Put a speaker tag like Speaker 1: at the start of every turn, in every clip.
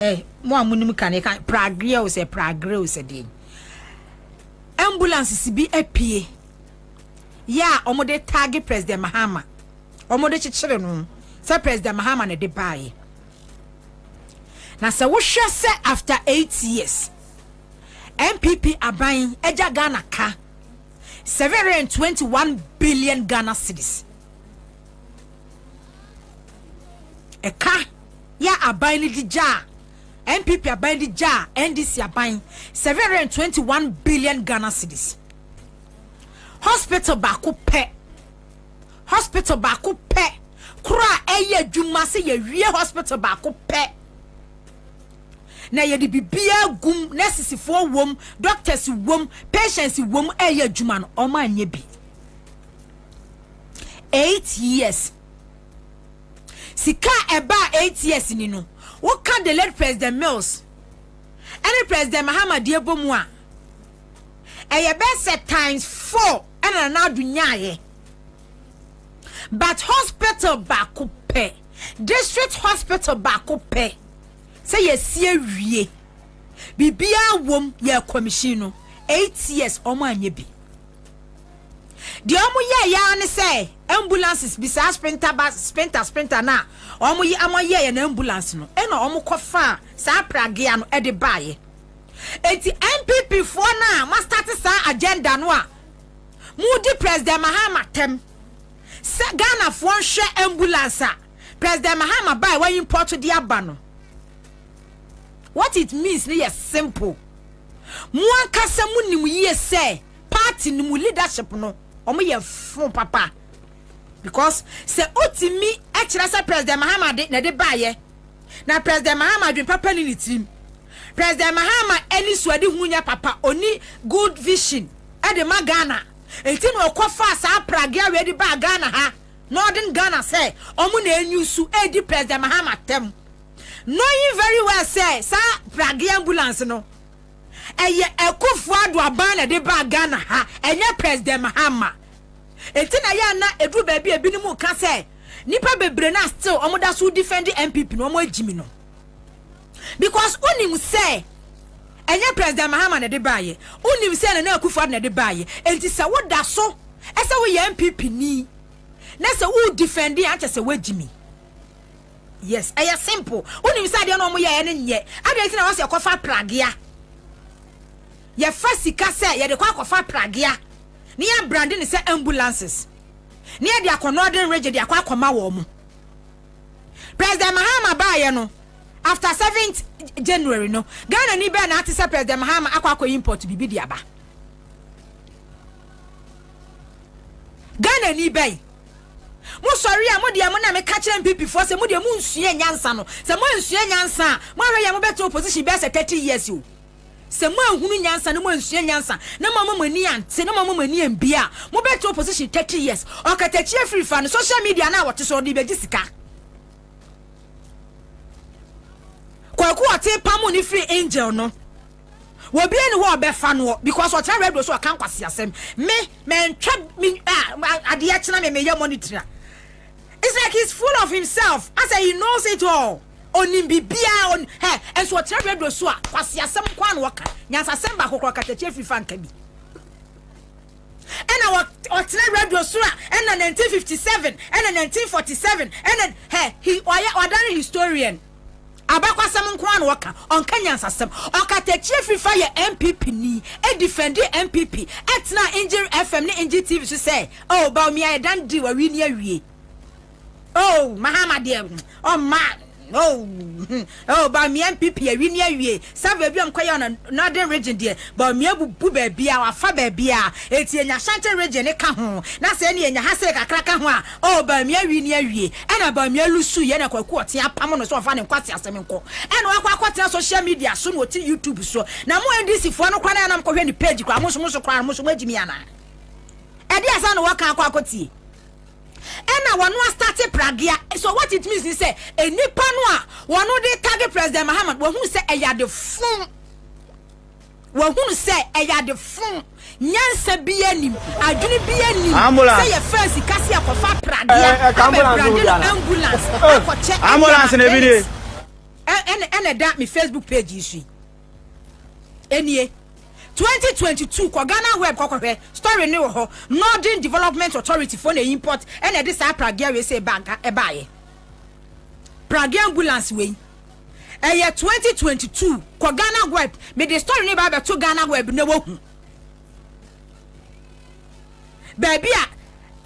Speaker 1: mo amunim kan pragria o se pragria o se dey ambulance si bi apie ya omode tag President Mahama omode chichire no se President Mahama ne de bae na se wo hwe se after 8 years MPP aban eja Ghana ka 721 billion Ghana cedis eka ya aban ni dija MPP aban dija NDC aban 721 billion Ghana cedis hospital baako pe kura eye adwuma se ye wie hospital baako pe na ye di bibia gum nurses fo wom doctors wom patients wom eye adwuma no o ma anye bi 8 years sika eba 8 years ni no wo kan the late President Mills any President Mahama die bomu a eye be set times 4 and na dunya ye but hospital baako pe district hospital baako pe say ye sie wie bibia wom ye commission no 8 years omo anye bi di omo ye ya ne say ambulances bisa sprinter na omo yi amaye na ambulance no e na omo kofa sa pragia no e de baye enti MPP fo na ma start sa agenda no a mudi President Mahama tem se Ghana fo hwe ambulance a President Mahama buy when import di aba no. What it means is simple. Mwan kasa mu nimu ye say party nimu leadership no omo ye fun papa because se otimi ekira say President Mahama de na de baye na President Mahama dwen papa ni team President Mahama eni suade hunya papa oni good vision e de magana enti no okofa sa pragia we de ba Ghana ha northern Ghana say omo na enyusu e di President Mahama tem knowing very well say sa pragia ambulance no eye ekofo ado abana de ba Ghana ha enye President Mahama enti na ya na edu ba bia bi ni mu ka say nipa bebre na still omoda so defend MPP no omo agimi no because unim say enye President Mahama na de baye unim say na ekofo ado na de baye enti se woda so ese wo ye MPP ni na se wo defend ya se wo agimi. Yes, I simple. Unim say de no mo ye ne nye. Ade na wase kofa pragia. Ye fasika say ye de kwa kofa pragia. Ni ya brand ni say ambulances. Ni ya de akonodin region de akwa akoma wo mu. President Mahama ba ye no after 7th January no. Ghana ni be na ati say President Mahama akwa import bibi di aba. Ghana ni be mo sorry a mo dia mo na me ka kire MPP for se mo dia mo nsue nyansa no se mo nsue nyansa mo awe ya mo beto opposition be se 30 years o se mo ahunu nyansa no mo nsue nyansa na mo mani ante na mo mani ambia mo beto opposition 30 years o ka tachi free fan social media na wote so di be gisika kwaku wote pamu ni free angel no wo bi eni wo be fa no because o try radio so kan kwase asem me ntwa ade ya kina me ya monitor. It's like he's full of himself. I say he knows it all. Onim bibia on and so try radio so kwase asem kwan wo kan nyansa asem ba kokro ka tachi free fan ka bi and our radio so and 1957 and 1947 and he ordinary historian abakwa sam nkwan waka onka nyansasem okatachi fifa ye MPP ni e defend MPP etna injury FM ni injury TV so say oh ba mi I dan di wa wi ni awie oh Mahama de oh man oh ba mi MPP awie ni awie save bi onkoya na northern region de ba mi abubu ba bia wa fa ba bia eti enya shanty region ne ka ho na se ne enya hase kakra ka ho a oh ba mi awie ni awie ena ba mi alusu ye na kwaku ote apam no so fa ne kwase asem nko ena wa kwakwate social media so no ti YouTube so na mo NDC fo no kwa na nam kohwe ni page kwa mo so kwa mo so magimi ana e dia sa no wa kan kwakwati ena wonu start pragia so what it means is say enipa no a wonu de target President Mahama wo hu say eya de fun wo hu say eya de fun nyansa bi anim adwene bi anim say ye first kasi akofa pragia ambulance akoche
Speaker 2: ambulance na bi de
Speaker 1: and that me Facebook page issue. Any 2022 kwa Ghana web kwa story ni ho Northern Development Authority for the import and this Pragia we say bag e buy. Pragia ambulance way. Year 2022 kwa Ghana web me the story ni ba to Ghana web no wo hu. Baby a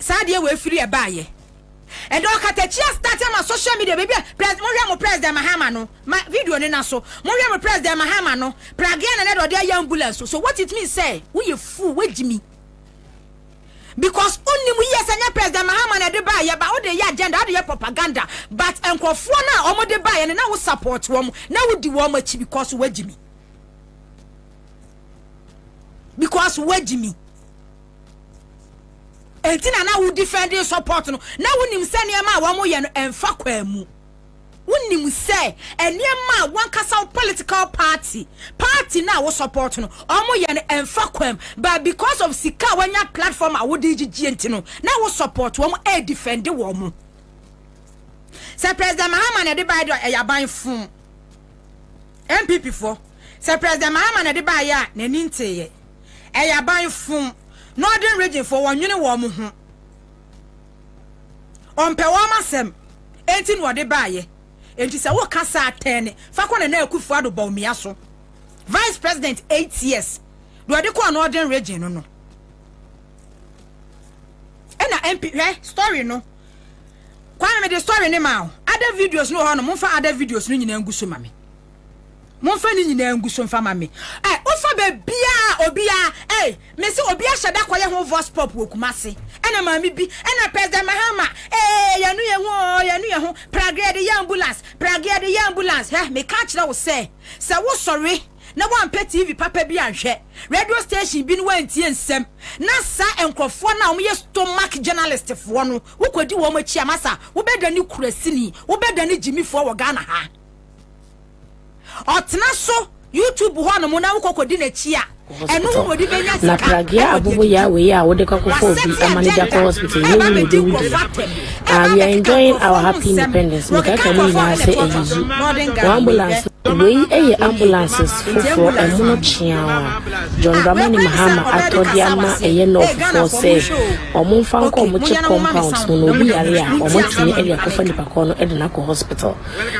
Speaker 1: sadie we free e buy. And don't cut a chia start on social media, baby. President Mahama no. My video ni naso. Moriam President Mahama no. Pragian and other young ambulance. So what it means say, we you fool, wait Jimmy. Because only we yes and President Mahama and the buyer about the agenda, the propaganda. But Uncle Fona, almost the buyer, and now support one. Now would the woman because wait Jimmy. Because wait Jimmy. Entina na wo defend support no na wonim se ne ma wa mo ye no emfa kwamu wonim se ene ma wan kasa political party na wo support no omo ye no emfa kwam but because of sika wanya platform a wo de gigi entino na wo support wo mo e defend wo mo se President Mahama na de ba do yaban fun MPP for se President Mahama na de ba ya na ni nteye yaban fun Northern region for one unit warm on Pewama Entin what they buy. And it's a work casa 10. Fakon and Kufuado Bomiaso. Vice President 8 years. Do I call Northern region no? And a MP story no. Kwame the story now. Other videos no one monfa other videos no nyina nguso mame. Monfa ni nyina nguso mfa mame. Ofa be bia obia me se obia hyada kwaye ho voice pop wo kumase. Ena mami bi ena President Mahama yanu ye ho pragrade the ambulance me ka kira wo se wo sorry na wan pet TV papa bi anhwe radio station bi no wantie nsem na sa enkofo na wo ye stomach journalist fo no wo kwadi wo machi amasa wo bedani kurasini wo bedani jimifo wo Ghana ha otna so YouTube ho no mo na wo kokodi na chi a enu wo di benya sika
Speaker 2: na Pragia abubu ya we ya wo de kakofo bi manager hospital you do we are enjoying our happy independence we can na say ambulance we ambulances for emuno chiawa John Dramani Mahama atodiama no for say omunfa nko mo chip compounds no bi yare a omotuni e yakofa nipa ko no e de na hospital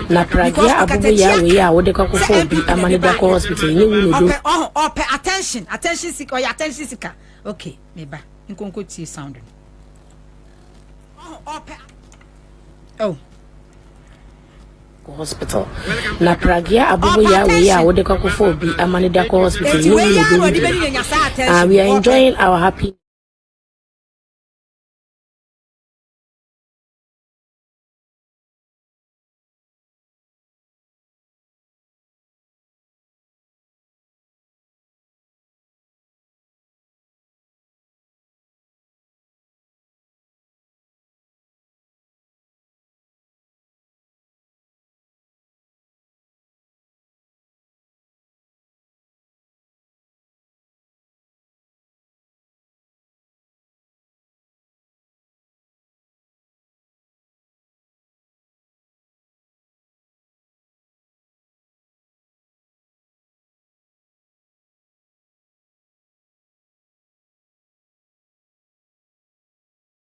Speaker 2: na Pragia abubu ya we ya wo de kakofo bi manager hospital you do
Speaker 1: attention seeker okay meba nkonko tie sound
Speaker 2: hospital na Pragia abubu ya we ya wo de kakofo bi manager hospital you do we are enjoying our happy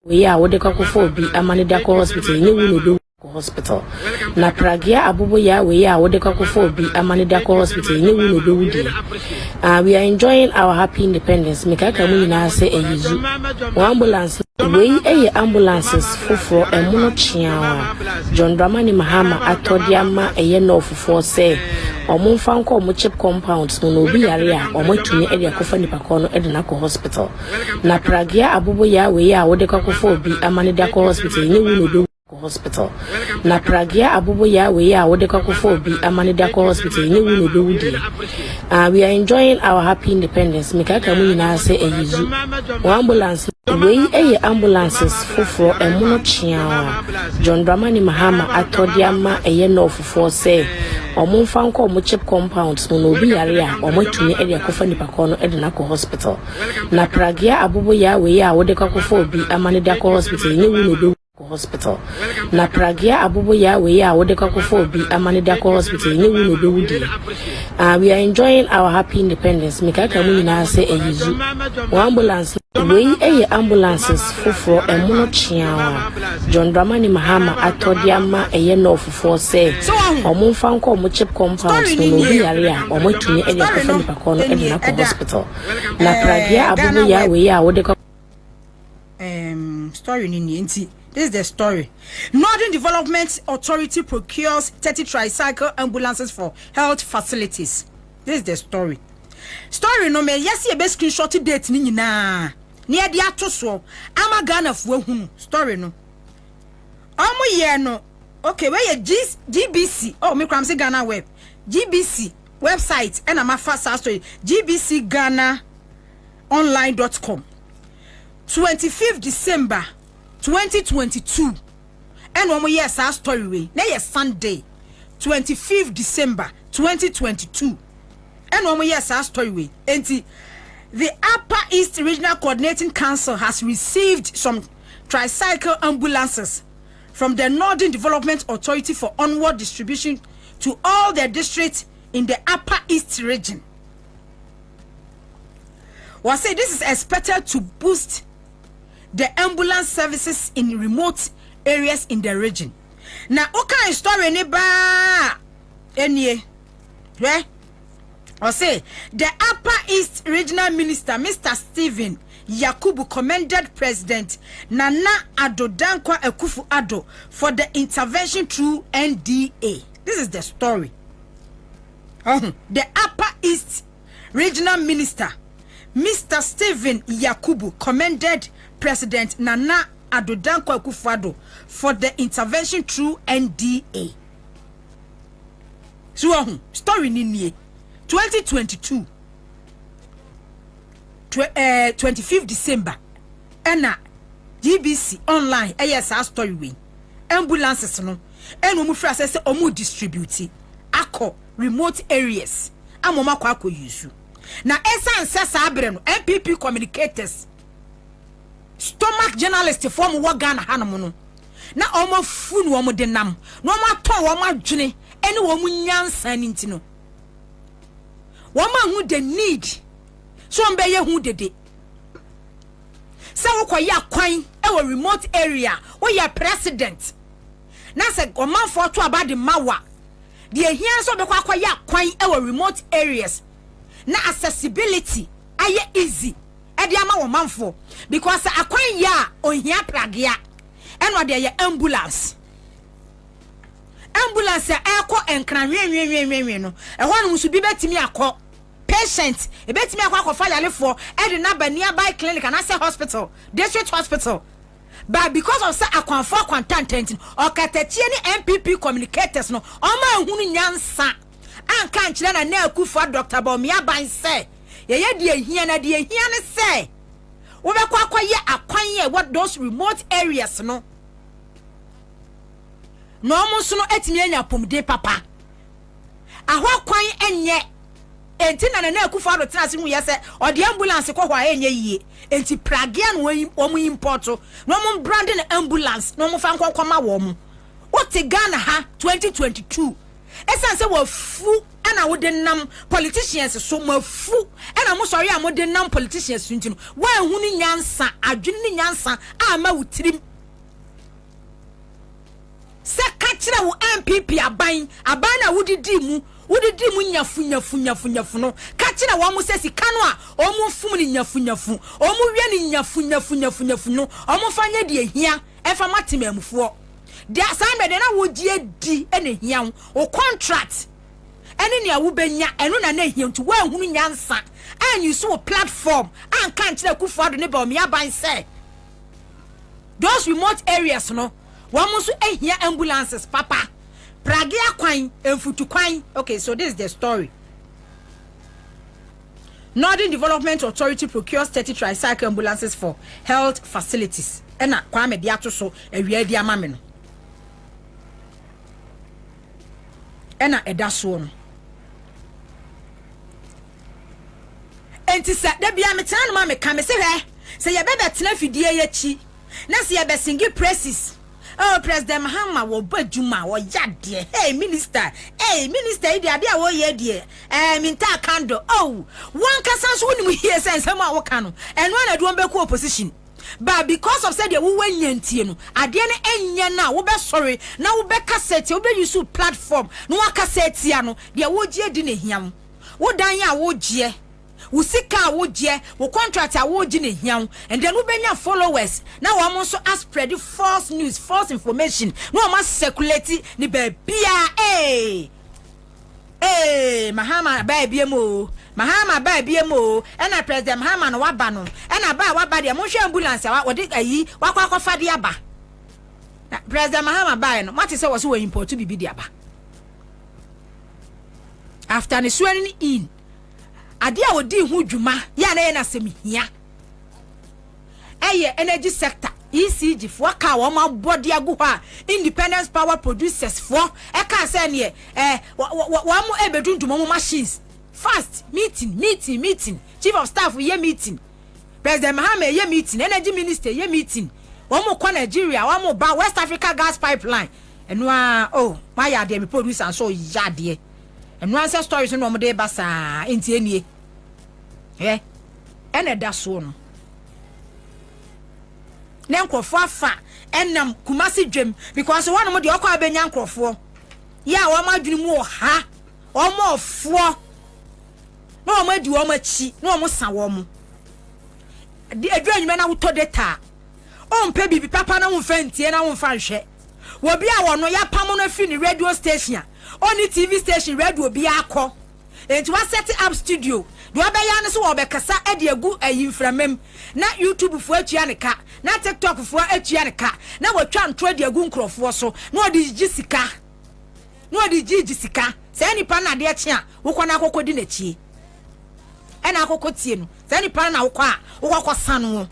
Speaker 2: we are wo de kakofo bi manager hospital you do hospital na Pragia abubu ya we ya wo de kakofo bi manager hospital you do we are enjoying our happy independence me kaka mu na say eyizu ambulance we ambulances for emuno chiawa John Dramani Mahama atodiama no for say omunfa nko mo chip compounds no bi yare a omotuni e de akofa nipa ko no e de na hospital na Pragia abubu ya we ya wo de kakofo bi manager hospital you do hospital na Pragia abubu ya we ya wo de kakofo bi manager hospital you do we are enjoying our happy independence me kaka mu na say eyizu ambulance we ambulances for emuno chiawa John Dramani Mahama atodiama no for say omunfa nko mo chip compounds no bi yare a omotuni e de akofa nipa ko no e de na hospital na Pragia abubu ya we ya wo de kakofo bi manager hospital you do hospital na pragia abubo ya we ya wo de kakofo bi amanida hospital ni wu no be wudi we are enjoying our happy independence mikaka mu nyina se eyizu ambulance we ambulances foforo emuno chiawa John Dramani Mahama atodiama eye no foforo se omumfa nko omo chip compound no bi yare a omo tuni e de kofa ni pakọ no e de na hospital na pragia abubo ya we ya wo de
Speaker 1: story ni nti. This is the story. Northern Development Authority procures 30 tricycle ambulances for health facilities. This is the story. Story no me yes ye be screenshot date ni nyina. Near the atoso. Ama Ghana fu ehunu. Story no. Omo ye no. Okay, where ye GBC. Oh, me kram say Ghana web. GBC website and ama fast story. gbcghanaonline.com. 25th December 2022 and one year story way na yes Sunday 25th December 2022 and one year story way and the Upper East Regional Coordinating Council has received some tricycle ambulances from the Northern Development Authority for onward distribution to all their districts in the Upper East region. Was say this is expected to boost the ambulance services in remote areas in the region. Now, okay, story ni ba any right? Or say the Upper East Regional Minister, Mr. Stephen Yakubu, commended President Nana Addo Dankwa Akufo-Addo for the intervention through NDA. This is the story. The Upper East Regional Minister, Mr. Stephen Yakubu, commended President Nana Addo Dankwa Akufo-Addo for the intervention through NDA. So, story ni 2022 25th December ena GBC online ASR story we ambulances no eno mu fra say omu distribute akọ remote areas amoma kwa akọ use na essence sa abre no MPP communicators stomach journalist form wo Ghana hanom no na omo fu no omo de nam no omo aton omo adwene ene omo nyansa ni ntino woman who the need so mbeye who dede say wo koya kwan e wo remote area wo ya president na say woman for to about the mawa the here so be koya kwan e wo remote areas na accessibility aye easy e de ama woman for because akwan ya ohia pragea eno de ye ambulance e ko enkran hwenhwenhwenhwen no e ho no so bi betimi akọ patient e betimi akọ fa yale for e de na ba nearby clinic and say hospital district hospital but because of say akwanfo content or katachie ni MPP communicators no o ma ehunu nyansa anka nkyere na na akufo Dr. Bobie ban say ye de ehia na de ehia ne say wo be kwa ye akwan ye what those remote areas no no omuso no etimi anya pomde papa ahwa kwan enye enti na akufo tena se hu yese o de ambulance ko hwa enye yie enti pragia no omu import no omu branding ambulance no omu fa nkokoma wo mu wote Ghana ha 2022 esanse wo fu ana wo de nam politicians so mafu ana mo sori am de nam politicians so ntino wa hu ni nyansa adwene ni nyansa ama wutirim se ka kire wo MPP aban na wudidi mu nyafu no ka kire wo mo se sika no a o mo fum ni nyafu o mo wie ni nyafu no o mo fanya de ehia e fa matemamfo de assignment na wo gie di ene hia o contract ene ne awu benya eno na na hia nti wa hunu nyansa and you so platform an kan kire Akufo Addo ne ba o me aban say those remote areas no wamusu ehia ambulances papa pragia kwan emfutu kwan. Okay, so this is the story. Northern Development Authority procures 30 tricycle ambulances for health facilities ena kwame dia to so awia dia mame no ena edaso no enti sa da bia metena no ma me ka me se he se ye bebe tena fidie ye chi na se ye be singi praises oh President Mahama wo badwuma wo yade minister ide ade a wo ye de minta kando oh one kasa so woni mu hear sense am a wo ka no eno na de won be ko opposition but because of said they wo wanyantie no ade ne enya na wo be sorry na wo be cassette wo be use platform no wa cassette ya no de wo gie di ne hiam wo dan ya wo gie wo sika wo gie wo contract a wo gie ne hiam and then wo benya followers na wo mo so spread false news false information no wo ma circulate ni ba bia Mahama ba biemo ena President Mahama no waba no ena ba waba de mo hwe ambulance wa de ayi wakwa fa de aba President Mahama ba no what say was we import to bibi de aba after the swearing in ade a wodi hu dwuma ya na semihia energy sector ECG for ka wo ma body agu ha independence power producers for e ka say ne wo mo ebedundumo mo machines fast meeting chief of staff ye meeting President Mahama ye meeting energy minister ye meeting wo mo kwa Nigeria wo mo ba West Africa gas pipeline eno my ya de me producer so ya de eno answer stories no mo de basa enti enie ene da so no na nkrofo afa enam kumasi dwem because one mo de okwa abenya nkrofo ya wo ma dwunu mu ha o mo ofo no o ma di o ma chi no o mo sa wo mo de adwanwuma na wuto data o mpe bibi papa na wo mfantie na wo mfa nhwe wo bia wo no ya pam no fi ni radio station oni TV station radio bia akọ enti wa set up studio do abeya ne so wo be kasa ade agu ayimframem na YouTube fo atua ne ka na TikTok fo atua ne ka na watwa ntro de agu nkrofo so na odi jisika na odi jisika se nipa na de akye wo kọ na akokọ di na chie ena akokọ tie no se nipa na wo kọ a wo kọ sanu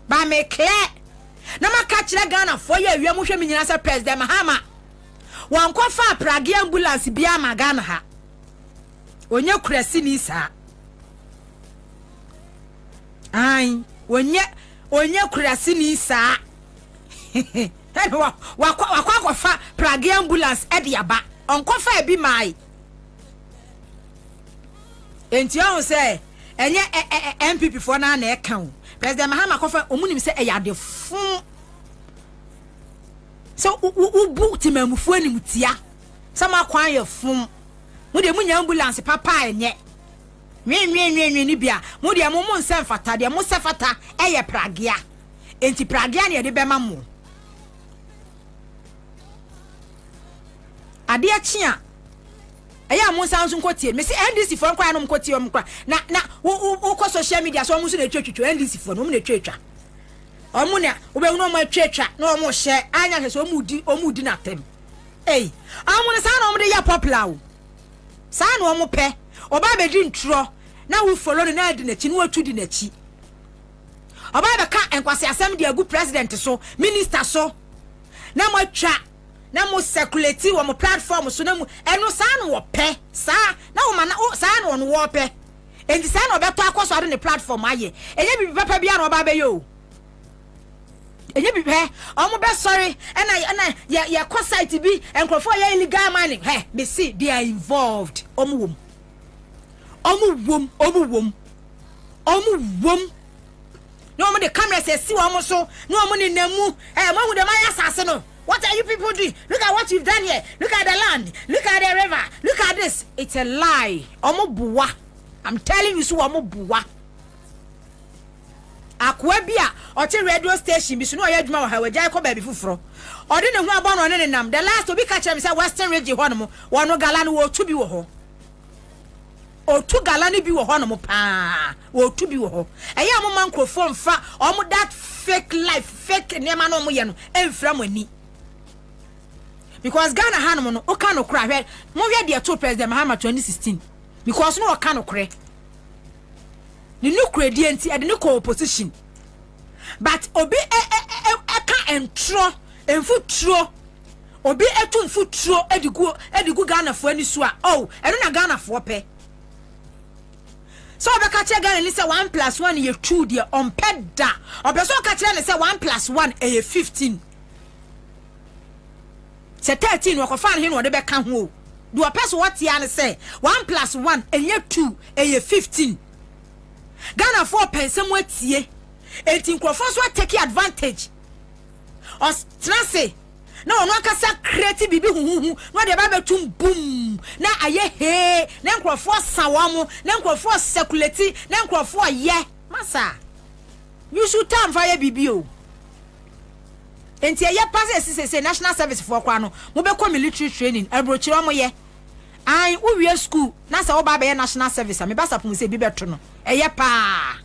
Speaker 1: ba me clear na maka kire Ghana fo ye awia mo hwe menyina se President Mahama wan kọ fa Prague ambulance bia ma Ghana ha onye kurasi ni sa ai onye kurasi ni sa wakwa fa Prague ambulance edi aba onko fa bi mai enti on say enye MPP for na e kan President Mahama ko fa omunim se eyade fun so ubu timamufu anim tia sama kwan ye fun mo de munya ambulance papa enye nwi ni bia mo de mo nsem fata de mo se fata eye Prague enti Prague na de bema mo ade achia aya mo san so nkotie me se NDC for nkwa no nkotie o mkwa na wo ko social media so mo so na twetwetwe NDC for no mo na twetwa o mo na wo be no mo twetwa na o mo hye anya hye so o mu di na tem amu ne san no mo de ya popular o san no mo pe oba be di ntro na wo follow na di na chi no atu di na chi oba be ka enkwase asem de agu president so minister so na mo twa na mo circulate wo mo platform so na mu eno san wo pe sa na wo ma na san wo no wo pe enti san no be to akoso ade ne platform aye enye bi papa bia na oba be yo enye bi pe o mo be sorry na ya ko site bi enkrofo ya illegal mining be see they are involved omu wom no mo the camera say see wo mo so no mo ni namu mo hu de man asase no. What are you people doing? Look at what you've done here. Look at the land. Look at the river. Look at this. It's a lie. Omobuwa. I'm telling you, so omobuwa. Akwabia, oche radio station, bisu no yeduma wa hawaja ko baby fufuro. Odi ne hu abon one ne nam. The last obi catch me say Western region ho no wono galani wo tu bi wo ho. O tu galani bi wo ho no mo pa. Wo tu bi wo ho. Eya mo microphone fa omo that fake life, fake nema no mo ye no emfra mo ani. Because Ghana Hanum no Okano cry where Movia dear to President Mahama 2016. Because no Okano cry. The new credient at the new opposition. But Obi eka and tro and foot tro Obi etun foot tro edigu Ghana for any swa. Oh, I don't Ghana for pay. So Obi catch Ghana and say 1+1 ye 2 dear on pedda. Obi so catch and say 1+1 a 15. se 13 no ko fan he no de be ka ho do a person what ya ne say 1 + 1 enye 2 enye 15 Ghana for pensem watie enti nkrofo so take advantage os trance na ono akasa create bibi huhuhu no de ba betum boom na aye he na nkrofo sawo na nkrofo circulate na nkrofo ye masa you should time for bibi o enti aye pass say national service for kwa no mo be ko military training abrochiro mo ye an uwie school na say oba be national service me basa pum say bi beto no eye pa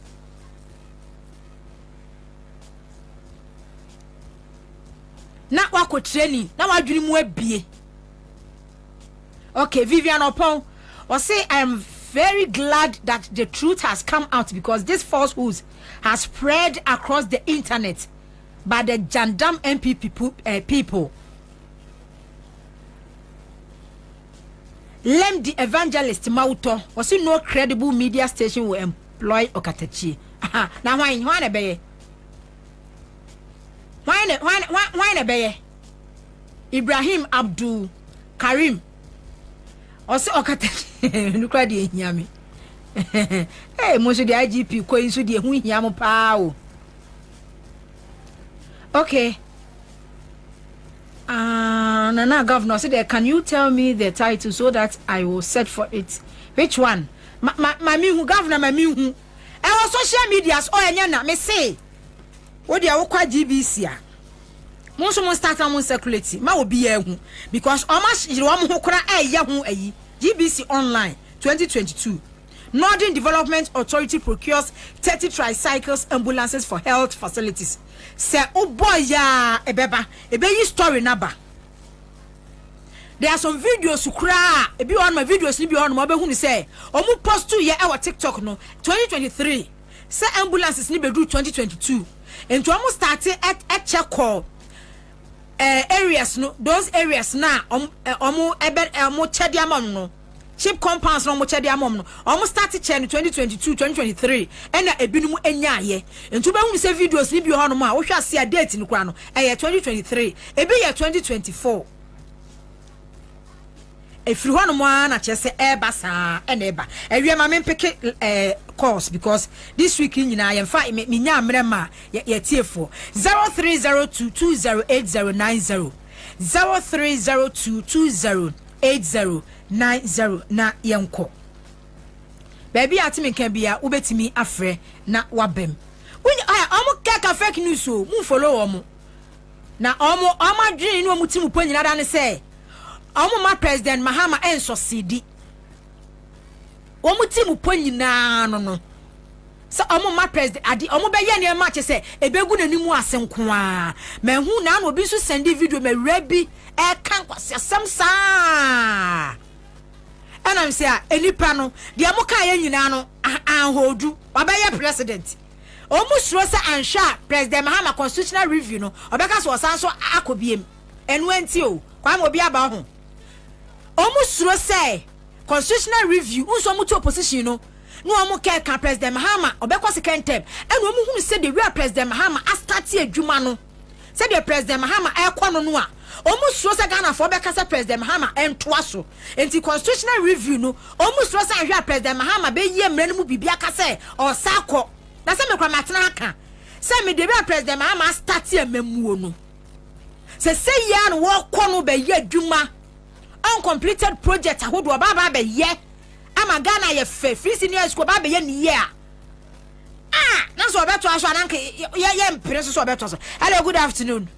Speaker 1: na wako training na wadwini mu abie. Okay, Vivian Opon or say I am very glad that the truth has come out because this falsehood has spread across the internet by the Jandam MP people. Lem the evangelist Mauto was no credible media station will employ Okatachi. Now why a bay? Why a bay? Ibrahim Abdul Karim. Also Okatachi. Look at the yami. Hey, most of the IGP going to the Hunyamo Pow. Okay. Nana Governor said, can you tell me the title so that I will search for it? Which one? My who governor, my who. Our social medias, oh, and me say, what do you call GBC? Most of them start on circulating. Ma will be a because almost you want who cry a yahu a GBC online 2022. Northern Development Authority procures 30 tricycles ambulances for health facilities. Say, oh boy, ya ebeba, ebe story naba. There are some videos who cry. Ebi on my videos, ni bi on my who say, omu post 2 year our TikTok no 2023. Say ambulances ni bedu 2022. And to almost started at check call areas no those areas na omu ebe omu chediamon no. Cheap compounds no mocha dia mom no almost started chain 2022 2023 and ebinum enya ye ntu be hu se videos ni bi ho no ma wo hwa se date ni kwa no 2023 ebi ye 2024 efiri ho no mo na chese eba sa na eba ewie ma me peke course because this week nyina ye fa me nya amre ma ye tiefo 0302208090 0302208090 na yenko baby atimi kan bia ubetimi afre na wabem omo keka fake news o mu follow omo na omo adwin no mutimu ponyina da ne say omo ma president Mahama enso cd omo timu ponyina no so omo ma president adi omo be ye ne ma che say ebegu nanimu asenko a mahu na no obi so send video me rebi e kan kwase samsa. And I'm saying, any panel, the Amoka nyina no anhodu, obey president. Almost Rosa Ansah, President Mahama constitutional review no, obeka was answer akobiem. And went you, kwam obi aba ho. Almost Rosa constitutional review, unso mutu opposition no. No amoka kan President Mahama, obeka second term. And omu hu say the real President Mahama astati adwuma no. Say the President Mahama ekwa no a. Almost was a Ghana for Becassa President Mahama and Twasso. And the constitutional review no almost was a President Mahama be ye menu bibiaka or Sako. That's a Matanaka. Say me the real President Mahama start here memuono. Say yan walk kono be ye Juma. Uncompleted project a hood baba be ye. Ama Ghana ye free senior school baba ye year. Ah, that's what better as an uncle. Hello, good afternoon.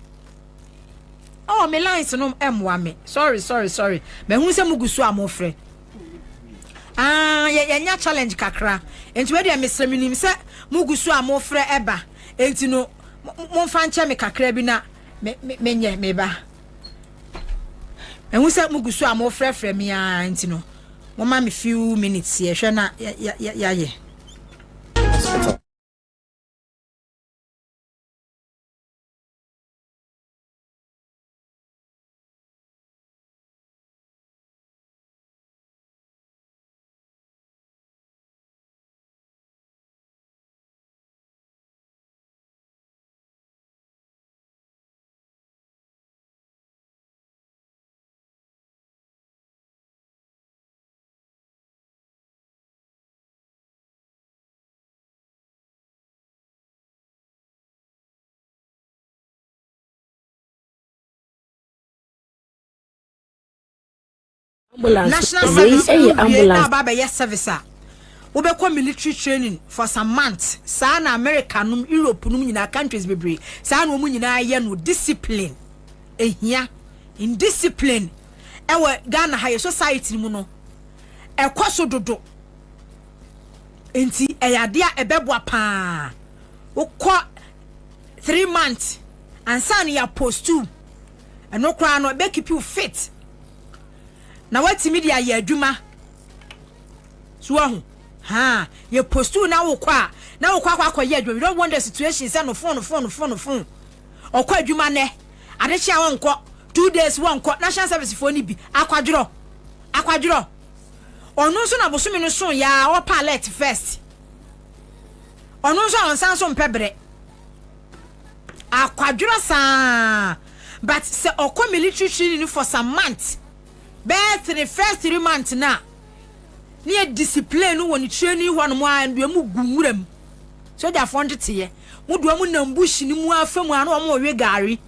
Speaker 1: Oh, me lines no me. Sorry. Me hu se mugusu amofre. Ye nya challenge kakra. Enti we dey mesrem nim se mugusu amofre eba. Enti no mo fa nche me kakra bi na menye me ba. Me hu se mugusu amofre frɛ me a enti no. Mo ma me few minutes ye hwe na ye. national service ambulance baba yes service we be call military training for some months sa na America num Europe num nyina countries bebre sa na mu nyina ye no discipline ehia in discipline ewe Ghana high society mu no ekoso dodo enti eyade a ebeboa pa ukọ 3 months Ansah ya post 2 eno kra no be keep you fit na wati media ya adwuma so ahu ha ye post 2 na ukọ akọ adwuma. We don't want the situation say no phone okọ adwuma ne adechia wonko 2 days wonko national service for ni bi akwadworo onu so na bosumi no so ya o pallet first onu so onsan so mpebre akwadworo sa but se okọ military training for some months be the first 3 months na ni discipline no woni training ho no mo and mu gumuram so ja fonte ye mu do mu nambush ni mu afamu anu o mo we gari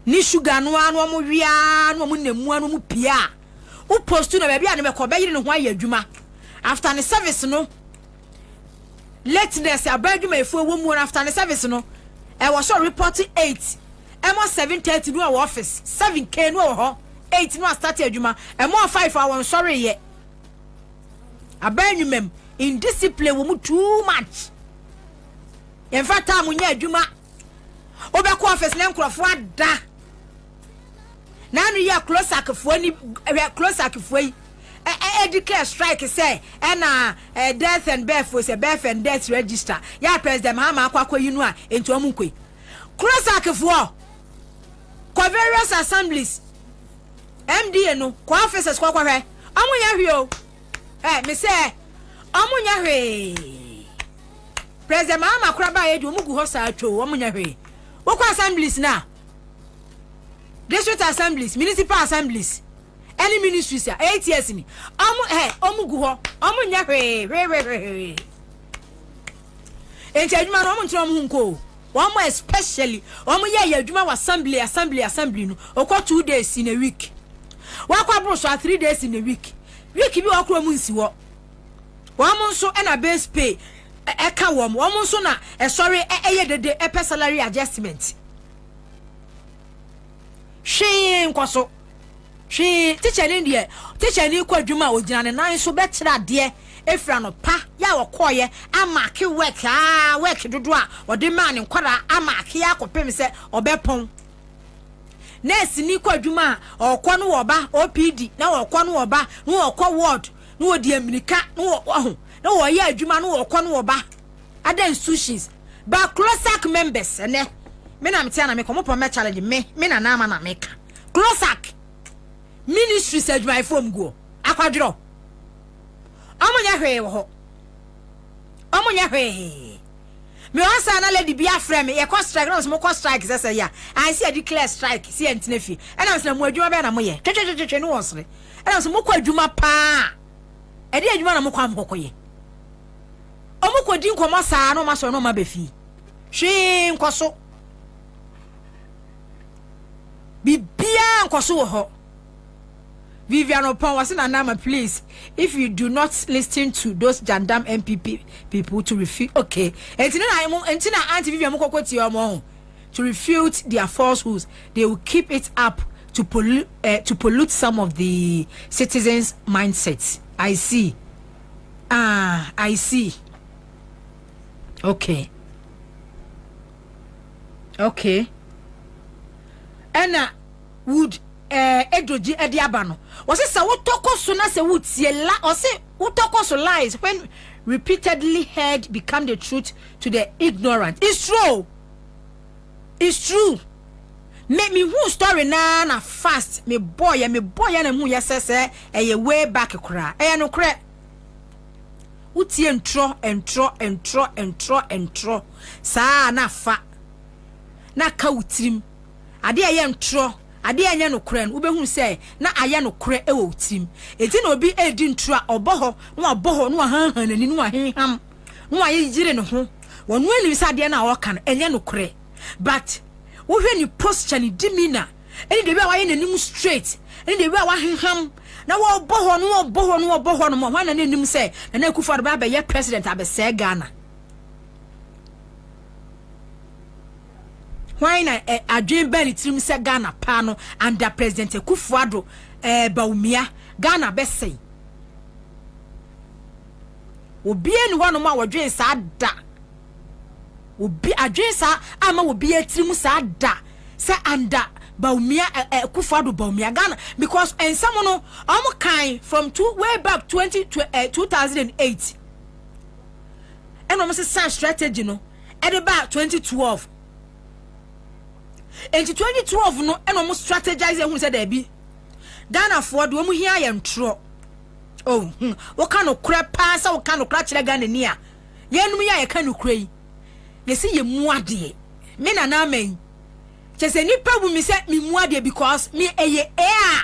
Speaker 1: ni sugar no anu o mo wia no mo namu anu mu pia u post na ba bia ne be ko be yire no ho aye adwuma after the service no lateness abadwuma efo wo mu after the service no I was so reporting 8 emo 7:30 no office 7k no ho 8 no start adwuma emo 5 hours sorry ye abanyumem in discipline wo mu too much in fact am nya adwuma obekọ office na nkrofo ada na no ye close akfo ni close akfo yi declare strike say na death and birth for say birth and death register ya president Mahama akwa yi no a enti omunkoi close akfo kwa various assemblies MDA no kwa officers kwa hwe amunya hwe o me say amunya hwe president Mahama kraba ye di omugu ho sa atwo amunya hwe kwa assemblies na district assemblies municipal assemblies any ministries 8 years ni omugu ho amunya hwe enti adwuma no omuntu omunko one especially omuye adwuma wa assembly no okwa 2 days in a week wakwa bro so 3 days in a week bi wakwa mu nsiwo wamu nso na base pay eka wamu nso na sorry dede pay salary adjustment she nkoso she teacher ni kwa adwuma ogina ne nan so betira de efra no pa ya wokoye amake work dodo a ode man nkwara amake akopem se obepon nurse ni kwa adwuma okwo no woba OPD na okwo no woba no okwo ward no odi amerika no na wo ye adwuma no okwo no woba other institutions ba closac members ne me na mtia na me komo me challenge me na na ma meka closac ministries adwuma ifom go akwadro amunya hwe wo amunya hwe me wansa na lady bia frame ye ko strike no mo ko strike sese ya I see a declare strike see antinefi e na se mo adwuma be na mo ye twetwetwe no wonsre e na se mo ko adwuma pa e de adwuma na mo ko amkokoye omo ko di nkomo saa no ma so no ma befi hwe nkoso bibia nkoso wo ho Vivian Opon was in Anama, please. If you do not listen to those Jandam MPP people to refute, okay. And Tina Auntie Vivian Mokoko to refute their falsehoods, they will keep it up to pollute some of the citizens' mindsets. I see. I see. Okay. And would edroji ediabano was it so toko so na se wutie la or say utoko so lies when repeatedly heard become the truth to the ignorant. It's true make me who story na fast me boy na mu yesese eye way back kra no kra wutie entro saa na fa na ka wutirim ade eye ntro ade anya no kra no behu se na aya no kra e wo tim eti na obi edi ntro a oboho no aboho no hanhan nani no ahenham no aye jire no ho wonu ani bisa ade na woka no enya no kra but wo hwe ni posture ni demeanor eni de bi a waye nanim straight eni de bi a wahenham na wo boho no mo hwan na nim say na Akufo-Addo ba ye president abese Ghana why na adwen ba ni tirim say Ghana pa no under president Akufo-Addo Baumia Ghana bese obi eni hɔ no ma wodwen sa da obi adwen sa ama obi atirim sa da say under Baumia Akufo-Addo Baumia Ghana because and someone no kind from way back 2008 and almost a strategy no at about 2012 and 2012 no and almost strategize who said there be Ghana for do mu hia ye ntro oh what kind of crap pass what kind of crutch Ghana near yenum ya ye kan krai ye see ye mu ade me na men chese nipa bu mi se mi mu ade because me eye a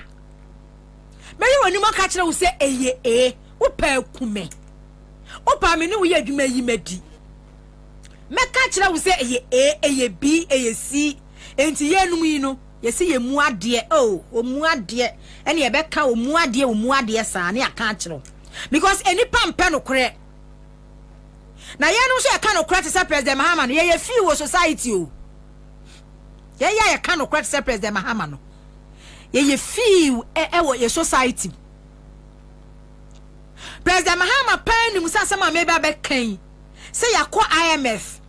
Speaker 1: me ye woni maka kire wo se eye wo pa kume wo pa me ni wo ye adwuma yi madi me ka kire wo se eye b eye c enti ye num yi no ye se ye mu ade oh o mu ade ene ye be ka o mu ade sa na aka kire because eni pampe no kore na ye no so ye ka no kore te se president Mahama no ye fi wo society o ye can no credit president Mahama no ye feel wo ye society president Mahama pan ni musa sama me ba be kan say yakọ IMF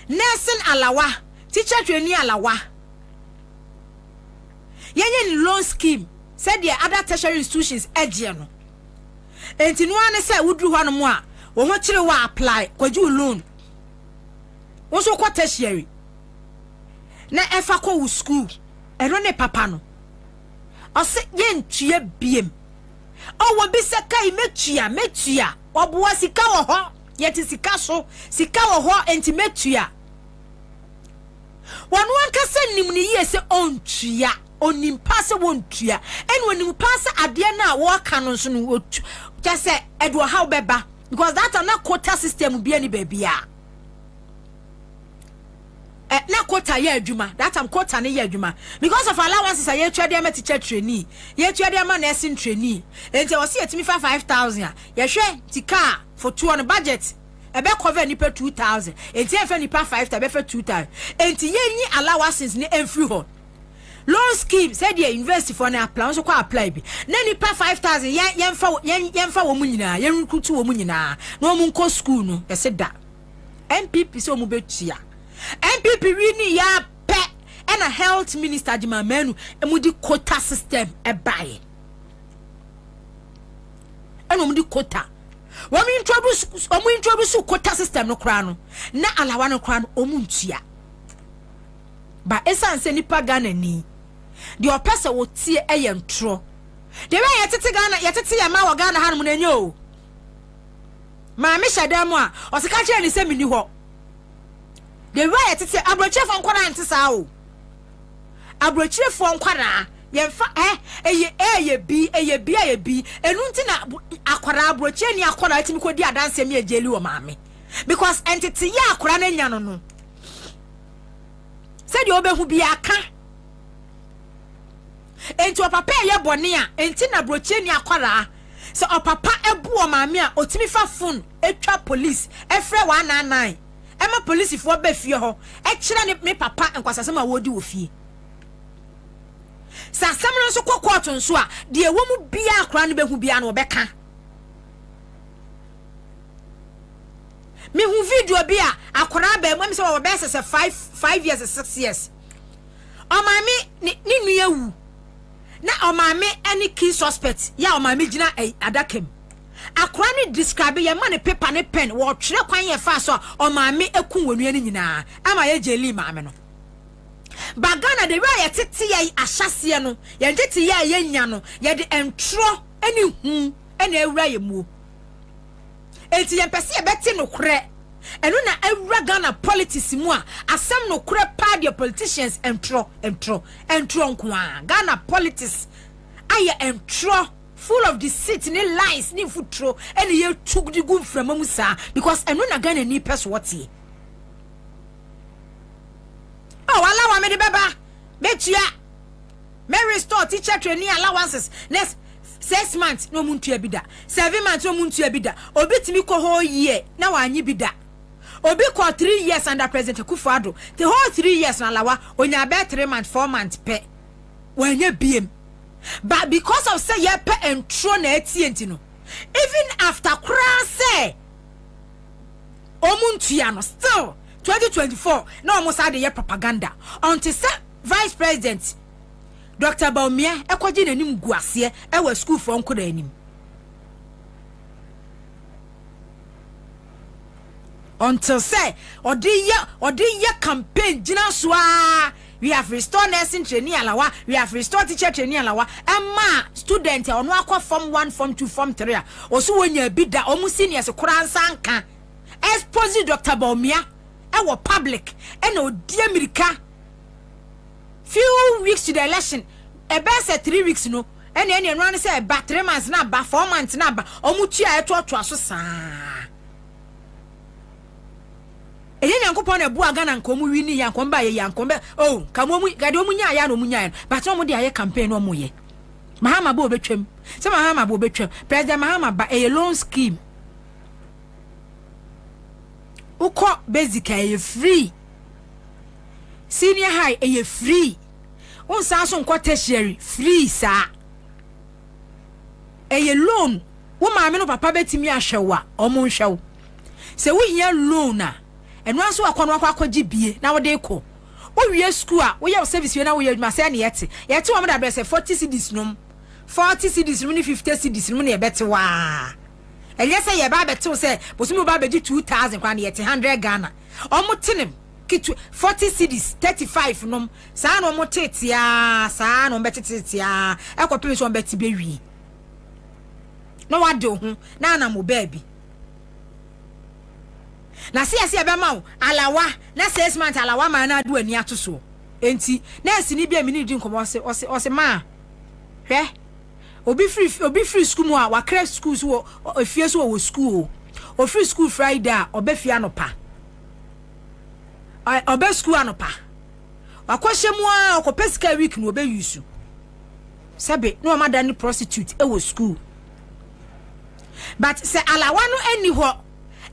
Speaker 1: nursing alawa teacher training alawa ye loan scheme said the other tertiary institutions eje no enti no ane say wudru hɔ no mo a wo ho kire wa apply kwaju loan wo so kwa tertiary na efa ko school eno ne papa no o se ye ntua biem o wo bi se kai metua oboa sika wo ho yeti sika so sika wo ho enti metua wonu anka se nim ni ye se ontua onim passe wontua eni onim passe ade na wo ka no so no just say edo how beba because that na quota system bi ani ba bia na quota ye adwuma that am quota ne ye adwuma because of allowances ye twade am teacher trainee ye twade am nursing trainee enti o se yetimi 5,000 ye hwe tika for 200 budget ebe cover ni pe 2,000 enti e fe ni pa 5,000 be fe 2,000 enti ye nyi allowances ni enfri ho loan scheme said ye university for na apply so kwa apply bi na ni pa 5,000 yemfa wo mu nyina ye recruit wo mu nyina na wo mu nko school no ye se da MPP so mu betua MPP wini ya pe and a health minister di mamenu emudi quota system e bae eno mudi quota wo mi introduce quota system no kra no na alawa no kra no omuntua ba esanse nipa Ghana ni de opese wo tie eye ntro de we yetete Ghana yetete ya ma wo Ghana hanum na nyo ma me hyadam a osika kire ni se mini ho the way tete abrochefo nkwara ante saa o abrochefo nkwara yemfa eye bi enu nti na akwara abroche ni akwara atimi kodi adanse me ejeli wo maame because entity ya akwara na nya no said you obehu bi aka enti opapa ye bone a enti na abroche ni akwara so opapa ebu o maame a otimi fa phone etwa police efre 199 ema police fo ba fie ho e kire ne me papa enkwasasem a wodi wo fie sasem no so kokot nso a de ewo mu bia akra ne behu bia na obeka me hu video bia akra ba mu me se wo be sese 5 years 6 years o mami ni nu yawu na o mami any key suspect ya o mami gina adakem akwa ni describe ye ma ne paper ne pen wo twere kwan ye fa so o maame ekun wonu ani nyina ama ye jeli maame no bagana de wa ye tete ye ahyase no ye tete ye nya no ye de entro ani hu ena ewura ye mu enti ye pese ye beti no kure enu na ewura Ghana politics mu a asem no kure pa de politicians entro nkwa Ghana politics aye entro full of deceit ni lies ni futro and ye took the good from musa because enu na Ghana ni pes what ye oh wala wa me de beba betua Me restore teacher training allowances next 6 months no muntu abida 7 months no muntu abida obi timi ko whole year na wanyi bida obi ko 3 years under president Kufuado the whole 3 years na lawa onya be 3 months 4 months pe wanye biem but because of say ye pe entro na etienti no even after kra say omuntu ya no still 2024 na almost had the propaganda until say vice president Dr. Baumia ekwaji nanim guase ewa school for nko na anim until say odi campaign gina so we have restored nursing training alawa we have restored teacher training alawa emma student ono akwa form 1 form 2 form 3 oso wonya bi da omu seniors kura ansanka expose Dr. Baumia ewa public ena odi America few weeks to the election about 3 weeks no ene no say about 3 months na ba 4 months na ba omutua eto aso saa ene nyankopon na bu aga na nkomu wini yankomba ye yankomba oh kamomu gade omunya ya no munya but no mo de aye campaign no mo ye mahama ba obetwam se mahama ba obetwam president mahama ba a loan scheme uko basic aye free senior high aye free on sa so nko tertiary free sa aye loan wo maame no papa betimi ahwewa omo nhwew se wo nya loan na eno aso akono akwaji bie na wo de ko wo wie school a wo ye service we na wo ye adwuma se na yete wo mo da be 40 cedis nom 40 cedis nom ni 50 cedis nom na ye bete wa enye se ye ba bete wo se bosumi ba beji 2000 kwa na yete 100 Ghana omo tenem kitu 40 cedis 35 nom sa na omo tetia sa na omo betetia ekopem so omo bete be wi no wade ho na mo baby na see ebe ma alawa na 6 months alawa ma na adu ani atoso enti na asini bia mini di nkomo ose ma hwe obi free school mu a wa crash schools wo efie so wo school o free school Friday obe fie anopa obe school anopa wakwahye mu a okopesika week no obe yusu sabe no ma da ni prostitute e wo school but se alawa no ani ho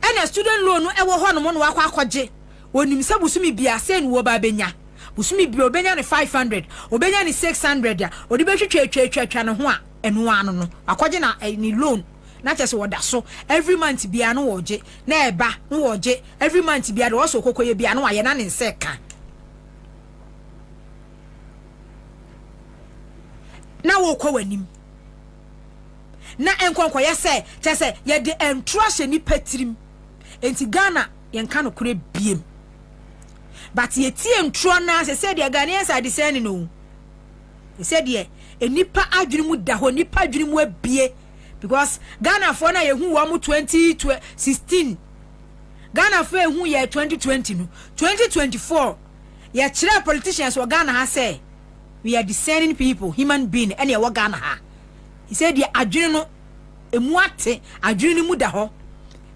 Speaker 1: ena student loan no ewo ho no mo no akwa akwaje wonim se busumi bia se no wo ba benya busumi bia obenya ne 500 obenya ne 600 a odi be twetwa ne ho a eno ano no akwaje na ni loan na chese woda so every month bia no woje na eba no woje every month bia do so kokoye bia no aye na ne nseka na wo kwa wanim na enkonkwa ye se chese ye de entrose ni patrim enti Ghana yenka no kure biem but ye tie ntro na se de Ghanaians are discerning no se de enipa adwene mu da ho nipa adwene mu abie because Ghana for na ye hu wo mu 2016 Ghana for hu ye 2020 no 2024 ye kire politicians wo Ghana ha say we are discerning people human being ene wo Ghana ha he said the adwene no emu ate adwene mu da ho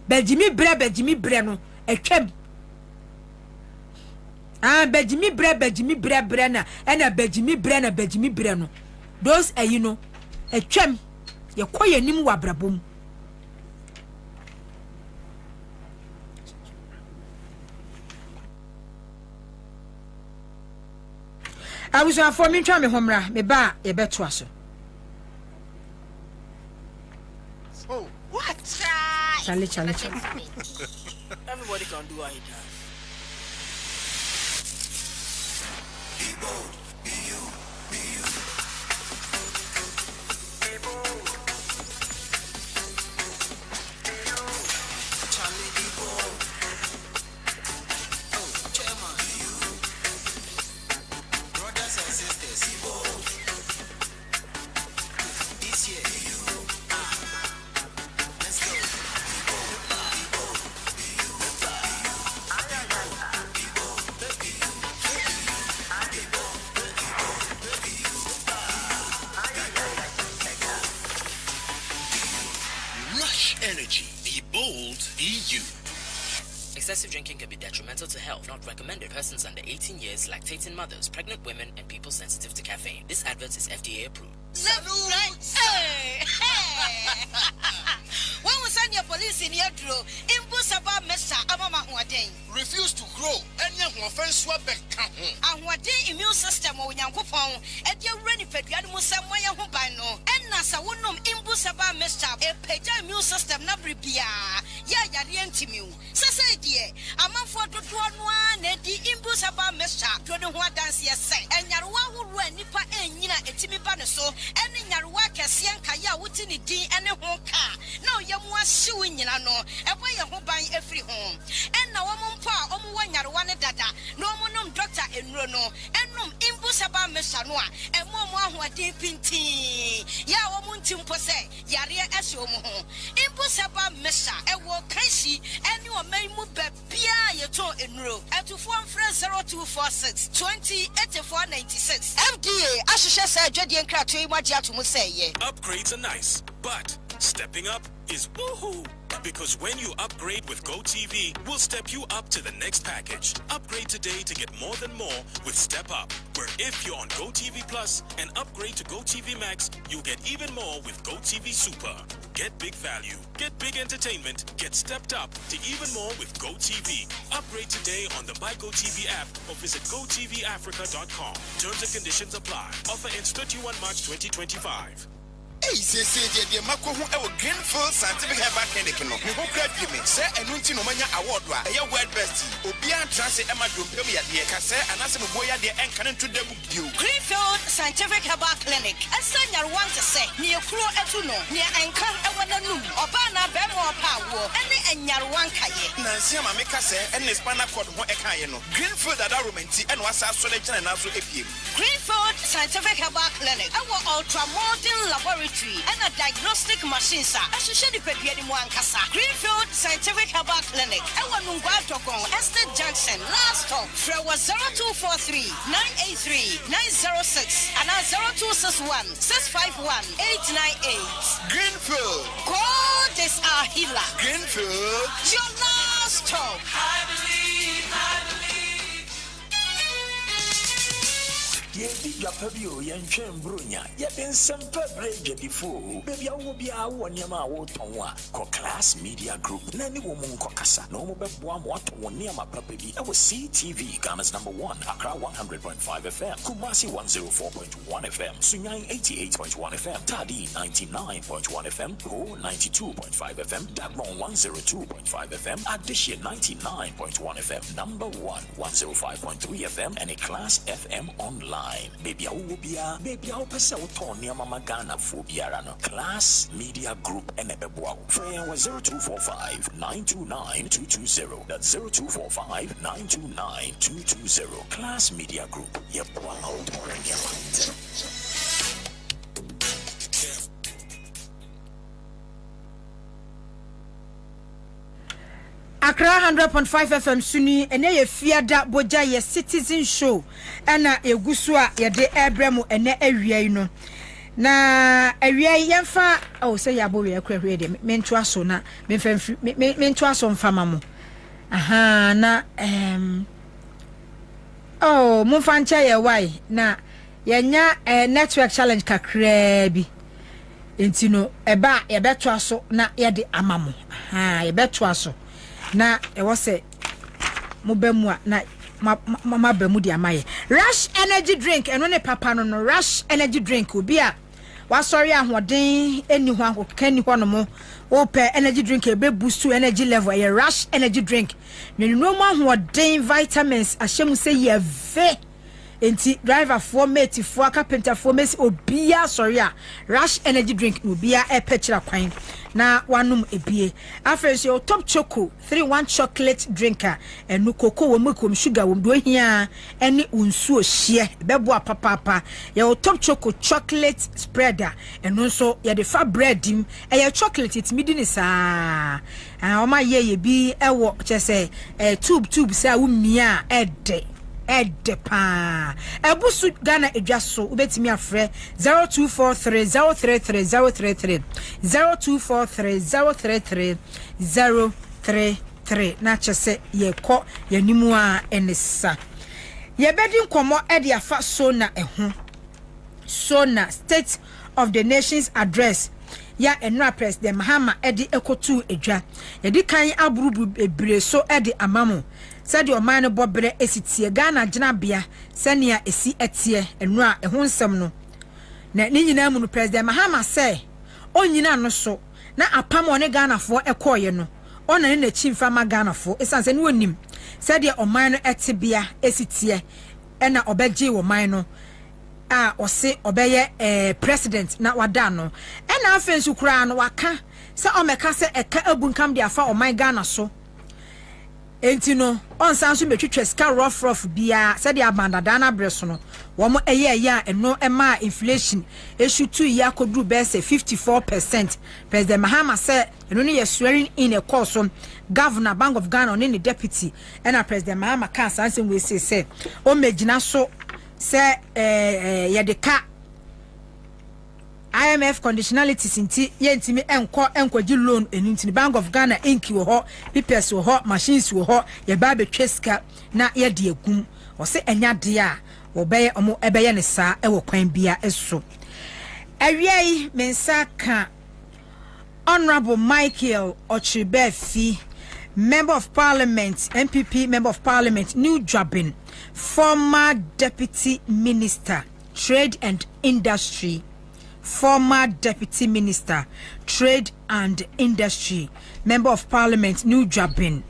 Speaker 1: bejimi bre no etwem bejimi bre na ena bejimi bre no those you know etwem ye koye nim wa brabom I was for me try me homra me ba ye beto aso.
Speaker 3: Oh, what?
Speaker 1: Charlie.
Speaker 3: Everybody can do what he does. Be bold, be you, be you. Be bold. Be you. Charlie, be bold. Oh, chairman, be you. Brothers and sisters, be bold. This year, be you. Let's go. Energy, be bold, be you.
Speaker 4: Excessive drinking can be detrimental to health, not recommended. Persons under 18 years, lactating mothers, pregnant women, and people sensitive to caffeine. This advert is FDA approved.
Speaker 5: When we send your police in your draw, impossible messa amama huadeng.
Speaker 3: Refuse to grow. Any offense swap back.
Speaker 5: And what day immune system or yankopon, and you're ready for the animal somewhere hubano. And Nasa wonum impossible messa, a page immune system nabribia. Ya yarientimu. Sasa dear, a man for the one, the impossible messa, to the one dance yes, and Yarwa who run nipa and Yina et Timmy Banaso, and in Yarwa Cassian Kaya Wutini D and a home car. No, you was shooing in no, and why you buying every home. And now I'm pa, one Yarwana dada, no monum doctor in Rono, and no impossible messanoa, and one who are deep in tea. Ya womuntim pose, Yaria Esomo, impossible messa, and walk Kashi, and you are made move Pia Yato in row, and to form friend 0246 20 8496. FDA, Asha said, Jedi and Kratu, what you say.
Speaker 6: Upgrades are nice, but stepping up is woohoo. Because when you upgrade with GoTV, we'll step you up to the next package. Upgrade today to get more than more with Step Up, where if you're on GoTV Plus and upgrade to GoTV Max, you'll get even more with GoTV Super. Get big value, get big entertainment, get stepped up to even more with GoTV. Upgrade today on the My GoTV app or visit GoTVAfrica.com. Terms and conditions apply. Offer ends 31 March 2025.
Speaker 3: Hey, say, dear Mako, who our Greenfield Scientific Herbal Clinic, no, who graduate me, say, and Nuntino Mania Award, a word best, Obian Transit Emma Dumpia, dear Cassa, and Ansah Boya, dear, and Canon to the you.
Speaker 5: Greenfield Scientific Herbal Clinic. As I want to say, near Kuro Etuno, near Anchor Ewananu, Obana Bemo Power, and Yarwankaye.
Speaker 3: Nancy Mamika say, and Hispana called Ekayeno. Greenfield Adarumenti, and was our selection and also APM.
Speaker 5: Greenfield Scientific Herbal Clinic, our ultra modern laboratory. And a diagnostic machine, sir. I should share the baby anyone, Casa. Greenfield Scientific Herbal Clinic. Our Nunguatokon, Estate Junction, last stop. Frewa 0243 983 906 and 0261 651 898.
Speaker 3: Greenfield.
Speaker 5: God is our healer.
Speaker 3: Greenfield.
Speaker 5: Your last stop.
Speaker 3: I believe.
Speaker 7: Ye big Fabio, Yan Brunya, yet in some bridge before. Baby, I will be our one yama wotonwa, Class Media Group, Nanny Woman Kokasa, no more one what near my baby. I was CTV, Ghana's #1, Accra 100.5 FM, Kumasi 104.1 FM, Sunyang 88.1 FM, Tadi 99.1 FM, Ho 92.5 FM, Dagmon 102.5 FM, Addition 99.1 FM, #1 105.3 FM, and a Class FM online. Baby, I will be a baby. I'll pass out on near Mama Ghana for Biarano Class Media Group and a Beboa. Phone was 0245 929 220. That's 0245 929 220. Class Media Group. Yep, wow,
Speaker 1: Accra 100.5 FM Suni ene ye fiada boja ye citizen show ena egusu a ye de ebremu ene awia no na awia yemfa o se ya bo we akwa de mentu aso na mentu aso mfama mo aha na mumfa ncha ye why na yenya network challenge kakra bi entino eba ye beto aso na ye de amamo aha ye beto aso na e wose mo bemu a na mama bemu di amaye Rush energy drink eno ne papa no Rush energy drink obi a wa sorry ahoden eni ho akokani ho no mo o pe energy drink e be boost energy level e Rush energy drink no mo ahoden vitamins ahyem say ye ve enti driver for mate for carpenter for mesi obia sorry a Rush energy drink obia e pechira kwan na wanum ebie afenso your top choco 3-1 chocolate drinker enu cocoa wo mukom sugar wo do hia ene unsuo hie bebo apapapa your top choco chocolate spreader enu so ye de fa bread im e chocolate it midi ni saa o ma ye bi e wo chese tube say wo mia edepa ebusu Ghana edwaso ubetimi afre 0243 033 033 0243 033 033 3 na chese ye ko yanimu a enesa ye bedi nkomo e de afa sona eho sona State of the Nation's address ya enra President Mahama edi ekotu edwa ye di kan aburubu ebre so edi amamu said your man bobre esitie Ghana Jinabia senia esi etie enra eho nsem no na ni nyina mu no President Mahama say onyina no so na apam one Ghana fo ekoye no ona ne na chimfa ma Ghana fo esanse ne wonim said your man no etebia esitie ena obeje wo man no a ose obeye president na wada no ena afensu kura no waka se omeka se eka abunkam de afa o man Ghana so enti no on sanso metwetwe ska rough bia se de abandada na breso no wo mo eye ya eno ema inflation issue 2 ya kodru be se 54%. President Mahama say eno ne ye swearing in a course on Governor Bank of Ghana on the deputy ena President Mahama kan sanso we say o megina so say yedeka IMF conditionalities inti yentimi enkoji loan enunti Bank of Ghana inki wo ho papers wo ho machines wo ho ye ba betweska na ye de agum o se enya de a wo beye omo ebeye ne sa e wo kwan bia eso awiei mensa ka Honorable Michael Ochibefi, Member of Parliament, MPP Member of Parliament, New Jobin, former Deputy Minister, Trade and Industry, former Deputy Minister, Trade and Industry, Member of Parliament, New Jobin,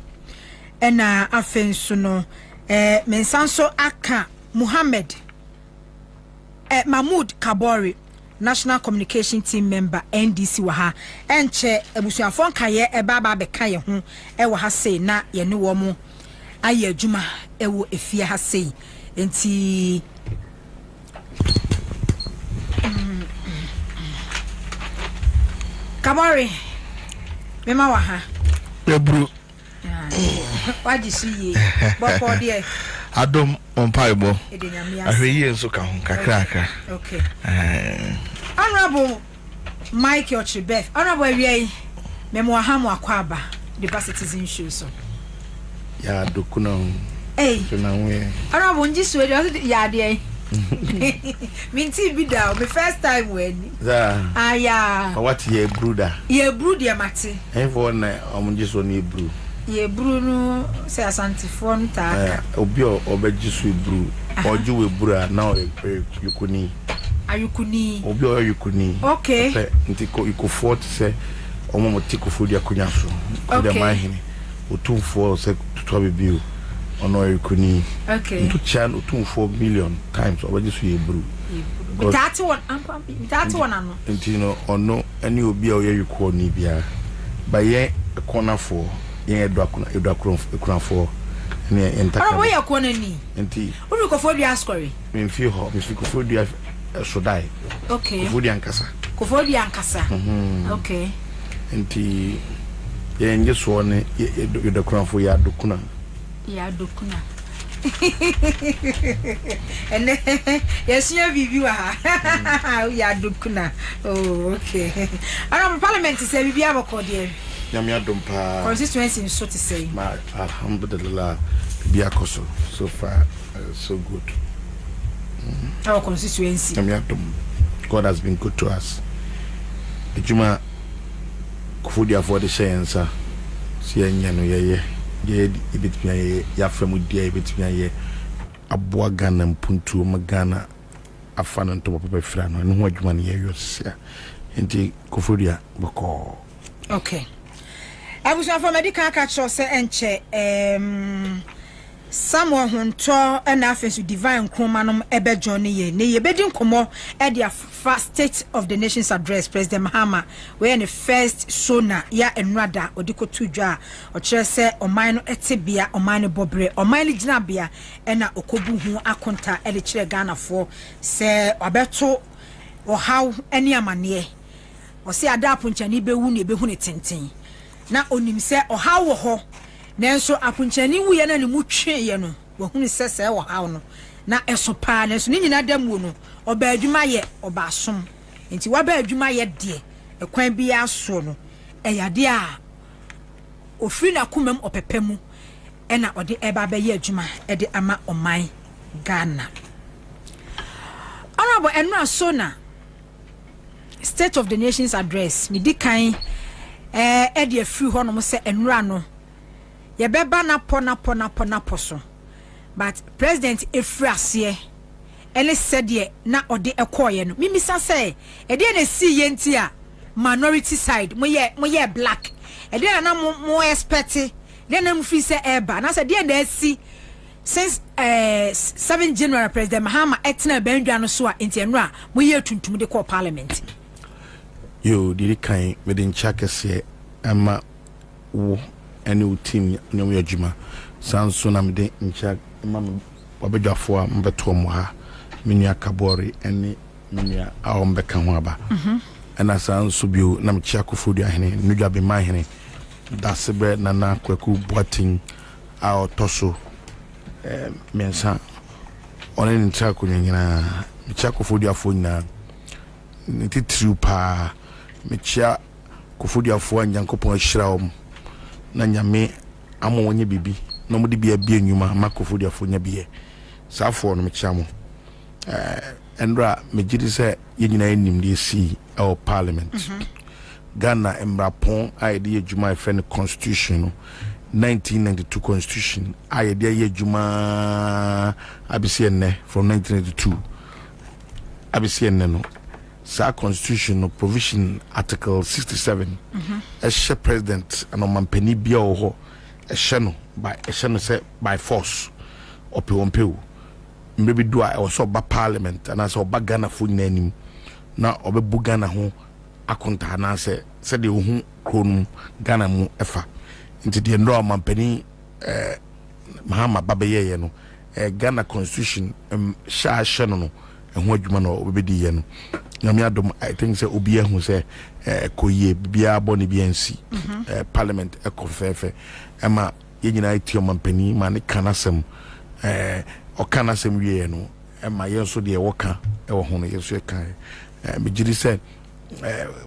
Speaker 1: and Afensuno, Mensanso Aka Muhammad, Mahmoud Kabori, National Communication Team Member, NDC waha, enche ebusuafo nkaye ebaba beka ye ho ewo ha sei na ye ne wo mo aye adwuma ewo efie ha sei enti Kabori mema waha
Speaker 8: ebru
Speaker 1: waji suye boko de
Speaker 8: adom onpaibo ahweyi enso ka ho kakra
Speaker 1: okay Honorable Mike Ochibeth, Honorable Awiei, Memo Hamu Akwaba, the bus citizen shoes.
Speaker 8: Ya dokuno.
Speaker 1: Hey, Honorable Njiswe, ya de. Minti bida, my first time when. Yeah.
Speaker 8: What ye brooder?
Speaker 1: Ye brood ya mati.
Speaker 8: Everyone just on ye brew.
Speaker 1: Ye Bruno say Asante phone ta.
Speaker 8: Obio obejisu brew. Oju we brew now you kuni.
Speaker 1: Ayukuni
Speaker 8: obio ayukuni
Speaker 1: okay
Speaker 8: ntiko iko se omo motiko fodi akunya so de mahini otumfo se tutwa bebiu ono ayukuni
Speaker 1: okay
Speaker 8: ntu chan otumfo million times obaji so yebru
Speaker 1: mitati won ano
Speaker 8: ntino ono ani obi a oyayuko ni bia baye corner for yen edakron for ne entaka
Speaker 1: obo yakona ni
Speaker 8: nti
Speaker 1: uru ko fodi askwari
Speaker 8: me fi ho me fi ko fodi Shodai.
Speaker 1: Okay.
Speaker 8: Kufudi ankasa.
Speaker 1: Kufudi ankasa. Okay.
Speaker 8: Enti ye nje so ne ye de kranfo ya dokuna.
Speaker 1: Ya dokuna. Ene yesia bibi wa ha. Ya dokuna. Oh, okay. Ara parliament say bibi abokode.
Speaker 8: Nyame adompa.
Speaker 1: Constituency in so to say.
Speaker 8: Ma alhamdulillah bibi akoso. So far so good.
Speaker 1: Our constituency.
Speaker 8: God has been good to us. Ejuma kufudia for the Ansah. Si enya no ye ibitmia ye ya famu dia ibitmia ye aboa Ghana mpuntu magana afana nto papa fra no ne ho adwuma ne ye yosia. Enti kufudia boko.
Speaker 1: Okay. Abusu for medical catch say enche Samuel Hunto and Afensu Divine Kromanum Ebe Johnny ye. Ne ye bedin komo at the State of the Nation's address, President Mahama, where the first sona ya enrada odiko tuja or chese or mino etibia or mine bobre or mine jinabia and na okobu hu akonta elichire Ghana for se obeto or how any amanie or se adapuncha ni be wuni be huni tintin na onim se or how ho nenso apunchani wuye na ne mutwe ye no wo hunu sese wo hawo no na eso pa nenso ni nyina damu no oba adwuma ye oba som enti wa ba adwuma ye de ekwan bi aso no eyade a ofiri na kumam opepemu ena ode eba be ye adwuma ede ama oman Ghana. Honorable Enra Sona State of the Nation's address mi di kan ede afiri ho no mo se Enra no ye beba na po so but President Efrase ene said na ode ekoye no mimisa say ede na si ye ntia minority side mo ye black ede na mo expect then am free say eba na say na si since 7 January President Mahama etna bandwa no so a entienra mo ye tuntum de call parliament
Speaker 8: yo did kind within chakase ama wo any team nyom yadwuma sanso na mede ncha mam wabedwafo a mbeto mo ha menua kabori ene menua a ombeka ho aba ana sanso bio na mchia kofodu ahene nudwa be mahene dasebe nana kwaku boatin a otoso mensa one ncha kunyina mchia kofodu afo nyina ntitriu pa mchia kofodu afo anyankopon ahirawo na nyame amo wonye bibi no mudi bia nyuma makofodu afo nya biye safo no mchia mo endra mejiri se yenyina enim de si our parliament Ghana embrapon idea juma friend constitution 1992 constitution idea ye juma abisienne from 1992 abisienne no sa constitution no provision article 67 a president and mampeni bia ho a shano by force opewompeu mbebi do a so ba parliament and as oba Ghana fu nanim na obebu Ghana ho akonta na se de ohu kronum Ghana mu efa nti de ndo mampani Mahama babeye no Ghana constitution sha no ehu adwuma no obedi ye no nyame adom I think say obi ehu say koye bia boni bia nsi parliament ekofefe ema yenyina itio mampani ma ne kanasem okanasem wie no ema yenso de woka ewo ho no yeso kan me jiri say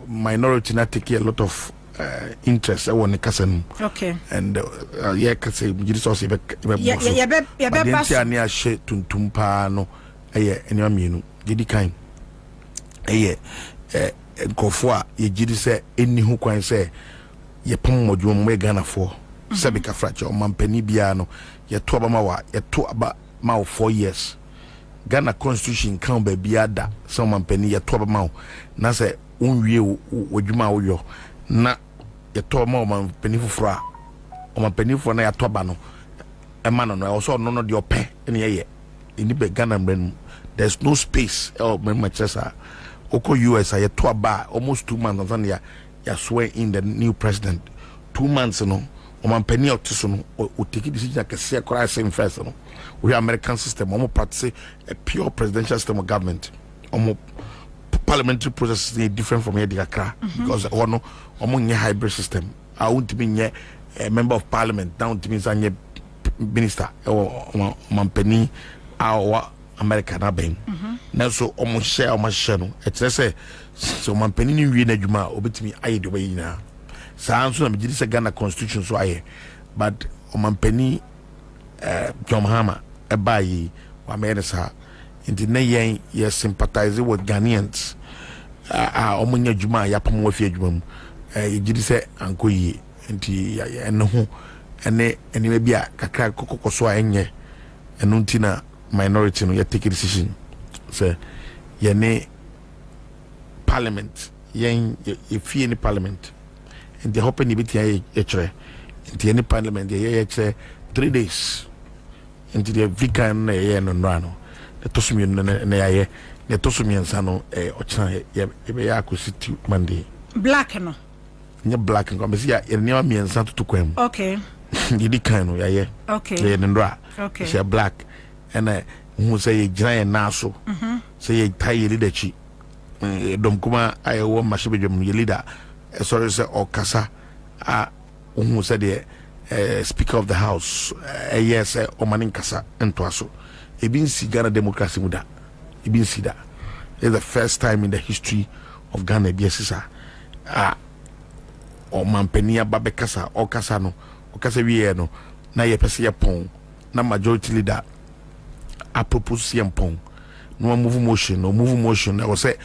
Speaker 8: minority na take a lot of interest when the cousin
Speaker 1: okay
Speaker 8: and yeah kase jiri so se be be ania she tuntum pa no enwa mienu jidi kan nkofo a ye jiri se eni hu kwan se ye pom modwo mo Ghana fo se be ka fracture mampani bia no ye to aba ma wa ye to aba ma 4 years Ghana constitution kan ba bia da se mampani ye to aba ma na se unwie wodwuma woyo na ye to ma mampani fufura o mampani fufura na ya to ba no e ma no e so no de ope ene ye ni be Ghana mren there's no space Manchester oko US ye to ba almost 2 months and ya swear in the new president 2 months no o mampani otiso no o take decision akese akora same first no we American system o practice a pure presidential system of government o parliamentary process is different from here because one among hybrid system I want to be a member of parliament down to be minister or mampani our American abeng now so almost share no it's say so mampani ni wi na djuma obetimi aye de bayi na sa anso na me say Ghana constitution so aye but mampani John Mahama e bayi wa me sa inti na yen ye sympathize with Ghanaians omunya djuma ya pam wa fi adwuma mu ye gidi se ankoyi inti ene ho ene bia kakra kokoso a enye eno ntina minority no ye take decision say ye ne parliament yen ye fi ni parliament inti hope ni bitia ye chere inti ni parliament ye chere 3 days inti the vikan na ye no no the tosumi na ye the tosumi ansano ochina ye be ya akositi Monday
Speaker 1: black no
Speaker 8: nye black no be ya ye ne amiensa tutukwam
Speaker 1: okay
Speaker 8: yidi kan no ye
Speaker 1: okay
Speaker 8: ye ndra
Speaker 1: okay
Speaker 8: she black and who say giant naso say tie leadership dom kuma ayewo mashibedwam ye leader sorry say okasa who said the speaker of the house yes omanin kasa entwaso ebin si Ghana democracy muda ebin si da it's the first time in the history of Ghana biasisa o mampania babe kasa o kasa no o kasa wie no na ye pese ye pon na majority leader a propose ye pon no move motion na was say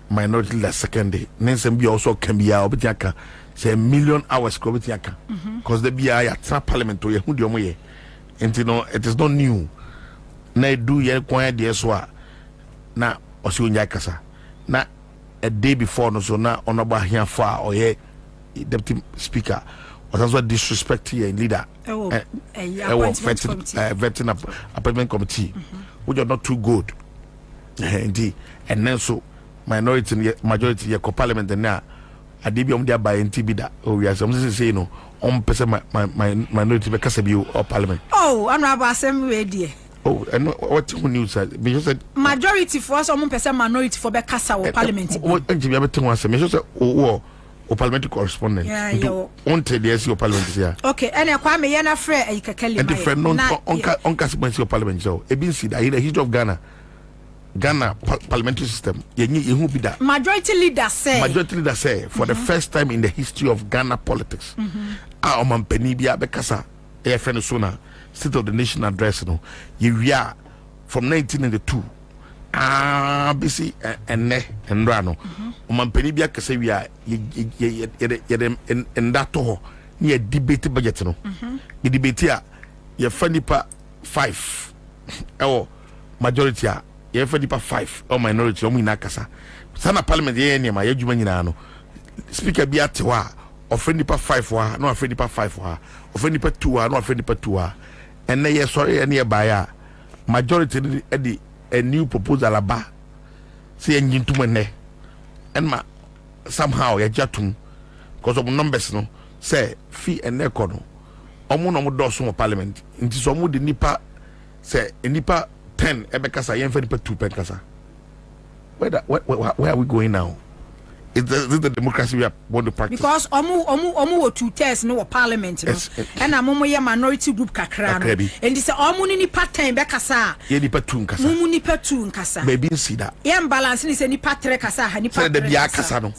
Speaker 8: minority leader second day nensem bi also can be ya obeti aka say million hours ko obeti aka because the bia ya tra parliament ye hu de omo ye enti no it is not new na do ye kwan de so a na osi onya kasa na a day before no so na honorable here for or ye deputy speaker was also disrespecting a leader vetting appointment committee which are not too good indeed and then so minority majority ye parliament na adibium dia by NTB that we are some say no on person minority be kasa bi or parliament
Speaker 1: honorable assembly dear.
Speaker 8: Oh, and what news said? Me said
Speaker 1: majority for us, person minority for be kasa or parliament.
Speaker 8: What NTB everything was me say oh parliamentary correspondent.
Speaker 1: Yeah.
Speaker 8: On the DSC parliament here.
Speaker 1: Okay, and Kwame yana frɛ e kekeli.
Speaker 8: And the friend non on case parliament so. E bin see that in the history of Ghana parliamentary system. You be that.
Speaker 1: Majority leader say
Speaker 8: for the first time in the history of Ghana politics. Ah, man penibia be kasa e friend sona. State of the Nation address no we are from 1992 BC and rano mampeni bia kase we are in that to near debate budget no the debate here ye fanipa 5 majority ye fanipa 5 or minority o na kasa sana parliament ye nyema ye djuma nyina no speaker bia tewa ofenipa 5 wa no ofenipa 5 wa ofenipa 2 wa no ofenipa 2 wa and they sorry any buyer majority a new proposal about say engine to money and ma somehow ya jatum because of numbers no say fee and econo omo do so parliament nti so mo de nipa say nipa 10 ebekasa yen fa nipa 2 penkasa where are we going now? Is the democracy we want to practice? Because
Speaker 1: omu 2 tests no parliament no. And amomo ye minority group kakra no. And this omu ni part-time be kasa.
Speaker 8: Ye ni pa 2 nkasa.
Speaker 1: Mumu ni pa 2 nkasa.
Speaker 8: Baby see that.
Speaker 1: Ye balance ni se ni pa 3 kasa ha ni pa 3.
Speaker 8: Say the bia kasa no.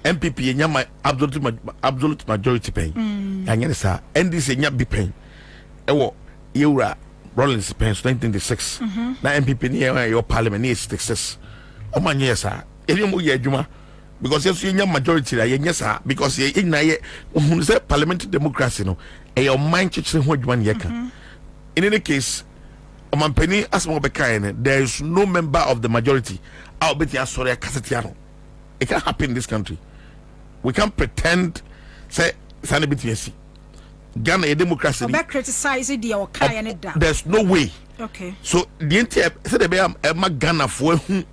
Speaker 8: MPP ye nya absolute majority pen. Ya nya sa NDC nya bi pen. Ewo Yura Rollins pen 1996. Na MPP ni your parliament ni 66. O ma nya sa. Eri mo ye adwuma. Because yes, you majority yes, because you say parliamentary democracy no your mind church what one in any case penny as there is no member of the majority. I'll bet you sorry Casatiano. It can't happen in this country. We can't pretend say Ghana a democracy. There's no way.
Speaker 1: Okay.
Speaker 8: So the entire say the Ghana for who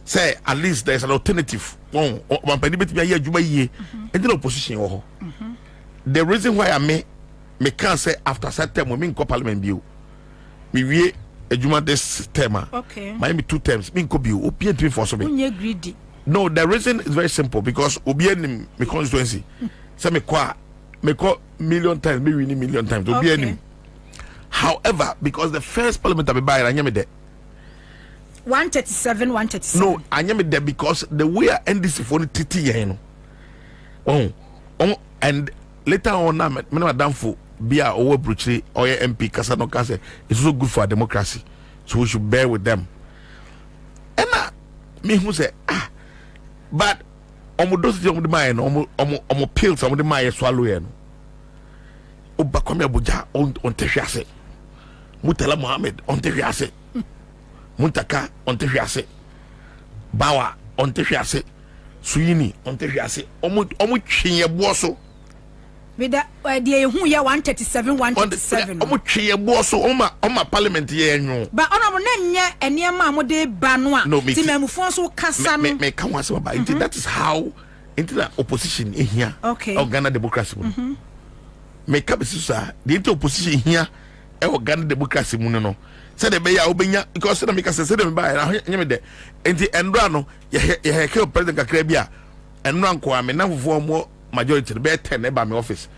Speaker 8: say at least there's an alternative. The reason why I may can't say after that time we parliament bill. We a juma this term.
Speaker 1: Okay.
Speaker 8: Might be 2 terms. Me bill. Opiate me for something.
Speaker 1: Greedy.
Speaker 8: No, the reason is very simple because Obianim me constituency. So me call million times, me winning million times. Obianim. However, because the first parliament I be by I me there.
Speaker 1: 137.
Speaker 8: No, I am there because the way I end this for the TT, you know. And later on, I'm done for beer or Bruchy or MP Casano Casa. It's so good for democracy, so we should bear with them. And me who say but those young the mind, pills, some of the my swallow. Obakomia Buja on Teshiase, Mutala Mohammed on Teshiase. Muntaka on Teshiase, Bawa on Teshiase, Sweeney on Teshiase, Omu Chinya Bosso.
Speaker 1: With that idea, who ya 137.
Speaker 8: Omu Chinya Bosso, Oma Parliament, yeah,
Speaker 1: but on a and near Mamode Banwa, no, Timamufonso Cassan,
Speaker 8: may come once about it. That is how into the opposition in here,
Speaker 1: okay,
Speaker 8: of Ghana democracy. Make up the opposition here, or Ghana democracy, Muno. Said the Bay Obina because the make us say them by Yamade. And the Endrano, you kill President Caribia and Ranquam, now for more majority, the bear 10 by my office.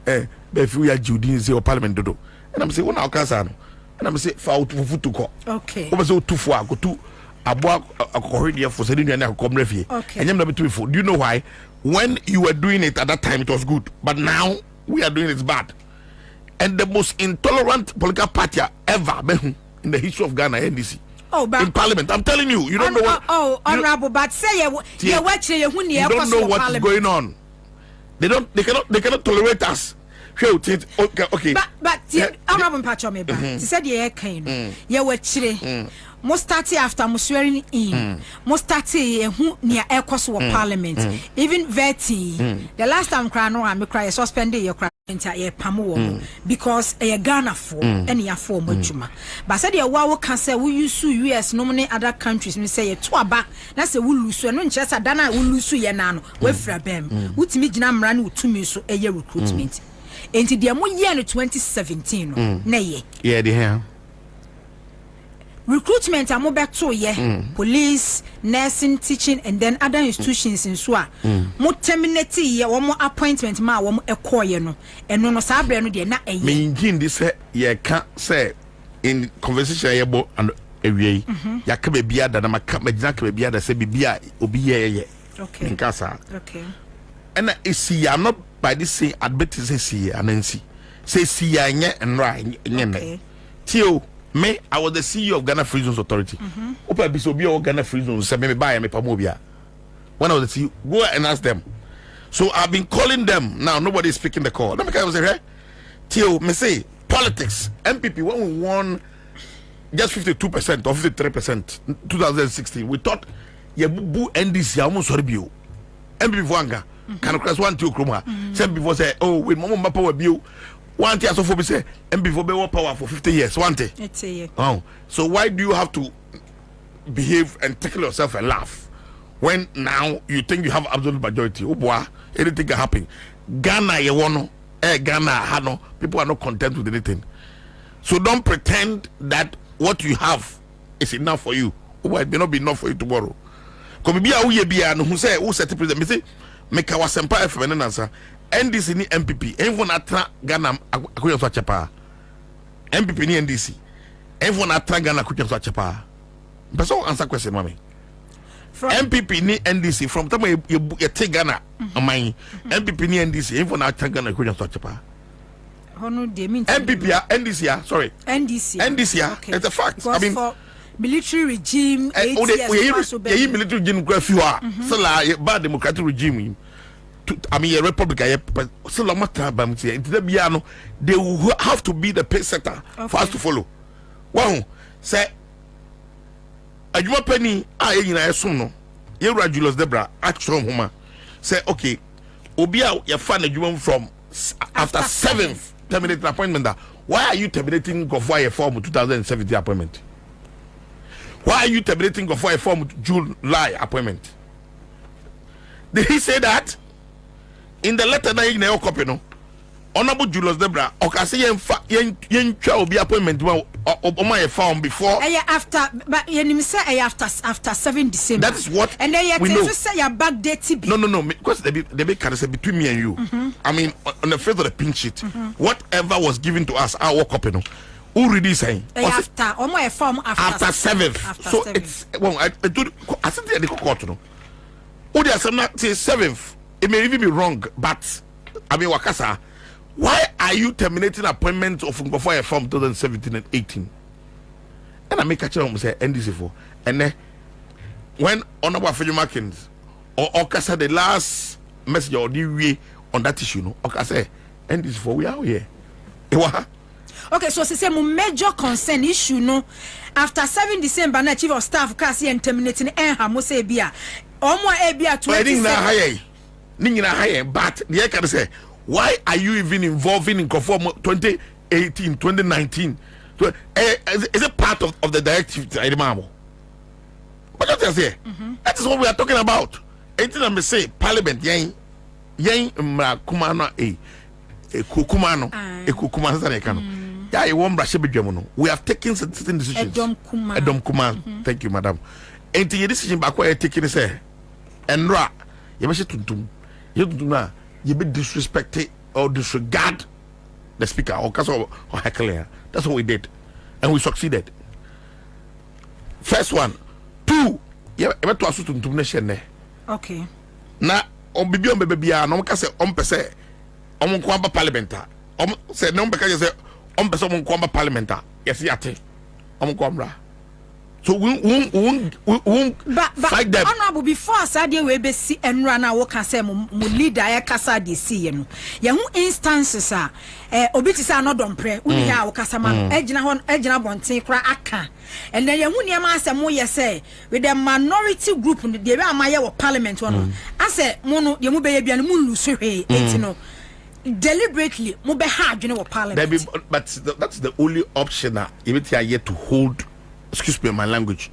Speaker 8: If we are Judins or Parliament Dodo. And I'm saying, one our Casano. And I'm saying, for food to call.
Speaker 1: Okay.
Speaker 8: Over so too far, go to a corridor for sending an come refugee.
Speaker 1: Okay.
Speaker 8: And you're not between food. Do you know why? when you were doing it at that time, it was good, but now we are doing it bad. And the most intolerant political party ever in the history of Ghana, NDC.
Speaker 1: Oh, but
Speaker 8: in Parliament, I'm telling you, you don't know what.
Speaker 1: Honorable, but say you
Speaker 8: don't know what is going on. They cannot tolerate us. Okay.
Speaker 1: But Honorable Pacho Meba, said ye came. You were chile. Most started after swearing in. Most started who near air cost of Parliament. Even Verti. The last time I'm crying, suspended your cry entire Pamu because a Ghana for any form of but said your wow can say we use US nominate other countries. Me say to a back. That's a wool lose and just a dana will lose you nano. We frabem. Which me jam ran with 2 months a year recruitment. Into the more year 2017. Nay,
Speaker 8: yeah, the hair.
Speaker 1: Recruitment are more back to police, nursing, teaching, and then other institutions in Swa. More terminate or more appointment ma or a coyano, and no sabre no dear not a
Speaker 8: mean this ye can't say in conversation about and a way. Yakabe bia that I'm a cup exactly bia that say bia obi
Speaker 1: okay
Speaker 8: in casa.
Speaker 1: Okay.
Speaker 8: And I see I'm not by this say advertising see and then see and right Tio. Me, I was the CEO of Ghana Free Zones Authority. Opa bisobia Ghana Free Zones say me buy me pamobia. When I was the CEO, go and ask them. So I've been calling them. Now nobody is picking the call. Let me say, hey, Tio, me say politics. MPP when we won just 52% or 53% 2016, we thought ye boo NDC almost sorry bio. MPP Wanga can cross 1 2 kroma. Some people say, oh, we mama mapa we bio. One thing so for say and before be power for 50 years. One thing.
Speaker 1: It's a year.
Speaker 8: Oh, so why do you have to behave and tickle yourself and laugh when now you think you have absolute majority? Oh boy, anything can happen. Ghana you want Ghana hano. People are not content with anything. So don't pretend that what you have is enough for you. Oh, it may not be enough for you tomorrow. Come be a be no who say who set the president. Me say make our sempa FM and Ansah. NDC ni MPP everyone atra Ghana akuya so achepa MPP ni NDC everyone atra Ghana akuya so achepa person answer question mami MPP ni NDC from time you take Ghana amai MPP ni NDC everyone atra Ghana akuya so achepa
Speaker 1: hono de mean
Speaker 8: MPP NDC sorry NDC okay. It's a fact
Speaker 1: because I mean for military regime
Speaker 8: military regime go few so la bad democratic regime I mean a republic so long they will have to be the pace setter for us to follow. Wow, say Ajuma Penny I no you Julius Debra action homa say okay Obia you find a from after 7th terminated appointment that why are you terminating Gofwa form 2017 appointment? Why are you terminating Gofwa form July appointment? Did he say that? In the letter na you copy no Honorable Julius Debra okase yen twa obi appointment o my form before
Speaker 1: after but you say after 7 December.
Speaker 8: That is what
Speaker 1: and then you say your back date
Speaker 8: no because they be can say between me and you I mean on the face of the pink sheet whatever was given to us our copy no who read this saying
Speaker 1: after o my form
Speaker 8: after 7th so 7th. It's well I think they court no who they say 7th. It may even be wrong, but I mean, Wakasa, why are you terminating appointments of Ngofo from 2017 and 18? And I make a chance say NDC for, and then when Honorable Fedjumakins or Okasa the last message or the way on that issue, no, Okasa NDC for we are here.
Speaker 1: Okay, so say my major concern issue no after 7 December, na chief of staff kasi and terminating Mo say bia, Omo ebia 20. But the can say, why are you even involving in conform 2018, 2019? Is it part of the directive? What does I say? That is what we are talking about. Anything I say, Parliament, yang kumano kukumano kukumano yeah, you won't brush it. We have taken certain decisions. Edom Kuma. Thank you, madam. And the decision back where taking say, and ra, you must tuntum. You do not you be disrespected or disregard the speaker or heckler. That's what we did, and we succeeded. First one, 2. Yeah, to nation there. Okay.
Speaker 8: Now on bibi on bebia no ka say on pese on ko aba parliament say no be ka say on pese on ko aba parliament yes yate on ko amra so we fight them.
Speaker 1: Honorable, before Sadia we be see and run our kasa mo leader ya kasa de see you know. Ya hu instances obi ti say no don pre uni ya o kasa man ejina bonten kra aka. And then ya hu niam asem ye say with the minority group the be amaye wo parliament one. Ase mo no ye mu be ye bia no mu lusu hwe etino. Deliberately mo be ha adwene wo parliament.
Speaker 8: But that's the only option that even yet to hold. Excuse me, my language.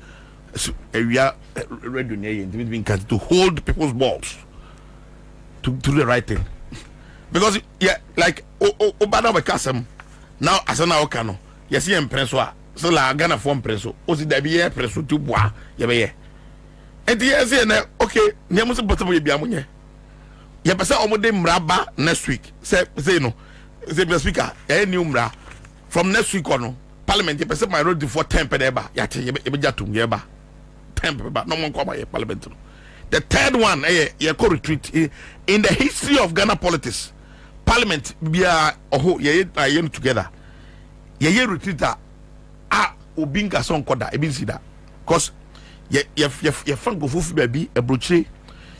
Speaker 8: We are ready to hold people's balls to do the right thing. Because yeah, like Obada Bekasem now as an Okano, yes, he impresso. So la Ghana form presso. Osi debiye presso to bois. Yabe. And yes, okay, Niamus Bottom Biamunye. Yapasa Omode Mraba next week. Say no. Say the speaker, new Mra from next week on. Parliament, you perceive my road for 10 per day. Yati, you jatum yeba 10 per no one come parliament. The third one, you co retreat in the history of Ghana politics. Parliament be a ye together. Ye retreat ubinga son koda ebin sida. Cause ye fan go fufu baby a brochure.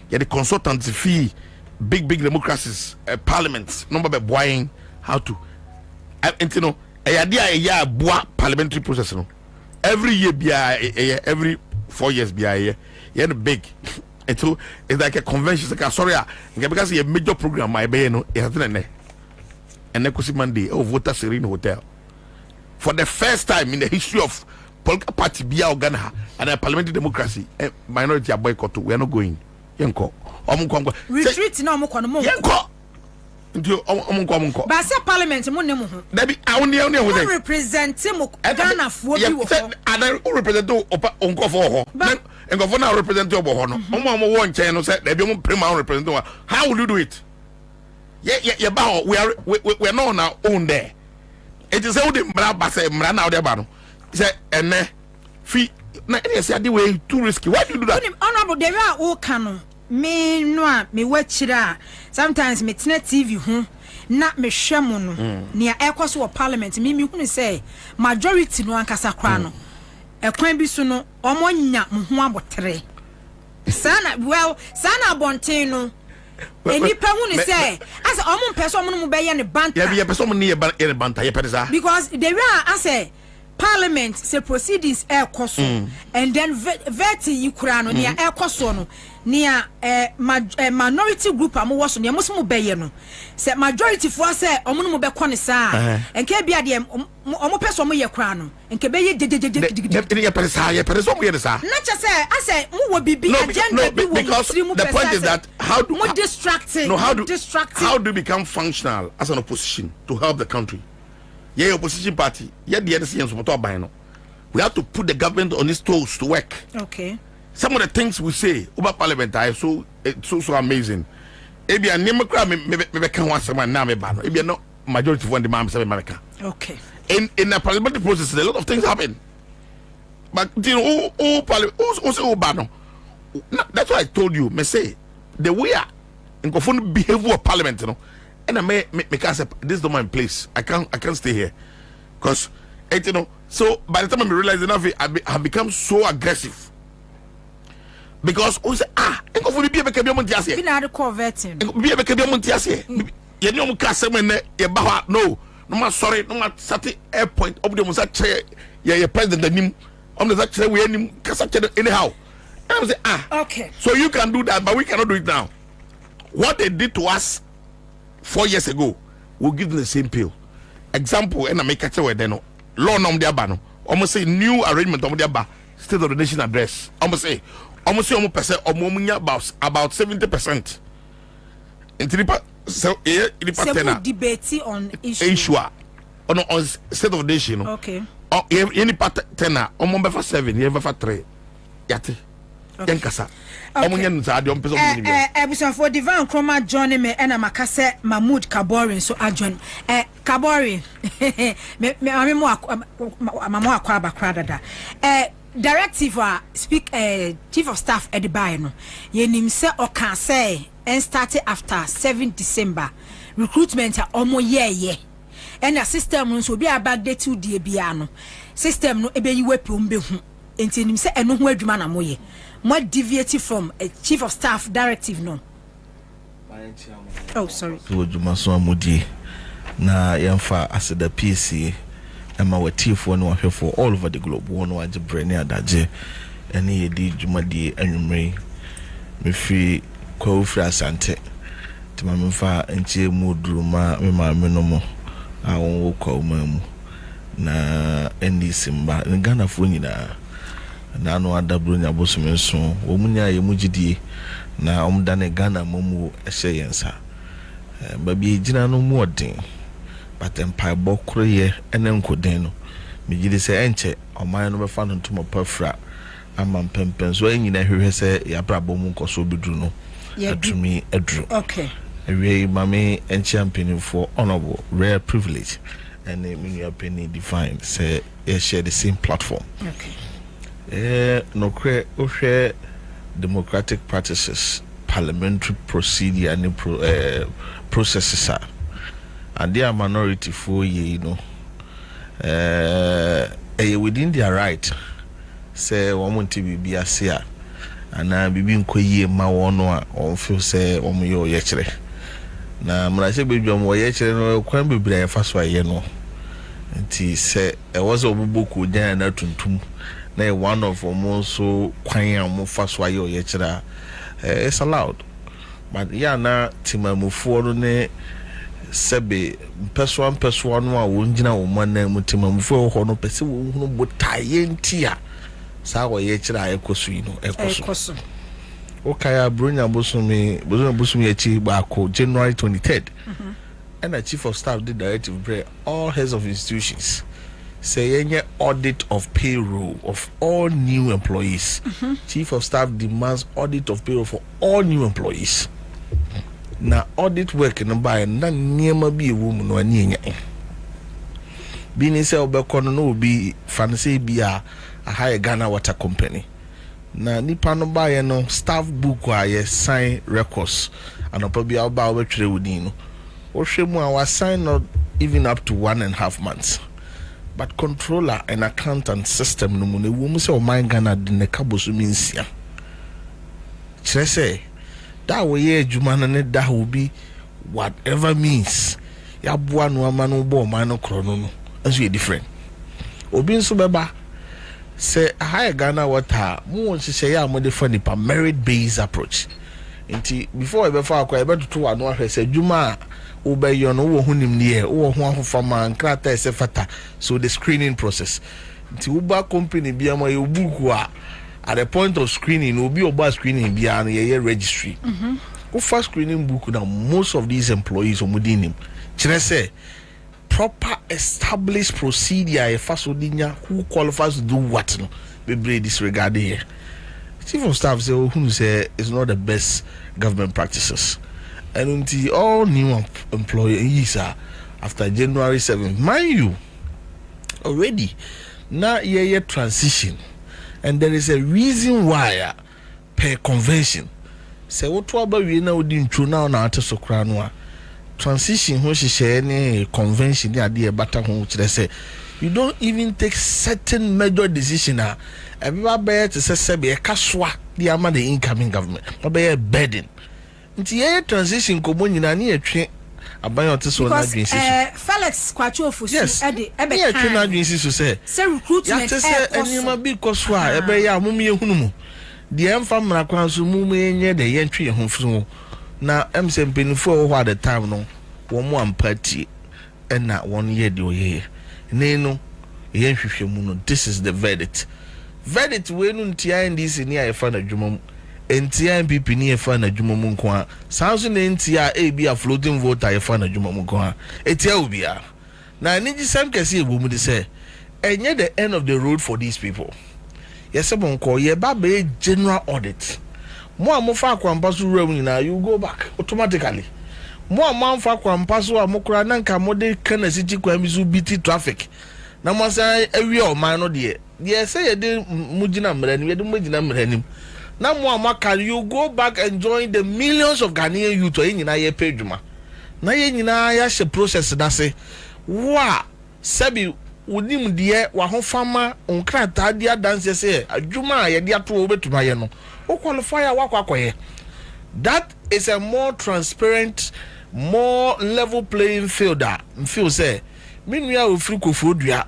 Speaker 8: Ye the consultancy fee big democracies parliaments number be buying how to you know. A bois parliamentary process no. Every year be every 4 years be a big. And so it's like a convention. Like sorry, because a major program my be no. It has been and next Monday voter Serene Hotel for the first time in the history of political party be Ghana and a parliamentary democracy. Minority are boycott. We are not going. Yenko.
Speaker 1: Retreat no mo kono mo.
Speaker 8: Yenko.
Speaker 1: But say parliament mo nemu ho.
Speaker 8: Dabi awoni ho
Speaker 1: represent mo Ghana fo bi wo ho.
Speaker 8: Ada represent onkofo ho. Enkofo na represent obo ho no. Mo wo nchen no say dabi mo prima represent one. How will you do it? Yeah ba we are not on our own there. It is how the mra say mra na de ba no. Say ene fi na e say ade way too risky. Why do you do that?
Speaker 1: Honorable there are all canon. Me no me wachira sometimes me tena TV ho na me hwemo no nia ekoso wo parliament me hunu say majority no ankasa kra no ekwan bi so no omonya ho abotre sana bonten no enipa hunu say as omo person omo no be ye ne banta
Speaker 8: ya be person ne ye banta ye pede
Speaker 1: because the way I say parliament say proceedings ekoso and then vetting you kra no nia ekoso no nia minority group amowo so nia mo be ye no say majority for say omo no be kone sa enke bia de omo person mo ye kra no enke be ye de
Speaker 8: ye pede so mo ye sa
Speaker 1: na che say I say mo wo bibi agenda bi wo
Speaker 8: because the point is that how do you become functional as an opposition to help the country? Yeah, opposition party. Yeah, the other science no. We have to put the government on its toes to work.
Speaker 1: Okay.
Speaker 8: Some of the things we say about parliament are so amazing. Maybe a democrat me can want someone now me ban. Maybe no majority for the man say America.
Speaker 1: Okay.
Speaker 8: In the parliamentary process, a lot of things happen. But you know, ban. That's why I told you. Me say the way in behavior of parliament, you know. And I may can say this is not my place. I can't stay here, because you know. So by the time I realize enough, I have become so aggressive. Because we say I go for the people can be montias here.
Speaker 1: We not converting.
Speaker 8: Be can be montias here. You know, case when you no more sorry, no more sati airpoint. Up the musa chair. Yeah, president the name. The chair we any kasa anyhow. And I say
Speaker 1: okay.
Speaker 8: So you can do that, but we cannot do it now. What they did to us 4 years ago, we'll give them the same pill. Example, and I make a tell them law nom dia bano. Almost say new arrangement of their State of the Nation address. Almost say almost about 70%. So
Speaker 1: debate on issue
Speaker 8: on State of the Nation.
Speaker 1: Okay.
Speaker 8: Any part tenor, almost for 7, you for 3. Yati. Yankasa.
Speaker 1: For divine chroma joining me and Makase Mahmoud Kabori so adjoin Kabori me Kwaba directive speak chief of staff at the buy no yenim say or can say and started after 7 December recruitment omo ye and the system so be about the 2 day biano system no ebe yiwe plumbe hu enti nim say eno ho adwuma na moye mo deviate from a chief of staff directive no. Oh sorry
Speaker 9: so adwuma so amodi na yemfa as the PC Emma were T4 no here for all over the globe. One was the brain adaje any di jumadi enumre me free ko free asante ti ma me fa enche mudruma me ma me no mo a won ko mamu na endi simba Ghana fo nyina na no adabro nya bosume so wo munya ye mugidie na omdane Ghana momu ehye yensa ba bi gina no mu odin but empire bokroye enen koden no megide se enche oman no be fa no ntoma pafra ama mpempen so enyina hwehwe se yabrabo mu nkoso bedru no atumi edru
Speaker 1: okay
Speaker 9: ewe mame enche ampeni for honorable rare privilege and me penny defined say share the same platform
Speaker 1: okay
Speaker 9: no kre o share democratic practices parliamentary procedure and processes are and they are minority for you know within their right say one to be a seer and I be nkoye ma wono a on feel say omo yo yekire na mra se be dwom wo yekire no kwan bebre fa so aye no nti say e was obuboku dan na tuntum na one of omo so kwan am fa so aye yekire it's allowed but ya na timamufo no ne sebe person no a wongyina wo man mu timamufo ho no pese wo hunu botaye ntia sa wo ye kira ekosu yi no ekosu okaya bronya bosumi echi baako January 23rd and the chief of staff did directive break all heads of institutions say any audit of payroll of all new employees. Chief of staff demands audit of payroll for all new employees. Now audit work in by na niema bi woman no anya bi say obekono no bi fancy bi a high Ghana water company na nipa no buy no staff book a sign records and probably about we tire within no o hwemu a sign not even up to 1.5 months. But controller and accountant system no mu ne wo mu se o man Ghana de ne kabosu minsia kire say that way adwuma no ne da will be whatever means ya boa no ama no bo man no kro no aso e different obi nso beba say high Ghana water mu won hye ya mo de fa nipa merit based approach nti before e be fa akwa e be to ano ahwe say adwuma ubeyo no wo hunim ne wo ho ahofama nkrata ese fata so the screening process nti uba company bia ma ye buku a at the point of screening obi oba screening bia no ye registry wo first screening book now most of these employees omudinim kire say proper established procedure e faso dinya who qualifies to do what no be disregarded here. Chief of staff say who say it's not the best government practices. And until all new employees are after January 7th, mind you, already now year transition, and there is a reason why per convention. Say what about we now didn't true now to Sokranwa transition when she share any convention the idea better home to say you don't even take certain major decision everybody to say be a kaswa the amount the incoming government but be a burden. Nti ye transition ko mo nyina ne atwe aban ote so na adwen siso
Speaker 1: Felix Kwacho ofusu e de e be
Speaker 9: kan atwe na adwen siso say
Speaker 1: recruitment
Speaker 9: ya say anima bi koso a e be ya mum ye hunu mu de emfa mra kwan so mum ye de ye ntwe ye ho furu na emsempinfo ho at the time no wo mo ampati e na won ye de oye ne no ye hwehwe mu no this is the verdict we no ntia ndisi ni ayefa na dwuma NTI MPP ni efa na dwuma mu nko a sanso na NTI be a floating voter efa na dwuma mu nko a etia obi a na ni gisam kese ebo mu de say enye the end of the road for these people yes nko ye ba be general audit mo amofa akwampa so wura mu nyina you go back automatically mo amanfa akwampa so amokura na nka mo de kana siti kwa mi so biti traffic na mo say awie o man no de yes say de mujina mrani de mujina mrani na mo amaka you go back and join the millions of Ghanaian youth oyin na ye pay dwuma na ye nyina ya hye process na se wa sabi wonim de wa ho fama onkrata de adanse se adwuma ye de ato obetuma ye no o qualify wa kwakoye. That is a more transparent, more level playing field. Feel say minua ofri kofodua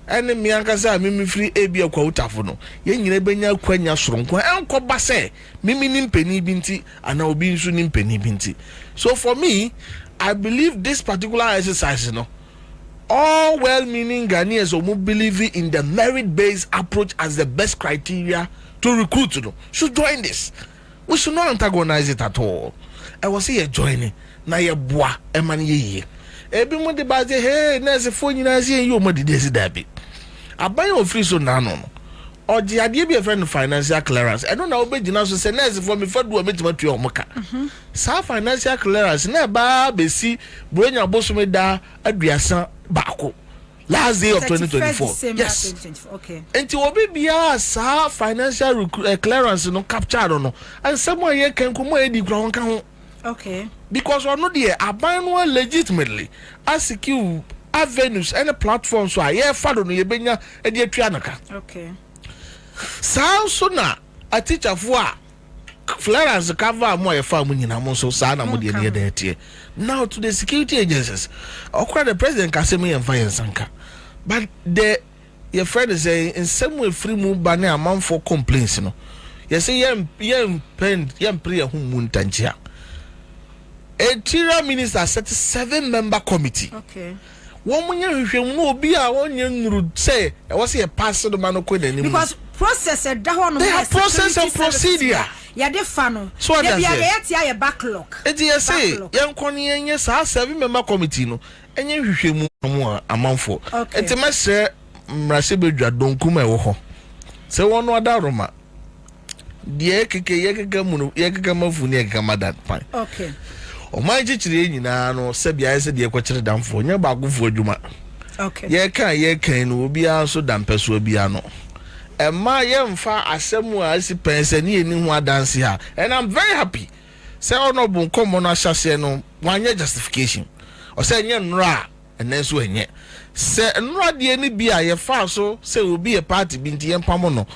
Speaker 9: ene mi ankasa mi free ebi akwa utafo no ye nyina benya kwanya soronko enko ba say mimi ni mpeni binti ana obi nsu ni mpeni binti. So for me, I believe this particular exercise no all well-meaning Ghanaians who believe in the merit-based approach as the best criteria to recruit should join this. We should not antagonize it at all. I was here joining na ye boa e man ye ebi mo de ba say hey na se fo nyina se you mo de desi dabi aban ofri so na no oje ade bi e friend financial clearance e no na obegina so say na se fo me fadu o metima tu o moka sa financial clearance na ba besi buenya boso da aduasa baako last day of 2024 yes
Speaker 1: okay
Speaker 9: enti obi bia sa financial clearance no capture no and someone here can come e di kura won ka ho.
Speaker 1: Okay.
Speaker 9: Because we're not there, abandon legitimately ask you avenues and platforms so I follow no yebenya e de tuanaka.
Speaker 1: Okay.
Speaker 9: So na a teacher for Florence cover mo e fa mo nyina mo so sa na mo de ne de tie. Now to the security agencies. Okra the president ka say me en fa yensanka. But the your friend is saying in some way free move ban amount for complaints no. You say yem pray hu muntanchia. Interior Minister set 7-member committee.
Speaker 1: Okay.
Speaker 9: One money no be a one you say I was a pastor the man
Speaker 1: because process a down
Speaker 9: they have process and procedure.
Speaker 1: Yeah, they funnel.
Speaker 9: So
Speaker 1: they be a backlog.
Speaker 9: It is say young Connie yes 7-member committee no and you amount for.
Speaker 1: Okay.
Speaker 9: It's a mess Mrasebe don't come ho. Say one no other Roma. Die keke yeke mafu ni that fine.
Speaker 1: Okay.
Speaker 9: O my chichire nyina no sebia ese de kwakire damfo nya ba agufo adwuma.
Speaker 1: Okay.
Speaker 9: Ye kan no obi anso dampeso obi ano. Emma ye mfa asemu a asi pense ni eni ho adanse ha. And I'm very happy. Say honorable nkomo no ahyase no wanye justification. O say nye nra enenso enye. Say nra de ni bia ye fa so say obi e party bi nti ye mpamo no.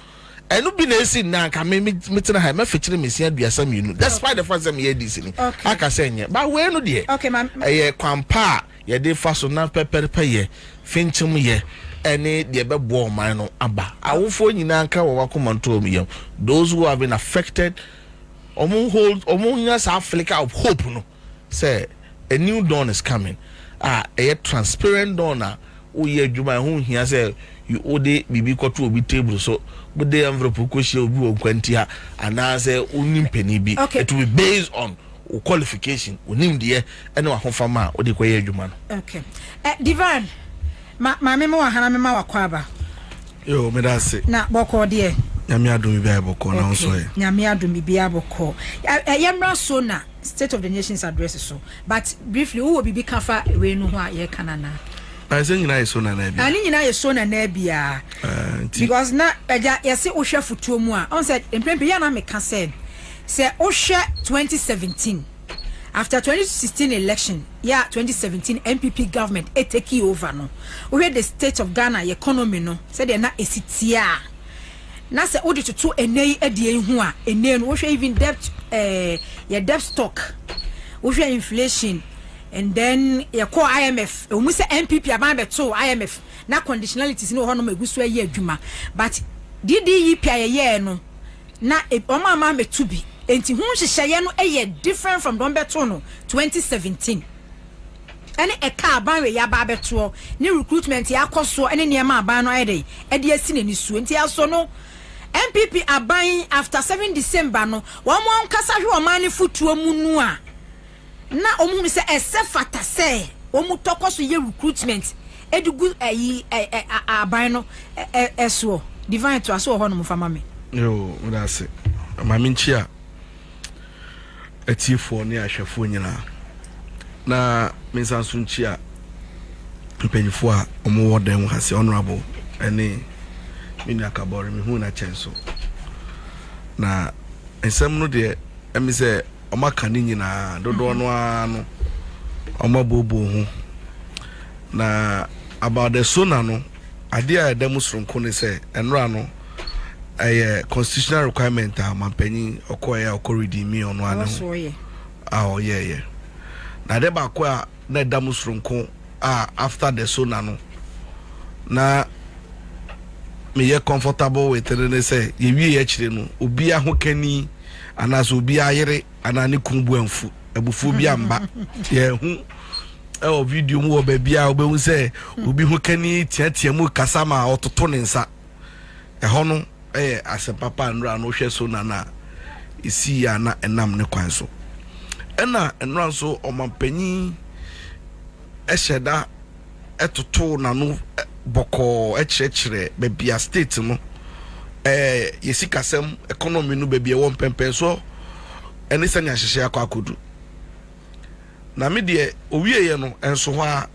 Speaker 9: Enu bi na esi na ka me metina ha me fechire mesia aduasa minu. That's why the first time ye dis ni. Aka say nye. Ba we no de.
Speaker 1: Okay, ma'am.
Speaker 9: Ye kwampa ye de fa so na peperepe ye finchim ye ene de be bo man no aba. Awofo nyina nka wo wakomanto omiyam. Those who have been affected omo nya sa flicker of hope no. Say a new dawn is coming. A transparent dawn na o ye adwuma ho hia say you ode bibi kwato obi table so but the envelope ko share obi won kwantia ana say onim pani bi it will be based on qualification onim de ene wa hofama ode koye adwuma no.
Speaker 1: Okay. Divan ma me mo hana me ma wakwaba
Speaker 8: yo me da se
Speaker 1: na boko de
Speaker 8: nyame adom bi aboko na so ye
Speaker 1: nyame adom bi aboko yemra so na State of the Nations address so but briefly who will be kafa we no ho a ye kanana.
Speaker 8: I say nyina yeso na bia.
Speaker 1: Ani nyina yeso na bia. Because na eja yesi ohwe futuo mu a on said emprempe ya na meka say ohwe 2017 after 2016 election 2017 MPP government take over no. Ohwe the state of Ghana economy no said na esitia. Na say odi to enei edie hu a enei no ohwe even debt debt stock. Ohwe inflation. And then you call IMF. We say MPP aban beto IMF. Na conditionalities no hono magusu aye adwuma. But DDEP aye no. Na oma ma betu bi. Enti hu hyehyeye no aye different from don beto no 2017. Ene eka aban we ya ba beto. Ni recruitment ya koso ene niam aban no aye dey. E dey asi na ni su. Enti aso no MPP aban after 7 December no. Wo mo nkasa hwe o man ni futuo mu nu a. Na omu se esefata se omu tokoso ye recruitment edugu aban no eso divine to aso ho no mu fama me
Speaker 8: yo that's it mama nchia etifo ne ahwefo nyina na mensanso nchia mpanyifo a omu woden ha se honorable ene Mini akabori mi hu na chenso na ensem no de emi se omaka ni nyina dodo no ano omabobo hu na about the sona no ade a dem sronko ne se enra no constitutional requirement a mampanyi okoya okoridi mi ono ano yeah na de ba ko a na dam sronko after the sona no na me ye comfortable with it say ye wi ye chire no obi ahokani anaso obi ayere anane kumbu anfu abufu bi amba ye hu o video mu oba bia obehu say obi hokani tiatia mu kasama ototo ne nsa ho no ase papa nra no hwe so na isi ya na enam ne kwan so ena enra so omampanyi eheda etoto na no boko echechire bebia state no yesikasem economy no bebia won pempen so ene sanya hyehye akodu na me de owieye no enso ho a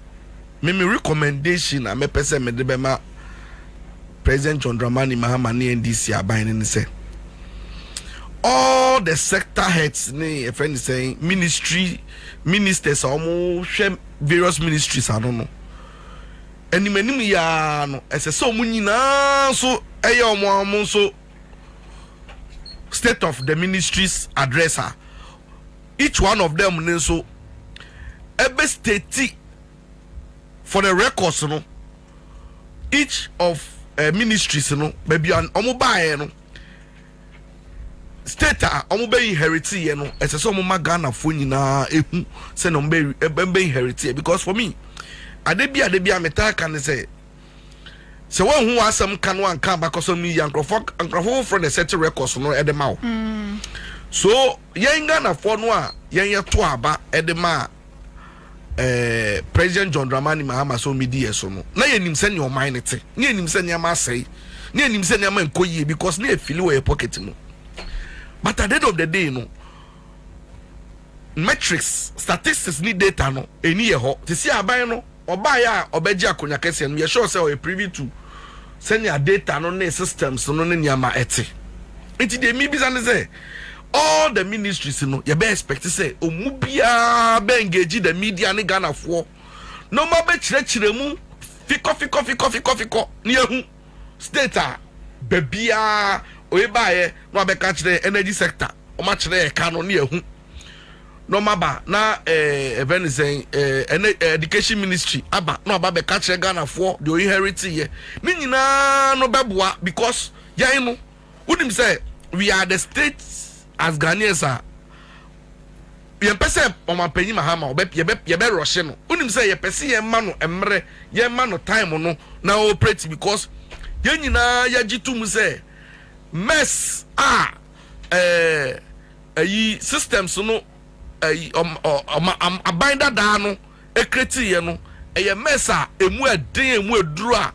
Speaker 8: me recommendation na me pese me de bema President John Dramani Mahama ni NDC aban ni say all the sector heads ni a friend saying ministers almost various ministries I don't know eni manim ya no ese so munyina so omo so state of the ministries addresser each one of them ne so ebe state for the records no each of ministries no baby an omo bae no state a omo be inherit ye no ese so omo magana fo nyina ehu se no be inherit because for me adebia meta kan say won hu asem kan wan kan ba koso mi yankrofo from the set records no edema so yenga na fo no a yen to aba edema President John Dramani Mahama so media so no na yenim se ne o mine te ne yenim se ne ma sei ne yenim se ne ma nkoyi because ne feel we pocket no but at the end of the day no metrics statistics ni data no eni ye ho te si aban no oba ya obeji akonya kese no ye sure say o privy to senior data no ne systems no ne niama ete enti de mi bisa ne say all the ministries no ye be expect say omubia be engage the media ne Ghana fo no ma be chire mu fiko ne hu state a bebia oibaye no be ka chire energy sector o ma chire e ka no ne hu no maba na event saying education ministry aba no aba be ka chire Ghana for the inherit ye ni nyina no beboa because yan no unim say we are the state as Ghanaians are ye pese omampanyi Mahama ye be rush no unim say ye pese ye ma no emre ye ma no time no na operate because ye nyina ya gitum say mess ayi systems no abinder da no ekreti ye no eye mesa emu eden emu eduru a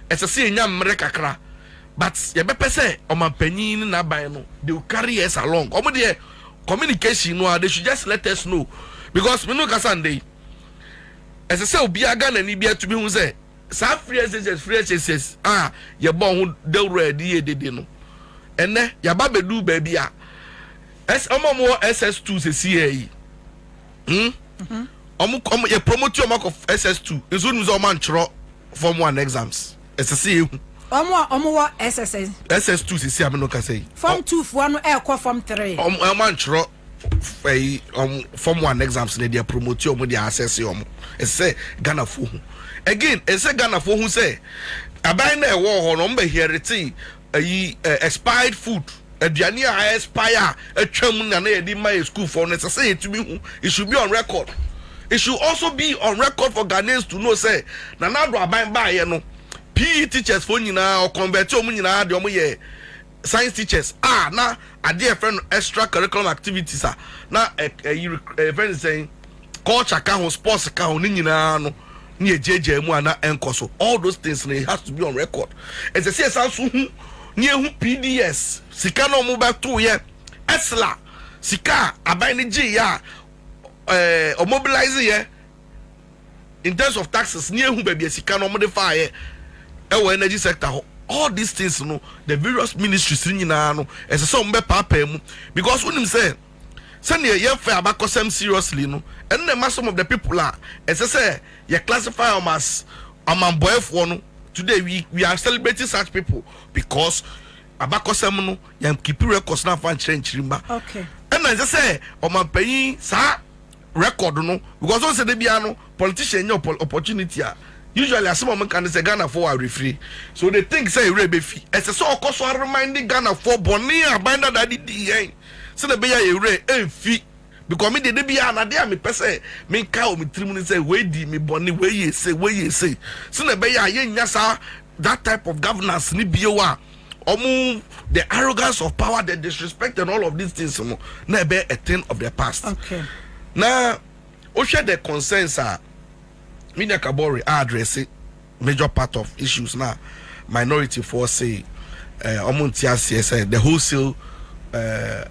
Speaker 8: esese enya mmere kakra but ye be pese omampanyi na ban no they will carry us along omo de communication no they should just let us know because me no kasande esese obi aga na ni bia to be hu say sa free SSS ye bon hu dewro adi ye dede no ene ya ba bedu ba bia omo SS2 se CAE omo ye promote your mark of SS2 nso nu zo man chro form 1 exams SSE
Speaker 1: omo SS2 se CAE no ka say
Speaker 8: form
Speaker 1: 2 fo no e ko form 3
Speaker 8: omo man chro form 1 exams ne dia promote omo dia access omo say Ghana fo again say Ghana fo hu say aban na e wo ho no mba heriti expired food aduane a expire atwam na ye di my school for no say it should be on record. It should also be on record for Ghanaians to know say na do aban ba ye no PE teachers for nyina or convert omu nyina de omu ye science teachers na ade friend extra curriculum activities na friend saying culture ka ho sports ka ho nyina no na ejeje mu ana enkoso all those things it has to be on record. As I say so ni ehu PDS sika no mo ba to ye esla sika aban ni ji ya o mobilize ye in terms of taxes ni ehu ba bi sika no mo de fa ye e wo energy sector ho
Speaker 9: all these things no the various ministries in no as a some papa because when him say send ye fair abakosem seriously no and then some of the people are as I say you classify them as amamboyfo no today we are celebrating such people because abakosem no yam keep records na fan chrimba
Speaker 1: okay
Speaker 9: and as I say omampayin sa record no because once they be no politician your opportunity usually as some can say Ghana for are free so they think say rebe fi as so okoso reminding Ghana for boni abanda that di so the be ya re fi because me dey be na dey me pese me ka o me trimu say we di me boni we say so the be ya nya sa that type of governance ni biowa the arrogance of power, the disrespect and all of these things na be a thing of the past.
Speaker 1: Okay.
Speaker 9: Now, we share the concerns are media kabori address major part of issues now. Minority force say say the wholesale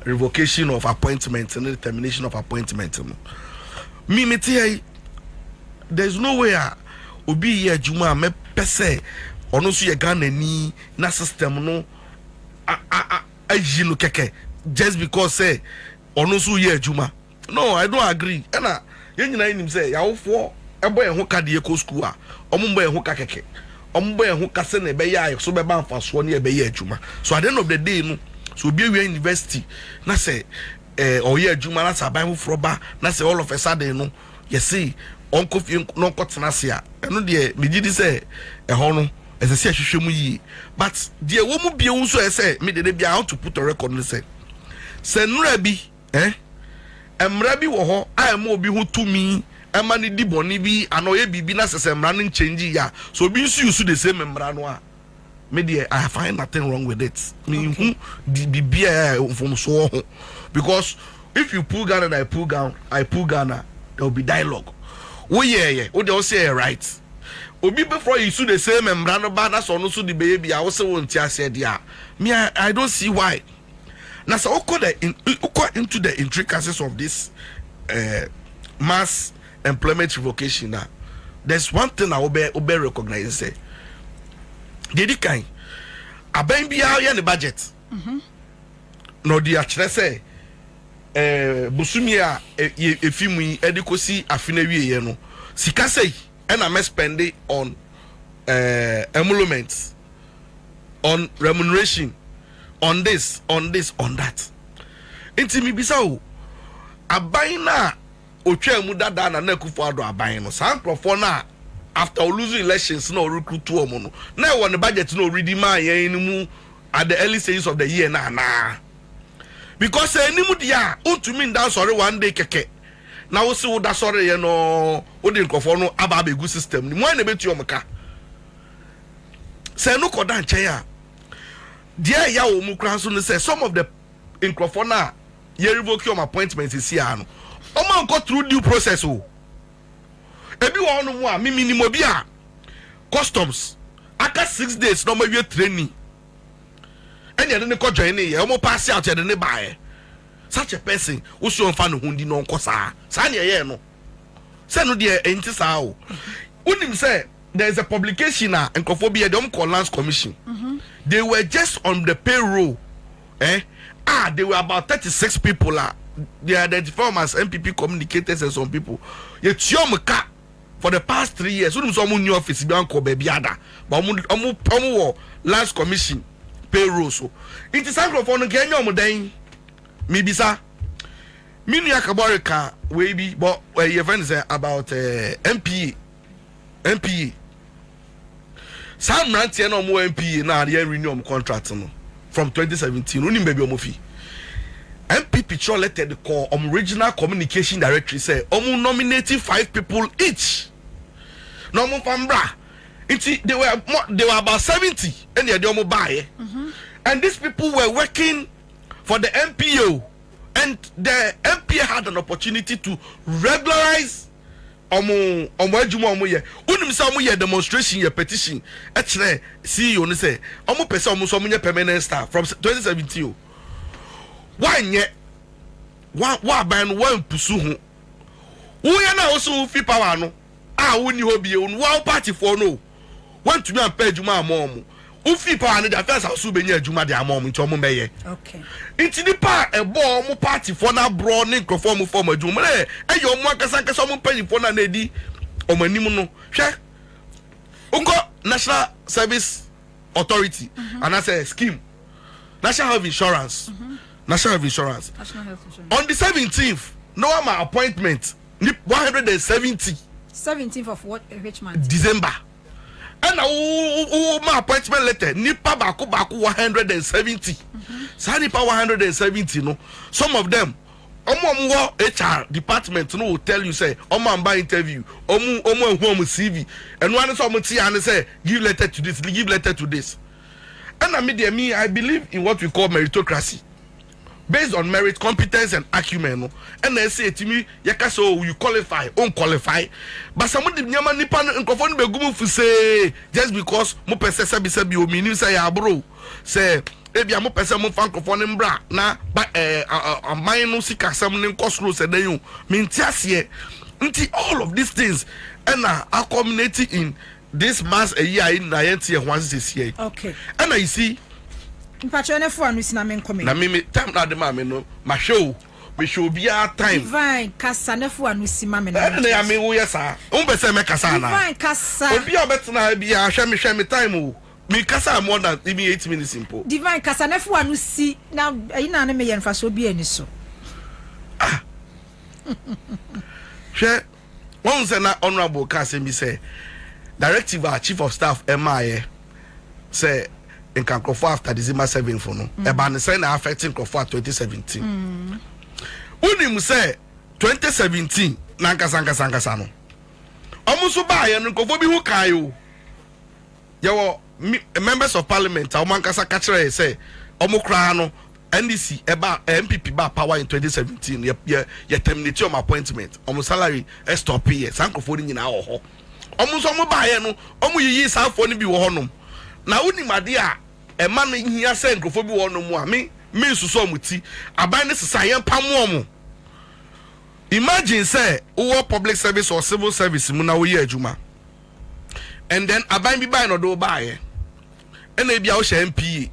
Speaker 9: revocation of appointments and the termination of appointments. Me tell there's no way obi here juma me pese ono so ye Ghana ni na system no ajinu keke just because say ono so ye juma. No, I don't agree. And you know, say, Yawfo, a boy who can de school, boy who kake, boy who can send a bay, so be bound for 1 year bay juma. So at the end of the day, no, so be we university, na say, or year juma, that's a Bible froba, na say all of a sudden, no, you see, Uncle no cottonasia, and no dear, me did say, a hono, as I say, she ye. But dear woman be also, I say, me did be out to put a record and say, Sen Rabbi, Emrabi wo ho am obi ho tumi ema ne di boni bi anoye bibi na sesemra ne change ya so bi nsu use the same emra no a me dey I find nothing wrong with it me hu di bibia from so ho because if you pull Ghana and I pull Ghana there will be dialogue we yeah we dey say right obi before you use the same emra no ba na so no so the baby I say won ti ase dia me I don't see why. Now, so into the intricacies of this mass employment revocation. Now, there's one thing I will recognize. Say, did kind aben bia ya ne budget. No, the actually say, busumia efimu edikosi afinewie ye no. Sika say, and I must spend it on emoluments, on remuneration. On this, on that. Inti mi bisa o. Aban na otwa mu dada na Akufo Addo aban no. San crofo na after losing elections no recruit to omo no. Na e won the budget no ready man yen mu at the early stages of the year na. Because enimu dia ontumi ndan sorry one day keke. Na wo se wo da sorry ye no, wo de crofo no aba abegu system ni. Mo na betu omka. Se no koda nche ya. Dear Yawo Mukranso say some of the incrofona ye revoke your appointments is here. No, man go through due process. Oh, ebi one more minimum bia customs. After 6 days, no maybe training. And you don't go join you almost pass out and then buy. Such a person who show fan who did not cosa. Sanya ye no. Say no dear ain't sao. Wouldn't say there is a publication and Kophobia don't call Lands Commission. They were just on the payroll. They were about 36 people. They identified as MPP communicators and some people. Yet for the past 3 years, some new office baby ada. But Lands Commission payroll. So it is time for no Kenya Modain. Maybe sir. Mini Akabarika we be but your friends about MPA. Sam Rantier no more MP na the renewal contract no from 2017. Only maybe omofi. MPP elected the call regional communication directory say nominating 5 people each. No more fambra. They were about 70 and they don't buy. And these people were working for the MPO and the MPA had an opportunity to regularize demonstration your petition actually CEO ne say person permanent staff from 2017 why ban one pursue who na also fi power no woni ho bie one party for no want to be pay juma mom
Speaker 8: ufi power ne da first house be nya adwuma de amom nti omo meye
Speaker 1: okay
Speaker 8: nti nipa ebo omo party for na bro ne nkrofo mo form adwuma le eyo omo akasa omo panifo na edi omo anim no hwe uko National Service Authority and I say scheme National Health Insurance National Health Insurance on the 17th no my appointment 170
Speaker 1: of what which month
Speaker 8: December and my appointment letter nipa baku 170 sa nipa 170 no some of them omo HR department no will tell you say omo amba interview omo ehun CV and one so omo ti and say give letter to this and I believe in what we call meritocracy based on merit, competence and acumen no and they say to me so you qualify unqualify but some of the nyama nipa nkofo no begum fu say just because mo pese sabi o mini say ya bro say ebia mo pese mo fan nkofo ne mbra na aman no sika sam ne nkosro se dan yo mentiase nti all of these things and are culminating in this mass a year in 90 once this year
Speaker 1: okay
Speaker 8: and I see
Speaker 1: mpachone fo anu sina men come
Speaker 8: na me time na de ma me no ma show we show bia time
Speaker 1: divine kasa na fo anu sima me na
Speaker 8: na ya me wo yesa un be se me kasa na
Speaker 1: divine kasa
Speaker 8: obi obetna bia hwe me time o me kasa more than even 8 minutes simple
Speaker 1: divine kasa na fo anu si na ina na me yen fa so bia ni so
Speaker 8: hwe won se na honorable kasa mi say directive our chief of staff MIA say in Kankofo after December 7 for no eba ne say na affecting Kankofo 2017 unim say 2017 na nkasa no omuso ba ye no Kankofo bi hu kan yo ye members of parliament a omankasa ka kire say omukra no NDC eba MPP ba power in 2017 ye terminate your appointment salary stop here Sankofo ni nyina ho omuso mo ba ye no omu yiyi safo ni bi wo honom na unim ade a e ma no hia se nkrofo bi wo no mu a me suso muti aban ne sesa yen pamo mo imagine say wo public service or civil service mu na wo ye adwuma and then aban bi buy no do buy e na bia wo share MPA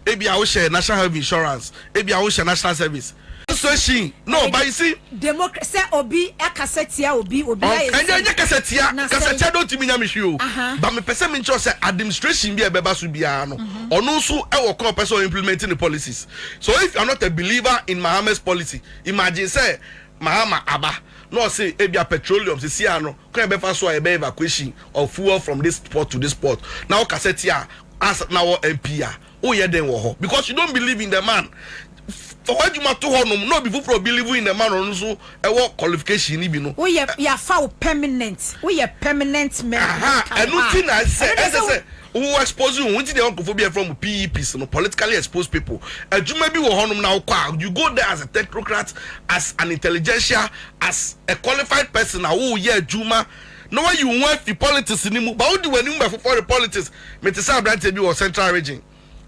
Speaker 8: e bia wo share National Health Insurance e bia wo share National Service so she no but you see
Speaker 1: democracy obi e kasetia obi
Speaker 8: anya kasetia don't me nyame hwe o but me person me say administration bi e beba so bia no ono so e wo come person implementing the policies so if you are not a believer in Mahama's policy imagine say Mahama aba no say e bia petroleum se sia no can be fa so e be evacuation of fuel from this port to this port now kasetia as now MPA o ye den wo ho because you don't believe in the man. For what you must no be for believe in the man on so a work qualification ni bi no
Speaker 1: we ya fa permanent we permanent member
Speaker 8: and nothing I say who expose you wanti the oncophobia from PEPs no politically exposed people adwuma bi wo honum na kwa you go there as a technocrat as an intelligentsia as a qualified person na who ye adwuma no why you want the politics ni mu but who do when you for the politics me te say branch bi or central region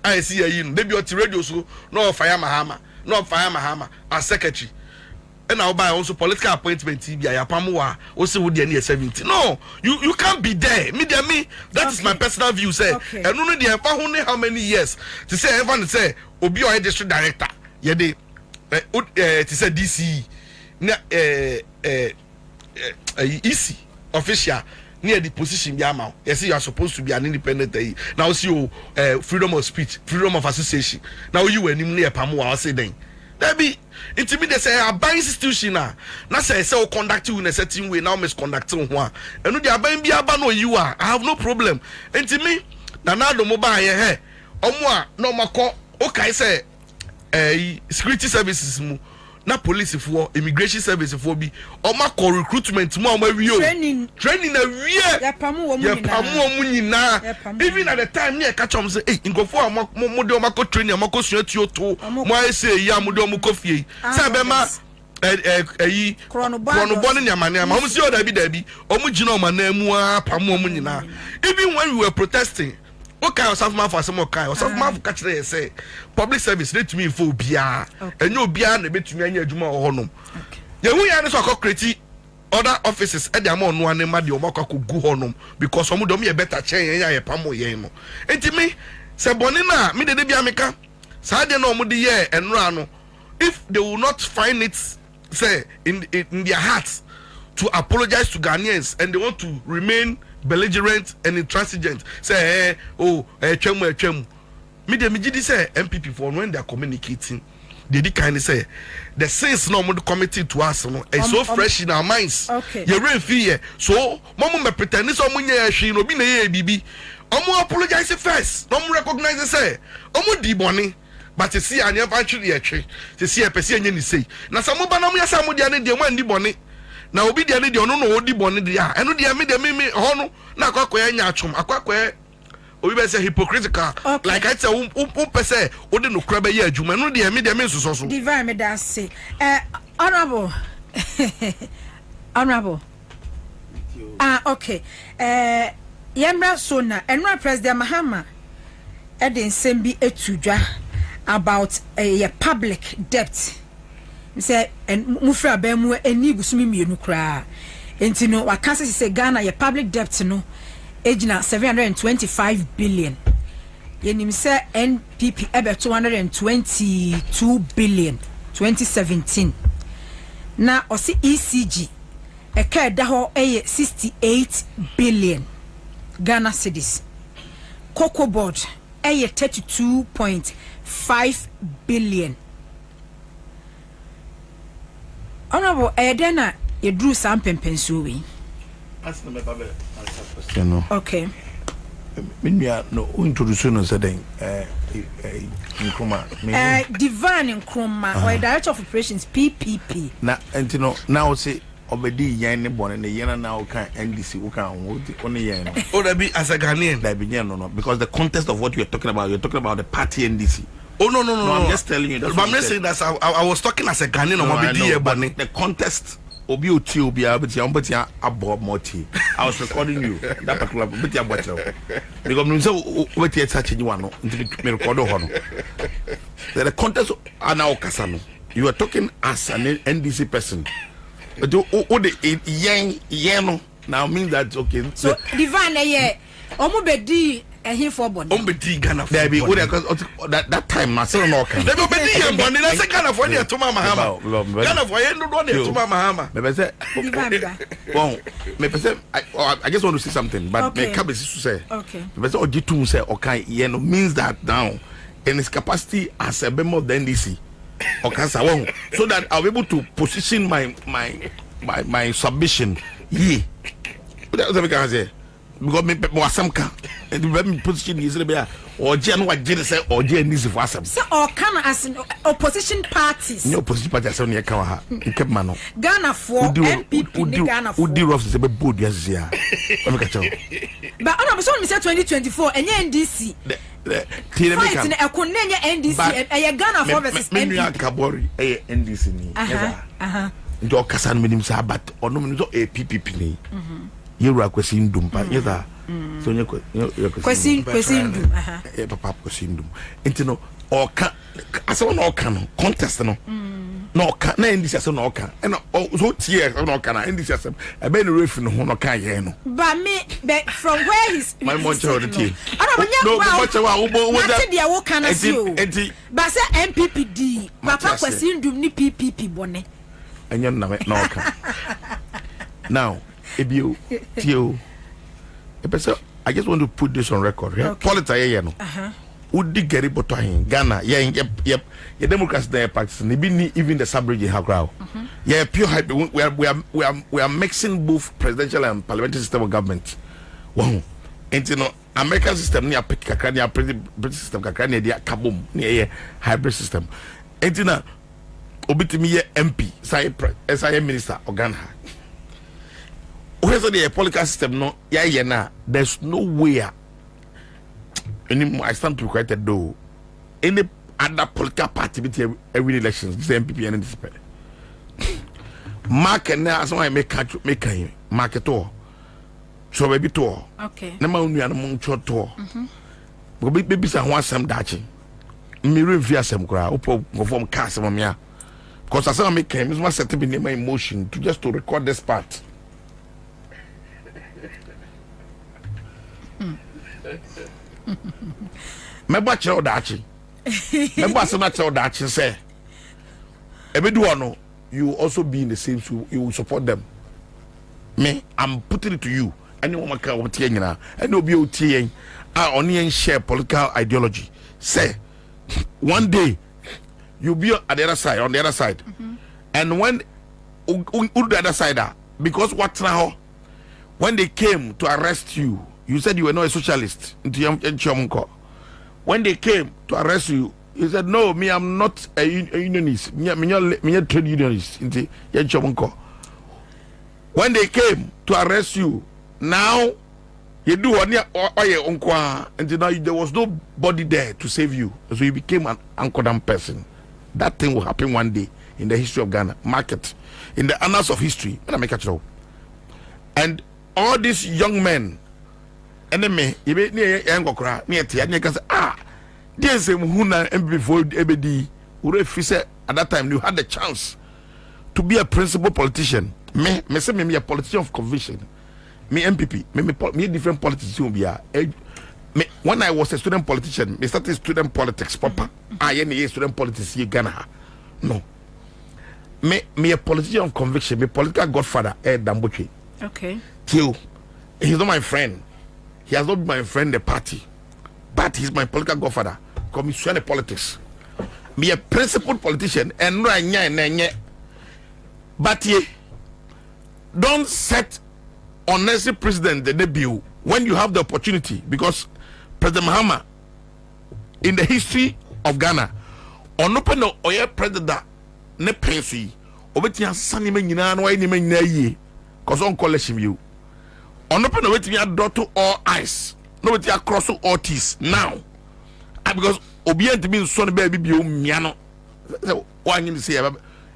Speaker 8: I see you no be on radio so no fire Mahama no fire Mahama as secretary and now by also political appointment TV ayapamuwa also would the near 70 no you can't be there me that is my personal view say and no dey how many years to say everyone say obi or district director ye dey to say DC na EC official near the position bi ama yes you are supposed to be an independent now see you freedom of speech, freedom of association now you enim near pamuwa say then there be intimidate say a bank institution na say conduct you in a certain way now misconducting one and no dey ban bi aba no you are I have no problem intimi na do mobile here omo a no makọ okay say security services mu na police for immigration service for bi omakọ recruitment mu amawiyo training na wie ya pamu omu nyina even at the time near catch am say ngofo mo de omakọ training omakọ suatu to mo ay say ya mo de omukọ fie say be ma chrono ni amane ma mo si o dabi omu gina omana mu a pamu omu nyina even when we were protesting okay yourself man for some okay yourself man for catch there say public service let me for bia enyo bia na betumi anya adwuma ho ye hu ya ne so create other offices e dey am no ane ma de omako gu ho because omo dom ye better chen ya ye pamo ye no enti me Se bonina me de bia meka. Sa de no mo de ye enra no. If they will not find it say in their hearts to apologize to Ghanaians and they want to remain belligerent and intransigent, say twemu. Me de me gidi say MPP for when they are communicating, they kind of say the sense no more committed to us no is so fresh in our minds.
Speaker 1: Okay.
Speaker 8: You real fear. So mama me pretend so munya hwe no bi na ye bibi. Omo apologize first. No mo recognize say omo di boni. But you see anya actually etwe. You see e pese anya ni sei. Na samo ba na mo yasa mo dia ne de mo andi boni. Na obi dia ne de ono no odi boni dia. Eno dia me ho no na akwakoya anya atwom. Akwakoya obi be say hypocritical. Okay. Like I say pese odi no kra be ye adwuma. No dia me nsoso so.
Speaker 1: Divine me da say. Honorable. Honorable. Okay. Yemra so na enra President Mahama edin sembi etudwa about a public debt. Say and mufra bemu eni busumi mienu kra. Enti no wakase say Ghana ye public debt no ejina 725 billion. Yenim say NPP ebe 222 billion 2017. Na osi ECG eka da ho 68 billion Ghana cedis. Cocoa board 32.5 billion. Honorable Edena you drew some pensuwi.
Speaker 8: Ask me about question.
Speaker 1: Okay.
Speaker 8: Minya no introduction no said Nkrumah.
Speaker 1: Divine Nkrumah or Director of Operations PPP.
Speaker 8: Na entino now say obedi yan ne bone ne yana now can NDC who can only yan. Oh that be as a Ghanaian that be no because the context of what you're talking about the party NDC. Oh no I'm just telling you but I'm not saying that I was talking as a Ghanaian the context obi abomoti I was recording you that particular bit because what you touch you want no me record the context ana okasano you are talking as an NDC person. But the yen now means that okay.
Speaker 1: So divine omubedi here for bond.
Speaker 8: Ombedi Ghana for that time na still no can. They be yen bond na say Ghana for near to Mahama. Ghana for yen no near to Mahama. Me say bon me say I just want to say something but me can be to say. Okay. Me say ojitum say okay yen means that now in his capacity as a member of the NDC. Okay, so that I'll be able to position my submission. Yeah, that's what I can say. Because me wasamka, and me position is there. Or Jan what did say or Jan is for some.
Speaker 1: So or come as opposition parties.
Speaker 8: No opposition parties on your car. You kept mano.
Speaker 1: Ghana for MPP. Ghana for.
Speaker 8: Who do rough is a board yes yeah. But
Speaker 1: I was only 2024 and NDC. Fight in a Kunenya NDC a Ghana for versus MPP.
Speaker 8: Kabori a NDC ni. Ndo kasan minim sa but ono minzo a PPP ni. You are question dumpa yeda. So you question dum papa question dum. Intino or can as one or can contest no. No can na NDC as no can. And so tear no can NDC as a ben ref no no can ye no. But
Speaker 1: me from where he's
Speaker 8: my moncho the tea.
Speaker 1: No much what dia wo can as you. But say MPPD papa question dum ni PPP bone.
Speaker 8: Enyo na no can. Now Ebio, Tio, I just want to put this on record. Yeah? Okay. Politics, no. Udi Gary Botohin, Ghana, yep. Your Democrats there practicing. Even the sub-region have crowd. Yeah, pure hype. We are mixing both presidential and parliamentary system of government. Wow, and you know, American system near Kakra, near British system Kakra, near Kabum, near hybrid system. And you know, Obitimi MP, SIA minister of Ghana. Where's the political system? No, yeah. There's no way anymore. I stand to correct it though. Any other political party with every elections, the MPP and NDC. Market now, so I make market tour. So baby tour.
Speaker 1: Okay.
Speaker 8: Number only and among short tour. But baby, I want some daching. Me review some crowd. Perform cast from here. Because I saw me came, it's my setting in my emotion to just to record this part. Meba chero dachi. Meba sema chero dachi say. Ebedu ono, you will also be in the same school. You will support them. Me, I'm putting it to you. Anyone maka wotie nyina. Any obi otie only share political ideology. Say one day you'll be at the other side, on the other side. And when the other side because what now? When they came to arrest you, you said you were not a socialist. When they came to arrest you, you said, no, me, I'm not a unionist. Me a trade unionist. When they came to arrest you, now you do and now there was nobody there to save you. So you became an anchored person. That thing will happen one day in the history of Ghana market, in the annals of history. And all these young men, enemy, there's a Huna before Ebedi, at that time you had the chance to be a principal politician. Me a politician of conviction. Me MPP, me different politics. When I was a student politician, I started student politics proper. I am a student politics in Ghana. No. Me a politician of conviction, me political godfather, Dambuchi.
Speaker 1: Okay.
Speaker 8: Till he's not my friend. He has not been my friend, the party. But he's my political godfather. Commission the politics. Me a principled politician and but ye don't set unnecessary precedent the debut when you have the opportunity, because President Mahama in the history of Ghana on open oye president ne pensi obetia sani me nyina no ni me nyina yi cause on college you on open obetia dot to all eyes no obetia cross all T's now because obedient means son baby bi o miano one you say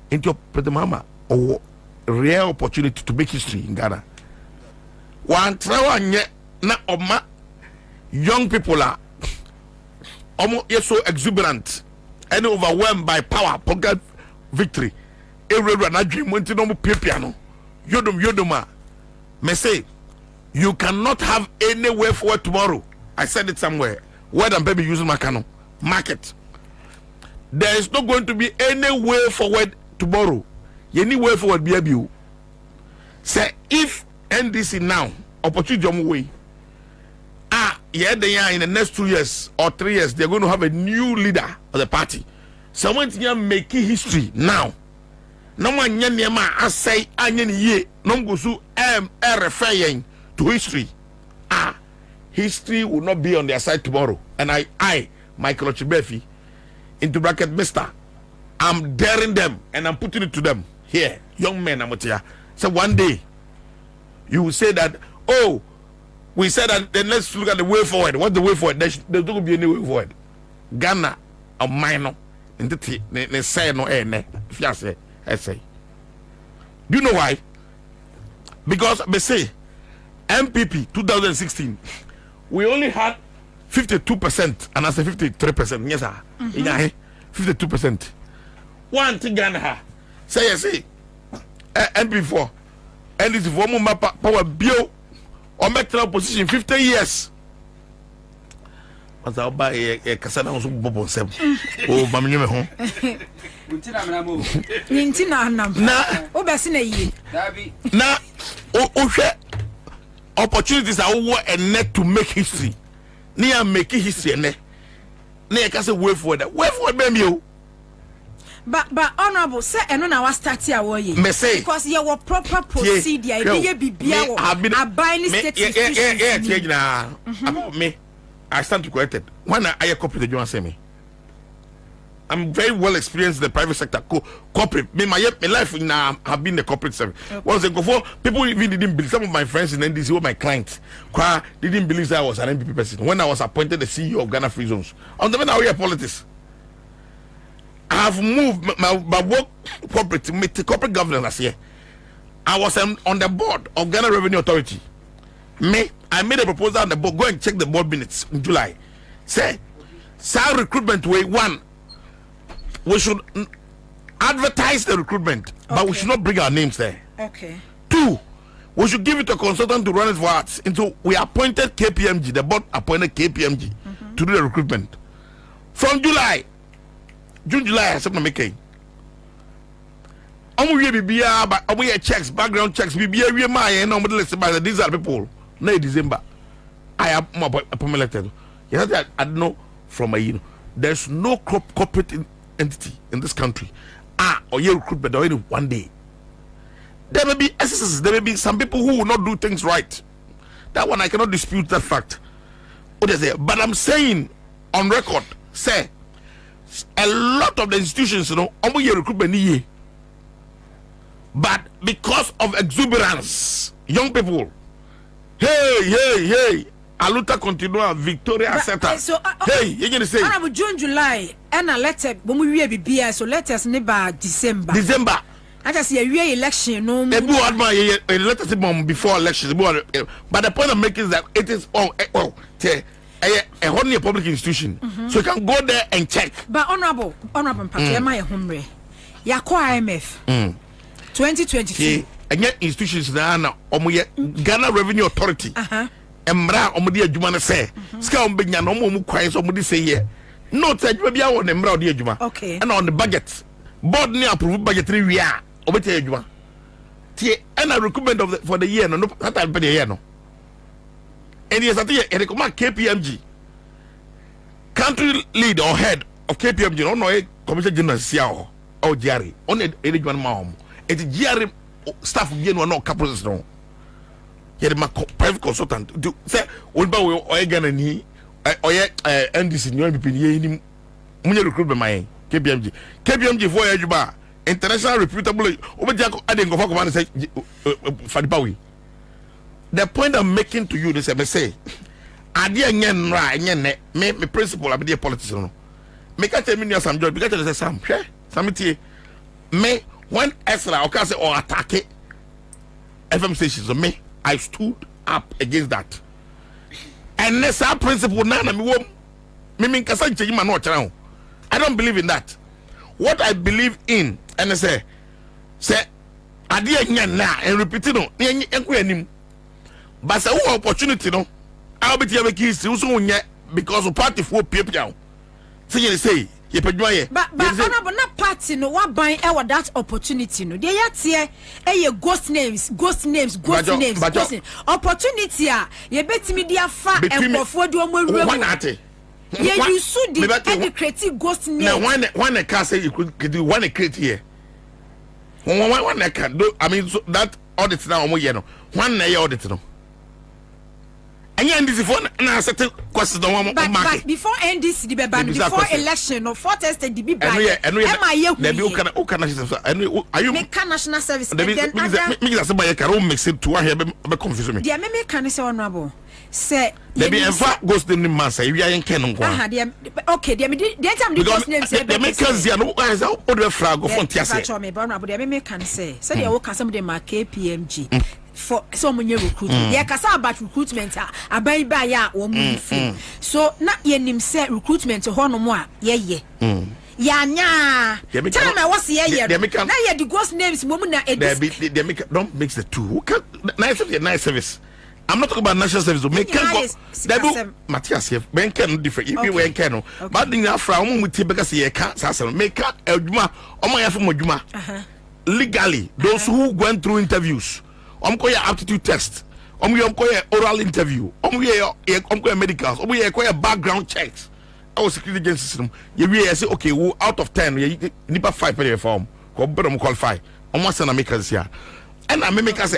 Speaker 8: into President Mahama or rare opportunity to make history in Ghana. One try na oma young people are almost so exuberant and overwhelmed by power, political victory. Every na dream went to no piano. Yodoma. Me say you cannot have any way forward tomorrow. I said it somewhere. Where than baby using my canon market. There is not going to be any way forward tomorrow. Any way forward be able. Say if NDC now opportunity way. They are in the next 2 years or 3 years, they're going to have a new leader of the party. Someone making history now. No one I say ye no go so referring to history. History will not be on their side tomorrow. And I Michael Chibefi, into bracket Mister, I'm daring them and I'm putting it to them. Here, young men, I'm here. So one day you will say that, oh, we said that then let's look at the way forward. What's the way forward? There's not going to be any way forward. Ghana a minor in the say no if you say I say. Do you know why? Because they say MPP 2016 we only had 52% and I say 53%. Yes, sir. 52%. One thing Ghana say MP4 and it's for more power bill or make the opposition 50 years. As I buy a Casana also Bobo Sem. Oh, Mammy, home. Now, opportunities are over and net to make history. Near making history and near can say way forward. Way forward, baby.
Speaker 1: But honorable sir, and when I was starting our year, because you were proper procedure, I've been a buying about me. I stand to correct it. When I corporate, you want to say me? I'm very well experienced in the private sector, corporate. My life now have been the corporate service. Once I go for people even didn't believe. Some of my friends in NDC were my clients. Didn't believe that I was an MPP person. When I was appointed the CEO of Ghana Free Zones, on the now politics. I have moved my work corporate governance last year. I was on the board of Ghana Revenue Authority. I made a proposal on the board. Go and check the board minutes in July. Say, recruitment way one. We should advertise the recruitment, but we should not bring our names there. Okay.
Speaker 8: 2, We should give it to a consultant to run it for us. Until we appointed KPMG, the board appointed KPMG to do the recruitment. From June, July, I said, making. We checks, background checks, we be my and nobody listen by these are people. No December. I am appointed. Yes, I don't know from a year. There's no corporate entity in this country. Or you recruitment or only one day. There may be excesses, there may be some people who will not do things right. That one I cannot dispute that fact. But I'm saying on record, say a lot of the institutions, recruitment, but because of exuberance, young people, hey, Aluta continua Victoria Center.
Speaker 1: So,
Speaker 8: hey, you're gonna say
Speaker 1: June, July, and a letter when we be so let us never December. I just see a real election. No,
Speaker 8: they do admire a letter before elections. But the point I'm making is that it is a only a public institution, so you can go there and check.
Speaker 1: But honorable, my home Yako IMF 2022.
Speaker 8: And yet institutions now, Ghana Revenue Authority. Emra omudi adwuma ne se ska ombenya no mo kwan so omudi say ye no tadwuma bia won emra odi adwuma
Speaker 1: okay
Speaker 8: and on the budget board ni approve budget re wi a obeti adwuma tie and a recruitment of for the year no that I pay year no and yes ati e recommend KPMG country lead or head of KPMG no commission general sia o GRE on e adwuma ma hom et GRE staff bi no capitals no my private consultant do say Ulba or Ghana ni or NDC new MPP ni recruitment my KPMG for Ejuba international reputable Obajako adding of command say Fadipawi. The point I'm making to you this I say Adia nyen ra nyen me principle I be the politician no me ka tell me some joy because say some tie me when extra or can say or attack FM stations so me I stood up against that. And that's our principle. I don't believe in that. What I believe in, and I say, I didn't and repeat it. But say, opportunity, no, I'll be able to because of party for people. So you say, but
Speaker 1: honorable not party no what buying that opportunity no they yet here ghost names opportunity you bet me dia fa and for do mo rewu yeah you should the create ghost name
Speaker 8: now one can say you could do one create here one can do I mean so that audit now omo here no one na audit no and you this for na certain questions don't want
Speaker 1: but before NDC the ban before election or for test the be ban are you make national service and then
Speaker 8: me say buy car mix it to here be confuse me
Speaker 1: there me can say honorable say
Speaker 8: there be ever ghost name man say we are in ken
Speaker 1: okay there me the time the ghost name say
Speaker 8: the make us no all the flag of font here say
Speaker 1: me honorable there me can say they will can some dem KPMG for some new recruitment. Yeah, kasa about recruitment. Abai ba ya wo mu fi. So na ye nim say recruitment ho no mo a ye. Ya nya. Tell me what's ye. Na ye the ghost names mo mu na edit.
Speaker 8: They make don't mix the two. Nice service. I'm not talking about national service. Make can Matthias here. Men can different. If we can no. But the afra mo mu tie because ye can say make adwuma. Omo ya fo adwuma. Legally, those who went through interviews your aptitude test, your oral interview, your medicals, your background checks. Our security agency system. You say okay, out of 10, you need 5 per form. Qualify. Almost an American here. And I make us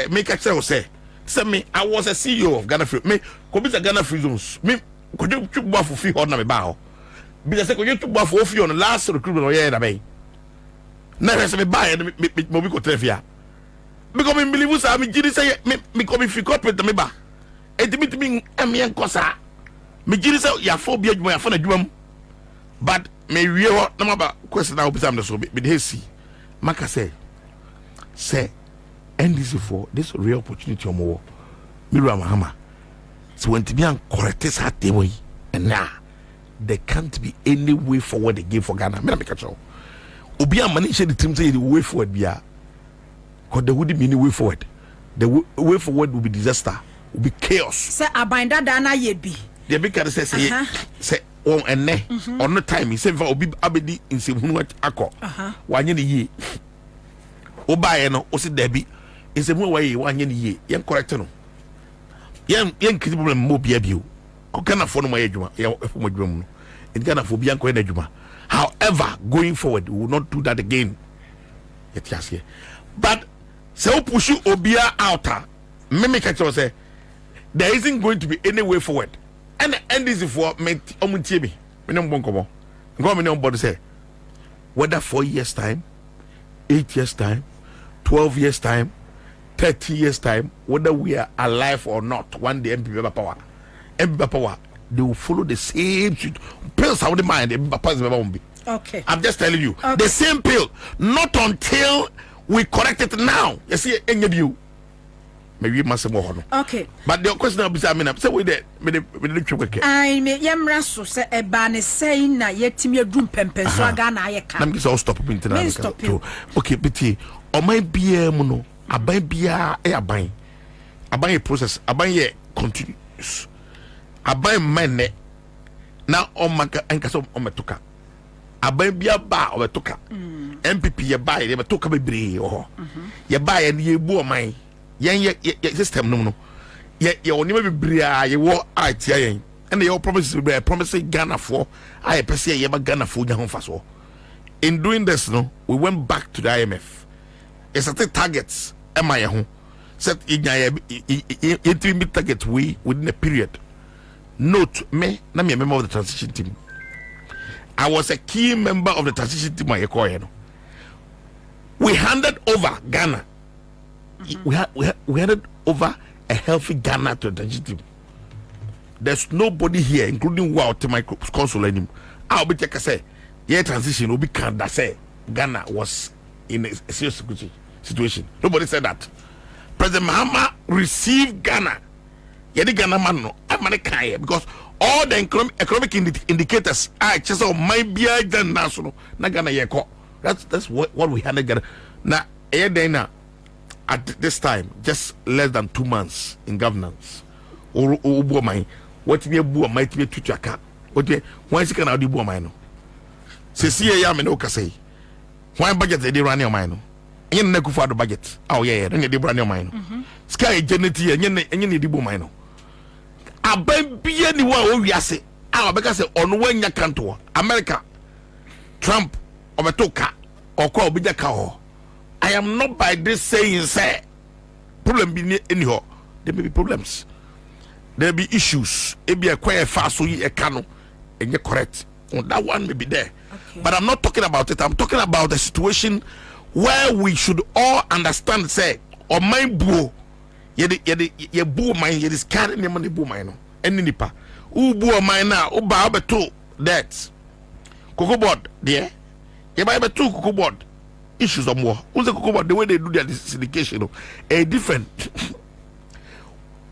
Speaker 8: say me, I was a CEO of Ghana Free. Me, could be the Ghana Free Zones. Me, could you took buff for fee on my bow? Because I could took buff for fee on the last recruitment or yeah, I never say me buy and me go to because me believe say me jiri say me come fi corporate me ba etimi me amian kosa me jiri say ya fo bi adwuma ya fo na adwuma but me wie ho na ma question na obisam so be dey see maka say NDC for this real opportunity omo Miriam Mahama so when to be an correct that way and now there can't be any way forward again for Ghana me na make sure obi am manage the team say the way forward bia because there wouldn't be any way forward. the way forward will be disaster, will be chaos.
Speaker 1: Say abinda dana yebi.
Speaker 8: The big can say on and ne on the time he said for obi abedi in se hunu akọ. Wanye ni ye. Oba no o se debi in se hunu way wanye ni ye. Yen correct no. Yen kiti problem mo bia bio. Ko kana fo no mo adwuma. Ye fo mo adwuma no. In kana fo bia nko na adwuma. However, going forward, we will not do that again. But so push you obia outer. Mimic say there isn't going to be any way forward. And the end is for me omuntibi. Me no bonkomo. Ngo me no body say whether 4 years time, 8 years time, 12 years time, 30 years time, whether we are alive or not, one day MP power. MP power, they will follow the same pills out of the mind.
Speaker 1: Okay.
Speaker 8: I'm just telling you. Okay. The same pill. Not until we correct it now. You see, any of you. Maybe you must more.
Speaker 1: Okay.
Speaker 8: But the question I'll be saying, say we there.
Speaker 1: I may yamraso say a ban saying na yetimi drum pempen so aga na ye ka.
Speaker 8: I'm just all stop internet. Okay, BT. O my BM no. Aban bia e aban. Aban a process. Aban ye continuous. Aban mane. Na o maka enkaso o metoka. Aban bia ba o metoka. MPP ye ba ye metoka bebre o. Ye ba ye ye bu o man. Ye system no. Ye onima bebre a ye wo atia yen. And your promises be promising Ghana for I pese ye ba Ghana for nya ho faso. In doing this no, we went back to the IMF. It's a targets am I home set in meet target we within a period. Note me na me a member of the transition team. I was a key member of the transition team. We handed over Ghana. We handed over a healthy Ghana to the transition team. There's nobody here, including to my consul anymore. I'll be take say, yeah, transition will be Canada say Ghana was in a serious situation. Nobody said that. President Mahama received Ghana. Yedi Ghana man no. Because all the economic indicators are just might be national. Na Ghana yeko. That's what we handed Ghana. Now, at this time, just less than 2 months in governance. What me bu might be tuchaka. What why is can do no? Se see ya me no say. Why budget they run your mind? Yen na kufa do budget. Oh yeah, then they run your mind. Sky geneti yen di bu mind. Aban bia ni wa o wiase. Ah obeka say onu wanya kanto. America. Trump obetoka. Okwa obija ka ho. I am not by this saying say problem be any ho. There may be problems. There be issues. It be a quiet fast so you can and you're correct. On that one may be there. Okay. But I'm not talking about it. I'm talking about the situation where we should all understand say or my boo ye boo mine ye discard any money boo mine any nipa. U boo mine now u ba beto that cocoa board there. Ye buy beto cocoa board issues or more. Who's the cocoa board the way they do their syndication a different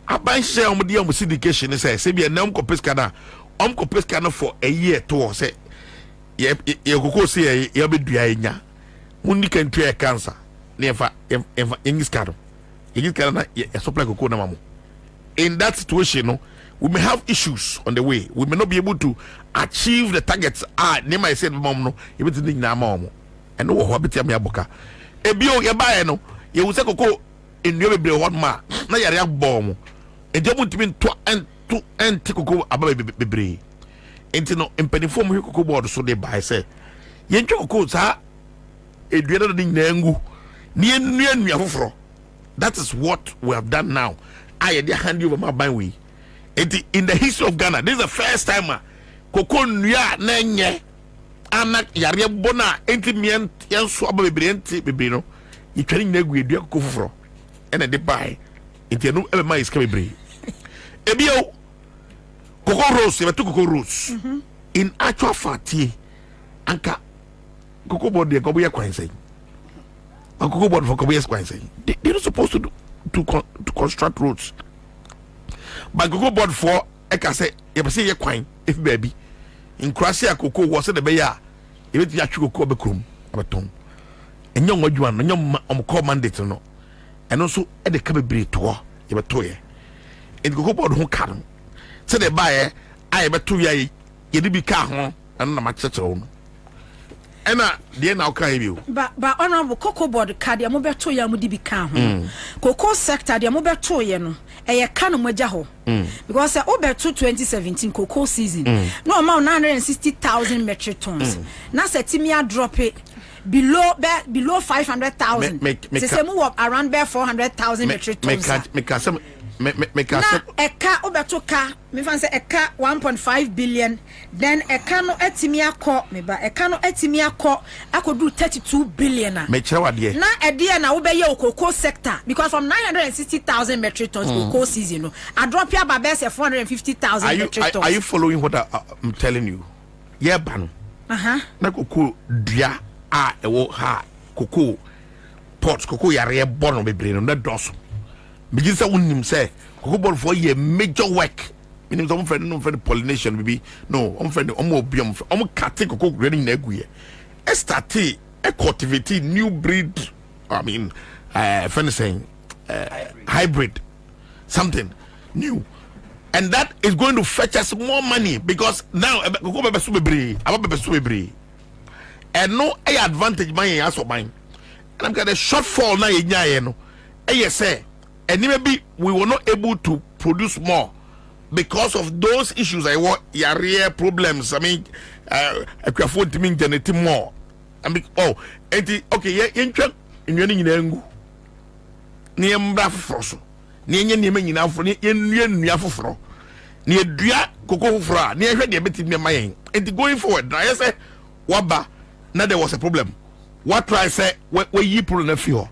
Speaker 8: Aban share on the syndication say be a name pescana pescana for a year to say ye go say ye be duanya mundi can try cancer never English card na supply cocoa na mamu. In that situation no, we may have issues on the way. We may not be able to achieve the targets name I said mom no you be na mom and no what be me aboka ebio ye buy no ye wo say cocoa in you be one ma na yare abom and you want me to cocoa about bebre. Into no impenifo mu cocoa board so they buy say. Yen cocoa sa eduada ding nangu. Ni afoforo. That is what we have done now. I dey hand you over my buy we. In the history of Ghana, this is the first time cocoa nua na nye ana yare bona enti mien yen so aba bebre no. You twani nagu edua cocoa foforo. And they buy. Into no ever my is bebre. Ebio cocoa rose, you took cocoa rose. In actual fact, anka cocoa board they go be a coin saying. A cocoa board for Kobea's coin saying. They're not supposed to construct roads. But cocoa board for eka say you say your coin if baby. In Croatia cocoa was the beya. If you actually cocoa be crum abaton. And young what you want, young call mandate no. and also at the cabin to you to ye. And go about who can. Say the buyer, I bet 2 years, you did be car and not much own. And dear now can you.
Speaker 1: But honorable cocoa board card, your mobile to your mudi be car. Cocoa sector, your mobile to you. A cano majaho because over 2017 cocoa season no amount 960,000 metric tons. Now Timia drop it below 500,000. Say move around bare 400,000 metric tons.
Speaker 8: Make
Speaker 1: a car over to car, me fancy a car 1.5 billion. Then a cano etimia co, me ba a cano etimia co, I could do 32 billion.
Speaker 8: Make sure dear.
Speaker 1: Now a dear now obey your cocoa sector because from 960,000 metric tons cocoa season, I drop your babes at 450,000 metric tons.
Speaker 8: Are you following what I'm telling you? Yeah, ban. Na cocoa dia ewo ha cocoa pots cocoa yare born be brain on that doss. Begin say unim say cocoa for ye major work. Meaning some friend no friend pollination baby. No, I'm friend omo cutting cocoa grading na egu ye. Start a cultivate new breed. I mean friend saying hybrid something new. And that is going to fetch us more money because now cocoa bebe so bebre, aba bebe so bebre. And no advantage money as of mine. And I'm got a shortfall now in ya no. Say and maybe we were not able to produce more because of those issues. I want real problems. I mean, I can afford to mean generating more. I mean, okay, yeah, in Nengu near Mbrafroso, near Yemen for near Fro, near Dria Coco Fra, near the bit in my and going forward. I say, Waba, now there was a problem. What I say, where you pull in a few,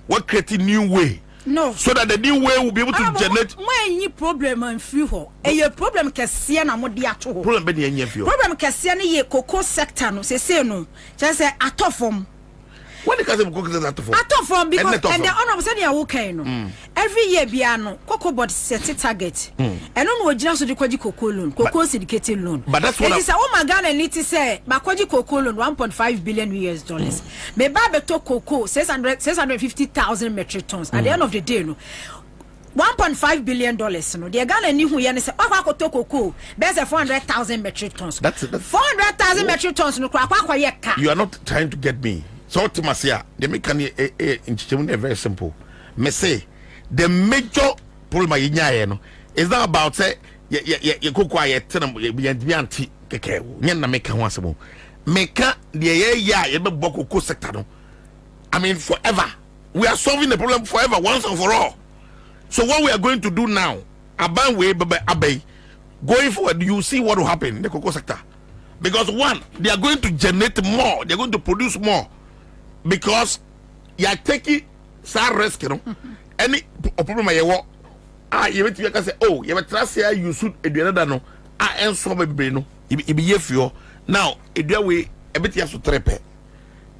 Speaker 8: what creating new way.
Speaker 1: No,
Speaker 8: so that the new way will be able to generate.
Speaker 1: When you problem and few, a problem can see an amodiato. Problem can see any cocoa sector, no, say no, just say at off from.
Speaker 8: When the cousin cooks at
Speaker 1: from because and the honor was any okay no. Every year biano cocoa board set a target. And no just the kwaji cocoa loan, cocoa syndicated loan. But that's what it's my Ghana need to say, Makwaji cocoa loan $1.5 billion US. Me babe to cocoa 650,000 metric tons. At the end of the day, no. $1.5 billion, no. The Ghana knew who you say, oh, cocoa, there's a 400,000 metric tons. That's 400,000 metric tons. No,
Speaker 8: you are not trying to get me. So Timasia, the mechanic very simple. Me say the major problem is not about say you go quiet tell them be anti keke nyana make one make the cocoa sector. I mean forever. We are solving the problem forever once and for all. So what we are going to do now, going forward, you see what will happen in the cocoa sector. Because one, they are going to generate more, they are going to produce more. Because you are taking some risk, you know. Any problem you want, you can say, oh, you have a trust here, you should do another no. Answer my brain, it be here for you. Now, if you way a bit has to trepe.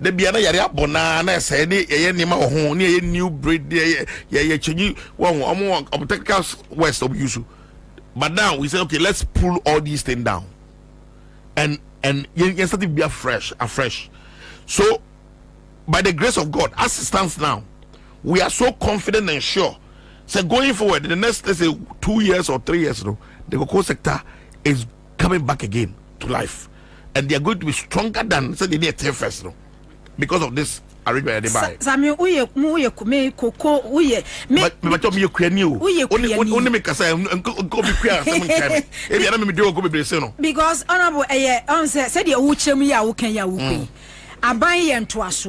Speaker 8: The Biana Yaria Bonana said, near new breed, change one more of technical west of use. But now we say, okay, let's pull all these things down. And you start to be afresh. So, by the grace of God, as it stands now, we are so confident and sure. So going forward, in the next, let's say, 2 years or 3 years, the cocoa sector is coming back again to life, and they are going to be stronger than say the near first, because of this arrangement they buy.
Speaker 1: Samuel, me cocoa,
Speaker 8: but you can only make us and go be clear. If you don't do go be no.
Speaker 1: Because honorable Ansah said you would me ya can ya I buy and to us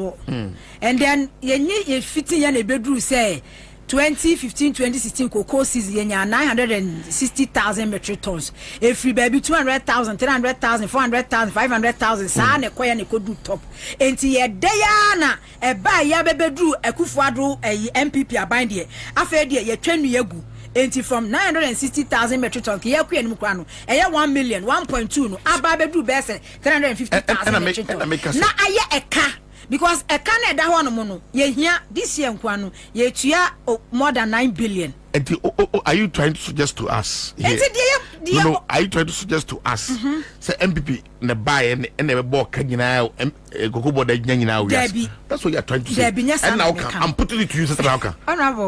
Speaker 1: and then you fitting yan a bedroom say 2015 2016 cocoa season 960,000 metric tons. If we baby 200,000, 300,000, 400,000, 500,000, sa na kwaya ne kodu top. Enti ye deyana e ba ya bedroom e kufuadro e MPP aban de. Afa de ye twanu yagu. Enti from 960,000 metric tons ke yakua ni mukwa no e 1 million 1.2 no aba bedroom be say 350,000 metric tons. Na aye eka because a Canada one mono, ye here this year, ye tia more than 9 billion.
Speaker 8: Are you trying to suggest to us? No, are you trying to suggest to us? Say MPP ne buy and never bought Kanyana Cocoa board that's what you're trying to say. And now I'm putting it to you, Sister Nauka.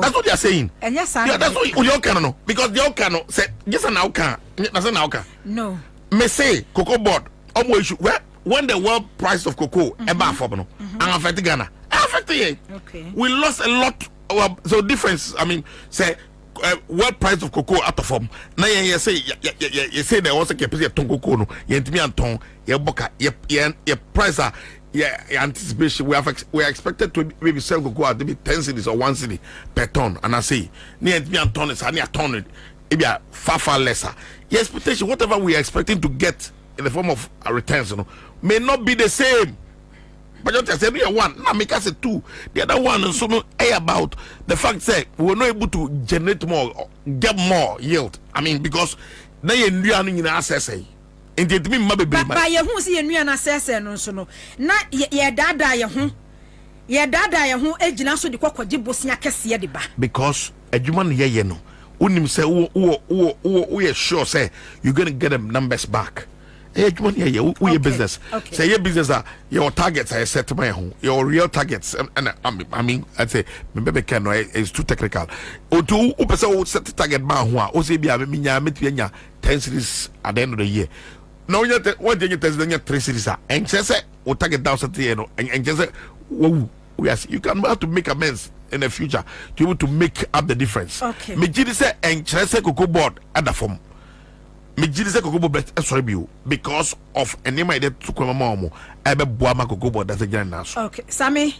Speaker 8: That's what you're saying. And yes, that's what you can because the Okano said yes and Nauka.
Speaker 1: No.
Speaker 8: May say Cocoa board almost when the world price of cocoa about for and affecting Ghana. Affecting
Speaker 1: okay.
Speaker 8: We lost a lot. So difference. I mean, say what price of cocoa out of form. Now you say there was a capacity of ton cocoa. No, you me and ton. Your boka. Your price are anticipation. We are expected to maybe sell cocoa at maybe 10 cedis or 1 cedi per ton. And I say near me and ton is near ton. It be far lesser. Your expectation, whatever we are expecting to get in the form of returns, may not be the same. But you just say one, now make us a two. The other one is so about the fact that we were not able to generate more, get more yield. I mean, because now you're in access. And it means maybe
Speaker 1: by your who see a access and so no. Not your dada, your who. Your dada, who agent also the cocoa jibbosia cassia de ba.
Speaker 8: Because a human ye no. Unim say, we are sure say you're going to get them numbers back. Hey, we business.
Speaker 1: Okay.
Speaker 8: Say your business are your targets. I set to my home. Your real targets, and I mean, I'd say maybe can it's too technical. Or two person set the target man who are say be a 10 series at the end of the year. Now you what you test then 3 series and just say or target down something and just say you can have to make amends in the future to be able to make up the difference.
Speaker 1: Okay.
Speaker 8: Me say and just say cocoa board at the form. Because of any my debt to come momo, I be boama cocoa board that's a general.
Speaker 1: Okay, Sammy,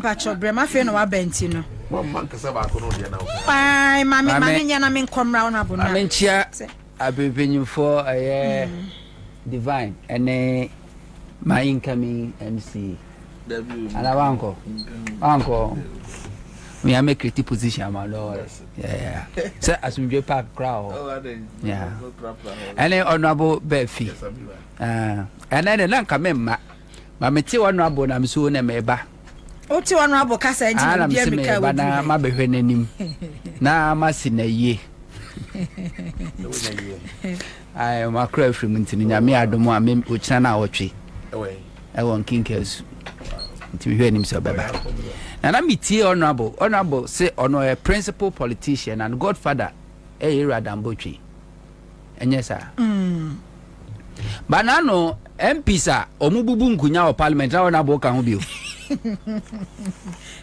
Speaker 1: Pacho Brema Feno Bentino.
Speaker 8: 1 month Casaba now.
Speaker 1: Bye, Mammy, and I mean, come round up on
Speaker 10: I chair. I've been paying for a divine and my incoming MC. And uncle. Me I make critical position my lord. Yeah. So as we park crowd. Yeah. And then honorable Befi. And then the land come ma me ti honorable na me so na me ba.
Speaker 1: O ti honorable kasa engineer bi America we
Speaker 10: na ma be hwe nanim. Na ma si na ye. Ai ma kra free ntini nya me adomo a me o kira na awotwe. E won kinkers. Ntimi hwe nim so baba. And I'm honorable say honor a principal politician and godfather Radambotri. And yes sir. But now no MP sir omububu nkunya o parliament honorable kan ho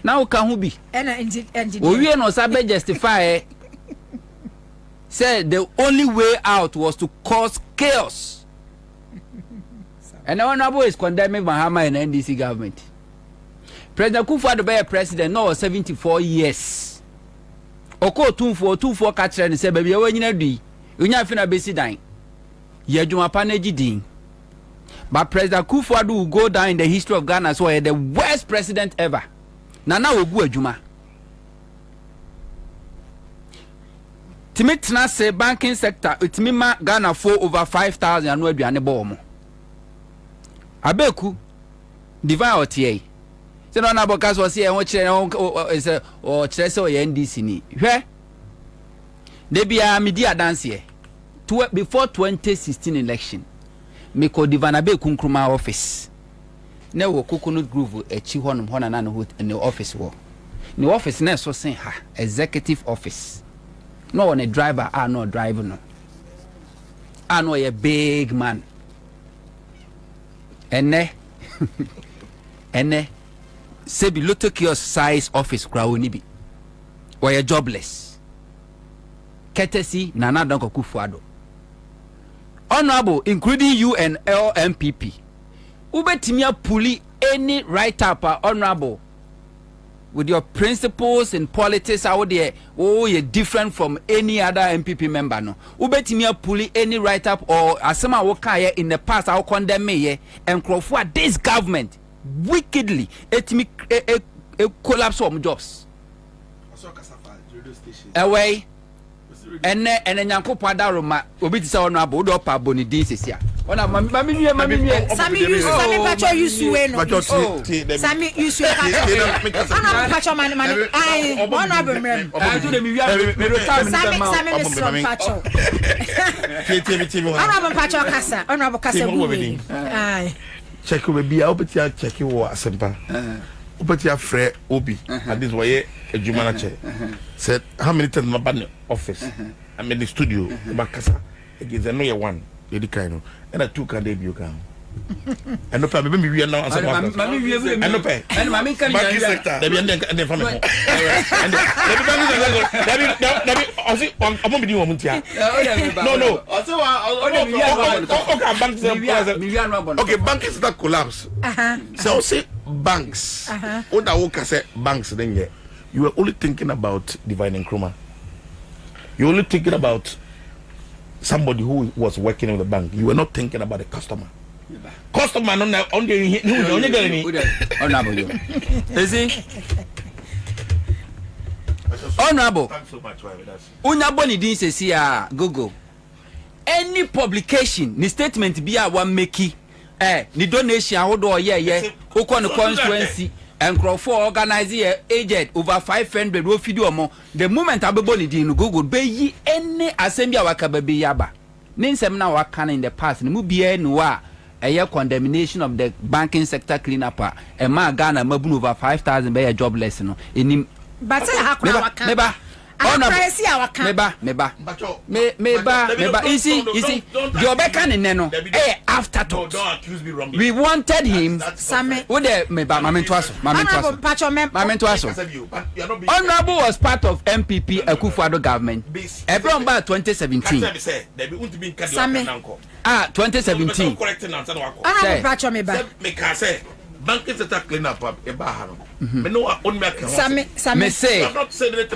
Speaker 10: now can who be? We no sabe justify said the only way out was to cause chaos. And the honorable is condemning Mahama and NDC government. President Kufuor be president no 74 years. Oko 24 catch and say baby we nyina dui. Unya fi na besi dan. Ye dwuma pa na gidin. But President Kufuor will go down in the history of Ghana as so the worst president ever. Nana ogu adwuma. Timitna say banking sector utimima Ghana for over 5,000 anu aduane bo mo. Abeku divine otie. Se no na bokas was here won kire is o kire se o NDC ni. Hwe. De bia media dance here. Before 2016 election. Me ko divine Abeku nkruma office. Na wo coconut groove echi honum hona na no in the office wo. Ni office na so sen ha executive office. No one a driver no driver no. I know a big man. Ene say be little kiosk size office crowd ni bi. Or jobless. Courtesy Nana Donko Kufuor. Honorable, including you and LMPP. Ubetimia puli any write up honorable with your principles in politics out there. Oh, you're different from any other MPP member. No, ubetimia puli any write up or asema wokaya in the past. I'll condemn me and Crawford this government wickedly etimi collapse of jobs. Away and then Yanko Padaroma obiti sa honorable do pa boni this is here. Ona mami
Speaker 1: Sami pacho use we no. Sami use we. Ona pacho man ai ona be mrem.
Speaker 10: Do dem wi a
Speaker 1: Sami pacho. Ona pacho kasa. Ona bo kasa bu. Ai.
Speaker 8: Check we bia obetia check wo asempa. Obetia frɛ Obi and this way adwuma na che. Said how many times my ban office. I'm in the studio. Bakasa. Against no one. Edi kind and a two can debut can. And no problem me we now answer.
Speaker 10: Mami we and
Speaker 8: no pay.
Speaker 10: And mami can
Speaker 8: you there be and family. And I'm be doing tia. No. Okay, bank is that collapse. So say banks. What that work say banks then yeah. You were only thinking about divine and chroma. You only thinking about somebody who was working in the bank. You were not thinking about the customer. Customer on the
Speaker 10: honorable.
Speaker 8: Thanks so much.
Speaker 10: Unyaboni din sesi a Google. Any publication, ni statement bi a wan make ni donation ahodo ye ukọ ni constituency and for organize agent over 500 wo video mo the moment abebo ni din no Google be yi any assembly awaka be yaba ni nsem na waka in the past ni mu bia ni wa condemnation of the banking sector cleanup e ma Ghana mabunu over 5,000 be jobless no enim
Speaker 1: but hakuna waka
Speaker 10: meba meba isi the obeka ne no afterthought.
Speaker 8: Don't accuse me wrongly.
Speaker 10: We wanted him
Speaker 1: Same
Speaker 10: with the meba mamento Honorable was part of MPP Akufo-Addo government Ebron ba 2017 2017
Speaker 1: Honorable Pacho meba
Speaker 8: banking sector clean up me no on me
Speaker 10: me say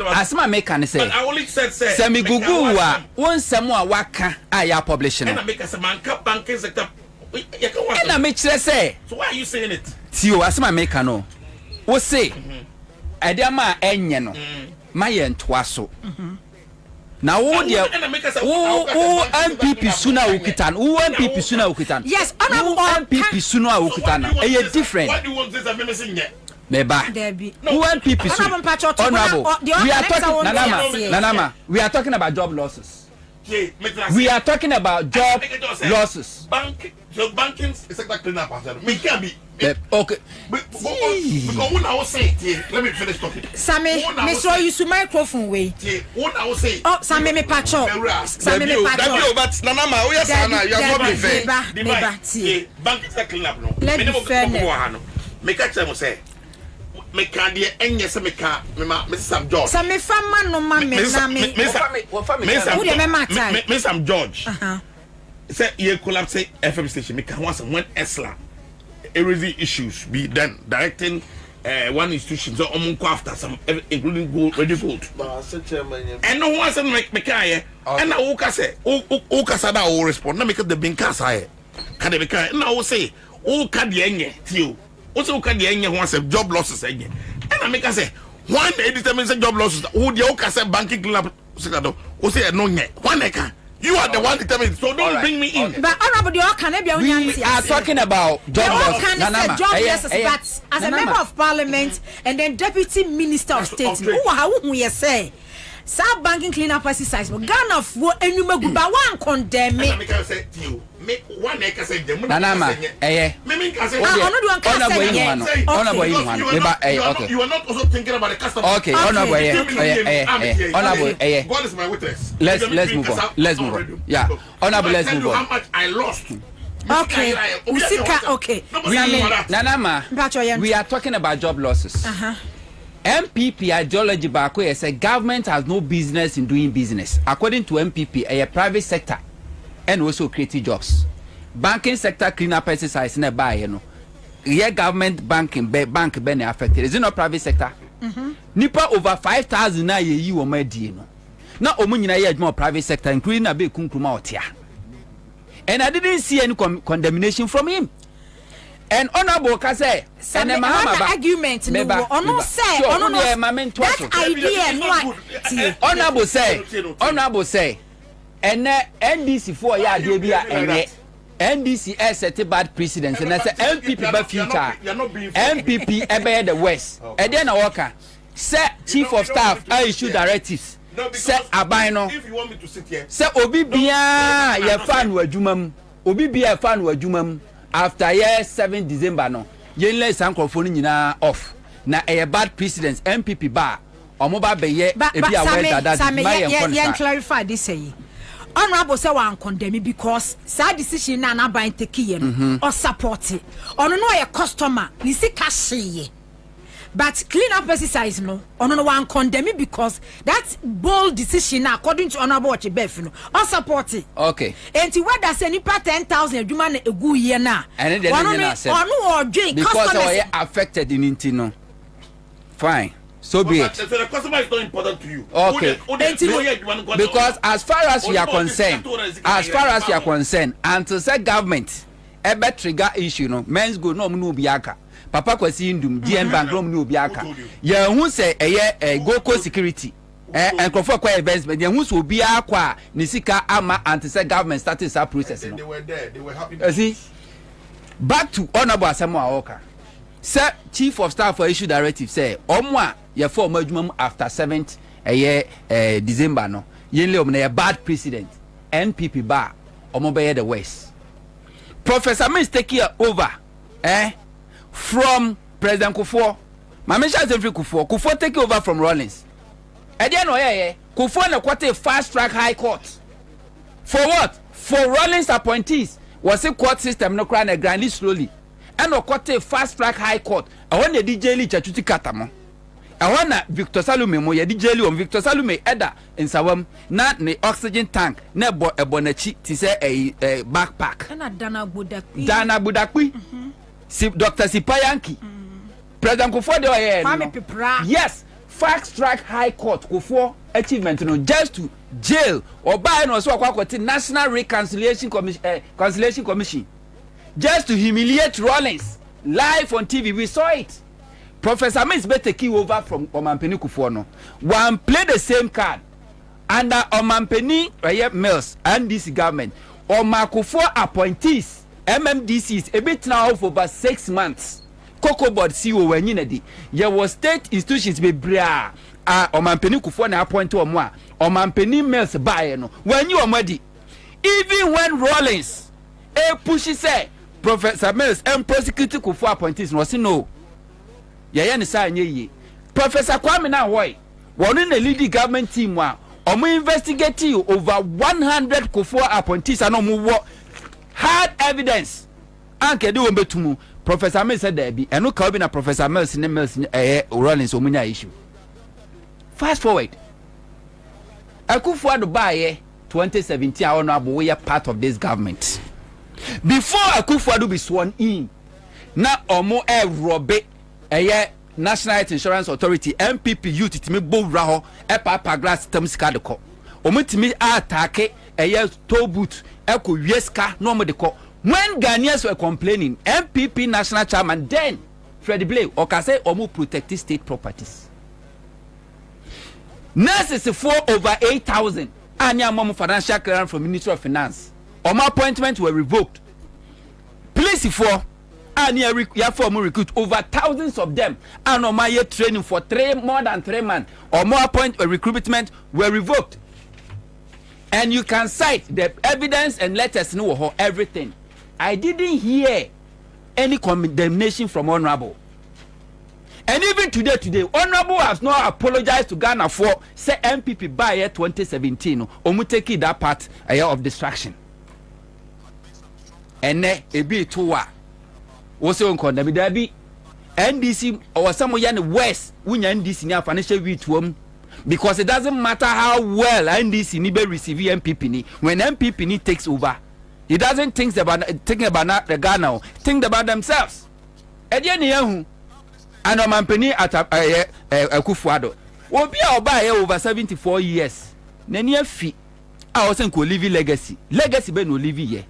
Speaker 10: asma me can say
Speaker 8: I only said say
Speaker 10: semi gugu wa won samu a waka a ya publishing
Speaker 8: and make us man banking sector you can watch
Speaker 10: and me kire say
Speaker 8: so why are you saying it
Speaker 10: tio asma me can no wo say ade ma enye no ma ye ntoa so na wo dia wo MPP suna ukitan wo MPP suna ukitan
Speaker 1: yes honorable
Speaker 10: MPP suna ukitan e different
Speaker 8: what do you want this I'm missing yet
Speaker 10: meba who MPP honorable we are talking nanama we are talking about job losses we are talking about job losses
Speaker 8: banking sector clean up me can be
Speaker 10: okay
Speaker 8: because when I was saying let me finish talking
Speaker 1: Sammy Mr. use microphone way
Speaker 8: when I was saying
Speaker 1: Sammy me pacho
Speaker 9: but nanama we are sana you are not fair
Speaker 8: banking sector clean up no me catch them say me can dey enye se me can me Sam George
Speaker 1: Sammy fama no ma me na me
Speaker 8: me Sam George say you collapse FM station me can once when Esla erasing issues be done directing one institution so after some including gold ready gold and no one say me can and na wo say wo kasa da wo respond na make the bin kasa can they can na wo say wo ka de enye tio wo say wo ka de enye one say job losses enye and na make say one they determine say job losses wo de wo kasa banking cleanup sector wo say no nye one I can. You are the one determined, so don't bring me in.
Speaker 1: But honorable, we
Speaker 10: are talking about job losses.
Speaker 1: But as a member of parliament and then deputy minister of state, who we say, South banking cleanup exercise, Ghana for any Maguba one condemn me.
Speaker 8: Make one acre say them.
Speaker 10: Nanama,
Speaker 8: you are not also thinking about the customer.
Speaker 10: Okay,
Speaker 8: God is my witness.
Speaker 10: Let's move on. Yeah, honorable, let's move on.
Speaker 8: How much I lost.
Speaker 1: Okay, okay.
Speaker 10: Nanama, we are talking about job losses. MPP ideology back where say government has no business in doing business. According to MPP, a private sector and also creating jobs. Banking sector cleanup exercise in a buy, you know. Yeah, government banking bank been affected. Is it not private sector? Nipa over 5,000 na ye or my dear no. Now omunyina ye more private sector, including a big kunkruma otia. And I didn't see any condemnation from him. And honorable Kase, and the
Speaker 1: argument no say that idea
Speaker 10: honorable say and NDC 4 year dey bia enye NDC set a bad precedence and I say MPP by future MPP ebe the West and then worker say chief of staff I issue directives say abino
Speaker 8: if you want me to sit here
Speaker 10: say obi bia ye fan wadwumam obi bia fan wadwumam after year 7 December no yenle sankrofo nyina off na a bad precedence MPP ba omoba beye ebi aware that
Speaker 1: my clarify this say honorable say one condemn because sad decision na na ban take ye no or support it ono no ye customer ni sika sheye but clean up exercise no ono no one condemn because that bold decision according to honorable Chibef no or support it
Speaker 10: okay
Speaker 1: enti whether say nipa 10,000 adwuma na egu ye na ono drink
Speaker 10: because we affected in intino fine so be it.
Speaker 8: So the customer is not important to you.
Speaker 10: Okay. Because as far as you are concerned, until say government ebe trigger issue no men's go no mu biaka. Papa kwasi ndum GN bank no mu biaka. Ye hu say go security. And for kwa investment ye hu so biaka kwa ni sika ama until say government started that process no.
Speaker 8: They were there. They were happy.
Speaker 10: See? Back to honorable Asamo Awoka. Sir, chief of staff for issue directive say omwa ye for adwuma after 7th December no yenle omna ye bad precedent NPP ba omobe the West Professor Mills take over from President Kufuor Mamisha Zemfri Kufuor take over from Rawlings e dey no Kufuor na kwate fast track high court for what for Rawlings appointees was a court system no cry na grandly slowly and o kote fast track high court I want the DJ li chachuti katamo I want Victor Salume mo ye DJ li on Victor Salume eda in sawam na ne oxygen tank na bo ebonachi ti say a backpack
Speaker 1: na Dana
Speaker 10: Budakwi si Dr. Sipayanki President Kufuor de oye yes fast track high court Kufuor achievement no just to jail or buy no so akwa National Reconciliation Commission just to humiliate Rawlings live on TV. We saw it. Professor Mills better key over from Omampeni Kufuor no. One play the same card under Omampeni Mills and this government. Oma Kufuor appointees MMDCs a bit now for about 6 months. Cocoa board CEO when you there was state institutions be bria. Omampeni Kufuor na appoint to Omwa. Omampeni Mills buy no. When you are ready, even when Rawlings pushy say Professor Mills and prosecutor Kufuor appointees no say no. Yaya ni sa nye Professor Kwabena why one in the leading government team wa omo investigate you over 100 Kufuor appointees and omo hard evidence anke de wombetumu Professor Mills said there be and no Kwabena Professor Mills ne Mills Rawlings omunya issue. Fast forward Kufuor do buy 2017 honorable we are part of this government. Before Kufuor be sworn in, na omo robe National Health Insurance Authority MPP youth timi bo raho papa glass system ska de ko. Omo timi attack toll booth ko wieska no mo de ko. When Ghanaians were complaining, MPP national chairman then Freddie Blay okase omo protect state properties. Nurses for over 8,000 anya mom financial clearance from Ministry of Finance. Omo appointments were revoked. Police for recruit over thousands of them and Omo training for more than 3 months. Omo appointment recruitment were revoked. And you can cite the evidence and letters no everything. I didn't hear any condemnation from Honorable. And even today, Honorable has not apologized to Ghana for say MPP by year 2017. Omu take that part a year of distraction. And a bit too also on condemn there be NDC or some yan West when NDC near financial week to because it doesn't matter how well NDC ni be receive MPP ni when MPP ni takes over. He doesn't think about the Ghana, think about themselves. And Omampeni at Kufuor. Obi oba over 74 years. Nenia fi. I was ko live legacy. Legacy be no live here.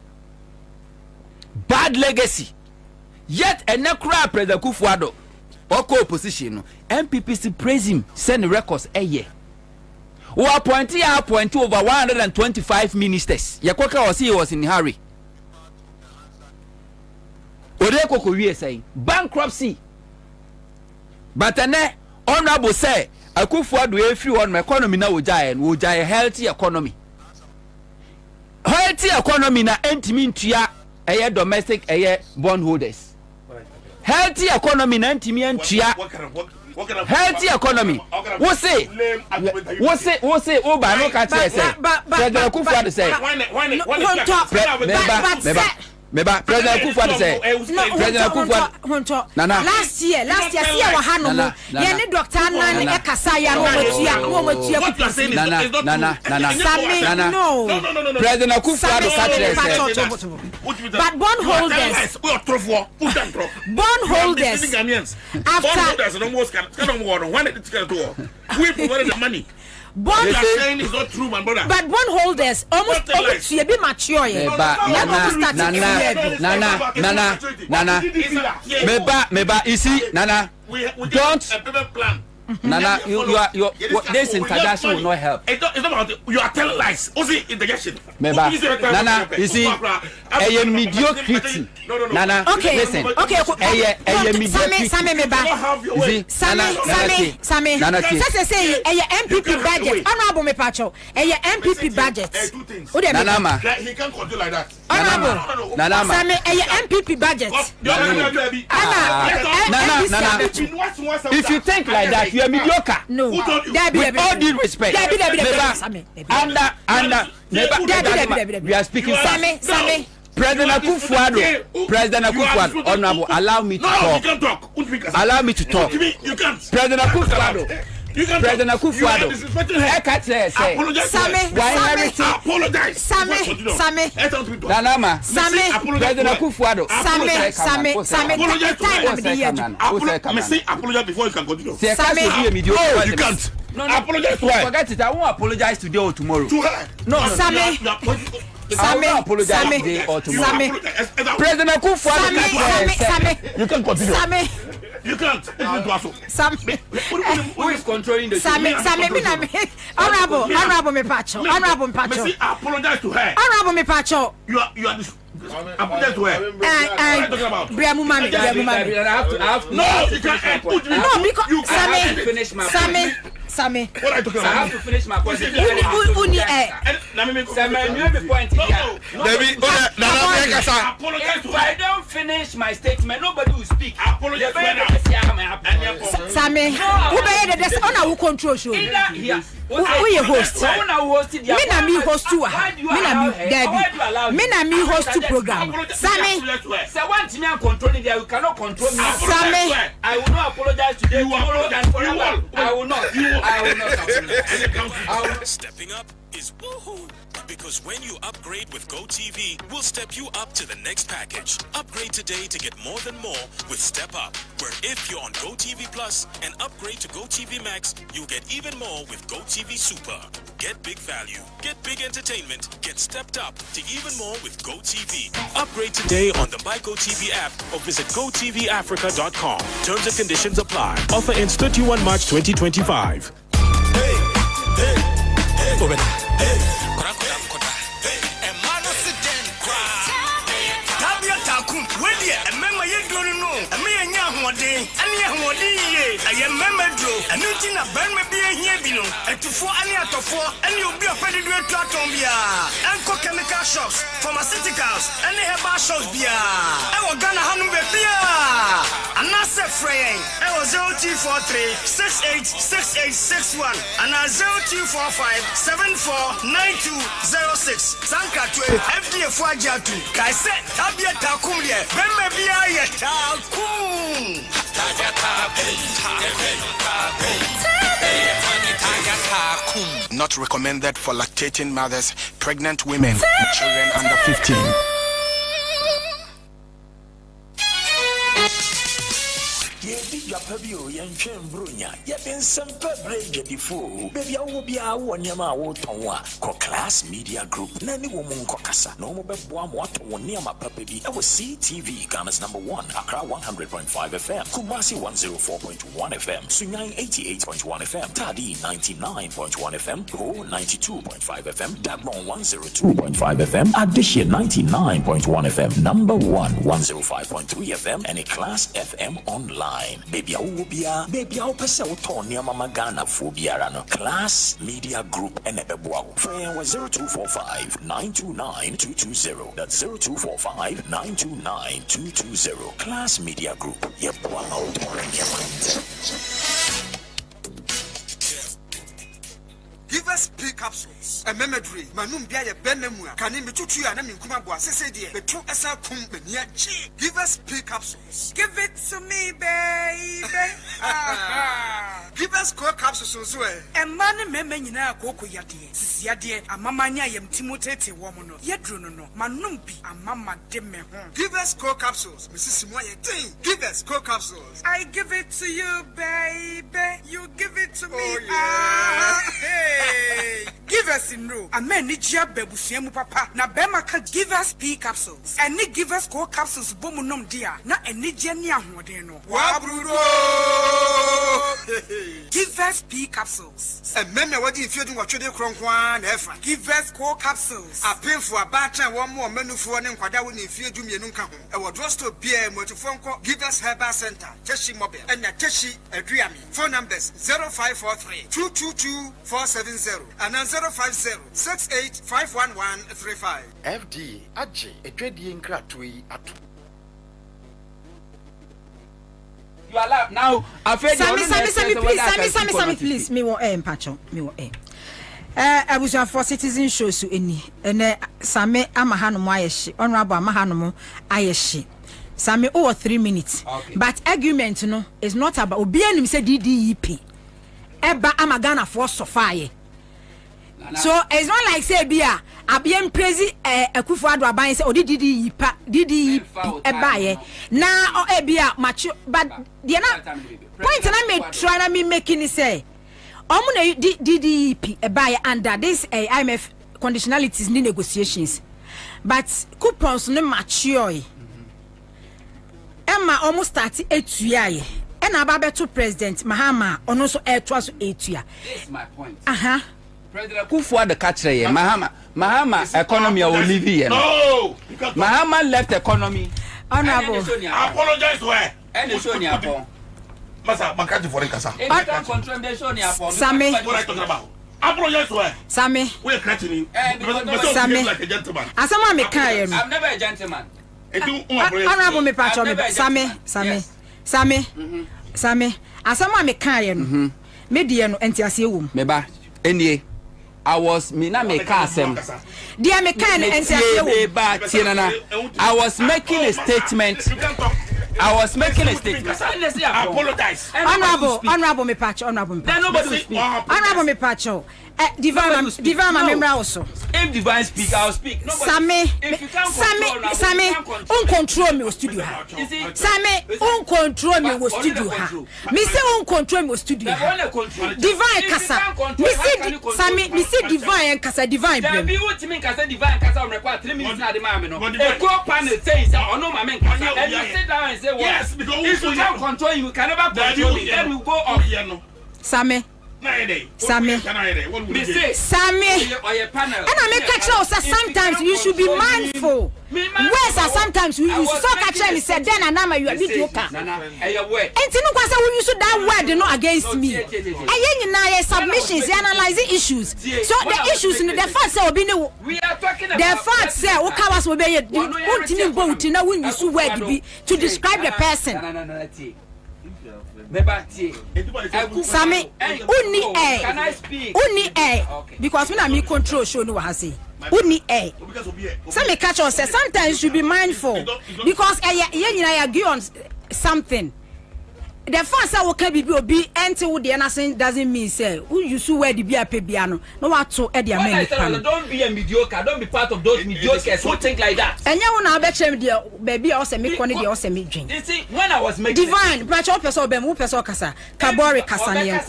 Speaker 10: Bad legacy. Yet a nekra President Kufuor. Oko opposition. MPP still praise him. Send records a year. Who appoint over 125 ministers. Yakoka was in a hurry. Odeko we say bankruptcy. But honorable say Akufo-Addo efi on economy na wojae healthy economy. Healthy economy na entimi ntua eye domestic eye bondholders. Healthy economy na entimi ntua. Healthy economy. What say Oba no catch say. President Akufo-Addo say. Meba President Akufo-Addo say. President Akufo-Addo. Nana.
Speaker 1: Last year see our Hano. Ye ni doctor nan e kasa ya no matua
Speaker 10: Nana.
Speaker 1: No.
Speaker 10: President Akufo-Addo catch say.
Speaker 1: But bondholders. Bondholders. After
Speaker 3: when did it go? We provided the money.
Speaker 1: Bond
Speaker 3: saying is not true, my brother.
Speaker 1: But bondholders almost a bit mature.
Speaker 10: Nana. Meba, you see, Nana. Don't.
Speaker 3: A payment plan.
Speaker 10: Nana, this interjection will not help.
Speaker 3: It's not about you are telling lies. Only interjection.
Speaker 10: Nana, you see, a mediocrity. Nana,
Speaker 1: okay,
Speaker 10: listen.
Speaker 1: Okay,
Speaker 10: mediocrity.
Speaker 1: Same. Nana, say a MPP budget. Honorable me pacho. A MPP budget.
Speaker 10: Nana,
Speaker 3: he can't control like that.
Speaker 1: Honorable.
Speaker 10: Nana,
Speaker 1: Same a MPP budget.
Speaker 10: Nana, if you think like that, you are mediocre.
Speaker 1: No.
Speaker 10: With all due respect. We are speaking fast. President Akufo-Addo, Honorable, allow me to talk. Allow me to talk. President Akufo-Addo. President Akufo-Addo. I can't say. Nanama. President Akufo-Addo.
Speaker 3: Apologize before you can continue.
Speaker 10: You can't. No, apologize. Forget it. I won't apologize today or tomorrow. No. I will not apologize today or tomorrow. President Akufo-Addo. You can continue. You can't. Who is controlling the
Speaker 1: Honorable me pacho.
Speaker 3: Apologize to her.
Speaker 1: Honorable me pacho.
Speaker 3: You are apologize to her.
Speaker 1: Briamu mami.
Speaker 3: No, you can't.
Speaker 1: No, because Sammy.
Speaker 3: What are you talking about?
Speaker 10: I have to finish my point.
Speaker 1: If
Speaker 10: I don't finish my statement, nobody will speak.
Speaker 1: Sammy, who bear the honor who control show? Who you host? Me host too. Me host two program. Sammy,
Speaker 10: so one team controlling there, you cannot control me.
Speaker 1: Sammy,
Speaker 10: I will not apologize to you tomorrow and forever. I will not.
Speaker 6: Stepping up is woohoo. Because when you upgrade with GoTV, we'll step you up to the next package. Upgrade today to get more than more with Step Up, where if you're on GoTV Plus and upgrade to GoTV Max, you'll get even more with GoTV Super. Get big value, get big entertainment, get stepped up to even more with GoTV. Upgrade today on the My GoTV app or visit GoTVAfrica.com. Terms and conditions apply. Offer ends 31 March 2025.
Speaker 11: Chemical shops, pharmaceuticals, and herbal shops beer. I was gonna handle beer. And I said, Frey, I was 0243 686861 and 0245 749206. Sanka to FDA for Jatu. I said, Tabia Takum, Bemebia Takum.
Speaker 3: Not recommended for lactating mothers, pregnant women, and children under 15.
Speaker 7: Yapabio Yanchen Brunya, Yabin Semper Brage before, baby, I will be a one yama wotonwa, Class Media Group, Nanny Woman Kokasa, no more Buam water one near my puppy. I was CTV, Ghana's #1, Accra 100.5 FM, Kumasi 104.1 FM, Sunyai 88.1 FM, Tadi 99.1 FM, Ho 92.5 FM, Dagbon 102.5 FM, Addition 99.1 FM, #1 105.3 FM, and a Class FM online. Baby, I will be a baby. I'll pass out on near Mama Ghana for Biarano. Class Media Group and Ebebuau. Phone was 0245 929 220. That's 0245 929 220. Class Media Group. Yebuau Torin Yamant.
Speaker 12: Give us P capsules. A memory. Manum Bia Benemua. Canim Tutu and Kumabua Sesedi. The two Esa Kum Beniachi. Give us P capsules. Give it to me, baby. Give us core capsules as well. And man, Memena Coco Yadi. Siadia, a mamania yam Timotete woman. Yedruno. Manumpi, a mama demme. Give us core capsules. Mrs. Simoye thing. Give us core capsules. I give it to you, baby. You give it to me. Oh, yeah. Hey, give us in row. A man need your babusiamu papa. Na bema can give us P capsules. And need give us core capsules bomunum dia. Na any genia modeno. Wabrudo. Give us P capsules. And men what if you do what you do cronkwan efa. Give us core capsules. A pay for a batch one more menu for one kwada when if you do me nunka. I will draw to beer motophone. Give us Herbal Center. Teshi mobile. And a Teshi Adriami. Phone numbers 0543 222 470 and 050-68-51135. FD Aji Edwedian Gratui Atu.
Speaker 10: You are loud now.
Speaker 1: Sammy, please. Me want Pacho. Me want I was for citizen shows to any and Sammy Amahano Mayeshi, Honorable Mahanomo Ayeshi. Sammy over 3 minutes. Okay. But argument no is not about Obianim said DDEP. Eba Amagana for Sophia. So it's not like say Bia Abiem Prezi Akufo-Addo aban say DDE ebaye na ebia macho but the point na me try na me making it say omo na DDE ebaye under this IMF conditionalities ni negotiations but coupons no mature Emma almost start etuaye and aba to President Mahama ono so etua so etua.
Speaker 10: This is my point.
Speaker 1: President
Speaker 10: Akufo-Addo kachre Mahama economy will leave here. No. Mahama left economy.
Speaker 1: Honorable.
Speaker 8: Apologize where?
Speaker 10: And show ni apon.
Speaker 8: Masa makati for kasa.
Speaker 1: Sammy.
Speaker 8: What are you talking about? Apologize where?
Speaker 1: Sammy.
Speaker 8: We are catching
Speaker 1: Sammy.
Speaker 8: like a gentleman.
Speaker 1: Asama me kai.
Speaker 10: I'm never a gentleman.
Speaker 1: Honorable me patch Sammy. Asama me kai no. Me die no entiase wom.
Speaker 10: Me ba. Enie. I was me na me kasem.
Speaker 1: Dear me kind and say
Speaker 10: I was making a statement.
Speaker 8: Apologize.
Speaker 1: Honorable me patch. Honorable me patch. Divine member also.
Speaker 10: If Divine speak, I'll speak.
Speaker 1: Sammy, control me studio. Sammy, control me studio. Me say control me studio. Divine kasa. Me see divine kasa divine.
Speaker 10: Be what you mean kasa divine kasa on require 3 minutes na the man no. A co-panel says no my man kasa. And you sit down and say what? Yes, because if you can't control you can never control me. Then we go off here no.
Speaker 1: Sammy. Sammy. And I make catch sometimes you should be mindful. Where's sometimes you so catch and said then and now you are mediocre. And you know you should that word not against me. And you submissions, analyzing issues. So the issues in the fact say we are talking about the fact say Okawas will be to describe the person. Sammy, only A. Can I speak? Only A. Okay. Because when I control show no what say. Only A. Sammy catch us sometimes you should be mindful because I agree on something. the fact that we can be until the anything doesn't mean say who you see where the be a piano no what to edia many
Speaker 10: don't be a mediocre, don't be part of those mediocres who think like that.
Speaker 1: And you wanna bet him the baby also me konny the also me drink.
Speaker 10: You see, when I was making
Speaker 1: divine but your person be mu person kasa kabori kasa ne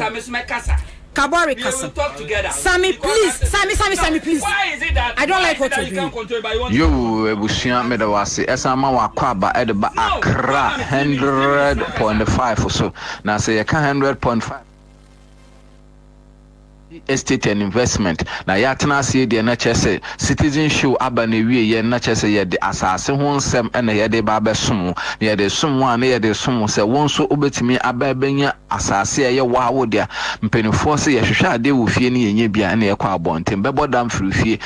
Speaker 1: Kabari Kasa.
Speaker 10: We will talk together.
Speaker 1: Sammy, please. Sammy, please.
Speaker 10: Why is it that
Speaker 1: I don't like what you're doing.
Speaker 13: You Ebusian Medawasi, Esama Wakwaba Edba Accra 100.5 or so. Now say you can 100.5. Estate and investment na ya tena see de na chese citizen show abane wie ye na chese ye de asase ho nsem na ye de ba besom ye de som wa na ye de som se won so obetimi ababenya asase ye wa wo dia mpenifo se ye hwehwe ade wo fie ne yenye bia na ye kwa abonten bebo dam fie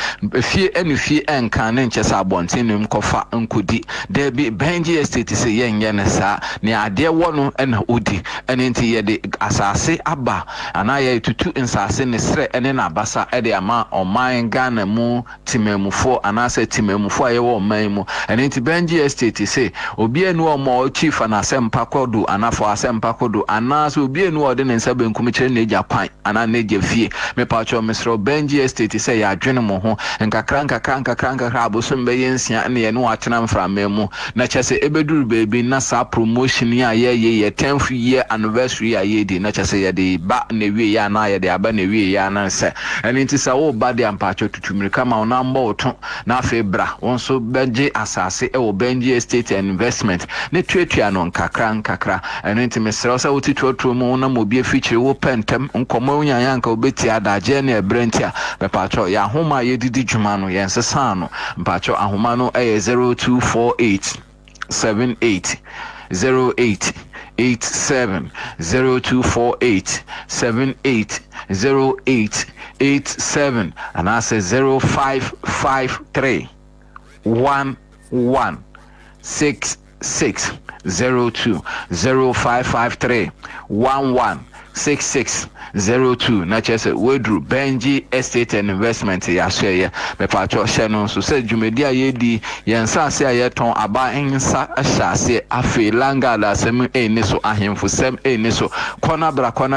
Speaker 13: enu fie enka ne nchese abonten nim kofa nkodi de bi benji estate se ye nye ne sa ne ade wo no na odi ene nti ye de asase aba ana ye tutu nsase sre ene na basa ede ama oman Ghana mu timemufo anase timemufo ayewo oman mu ene nti Benji estate say obi enu omo chief anasempa kodo anafo asempa kodo anase obi enu ode ne nsa benkum kire na eja kwan ana na eja fie me pa cho mesro Benji estate say ya dwene mo ho nkakra abosom be yensia ne ye no atena mframa mu na chese ebeduru baby na sa promotion ya ye 10th year anniversary ya ye di na chese ye de ba na wie ya na ye de aba na wie ya na se eni nti sa wo ba de ampacho tutumirika ma ona mba oto na febra wonso Benji asase e wo Benji estate and investment ne tuatua no nkakra eni nti mesero sa wotituotro mu na mobie feature wo pentem nkomo unyanya nka obeti adaje na ebrentia bepacho ya homa ye didi dwuma no ye nsesa no mpacho ahoma no e 0248 78 08 87 0248 78 08 87 and I say 0553 11 66 02 0553 11 6602 na chese wedru Benji estate and investment ya share me pacho share so se dwumedi ayedi yensa ase ayeton aba ensa ahase afi langa la sem eniso ahemfo sem eniso kona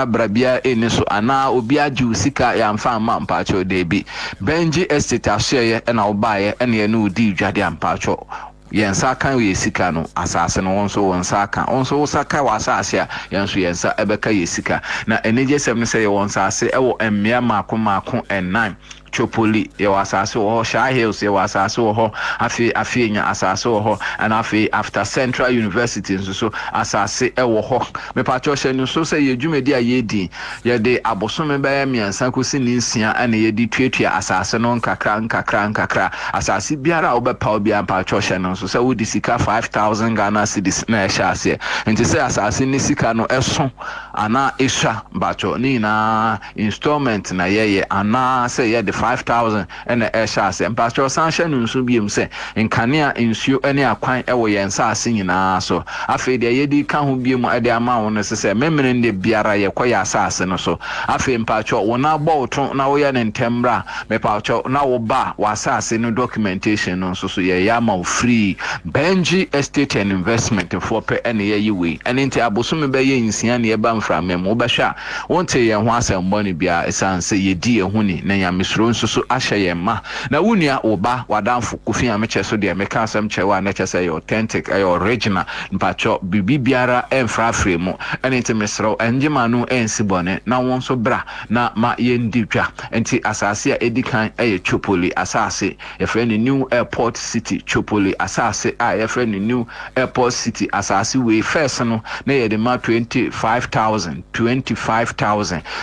Speaker 13: bra bia eniso ana obi aju sika ya mfa ama mpacho debi Benji estate ashare na obaye ene ye no di dwade ampacho yensa kan we sika no asase no wonso wonsa kan wonso wosaka wasase a yenso yensa ebeka yesika na eneje sem ne se ye wonsa ase ewo emmea mako enan Chopoli ye wasase wo Sha Hills ye wasase wo afi nya asase wo and afi after Central University so asase wo ho me pacho hye no so say ye dwumedi a ye di ye de abosome ba ya miansa kosi ni nsia ana ye di tuatua asase no nkakra asase biara wo bepa obi am pacho hye no so say wo di sika 5000 Ghana cedis na hye ase enti say asase ni sika no eso ana esha bacho ni na installment na ye ana say ye de 5,000 and the airshas and Pastor Sansha Nunsu Bium say in Kania insu any aquine ewo yensa singing so afe de yedi kan hu bium e de ama necessary memmen de biara ye kwaya asase no so afe mpacho wona bouton na wo ya ntembra me pacho na wo ba wasase no documentation no so ye yama free Benji estate and investment for pe ene ye yiwe and into abosume be ye nsia ne ye ba mfra mem wo be hwa wonte ye ho asembɔ ne bia esanse ye di ehuni na ya misro so ashayema na wunia oba wadamfo kofi ameche so de meka asem chewa na chese your authentic your original mpacho bibiara emfra fremu ene ntimesro enjima no ensibone na won so bra na ma yenditwa enti asase a edikan Chopoli asase e friend new airport city Chopoli asase a e friend new airport city asase we first no na ye de ma 25,000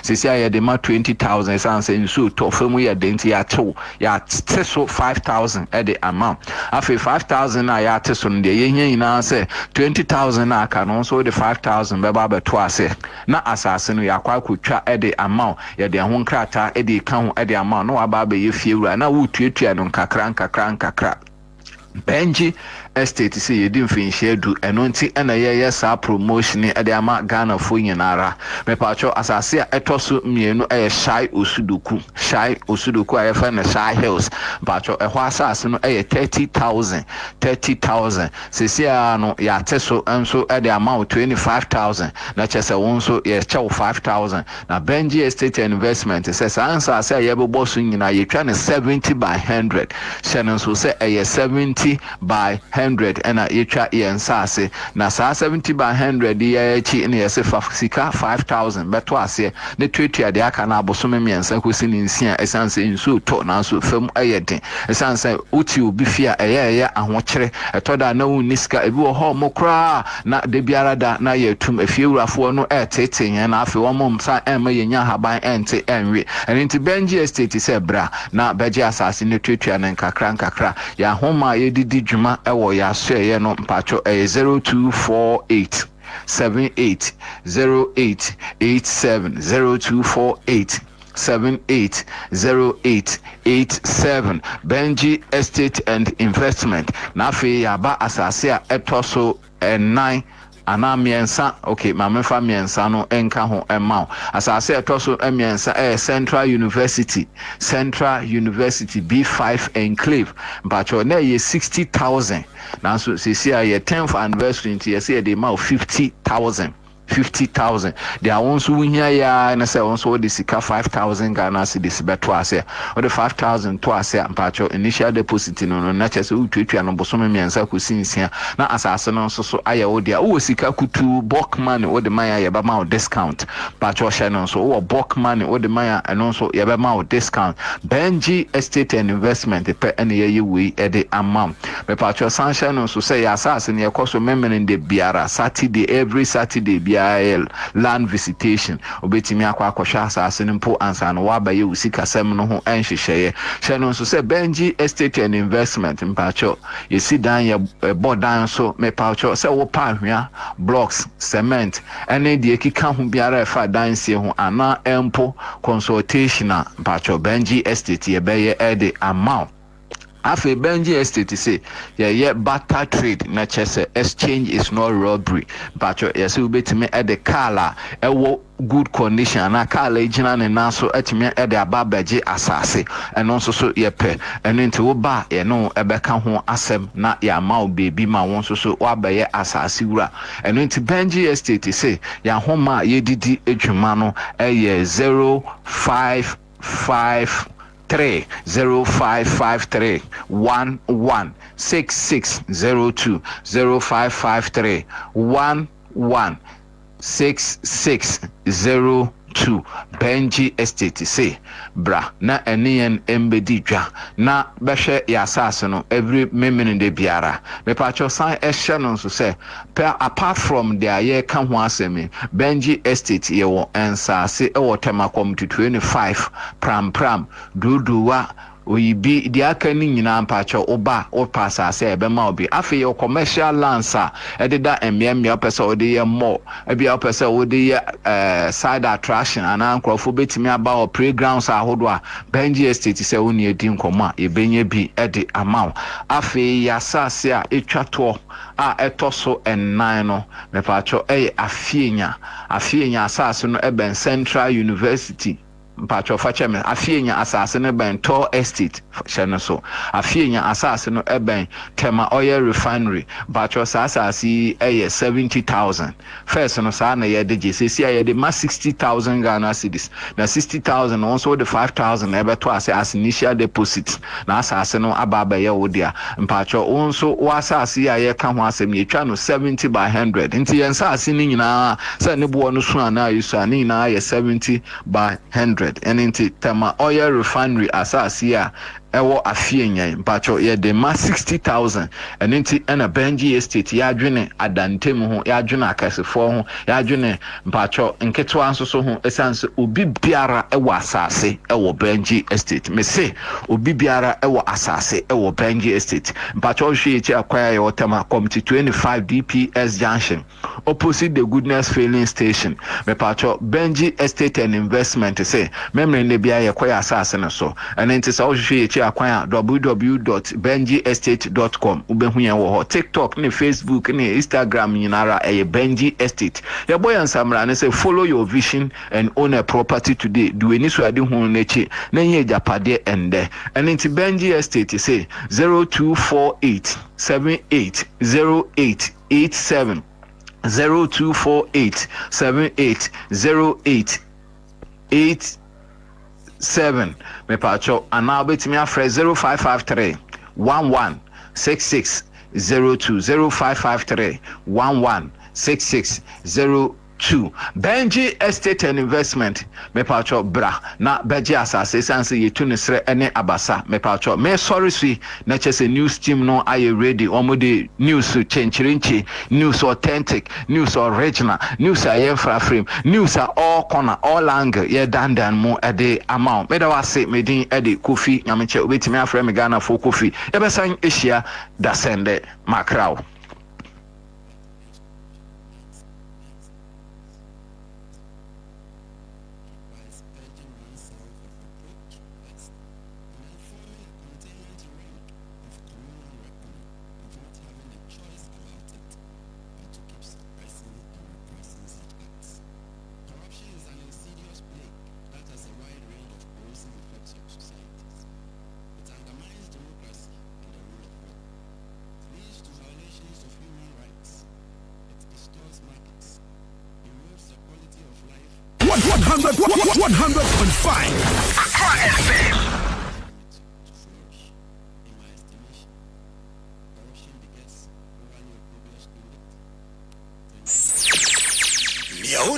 Speaker 13: sisi a ye de ma 20,000 sanse nsu to femu ye denti ya to ya teso 5,000 at the amount afi 5,000 na ya teso nde ye nyina se 20,000 na aka no so the 5,000 beba beto ase na asase no ya kwa kutwa at the amount ya de ho nkrata at the kan at the amount no aba be ye fiewura na wo tuatua no nkakra Benji estate say ye din fin share do eno nti ena ye sa promotion e de ama Ghana fo nyinara me pacho asase a etoso mienu e shy osudoku a fa na shy hills pacho e ho asase no e 30,000 sesi a no ya teso enso e de ama 25,000 na chese wonso ye chew 5,000 na Benji estate investment says Ansah say ye bebo so nyina ye twa ne 70 by 100 shene so say e 70 by 100 and yetwa yensase na saa 70 by 100 ye chi na yese sika 5,000 beto ase ne twetua de aka na abosome miensa kosi ne nsia esanse nsu to na so fam ayeden esanse uti obi fia eye ahokere etoda na woni sika ebi wo ho mokra na de biara da na yetum afiewurafo no etete yen na afi wo momsa ema yenya haban ente enwe enti Benji estate se bra na beje asase ne twetua ne nkakra ya homa didi juma ewo ya share ye no mpacho 0248 780887 0248 780887 Benji Estate and Investment na fe ya ba asase a etoso 9 ana miensa okay mamefa miensa no enka ho emao asase etoso miensa Central University B5 enclave bacho na ye 60,000 na so sisi ye 10th anniversary nti ye say dey ma 50,000 they are also here ya na say also the sika 5,000 Ghana cedis beto ase or the 5,000 to ase ampacho initial deposit no na chese utwetwa no bosome miensa kosinsia na asase no so aye wo dia wo sika kutu bulk money wo de maya ye ba ma discount pacho she no so wo bulk money wo de maya eno so ye ba ma discount Benji Estate and Investment pe ene ye we e de amam be pacho sunshine no so say ya asase ne ekoso memmen de biara Saturday every Saturday land visitation obetimi akwa asase mpo Ansah no wabaye usika sem no ho enhyehyeye hye no so say Benji Estate and Investment mpacho yesi dan ye bodan so me pacho say wo pa hwea blocks cement ene de ekika ho biara efa dan sie ho ana empo consultation mpacho Benji Estate ye beye ede amount afi Benji Estate say ye barter trade na chese exchange is not robbery but yes we betime e de car ewo good condition na car ejina ne naso etime e de ababaje asase eno nso so ye pe eno nti wo ba ye no ebeka ho asem na ya ma obebi ma won nso so wa baye asase wura eno nti Benji Estate say ya homa ye didi edwuma no ye 0553 116602 0553 116602 Benji Estate say bra na eniyen embedi dwa na behwe ya asase no every memmen de biara me pacho san ehye no so say apart from the aye ka ho asemi Benji Estate ye wo ensase e wo temakom to 25 pram duduwa oyibi di aka ni nyina mpacho oba o pasa say ebe ma obi afi your commercial lands ededa emmia opese ode ye more ebi opese ode ye side attraction ana ankrofo betimi aba o playgrounds ahodo a Benji Estate say woni edi nkoma e benye bi ede amount afi ya sase a etwato a etoso en9 no me pacho afienya asase no eben Central University mpacho fachem afienya asase no ben Tor Estate shene so afienya asase no eben Tema Oil Refinery mpacho asase 70,000 first no sa na ye de GCC ye de ma 60,000 Ghana cedis na 60,000 also the 5,000 ebe to as initial deposit na asase no ababa ye wodia mpacho onso wasase ye ka ho asem ye twa no 70 by 100 nti ye asase ni nyina sa ne bo no so ana yiso ani nyina ye 70 by 100 and into Tema Oil Refinery asase a ewo afienya mpacho ye de ma 60,000 and into na Benji Estate ya adwene adantem ho ya adwene akasefo ho ya adwene mpacho nketwa nso so ho esanse obi biara ewo asase ewo Benji Estate me say obi biara ewo asase ewo Benji Estate mpacho hwe echi akwaya ye Tema committee 25 DPS junction opposite the Goodness Filling Station me pacho Benji Estate and Investment say memre ne bia ye kwaya asase no so and into so hwe echi akwan www.benjiestate.com ubehu yen wo TikTok ne Facebook ne Instagram nyinara Benji Estate. Your boy Ansah and say follow your vision and own a property today. Do any so adi hu nechi na ye japade ende. And into Benji Estate say 0248 780887 0248 780887 me pacho and now betimi afre 0553 1166 02 0553 1166 Benji Estate and Investment me pacho bra na Benji asase sanse yetu ne sre ene abasa me pacho me sorry sweet na chese news team no are ready omo news chenchirinchi news authentic news original news aye frame news are all corner all angle ye dandan mo ede amount me da wase me din ede Kofi nyameche obetimi afre me Ghana for Kofi e besan ehia da sende makraw.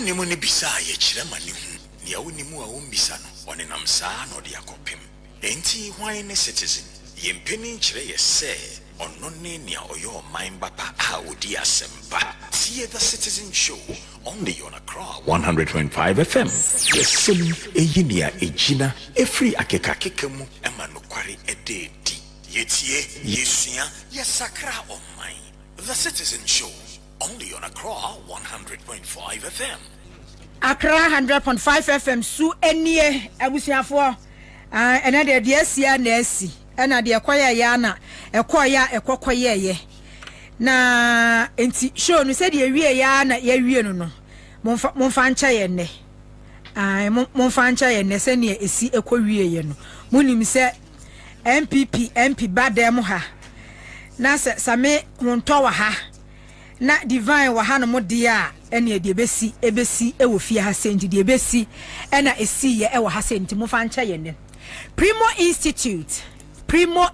Speaker 7: Nimu ni bisa ye chirema ni hu ni awu nimu a umbisa no one nam saa no de akopem enti hwan ne citizen ye mpeni chire ye se ono ne nia oyo mind baba a odi asempa tie the Citizen Show only on Accra 100.5 FM yesim eyinia ejina efri akeka kekemu ema no kware ededi yetie yesua yesakra on mine the Citizen Show only on Accra 100.5 FM.
Speaker 1: Accra 100.5 FM su enie abusiafo ena de asia na asi ena de kwaya ya na ekoya ekokoye ye na enti show no se de awie ya na ya wie no momfa ncha ye ne momfa ncha ye ne se ne esi ekowie ye no munim se MP badem ha na se same honto wa ha na divine wa ha no mode a ene de ebesi ewo fie ha senti de ebesi ena esi ye ewo ha senti mo fa ncha ye ne Primo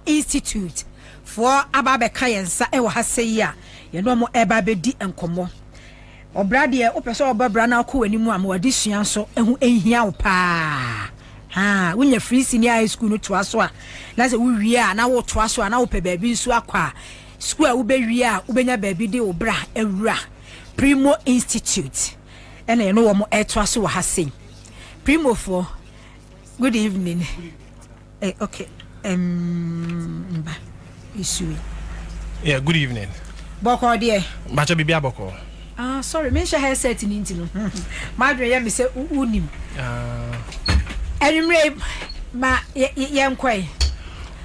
Speaker 1: Institute for ababe kayensa ewo ha sei a ye no mo eba be di enkomo obrade e opeso obabra na akọ wanimu am wadi sua so ehu ehia wo pa wonya free senior high school no to aso a na se wo wie a na wo to aso a na wo pe ba bi nso akwa school a wo be wie a wo benya ba bi de obra ewura Primo Institute ena ye no wo mo eto aso wa ha sei Primo for good evening okay issue
Speaker 14: yeah good evening
Speaker 1: boko de
Speaker 14: bacha bibia boko
Speaker 1: sorry mention headset ni ntino madre ya me se unim Erimre ma yenkwai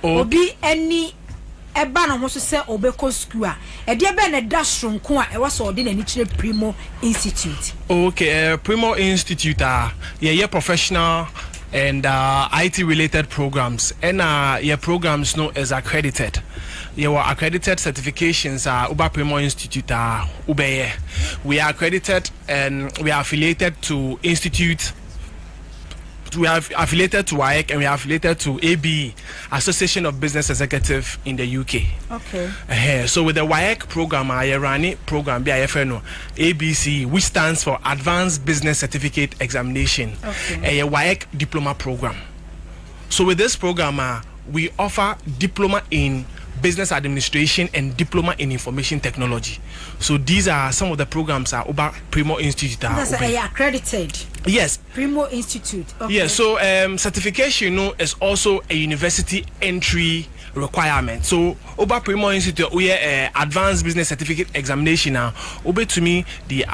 Speaker 1: obi eni eba na ho so se obeko school a e de be na dashronko a e waso de na ni kire Primo Institute.
Speaker 14: Okay, Primo Institute yeah professional and IT related programs and your programs no is accredited. Your accredited certifications are Uba Primo Institute Ubeye. We are accredited and we are affiliated to Institute. We are affiliated to WAEC and we are affiliated to ABE, Association of Business Executive in the UK.
Speaker 1: Okay.
Speaker 14: So with the WAEC program, I run a program BIFNO ABC, which stands for Advanced Business Certificate Examination, a WAEC diploma program. So with this program, we offer diploma in business administration and diploma in information technology. So these are some of the programs Uba Primo Institute
Speaker 1: are accredited.
Speaker 14: Yes.
Speaker 1: Primo Institute. Okay.
Speaker 14: Yes. So certification is also a university entry requirement. So Oba Primo Institute we advanced business certificate examination now. Obe to me the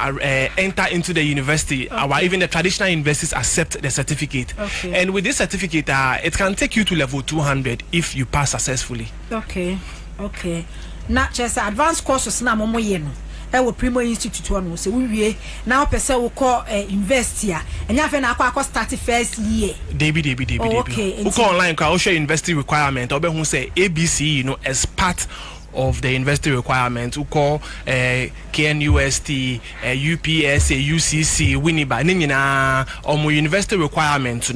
Speaker 14: enter into the university. Even the traditional universities accept the certificate.
Speaker 1: Okay.
Speaker 14: And with this certificate, it can take you to level 200 if you pass successfully.
Speaker 1: Okay. Not just advanced courses na momo ye no. Ewo Primo Institute one so we now person will call invest here. And you na akwa start first year.
Speaker 14: Debi.
Speaker 1: Okay.
Speaker 14: Who call online can show university requirement. Obe who say ABC, as part of the university requirement. Who call KNUST, UPSA, UCC, Winneba. Nina university requirement.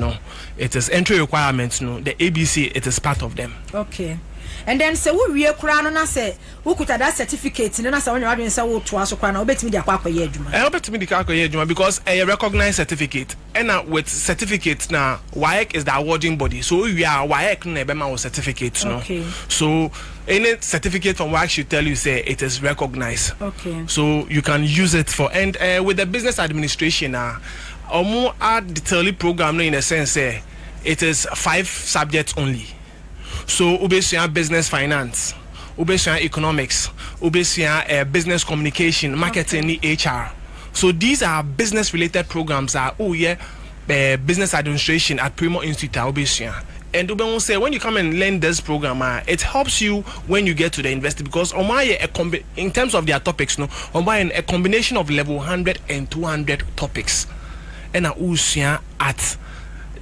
Speaker 14: It is entry requirement. The ABC, it is part of them.
Speaker 1: Okay. And then say we kura no say we could that certificate no na say when you adwen say wo to aso kura na obetimi dey akwa ye adwuma.
Speaker 14: Obetimi dey akwa ye adwuma because a recognized certificate and with certificate na WAEC is the awarding body. So we are WAEC na be ma certificate no.
Speaker 1: Okay.
Speaker 14: So any certificate from WAEC should tell you say it is recognized.
Speaker 1: Okay.
Speaker 14: So you can use it for and with the business administration omo add the tele program in a sense it is 5 subjects only. So ubesia business finance, ubesia economics, ubesia business communication, marketing, HR. So these are business related programs business administration at Primo Institute ubesia. And Ube say when you come and learn this program, it helps you when you get to the university because in terms of their topics, a combination of level 100 and 200 topics. And at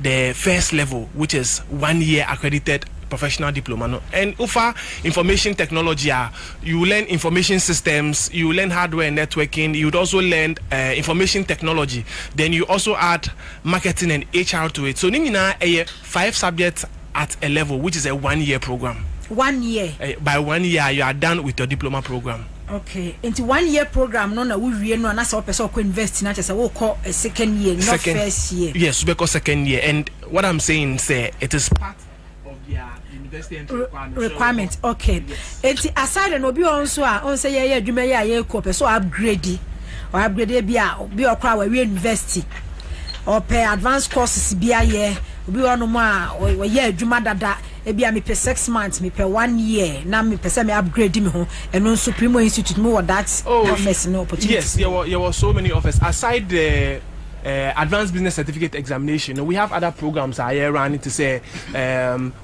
Speaker 14: the first level, which is 1 year accredited professional diploma. And UFA information technology, you learn information systems, you learn hardware and networking, you would also learn information technology. Then you also add marketing and HR to it. So nina 5 subjects at a level, which is a 1 year program.
Speaker 1: 1 year.
Speaker 14: By 1 year, you are done with your diploma program.
Speaker 1: Okay. Into 1 year program, no na we no na say person ko invest na just we call a second year, not first year.
Speaker 14: Yes, because second year. And what I'm saying say it is part of their university
Speaker 1: requirement.
Speaker 14: So,
Speaker 1: okay.
Speaker 14: Yes.
Speaker 1: And aside and obi also on say yeah adwuma ya ko person upgrade or upgrade bi okra we university or pay advanced courses bi aye obi ono ma we yeah adwuma dada ebi me per 6 months me per 1 year na me per say me upgrade me ho and on Supremo Institute me what that offers no opportunity.
Speaker 14: Yes, there were so many offers aside the advanced business certificate examination. We have other programs here running to say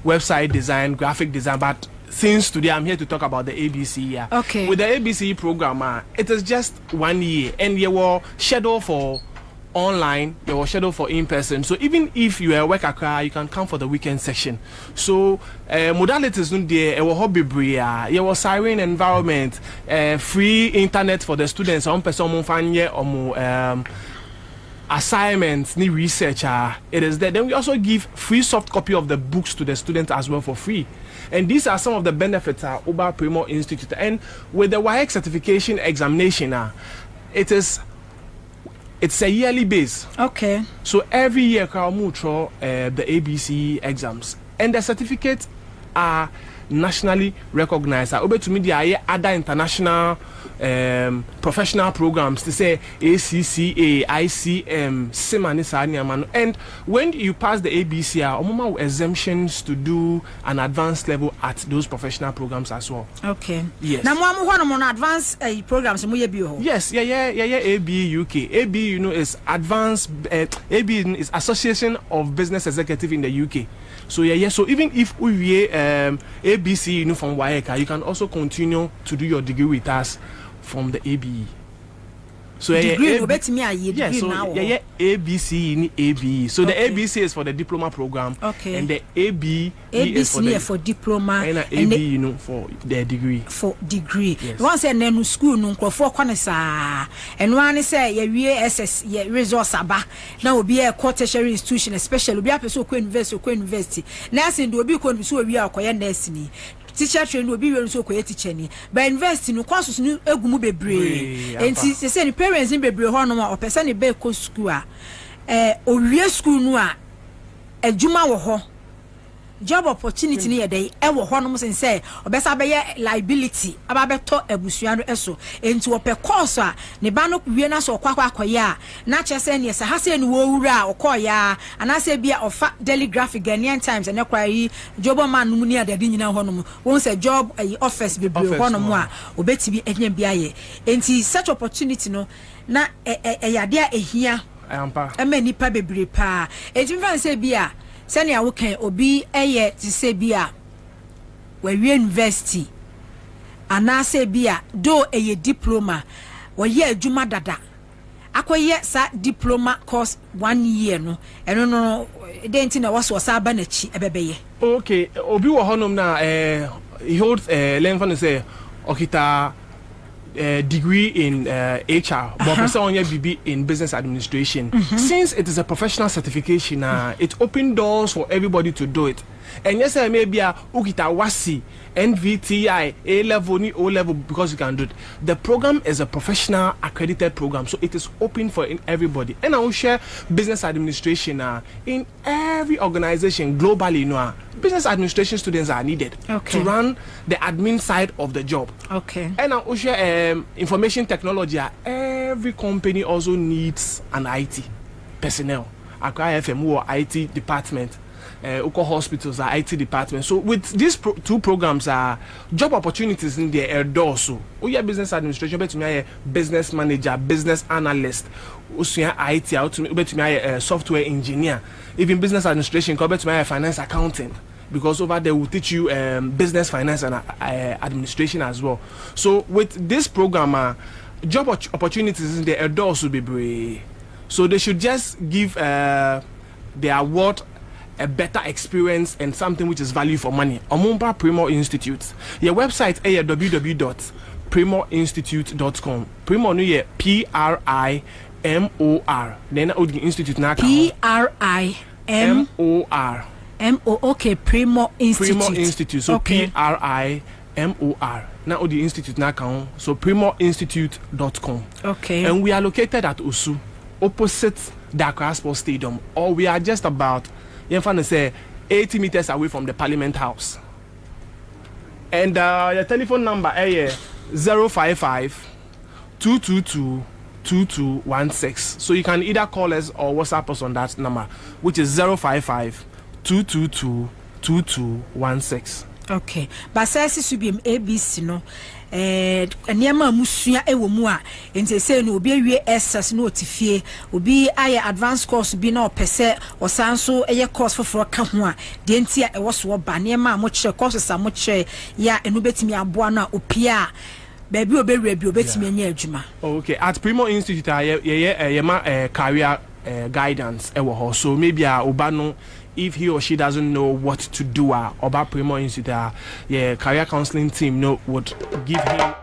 Speaker 14: website design, graphic design, but since today I'm here to talk about the ABC.
Speaker 1: Okay.
Speaker 14: With the ABC program, it is just 1 year, and you were scheduled for online, you were scheduled for in person. So even if you are a worker, you can come for the weekend section. So modalities there, a hobby bria, you was siren environment, free internet for the students. On person assignments, need research, it is there. Then we also give free soft copy of the books to the students as well for free. And these are some of the benefits of Oba Primo Institute. And with the WAEC certification examination, it's a yearly base.
Speaker 1: Okay.
Speaker 14: So every year, we throw the ABC exams, and the certificates are nationally recognized. Over to me, there are other international professional programs to say ACCA, ICM, SIMANISA, and when you pass the ABC, exemptions to do an advanced level at those professional programs as well.
Speaker 1: Okay.
Speaker 14: Yes.
Speaker 1: Now, one advanced programs.
Speaker 14: Yes, AB UK. AB, is advanced. AB is Association of Business Executive in the UK. So so even if we ABC from WAEC, you can also continue to do your degree with us from the ABE. So
Speaker 1: degree
Speaker 14: ABC in ABE. So the ABC is for the diploma program.
Speaker 1: Okay.
Speaker 14: And the ABE is
Speaker 1: for diploma
Speaker 14: and ABE for the degree.
Speaker 1: For degree.
Speaker 14: Yes.
Speaker 1: Once say nenu school no for konesa. And one say ye SS ye resource aba. Now will be a tertiary institution, especially be a person ko university. Nursing do be ko so we akoye nursing. Teacher train will be so ko teacher ni. But investing no courses no egumu bebre. Enti se say ni parents ni bebre ho no ma person ni be ko school a owie school no a adwuma wo ho job opportunity ni yede e wo honom sen say obesa be ye liability aba beto abusua no eso enti ope course a ne ba no wie na so kwakwa akoye a na chese ne se ha se ne wo wura okoya anase bia ofa daily graphic Ghanaian Times ene kwa yi job man no mu ni adade nyina honom won say job office be honom a obeti bi ehia bia ye enti such opportunity no na yade a ehia ema nipa bebre pa enti mfa se bia sani a wokan obi eye ti se bia we university anase bia do eye diploma wo ye adwuma dada akoye sa diploma course 1 year no eno no denti na waso sa ba na chi ebebeye.
Speaker 14: Okay, obi wo honom na he holds learn from say okita degree in HR, but person on your BB in business administration. Since it is a professional certification, it opens doors for everybody to do it. And yes, maybe a ukita wasi NVTI A level ni O level because you can do it. The program is a professional accredited program, so it is open for everybody. And I will share business administration in every organization globally. Business administration students are needed to run the admin side of the job.
Speaker 1: Okay.
Speaker 14: And I will share information technology. Every company also needs an IT personnel. Accra FM or IT department. Uko hospitals are IT department. So with these two programs are job opportunities in the doors. So we are business administration, but me a business manager, business analyst, usuya IT out to me a software engineer. Even business administration, but me a finance accounting. Because over there will teach you business finance and administration as well. So with this program, job opportunities in the doors will be brave. So they should just give the award a better experience and something which is value for money. Omumba Primo Institute. Your website is www.primoinstitute.com. Primo no ye PRIMOR. Then the institute na PRIMOR.
Speaker 1: Okay, Primo Institute.
Speaker 14: Primo Institute. So
Speaker 1: okay.
Speaker 14: PRIMOR. Now the institute na count. So primoinstitute.com.
Speaker 1: Okay.
Speaker 14: And we are located at Usu, opposite the Accra Sports Stadium, or we are just about 80 meters away from the Parliament House. And your telephone number is 055-222-2216. So you can either call us or WhatsApp us on that number, which is 055-222-2216.
Speaker 1: Okay. But says should be ABC no. Niema musua ewo mu a enti se no obi awie SS no otifie obi aye advanced course bi na opese osanso eye course foforo ka ho a de enti a ewo so ba niema mo kire courses a mo kire ya enu betimi aboa na opia baby obewura bi obetimi anya adwuma.
Speaker 14: Okay, at Primo Institute ye career guidance ewo ho, so maybe oba no if he or she doesn't know what to do about Primo Institute, career counseling team would give him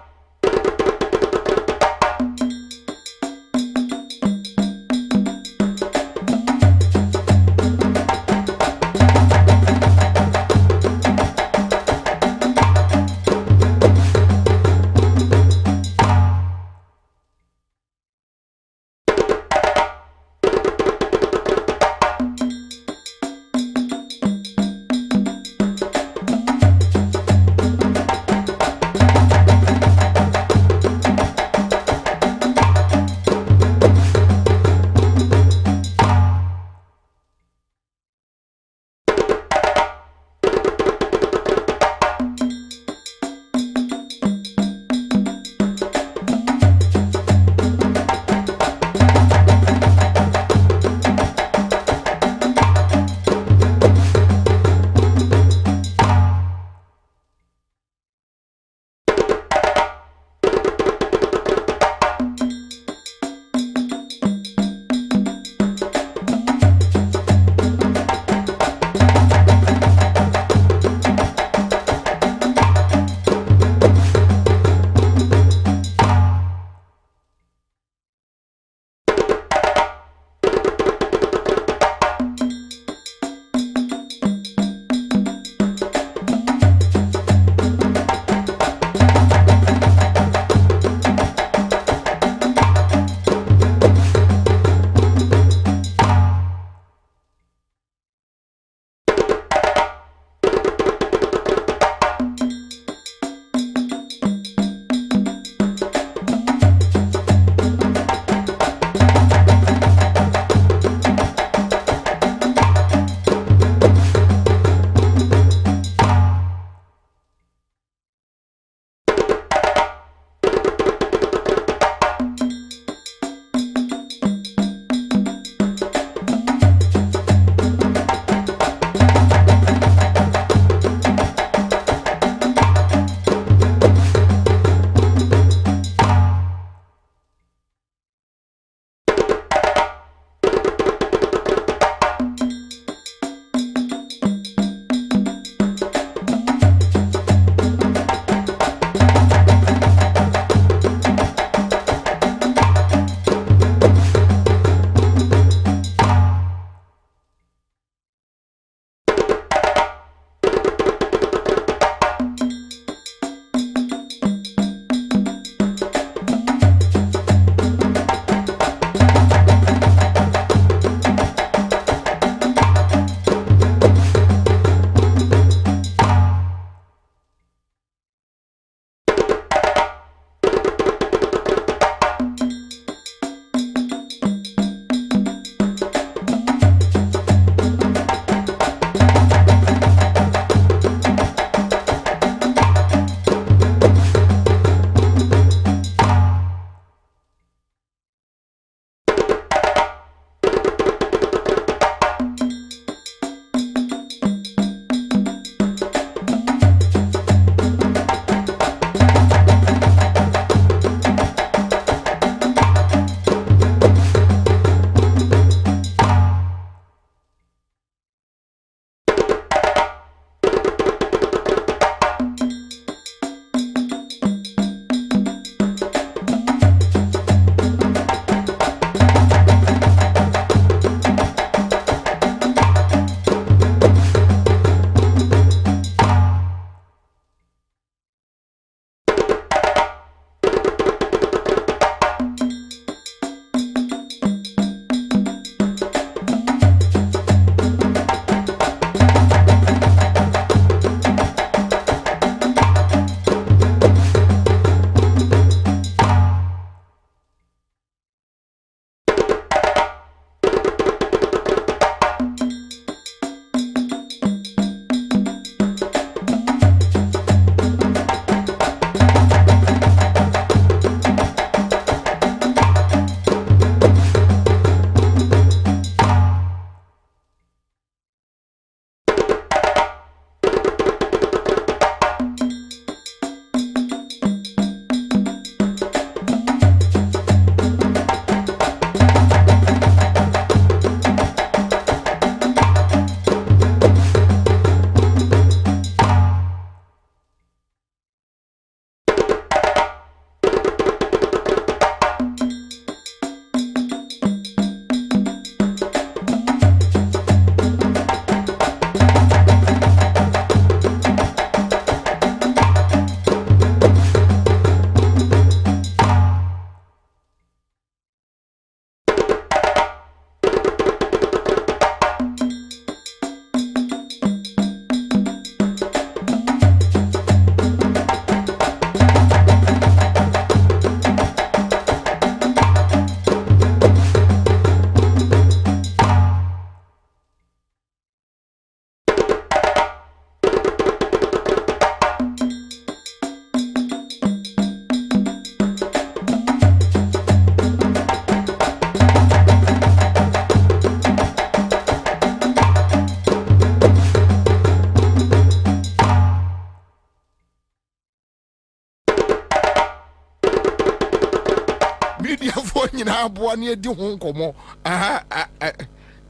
Speaker 8: nyina aboa ne edi ho nkomo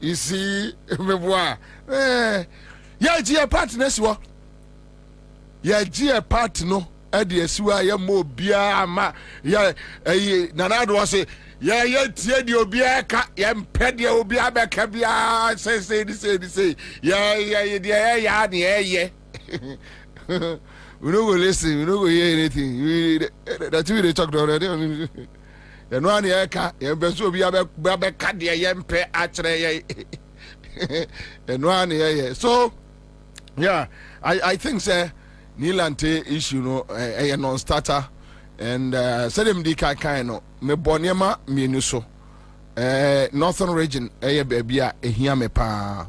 Speaker 8: you see meboa ya ji part na siwo ya ji part no e de asiwa ya mo bia ama ya nana do say ya tie de obia ka ya mpede obia be ka bia say ya de we no go listen, we no go hear anything. That's we they talk already. You know any eka, you be so be ka de yempe achre ye. You know any so yeah, I think say Nilante issue no a non-starter and say them di kai no me boniema mienu so northern region baby a ehia me pa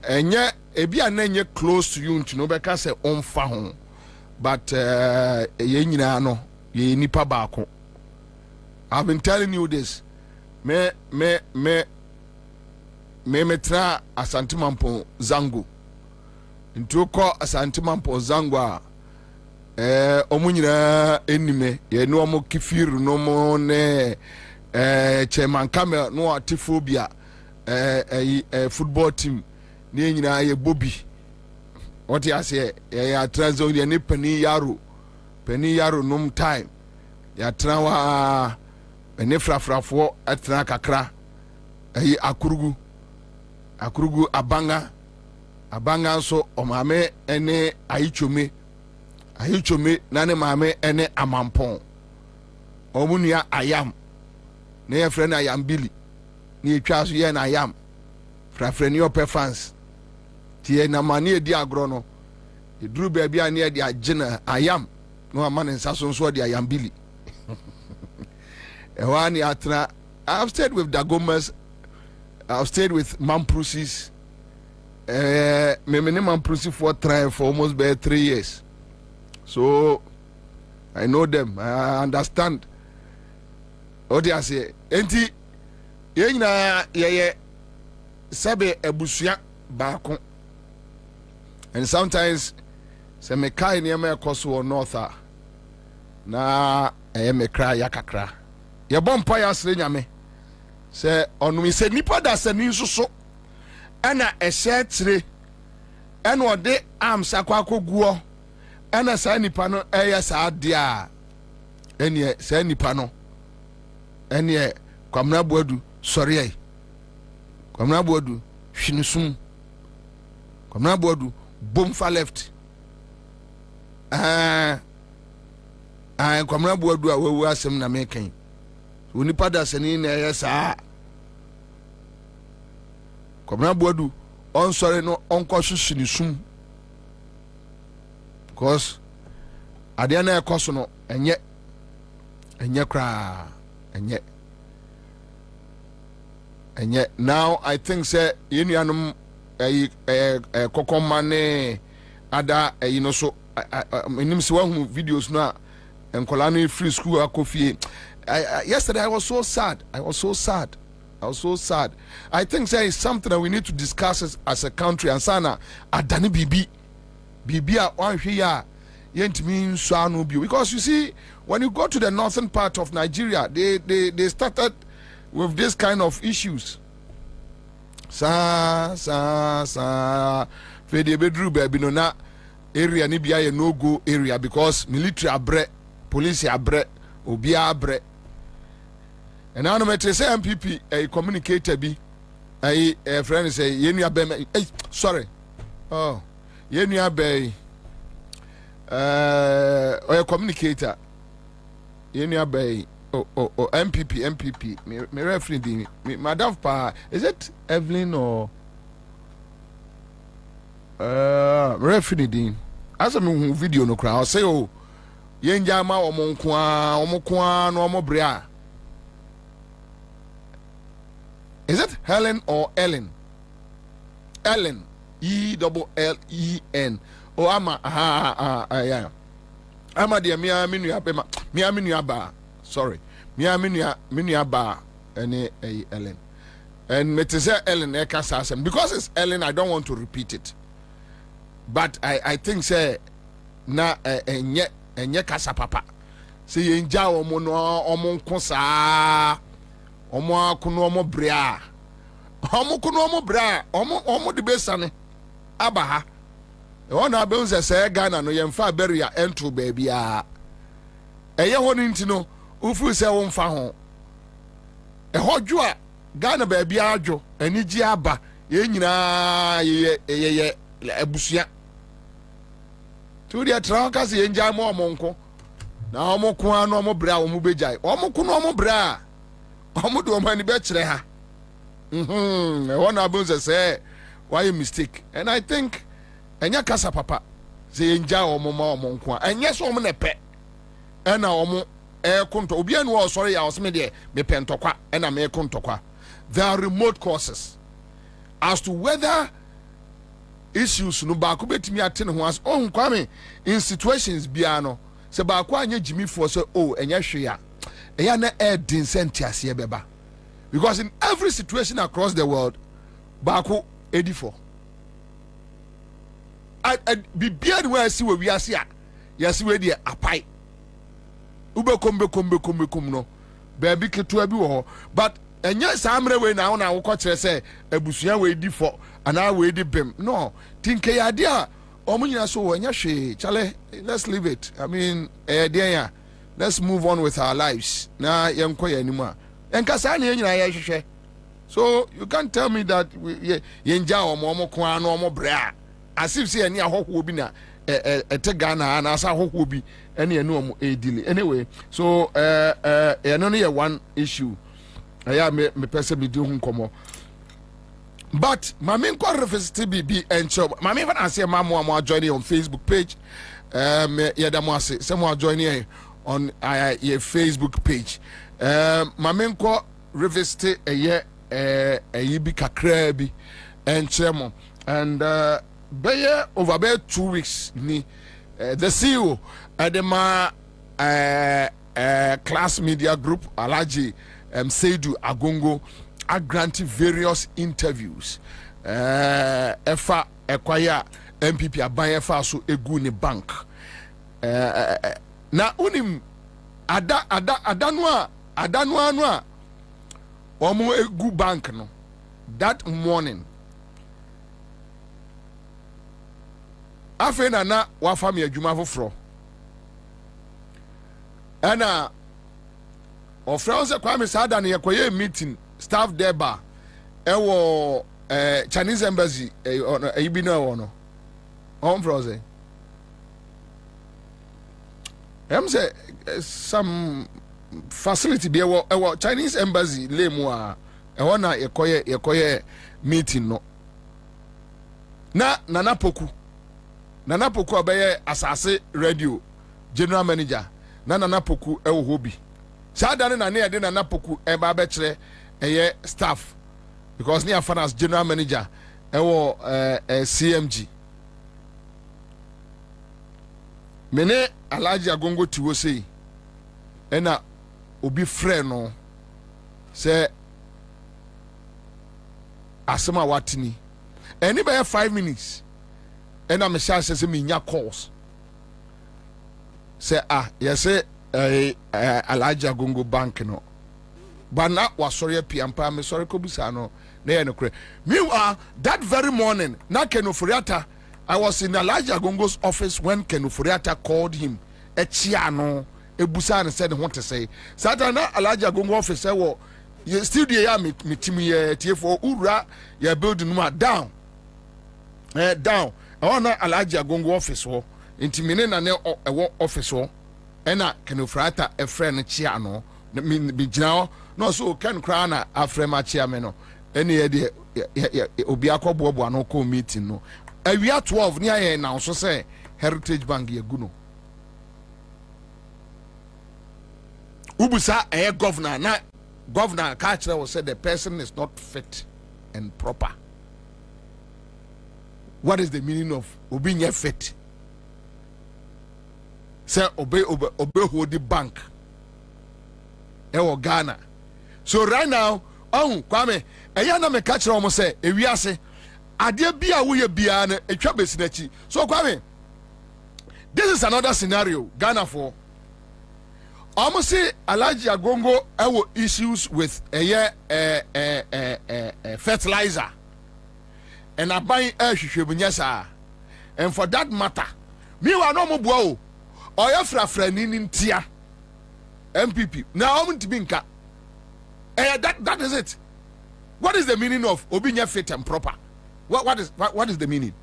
Speaker 8: enye ebia na enye close to you ntino be ka say onfa ho but ye nyina no ye nipa baako. I've been telling you this. Me tra Asantimampo Zango. Into ko Asantimampo Zango omunyina enime ye no mo kifiru no mo ne chairman camel no atifobia football team ne nyina ye Bobie. What you say ya transo ye ne pani yaro num time ya trawa ene frafrafo atra kakra akurugu abanga so omame ene ayichome na ne mame ene amampon omunia ayam ne ye friend ayam Billy ne etwa so ye na ayam frafreni ope fans tie na mane edi agro no eduru ba bia ne edi agina ayam no amane nsaso nso edi ayam Billy. I've stayed with Dagomas, I've stayed with Mamprusis, Mamprusi for almost 3 years. So I know them, I understand. What do I say? Enti, ye sabe ebusuya bako. And sometimes, se me kai ni eme koso o northa na me cry yakakra. Ye bompa ya sre nyame se onumi se nipa da se ni nsoso ana ehye tire ana ode amsa kwa koguo ana sa nipa no eye sa de a ene sa nipa no ene kwamna boadu sori ai kwamna boadu hwinisum kwamna boadu bomfa left kwamna boadu a wewu asem na mekan onipa da sani na yesa kwamna boadu on sorry no onko hwehwe sum because ade na ekoso no enye kra enye now I think say yenuanum kokoma ne ada so enim se wahu videos no enkola no free school akofie. Yesterday I was so sad. I think say it's something that we need to discuss as a country. And sana adani bibi a one here yentimi nsano bio, because you see when you go to the northern part of Nigeria they started with this kind of issues. Fede bedru baby no na area ni bia ye no go area because military abre, police abre, obia abre. And now me say MPP a communicator bi a friend say yenu abe sorry yenu abe a communicator yenu abe MPP me referee di madam pa, is it Evelyn or referee di as me video no kra say yenja ma omo no omo brea. Is it Helen or Ellen? Ellen, ELLEN. Oh, ama yeah. Ama dia miya ba. Sorry, miya ba. Any Ellen. And me to say Ellen ekasasem because it's Ellen. I don't want to repeat it. But I think say na enye kasa papa. Say yenja omo no omo nkosa. omo akuno omo bra omo kuno omo bra omo de besane abaha e wona be unse se Ghana no yemfa beria entro baabia eye ho nti no ufu se wo mfa ho e hodwo a Ghana baabia adwo ani gi aba ye nyina ye abusua tu dia tranka se yenja mo omonko na omo ko ano omo bra omo bejai omo ko no omo bra omo do omo ani be kire ha e wona abunze say why mistake and I think enya kasa papa se yenja omo ma omo nko enye so omo ne pe ena omo konto obi anu o sorry ya osme de me pentokwa ena me kontokwa. There are remote causes as to whether issues no ba ko betimi atene ho as on kwame in situations bia no se ba ko anya jimi fo so enya hwe ya na din sentiase beba because in every situation across the world ba ko edi for bibia de wa si we wiase a yasi we de apai ube kombe no baby ketua bi wo but enya samre we na wo ko kire se abusua we di for ana we di bem no tinke ya dia omunyina so enya hwe chale let's leave it. I mean dia let's move on with our lives na yenko ya nimu a enka sa na yenyina ya hwehwe so you can't tell me that yenja omo ko anu omo bra as if say any ahoho bi na ete Ghana na asa ahoho bi ene enu omo edile anyway so no no one issue ya me pese bi di hu nkomo but mama nko reference bi encho mama even ase mama mo join on Facebook page ya da mo ase se mo join on your Facebook page mama nko reference ye bi kakra bi enchemo and over 2 weeks ni the CEO Adema Class Media Group Alaji Seidu Agongo are granted various interviews efa ekwaya MPP aban efa so egu ni bank na unim adanu anu a omo egu bank no that morning afena na wa fami adwuma foforo ana ofranse kwame sada na yekoye meeting staff there ba ewo Chinese embassy ebi na ewo no on froze say some facility be ewo Chinese embassy lemu a ewo na yekoye meeting no na nana poku abeye asase radio general manager na nana poku ewo hobi sada na na de nana poku eba be kire eye staff because near finance general manager ewo CMG mene Alhaji Agongo tiwo sei ena obi frɛ no sɛ asema watini eni be 5 minutes ena me sha sɛ me nya calls sɛ yɛsɛ Alhaji Agongo bank no bana wasɔre piampa me sɔre kobisa no na yɛ no kure meanwhile that very morning na Kenoforiata I was in Alhaji Agongo's office when Kenoforiata called him echia no ebusa and said what to say Satana Alhaji Agongo office wo you still dey ya me team ye tie for ura ya building no down down I want Alhaji Agongo office wo intimine na ne ewo office wo ena Kenoforiata e friend chia no be gina no so Ken kra na afrema chia me no ene ye de obi akɔboaboa no call meeting no awia 12 ni aye na so say Heritage Bank ye guno ubusa governor na governor Kachira will say the person is not fit and proper. What is the meaning of being fit? Say obey hold the bank Ghana. So right now Kwame na me Kachira almost say ewiase ade bia wo ye bia na etwa besinachi. So Kwame, this is another scenario Ghana for almost say Alhaji Agongo have issues with fertilizer and I buy and for that matter me wa no mo boa o oya frafra ni ntia MPP now I'm to be nka that is it. What is the meaning of obinya fit and proper? What is the meaning?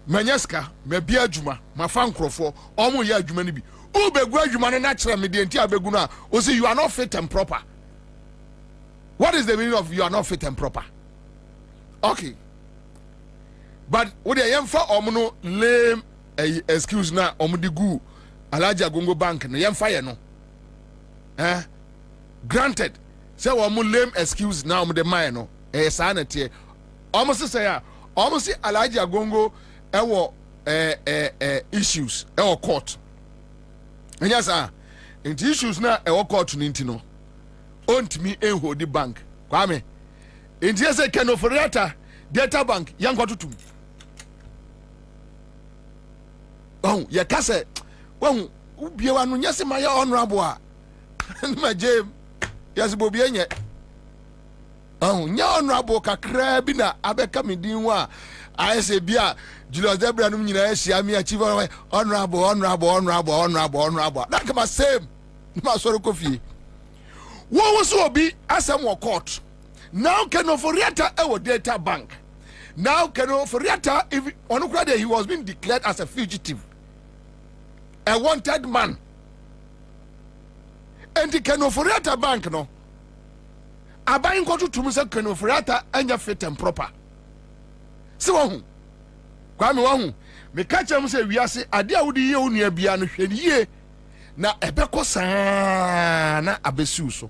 Speaker 8: Manyaska me bia adwuma ma fa nkrofo omo ya adwuma ni bi o begu adwuma na kire me de ntia begu na o say you are not fit and proper. What is the meaning of you are not fit and proper? Okay, but what the yemfa omo no lame excuse na omo de gu Alhaji Agongo bank no yemfa ye no granted say omo lame excuse na omo de man no sa na tie omo say ya omo say Alhaji Agongo ewo issues ewo court enya sa inti issues na ewo court ni nti no ontimi enho di bank kwame inti say kenoforiata data bank yankotutum oh ya kase won ubiewa no nyase ma ya honorable a ma jem yes Bobie enye oh nya honorable kakra bi na abeka medin wa ayese bia Julius Debra no nyina ehia me achieve honorable that come same ma soro kofi wo so obi asem wo court now kenoforiata e wo data bank now kenoforiata if onukra he was being declared as a fugitive, a wanted man, and the kenoforiata bank no abayin kotu tumuse kenoforiata anya fit and proper si wo kwame wo me ka chem se wiase ade a wodi ye onua bia no hwediye na ebeko saa na abesu so.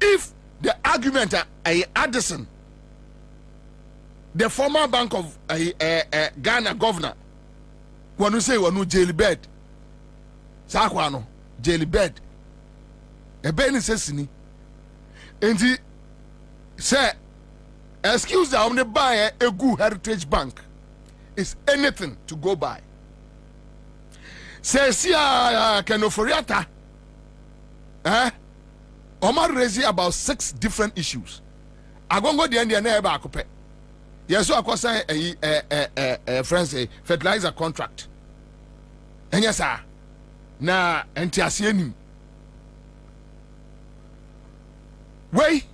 Speaker 8: If the argument Addison, the former Bank of Ghana governor, when you say wanu jail bed, sakwano jail bed, a ben sesini, and he say, excuse the only buy a good heritage bank is anything to go by. Say, see, Kenoforiata, Omar raised about 6 different issues. I go the end and back up. Yes, so I could say a friends a fertilizer contract. And yes, sir. Na entiasieni. Wait,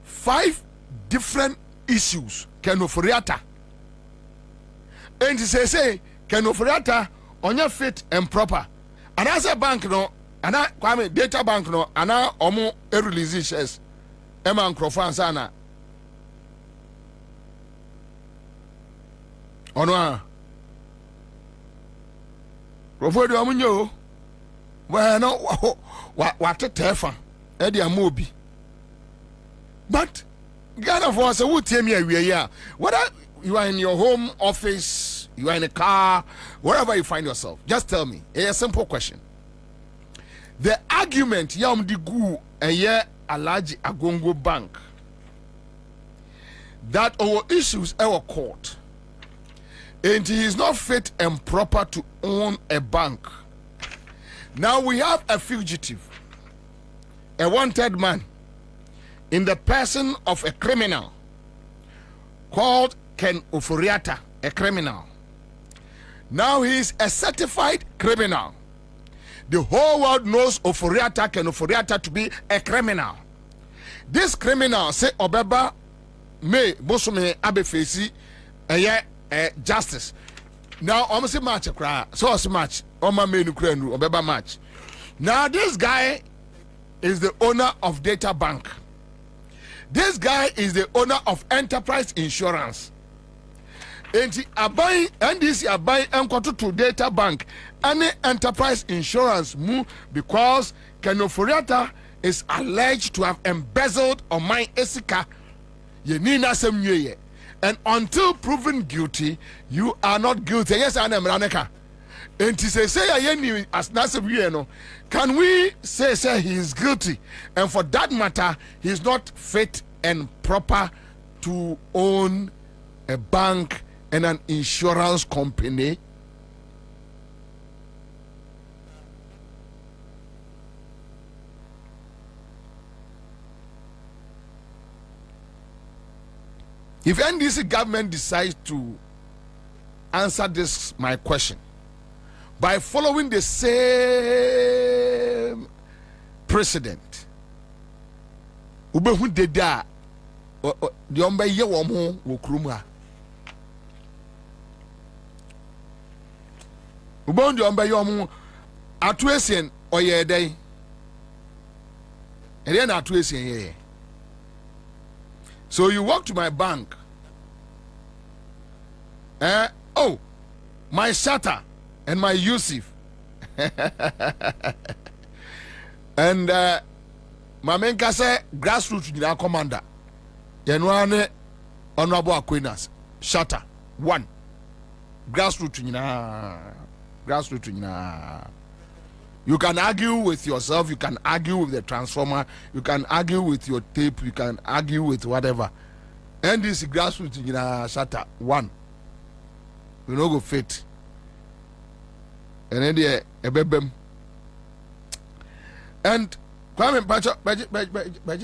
Speaker 8: 5 different issues. Kenoforiata. And he say Kenoforiata on your fit and proper. And as a bank no. Ana kwame data bank no ana omo release shares ema nkrofo sana ono a krofo de omo nyo wa no wa tetefa e de amobi but Ghana for say wutie me awie ya whether you are in your home office, you are in a car, wherever you find yourself, just tell me a simple question. The argument yam di gu eye Alhaji Agongo bank that our issues our court and he is not fit and proper to own a bank. Now we have a fugitive, a wanted man in the person of a criminal called Ken Oforiata, a criminal. Now he is a certified criminal. The whole world knows Oforiata Ken Oforiata to be a criminal. This criminal say Obeba may Bosume Abefesi justice. Now almost match so match Oma me nukrenu Obeba match. Now this guy is the owner of Data Bank. This guy is the owner of Enterprise Insurance. And he abai NDC abai enkoto to Data Bank any Enterprise Insurance mu because Ken Oforiata is alleged to have embezzled on my Esika Yenina Semye. And until proven guilty, you are not guilty. Yes, I am Raneka. And to say as Nasevieno, can we say he is guilty? And for that matter, he is not fit and proper to own a bank and an insurance company. If NDC government decides to answer this my question by following the same precedent, ubehu deda the ombe ye womo wo kruma ubon the ombe ye womo atuesien oye den ere na atuesien ye. So you walk to my bank. Oh, my shutter and my Yusuf. And my main say grassroots in our commander. Yenwane honorable acquaintance. Shutter. 1. Grassroots in You can argue with yourself, you can argue with the transformer, you can argue with your tape, you can argue with whatever. And this grassroots in shutter 1. We no go fit. And then there a bebem. And Kwame Pacho Baji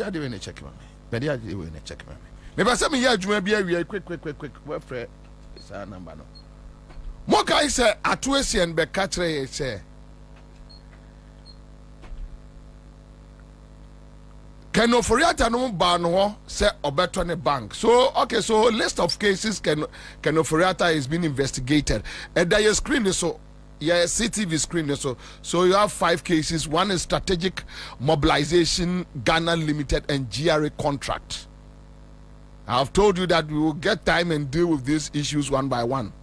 Speaker 8: I didn't check me. Baji I didn't check me. Maybe some year you be a quick. What friend is our number no. Moka is a atuesi and bekatre say. Kenoforiata no ba no say obeto ne bank. So okay, so list of cases Kenoforiata is being investigated. And there is screen so CTV screen so you have 5 cases. 1 is strategic mobilization, Ghana Limited and GRA contract. I have told you that we will get time and deal with these issues one by one.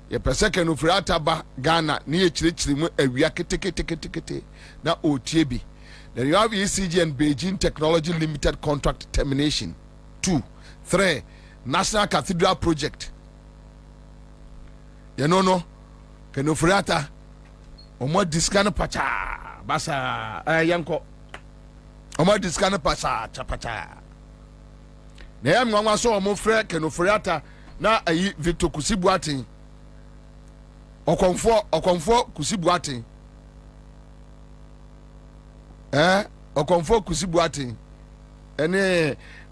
Speaker 8: Ye pese Kenoforiata ba Ghana ni echirichiri mu awia kete na otiebi. Then you have ECG and Beijing Technology Limited contract termination. 2. 3. National Cathedral Project. You know, Kenoforiata. Omo diskana pacha. Basa. Yanko. Omo diskana pacha. Chapacha. Neyam ngwa so omo frère Kenoforiata na ayi Victor Kusibuati. Okonfo Kusibuati. Okonfo Kusibuati. And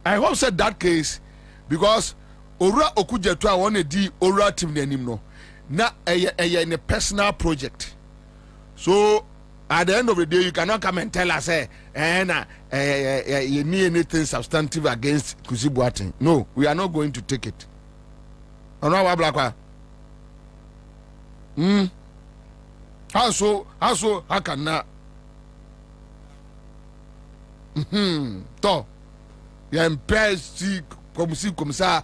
Speaker 8: I hope said that case because Ora Okujetwa wanna di Ora team nanim no. Na in a personal project. So at the end of the day you cannot come and tell us you need anything substantive against Kusibuati. No, we are not going to take it. How can na to ya mpesi comme ça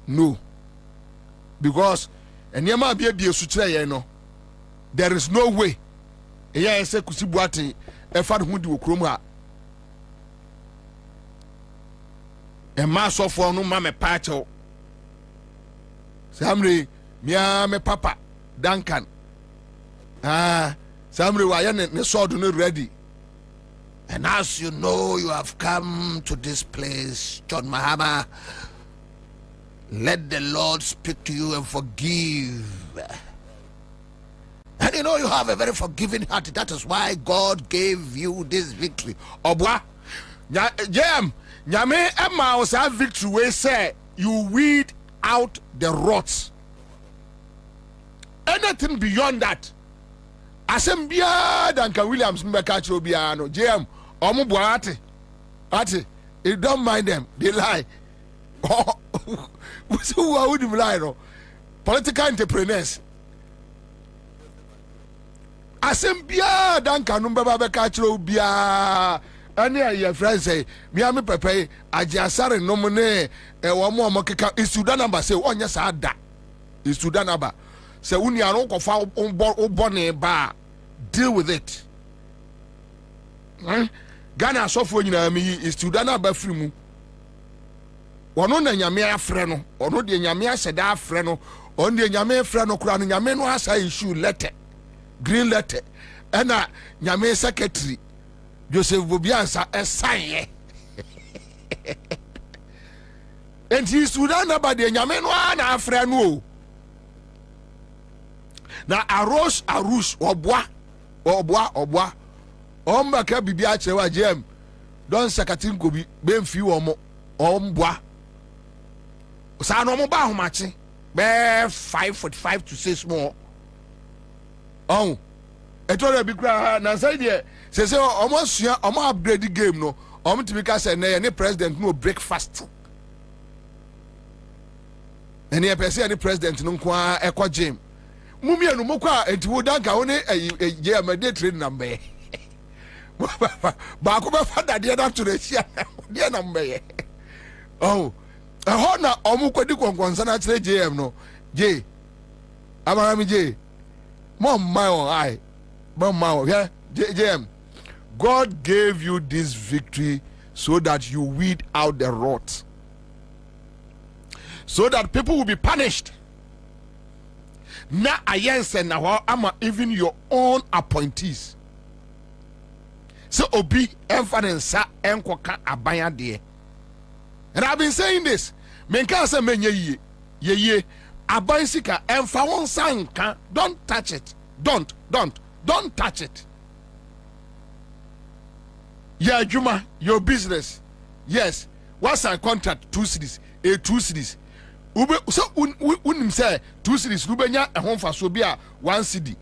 Speaker 8: no, because enyama bia sutre ye no there is no way eya say Kusibuati e fa hu di okrom ha e ma so for no ma me pacho samre mia me papa Duncan samre wa ya ne sword no ready. And as you know, you have come to this place, John Mahama. Let the Lord speak to you and forgive. And you know you have a very forgiving heart. That is why God gave you this victory. Obwa, Jam, Nyame Emma was a victory where say you weed out the rots. Anything beyond that. Asembia Duncan Williams Mbekacho Biano, Jam. Omubuati, you don't mind them, they lie. Who would lie? No? Political entrepreneurs. Asembia Duncan Mbekacho Bia. Any your friends say, Miami Pepe, Ajasare nomone, Wamo Mokeka, is Sudanaba say, oh, yes, I da. Is Sudanaba. Say, Uniano of our own bonnet bar. Deal with it. Ghana software nyina mi is Sudana ba free mu ono na nyame afre no ono de nyame aseda afre no ono de nyame afre no kura no nyame no asa issue letter green letter ena nyame secretary Joseph Bobie Ansah sign and he Sudana ba de nyame no na afre no na arush obwa Omba ka bibia chewa jem don sakatin ko bi benfi wo mo ombwa
Speaker 15: sa no mo ba homache be 5:45 to 6 more oh etore bi kra na say de say omo sua omo upgrade game no omo tibika say na any president no breakfast any person any president no kwa ekọ gym mumie no mokwa entiwo danka wo ne je amade trade number ba ko be fada de na to resia de number oh ho na omo kwadi konkonsa na kire JM no je amarami je mom my eye mom my yeah JM God gave you this victory so that you weed out the rot, so that people will be punished. Na ayense na ho ama even your own appointees. So obi enfanensa enkoka abanya de. And I've been saying this. Menka say menye ye aban sika enfa won sanka. Don't touch it. Don't touch it. Yeah, Juma, your business. Yes. What's our contract? 2 cities. 2 cities. Ube so unim say 2 cities. Ubenya a home for Sobia 1 city.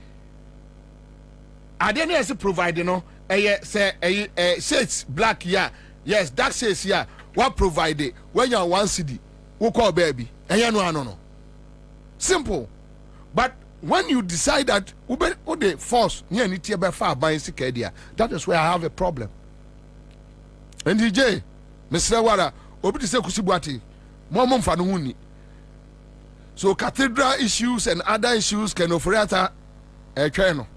Speaker 15: I didn't say provide no. Say shades black yeah. Yes, that says yeah. What provided when you're 1 city? Who call baby? No. Simple. But when you decide that ube the force near niti be far by sikedia, that is where I have a problem. And DJ, Mr. Wara, obi se kusibwati, mo mfa no huni. So cathedral issues and other issues can offer no.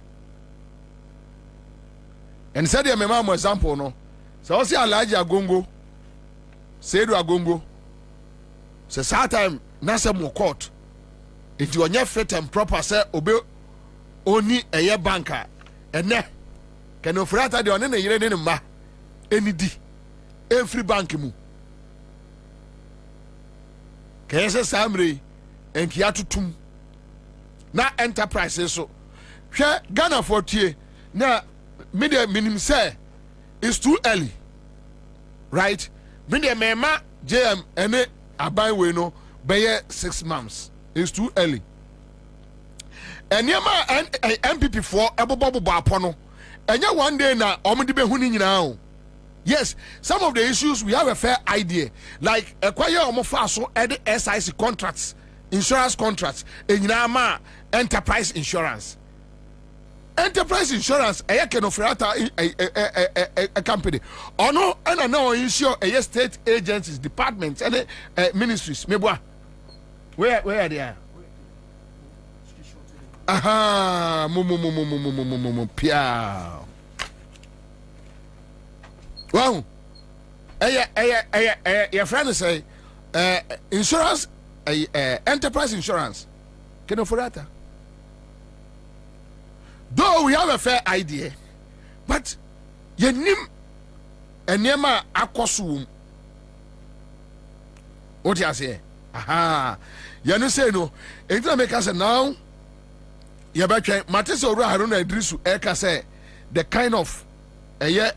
Speaker 15: And said ya mema example no. So o se alaji agongo, sedu agongo. So that time na se mo court. If you are fit and proper say obe oni eye banker. Ene can offer the one na yire ne ma. Enidi every bank mu kese samre enkia tutum na enterprise so hwe Ghana for tie na media minim say it's too early, right? Media mema JM ene aban we no beye 6 months. It's too early. Enyema MPP for ebobobo apono enya one day na omudi be hu ni nyina. Yes, some of the issues we have a fair idea. Like acquire omofaso ed SIC contracts, insurance contracts, enyinama enterprise insurance. Enterprise insurance a can offer a company. Or no, and no insure a state agencies, departments, and ministries. Mebwa. Where are they? Aha, pia. Wow. Your friend say insurance, enterprise insurance. Can you afford that? Though we have a fair idea, but ye nim enema akosum. What you say? Aha. You know say no. It make us now. You better Matisse or Haruna Idrisu Eka say the kind of a year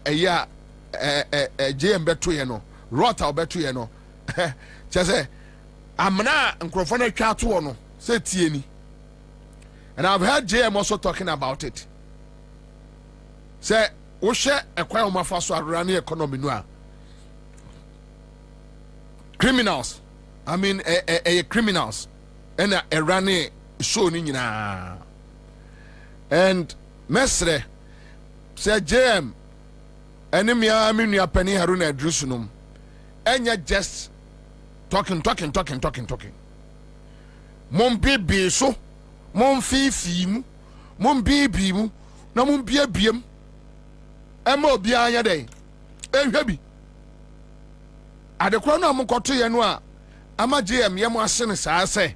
Speaker 15: JM betu ye no rota betu ye no say amna nkrofo twa to no say tie ni. And I've heard JM also talking about it. Say wo hwe ekwa o mafaso arane economy no a criminals, I mean criminals and a running show ni nyina. And mesre say JM enemia minua pani Haruna Idrisunum enya just talking mom bibi so mom fifi mu mom bibi mu na mom biabiem ema obi anya dey ehwe bi adekro na mom koto ye no a ama JM ye mo ase ne saa se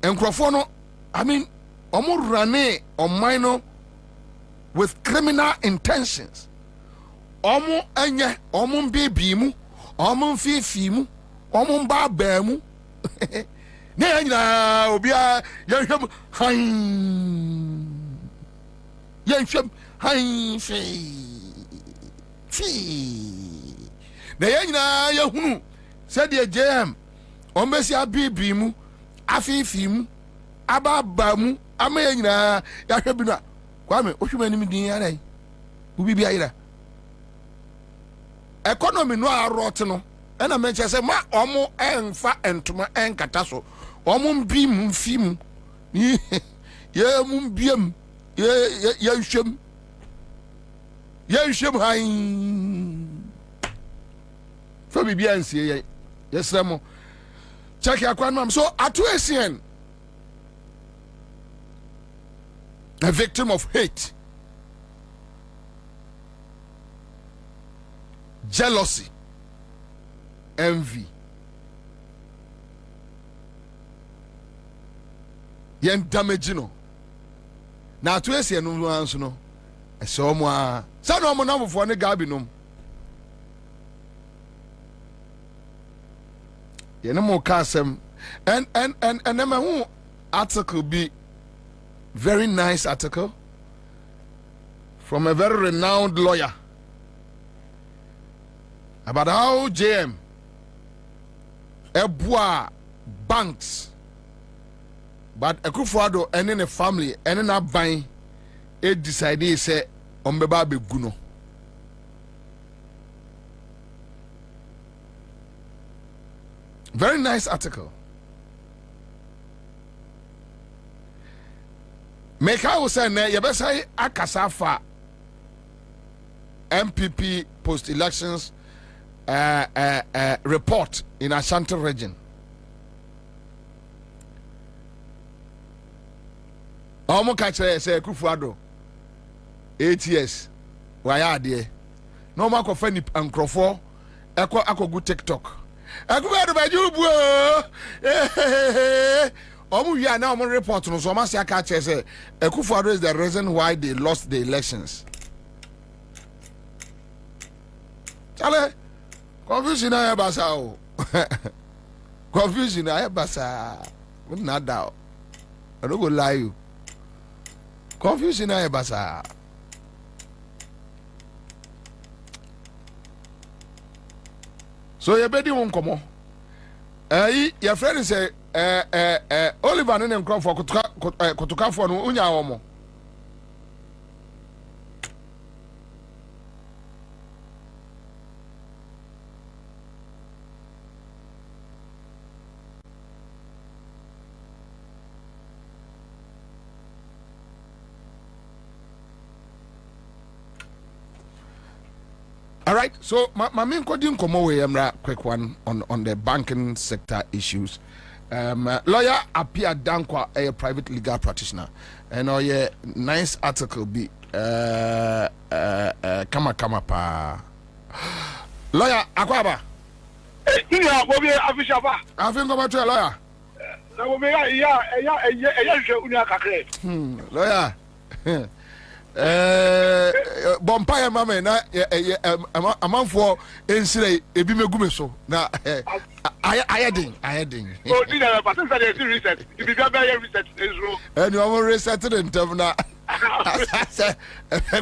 Speaker 15: enkrofo no I mean omo rane oman no with criminal intentions. Omo enye omo bibi mu omo fifi mu omo ba ba mu ne nyina obia yenhwem han fi ne nyina yehunu said the JM ombesi abibi mu afifi mu ababa mu amanyina ya hwe bi no Kwame ohwema nim din ara yi ubi bi ayira economy no arot no ena menche se ma omo enfa entoma enkata so omo mbi mu mfi mu ye mu biem ye hwem hain for bi bia nsie ye yesremo check yakwan mam so atuesien a victim of hate, jealousy, envy. Yen damage no. Na to ese no anso no. Ese omo a. Sa no omo na fofo ne gabi no. Yen mo ka asem and na hu article be very nice article from a very renowned lawyer about how JM Ebua banks but Akufo-Addo and in a family and in a buying it decided say ombeba beguno. Very nice article. Make I will say, you better say Akasafa MPP post elections report in Ashanti region. Omo kachere say Akufo-Addo 8 years. Why are there? No man kofa ni ankrofo ako TikTok. Akufo-Addo ba jubu. Omu ya na omu report no so masi aka che say Akufo-Addo is the reason why they lost the elections. Chale confusion na basa o. Confusion na basa. Na doubt. I don't go lie you. Confusion na basa. So you bedi won komo. Your friend say Oliver and them for kutuka for no unya omo. All right, so my main coding komo we quick one on the banking sector issues. Lawyer Apia Dankwa, a private legal practitioner, and a nice article be kama pa. Lawyer Akwaba.
Speaker 16: Yeah, Bobie official ba.
Speaker 15: I think about a lawyer. Lawyer. Bompire mama na amanfo ensire ebi megume so na ayedin
Speaker 16: oh did I pass that reset if you be reset is wrong
Speaker 15: and you are reset in term na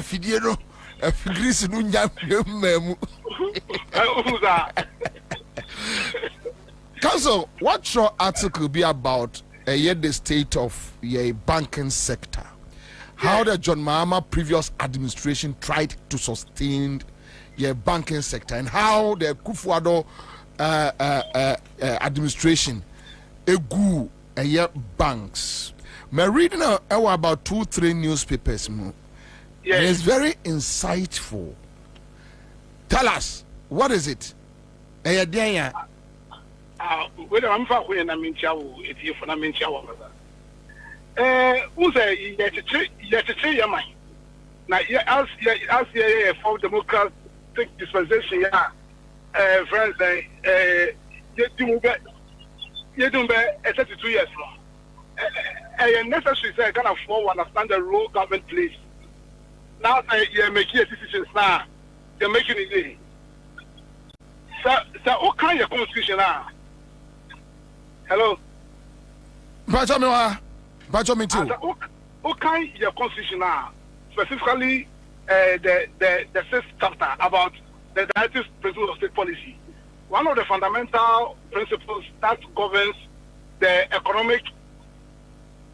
Speaker 15: fidie no Greece no nya memu Council, what your article be about the state of your banking sector? How the John Mahama previous administration tried to sustain your banking sector, and how the Akufo-Addo administration egu your banks. My reading about 2-3 newspapers. Yes. It's very insightful. Tell us, what is it?
Speaker 16: Whether I'm far away and I'm in Chow, if you're from Chow. Who's a your mind? Now, as for democratic dispensation, friends, you do 32 years long. And necessary say, kind of understand the role government plays. Now, you're making decisions now, you're making it. So, what kind of constitution now? Hello?
Speaker 15: What
Speaker 16: kind of constitution now? Specifically, the sixth chapter about the directive principles of state policy. one of the fundamental principles that governs the economic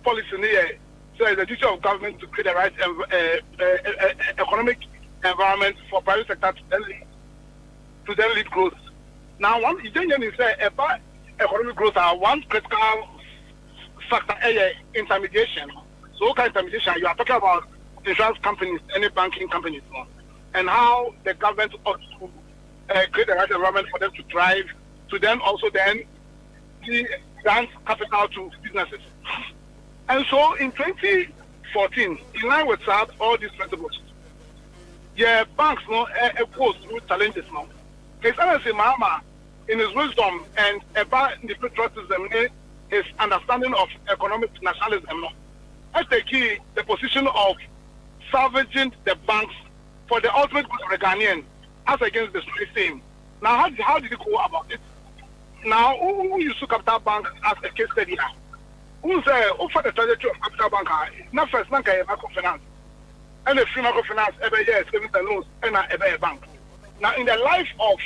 Speaker 16: policy here, so it's the duty of government to create the right economic environment for private sector to then lead growth. Now, one is about economic growth are one critical factor intermediation. So what kind of intermediation? You are talking about insurance companies, any banking companies, and how the government ought to create the right environment for them to thrive, to then also then grant capital to businesses. And so in 2014, in line with that, all these principles, banks goes through challenges now. His Excellency Mahama, in his wisdom and about the patriotism, his understanding of economic nationalism, has the key the position of salvaging the banks for the ultimate good of the Ghanaian as against the system. Now, how did he go about it? Now, who used to Capital Bank as a case study? Who say, for the trajectory of Capital Bank, not first, not microfinance. And the free microfinance, every year, savings and loans, and every bank. Now, in the life of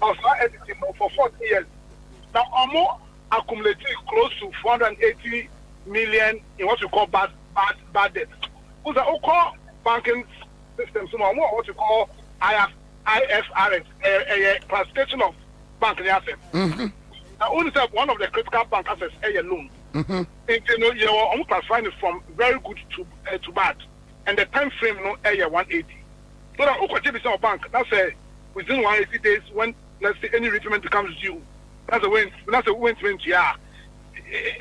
Speaker 16: our entity for 40 years, now, Omo accumulated close to 480 million in what we call bad debt. Who's the banking system, so what you call IFRS, a classification of banking assets. Now, only one of the critical bank assets is a loan. You're classifying it from very good to bad, and the time frame is 180. So that okay, bank that's within 180 days when let's say any repayment becomes due. That's a win. That's a win-win. Yeah,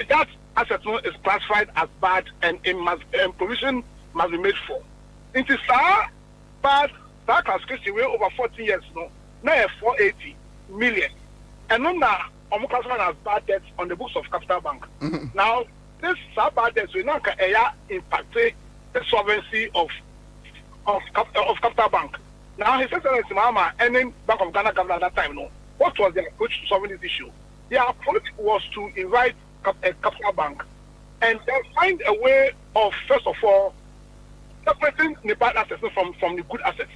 Speaker 16: that asset is classified as bad, and provision must be made for. It is bad. That classification way over 40 years now 480 million, and now classified as bad debts on the books of Capital Bank. Now this bad debts will now impact the solvency of Capital Bank. Now His Excellency Mahama, any Bank of Ghana governor at that time, what was their approach to solving this issue? Their approach was to invite a Capital Bank and then find a way of, first of all, separating the bad assets from the good assets.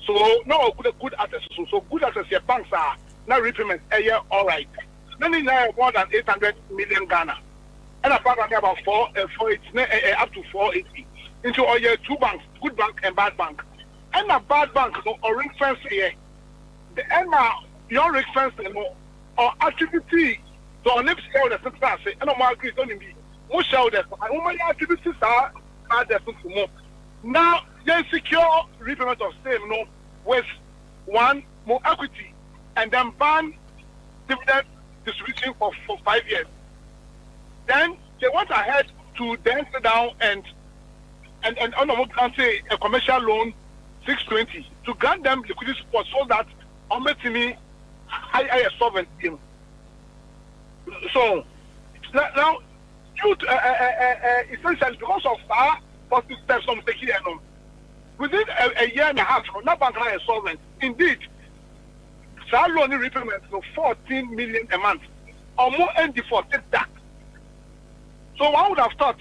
Speaker 16: So no good assets. So good assets, your banks are now repayment a year, all right. Then in more than 800 million Ghana. And apart from about 480, up to 480. Into all year two banks, good bank and bad bank. And a bad bank, or ring fence here. The end your ring fence, or activity, so on lips shareholders, and on my agree, don't be more shareholders. And my activities are there for more. Now, they secure repayment of same, with one more equity, and then ban dividend distribution for 5 years. Then they went ahead to then sit down and say a commercial loan 620 to grant them liquidity support so that ultimately higher solvent game. So now due to essentially because of our positive steps on taking within a year and a half, not bank is solvent. Indeed, our loan repayment of 14 million a month or more and defaulted that. So one would have thought,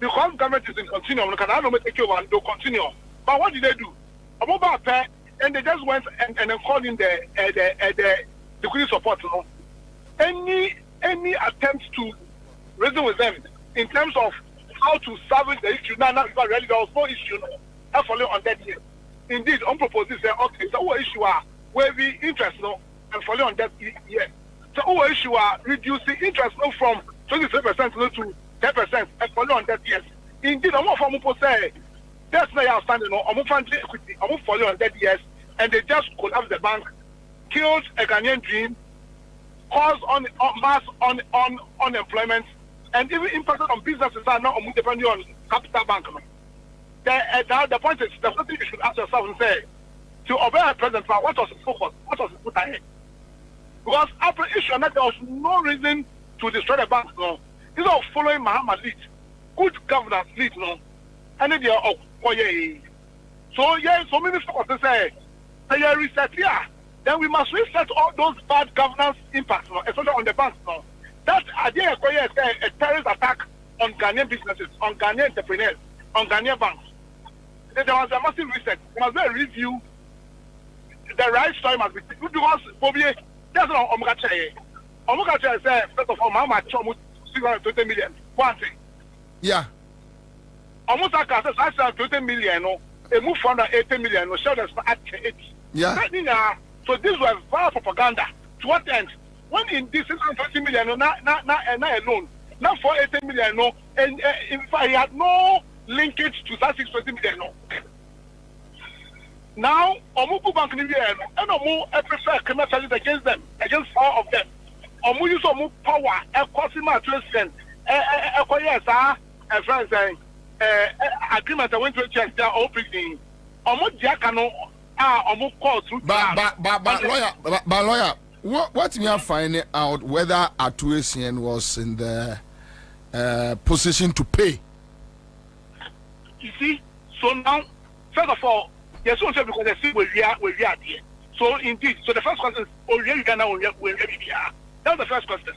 Speaker 16: because government is in continuum, can I not take you and they'll continue. But what did they do? A mobile pair, and they just went and then called in the liquidity support. Any attempts to reason with them in terms of how to salvage the issue, now really there was no issue. Following on that year. Indeed, on proposal say, okay, so what issue are where we interest and following on that year. So what issue are reducing interest from 23% to 10% and following on that years. Indeed, I'm from say that's not outstanding. I'm from equity. I'm following on that years, and they just collapse the bank, killed a Ghanaian dream, caused mass unemployment, and even impacted on businesses that are not depending on Capital Bank. The point is, the first thing you should ask yourself and say, to obey a president, what was his focus? What was his put ahead? Because after issue, there was no reason to destroy the bank. Instead of following Mahama lead, good governance lead, and then they are so many focus say, reset here. Then we must reset all those bad governance impacts, especially on the banks. That idea is a terrorist attack on Ghanaian businesses, on Ghanaian entrepreneurs, on Ghanaian banks. There was a massive reset. There must be a review the right story must be because Bobie, that's not Omukache. Omukache said, first of all, Mama Chomu 620 million. One thing.
Speaker 15: Yeah.
Speaker 16: Omutaka says, I said 20 million, no, a move from 80 million, no, show us at 80.
Speaker 15: Yeah.
Speaker 16: So this was vile propaganda. To what end? When in this 620 million, no, not alone, not for 80 million, no, and in fact, he had no linkage to that 620 million, no. Now, Omuku Bank and Omu prefer criminal charges against them, against all of them. Omu use Omu power, a customer to a friend saying, agreement I went to check their opening. Omu Diakano, Omu call through.
Speaker 15: But lawyer, what me are finding out whether Atuesian was in the position to pay?
Speaker 16: You see, so now, first of all, yes, so because they see where we are here. So indeed, so the first question is, where we are. That's the first question.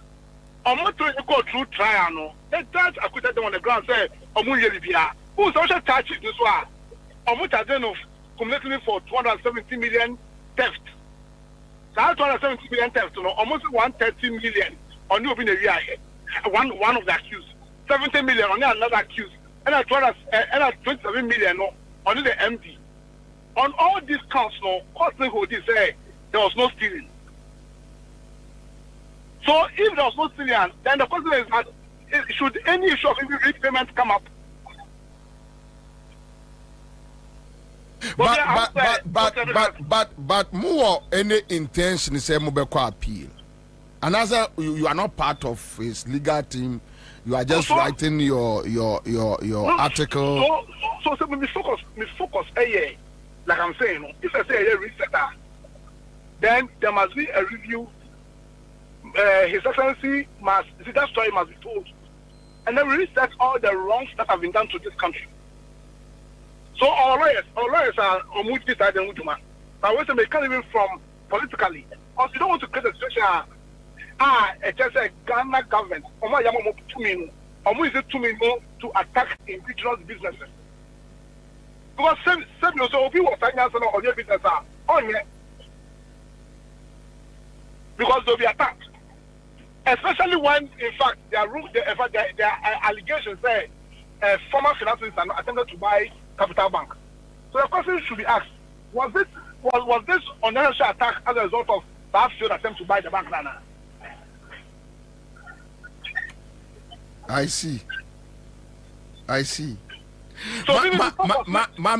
Speaker 16: I'm not trying to go through trial, no. The judge acquitted them on the ground, say, who's also charged this one? I'm not charging of cumulatively for 270 million theft. So 270 million theft, you know, almost 130 million on you being a year. One of the accused. 70 million on another accused. And 27 million on the MD. On all these counts, no, costly who they say there was no stealing. So if there was no stealing, then the question is that should any issue of repayment come up?
Speaker 15: But more any intention is a mobile appeal. And as you are not part of his legal team, you are just writing your article.
Speaker 16: So we focus, like I'm saying, if I say a resetter, then there must be a review. His Excellency must, that story must be told. And then we reset all the wrongs that have been done to this country. So our lawyers are on which side and which man. But we say they can't even from politically. Because you don't want to create a situation, it's just a Ghana government, is it to attack indigenous businesses. Because some people was saying on your business because they'll be attacked. Especially when, in fact, their allegations say former finance minister attempted to buy Capital Bank. So the question should be asked: was this unnecessary attack as a result of that failed attempt to buy the bank? Nana?
Speaker 15: I see. So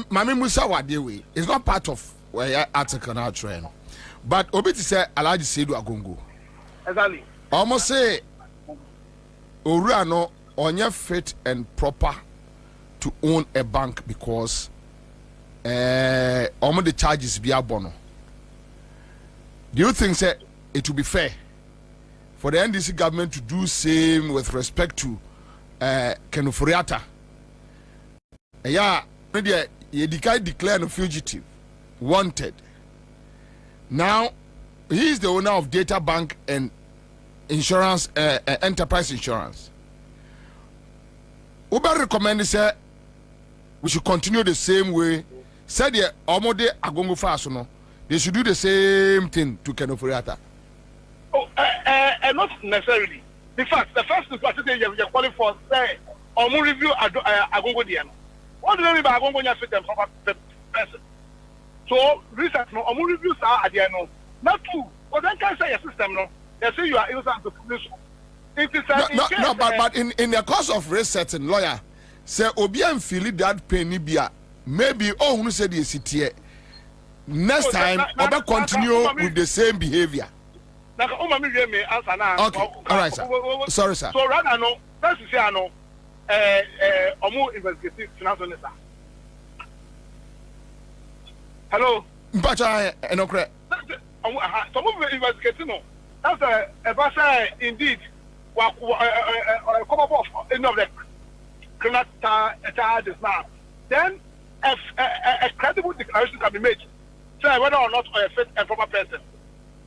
Speaker 15: Mami Musa Wadewe is not part of article now trend, but Obiti said Alaji Sedu Agongo.
Speaker 16: Exactly.
Speaker 15: Almost say Oriano onye fit and proper to own a bank because almost the charges be abono. Do you think say it will be fair for the NDC government to do same with respect to Kenufuriata? Yeah, he declared a fugitive, wanted. Now he is the owner of Data Bank and insurance, enterprise insurance. Uber recommended say we should continue the same way. Said the Omode Agongo Fasono, they should do the same thing to Kenofuriata.
Speaker 16: Not necessarily. In fact, the first thing you're calling for say Omu review Agongo Diano. What do you mean by Agongo fit them from the person? So research no Omu reviews are at the end. Not true. But then can say your system no. They say you are innocent of the police.
Speaker 15: No, but in the course of researching, lawyer say Obian feel that penny bia maybe who said the city next time Oba continue with the same behavior.
Speaker 16: Okay,
Speaker 15: all right, sir. Sorry, sir.
Speaker 16: So rather no, that's to say I know Omu investigative finance minister. Hello.
Speaker 15: Mpacha enokre.
Speaker 16: Some of the investigating no. That's a person indeed. Come up of any of the criminal charges now. Then a credible declaration can be made. Say whether or not a fit and proper person.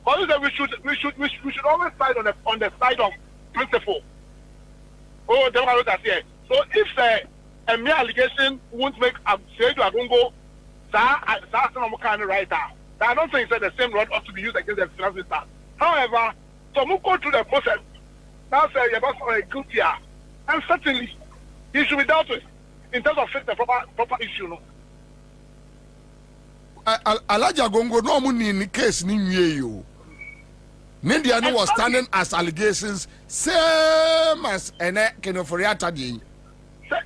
Speaker 16: But we should always side on the side of principle. Oh, they want to say. So if a mere allegation won't make a say to Agongo, that's not kind of right now. I don't think that the same rod ought to be used against the finance minister. However, so we go through the process. Now say you're about a good year. And certainly, he should be dealt with in terms of fixing the proper issue. No?
Speaker 15: Alaja Gongo, no money in the case, you. Nindia no was standing as allegations, same as an Kenoforiata Di.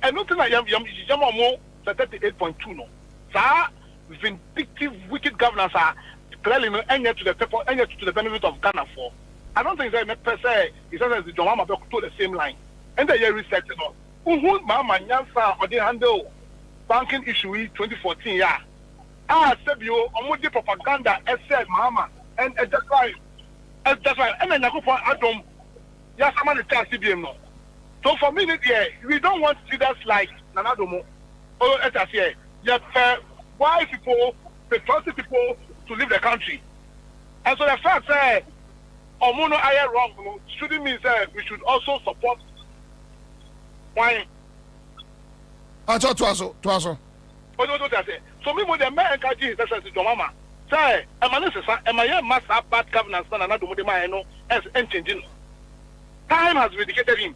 Speaker 16: And nothing like Yamamo 38.2. No. Sir, vindictive, wicked governors are clearly no to the people, to the benefit of Ghana for. I don't think that per se is as the John to the same line. And the year research, Mama Ansah or the handle banking issue 2014, yeah. Sebio, Omudi propaganda, said Mama, and that's why. That's right. And then I go for Adam. Yes, I'm on the CBM now. So for me, we don't want leaders like Nanadomo. Oh, as I say, yet why people, trusted people to leave the country. And so the fact that Omono I wrong shouldn't mean that we should also support. Why?
Speaker 15: I thought to also.
Speaker 16: So me, when the American is to Mama. Say, must have bad governance and another as changing. Time has vindicated him.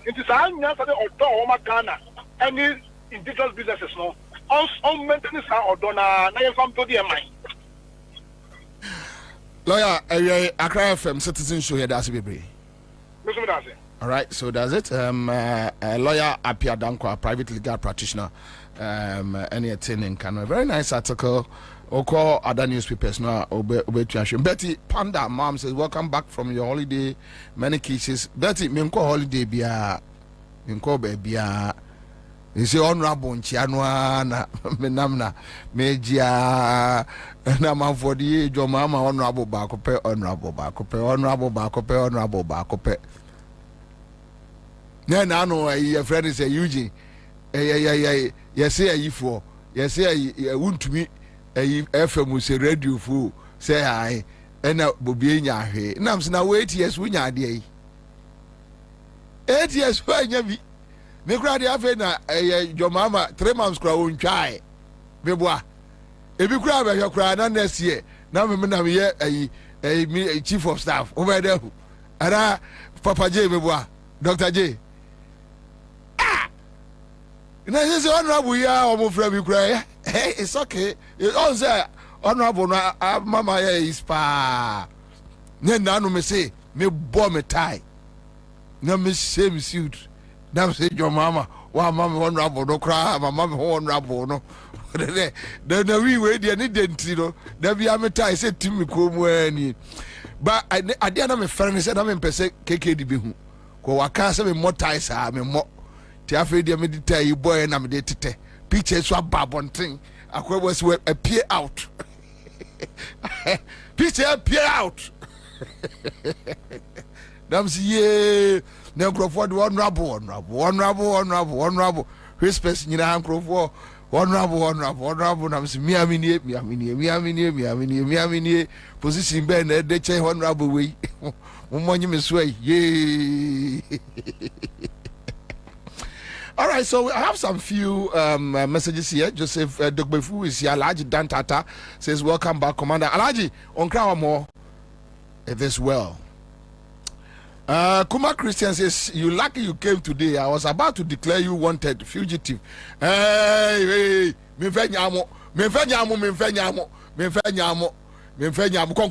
Speaker 16: It is our Ghana. Any indigenous businesses no. On maintenance or donor, now come to the mind.
Speaker 15: Lawyer, Accra FM citizen show here. That's baby. All right, so that's it. Lawyer Apia Dankwa, private legal practitioner. Any attending can a very nice article or call other newspapers now. Betty Panda mom says, welcome back from your holiday. Many cases. Betty, minko holiday bia minko bebia. You say honorable Chianwa na menamna mejia na man for the age of mama honorable bakope honorable bakope. Yeah, no, your friend is a Eugene. Yes, say you for. Yes, say I won't to me a FM say radio fool. Say I and Bobie in your head. Nams now 8 years when you're day. 8 years when you be. Necradi Avena, your mama, 3 months crown chai. Bebois. If you cry, your cry, not next year. Now, remember, a chief of staff over there. And Papa J. Bebois, Dr. J. Now this is honorable ya almost from cry. Hey, it's okay. It's also honorable mama is pa. Then now me say me bomb me tie. Now me same suit. Now say your mama, why mama honorable no cry, my mama honorable no. Then we wait the identity no. Then we am tie say Timmy come when. But I didn't have a friend said I'm in person KKDB. Ko waka say me more ties me more. Tiafe dia me tell you boy na me de tete pictures so babontin akwa was appear out picture appear out dam si ye na Crawford honorable respect nyina Crawford honorable na si miamini position be na de che honorable we mo monyi me so ye. All right, so I have some few messages here. Joseph Dogbefu is here. Alaji Dantata says, welcome back, Commander. Alaji, on Krawamo, it is well. Kuma Christian says, you lucky you came today. I was about to declare you wanted, fugitive. Hey, Mifenyamo.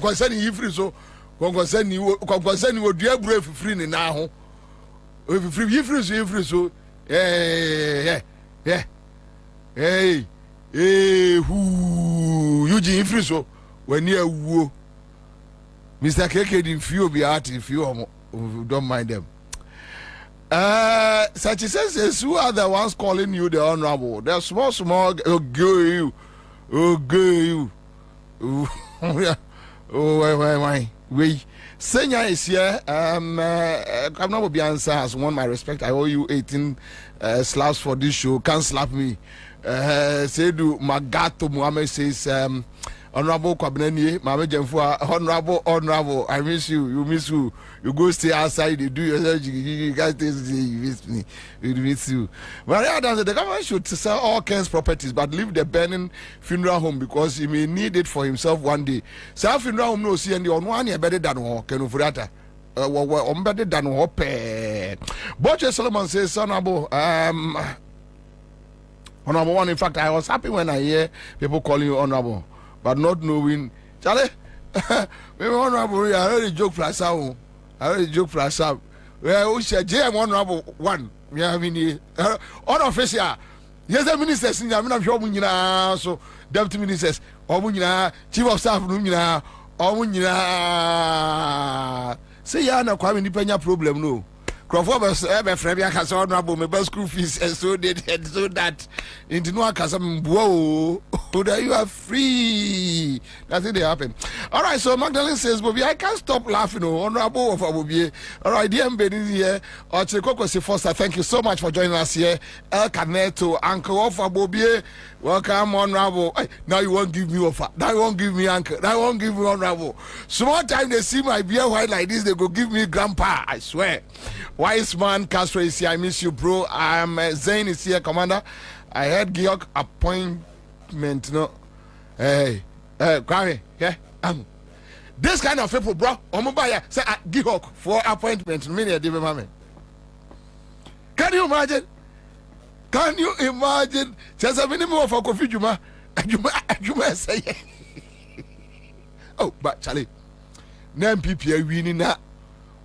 Speaker 15: Concerning you, so concerning you, dear brave free now. If you free, so. Hey, who Eugene Friso when near woo. Mr. KK didn't feel be out if you don't mind them. Such as says, who are the ones calling you the honorable? They're small, oh, why? Senya is here. I'm not be Ansah has won my respect. I owe you 18 slaps for this show. Can't slap me. Sedu Magato Muhammad says, Honorable Kwabena, Mama Jemfua, honorable, I miss you. You miss you. You go stay outside. You do your surgery. You guys say you miss me. You miss you. But the government should sell all kinds of properties, but leave the burning funeral home because he may need it for himself one day. So funeral home no see any on one year better than one. Can you for that? Better than hope. But Solomon says, honorable, honorable one. In fact, I was happy when I hear people calling you honorable, but not knowing. Charlie, maybe honorable. I heard a joke for some. I heard a joke for some. Well, we said JM honorable one. We have in on official. Yes, the ministers in the I'm sure we so deputy ministers, or chief of staff, say ya na Kwame Nipenya problem no. Crawford friend ya kasa honorable me best school fees and so that into no kasa whoa that you are free. Nothing they happen. All right, so Magdalene says, Bobie, I can't stop laughing. Honorable of Bobie. All right, dear Mbedi here. Chikoko Foster, thank you so much for joining us here. El Caneto, Uncle of Bobie. Welcome, honorable. Hey, now you won't give me offer. Now you won't give me uncle. Now you won't give me honorable. Small time they see my beer white like this, they go give me grandpa. I swear. Wise man, Castro is here. I miss you, bro. I'm Zain is here, Commander. I heard Georg appointment. No, hey, Kwame, yeah. This kind of people, bro. Omubaya say Georg for appointment. Can you imagine? Can you imagine? Just a minimum of a coffee, Juma. Juma say. Oh, but Charlie, name people are winning that.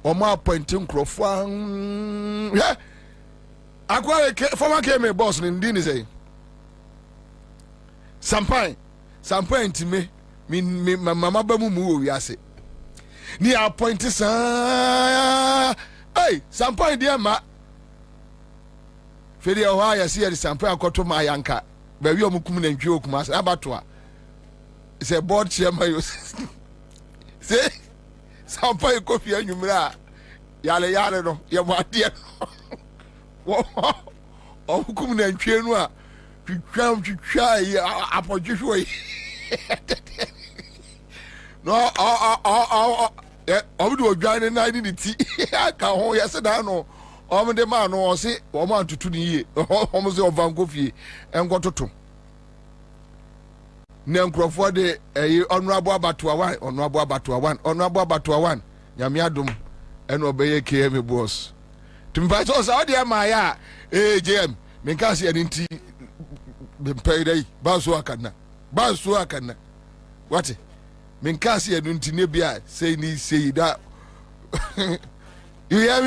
Speaker 15: Oma appointing Crawford. Yeah. Akwa former KM boss in Dini say. Sampai ntime me mama ba mu wi ase. Ni appointing sa. Hey, Sampai dia ma. Fedi o ha ya see the Sampai akoto ma yanka. Ba wi omukum na ntwe okum ase abato a. Say board chairman you. Say Sampai kofi anwumra yale no ye wade wo okum na ntwe no a twitwa apodwehwe yi no obudu odwane na ni ti aka ho yese da no omde ma no o se o ma tutu ni ye o mo se o van kofi enkototo ne nkrofo de honorable abatoa one nyame adom eno obeye KM boss timpa so sa ode ma ya JM menka se ani nti bempai dai baso akana what menka se ani nti ne bia say ni say that you hear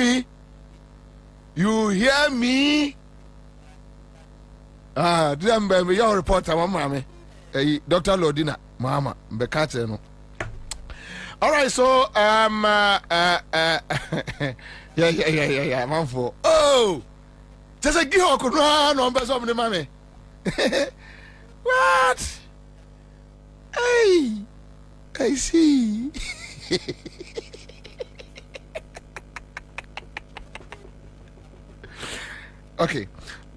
Speaker 15: me dembe me your reporter mama me Dr. Lodina mama mbekate no. All right, so yeah man for oh just a give could no be some money. What? Hey, I see. Okay,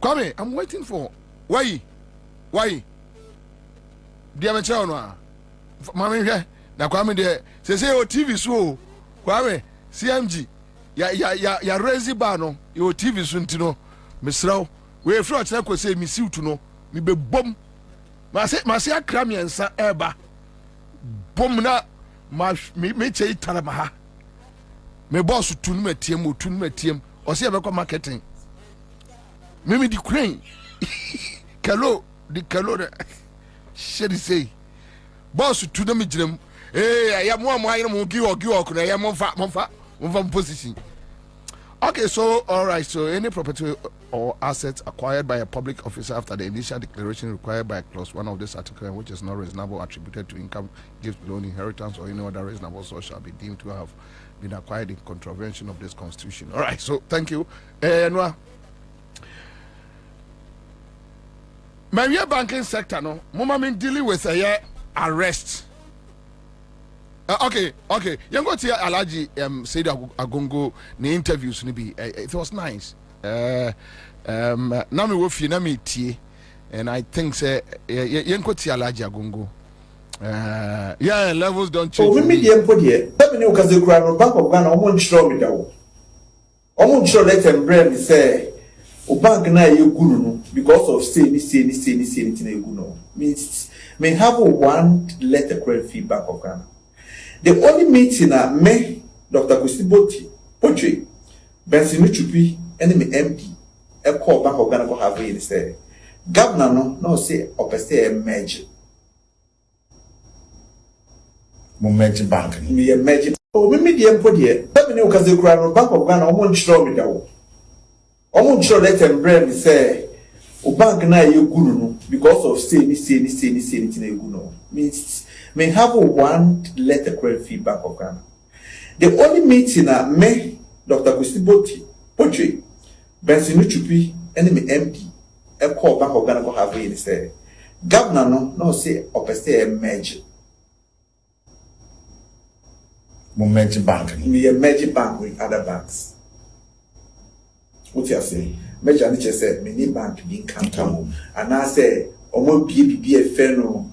Speaker 15: Kwame, I'm waiting for why dear me tell no mama here na Kwame there say o TV so Kwame CMG ya raise bar no your TV so ntino mesraw we free o ko say me siutu no me be bom ma se akra me Ansah eba bom na me chei tarama ha me boss tunu matiem o se be ko marketing me di crane kalo shady say boss to them jinem I am one more give or I am one position. Okay, so all right, so any property or assets acquired by a public officer after the initial declaration required by clause 1 of this article, which is not reasonable attributed to income, gifts, loan, inheritance, or any other reasonable source, shall be deemed to have been acquired in contravention of this constitution. All right, so thank you. My banking sector, no, mama mean dealing with a arrest. Okay. You go to Alaji said Agongo the interviews be it was nice. Nami wofi na me tie and I think say you go to Alaji Agongo. Yeah, levels don't change.
Speaker 17: Oh, me the put here. Let me know because the Bank of Ghana, almost show me that. Almost show let them brand say, O bank na you gunu because of say means may have one letter credit feedback of Ghana. The only meeting me, Dr. Kusiboti, Poche, Benson Chupi, enemy MD, a call Bank of Ghana go have it say. Governor no say or say a merge.
Speaker 15: Merge bank.
Speaker 17: Me a merge. Oh, me the put here. Let me know because the Bank of Ghana almost show me that. Almost show let them brand say, O bank na you gunu because of say means may have one letter credit feedback of Ghana. The only meeting me, Dr. Kusiboti, Poche, Benson Chupi, enemy MD, a call Bank of Ghana go have it say. Governor no say or say a merge.
Speaker 15: Merge bank.
Speaker 17: Me a merge bank with other banks. What you say? Merge and just say many bank being come and I say omo be a feno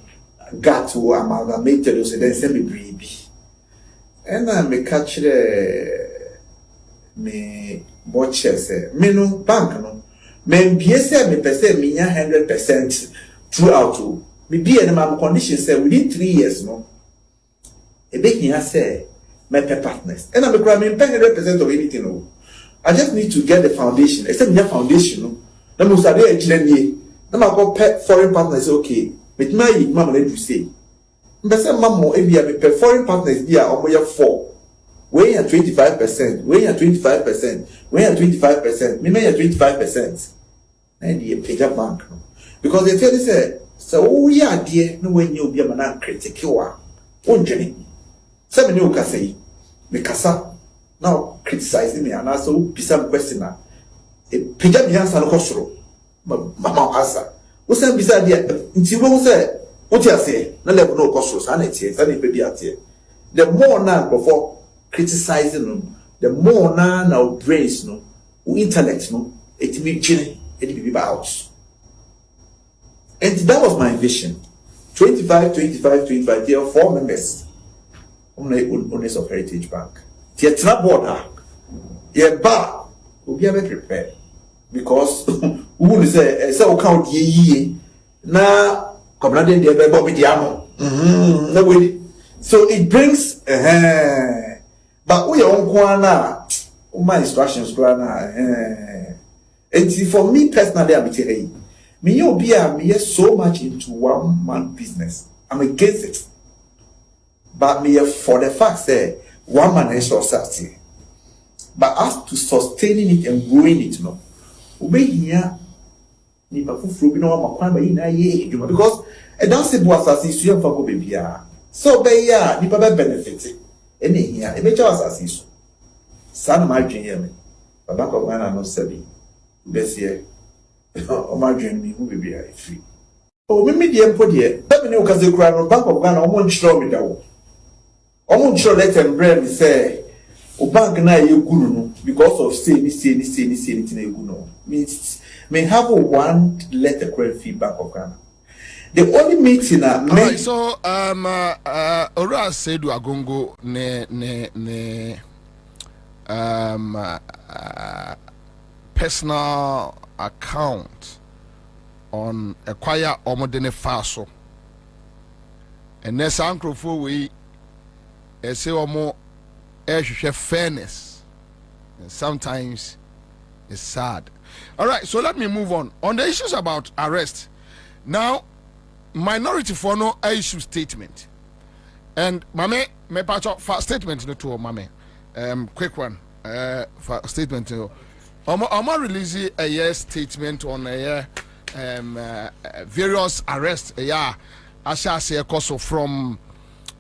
Speaker 17: got to amalgamated so then send me baby. And I me catch me watch say me no bank no me be say me per se me 100% throughout me be in my condition say within 3 years no e be here say my partners and I'm me 100% of anything no. I just need to get the foundation. Except me foundation no. Na mo sabe e gire nie. Na ma go pay foreign partners okay. But my mama let you say. Mbese mama e bia me pay foreign partners bia omo ye 4. We ya 25%, we ya 25%, we ya 25%, me ya 25%. Na dey pay bank no. Because they tell you say so we are there no when you be man critic wa. Onjeni. Say me no ka say. Me kasa now criticizing me and also be some question na e pija mi answer no kosoro mama answer wo say be say there nti wo say what you say na level no kosoro sa na tie sa na pe bi atie the more na before criticizing no the more na our brains no our intellect no it be chilling it be out and that was my vision 25 there are 4 members owners of Heritage Bank. Tietra border, ye ba, obi be prepared because who say we count ye na Kwabena de be Bobie diamo. Na we so it brings but we on kwana my instructions kwana and for me personally I'm telling you me obi me so much into one man business. I'm against it. But me for the fact that one man is society. But as to sustaining it and growing it, no. Obey here, ni pafu no makwan ba ina ye because a dance was as you for go baby. So be ya ni pa benefit. Any here, e mecha as isu. San ma dwen here me. Baba ko Ghana no sabi. Besie. O ma dwen mi hu baby a free. Oh, me dey empo dey. Let me know cause the Bank of Ghana omo nchiro me dawo. Omo nchiro let them brand say o bank na ye gunu no because of say anything e gunu means may have one letter credit feedback of Ghana. The only meeting
Speaker 15: right, so Ora said to Agongo ne personal account on acquire omodene faso and next ankrofo we say omo fairness and sometimes it's sad. All right, so let me move on the issues about arrest. Now minority for no issue statement and mame me patch for statement no to mame quick one for statement omo release a year statement on a year various arrests asha say cause from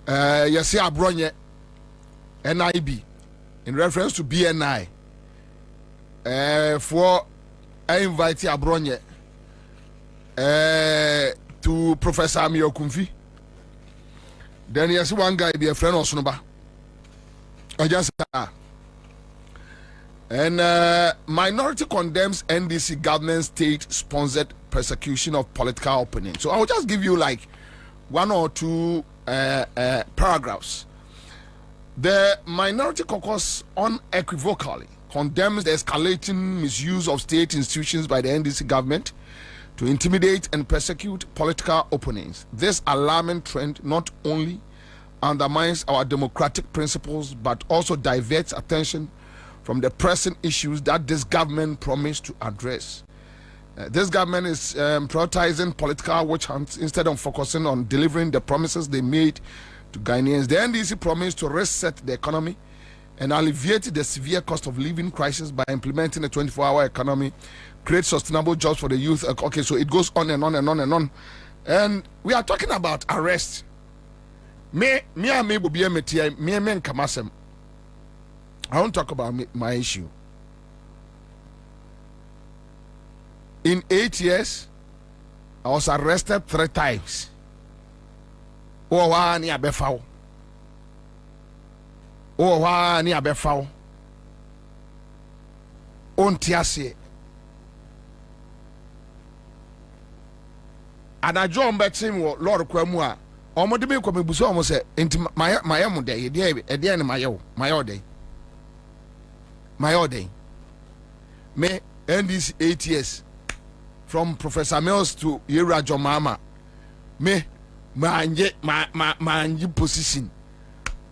Speaker 15: yesi abronye NIB in reference to BNI for I invite abronye to Professor Amio Kumfi. Then yes, one guy be a friend of Sonoba. I just and minority condemns NDC government state-sponsored persecution of political opponents. So I will just give you like 1 or 2 paragraphs. The Minority Caucus unequivocally condemns the escalating misuse of state institutions by the NDC government to intimidate and persecute political opponents. This alarming trend not only undermines our democratic principles but also diverts attention from the pressing issues that this government promised to address. This government is prioritizing political witch hunts instead of focusing on delivering the promises they made to Ghanaians. The NDC promised to reset the economy and alleviate the severe cost of living crisis by implementing a 24-hour economy, create sustainable jobs for the youth. Okay, so it goes on and on and on and on. And we are talking about arrest. I won't talk about my issue. In 8 years, I was arrested 3 times. Oh, wa ni abefawo. Oh, wa ni abefawo. Ontiase. Anajo mbetim wo Lord kwamu a omode me kwamebuso omo se enti mayem de ye de ne mayode. Me end these 8 years from Professor Mills to Yera Jomama. Me manje position.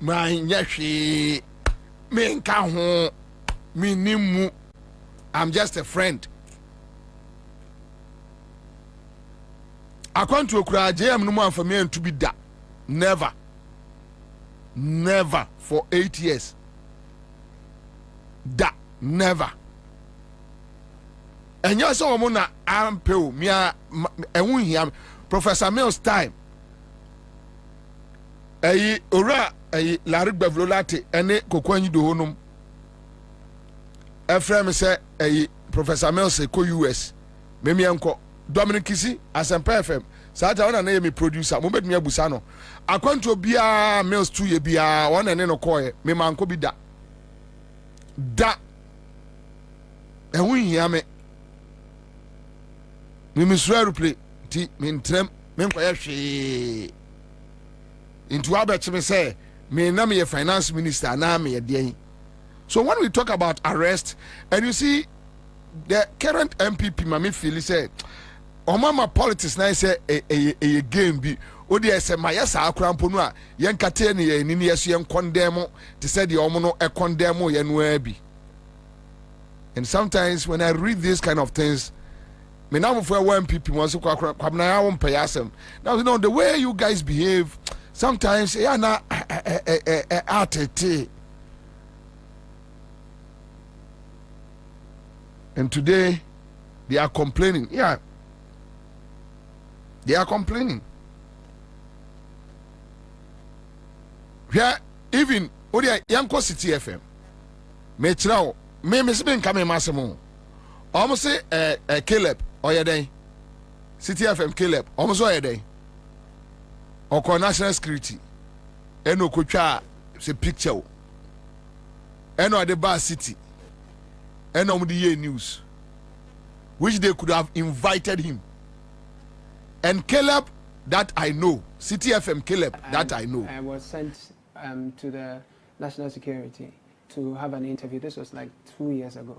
Speaker 15: Manje hwe me nka ho me nimu. I'm just a friend. According to Okra JM no man for me to be that. Never for 8 years. That never. And you saw mona ampel me a Professor Mills time. Ora Larry Bevlolate ene kokwanyi do honum. Efrem say Professor Mills ko US. Me enko Dominic Kisi Asempa FM. Saja wana na me producer mo bet me abusa no. Akwanto bia Mills 2 ye bia wana ene no koye me manko bi da. Da ehun hia me misra replay ti mentrem me nkoye hwe into abet me say me na me finance minister na me de. So when we talk about arrest and you see the current MPP mama feel say omama politics na say a game bi odi ese ma yesa akrampo no a yen kate ne ye ni yeso yen condemn to say the omo no e condemn ye no abi. And sometimes when I read these kind of things, me now for one people want to Kwabena I won't pay asem. Now you know the way you guys behave sometimes yeah na atete. And today they are complaining. Yeah. They are complaining. Yeah, even Odia Yanko City FM. Me chrawo me sebe nka me masemo. Almost say Caleb oyeden. City FM Caleb almost oyeden. Oko national security. Eno kotwa se picture. Eno ade bar city. Eno mu the news. Which they could have invited him. And Caleb that I know, City FM Caleb that I know.
Speaker 18: I was sent to the National Security to have an interview. This was like 2 years ago.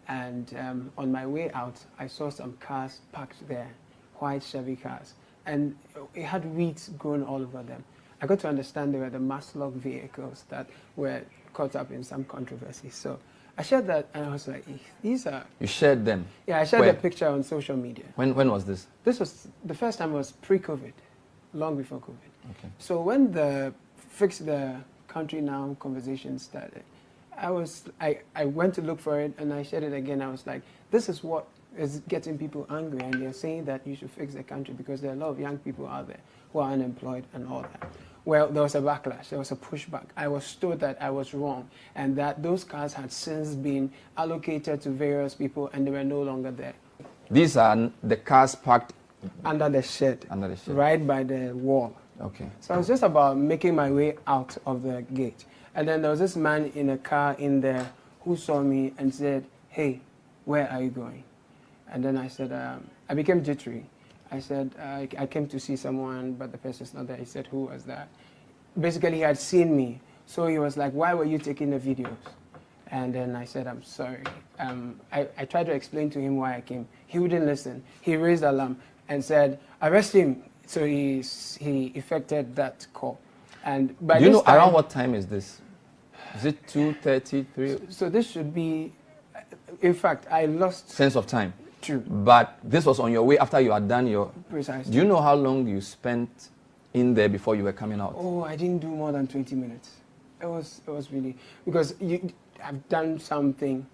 Speaker 18: And on my way out, I saw some cars parked there, white Chevy cars. And it had weeds growing all over them. I got to understand they were the Maslow vehicles that were caught up in some controversy. So I shared that and I was like, these are...
Speaker 19: You shared them?
Speaker 18: Yeah, I shared the picture on social media.
Speaker 19: When was this?
Speaker 18: This was, the first time was pre-COVID, long before COVID.
Speaker 19: Okay.
Speaker 18: So when the Fix the Country Now conversation started, I went to look for it and I shared it again. I was like, this is what is getting people angry, and they're saying that you should fix the country because there are a lot of young people out there who are unemployed and all that. Well, there was a backlash, there was a pushback. I was told that I was wrong and that those cars had since been allocated to various people and they were no longer there.
Speaker 19: These are the cars parked
Speaker 18: under the shed.
Speaker 19: Under the shed.
Speaker 18: Right by the wall.
Speaker 19: Okay.
Speaker 18: So I was just about making my way out of the gate. And then there was this man in a car in there who saw me and said, hey, where are you going? And then I said, I became jittery. I said, I came to see someone, but the person's not there. He said, who was that? Basically, he had seen me. So he was like, why were you taking the videos? And then I said, I'm sorry. I tried to explain to him why I came. He wouldn't listen. He raised alarm and said, arrest him. So he effected that call. And by
Speaker 19: Do you know
Speaker 18: time,
Speaker 19: around what time is this? Is it 2:30, 3?
Speaker 18: So this should be, in fact, I lost
Speaker 19: sense of time.
Speaker 18: True.
Speaker 19: But this was on your way after you had done your...
Speaker 18: Precisely.
Speaker 19: Do you know how long you spent in there before you were coming out?
Speaker 18: Oh, I didn't do more than 20 minutes. It was really, because I've done something.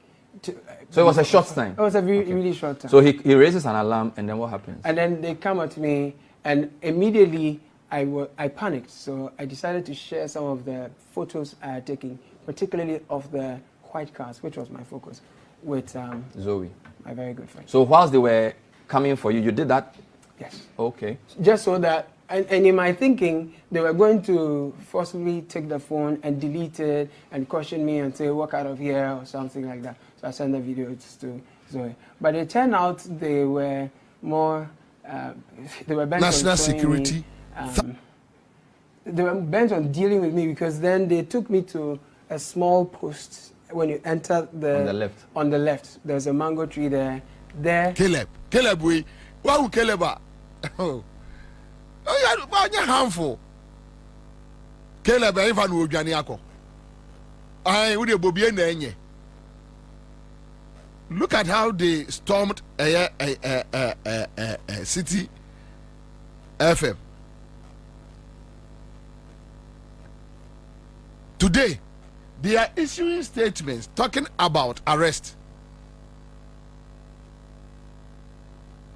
Speaker 19: So it was a short time?
Speaker 18: It was a really short time.
Speaker 19: So he raises an alarm, and then what happens?
Speaker 18: And then they come at me, and immediately I panicked. So I decided to share some of the photos I had taken, particularly of the white cars, which was my focus, with
Speaker 19: Zoe,
Speaker 18: my very good friend.
Speaker 19: So whilst they were coming for you, you did that?
Speaker 18: Yes.
Speaker 19: Okay.
Speaker 18: Just so that, and in my thinking, they were going to forcibly take the phone and delete it and caution me and say, walk out of here or something like that. So I sent the videos to Zoe. But it turned out they were more, they were bent
Speaker 15: national
Speaker 18: on
Speaker 15: security.
Speaker 18: They were bent on dealing with me, because then they took me to a small post when you enter the...
Speaker 19: On the left.
Speaker 18: On the left. There's a mango tree there.
Speaker 15: Caleb, we... Why would Caleb... Oh, you're harmful. Caleb, I even would Janiako. I would be Bobie. Look at how they stormed City FM. Today, they are issuing statements talking about arrest.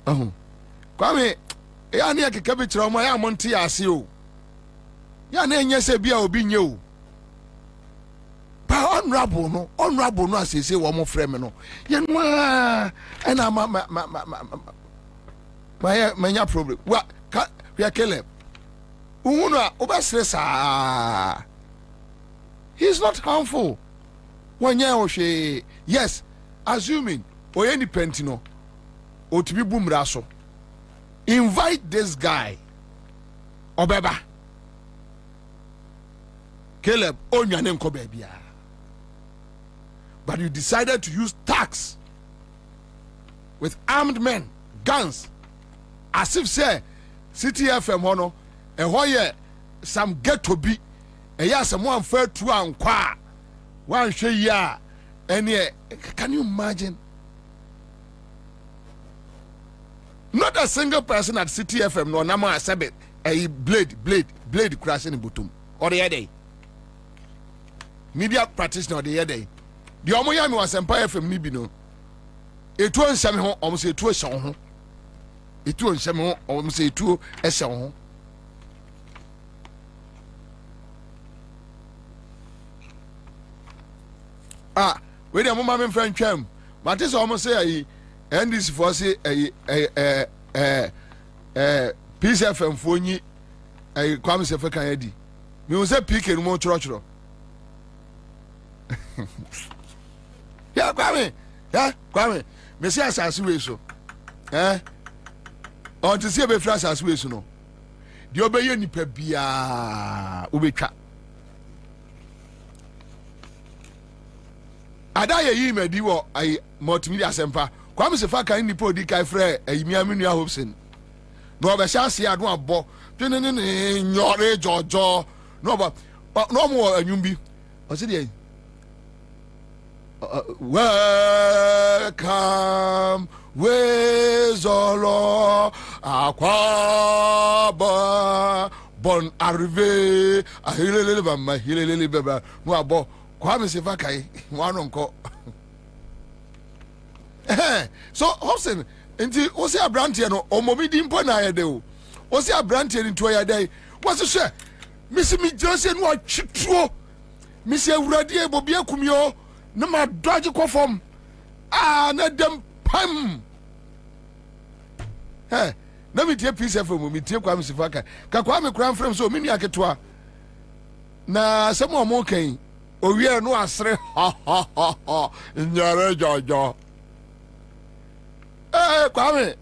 Speaker 15: Kwame, ya ne akeka bi kire omo ya monte ase o. Ya na enye se bia obi nye o. Ba honorable no asese wo mo frɛ me no. Ye no na ma problem. Wa ka ya Caleb. Uhunu a obasre sa. He's not harmful. Yes, assuming oye ni pentino otibi bumra so. Invite this guy, Obeba. Caleb, on your name, Kobebia. But you decided to use tax with armed men, guns, as if say, City FM hono, and why some get to be, and yes, someone fair to and qua, one share ya, and can you imagine? Not a single person at City FM no nama sabit a blade crashing in bottom or the other day. Media practitioner the other day. The Omoyami was Empire FM Nibino. It was Samuel almost a 2 a song. It was Samuel almost a 2 a song. Wait a moment, friend Cham. But this almost say and this for say peace FM phone Kwame Sefe kan edi me won say pick no choro ya Kwame me say asase we so on to see be fra asase we so no de obeye nipa bia obetwa ada ye yi medi wo multimedia asempa Kwame Sefe kan nipa odi kai frɛ ayimiami nua Hobson no be chance ya do abo ne nyore jojo no ba no mo anwum bi o se dey welcome wezolo akwaba bon arrivé ahilele ba mahilele beba no abo Kwame Sefe kai wano nko so Hobson nti o se abrante no omobi di mpo na ye de o se abrante ni to ya dai wo se hwe misi mi jose no atwituo misi awurade e bobi akumio na ma dodge kofom na dem pam na mi tie peace FM mi tie Kwame Sefe ka Kwame kran frem so mi nua ketoa na se mo mo kan o wie no asre nyare jojo Kwame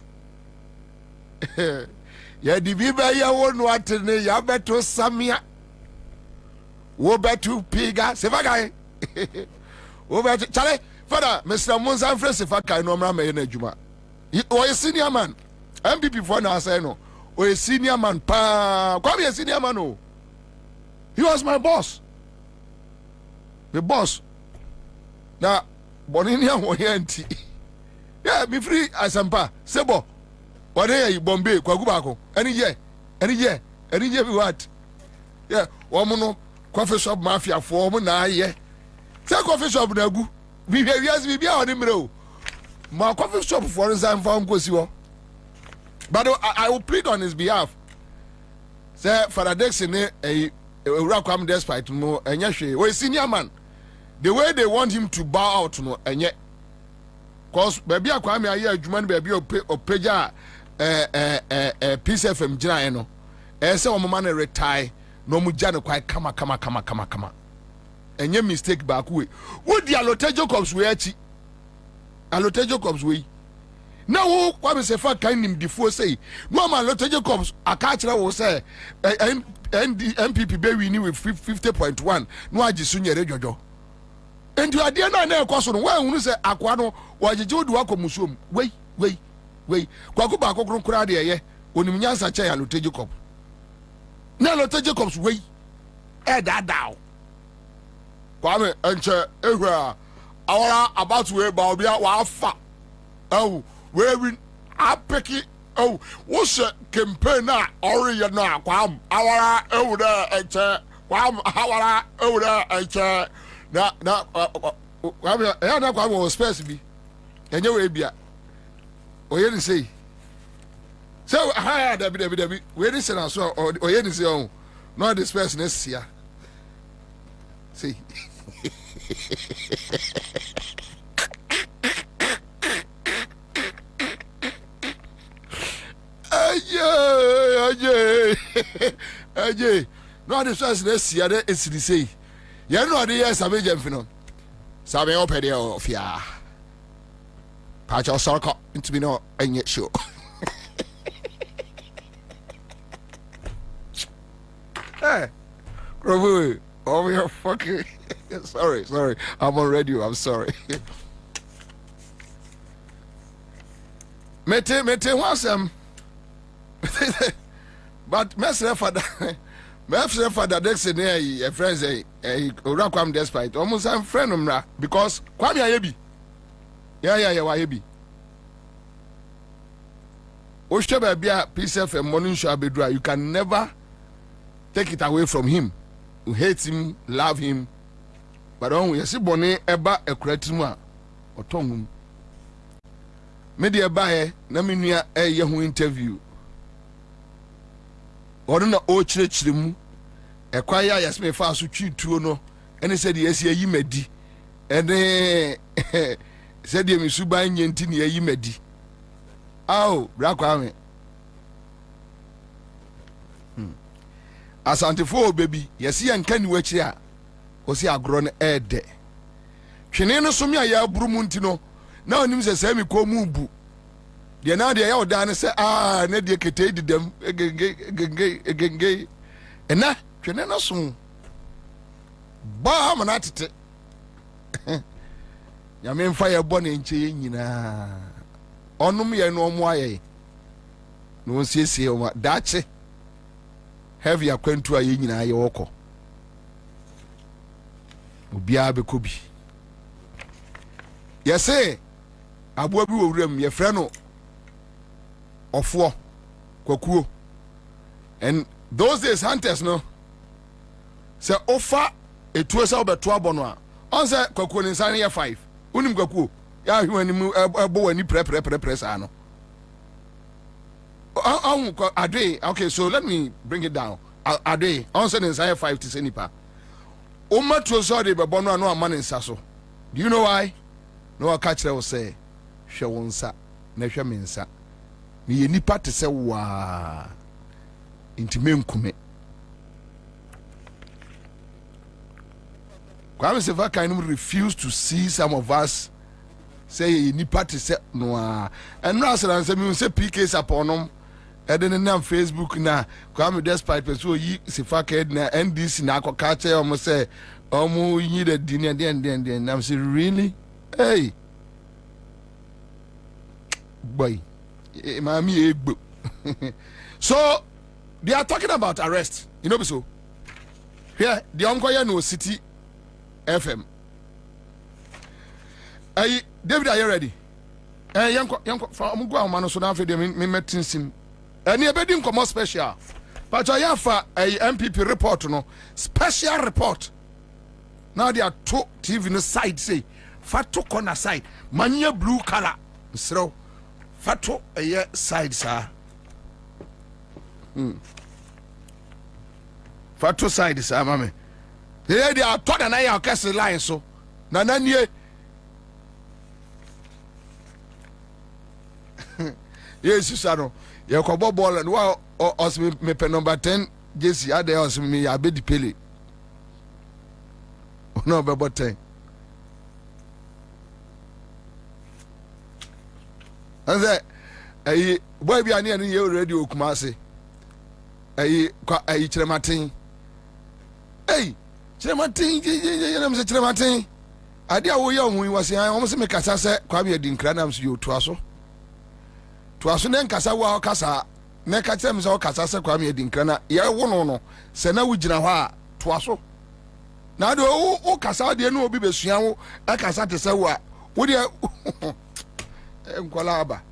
Speaker 15: ya di biba ya wonu atene ya beto samia wo beto piga sefa guy wo beto chale father Mr. Monza Fred sefa kai no mra me na adwuma o a senior man MPP for na say no o a senior man pa come a senior man o he was my boss the boss na bonini an wo yanti yeah me free asampa sebo what are Bombay Kwabena any year be what yeah woman coffee shop mafia form na ye say coffee shop na gu we be on him my coffee shop for example go see but I will plead on his behalf say Father Dixon a Rakwam despite no enya hwe we senior man the way they want him to bow out no enye cause baby akwame aye adwuma no baby opeja Peace FM jina eno say o mama na retire no mu ja no kwai kama enye mistake back we wo di Alote Jacobs we achi Alote Jacobs we na wo kwame se fa kan nim difo say no ma Alote Jacobs aka kire wo say MPP be win with 50.1 no agisu nyere jojo enti ade na na ekoso no wa hunu se akwa no wo agege odu akomusuom wei kwaku ba kokron kura de ye onim nyansa che Alote Jacob na Alote Jacobs wei dadao kwame enche ehwa awara about we ba obi wa afa we win apeki wo se campaign na ori na kwam awara ewuda enche kwam awara ewuda enche na kwame ya na kwam wo space bi enye we bia oye ni say so ha David we ni say na so oye ni say on no this person is here see Aye no this person is here that is the say you know the yes am jemfino sabe open there of ya patch your circle into me no enye show hey Robo oh you're fucking sorry I'm on radio I'm sorry mete wasem but mesre father Dixon a friends a Rakwam despite almost I'm friend umra because Kwame ayebi yeah wa ayebi o sheba bia Peace FM morning show abedura you can never take it away from him you hate him love him but on we see bone eba ekuratimu a otongum me de eba he na menua ye ho interview ɔno na ɔkyerɛkyerɛ mu ɛkwan ya yɛsme fa so twituo no ɛne sɛ de yɛsi ayi madi ɛne sɛ de mi suban nyenti ne ayi madi aw Rakwame asantefo baby yɛsi yɛnka ni wakyiri a osi agoro no ɛɛdɛ twene no so me a yɛ aburu mu nti no na onim sɛ sɛ mi kɔ mu bu de na de ya oda ne se na de kete didam genge ena twene no so ba ma na tete ya me mfa ye bɔ ne nche nyina onum ye no omo aye no siesie o dache heavy akwantu aye nyina ye wokɔ obia be kobi yese aboa bi wo wuram ye frɛ no ofo kwakuo and those days hunters no say offer etuo say obeto abono a on say kwakuo ni nsan ye 5 unim kwakuo ya hwani mu ebo wani pre sa no ade okay so let me bring it down ade on say nsan ye 5 to say nipa o matuo so de bebo no no ama nsa so do you know why no aka kire wo say hwe wo nsa na hwe me nsa ni nipa te se wa intime nkume Kwame Sefa kind of refuse to see some of us say nipa te se no and no answer me say PK saponom Eden na Facebook na Kwame despite person yi sifaked na NDC na akokache omo say omo yi the dinner den I'm say really hey boy mami egbo. So they are talking about arrest, you know so here the onkoya no City FM. Hey David, are you ready? Yanko from go man so na fe de me metinsim any ebedi nkomo special but I have a MPP report no special report now they are two TV no side say fato corner side manya blue color so fato side sir fato side sir mama they are thought and I castle line so na nanie yes sir you ko ball and wow os me number 10 JC ade os me ya be di pele no be 10 and say eh boy bi ani ye already okumase eh kwa eh chirematin eh chirematin je na me chirematin ade a wo ye ohun wase an o mo se me kasa se kwa me di nkra na me so yo to aso ne nkasa wa kasa ne ka tell me say kasa se kwa me di nkra na ye wo no se na wo gina ho a to aso na do o kasa de no obi besua wo e kasa te se wo a wo de nkola aba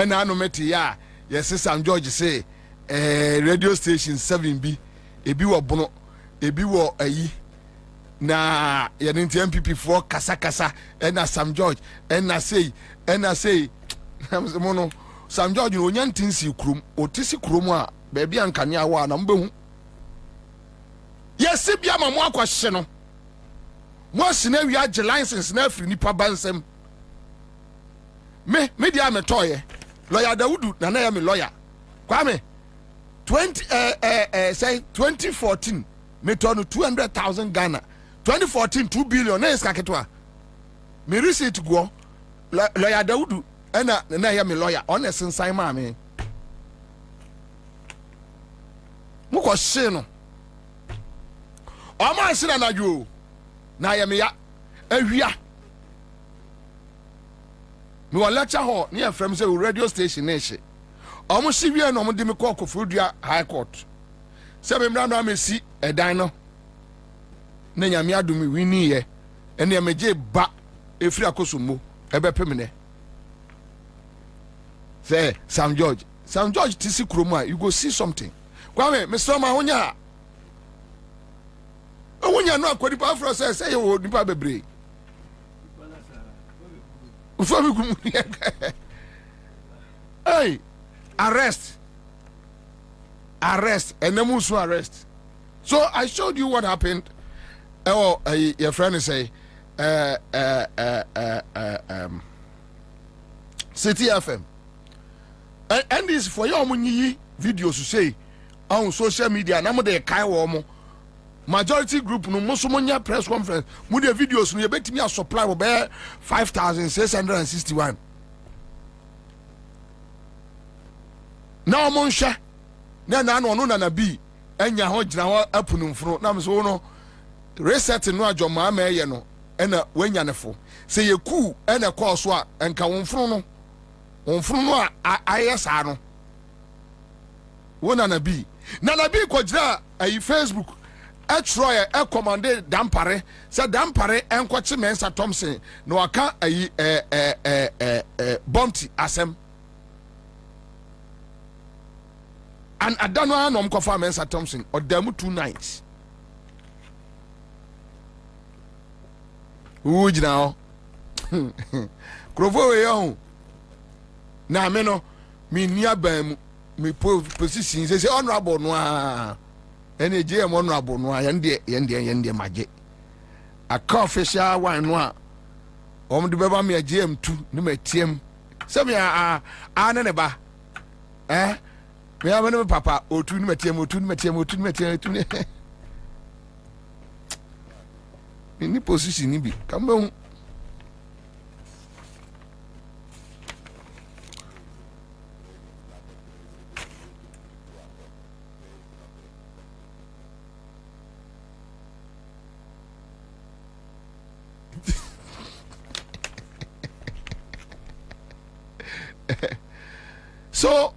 Speaker 15: na no meti ya yes Sam George say radio station 7B ebi wo bono ebi wo ayi na yɛne nti MPP for kasa na Sam George na say mono Sam George no nya ntinsi krum otisi krum a ba bia nkane awa na mbehu yes bia ma mo akwahye no mo sina wi age license na afiri nipa bansem me dia me toye lawyer Daudu na ya me lawyer Kwame 2014 me turn 200,000 Ghana 2014 2 billion na iskaketwa me receipt go lawyer Daudu na ya me lawyer honest nsan ma me mo ko hye no o ma sina na jo na ya me ya awia me wa lecture hall near from say radio station nation omo siwie no mo de me call Kofodua High Court se me mra me si edan no na nyame adumi wini ye ene me je ba efri akosomo ebe pemene say Sam George tisi kroma you go see something Kwame Mr. Mahonya owonya no akwadi pa afro say you nipa bebre hey arrest and then also arrest. So I showed you what happened. Oh, your friend say City FM and this for your money videos to say on social media na mo de kai wo mo majority group no mosomonya press conference mu de videos no ye betimi a supply wo be 5,661 na mo nhwe na no na bi enya ho gina ho apunumfro na mso no reset no adwoma ma ye no ena wanya nefo se ye ku ena call so a enka wonfro no a ayesa no wona na bi ko gira ayi Facebook Troy commanded Dampare said Dampare enkochi Mensa Thompson no aka ayi bounty asem and adano anom kofa Mensa Thompson or demu 2 nights uji now Krovo we yon na me no me nia bam me position say honorable no ene je mo no abono yende maje aka official one no a om de beba me agem 2 ne matiem se me a ne ba me ya me papa otu ne matiem ni position ni bi kambe So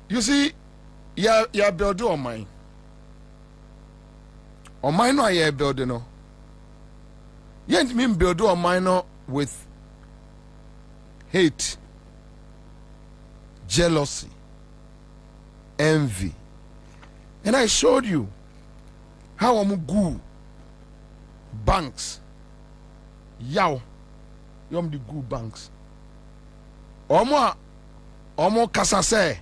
Speaker 15: you see, you're building on mine. On mine, no, you're building no. You ain't mean build on mine with hate, jealousy, envy. And I showed you how I'm good banks. Yow, yom the good banks. Omo kasa say,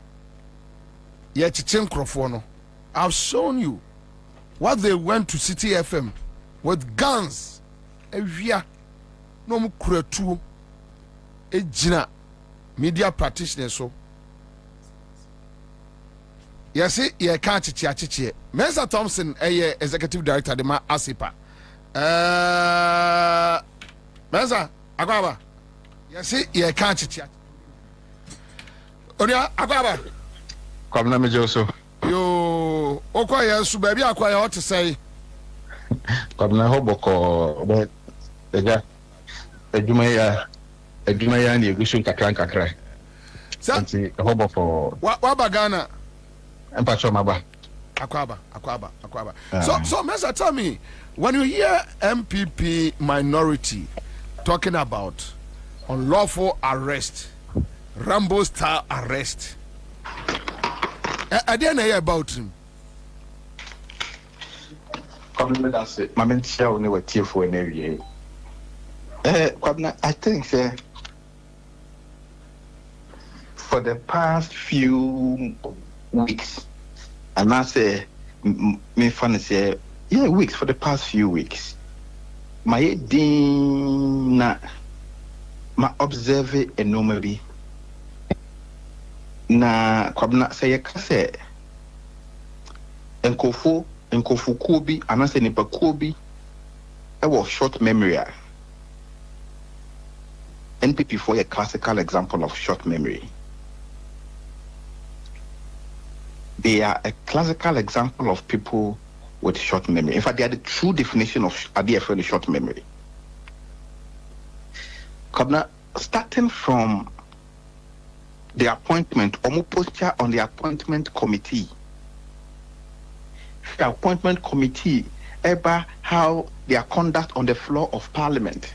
Speaker 15: ye chichen krofono. I've shown you what they went to City FM with guns. Evia no mu kuratu ejina media practitioners so. Yesi ye ka chichi. Mensa Thompson executive director de ma ASIPA. Mensa Akwaba. Yesi ye ka chichi. Oria Akwaba.
Speaker 20: Kwabena mejoso.
Speaker 15: Yo okwa yesu baby akwa ye what to say.
Speaker 20: Kwabena hoboko but ega eduma ya na egusun kakra. Santi hoboko.
Speaker 15: Wa bagana.
Speaker 20: Empacho maba.
Speaker 15: Akwaba. So Mensa, tell me, when you hear MPP minority talking about unlawful arrest, Rambo style arrest, I didn't hear about him.
Speaker 20: I think for the past few weeks, and I say, me funny say, weeks, for the past few weeks, my observe anomaly. Na Kwabena say kase enkofu kobi anase nipa kobi was short memory. NPP for a classical example of short memory. They are a classical example of people with short memory. In fact, they are the true definition of ADFL short memory. Kwabena, starting from the appointment, or posture on the appointment committee. The appointment committee about how their conduct on the floor of Parliament.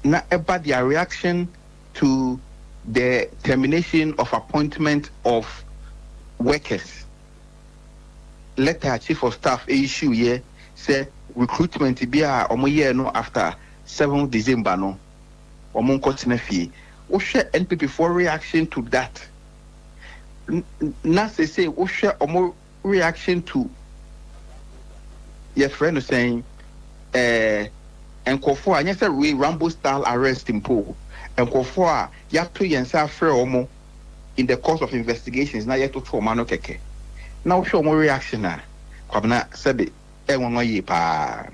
Speaker 20: Not about their reaction to the termination of appointment of workers. Letter Chief of Staff issue here say recruitment be a year no after 7th December no. Omo continue fee. We share NPP for reaction to that. Not say we share omo reaction to your friend is saying and for and yes we Rambo style arrest in pool and for you have to yensa free omo in the course of investigations now yet to mano keke. Now show more reaction na Kwabena sabi e won ye pa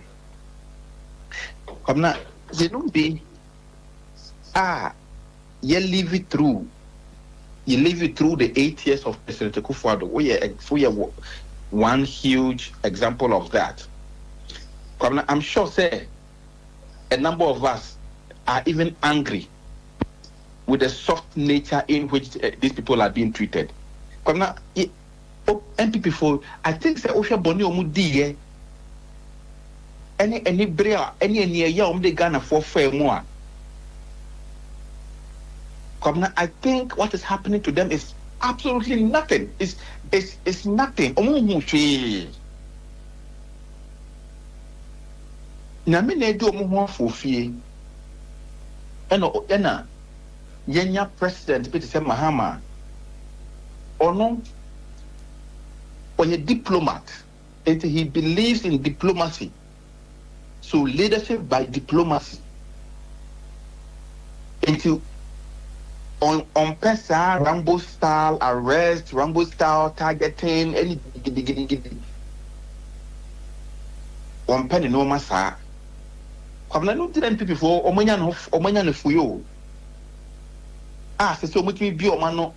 Speaker 20: Kwabena they don't be you live it through the 8 years of President Kufuor. We are one huge example of that. I'm sure say a number of us are even angry with the soft nature in which these people are being treated. MPP for I think say Osha Boni Omudi any brea any year they Ghana for fair more. I think what is happening to them is absolutely nothing. It's nothing. Namine do mo fofie. Ena yenya president Peter say Mahama. Ono on a diplomat. And he believes in diplomacy. So leadership by diplomacy. Into on Pesa, Rambo style arrest, Rambo style targeting, any one penny no massa. Come not to people for Omanya no fuyo. So much me be mano.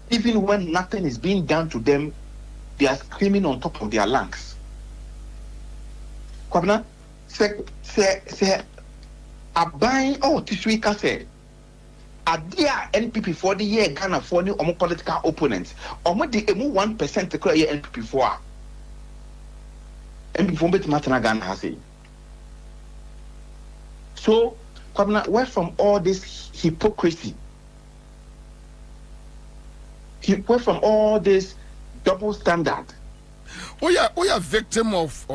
Speaker 20: Even when nothing is being done to them, they are screaming on top of their lungs. Kwabena say a buying this week I say Adia NPP for the year Ghana for the political opponents. The 1% to clear NPP for. NPP for bet Matana Ghana has it. So, Kwabena, where from all this hypocrisy? Where from all this double standard?
Speaker 15: We are victim of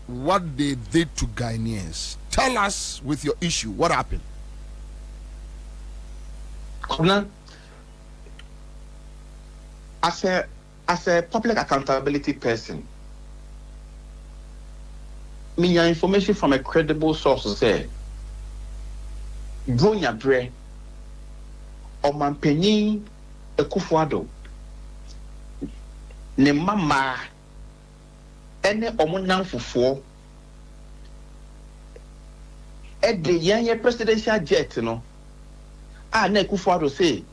Speaker 15: what they did to Ghanaians. Tell us with your issue, what happened?
Speaker 20: As a public accountability person, me information from a credible source say, Bronya Bre, Omanpenyi Ekufuado, ne mama, ene omunan fufuo, the young presidential jet, no. Na Ekufuado say,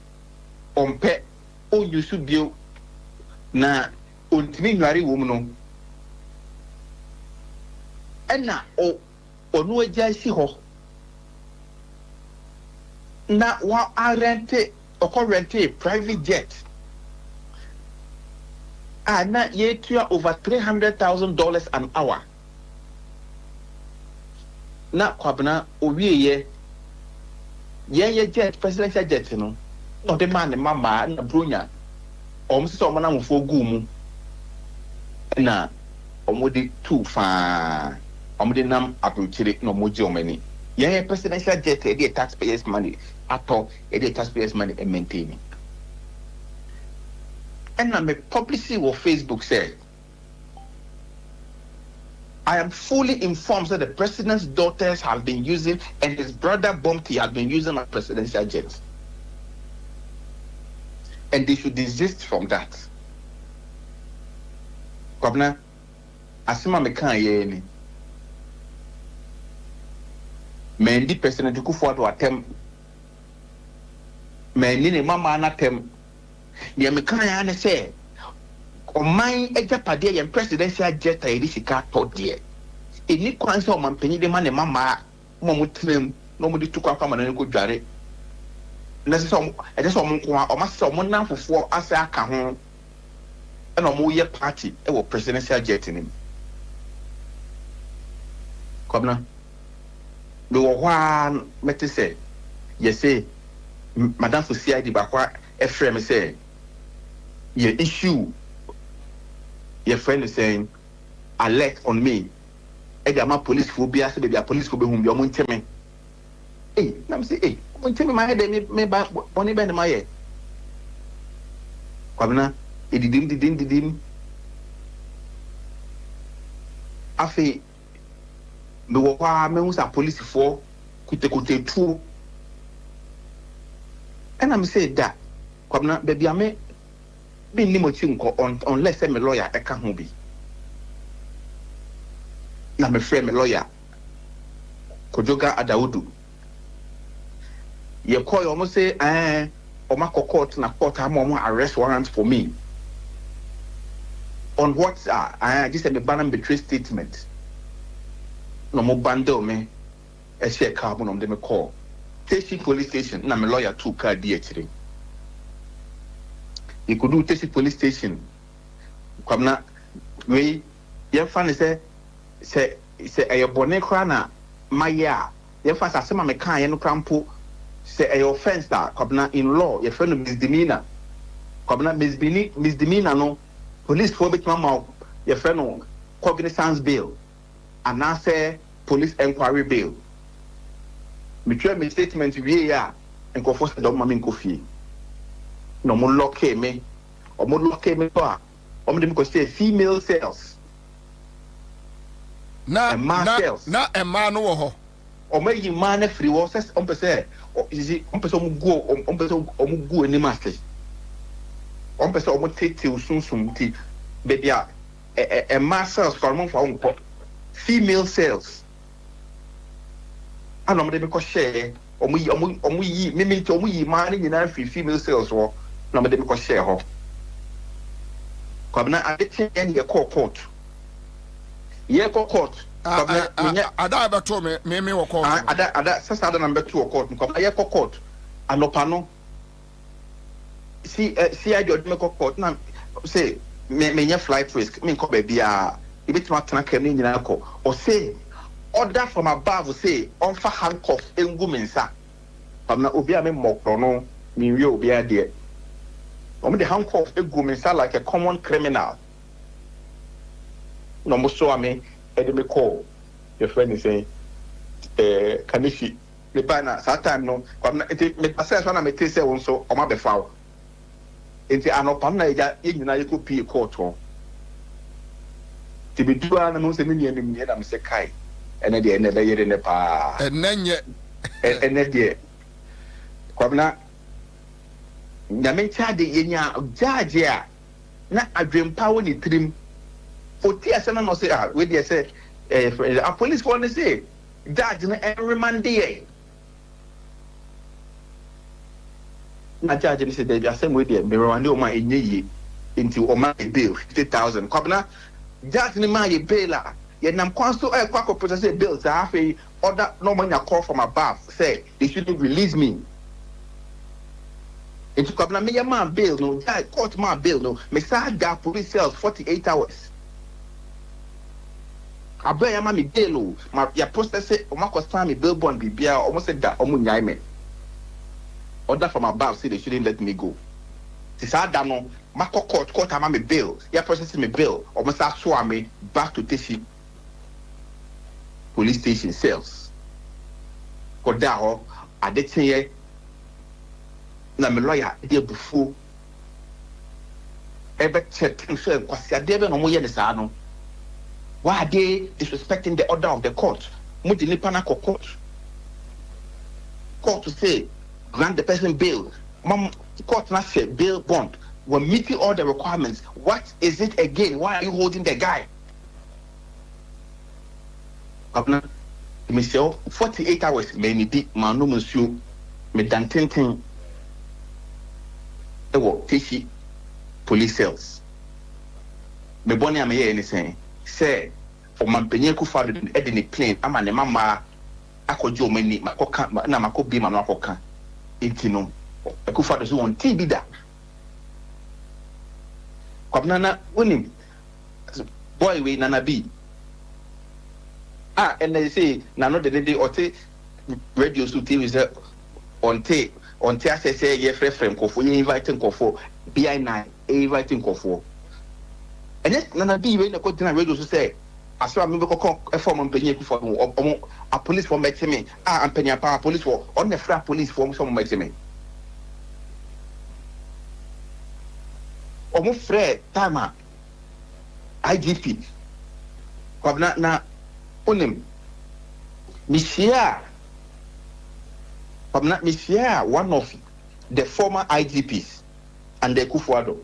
Speaker 20: ompe o yusu bio na ontimi nware wo mu no. Ena onu agya si ho. Na wa rente private jet. Na yetua over $300,000 an hour. Na Kwabena owieye ye jet presidential jet no the man the mama na bronya so na mfo gu mu na omodi too far omodi nam abuchire no moji omani ye presidential jet the taxpayers money ato the taxpayers money and maintaining and na me publicly on Facebook said I am fully informed that the president's daughters have been using and his brother Bumpty has been using a presidential jet. And they should desist from that. Kwabena, asima mekan ye ni. Mendi President Kufuor atem. Mendi ne mama anatem. Ni mekan ya ne say. Oman ejapade ye presidential jet ayedi sika to de. Eni kwan se oman panyi de ma ne mama mo mutlem no mo di tukwa kwa na ko dware. Na se so e so mo nko o ma se mo nan fofo ase aka ho. E no mo ye party e wo presidential jet ni. Kwabena. Do wa meti se ye say Madam Fusiadi bakwa e frame say ye issue your friend is saying, alert on me. My police phobia, so baby, police phobia whom you're me. Hey, I'm saying, hey, I'm telling my head, me back, only by my head. Kwabena, it didn't. I feel, me was a police for, could true. And I'm saying that, Kwabena, baby, I may. Unless I'm a lawyer, I can't be. I'm a friend, a lawyer. Kojoga Adaudu. You call almost say, Omako court na court have more arrest warrants for me. On what this is a ban and betray statement. No more bundle me. A share carbon on them call. Station police station, I'm a lawyer 2 car DH. You could do Tesi police station. Kwabena, we your fan say a bonnet crana, my ya. Your fans are some of my kind no crampo. Say a offense that Kwabena in law, your friend of misdemeanor. Kwabena misdemeanor no police for bit mama, your friend on cognizance bail. And now say police inquiry bail. Me try me statement we ya and go force the mamin coffee. No more lock me, or more lock me, or more say female sales.
Speaker 15: Na a man no
Speaker 20: or maybe man free was on per se, or is it on person go on person go any master. On person almost take till soon tea, baby. A mass sales for female sales. I know because share or we mean to we manage in female sales or. No, but they because share her. Kwabena, I didn't your court. Yeah, court.
Speaker 15: I don't told me, court.
Speaker 20: Ada, number 2 court. Come, I court. anopano see I do me court na say me flight risk me ko baby a e betuma tena kem ni nyina ko or say order from above say on fa handcuff engu me nsa na obi a me mokro no me wi obi a de the handcuff engu me nsa like a common criminal no mo so ame e me call your friend is saying kanishi le bana that time no kwamna me pasa so na me tese won so o ma be fawo enti anopam na ya nyina yeko pie court ho ti bidua na mo se ni ni na me se kai ene de ene be yere ne pa
Speaker 15: enenye
Speaker 20: ene de kwamna nyame chade yenya judge a na adwempa woni trim oti asena no se we dey say a police for ne say judge na remand dey na judge ni say dey asem we dey me rwande o ma enye yi into o ma bail 50,000 kwabna judge ni ma ye bail a ye nam kwanso kwa ko process bail sa afi order no man ya call from above say they shouldn't release me into kwabna me ma bail no judge court ma bail no me sa ga police cells 48 hours abaya ma me bail o ma ya process o ma ko stand me bail bond bibia almost said that o mu nyai me order from above say they shouldn't let me go. This no, my court am me bail. Yeah, processing me bail. Almost saw me back to Teshi police station cells. Cause that I did say na me lawyer there before. Ever check sure because they never no more yes no. Why are they disrespecting the order of the court? Muti ni pana court. Court to say grant the person bail. Mom, court not say bail bond. We're meeting all the requirements. What is it again? Why are you holding the guy? Governor, me say 48 hours. Me ni di manu monsieur me dantintin. Ewo Teshi police cells. Me boni am here anything. Say for man penye ku fa de ni plane. Ama ne mama akojo mani makoka na makobi manu akoka. Intino akufa do so on TV da kwabna na wonim boy we nana bi and they say na no de ote radio so TV say on te say ye frem kofo ye inviting kofo bi9 inviting kofo and yes nana bi we na ko dina radio so say asra me ko form mpenye kufa omo a police for make me ampenya pa police for on the fra police for some make me omo frɛ tama IGP kwabna na onim misia kwabna misia one of the former IGPs and the Kufuado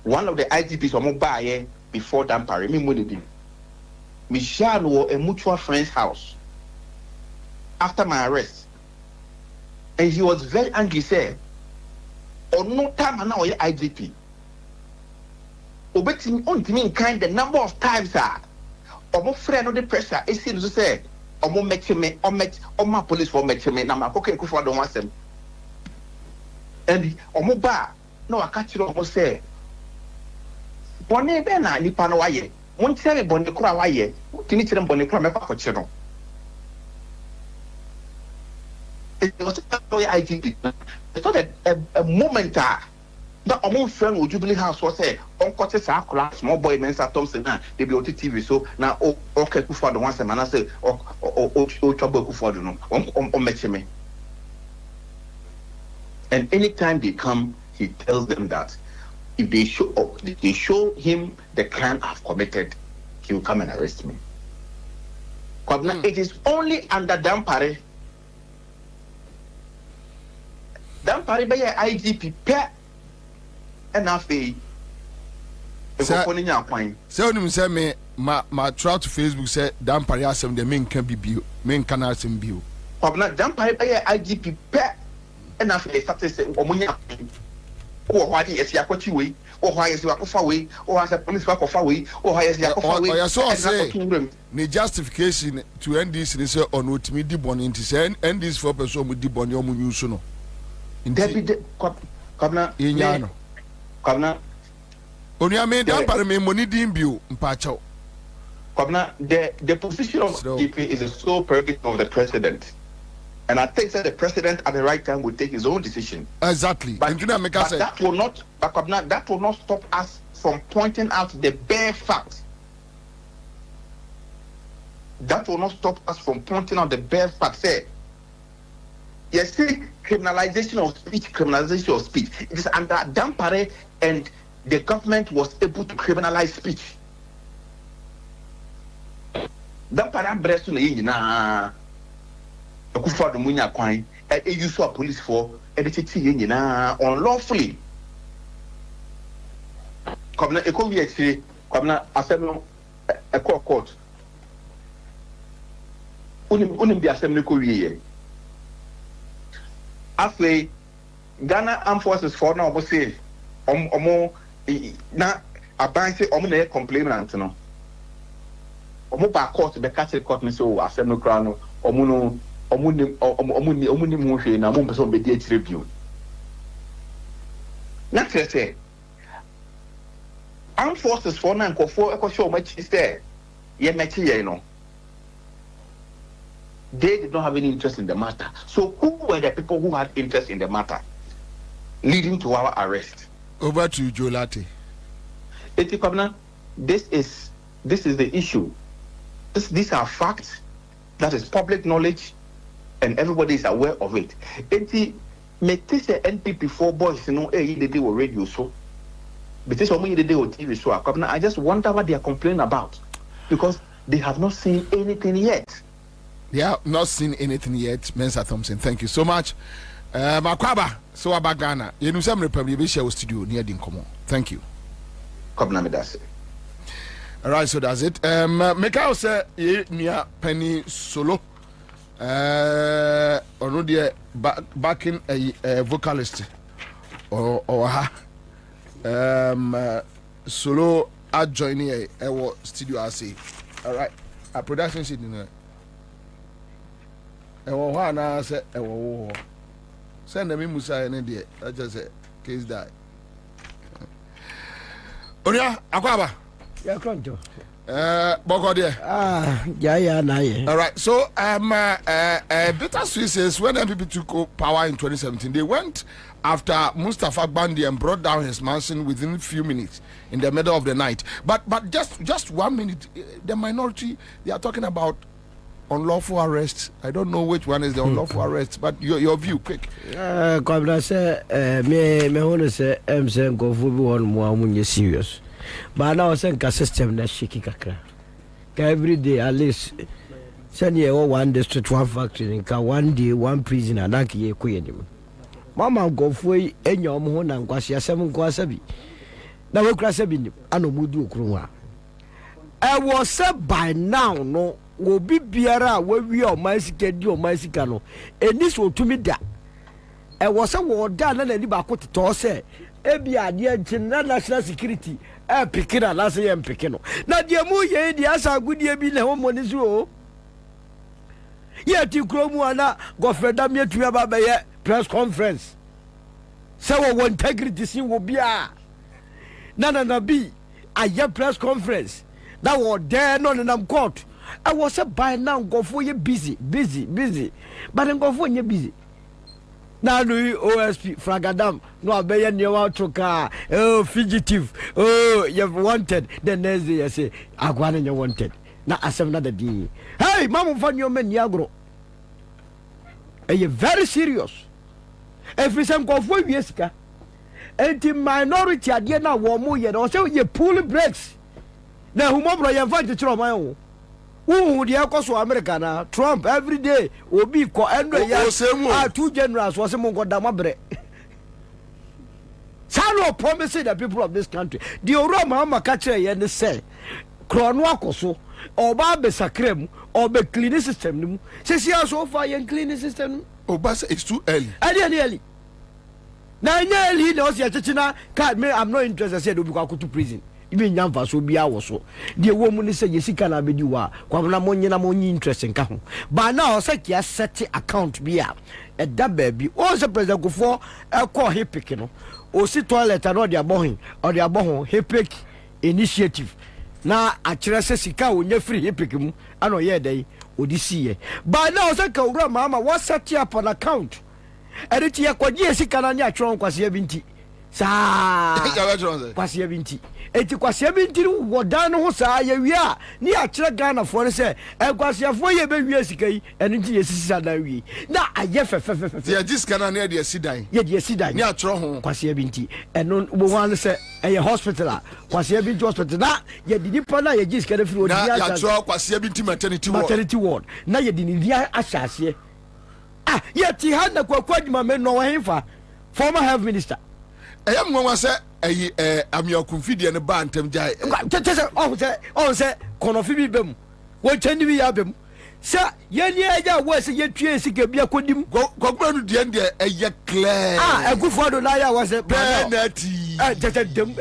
Speaker 20: one of the IGPs omo baaye before Dampare me money bi misia no a mutual friend's house after my arrest and he was very angry say or no time now your IGP. Obetim on to kind the number of times or more friend of the pressure it seems to say or more make me or my police for make me now my pocket for don't want them. And or more bar no I catch you almost say Bonnie Bena ni panawaye won't tell me Bonnie Krawaye finish them Bonnie Kram for channel. It was IGP. It's not a moment that among friend with Jubilee House was say, Uncle Tessa, small boy, Mensa Thompson, they be on TV. So now, okay, for the once a man, I say, trouble for the no, me. And anytime they come, he tells them that if they show him the crime I've committed, he will come and arrest me. It is only under Dampare. Dampare by IGP pet and afi.
Speaker 15: Say you say me my try to Facebook say Dampare asem the main can be bio main can asem bio.
Speaker 20: Dampare by IGP pet and afi started say omunya. Oh, why is ya kwachi way? Oh, why is ya kofa way? Oh, as a police work of way? Oh, why is ya kofa way?
Speaker 15: Oh, so say the justification to end this is on what me dibon into say end this for person with dibon yomu use no.
Speaker 20: Deputy Kwabena
Speaker 15: Inyano.
Speaker 20: Kwabena
Speaker 15: Onya me dan pare me money dimbio mpacho.
Speaker 20: Kwabena the position of DP is the sole prerogative of the president. And I think that the president at the right time will take his own decision.
Speaker 15: Exactly.
Speaker 20: But that will not stop us from pointing out the bare facts. That will not stop us from pointing out the bare facts. Say, yes, see, criminalization of speech. It is under Dampare, and the government was able to criminalize speech. Dampare breast na Kufa the Munya Quine, and a use of police for editing unlawfully. Kwabena Eko VXA, Kwabena Assembly a court. Unim the Assembly Korea. After Ghana Armed Forces for now, we say, Omo, na abanse Omune complainant no. Omo ba court, the Catholic court, so Assembly Crown, Omuno. Omuni muhwe na mo person be dey tribune na say armed forces for na nkofo ekosho machi say ye machi ye no they did not have any interest in the matter. So who were the people who had interest in the matter leading to our arrest?
Speaker 15: Over to you, Jolati.
Speaker 20: Kwabena, this is the issue. These are facts that is public knowledge, and everybody is aware of it. Make say NPP 4 boys, you know, they were radio so. But this one they were TV show. I just wonder what they are complaining about, because they have not seen anything yet.
Speaker 15: They have not seen anything yet, Mensa Thompson. Thank you so much. Makwaba, so about Ghana. You know, some Republic share studio near Dinkomo. Thank you.
Speaker 20: All
Speaker 15: right, so that's it. Make out say near Penny Solo. Already backing a vocalist or her solo adjoining a studio. I say, all right, a production sheet in there. I said, send them in Musa and India. I just said, case die. Oria, Akwaba.
Speaker 21: Yeah, Conto.
Speaker 15: All right, so Bitter Swiss, when MPP took power in 2017, they went after Mustafa Bandi and brought down his mansion within a few minutes in the middle of the night. But just 1 minute, the minority, they are talking about unlawful arrests. I don't know which one is the unlawful arrest, but your view, quick.
Speaker 21: Kwabena say me want say say go for one more serious. But now say ka system na shaky kakra. Every day at least send you one district, one factory, and one day one prisoner that ye kuyenim. Mama go for enyo mo na nkwasi asem nkwasabi. Na we krasabi anomudu okrunwa. I was said by now no will be biara we o maisika di o maisika no eni so tumi da e was a wo da na ni ba ko to say e bi ade ntina national security e pikira la se yem pikino na de mu ye di asa gudie bi na ho moni so ye ti kromu ana go freda mi atu ba ye press conference say wo integrity sin wo bia na bi aye press conference that was there no na court. I was a by now go for you busy. But then go for you busy. Now do OSP Fragadam, no obey near Troka, oh fugitive, oh you've wanted, then next day I say, Aguan you wanted. Now as another day. Hey, Mamma von your men Yagro. Are you very serious? If we some go for Yeska, and the minority are now warm yet, or so you pull brakes. Now whomever you invite to try my own. Who the Alcoso Americana, Trump every day will be co and two generals was among Godamabre. Sano promising the people of this country. The Orama catcher and say, Cronwacoso, or Barbe Sacrem, or the cleaning system. Says so far and cleaning system.
Speaker 15: Oh, but it's too early.
Speaker 21: Early. na nyeli na osi achechina card me I'm not interested say do be kwakutu prison ibe nyamfa so bia wo so de wo mu ni say yesika na bedi wa kwamna monye na monye interest nka ho ba na o say kia set account bia e da baabi o say president Kufo e call hepik no o si toilet na o de aboho hepik initiative na akire say sika wonya free hepik mu ano ye dai odisiye ba na o say ka wura mama what set up an account eriti ya kwaji sika na nya atwon kwase binti saa kwase binti eti kwase binti wodan ho saa ye wi a ni akire Ghana fo ne se kwase afo ye be wi sika yi eno nti ye sisi da wi na aye fefefefe
Speaker 15: ye disika na ne de sidan
Speaker 21: ye de sidan
Speaker 15: ni atwon ho
Speaker 21: kwase binti eno wo wan se eye hospital a kwase binti hospital na ye di nipa na ye disika na firi odi
Speaker 15: ya atwon kwase binti maternity ward
Speaker 21: na ye di ni dia ahyase yet he had the Kwabena men no himfa former health minister
Speaker 15: eyam nwa say amiakumfidi ne ba antem jai
Speaker 21: on say konofi bi bem wo chandi bi ya bem sa yeni eja wo se yetue sika bia kodim
Speaker 15: Kwabena no de eye clear
Speaker 21: Akufo do na ya wo se
Speaker 15: penalty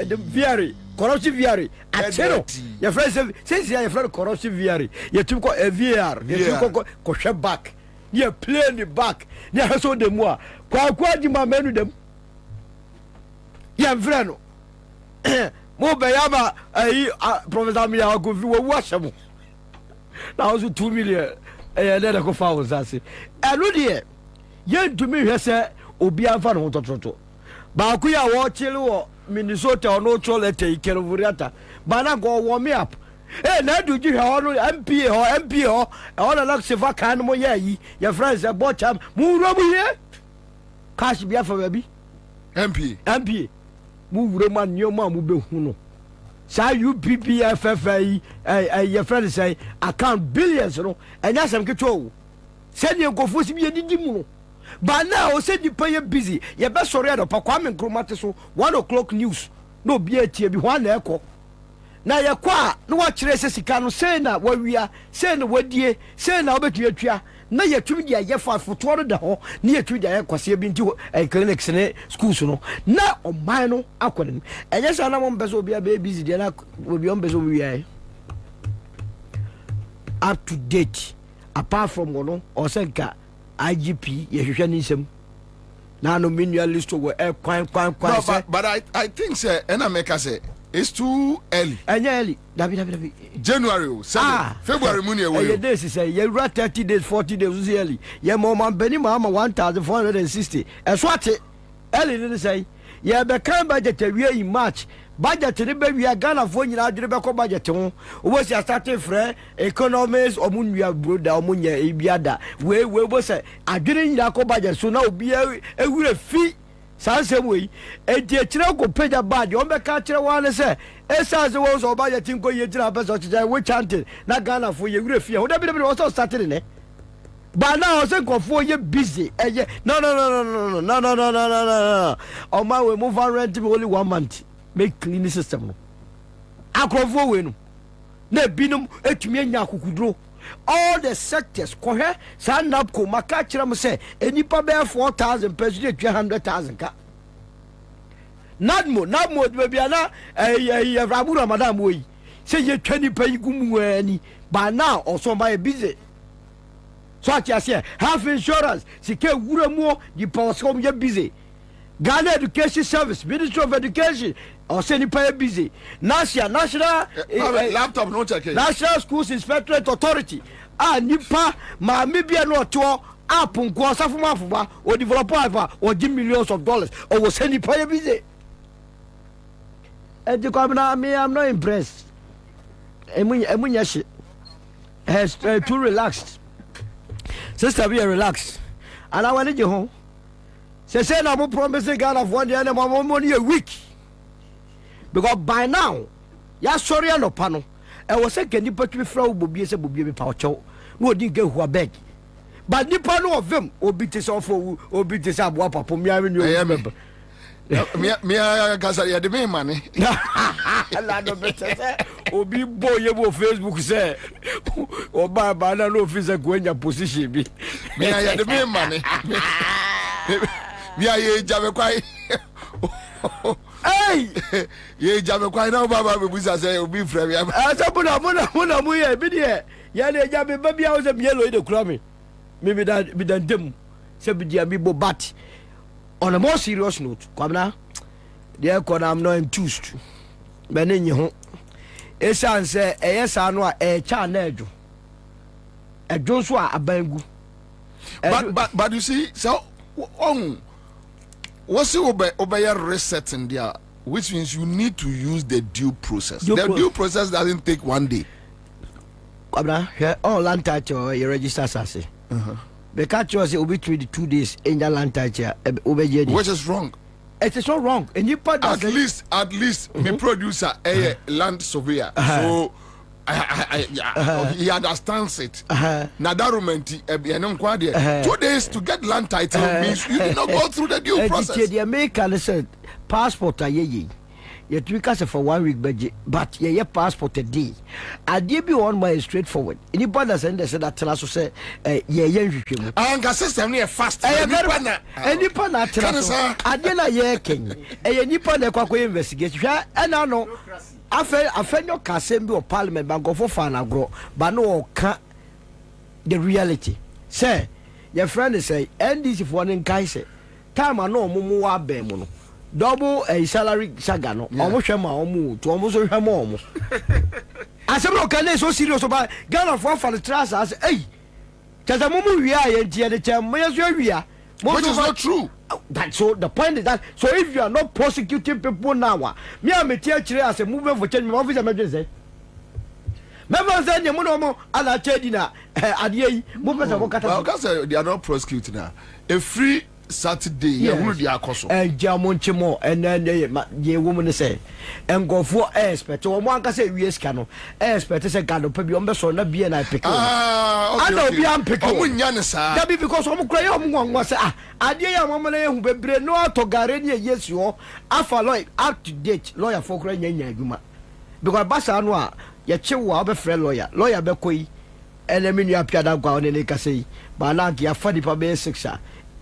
Speaker 21: dem viare corruption viare achero your friend say your friend corruption viare yetum ko VAR yetum ko hwe back ye play in the back ne haso de mu a kwa di ma menu dem ye vreno mo be ya ba professor mi ya go fi wo ahye na also 2 million de ko fa wo sase elu de ye ntumi hwe se obi anfa no tototo ba ku ya wo chile wo Minnesota ono cholete ikero vuriata bana go warm me up na do ji ha no MP ho all like seva kan mo ya yi your friends e bocham mu wuro mu here cash bia for baby MP mu wuro man nyoma mu be hu no sa UPPFFI your friends say account billions no enya sem keto se ni nkofo si bi didi mu no ba na o se di pay busy ye be sori ado pa Kwame Nkrumah so 1 o'clock news no bi atie bi ho na ekọ na ye kwa no wa kire se sika no sei na wawia sei na wadie sei na obetu atua na ye tumi dia ye fa foto no da ho na ye tumi dia ye kwase bi nti clinics ne schools no na o man no akwane enye sa na mo mbeso obi a busy dia na obi on beso wi ai up to date apart from no o senka IGP ye hwehwe ni nsem na no manual list wo kwan
Speaker 15: no, but I think say ena make say it's too early.
Speaker 21: Early. Dabi.
Speaker 15: January, February money away.
Speaker 21: Days say you run 30 days, 40 days early. Ye mama beni mama 1460. And what early didn't say. Ye be kan budget we in March. Budget ni be we are Ghana for nyina adwere be ko budget ho. Wo si starting free economists omunua broda omunya ebiada. We bo say adwere nyina ko budget so na obi ewure fi sansem we enti akire ko page bad on be ka kire wan se esase wo so ba yetin ko yejira be so kire we chanting na Ghana fo ye wure fie ho da bi wo so starting ne ba na o se ko fo ye busy eye no o ma we move on rent only 1 month make clean system no akrofo we no na binum etumi anya akukudro all the sectors kohe stand up ko maka kire mo say enipa be 4,000 pesos dey 200,000 ka nadmo be ana Rabura madam we say ye 20 pay gumu ani ba now also buy busy so at say half insurance sike wura mu di power come ye busy Ghana Education Service Ministry of Education or say nipa busy national
Speaker 15: laptop no check
Speaker 21: National Schools Inspectorate Authority nipa ma me bia no to app nko safo mafoba o developer or give millions of dollars or was any pay busy Kwabena me I'm not impressed emunya shit has too relaxed sister be relaxed and I want you home say na mo promise Ghana for one day na mo money a week because by now ya sorry no pano e was say can nipa twi fra Bobie say Bobie be pa ocho no odi nke hu abeg but nipa no of them obi te say ofo obi te say aboa papa mi ave ni o member
Speaker 15: me gasa ya de me mane
Speaker 21: la no better obi boye bo Facebook say o ba no officer go enya position bi
Speaker 15: me ya de me mane We are ye Jamaquai.
Speaker 21: Hey,
Speaker 15: ye Jamaquai now, Baba, we say, be free.
Speaker 21: Muna, Bidia. Yale Jabby, baby, I was a yellow in the crummy. Maybe that be done dim. Sabi but on a more serious note, Kwabena, dear Kona, I'm not enthused. But in your it's answer a yes, I know a channel. A Joshua, a bangu.
Speaker 15: But you see, so what's the obey resetting there, which means you need to use the due process. The due process doesn't take 1 day.
Speaker 21: Kwabena, here all land title you register as the catch was it will be 2 days in the land title,
Speaker 15: which is wrong.
Speaker 21: It is not wrong. And you put
Speaker 15: at least me producer a land surveyor, so he understands it. Now that romantic 2 days to get land title means you did not go through the due process.
Speaker 21: The American said passport you tweak us for 1 week budget, but your passport a day. I did be one way straightforward. Anybody that said that tell us to say,
Speaker 15: yeah, system near fast.
Speaker 21: Any partner, I didn't hear King. Any partner, investigate. And I know I felt your Casembi or Parliament bank for fun and grow, but no can't the reality. Say, your friend is say, and this if one in Kaiser. Time I know Mumu Bemono. Double a salary sagano, almost a more to almost a more. I said, no, can they so serious about Ghana for the trust as hey, Tazamumu, we are in the term, we are.
Speaker 15: Which is not true.
Speaker 21: That's so the point is that so if you are not prosecuting people now, me and my teacher as a movement for change office emergency. Members then the monomo and a chedina at ye movement of
Speaker 15: Okata. They are not prosecuting now. A free Saturday, yes.
Speaker 21: And Jamonchimo, and then the woman say, and go for expert. Or one can say, yes, cano, expert is a cano, maybe on the son of being I pick. I know be unpicked. That be because I'm crying one was I dear woman who be no to Garenia, yes, you are. I follow up to date lawyer for Grania. Because Bassanwa, your chihuahua be friend lawyer Bekoi, and I mean you appear that go on in a say, but not your funny for being sixer.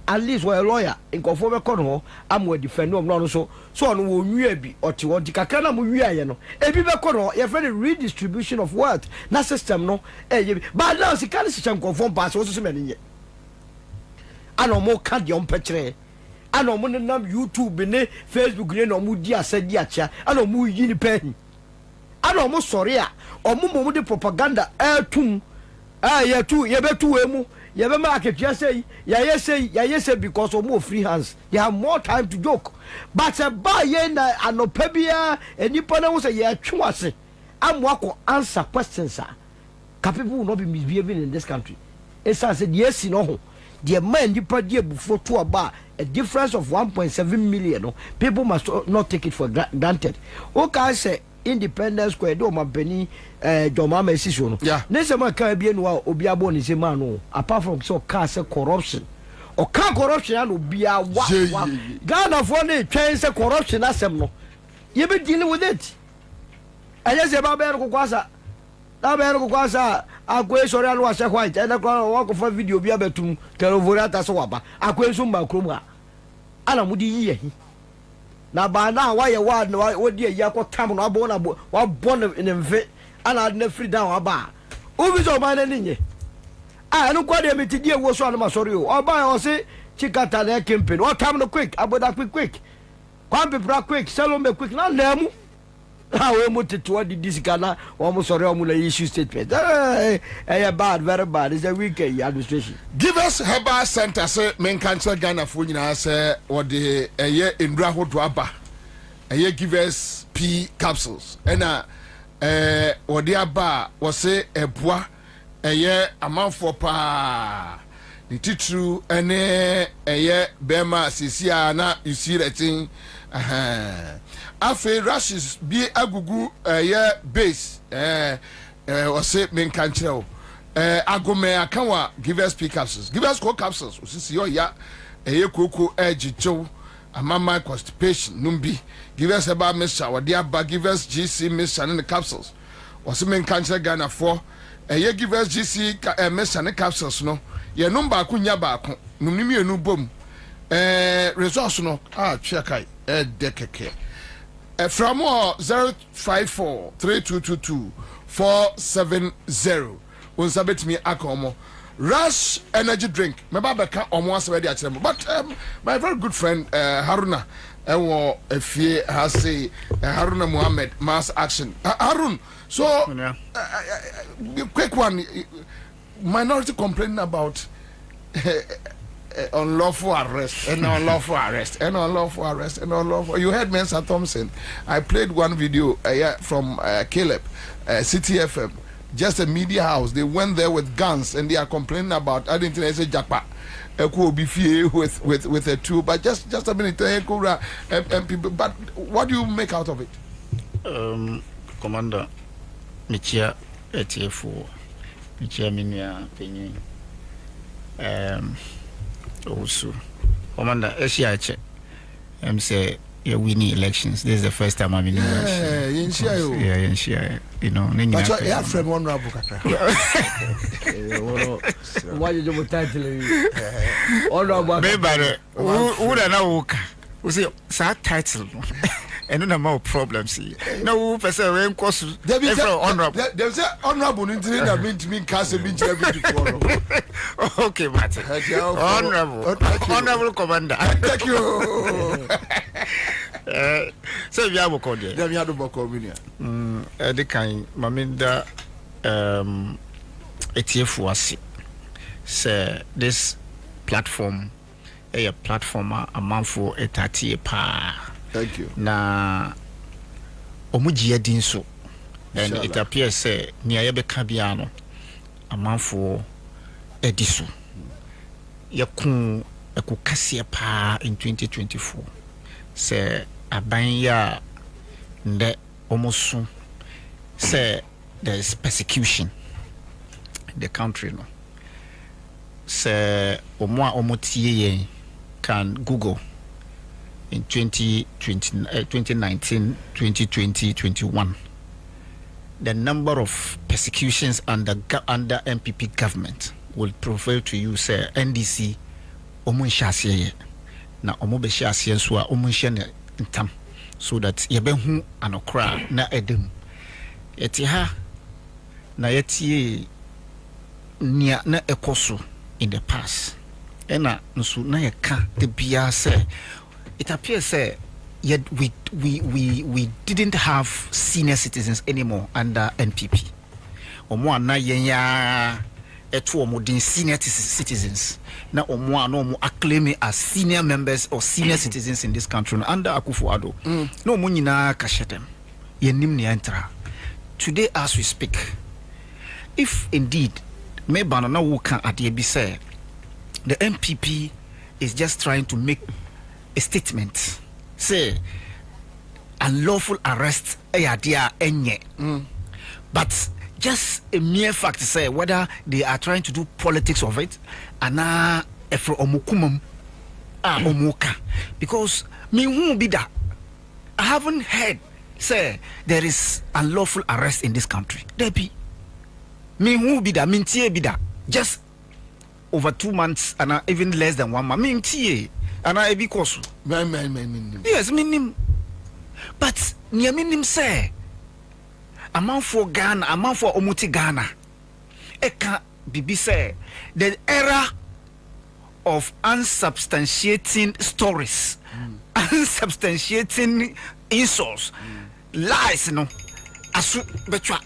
Speaker 21: At least we're a lawyer in conform corner. I'm with defender of non so on will be or to want to Kakana Muyano. A people corner, a very redistribution of wealth. Na system no, but now the kind of system conform pass also many. I know more can't on petre. I know more than YouTube, bene Facebook, no Mudia said Yacha. I know more pen. I know more sorry or more the propaganda air tomb. Ah, yeah, two, you bet two emu. You have a market, just say, yes, because of more free hands. You have more time to joke. But a buy and no pebia, and you put out a year, chuase. I'm walking answer questions, sir. People will not be misbehaving in this country. It's I said, yes, no. The man you put here before to a bar, a difference of 1.7 million. People must not take it for granted. Okay, I say, Independence Square, do my penny, Joma Messison. Yeah. Nesama Caribbean, Obiabon is a man, apart from so cast corruption. Or car corruption will be a what? Ghana for the chance of corruption as some. You be dealing with it. I just say about Berquasa. Berquasa, I go so I was a white, and I go walk of a video be able to tell Vorata Swaba. I go so my cruma. Alamudi. Now by now, why you want what dear Yako Tam or born in a fit and I'd never free down a bar. Who is all my name? I don't quite admit to dear was one of my sorry or by or say Chicata their campaign or time no quick about that quick. Quam be quick, sell me quick, not them. How I wanted to what this Ghana almost a Romula issue statement. Bad, very bad. It's a weak administration.
Speaker 15: Give us Heba Center, sir, main country Ghana for you, sir, or the a year in Braho Dwaba. A year give us P capsules. And or the bar was say a bois a year amount for pa. The teacher and a year Bema Sisiana, you see that thing. Afe rashes be agugu base or say main country agome akanwa give us P capsules give us co capsules usisi yo ya koko ejicho amama constipation numbi give us about mixture or dia bag give us GC mixture in the capsules was main country Ghana for give us GC mixture in capsules no ye number kunya ba ko numimi enu bom resource no check dekeke from 054 3222 470 unsabet me akomo Rush energy drink me baba ka omo asebe de but my very good friend Haruna ewo efie has say Haruna Muhammad mass action Harun so quick one minority complaining about unlawful arrest and unlawful arrest and unlawful arrest and unlawful. You heard Mensa Thompson. I played one video from Caleb, City FM, just a media house. They went there with guns and they are complaining about. I didn't say Japa. With a two, but just a minute. But what do you make out of it?
Speaker 2: Commander, Michia ATF4, Michia Minia Penny. Also, Commander, SCH, say you're winning elections. This is the first time I'm in elections. Yeah, you know.
Speaker 15: But you have friend one rabu
Speaker 21: Why you do title?
Speaker 2: Baby, who don't know? Who say sad title? And no more problems here. No person when course. Honorable.
Speaker 15: There's a honorable internet that means me castle beach every tomorrow.
Speaker 2: Okay, Martin. Honorable Commander.
Speaker 15: Thank you.
Speaker 2: So you have a code.
Speaker 15: Then you have a code.
Speaker 2: The kind Maminda ETF was say this platform a platform a month for a 30 pa.
Speaker 15: Thank you.
Speaker 2: Na omuji din so and it appears say nia ye beka bia no amanfo ediso yakun ekukase pa in 2024 say aban ya nde omosu say there is persecution in the country no say omotie yen can Google in 2019, 2020, 21. The number of persecutions under MPP government will prevail to you, say, NDC, Omunshasiye, na Omobeshasiye, so Omunshane intam, so that Yebehu anokra na edem. Etiha na yeti nia na ekosu in the past. Ena nsu na yeka de bia say it appears yet we didn't have senior citizens anymore under NPP. Omo na yenya eto omodin senior citizens. Na omo no mo acclaim as senior members or senior citizens in this country under Akufo-Addo. No mo nyina ka shetem. Yenim ne entra. Today as we speak, if indeed me banana wo kan ade bi say the MPP is just trying to make a statement say unlawful arrest enye but just a mere fact say whether they are trying to do politics of it ana efro omukumam omuka because me who be that I haven't heard say there is unlawful arrest in this country there be me who be that mintie be that just over 2 months and even less than 1 month mintie and I be kosu. Yes, minim. But niya minim say a man for Ghana, a man for Omuti Ghana. Eka bibi say the era of unsubstantiating stories, unsubstantiating insults, lies, no. Asu betwa.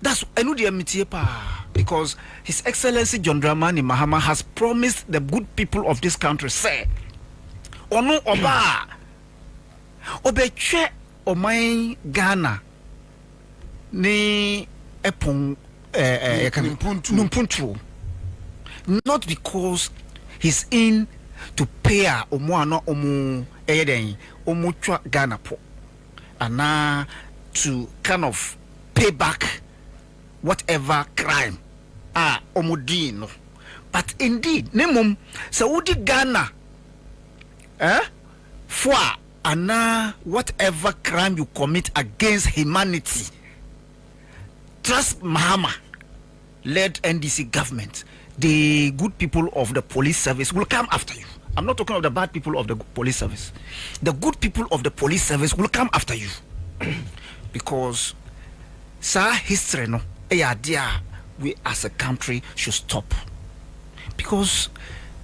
Speaker 2: That's enudi amitie pa. Because His Excellency John Dramani Mahama has promised the good people of this country, say, Ono Oba, Obeche Omai Ghana, ni Epon Numpuntu. Not because he's in to pay Omoano Omu Eden, Omuchwa Ghana po, and to kind of pay back whatever crime omudino. But indeed nemum Saudi Ghana for whatever crime you commit against humanity, trust Mahama led NDC government, the good people of the police service will come after you I'm not talking of the bad people of the police service. The good people of the police service will come after you. Because history no idea we as a country should stop. Because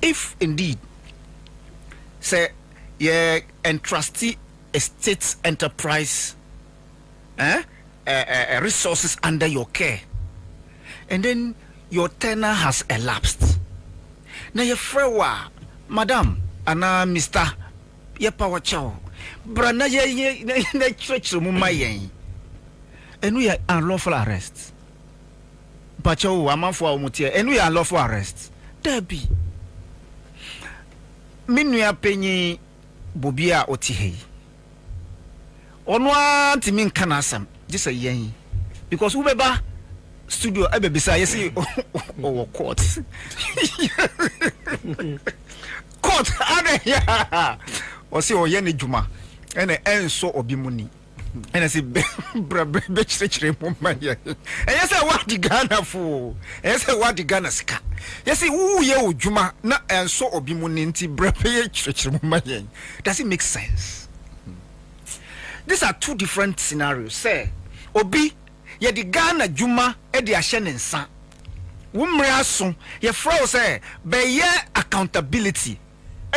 Speaker 2: if indeed say entrustee a state enterprise resources under your care, and then your tenure has elapsed, now your friend madam ana Mr. Ye power chow brana ye na church muma yen, and we are unlawful arrest. Pacho amanfo omutie, and we are unlawful arrest. There be minua penyi Bobie a otihei onwa timin kanasam just a yen because ubeba studio ebebisa yesi o court court ade ya o si o yen juma ene enso obimuni ene si be chire mumma ya yesi wa di Ghana fo yesi wa di Ghana sika yesi wu ye ojuma na enso obimuni nti brebe chire mumma ya. Does it make sense? These are two different scenarios. Say obi ye di Ghana juma e di ahye ne nsa wumre aso ye fro say be ye accountability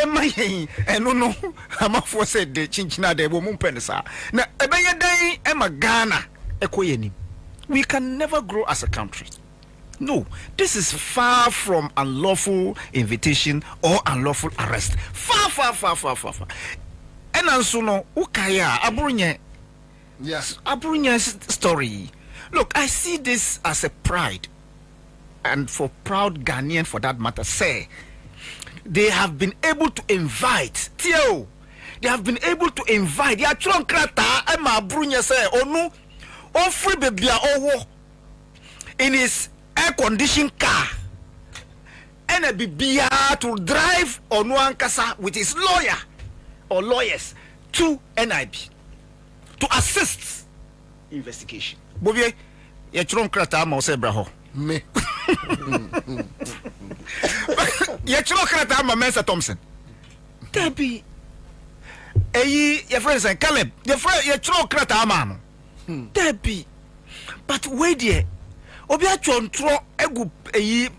Speaker 2: ema yen eno no amafo say de chinchina de bo mumpensa na ebe ye dan ema Ghana ekoyeni. We can never grow as a country. No, this is far from unlawful invitation or unlawful arrest. Far. And also no ukaya abrunye. Yes, abrunye's story. Look, I see this as a pride, and for proud Ghanaian for that matter, say they have been able to invite Theo. They have been able to invite. Ya chron krata ema abrunye say onu on free baby owo in his air-conditioned car and a bibia to drive on one kasa with his lawyer or lawyers to NIB to assist investigation. Bobie, ye chron krata ma ose braho me ye chron krata ma Mensa Thompson Debbie eyi your friends and Caleb your friend ye chron krata ma no Debbie, but wait there obi atwontro egu eyi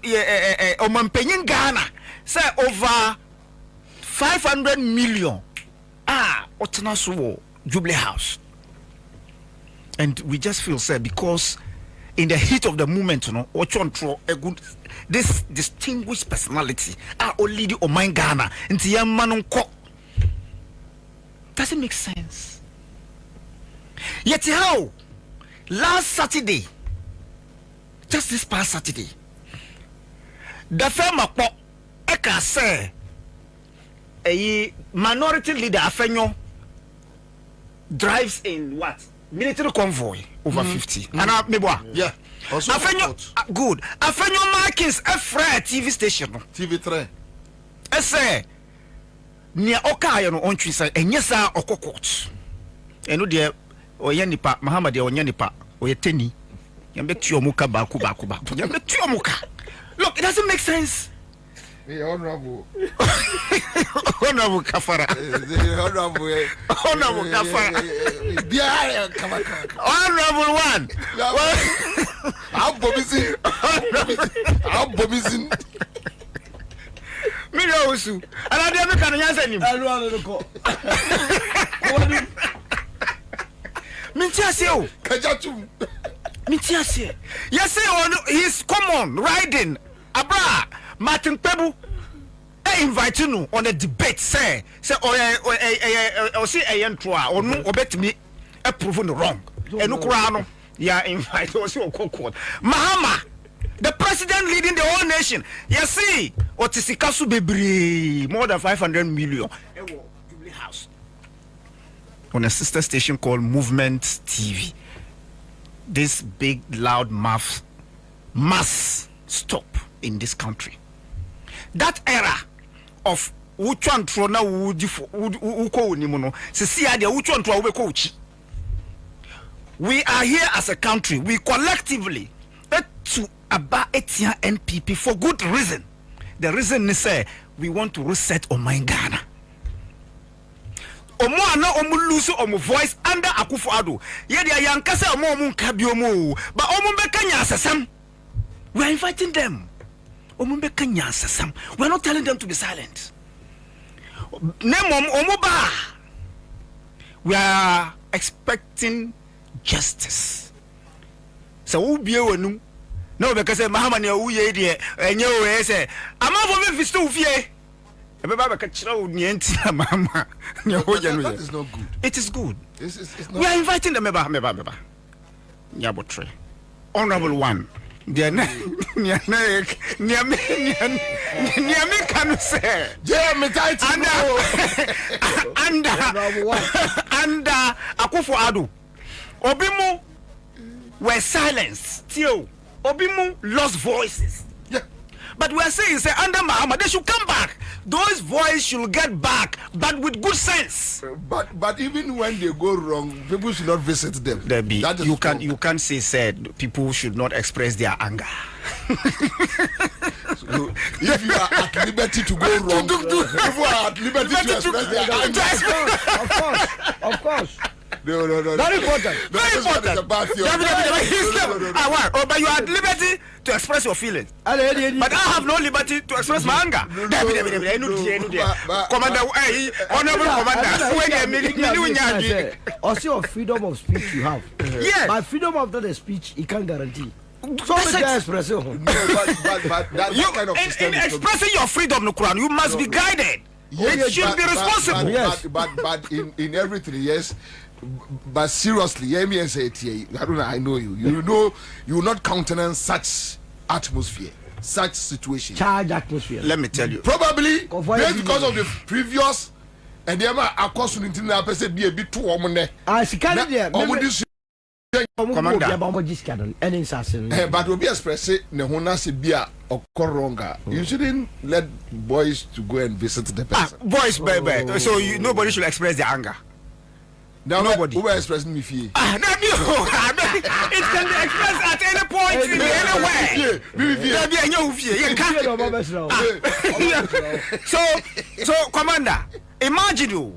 Speaker 2: omampanyin Ghana say over 500 million otena so Jubilee House, and we just feel sad because in the heat of the moment, you know, otwontro egu this distinguished personality only the Oman Ghana into young man ko. Doesn't make sense. Yet how last Saturday, just this past Saturday, the firm eka say a minority leader Afenyo drives in what military convoy over 50 and yeah Afenyo good Afenyo Markins a TV station
Speaker 15: TV3
Speaker 2: I say near Okayo no on Tricycle and yes okokot eno de oyanipa Muhammad oyanipa oyeteni yambe tuomuka baku yambe tuomuka. Look, it doesn't make sense.
Speaker 15: Honorable
Speaker 2: Kafara. Honorable Kafara. Honorable one.
Speaker 15: I'm Bobie.
Speaker 2: Me know usu. Ala dia me kan nyansa nim. Mintiase o.
Speaker 15: Kajatu.
Speaker 2: Mintiase. Yes say he's common riding abra Martin Pebu invite you on a debate say or say ayentoa or no obetimi proven wrong enu kura no ya invite or say court Mahama the president leading the whole nation you see otisikasu bebre more than 500 million Jubilee House on a sister station called Movement TV. This big loud mouth must stop in this country. That era of uchantro na uko nimuno sisia de uchantro ubeko uchi. We are here as a country. We collectively to aba etia NPP for good reason. The reason is say we want to reset Oman Ghana. Omo ana omo lose omo voice under Akufo-Addo. Ye dia yankasa omo nkabiomo, but omo beka nyasasam. We are inviting them. Omo beka nyasasam. We are not telling them to be silent. Name omo ba. We are expecting justice. So who be wonu? No, because Mahama ne uye die enye o say amafo me fisto ufie. That
Speaker 15: is not good.
Speaker 2: It is good.
Speaker 15: It's not.
Speaker 2: We are inviting them. Yabotre. Honorable one. Under Akufo-Addo. Obimu were silenced. Tio. Obimu lost voices.
Speaker 15: Yeah.
Speaker 2: But we are saying, say, under Mahama, they should come back. Those voices should get back, but with good sense.
Speaker 15: But even when they go wrong, people should not visit them.
Speaker 2: You can't say said people should not express their anger.
Speaker 15: So, if you are at liberty to go wrong, people are at liberty to express their anger.
Speaker 21: Of course.
Speaker 15: No.
Speaker 21: Very important.
Speaker 2: Very important.
Speaker 15: But
Speaker 2: you are at liberty to express your feelings. But I have no liberty to express my anger. Commander, honorable commander.
Speaker 21: Also, freedom of speech you have.
Speaker 2: Yes.
Speaker 21: But freedom of the speech, you can't guarantee. So but that
Speaker 15: kind of system
Speaker 2: in expressing your freedom, Nukran, you must be guided. It should be responsible.
Speaker 21: Yes.
Speaker 15: But in everything, yes. But seriously, hear me and say it here. I know you. You know you will not countenance such atmosphere, such situation.
Speaker 21: Charged atmosphere.
Speaker 2: Let me tell you.
Speaker 15: Probably because of the previous and the other accounting in the person be a bit too woman there.
Speaker 21: Commander.
Speaker 15: But will be expressing Nehona Sibia or Koronga. You shouldn't let boys to go and visit the person.
Speaker 2: Boys, baby. So nobody should express their anger.
Speaker 15: Now nobody. Who are expressing me fear?
Speaker 2: It can be expressed at any point in any way. So, Commander, imagine you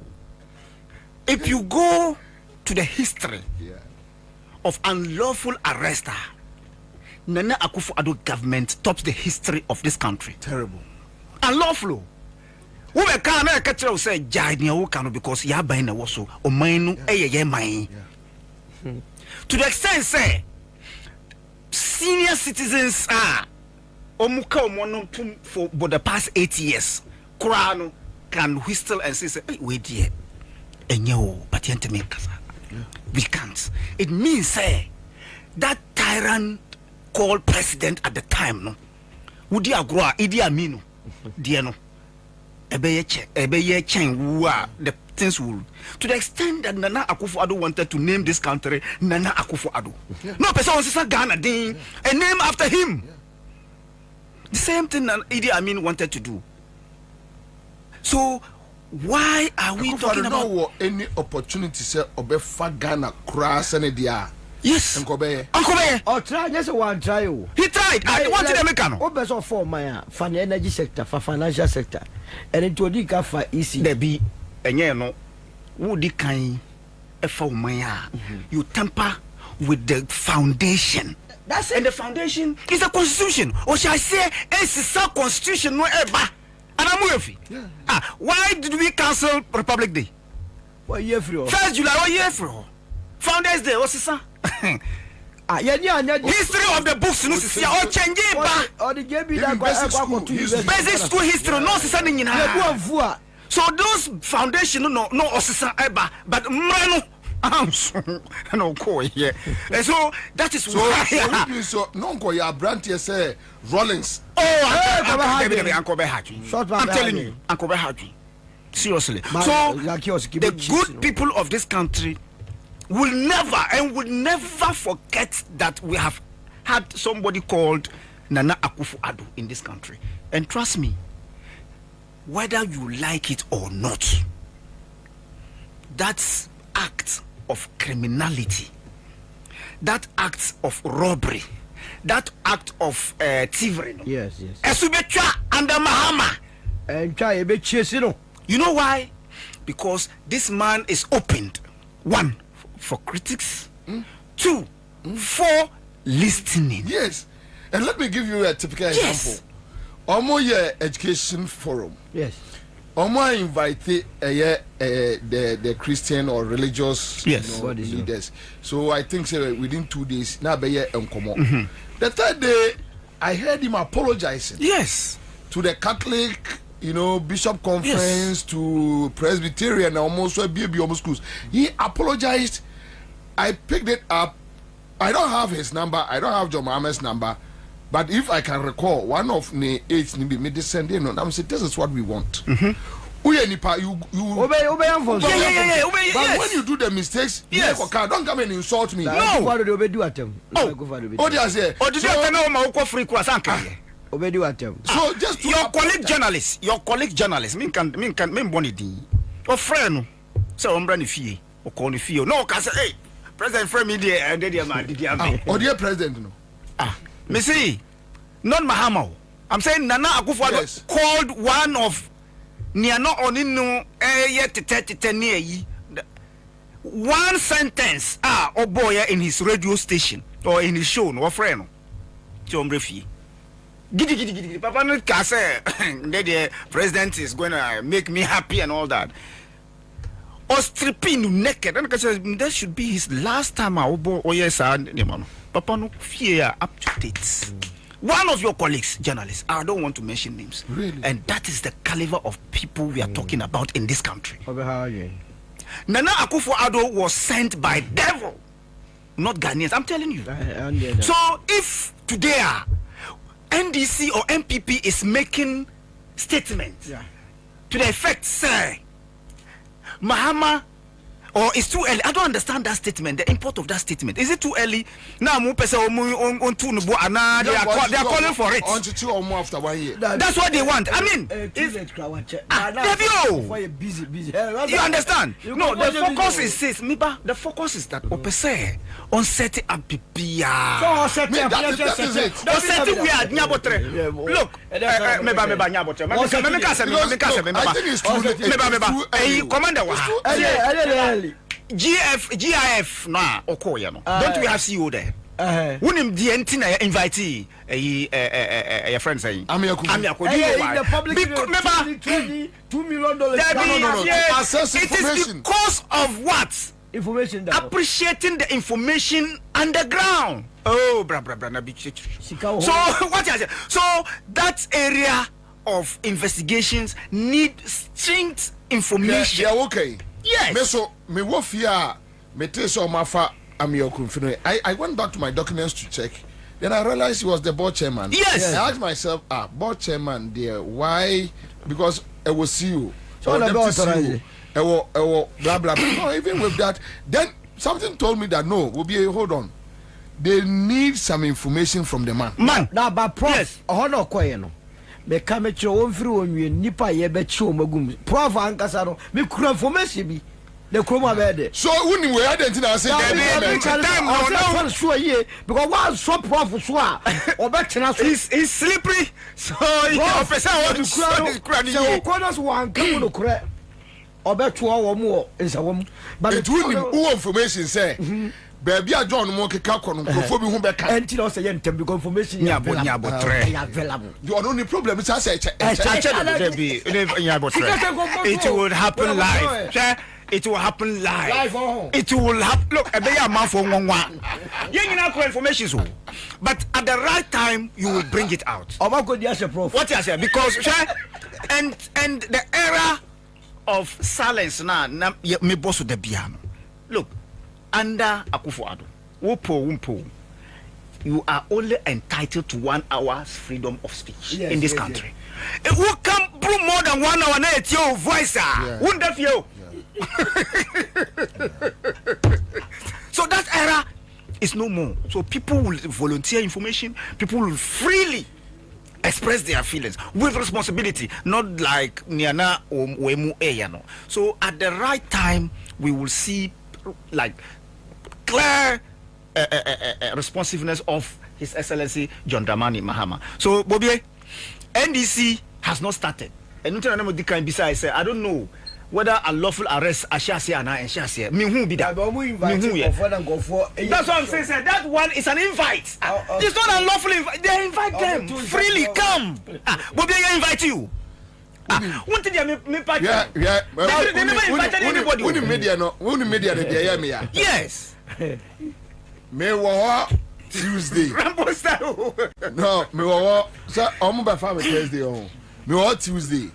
Speaker 2: if you go to the history of unlawful arrest. Nana Akufo-Addo government tops the history of this country.
Speaker 15: Terrible.
Speaker 2: Unlawful. Who we can't catch us say Jai because ya by na waso o manu eye mine. To the extent say senior citizens are omuka omono for the past 8 years. Kurano can whistle and say hey, wait dear. Enyo but yente me kasa. We can't. It means say that tyrant called president at the time no. Wudi Agroa Idi Aminu dear no. The things will to the extent that Nana Akufo-Addo wanted to name this country Nana Akufo-Addo. No person wants to Ghana ding a name after him. The same thing that Idi Amin wanted to do. So why are we talking about
Speaker 15: any opportunity say obefa Ghana cross any dia?
Speaker 2: Yes.
Speaker 21: Uncle or try just one try.
Speaker 2: He tried. I wanted to make an
Speaker 21: obeso for my for the energy sector, for financial sector, and it will be for easy.
Speaker 2: There be no would kind for my you tamper with the foundation.
Speaker 21: That's
Speaker 2: it. And the foundation is a constitution. Or shall I say it's a constitution no ever. And I'm with you. Why did we cancel Republic Day?
Speaker 21: What year for
Speaker 2: 1st July, what year for? Founders Day, what's this? History of the books, no, see, all change it.
Speaker 21: Or the
Speaker 2: basic school history, no, something in her. So those foundation, no, Osisa Eba, but Mrano. No, yeah. So that is why.
Speaker 15: So, no, your brand here say Rollins.
Speaker 2: Uncle Behati. I'm telling you, Uncle Behati. Seriously. So the good people of this country will never forget that we have had somebody called Nana Akufo-Addo in this country. And trust me, whether you like it or not, that's act of criminality, that act of robbery, that act of thievery.
Speaker 21: Yes.
Speaker 2: Esubecha under Mahama, You know why? Because this man is opened, 1, for critics, 2, for listening.
Speaker 15: Yes. And let me give you a typical example. Omo ye education forum.
Speaker 21: Yes.
Speaker 15: Omo invite the Christian or religious leaders. So I think within 2 days, now be enkomo. The third day, I heard him apologizing.
Speaker 2: Yes.
Speaker 15: To the Catholic, Bishop Conference, to Presbyterian, almost schools. He apologized. I picked it up. I don't have his number. I don't have John Mohammed's number. But if I can recall, one of the 8 me descend in and I'm saying, this is what we want. You obey.
Speaker 21: But
Speaker 15: when you do the mistakes, don't come and insult me.
Speaker 21: No.
Speaker 15: Did So just
Speaker 2: your colleague journalist, me bonidi. Your friend, so umbrella fee, or call the fee. No, cause hey, President friend me there and dear
Speaker 15: dear President no.
Speaker 2: Me see, not Mahama. I'm saying Nana Akufo-Addo called one of Niano Oninu one sentence boy in his radio station or in his show no friend. Chombre Gidi Papa no say the president is going to make me happy and all that. Or stripping naked and that should be his last time Papa no fear up to date. One of your colleagues, journalists, I don't want to mention names.
Speaker 15: Really?
Speaker 2: And that is the caliber of people we are talking about in this country. Nana Akufo-Addo was sent by devil, not Ghanaians. I'm telling you. So if today NDC or MPP is making statements to the effect, say, Mahama, or it's too early. I don't understand that statement, the import of that statement. Is it too early? Now, they are calling for it.
Speaker 15: After 1 year.
Speaker 2: That's what they want. I mean, you understand? No, the focus is this. The focus is that opese on setting up PPA. Look, GIF na Okoya no. Don't we have CEO there? When him the entina invitee your friend saying Amiako
Speaker 21: the public $2 million.
Speaker 15: No.
Speaker 2: It is because of what?
Speaker 21: Information
Speaker 2: appreciating the information underground. Oh, bra na big. So what I say? So that area of investigations need strict information.
Speaker 15: Yeah, okay.
Speaker 2: Yes.
Speaker 15: Me wofia me teso mafa Amioko. I went back to my documents to check. Then I realized he was the board chairman.
Speaker 2: Yes.
Speaker 15: I asked myself, board chairman there, why? Because I was CEO.
Speaker 21: So
Speaker 15: CEO. Blah blah blah. No, even with that, then something told me that no, hold on. They need some information from the man.
Speaker 21: Now, but Prof, no. Me come to one through when nipa ye be chu magum. Prof ankasa no me kura information bi. The chroma bed.
Speaker 15: So when we identify say
Speaker 21: no so ye because one so prof so or better
Speaker 2: is slippery. So you officer want to cry.
Speaker 21: So corners one come no cry. Or better one more is a woman. But
Speaker 15: it who information say baby a John mo keka kono krofo bi hu be ka
Speaker 21: enti no say yentem because information
Speaker 2: ya botre
Speaker 21: available
Speaker 15: the only problem is say
Speaker 2: it will happen live. It will happen live. It will happen. Look, a better man for 1 1. You know information so, but at the right time you will bring it out.
Speaker 21: What you
Speaker 2: say? Because and the era of silence now me boss with the piano. Look, under Akufo-Addo, Wumpo, you are only entitled to 1 hour's freedom of speech in this country. Who can prove more than 1 hour? It's your voice, wouldn't that you? So that era is no more. So people will volunteer information. People will freely express their feelings with responsibility, not like Niana or Wemu Eyano. So at the right time, we will see like clear responsiveness of His Excellency John Dramani Mahama. So Bobie, NDC has not started. And you know the besides say I don't know whether unlawful arrest ashasi and ashasi. Me who be that? That's what I'm saying. Sir. That one is an invite. It's not unlawful invite. They invite them freely. Come. Bobie invite you. What did me party?
Speaker 15: Yeah.
Speaker 2: They never invited anybody.
Speaker 15: Who media they me ya?
Speaker 2: Yes.
Speaker 15: Me wo Tuesday.
Speaker 2: Rambo style.
Speaker 15: No, me wo so omo ba fa me Thursday on. Me wo Tuesday.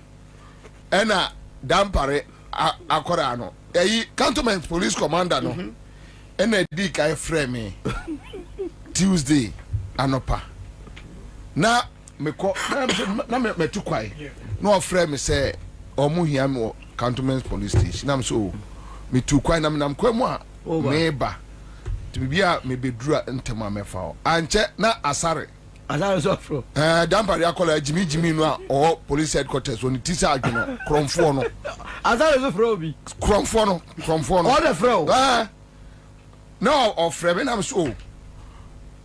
Speaker 15: Ena dampare akora no. Eyi cantonment police commander no. Ena di kai frame me. Tuesday anopa. Na me ko na me tu kwai. No frame me say omo hia me cantonment police station. Na me so me tu kwai na me kwamu a me ba. Tibia me bedura ntema mefa anche na asare
Speaker 21: so fro
Speaker 15: dampare akola jimi no a o police headquarters on tisa adweno kromfo no
Speaker 21: asare so fro bi
Speaker 15: kromfo no
Speaker 21: all the fro
Speaker 15: no of frame na so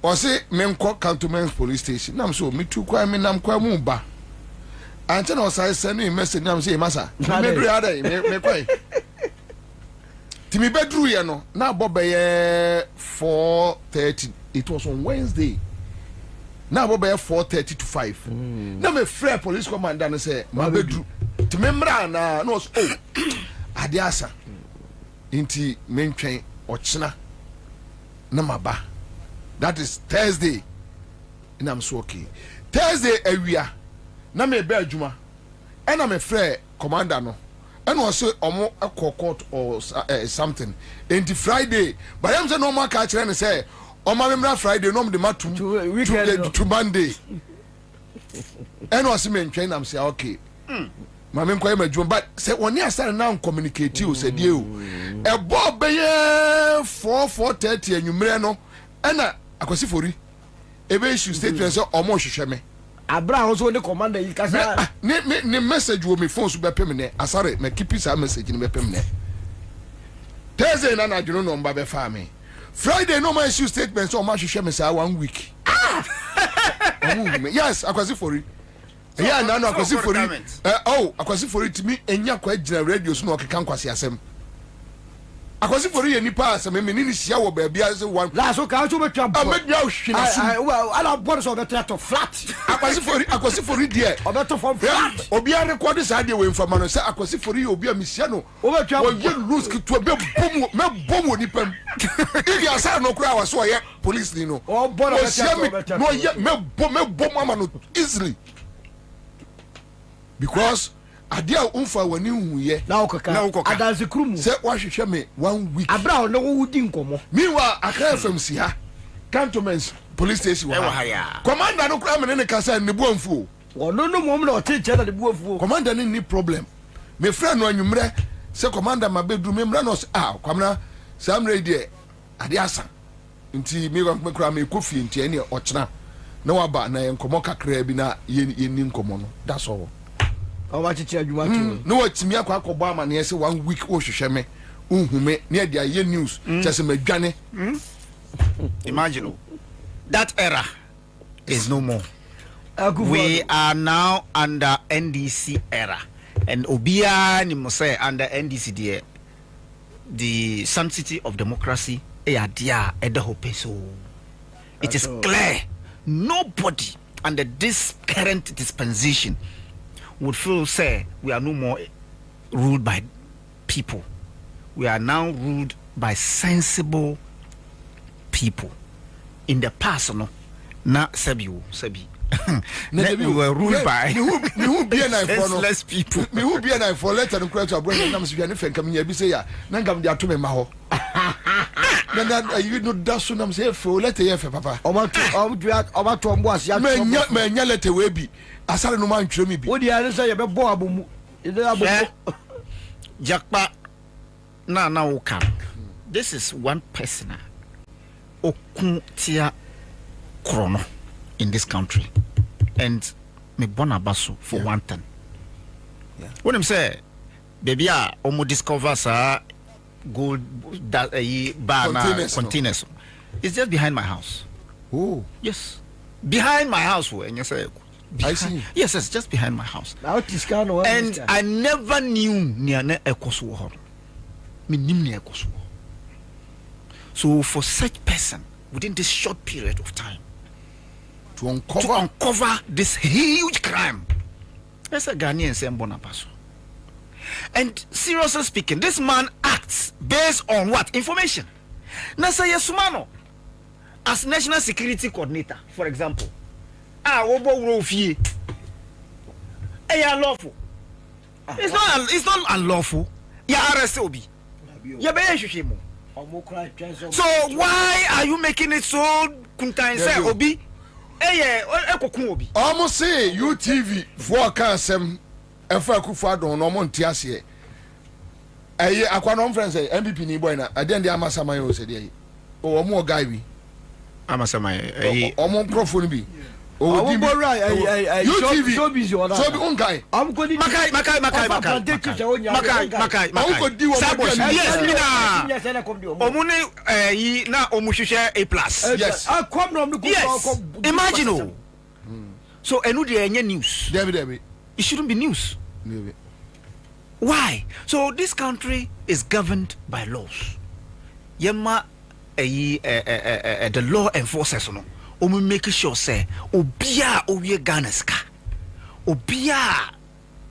Speaker 15: o se me nko cantonment police station na so me tu kwa me nam kwa mu ba anche na o sai send me message na so e masa me bedura ada me kwai Timi bedru ye no na bobeye 4:30. It was on Wednesday. Na bobeye 4:30 to 5. Na me free police commander no say ma bedru. Timi mra na no oh. Ade asa. Inti mentwen ochina na maba. That is Thursday. And I'm so okay. Thursday awia na me be adwuma. And na me free commander no. And also omo a court or something. Into Friday, but I'm saying no more catch and say, Oma memra Friday, no the mat to Monday. And was me train, I'm say, okay. My men quite my job, but say one year started now communicate you, said you. A bob 4:30 and you merano, and I was for it. Ebe issue statement so almost shame.
Speaker 21: Abraham also the commander you can say
Speaker 15: ne message wo me phone so be pem ne asare me keep sa message ne be pem ne Thursday na na dwuno no mba be fa me Friday no man issue statement so ma hwehwe me say 1 week yes akwasi for it yeah na no akwasi for it akwasi for it me enya kwa gina radio so no keka nkwasi asem akwasi for ye nipa asem me ni hia wo ba bia se one
Speaker 21: la so ka so betwa
Speaker 15: amedwa hwina so
Speaker 21: well ala board so better to flat
Speaker 15: akwasi for it there
Speaker 21: obeto from flat
Speaker 15: obi a record sa de we informa no say akwasi for ye obi a mesia no
Speaker 21: obetwa
Speaker 15: wo ye lose ki to be bom nipa m ili asa no kura wa so ye police ni no
Speaker 21: o board better
Speaker 15: no ye me bom ama no easily because adia unfa wani huye
Speaker 21: na okaka adanse krumu
Speaker 15: se wahwehwe me 1 week
Speaker 21: abra no wudi nkomo
Speaker 15: miwa aka fm si ha cantonment police station wa commander no kra me ne kasa ne buamfu
Speaker 21: wono no mom na oteche na de buamfu
Speaker 15: commander ni problem me friend no anwumre se commander mabedu me mra no kwamna sam radio ade asa nti me kra me kofi nti ene ochena na waba na enkomo kakra bi na ye ni nkomo no that's all
Speaker 21: Owa chichi adwuma to
Speaker 15: no watimi akọ ama na yesi 1 week o hwehwe me unhume na dia ye news chese madwane
Speaker 2: imagine that era is no more. We are now under NDC era, and obia ni mo say under NDC there the sanctity of democracy dia hope so it is clear nobody under this current dispensation would feel say we are no more ruled by people. We are now ruled by sensible people. In the past, no, na sebi. We were ruled by senseless people.
Speaker 15: Me who be an for letter and crash abroad and I'm saying coming here be say ya nangam dia to me maho. Then you know that soon I'm say for letter here for papa.
Speaker 21: Oba to mbo asia.
Speaker 15: Me nya letter we bi. Asare no man twere me bi.
Speaker 21: Wo dia say ye be bo abomu. Ide abomu.
Speaker 2: Jakpa na wo kam. This is one person okun tia krono in this country, and me bonabaso for one thing. When him say baby omo discover sa gold that containers it's just behind my house.
Speaker 15: Oh
Speaker 2: yes, behind my house and you say
Speaker 15: I see.
Speaker 2: Yes, it's just behind my house. And I never knew Niane Ekoswo. So for such person, within this short period of time, to uncover this huge crime, that's a Ghanaian saying Bonapaso. And seriously speaking, this man acts based on what? Information. Nasa Yasumano, as National Security Coordinator, for example, Obo Rofi, unlawful. It's not unlawful. Ya arrest Obi. Ya be So why are you making it so kuntain say Obi? Obi.
Speaker 15: Almost say UTV for cansem and for Kufado no Montiasie. Aquanon friends say MVP ni boy na. I didn't the Amasamayo said or more guy we. Amasamayo. Or more profile be. Oh, UTV. So busy on that. So be guy. I'm going to Makai. Yes, Omune na omushisha A+. Yes. Yes. Imagine. So enu de news. David. It shouldn't be news. Why? So this country is governed by laws. Yema the law enforcers no. Omu make sure say obia owie Ghana's ka obia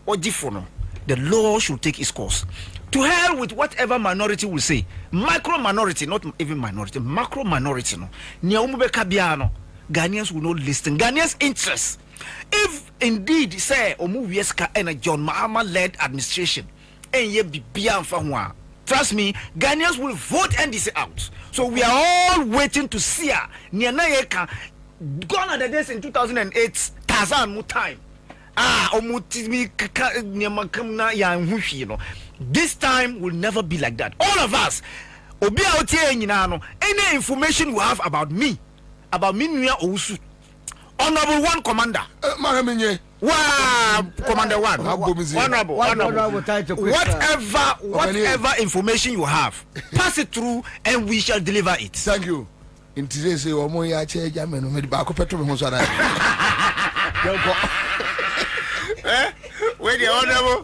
Speaker 15: ojifono the law should take its course. To hell with whatever minority will say. Micro minority, not even minority, macro minority no. Nia omu beka bia no. Ghanaians will not listen. Ghanaians' interests. If indeed say omu wieska and a John Mahama led administration and ye bibia mfa. Trust me, Ghanaians will vote NDC out. So we are all waiting to see her. Gone are the days in 2008. Tazan mu time. This time will never be like that. All of us. Any information you have about me Osu. Honorable one commander. Commander one. Honorable. Whatever information you have, pass it through and we shall deliver it. Thank you. In today's say omoya che jamen no me ba ko petro me ho so na.
Speaker 2: Where the honorable?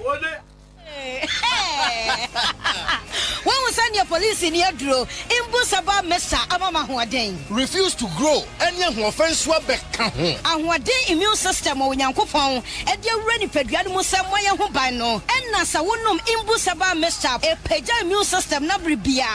Speaker 5: When we send your police in your draw, Imbusaba Mesa Amama Huaden.
Speaker 15: Refuse to grow any offense back.
Speaker 5: And what day immune system or Yankopon, and your ready Pedriano Samoya Hubano, and Nasa Wunum Imbusaba Mesa, a Peja immune system Nabribia,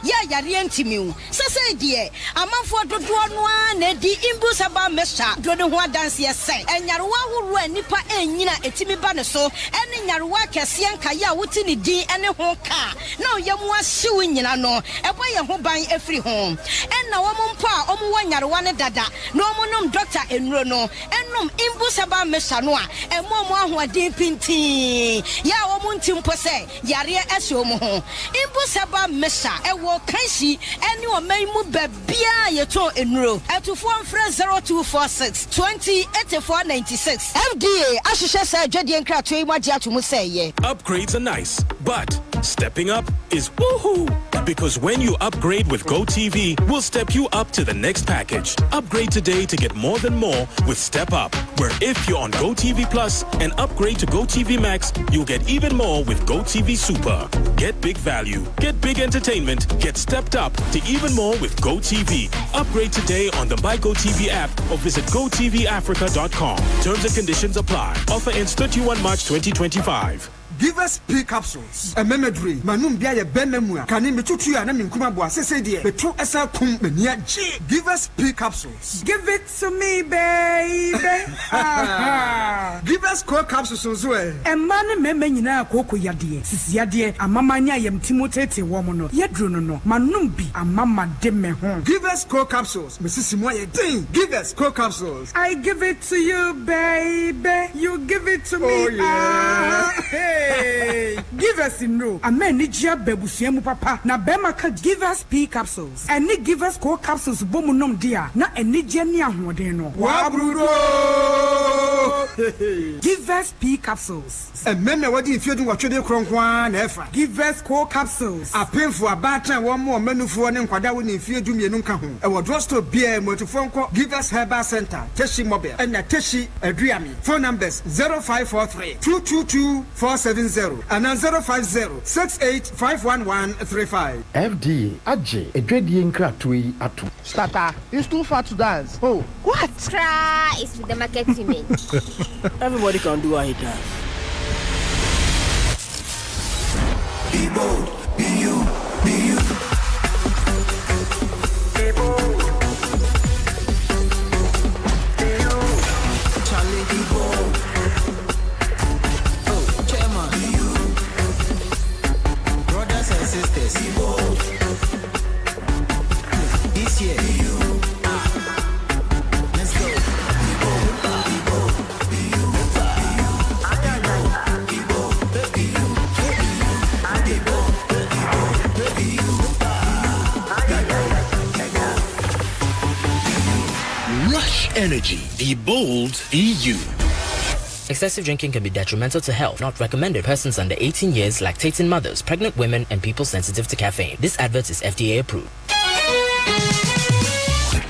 Speaker 5: Yarientimu. Sasa dear, a man for the one, the Imbusaba Mesa, Dronua dance yes, and Yarua who ran Nipa and Yina Etimi Banaso, and in Yarua Cassian Kaya Wutini D and a whole car. No, Yamwa suing no, a boy who buy every home. And now one pa, one dada, no monum doctor and Rono, and num Imbusaba Mesanoa, and Momo who are deep in tea. Ya womuntim pose, Yaria Esomo. Imbusaba Mesa, a walk Kansi, and you may move Bia Yato in row, at to form friend 0246 20 8496. FDA, Ashisha said, Jadian Cratway, what Jatumu say.
Speaker 6: Upgrades are nice, but stepping up is woohoo! Because when you upgrade with GoTV, we'll step you up to the next package. Upgrade today to get more than more with Step Up, where if you're on GoTV Plus and upgrade to GoTV Max, you'll get even more with GoTV Super. Get big value, get big entertainment, get stepped up to even more with GoTV. Upgrade today on the My GoTV app or visit GoTVAfrica.com. Terms and conditions apply. Offer ends 31 March 2025.
Speaker 12: Give us P capsules. A memory. Manum biya benemua. Kani metutu ya na minkuma bua sese die. Petro esa kum benia G. Give us P capsules. Give it to me, baby. Give us core capsules as well.
Speaker 4: Emane meme nyina akoko yade. Sisi yade amamanya yem timotete womono. Yedro no. Manum bi amama de me ho.
Speaker 12: Give us core capsules. Mrs. Moye ding. Give us core capsules.
Speaker 4: I give it to you, baby. You give it to me.
Speaker 12: Oh yeah.
Speaker 4: Hey. Give us no. A man need ya bebusiemu papa. Na bema ka give us P capsules. And ni give us core capsules bomunum dia. Na eni jeni ahode no.
Speaker 12: Wabrudo.
Speaker 4: Give us P capsules. And remember what if you do what you do, Cronkwan, Efa. Give us core capsules. A pain for a batter, one more menu for an inquadawin if you do me nunca. A wardrobe beer, motophone, give us Herbal Center, Teshi Mobile, and a Teshi Adriami. Phone numbers 0543 222 470 and 050 68
Speaker 15: FD, Ajay, a dread yin crack to eat at two.
Speaker 9: Starter, it's too far to dance. Oh,
Speaker 22: what? Try is with the market image.
Speaker 21: Everybody can do what he does.
Speaker 7: Be bold, be you, be you. Be bold. Be you. Charlie, be bold. Oh, chairman. Be you. Brothers and sisters. Be bold. This year. Be you. Let's go. Be bold. Be bold. Be you. Be bold. Be you.
Speaker 23: Rush Energy. Be bold, be you.
Speaker 24: Excessive drinking can be detrimental to health. Not recommended. Persons under 18 years, lactating mothers, pregnant women, and people sensitive to caffeine. This advert is FDA approved.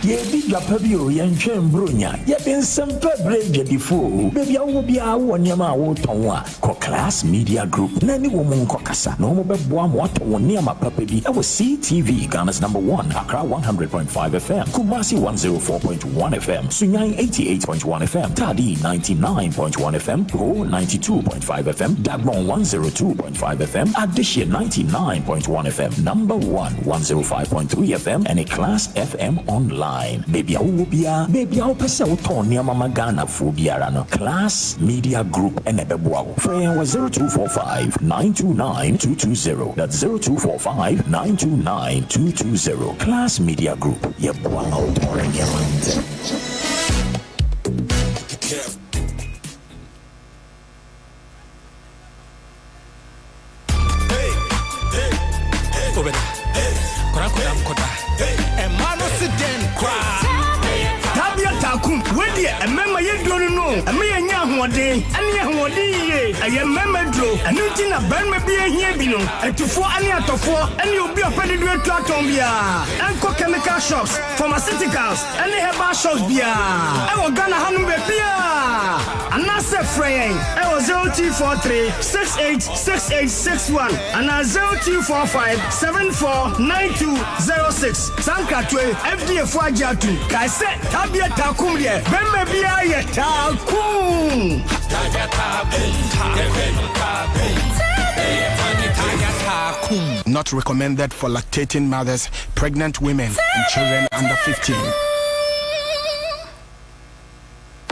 Speaker 7: Ye big Pabio, Yan Brunya, ye been some brave before. Baby, I will be our Yama Wotonwa, Class Media Group, Nanny Woman Kokasa, no more Boam Water one near my puppy. I was CTV, Ghana's #1, Accra 100.5 FM, Kumasi 104.1 FM, Sunyang 88.1 FM, Tadi 99.1 FM, Go 92.5 FM, Dagbon 102.5 FM, Addition 99.1 FM, #1 105.3 FM, and a Class FM online. Baby, I will be a baby. I'll pass out on near Mama Ghana for Biarano Class Media Group and Ebebo. Friend was 0245 929 220. That's 0245 929 220. Class Media Group. Yeboa out or in your mind.
Speaker 11: Chemical shops, pharmaceuticals, and herbal shops beer. I will Ghana Hanum beer. And Ansah fraying. I was 0243 686861 and 0245 749206. Sankatwe FDA Fajatu. Kaise Tabia Takum ye. Bembe beer ye Takum.
Speaker 25: Not recommended for lactating mothers, pregnant women, and children under 15.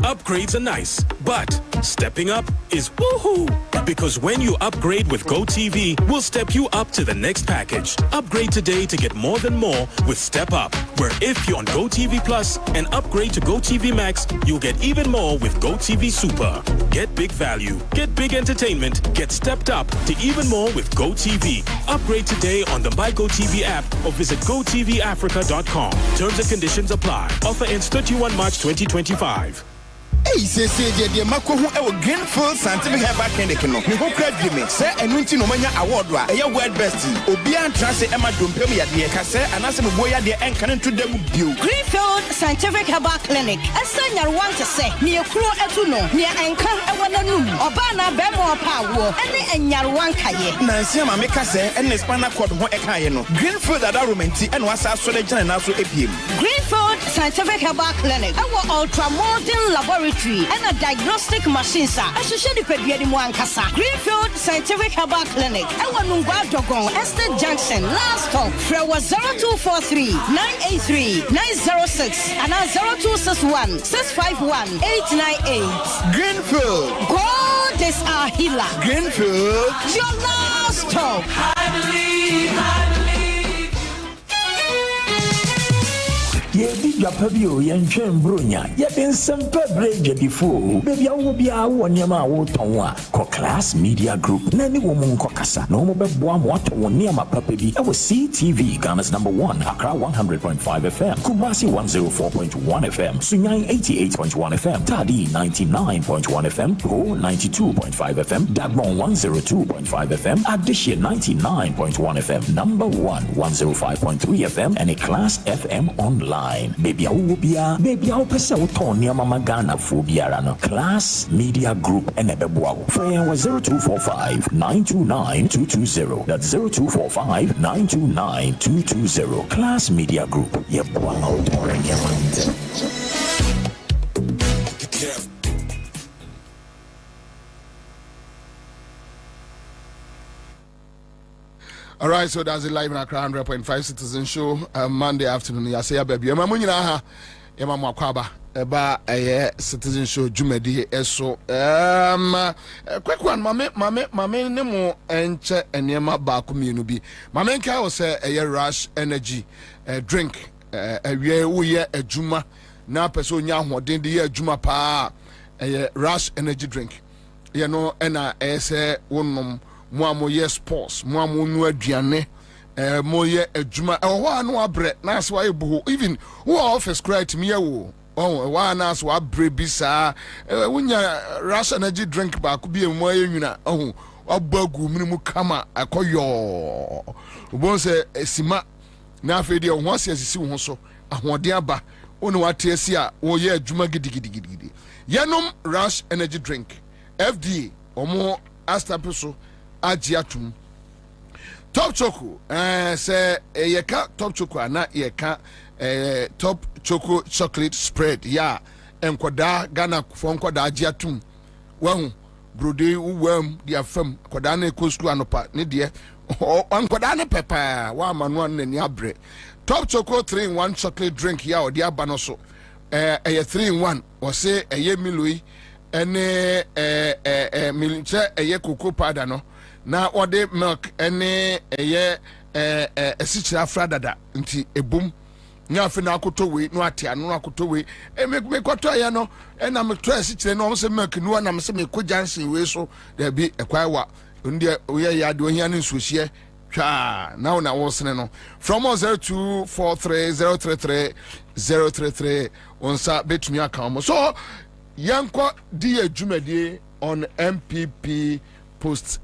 Speaker 6: Upgrades are nice, but stepping up is woohoo! Because when you upgrade with GoTV, we'll step you up to the next package. Upgrade today to get more than more with Step Up, where if you're on GoTV Plus and upgrade to GoTV Max, you'll get even more with GoTV Super. Get big value, get big entertainment, get stepped up to even more with GoTV. Upgrade today on the My GoTV app or visit GoTVAfrica.com. Terms and conditions apply. Offer ends 31 March 2025.
Speaker 3: Hey, say, the Mako who ever Greenfield Scientific Herbal Clinic. No, me who credit me, say, and winti no mania award, a word bestie. Obian Transit Emma Dumpemia, dear Cassa, and as a boy, dear, and can to them view.
Speaker 5: Greenfield Scientific Herbal Clinic. As I want to say, near Kuro Etuno, near Anka, Ewananum, Obana, Bemo Power, and Yarwankaye.
Speaker 3: Nancy, Mamma say, and the Spana Court, what a Kayano. Greenfield at Arumanti, and was our selection and also APM.
Speaker 5: Greenfield Scientific Herbal Clinic. Our ultra modern laboratory. And a diagnostic machine, sir. I should show the Kasa. Greenfield Scientific Herbal Clinic. I want to go Estate Junction. Last stop. From 0243 983 906 and 0261 651 898.
Speaker 3: Greenfield.
Speaker 5: God is our healer.
Speaker 3: Greenfield.
Speaker 5: Your last stop.
Speaker 7: I believe. Yeah, dwapa bi o yɛntwɛn bronya yɛde nsɛmpa breja before baby awo bia wɔ nneɛma a wotɔn a kɔ Class Media Group na ne wɔ mu nkɔkasa na wɔn bɛboa mo atɔ wɔn nneɛma papa bi ɛwɔ CTV Ghana's #1 Accra 100.5 FM Kumasi 104.1 FM Sunyani 88.1 FM Tadi 99.1 FM Ho 92.5 FM Dagbon 102.5 FM Addition 99.1 FM #1 105.3 FM and a Class FM online. Baby Awubia, baby Awpesa Utonia Mama Ghana Phobia no Class Media Group and Ebebuaw. Phone was 0245 929 220. That's 0245 929 220. Class Media Group. Yebwa Autorin Yamante.
Speaker 15: All right, so that's the live in Accra 100.5 Citizen Show Monday afternoon. Ya say baby, ma munyina ha, ya ma Kwaba eba Citizen Show Jumedi eso. Quick one, mame ne mo enche enema ba ku mienu bi. Mame nka wo say rush energy drink awie wo ye adwuma na person nya hoden de ye adwuma pa rush energy drink. You know na say wonnom mo ye sports mo nu aduane mo ye adwuma ho anu abre na so aye buho even who office credit me wo wa na so abre bisa wunya rush energy drink ba ko bi mo aye nwina abagu minimu kama akoyo ubon se esima na afedi ho asisi wo so ahode aba onu wate asi a wo ye adwuma gidigidi yenom rush energy drink FDA omo astapeso ajiatum top choco say yeka top choco ana yeka top choco chocolate spread ya enkoda Ghana fo enkoda ajiatum wahu brode uwam dia fam koda na ekostu anopa ne de enkoda ne pepa wa manu an nani abre top choco 3-in-1 chocolate drink ya odi aba no so 3-in-1 o say eye miloi ene milche eye cocoa powder no na ode milk ene eye esichira fradada nti ebum nya afi na akoto we no ate anu akoto we me koto ya no na me to esichire no se milk no na me se me ko jansen we so da bi ekwai wa ndie oye ya de ohia ne nsuhie twa now na wo sene no from 0243033033 onsa betumi aka so yanko di adwumade on MPP post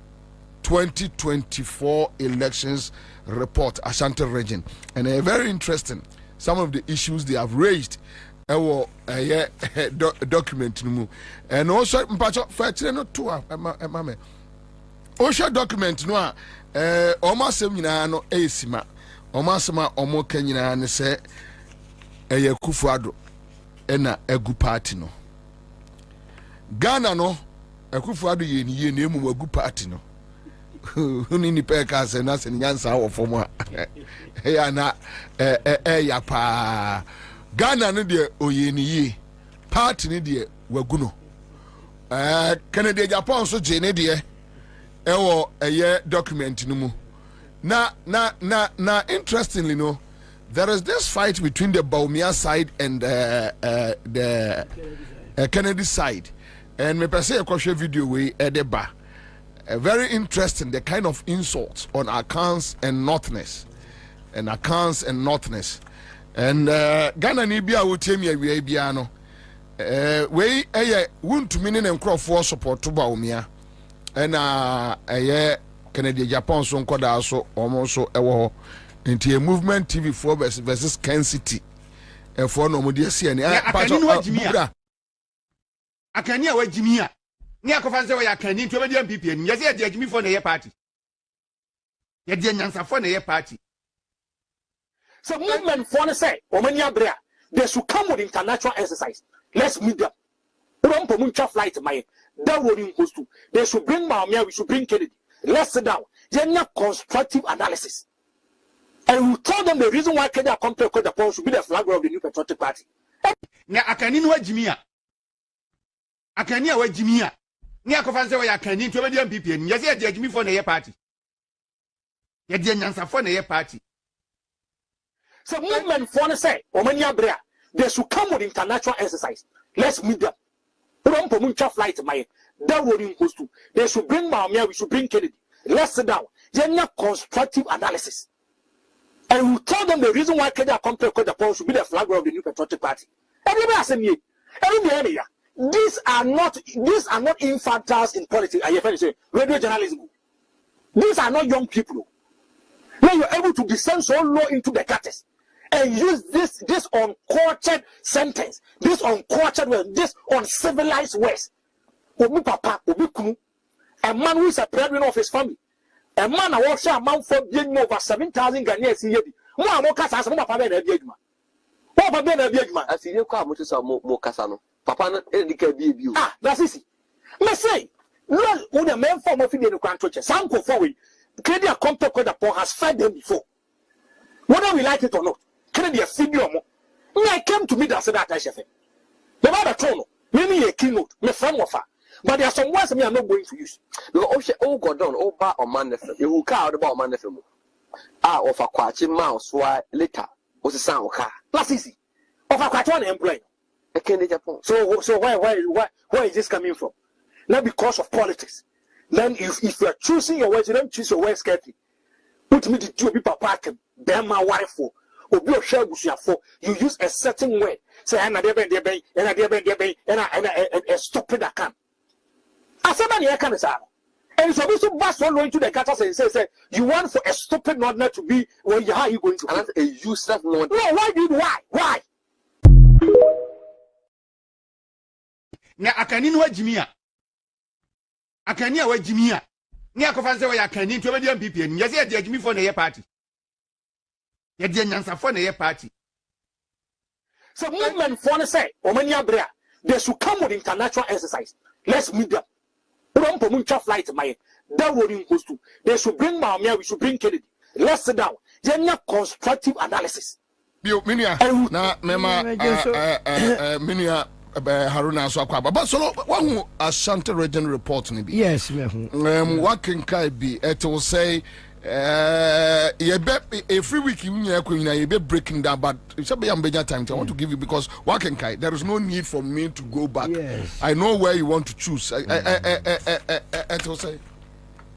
Speaker 15: 2024 elections report Ashanti region and very interesting some of the issues they have raised document no and also mpacho fature no to mama osha document no a omasem nyina no esima omasema omo kanyina ne se Kufuado ena egu party no Ghana no Kufuado ye na emu egu party no ni peka se na se nyansa wo fomo ya na ya pa Ghana no de oyeni party ni de wagu no Canada Japan so je ne de ewo document no mu na interestingly no there is this fight between the Baumia side and the Kennedy side and me per se a video we edeba very interesting the kind of insults on accounts and northness and Ghana ni bia wotemi awie bia no we wuntumi ne nkrofo support to Baumia and Canada Japan so nkoda so omo so ewo into a movement TV4 versus Ken City for no mo de sia ne
Speaker 1: akani a wagimi a ne akofa nse we akani nto be de MPP ni yesi de agimi for na ye party ye de nyansa for na ye party
Speaker 8: so movement for na say o mani abrea they should come with international exercise let's meet them don't promote flight my that would host to they should bring Maumia, we should bring Kennedy. Let's sit down. There's constructive analysis. And we told them the reason why Kenya come to the poll should be the flag of the new patriotic party.
Speaker 1: Now, Akani no Jimia. Akani a Jimia. Nia Kofanse wa Akani to the MPP. And yes, they Jimmy for the party. Yet the answer for the party.
Speaker 8: So movement for the say, Omania Brea, they should come with international exercise. Let's meet them. Flight, my that would goes to. They should bring Maumia, we should bring Kennedy. Let's sit down. Then constructive analysis. And we tell them the reason why Kenya Company the poll should be the flag of the new patriotic party. These are not infantiles in politics. I say radio journalism. These are not young people. Now you're able to descend so low into the gutters and use this uncultured sentence, this uncultured word, this uncivilized words. Obi papa, obi kunu, a man who is a breadwinner of his family, a man who has a man for being over 7,000 Ghanaians a year. Mo amoka sa mo papa be na bi adwuma. Mo papa be na bi adwuma. Asiri kwa mo tso mo kasa no. Papa no edika bi ebi o. Ah, that's easy. Me say, no, who the men form of the country, some go forward. Canadian Company the poor has fed them before. Whether we like it or not, Canadian video more. I came to meet that said that I chef. The other tone, maybe a keynote, me friend of her. But there are some words me are not going to use. Because oh go down, oh bar or man you will car about man of of a quachi mouse why later was a sound car. That's easy. Of a quachi employee. I can't Japan. So where is this coming from? Not because of politics. Then if you are choosing your words, you don't choose your words carefully. Put me to do people parking, bear my wife for, or be a share for. You use a certain word. Say, and a stupid account. I said, man, you can't say. And so we should pass one into the cutters and say, you want for a stupid nordner to be where you are you going to? And a useless nordner. No, why?
Speaker 1: Now I can't know what Jimmy. I can't hear what Jimmy. Near Cofanse, I can't into a MPP, and yes, they Jimmy for the party. Yet the Ansah for the party.
Speaker 8: So, movement for the say, Omania Brea, they should come with international exercise. Let's meet them. Flight, my that would goes to. They should bring Maumia, we should bring Kennedy. Let's sit down. Then constructive analysis.
Speaker 15: Minia, na mema, Minia. Haruna so akwa but so one Ashanti region report ni bi
Speaker 21: yes
Speaker 15: what can be it will say every week you be breaking down but it should be a time I want to give you because what can there is no need for me to go back. Yes. I know where you want to choose. It will say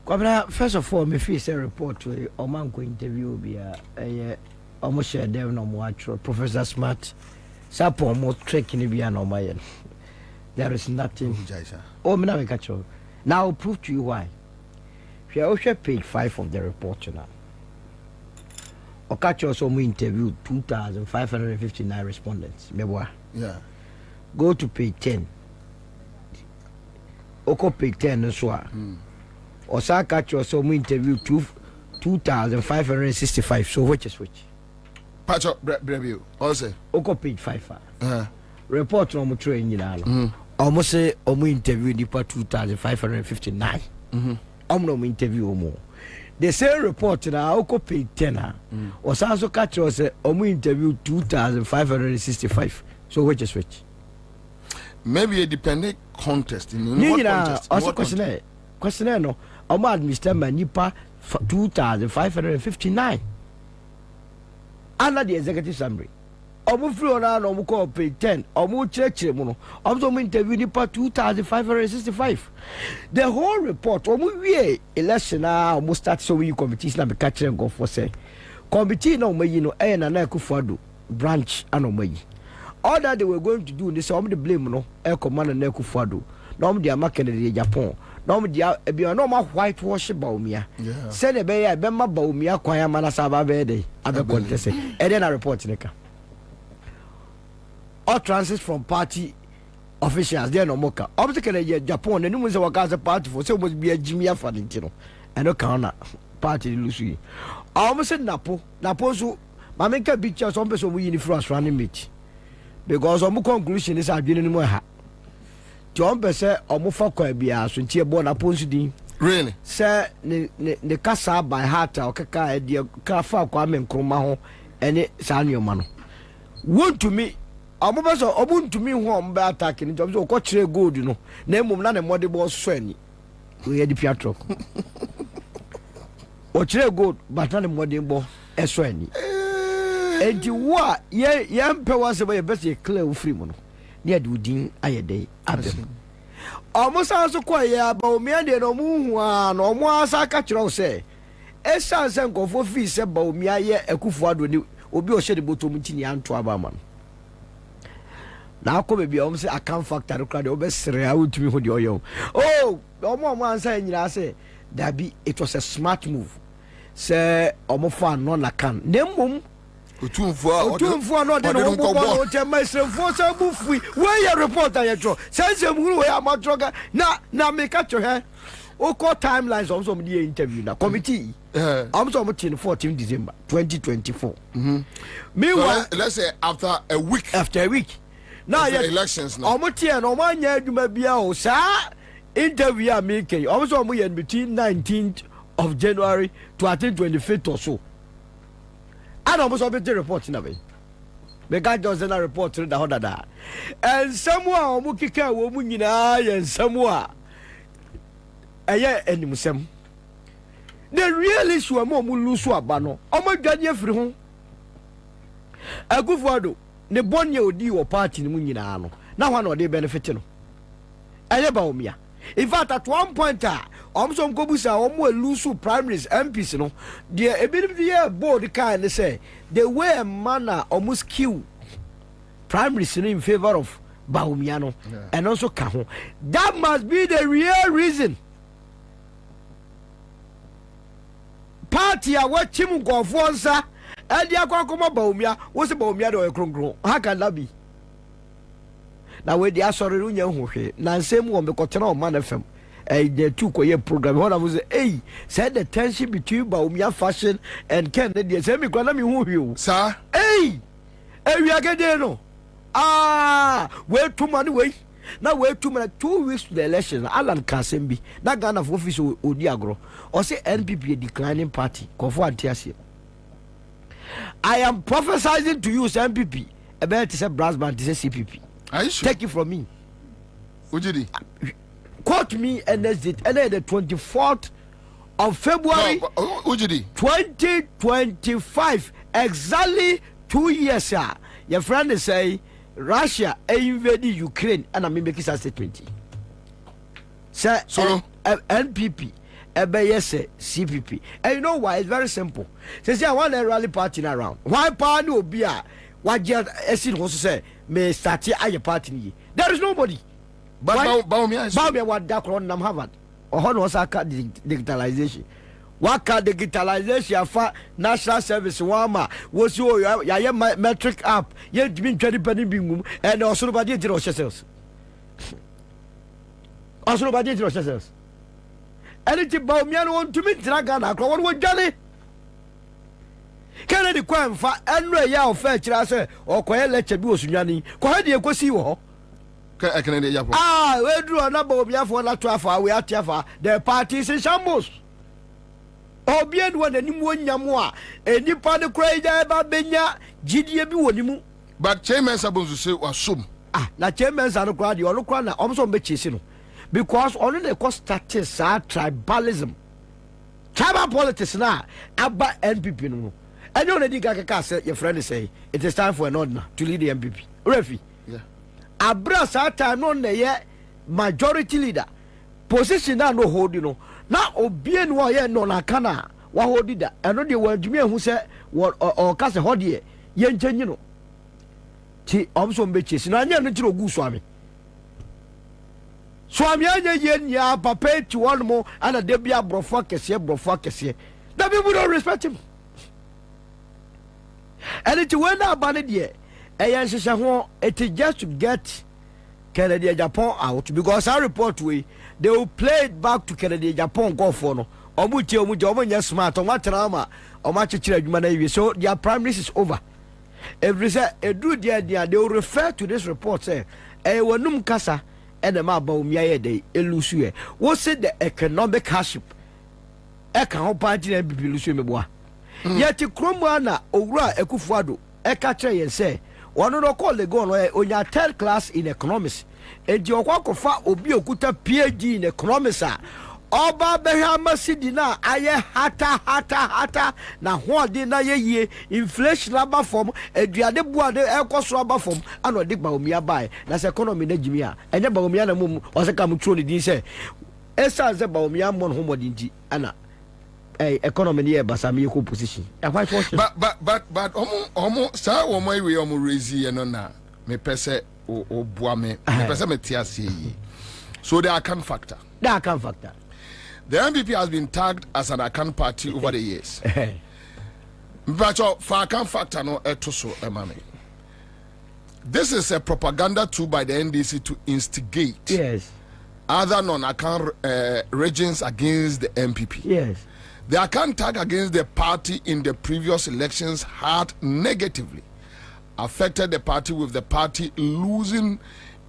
Speaker 21: Kwabena, first of all me face a report to Omanko interview be almost share them no more Professor Smart Sapo mo trek ni bia no mayen. There is nothing. Oh, me na we catch you. Now I'll prove to you why. If you share page 5 of the report now. O catch you so we interviewed 2,559 respondents. Meboa.
Speaker 15: Yeah.
Speaker 21: Go to page 10. Oko page 10 so a. O sa catch you so we interviewed 2,565. So which is which?
Speaker 15: Patch up review. Also,
Speaker 21: Oko page 5. Report no mo train nyina. Almost say omo interview nipa 2,559. Omo no interview omo. The same report na Oko page 10 o so catch us say omo interview 2,565. So which is which?
Speaker 15: Maybe a dependent contest in
Speaker 21: what contest? Also questionnaire no. Omo administer nipa 2,559. Under the executive summary. Omu free na no mu call page 10. Omu church mu no. Omu interview nipa 2,565. The whole report omu wie election na omu start so we committees na be catch them go for say. Committee na omu yi no e na Akufo-Addo branch ana omu yi. All that they were going to do this omu the blame no e command na Akufo-Addo. Na omu dia make na Japan. Na omu dia e bi no ma whitewash Baumia. Say the be ya be ma Baumia kwan ya mana saba be dey. Abe contest. E dey na report neka. All transits from party officials there no moka. Obviously Japan and no say waka party for so must be a Jimmy Afadintino. And no kana party lusu. Almost said Napo so mameka picture some person we in France running meet. Because omu conclusion is adwene no mo ha. John say omu fa kwa bia so ntie bo Napo nsu din.
Speaker 15: Really?
Speaker 21: Say ne kasa by heart o kaka e dia ka fa kwa menkroma ho ene sa nyoma no. Want to me Amobaso obuntumi ho ombe attack ni job so ko kire gold no na emum na ne mode bo so ani we ye di piatro o kire gold but na ne mode bo eso ani enti wo a ye mpe wa se ba ye best clear free mo no ne ade udin ayede abem almost also kwa ya ba o me ade no mu hu a no mo asa ka kire o se esan se nkofo fi se ba o me aye Akufo Addo ni obi o hye de botom ntini anto aba ma no na akọ be o say account factor kra de obesere a utumi ho de oyo oh omo ansa nyina say dabi it was a smart move say omo fa no na kan nemmom otumfo no de no bo no che mesrefo say bufui we ya report ayetro say muru we amatroga na me ka cho he o ko timelines of some the interview na committee I'm so much in 14 December 2024 meanwhile
Speaker 15: let's say after a week
Speaker 21: now
Speaker 15: yeah elections now
Speaker 21: omotie no manya aduma bia o sa interview a make also mo yen between 19th of January to 25th or so and almost be report na be got just a report to the other and someone mo kika wo mu nyina yen someone eye animsem the real issue mo lose aba no omo dwane afiri ho Akufo Addo ne bonye odi wo party ni mu nyina no na hwa no de benefit no eye ba omia in fact at one point omso mkobusa omo lose primaries MPs no de ebinim de board kind say the way manner almost kill primaries in favor of Baumia no and also Kaho that must be the real reason party a watchim gofo nsa e dia kwakoma Baumia wo se Baumia de okronkron how can that be na we dia sorry unya hwehwe na nsem wo mekotena o man fm the two koye program what was hey said the tension between Baumia fashion and Ken dey say me kwala me hu hwe
Speaker 15: sir
Speaker 21: hey we agede no wait too many way now wait too many 2 weeks to the election Alan Kasembi that Ghana of office odi agro or say NPP a declining party kofo antiasie I am prophesizing to you NPP about to say brass band to say CPP
Speaker 15: are you sure?
Speaker 21: Take it from me
Speaker 15: Ujidi
Speaker 21: quote me and the 24th of February 2025 exactly 2 years your friend is say Russia invaded Ukraine and I mean make a statement. Say NPP say CPP. And you know why? It's very simple. Say I want a rally party around. Why party will be what just also say may start a party. There is nobody. But Baumia what that on Harvard or Honosaka digitalization. What can digitalization for national service wama was your metric app yet been 20 penny bingum and also by the yourselves. Also by the yourselves. Anything about me want to meet Dragana, what would Johnny? Can any crime for Andre Yao fetch or Quay lecture Bush Yanni? Quay the Equasi. We drew a number of Yafo La Trafa, we are Tiafa, the parties in shambles. Obien one any one yamwa, any part of crazy about Benya, GDB wonimu.
Speaker 15: But Chairman Sabon to say was some.
Speaker 21: Na Chairman Zanokradi or Lucana, also be chasing. Because only the cost status are tribalism. Tribal politics now, about NPP no. And you already got a say your friend say it is time for an order to lead the MPP. Refi.
Speaker 15: Yeah.
Speaker 21: Abra sa time on the majority leader. Position now no hold you know. Now obien wa ye no na kana wa hold that. And no the one Jimmy who say what or cast a hold ye yen you know. Ti omso mbeche na anya no tiro gu swami. Swami anya yen ya papa ti one more and a debia brofa kese. The people don't respect him. And it when that banned ye it is just to get Kennedy Japan out because I report they will play it back to Kennedy Japan go for no omuche smart on what drama or much so their primaries is over. Every say they will refer to this report say wanum kasa and the Baumia de elusu what said the economic hardship can party and be lusu yet Kromana Ora Akufo Addo ekache yen say one no call the go on your third class in economics and your fa obi okuta PhD in economics Oba behama sidi na aye hata na hoade na ye inflation aba form eduade buade ekoso aba form ana odi baomia bai na se economy na jimi a enye baomia na mum o se ka mutro ni din se esa ze baomia mon homodi nti ana economy ne basami ko position
Speaker 15: but omo sa wo mai we omo raise ye no na me pese o boa me pese me tiase yi. So the account factor. The MPP has been tagged as an account party over the years. But for account factor, no, this is a propaganda tool by the NDC to instigate other non-account regions against the MPP.
Speaker 21: Yes.
Speaker 15: The account tag against the party in the previous elections had negatively affected the party, with the party losing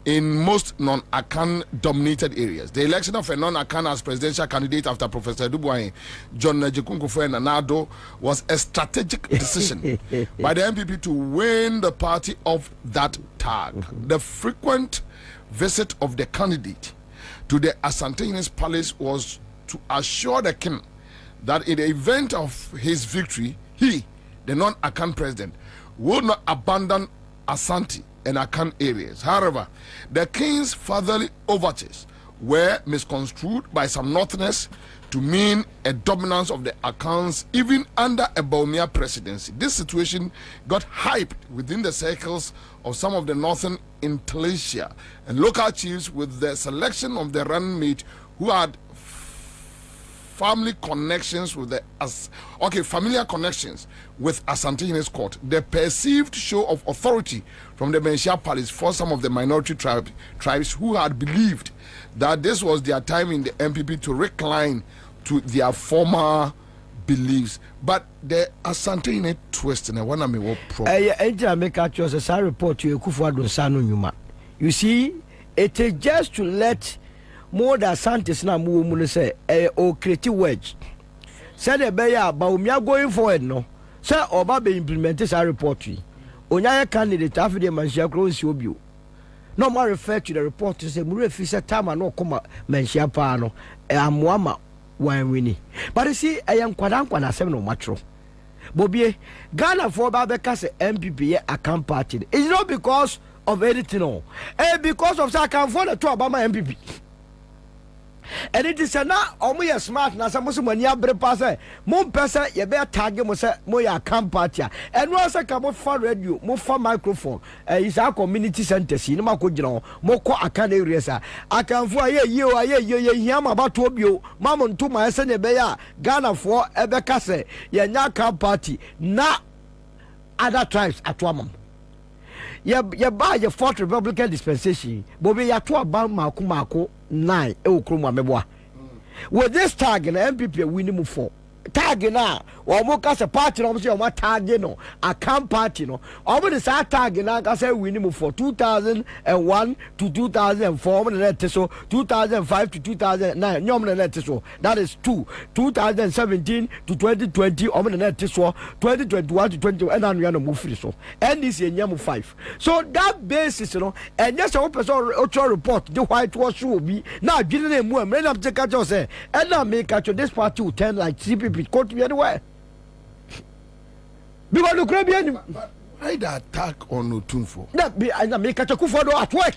Speaker 15: in most non-Akan dominated areas. The election of a non-Akan as presidential candidate after Professor Dubois John Najikunkufu Nanado was a strategic decision by the MPP to win the party off that tag. The frequent visit of the candidate to the Asanteh's palace was to assure the king that in the event of his victory, he, the non-Akan president, would not abandon Asante and Akan areas. However, the king's fatherly overtures were misconstrued by some northerners to mean a dominance of the Akans even under a Baumia presidency. This situation got hyped within the circles of some of the northern intelligentsia and local chiefs, with the selection of the runmate who had family connections with familiar connections with Asanteh's court. The perceived show of authority from the Menchia Palace for some of the minority tribes who had believed that this was their time in the MPP to recline to their former beliefs. But the Asanteh twist in a one me problem.
Speaker 21: Report to Kufuor. You see, it is just to let more than Santis na mu say o creative wedge. Say the beya Baumia going forward no. Say oba be implement this report. Onya candidate after the Manchia close you. No more refer to the report to say Mure Fisher time no come Manchia pa no amwama wan wini. But you see I am kwadan na sem no matro. Bobie Ghana for Babeka say MPP account party. It's not because of anything no. Because of say can for the two Obama MPP. And it is now almost smart na some money pass mon person ye be tag mo say mo ya camp party and no say come for radio mo for microphone is our community center si no mako gina mo ko aka na areas akanfo aye hiam about to bio mamo nto ma say ne be ya Ghana for e be ka say ye nya camp party na other tribes atwamam ye buy your fourth Republican dispensation Bobie ya to about mako 9 ewokroma meboa with this tag na MPP win mu for tag na o mo ka se party no so o tag no account party no o mo de sa tag na ka se win mu for 2001 to 2004 mo na te so 2005 to 2009 nyom na te so that is 2017 to 2020 o mo na te so 2021 to 20 and anu no mo free so and this year 5 so that basis no and yes o person o report the white wash will be now giving them more me na te ka jo say and na make catch this party will turn like CPP court be anywhere. Because the Caribbean,
Speaker 15: why the attack on Otunfo?
Speaker 21: That be I make a Kufuor at work.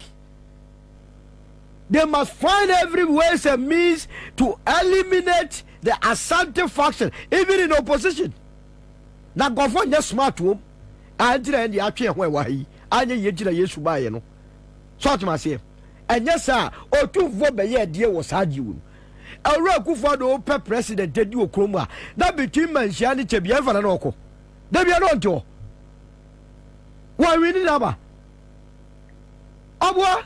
Speaker 21: They must find every ways and means to eliminate the Asante faction, even in opposition. Now go for just smart room. I didn't the actually where he. I didn't yesu buy no. So to myself. And yes, sir, Otunfo be here dear was hard you. Ewura Kufuor do pe president dey okroma na between Manchia ni Chebia fa na oko da bia no nto wa wini naba abwa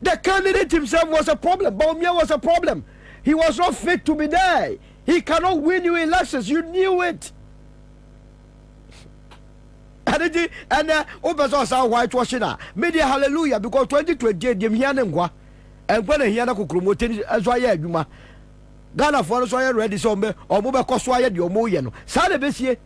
Speaker 21: the candidate himself was a problem. Baumia was a problem. He was not fit to be there. He cannot win you elections. You knew it. And obeso sa whitewashing media hallelujah because 2020 dem here na ngwa and when he na kokromoteni so aye adwuma Ghana for so aye ready so me o mo be koso aye de o mo ye no sa de besie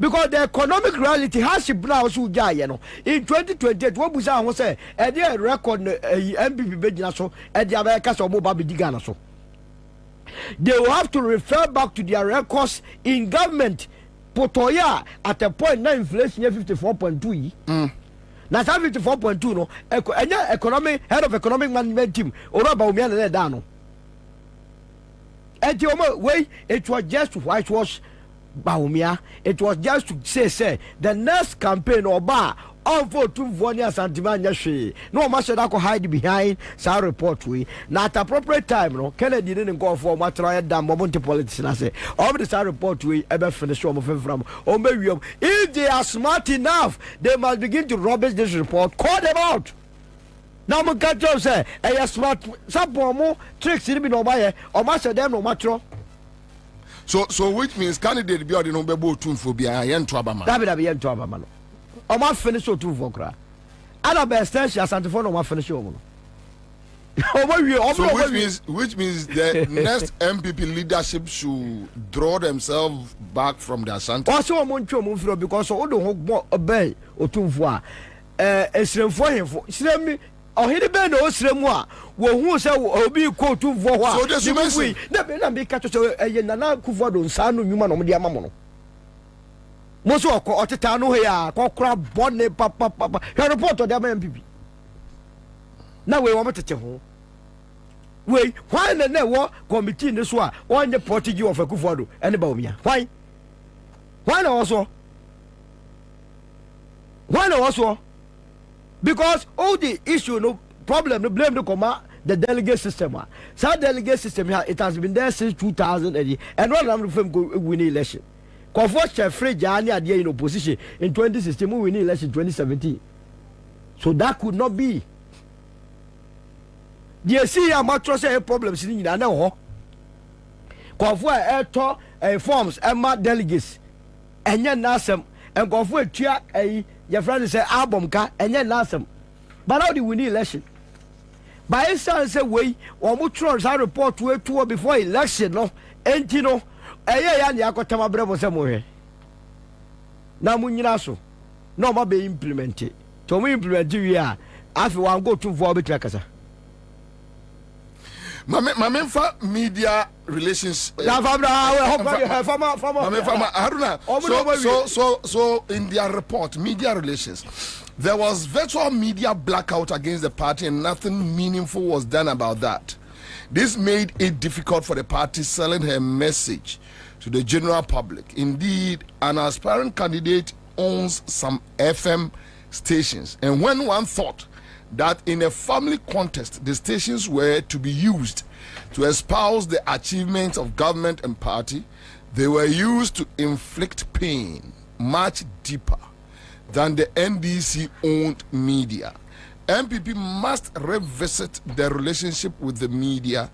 Speaker 21: because the economic reality has now so in 2028 what was I say a dear record MPP Bejina so at the America so mobile Digana so they will have to refer back to their records in government Potoya at a point now inflation 54.2 now 54.2 no economic head of economic management team or about me and down and the way it was just whitewash Baumia, it was just to say the next campaign or bar all for 2 years and demand no much that could hide behind some report we not appropriate time no Kennedy didn't go for my trial than moment politics and I say all this report we ever finish from or maybe if they are smart enough they must begin to rubbish this report, call them out. Now my catch up say a smart some more tricks in no buy or master them no matter.
Speaker 15: So which means candidate be the number 2 for be yen trouble man.
Speaker 21: That be yen trouble man. O ma finish to for kra. Ana be extension asantefo no ma finish o mo.
Speaker 15: So which means the next MPP leadership should draw themselves back from their asante.
Speaker 21: O so mo ntwe mo firo because o do ho obey otumfo a esremfo hemfo. Sremi ohiri be na osremu a wo hu se obi ko otumfo ho a.
Speaker 15: So this means
Speaker 21: na be na be ka to so nana kufo do nsa no nwuma no mo de amamo no. Moso ọkọ ọtịta no ya kokra bonne papa her report of the MPP na we want to ho we why na wo committee ne so a onye portage of Akufo-Addo ene ba omia why na also because all the issue no problem no blame no comma the delegate system so delegate system it has been there since 2000 and one of them go win election. Comfort free Jani at in opposition in 2016, we win election 2017. So that could not be. The see a mattress problems in Anna. Comfort forms Emma delegates and yet Nasam and Comfort Chia your friend say album car and yet Nasam. But how do we win election? By instance, say way or Mutrons I report to a tour before election, no, and you know. Ya ni akotama brebo se mo he na munyina so na ma be implement to mo implement wi a afi wan go to for betra kasa
Speaker 15: mame fa media relations
Speaker 21: la fama
Speaker 15: Haruna so in their report media relations there was virtual media blackout against the party and nothing meaningful was done about that. This made it difficult for the party selling her message to the general public. Indeed, an aspiring candidate owns some FM stations. And when one thought that in a family contest, the stations were to be used to espouse the achievements of government and party, they were used to inflict pain much deeper than the NDC-owned media. MPP must revisit their relationship with the media.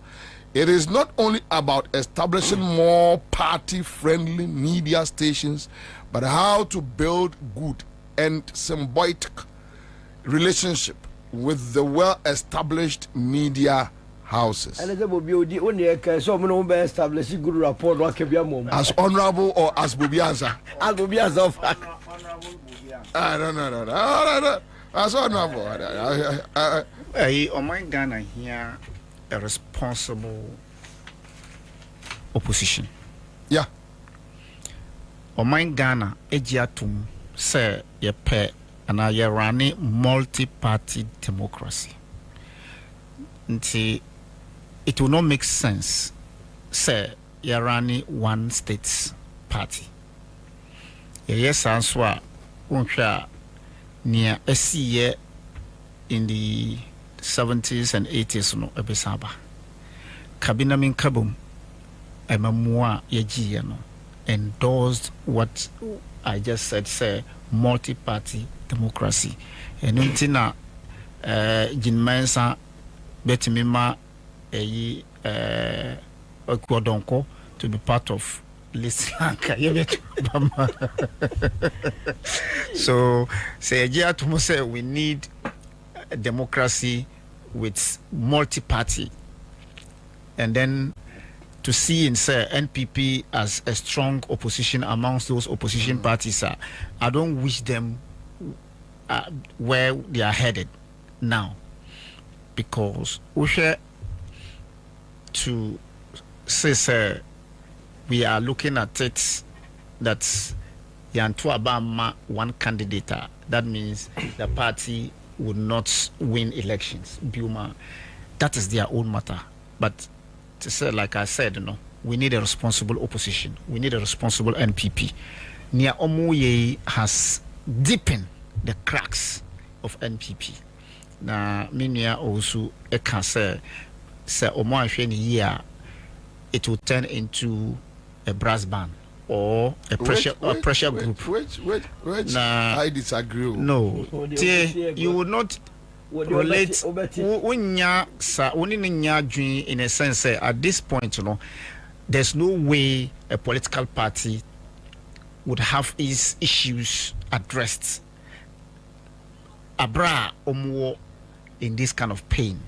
Speaker 15: It is not only about establishing more party-friendly media stations, but how to build good and symbiotic relationship with the well-established media houses.
Speaker 21: As
Speaker 15: honorable or as Bobie Ansah?
Speaker 21: As Bobie Ansah.
Speaker 15: No. As honorable.
Speaker 2: On my Ghana here, a responsible opposition.
Speaker 15: Yeah.
Speaker 2: On my Ghana, Ejiatum say ye pay and I running multi-party democracy. Nti it will not make sense say ye running one state's party. Yes, Ansah unsha near a year in the 70s and 80s no ebesaba Kwabena min kabum emamua yeji no endorsed what I just said, say multi-party democracy and untina jinmensa betimima Okwadonko to be part of Lislanka. So say we need a democracy with multi-party, and then to see in say NPP as a strong opposition amongst those opposition parties. I don't wish them where they are headed now, because we share to say we are looking at it that Yantu Abama one candidate. That means the party would not win elections. Buma, that is their own matter. But to say, like I said, we need a responsible opposition. We need a responsible NPP. Nia Omoye has deepened the cracks of NPP. Na minia also can say Omo year it will turn into a brass band or a pressure group.
Speaker 15: Wait. I disagree.
Speaker 2: No, you would not relate unya in a sense at this point, there's no way a political party would have its issues addressed abra omo in this kind of pain.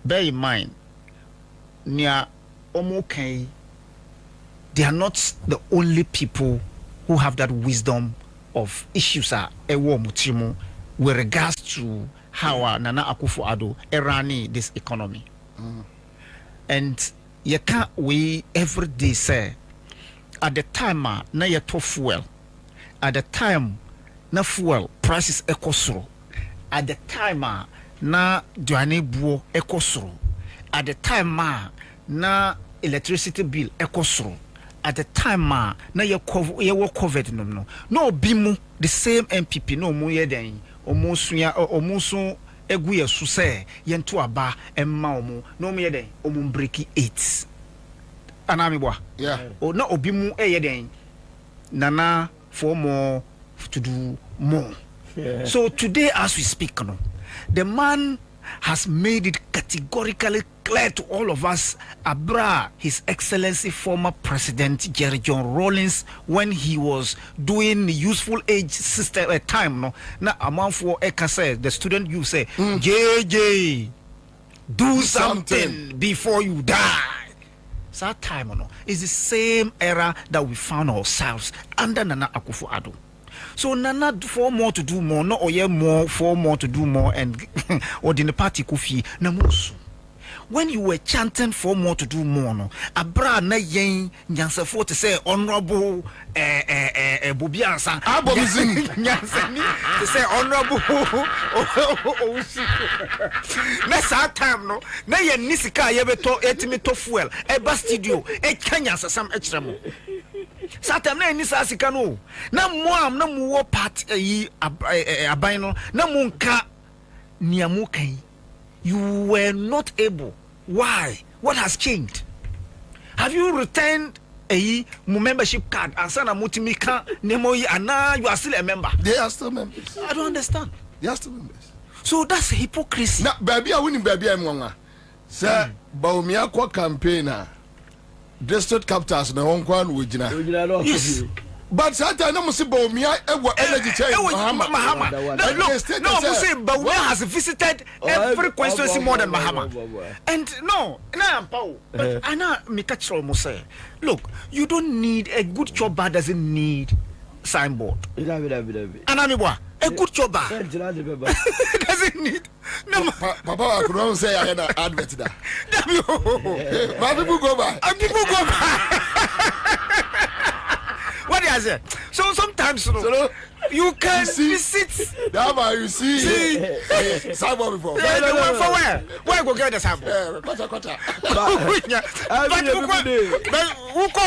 Speaker 2: Bear in mind, near omo kai, they are not the only people who have that wisdom of issues with regards to how Nana Akufo-Addo running this economy. And you can't we every day say at the time na you to fuel, at the time na fuel prices ekosoro, at the time na duane buo ekosoro, at the time na electricity bill ekosoro, at the time na you covered no bimu the same MPP no mu yeden omusu egu yesu se yentu aba emma omu no mu yeden omu breaki 8 anami boa na obimu yeden nana for more to do more. So today as we speak, the man has made it categorically clear to all of us, abra His Excellency former President Jerry John Rawlings, when he was doing the useful age system at time, na amount for say the student you say, JJ, do something before you die. So that time is the same era that we found ourselves under Nana Akufo-Addo. So Nana for more to do more, no oye more for more to do more, and or in the party kufi namusu. When you were chanting for more to do more, no abra na yen nyansa for to say honorable Bobie Ansah nyansa to say honorable next time no na yen nisika ye beto etimi to fuel eba studio e kanyansa sam extra mo satam na ni sasika no na moam na muwo part aban no na munka niamu kan. You were not able. Why? What has changed? Have you returned a membership card? Ansah na mutimika nemoyi ana you are still a member.
Speaker 15: They are still members.
Speaker 2: I don't understand.
Speaker 15: They are still members.
Speaker 2: So that's hypocrisy.
Speaker 15: Now, baby, I wouldn't baby I'm sir, Baumia kwa campaigner. District capitals na Hongkwan wujina. Yes. But Satan no say Baumia energy change.
Speaker 2: Mahama. No, say Baumia has visited every constituency more than Mahama. And no, but Anna Mikachro must say, look, you don't need a good job doesn't need signboard. Anamibwa, a good job doesn't need. No,
Speaker 15: Papa, I could say I had an advert there. My people go by.
Speaker 2: People go by. What is it? So sometimes you can visit.
Speaker 15: That's why you see signboard before.
Speaker 2: The one for where? Where go get the signboard?
Speaker 15: Quarter.
Speaker 2: But who go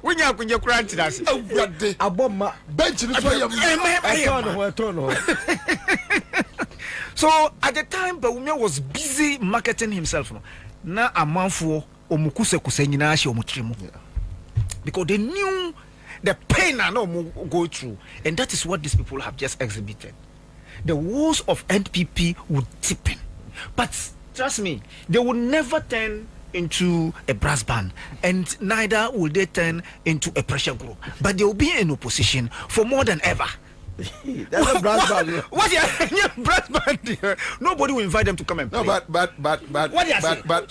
Speaker 2: when you can grant us?
Speaker 15: Aboma bench.
Speaker 2: So at the time, Baumia was busy marketing himself. Na a month for omukuse kusenyina ashi omutrimu. Because they knew the pain I know go through, and that is what these people have just exhibited. The walls of NPP would deepen, but trust me, they will never turn into a brass band, and neither will they turn into a pressure group. But they will be in opposition for more than ever.
Speaker 21: That's a brass band.
Speaker 2: What yeah, brass band? Nobody will invite them to come and play.
Speaker 15: No, but
Speaker 2: what
Speaker 15: but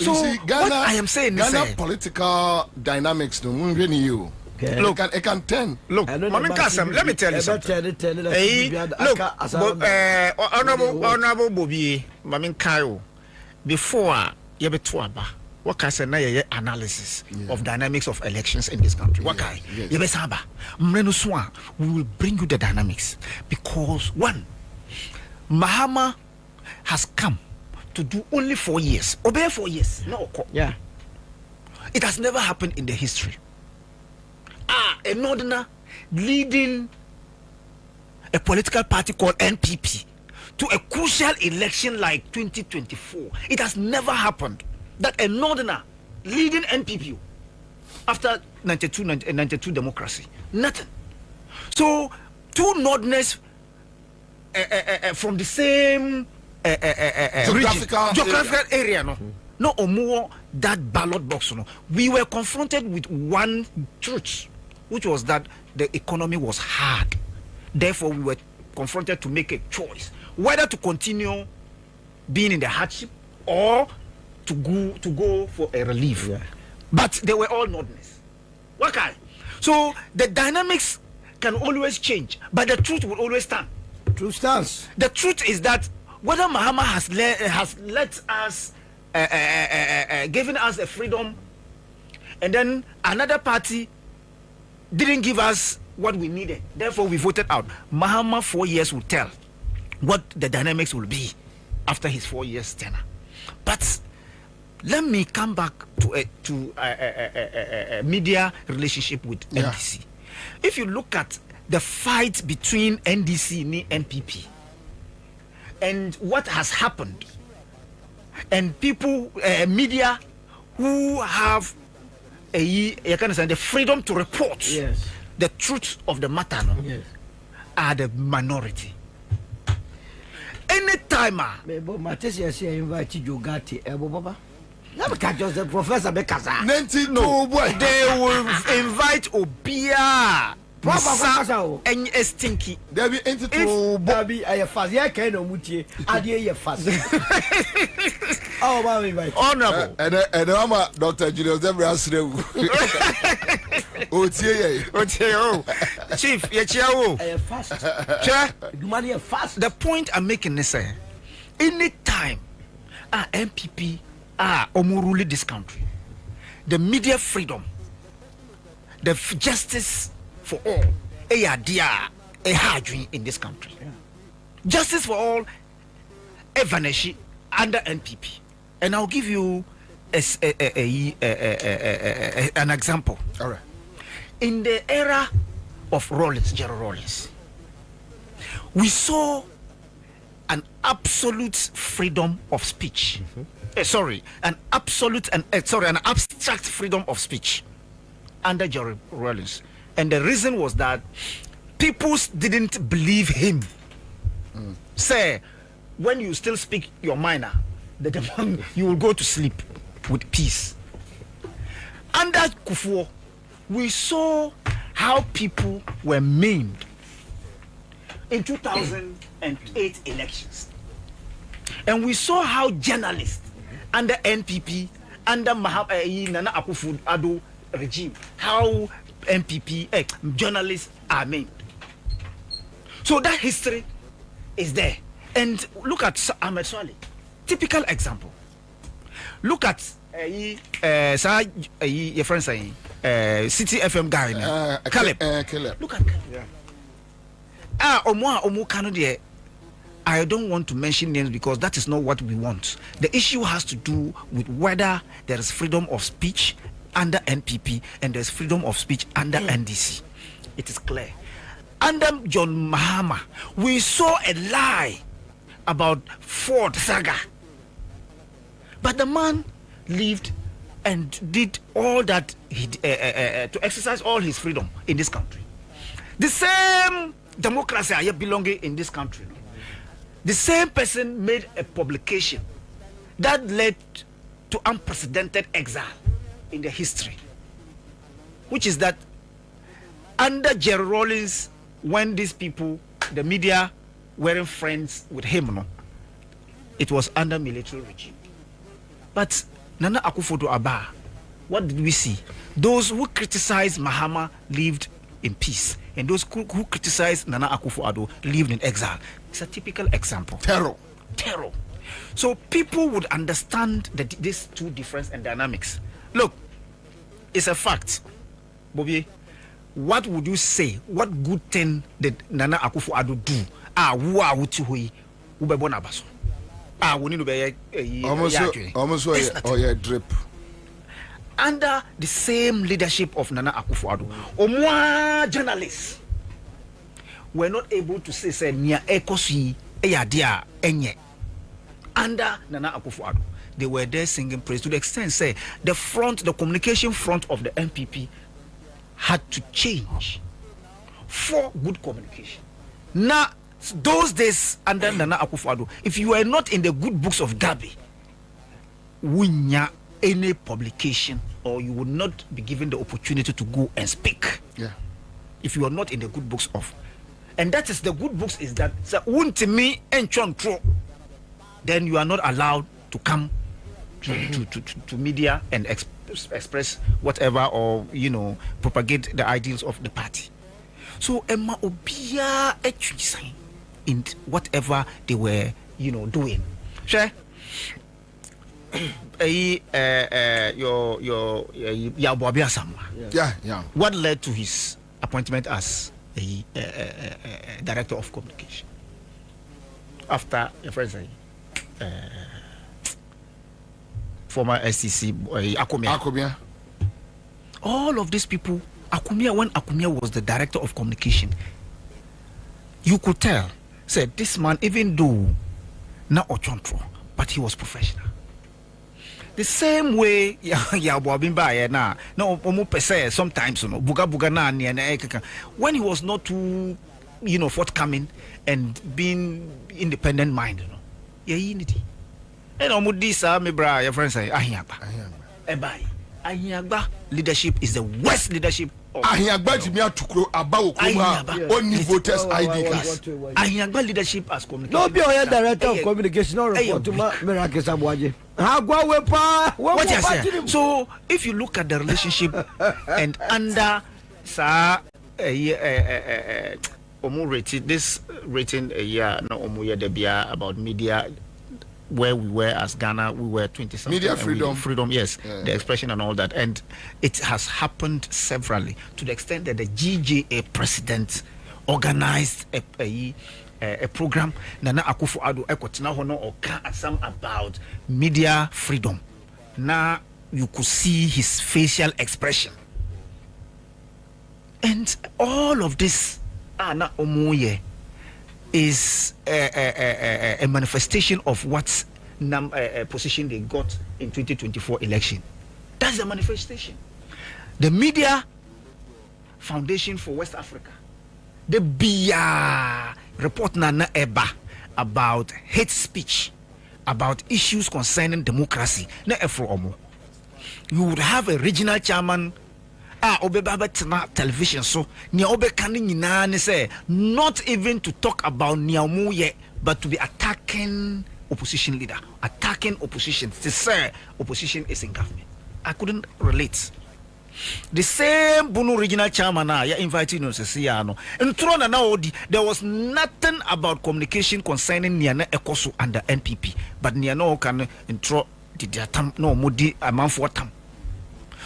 Speaker 2: so
Speaker 15: you see, Ghana,
Speaker 2: what I am saying
Speaker 15: Ghana
Speaker 2: is
Speaker 15: political dynamics no really you.
Speaker 21: Okay.
Speaker 2: Look,
Speaker 15: it can turn.
Speaker 2: Look, Mami Kasam, let me tell you something. Look, honorable Bobie, Mami Kayo, before you be tuaba, what can say na analysis of dynamics of elections in this country? What can you be saba? Mrenu Swan, we will bring you the dynamics because one, Mahama has come to do only 4 years. Obey 4 years. No.
Speaker 21: Yeah.
Speaker 2: It has never happened in the history. A northerner leading a political party called NPP to a crucial election like 2024. It has never happened that a northerner leading NPP after 92 democracy. Nothing. So two northerners from the same geographical area, no or more that ballot box. No, we were confronted with one truth, which was that the economy was hard. Therefore, we were confronted to make a choice whether to continue being in the hardship or to go for a relief.
Speaker 21: Yeah.
Speaker 2: But they were all northerners. Okay, so the dynamics can always change, but the truth will always stand.
Speaker 21: Truth stands.
Speaker 2: The truth is that whether Mahama has let us given us the freedom, and then another party didn't give us what we needed, therefore we voted out. Mahama 4 years will tell what the dynamics will be after his 4 years tenure. But let me come back to a media relationship with NDC. If you look at the fight between NDC and NPP and what has happened, and people, media who have the freedom to report the truth of the matter are the minority. Anytime
Speaker 21: they will
Speaker 2: invite Obia. And stinky.
Speaker 21: There be into Bobie. I fast. Yeah, can no mutie. Adie fast. Oh, mommy, my
Speaker 2: honorable.
Speaker 15: And I'm Dr. Julius Debras. Oh,
Speaker 2: Chief, you
Speaker 21: I fast.
Speaker 2: You money fast. The point I'm making is anytime MPP omuruli this country, the media freedom, the justice for all, a hard in this country. Justice for all, a vanish under NPP. And I'll give you an example.
Speaker 15: All right.
Speaker 2: In the era of Gerald Rawlings, we saw an absolute freedom of speech. An abstract freedom of speech under Gerald Rawlings. And the reason was that people didn't believe him. Say, when you still speak your mind, you will go to sleep with peace. Under Kufuor, we saw how people were maimed in 2008 elections. And we saw how journalists under NPP, under Nana Akufo-Addo regime, how MPP journalists are maimed. So that history is there. And look at Ahmed Swale, typical example. Look at your friend saying City FM guy, Caleb. Look at Caleb. I don't want to mention names because that is not what we want. The issue has to do with whether there is freedom of speech under NPP and there's freedom of speech under NDC. It is clear. Under John Mahama, we saw a lie about Ford saga. But the man lived and did all that to exercise all his freedom in this country. The same democracy are belonging in this country. The same person made a publication that led to unprecedented exile in the history, which is that under Gerald Rawlings, when these people the media weren't friends with him, no. It was under military regime. But Nana Akufo-Addo Aba, what did we see? Those who criticized Mahama lived in peace, and those who criticized Nana Akufo-Addo lived in exile. It's a typical example. Terror. So people would understand that these two difference and dynamics. Look, it's a fact. Bobie, what would you say? What good thing did Nana Akufo-Addo do?
Speaker 15: Almost drip.
Speaker 2: Under the same leadership of Nana Akufo-Addo, journalists were not able to say near ekosi eyadia enye. Under Nana Akufo-Addo, they were there singing praise to the extent say the communication front of the NPP had to change for good communication. Now, those days under Nana Akufo-Addo, if you were not in the good books of Gabi, winya any publication, or you would not be given the opportunity to go and speak.
Speaker 15: Yeah.
Speaker 2: If you are not in the good books of, and that is the good books is that me and then you are not allowed to come to media and express whatever, or propagate the ideals of the party. So Emma Obia in whatever they were doing. Sure. What led to his appointment as a director of communication after former SCC Akumia? All of these people, when Akumia was the director of communication, you could tell, said this man, even though not Ochontro, but he was professional. The same way sometimes when he was not too forthcoming and being independent minded, unity. And my bra, your friends say Ahiagba leadership is the worst leadership.
Speaker 15: Only voters ID cards.
Speaker 2: Ahiagba leadership as communication.
Speaker 21: No be a director of communication or report to Miracle Sabwaje.
Speaker 2: So if you look at the relationship and under this rating a year about media, where we were as Ghana, we were 20
Speaker 15: media freedom,
Speaker 2: yes, the expression and all that, and it has happened severally to the extent that the GJA president organized a program. Nana Akufo-Addo ekotena hono oka asam about media freedom. Now you could see his facial expression, and all of this na omoye is a manifestation of what position they got in 2024 election. That's the manifestation. The Media Foundation for West Africa, the BIA report Nana Eba about hate speech, about issues concerning democracy. You would have a regional chairman television, so not even to talk about Niamuye, but to be attacking opposition leader, attacking opposition to say opposition is in government. I couldn't relate. The same Bunu regional chairman invited us to see and there was nothing about communication concerning Niana Ekosu and the NPP, but Niano can intro the no mudi amount for time.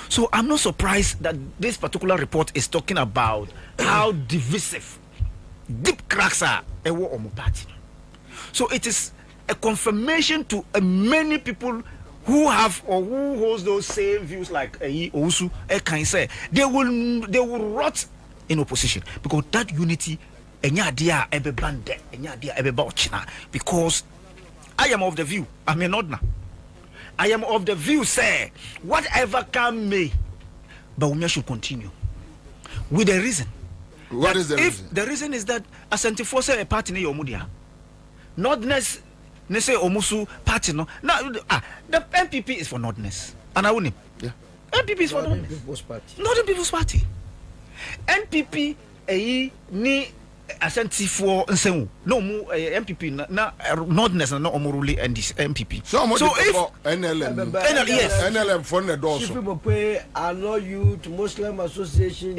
Speaker 2: So I'm not surprised that this particular report is talking about how divisive, deep cracks are in the party. So it is a confirmation to many people who have or who holds those same views like Osu can say they will rot in opposition, because that unity because I am of the view, I may not now. I am of the view, say, whatever come may, but we should continue with the reason.
Speaker 15: What is the reason?
Speaker 2: The reason is that Asante Force a party in Yomudia, not necessarily Omusu party. No, now the NPP is for nordness, and I win.
Speaker 15: Yeah,
Speaker 2: NPP is for nordness. Northern People's Party. NPP ni asante for nsemu no mu MPP na nordness na omuruli and this MPP
Speaker 15: so if
Speaker 21: NLM
Speaker 2: yes
Speaker 15: NLM for the door so
Speaker 21: people pay allow you to Muslim association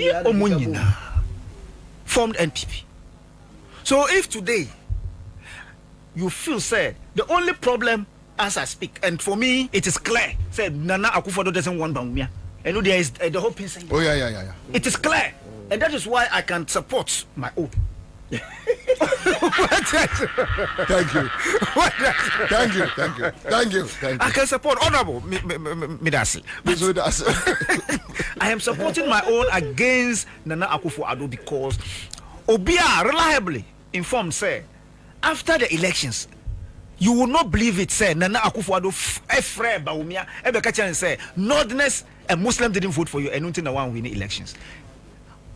Speaker 2: formed NPP. So if today you feel say the only problem as I speak, and for me it is clear, say Nana Akufo-Addo doesn't want Bawumia. I know there is the whole thing saying.
Speaker 15: Oh yeah.
Speaker 2: It is clear, and that is why I can support my own.
Speaker 15: Thank you.
Speaker 2: I can support Honorable Midasi. I am supporting my own against Nana Akufo-Addo because Obia reliably informed say after the elections you will not believe it say Nana Akufo-Addo Efre Bawumia Ebekacha and say Northerners and Muslims didn't vote for you and until one win elections.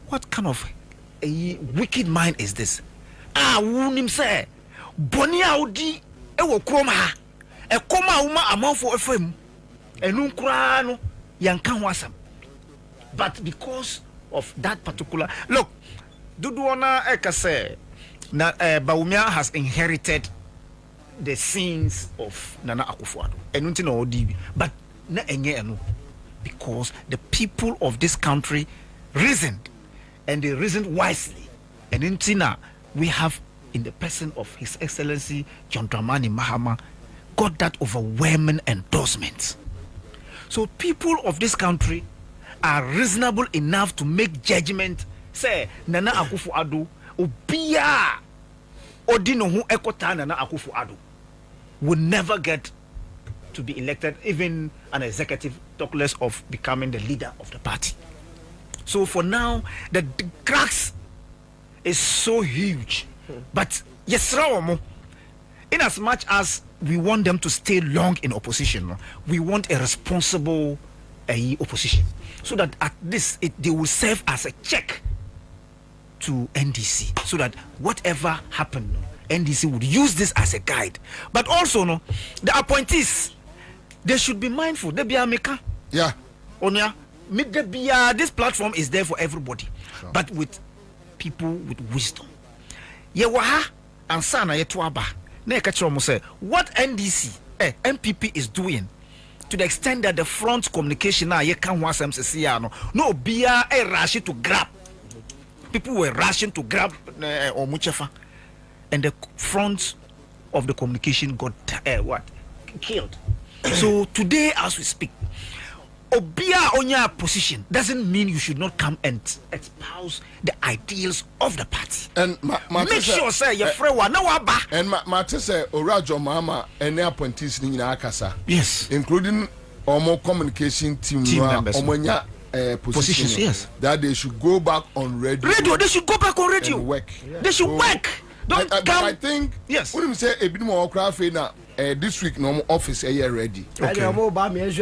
Speaker 2: What kind of a wicked mind is this? Wunim say Boni Audi ewo kroma e koma uma amanfo efam enu nkura no yanka ho asam. But because of that particular look, Duduona Ekase na Bawumia has inherited the sins of Nana Akufo-Addo. Enunti na odi but na enye eno because the people of this country reasoned and they reasoned wisely. And in na we have in the person of His Excellency John Dramani Mahama got that overwhelming endorsement. So people of this country are reasonable enough to make judgment. Say Nana Akufo-Addo obia odino hu ekota Nana Akufo-Addo would never get to be elected, even an executive, talk less of becoming the leader of the party. So for now, the cracks is so huge. But yes, in as much as we want them to stay long in opposition, we want a responsible opposition, so that at least they will serve as a check to NDC, so that whatever happened, NDC would use this as a guide. But also, the appointees, they should be mindful. They be a maker.
Speaker 15: Yeah.
Speaker 2: Onya, this platform is there for everybody, sure. But with people with wisdom. Yewaha Ansah na yetuaba. Na ekachiro say what NDC, MPP is doing, to the extent that the front communication na ye kan ho asem sese no bia rushing to grab. People were rushing to grab Omuchefa, and the front of the communication got killed. So today, as we speak, Obia on your position doesn't mean you should not come and espouse the ideals of the party. And make sure, say your friend wa na waba.
Speaker 15: And Mate say Orajo Mama and their appointees in Akasa.
Speaker 2: Yes,
Speaker 15: including more communication team members. Positions, yes. That they should go back on radio.
Speaker 2: They should go back on radio.
Speaker 15: And work.
Speaker 2: Yeah. They should work. Don't come.
Speaker 15: I think
Speaker 2: yes.
Speaker 15: When you say a bit more craft now, this week no office are ready.
Speaker 21: Okay. No, I'm not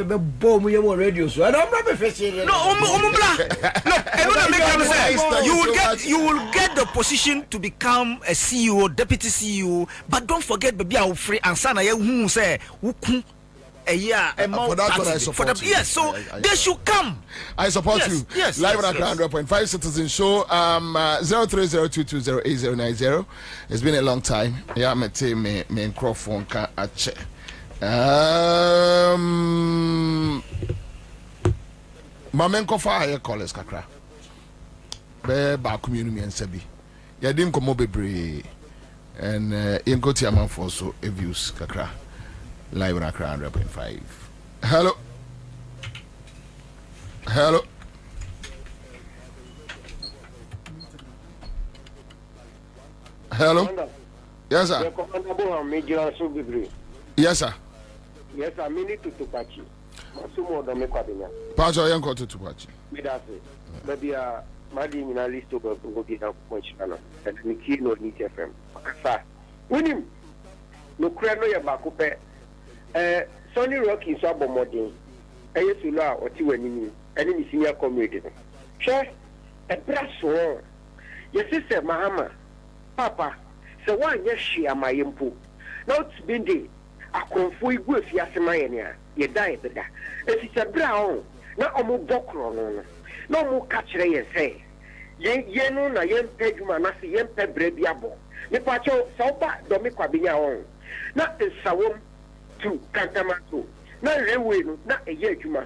Speaker 21: facing.
Speaker 2: No, you will get the position to become a CEO, deputy CEO, but don't forget baby our free Ansah na who say
Speaker 15: for that one I support you.
Speaker 2: Yes, so they should come.
Speaker 15: I support you.
Speaker 2: Yes,
Speaker 15: live on 100.5 Citizen Show. 0302208090. It's been a long time. Yeah, me microphone can check. Mamenko fire callers kakra. Be ba community and sebi. Ya dim komo bebre and inko ti aman for so views kakra. Live on 100.5. Hello. Yes, sir. Yes, sir.
Speaker 8: Yes, I mean it to Tupachi. Masumo do me Kwabena.
Speaker 15: Pacho yanko to Tupachi.
Speaker 8: Midase. Maybe Madi in a list of Bobie and Pochano and Niki no Niti FM. Sa. Winim. No crano ya bakupe. Sonny Rock is abo modern. Ayesula or Tiwani, and in the senior community. Share a brass war. Your sister Mahama, Papa, so one yes, she am my impo. Not been day. I confui with Yasamaya, ye die better. If it's a brown, not a more bokron, no more catch and say. yen no na yen peduma na se yen pe brebi abo me pacho so ba do me Kwabena won na nsawom to Kantamato na rewe no na eye adwuma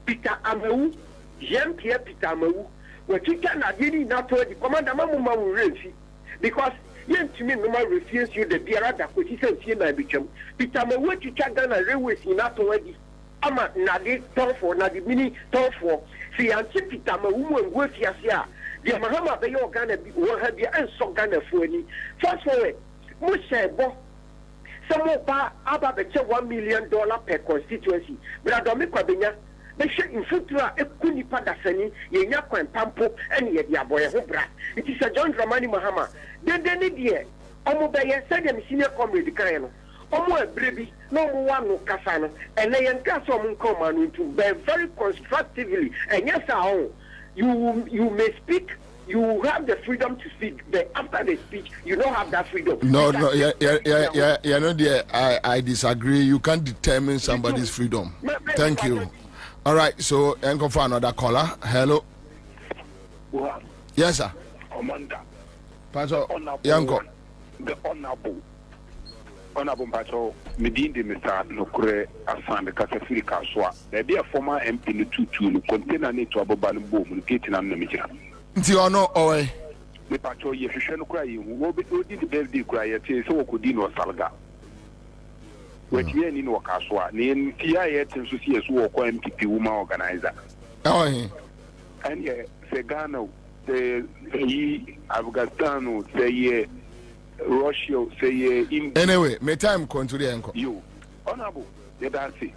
Speaker 8: Peter Amawu yen Peter Amawu wetika na dini na to di commander mamuma wo refi because yen timi no ma refuse you the biara da ko ti sentie na bitwam Peter Amawu twitwa Ghana rewe si na to wadi ama na di tonfo na di mini tonfo si anti Peter Amawu mo ngwe fiase a the Mahama be yo Ghana bi wo ha bi enso Ghana fuani fast forward mo shebo some about $1 million per constituency but I don't Kwabena they should in futura ekuni padasani yenya kwan pampo ene ye dia boy ho bra it is a John Dramani Mahama then ne die omo be ye said dem senior comrade kan no omo ebrebi no mo wa no kasa no ene ye nka so mo nko ma no to be very constructively and yes you may speak. You have the freedom to speak, but after the speech, you don't have that freedom.
Speaker 15: No, I disagree. You can't determine somebody's freedom. Thank you. All right, so go for another caller. Hello. Yes, sir.
Speaker 10: Commander.
Speaker 15: Pastor Yanko.
Speaker 10: The Honorable Pastor Medindi Mr. Nokure Asan the Kasafiri Kaswa. There be a former MP no tutu container need to abobal boom getting on the media.
Speaker 15: Nti ono owe
Speaker 10: me pacho ye hwehwe no kra ye wo be odi the birthday kra ye tie so wo di no salga wetie ni no kaso a ne nti ya ye tin so sie so wo ko MPP woman organizer and ye se Ghana the Afghanistan say Russia say India
Speaker 15: anyway me time continue enko
Speaker 10: you honorable the dance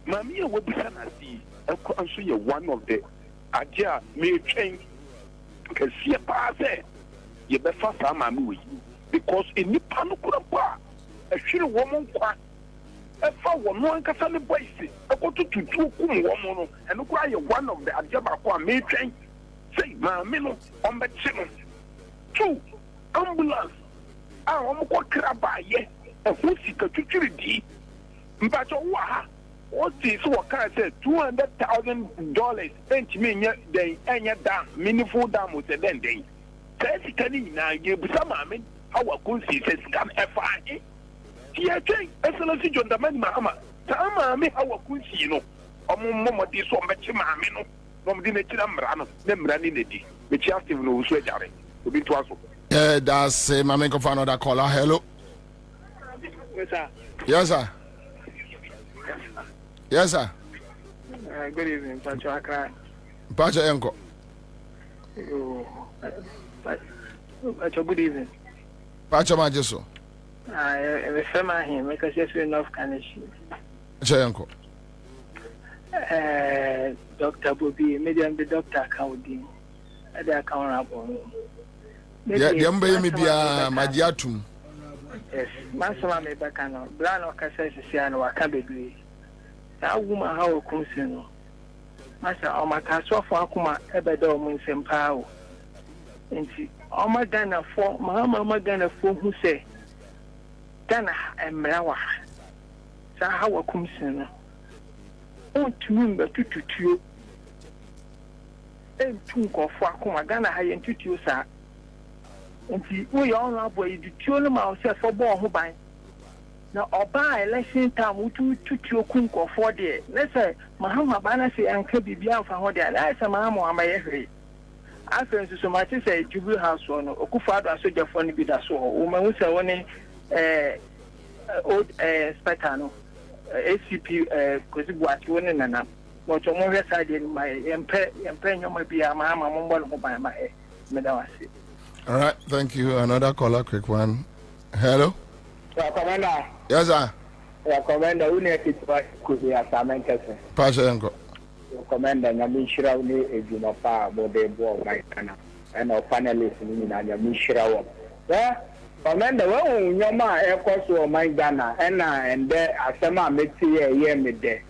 Speaker 10: mami we be sana si enko so ye one of the aja me train because you better family because in the Panukura, a shitty woman, a far one can send a boy. I go to 2 woman and cry one of the Ajabaqua matron. Say, my minute on the channel. 2 ambulance. I am what crabby, a whoosy security. But what is what can I say? $200,000 ain't me they ain't down meaningful down with the lending. Say can now give some I our country says come FI. Here change excellency John the man Mahama. Tama me our country you know. Mama this one but mammy no didn't run them running it. Which you still know sweat to be to us.
Speaker 15: That's my make of another caller. Hello.
Speaker 13: Yes, sir.
Speaker 15: Yes, sir. Yes, sir.
Speaker 13: Good evening, Pacho Akra.
Speaker 15: Pacho Enko.
Speaker 13: Pacho, good evening.
Speaker 15: Pacho Majeso.
Speaker 13: I refer him because yes, we're not Kanishi.
Speaker 15: Pacho
Speaker 13: Enko. Dr. Bobie, medium the doctor account. The account.
Speaker 15: Yeah, Yamba Mibia Madiatum.
Speaker 13: Yes, Masama Mebacano, Blano Casasiano, Wakabi. That woman, how comes in? Master, on my castle for Akuma, Ebedo Munsempow. And see, all my Ghana for Mamma Ghana for who say Ghana and Merawa. So, how comes in? Oh, to remember to and two for Akuma Ghana, I am to you, sir. And see, we all know where you tell them ourselves for born who buy. Now, Oba election time, we to your kunko for day. Let's say, Mahama Banasi and Kabi Bian for what they are. That's a Mahamo on my every. After so much say, Jubilee House one, Okufado, so your phone be that so. Woman was a one old Spetano, ACP, because it was one and another. But on one side, my imperial might be a Mahama Mumbo by my Medawasi.
Speaker 15: All right, thank you. Another caller, quick one. Hello.
Speaker 14: Commander.
Speaker 15: Yes, sir.
Speaker 14: Commander, we need to could be assignment.
Speaker 15: Pastor
Speaker 14: Commander, Namishra, a Jumapa, Bodebo, Maitana, and our panelists in Namishra. Yeah, Commander, when your ma air course or my Ghana, and there are some Metsi a year midday.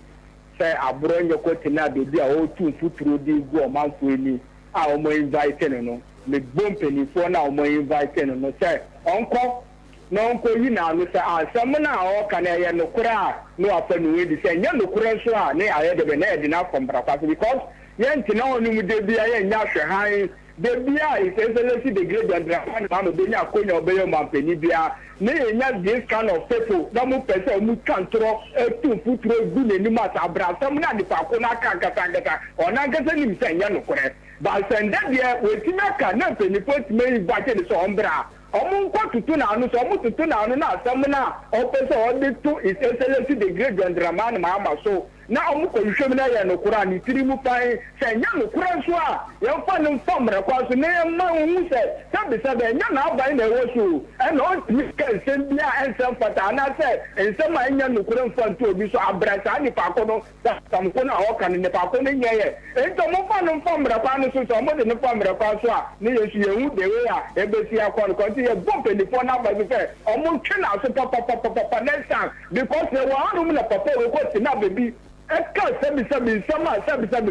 Speaker 14: Say, I brought your cotina, be a old 2 foot through this go month with me. I will invite you. The bumping for now, my inviting, no say, Uncle. No, you know, Mr. Someone or can I no cry, no often with the same young Kuraswa, nay, I had been enough from Bracas because young to know only would be a natural high the beer is essentially the great and Draman Benya Konya Obeyo Mampenibia. Nay, this kind of people, no person who can't throw a 2 foot good in the matter, Brasamana, the Pakona Kakatagata, or Nagasan saying Yanukore. But send that year with Timaka, no penny put me back in the sombra. Omun kwa tutuna anu so omun tutuna anu na samuna opese audit to is essentially the great and Draman Mama so na omu ko hwemna ya no kura ni tirimu pan se nya no kura so a ye fa no famra kwa so na ma hu se sabi nya na aban na wo so e no mi ka sembia ensem fata na se ensem anya no kura mfanto obi so abrasa ni pa ko no sam ko na o kan ni pa ko ni nye ento mo fa no famra kwa no so mo de no famra kwa so a ni yesu ye hu de we a e be si akwa ko ti ye bomb ni phone number bi fe omo twena so papa next time because they were anu na papa we ko ti na baby Eka sebi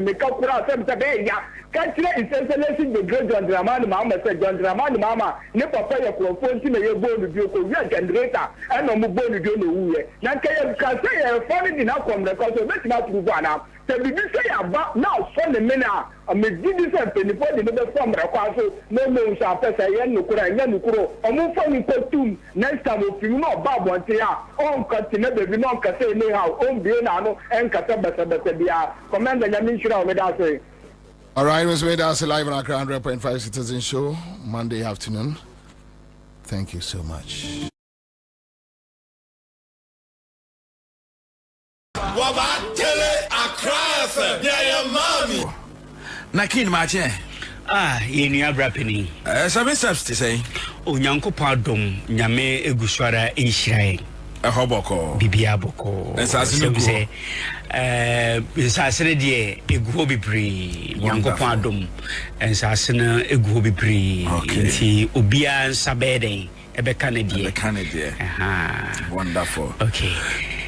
Speaker 14: meka kura sebi ya kachire essentially the great John Dramani Mama said John Dramani Mama ne papa ya krofo nti na ye bonu bi ko wi generator e no mo bonu bi no wuye na ka ye ka say e funny di na kom record so beti na turu ana se bi say aba now so ne me na me didi se penifo di no be form record so no mo nsa pesa ye nukura nya nukuro omo fami ko tum next time o fi no ba bonte ya on ka ti na be no ka say ni how on bi na no en ka besa bia commander Yamin Shira o me da say.
Speaker 15: All right, Ms. Wade, that's live on our 100.5 Citizen Show, Monday afternoon. Thank you so much.
Speaker 16: Nakin Martin.
Speaker 17: Yenu abrapeni.
Speaker 16: Seven steps to say.
Speaker 17: Onyankopɔn adom nyame eguswara enhyirae.
Speaker 16: Ehoboko.
Speaker 17: Bibia boko.
Speaker 16: Ensase
Speaker 17: nsase de eguho bibiri nyankopɔn adom ensase na eguho bibiri nti obia nsabeden ebeka ne die
Speaker 16: wonderful.
Speaker 17: Okay.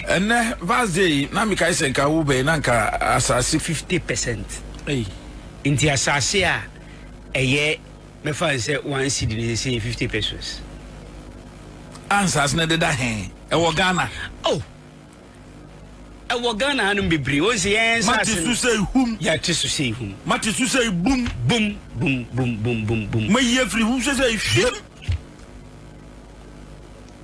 Speaker 16: And vast day na mika isenka wo be na nka asase
Speaker 17: 50%. Nti asase a eye mefa nse 1 cedi ne say 50 pesos.
Speaker 16: Answers na de da hen e Ghana.
Speaker 17: Oh. Ghana hanum bibri o se yen sa
Speaker 16: Matisu say hum
Speaker 17: ya tisu say hum
Speaker 16: Matisu say boom
Speaker 17: boom boom boom boom boom boom
Speaker 16: may ye free hum say shim.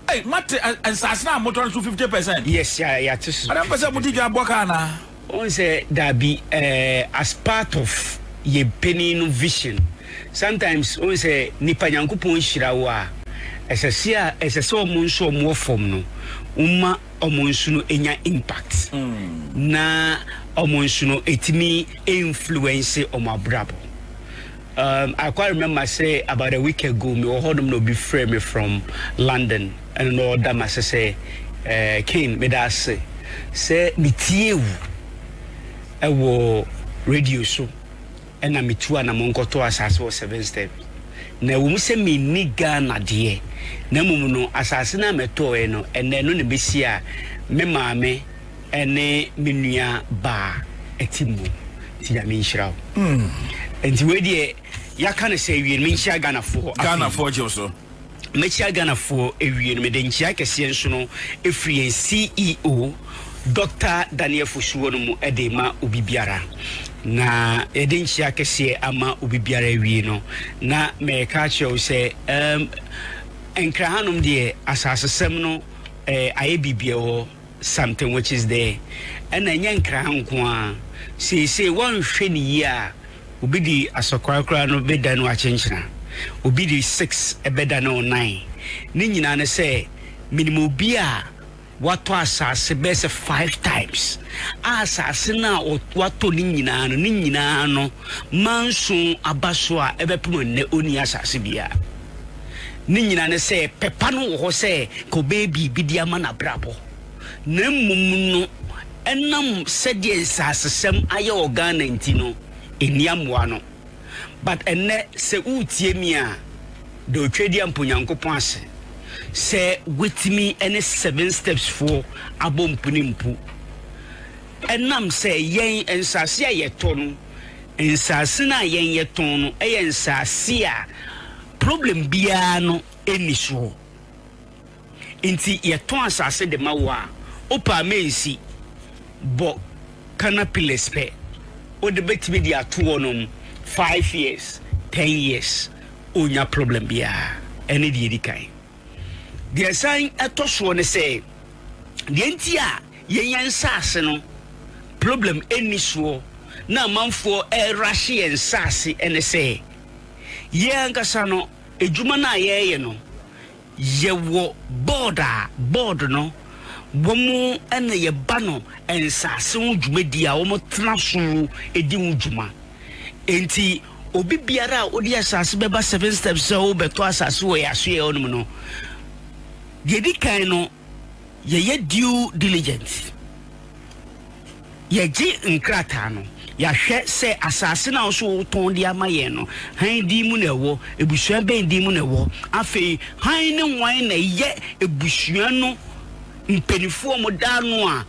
Speaker 16: Hey Mati and sasna motor 50%.
Speaker 17: Yes ya tisu
Speaker 16: adam pese mudi dwa boka na
Speaker 17: on say that be as part of ye penin vision. Sometimes on say nipa nyankopon hira wo a esese omunso omo form no umma omunso no enya impact na omunso no etimi influence omabrabo. I quite remember say about a week ago me heard him no be frame me from London and no that ma say Kane me da say metie wu ewo radio so and na metu na monkoto asase 7 steps na wo se me ni Ghana de na mumu no asase na meto e no ene no ne besi a me maame ene menua ba etimu ti ya me nhyiraw enti we de ya kan say wie me nhyia Ghana for
Speaker 16: je so
Speaker 17: me nhyia Ghana for ewie no me de nhyia kese nso no efri CEO Dr. Daniel Fusuwo no mu edema obibiara na edin chia kese ama obibiara wie no na me ka che say enkrahanum de asasesem no aye bibia wo something which is there and enya enkrahan ko a say one hwe ni yi a obi di asokrakra no beda no achenchina obi di 6 ebeda no 9 ni nyina ne say minimum bia wato asase bese 5 times asase na wato ni nyina no manso abaso a ebepem ne oni asase bia ni nyina ne se pepa no wo se ko baby bidia mana brabo na mum no enam sede asasesem aye Ghana ntino eniamwa no but enne se utie mi a do twedi amponyankopon ase se wetimi any 7 steps for abompunimpu enam se yen ensase ayeto no ensase na yen yeton no ensase a problem bia no eniso inti yeton asase de mawa opa mensi bo canapiles pe o de betimi dia to no 5 years 10 years onya problem bia ene de di kan the sign etoso ne say the entia yen sase no problem eni so na manfo rashi en sase ene say yen kasa no ejuma na ye no yewo board no womu ene ye ba no en sase wo dwumadi a wo tena so edi wo dwuma enti obi biara odi asase beba 7 steps so beto asase wo ya so ye onum no de di kan no ye due diligence ye ji nkrata no ya hwe se asase na so ton dia maye no han di mu na wo ebusua ben di mu na wo afei han ne wan na ye ebusua no mpenifo mo da no a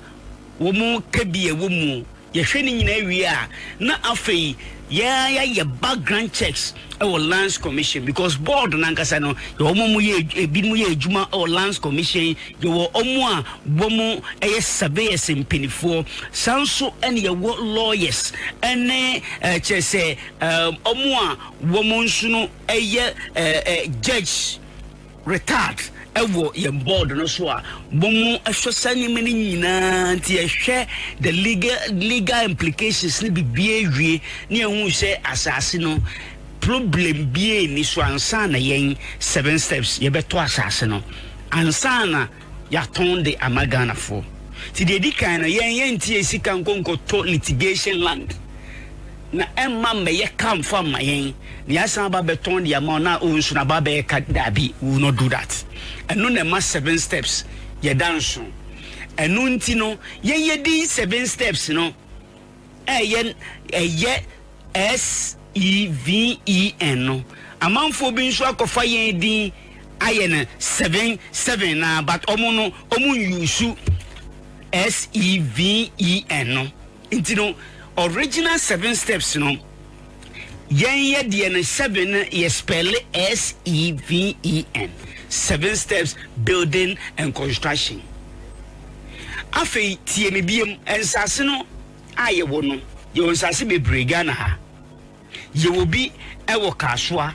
Speaker 17: wo mu kabie wo mu ye hwe ni nyina wi a na afei ye background checks our lands commission because board nankasa no yo mo ye ebi mu ye adwuma our lands commission yo omo a bomo eye surveyors mpenifo sanso ene ye lawyers ene chese omo a bomo nsu no eye judge retired ewo ye board no so a bomu ehwesani meni nyina nti ehwe the legal implications ni bibie wie ni ehun se asase no problem bie ni so ansa na yen 7 steps ye beto asase no ansa na ya ton de amagana fo ti de dikan na yen ti esika nkonko to litigation land na emma me ye kam for mayen ni asan ba beton de amount na onsu na ba be ka dabi we will not do that eno na ma 7 steps ye danso eno nti no ye di 7 steps no eye SEVEN no amanfo bi nso akofa yen din aye na 7 na but omo yusu SEVEN no nti no original 7 steps no yen de na 7 ye spell SEVEN 7 steps building and construction afei tie me biem ensase no aye wo no ye ensase be brega na ha ye wo bi ewo kaswa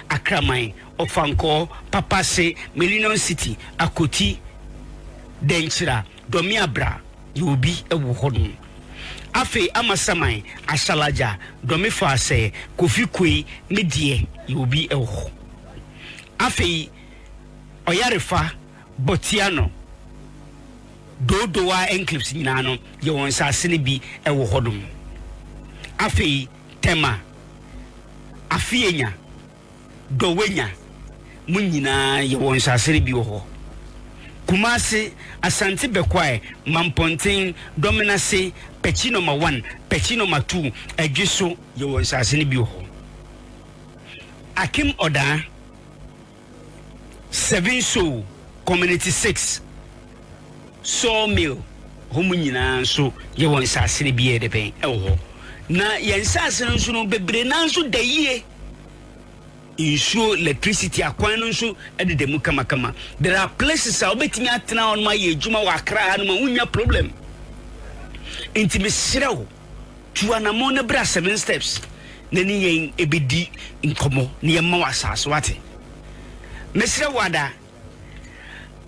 Speaker 17: akraman ofanko papase Millennium City akoti denchira domiabra ye wo bi ewo hodun afei amasaman asalaja domifa se kofikui medie ye wo bi ewo afei oyarefa botiano dodowa enclips nyina no ye won sase ne bi ewo hodum afei tema afienya dowenya munyina ye won sase ne bi wo ho Kumasi Asante Bekwai Mampontin Dominase Pechi number 1 Pechi number 2 Ejiso ye won sase ne bi wo ho Akim Oda 7 so community 6 sawmill homu nyina so ye won sase bi de ben ewo na yen sase nso no bebre na nso da yie insu electricity akwan nso edede mu kama there are places a obetimi atena on ma ye djuma wa kra no ma unya problem intimate tuana mo ne bra 7 steps na ni yen ebedi nkomo ne yema wa sase wate mesre wada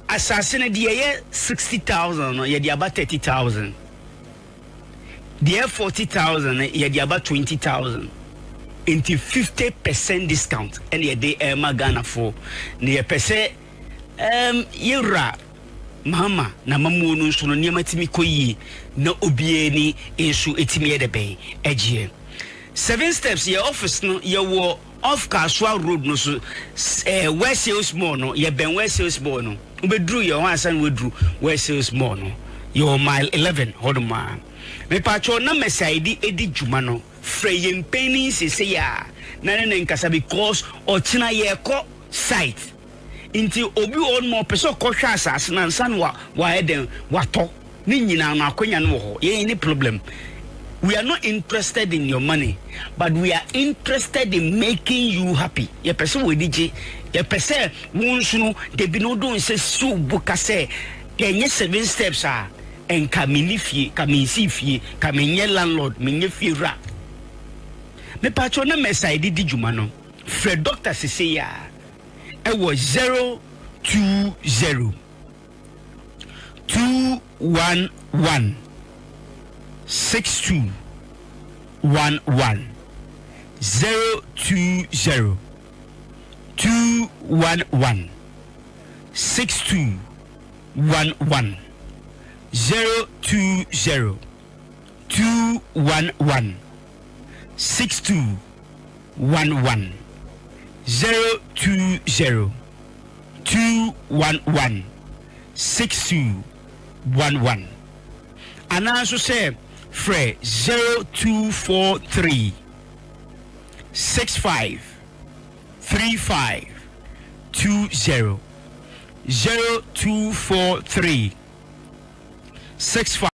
Speaker 17: assassin de ye 60,000 no ye de about 30,000 de 40,000 ye de about 20,000 into 50% discount and ye de magana for ne ye pese yera mama na mamu no so no niam timi koyi na obie ni ensu etimi ye de ben egie 7 steps ye office no ye wo off Kaswa road no so where sales more no ye ben where sales more no ubedru ye wan san wedru where sales more no your mile 11 hodoma me pacho na mesaidi edi djuma no freyen penny se ya na ne nkasa because ochina ye ko site inti obi on mo peso ko hwa asase na nsan wa eden wato ni nyina na akonya no ho ye any problem. We are not interested in your money, but we are interested in making you happy. Ye person we DJ, ye person won't know they be no doing say so book say kenye 7 steps are and kamini fie, kaminsi fie, kaminye landlord, minye fie ra. me patro na mesa di djuma no Fred doctor sese ya e wo 020 211 6211 020 211 6211 020 211 6211 020 211 6211 and also say Fred 0243 65 35 20 0243 65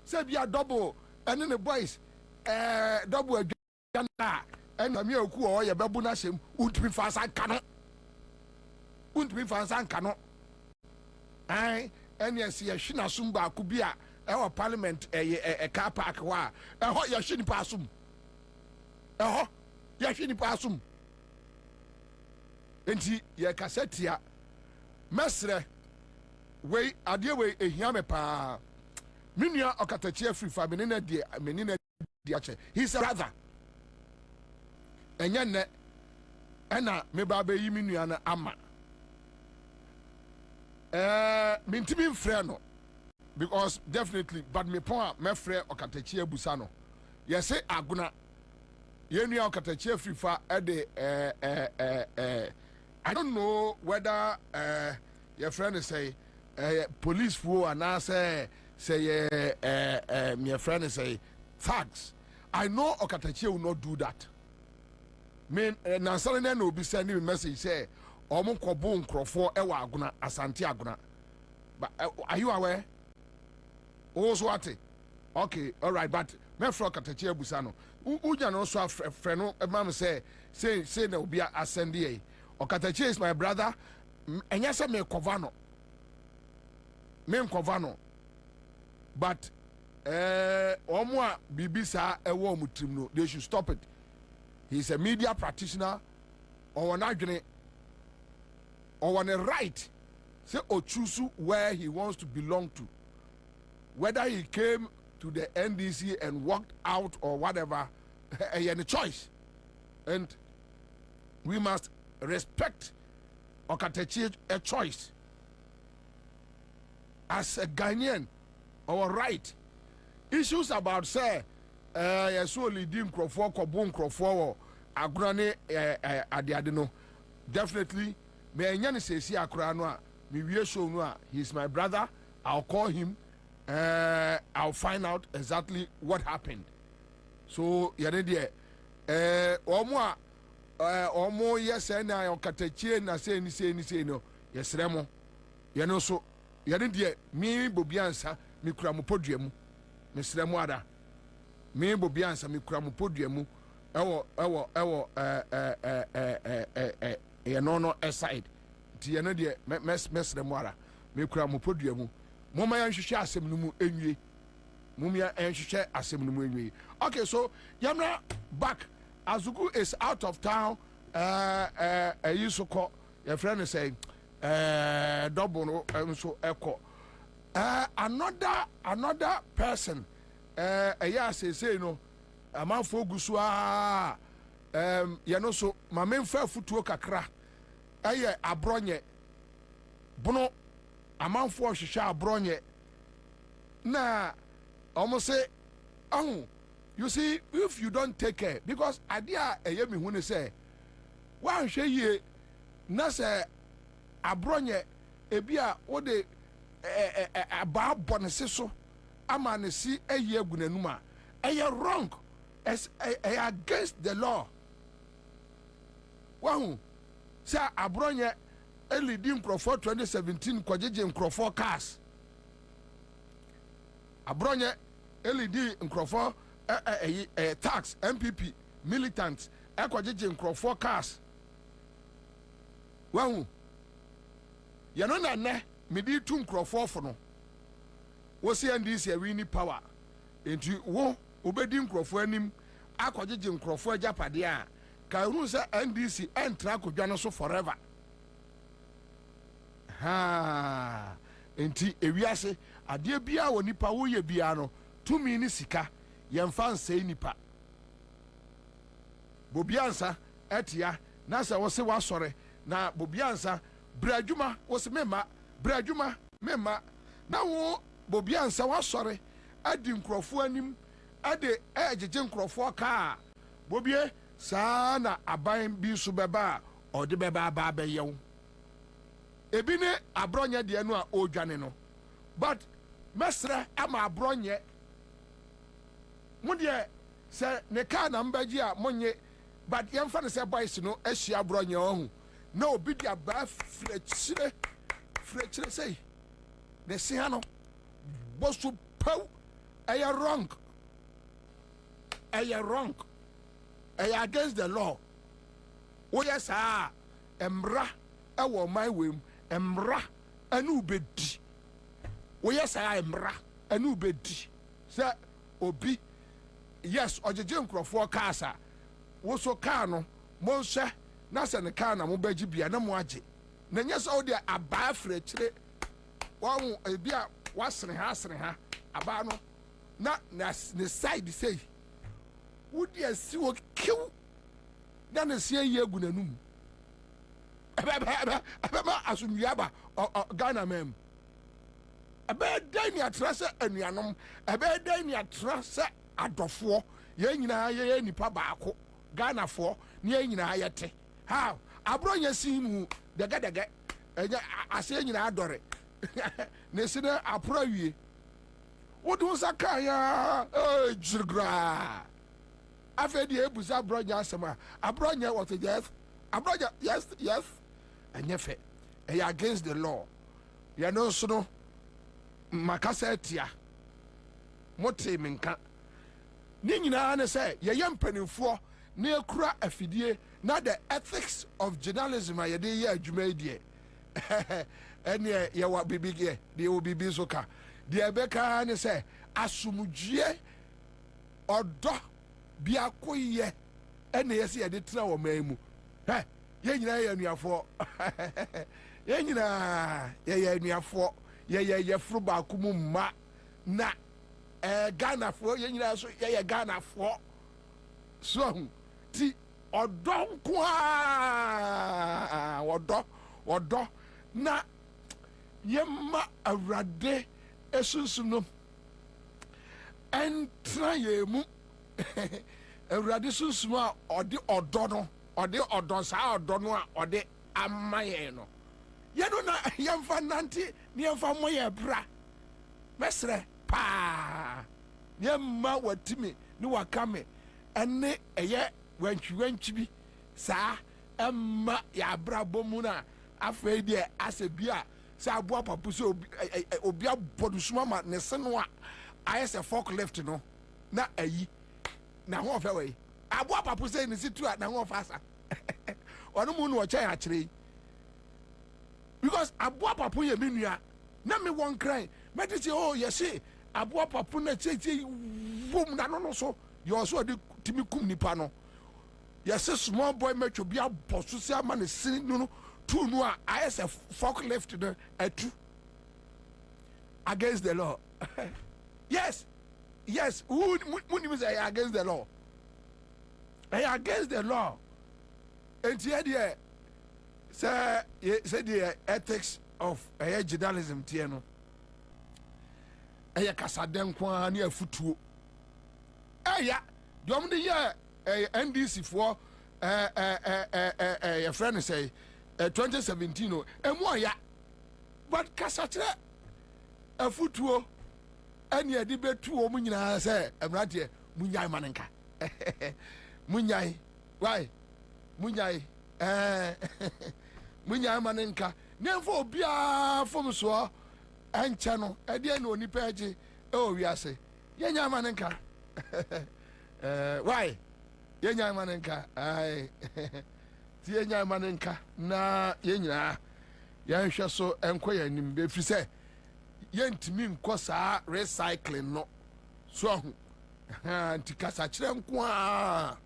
Speaker 15: say be a double and then the boys double agenda and a mere coup or your babunashim would be fast and cannot. Wouldn't be fast and cannot. Aye, and yes, yes, Shina Sumba could be our parliament a car park. Why? A hot Yashin Passum. A hot Yashin Passum. Enti ye kassetia mesre we ade we ehiame pa menua okatachie free fa menina die ache he's a brother enye ne ena me ba be yi menua na ama mintimi mfrɛ no because definitely but me pon me frɛ okatachie busa no ye say aguna ye nua okatachie free fa I don't know whether your friend is say police for and I say your friend is say facts. I know Okatachi will not do that. Me Nansana no be sending me message say Omo Kobon Crofo Ewa Aguna Asante Aguna. But are you aware? Also what? Okay, all right, but me fro Okatachi Busano. Uja no so friend no mama say na obi ascend Okatachi is my brother. And yes, me Kwabena. But Omwa Bibisa ewo mutimno. They should stop it. He's a media practitioner or an argument or on a right. Say choose where he wants to belong to. Whether he came to the NDC and walked out or whatever, any choice. And we must respect Okatachi a choice. As a Ghanaian, our right. Issues about say so leading Crawford, Kobun Crawford, Agrane Adiadino. Definitely, me nyani say si akrano me wie show no he's my brother. I'll call him. I'll find out exactly what happened. So yene de omo yes na Okatachi na say ni no yes remo yene so yene de mi Bobie Ansah mi kura mo podua mu me sremo ada mi Bobie Ansah mi kura mo podua mu ewo no aside ti yene de mesremo ada mi kura mo podua mu moma yan hwehwe asem no mu enwie mumia enhwehwe asem no mu enwie. Okay, so yamna back Azuku is out of town. Yusoko, your friend is saying, double so echo. Another person, say no, a man for Gusua, Yanoso, my main fair footwork kakra, abronye, bono, a man for Shisha abronye. Na, almost say, oh. You see, if you don't take care, because idea a yemi when they say, one share ye, Nasa abronye, ebia, what they a bar bonaseso, a man see a year gunenuma, a year wrong, as against the law. Wow, sir, abronye, a leading Crawford 2017, Kwajin Crawford cars. Abronye, LED in Crawford. Tax MPP militants ekwajeje nkrofo cars wahu yano na ne medi tu nkrofo fo no wo se NDC awini power enti wo obedi nkrofo anim akwajeje nkrofo ajapade a ka hu se NDC entra kodwa no so forever ha enti ewiase ade bia woni pa wo ye bia no tumi ni sika yemfa nsei nipa Bobie Ansah etia na se wo se wasore na Bobie Ansah bradwuma wo se mema bradwuma mema na wo Bobie Ansah wasore adi nkrofo anim ade ejeje nkrofo ka Bobie saa na aban bi so beba ode beba ba beyew ebi ne abronye de no a odwane no but mesra ama abronye Mudia say ne car number a monye but yamfa ne say boys no ahia bronye ohu na obi dia ba frechire say ne se ha no bosu pow ɛyɛ wrong ɛyɛ against the law woyɛ saa emra ɛwɔ my way emra anu bedi woyɛ saa emra anu bedi sɛ obi yes ɔgyegye nkurɔfoɔ kaasa wo so kaa no mo nhwɛ na sɛ ne kaa na mo bɛgye bia na mo agye na nyɛ sɛ wode abaa frɛ kyire wɔn ebi a wasere ha abaa no na ne side sei wode asi wɔ kiw na ne sie yie gu n'anum ɛbɛma asomdua ba Ghana mam ɛbɛyɛ dan ne atra sɛ anuanom ɛbɛyɛ dan ne atra sɛ adɔfoɔ yɛn nyinaa yɛyɛ nipa baako Ghanafoɔ ne yɛn nyinaa yɛte how aburo nyɛ sin mu dɛgɛdɛgɛ ɛnyɛ ase nyinaa dɔre ne se ne aporo wie wode wo nsa kaa ya gyirigra afei deɛ ebusa aburo nyɛ asɛm a aburo nyɛ wɔte yes aburo nyɛ yes ɛnyɛ fɛ ɛyɛ against the law yɛn nso no makasa atia mote me nka ne nyinaa ne sɛ yɛyɛ mpanimfoɔ na yɛkura afidie na the ethics of journalism a yɛde yɛ adwuma yi deɛ ɛneɛ yɛwɔ bibi deɛ yɛwɔ bibi so ka deɛ ɛbɛka ne sɛ asomdwie ɔdɔ biako yɛ ɛne yɛ sɛ yɛde tena wɔ man mu yɛn nyinaa yɛ anuafoɔ yɛn nyinaa yɛyɛ anuafoɔ yɛyɛ yɛforo baako mu mma na Ghanafoɔ yɛn nyinaa so yɛyɛ Ghanafoɔ so ti ɔdɔ nko a ɔdɔ na yɛma awurade esunsun no ɛntra yɛn mu awurade sunsun a ɔde ɔdɔ no ɔde ɔdɔ saa ɔdɔ no a ɔde ama yɛn no yɛn na yɛmfa nante ne yɛmfa mmɔ yɛn bra mɛsrɛ paa yɛmma watimi ne wakame ɛne ɛyɛ wantwi bi saa ɛmma yɛabrabɔ mu no a afei deɛ asɛ bi a sɛ aboa papo sɛ obi abɔ no suma ma ne se no a ayɛ sɛ forklift no na ayi na ho ɔfɛ wɔ yi aboa papo sɛ ne si tu a na ho ɔfa asa ɔno mu no ɔkyɛn akyerɛ yi because aboa papo yɛ me nua na me wɔn kran mɛte sɛ o yɛse aboa papo na kyekye wom na no so yɛ ɔso ɔde timi kum nipa no yɛse small boy mɛtwo bi abɔ so sɛ ama ne sin no tu no a ayɛ sɛ forklift no atu against the law yes munim sɛ ɛyɛ against the law ɛyɛ against the law enti ɛdeɛ sɛ deɛ ethics of ɛyɛ journalism tiɛ no ɛyɛ kasadɛ nko a ne afutuo ɛya deɛ ɔmo de yɛ NDC foɔ yɛfrɛ no sɛ 2017 no ɛmu ɔya but kasakyerɛ afutuo ɛne ɛde bɛtu wɔ mu nyinaa sɛ mmeranteɛ munyae ma ne nka munyae why munyae munyae ma ne nka nɛmfa obiara fom soɔ ɛnkyɛ no ɛdeɛ na onipa agye ɛwɔ wiase yɛnya ma ne nka why yɛnya ma ne nka ti yɛnya ma ne nka na yɛnyinaa yɛnhwɛ so ɛnkɔ yɛn anim bɛfiri sɛ yɛntumi nkɔ saa recycling no so ahu nti kasakyerɛ nko a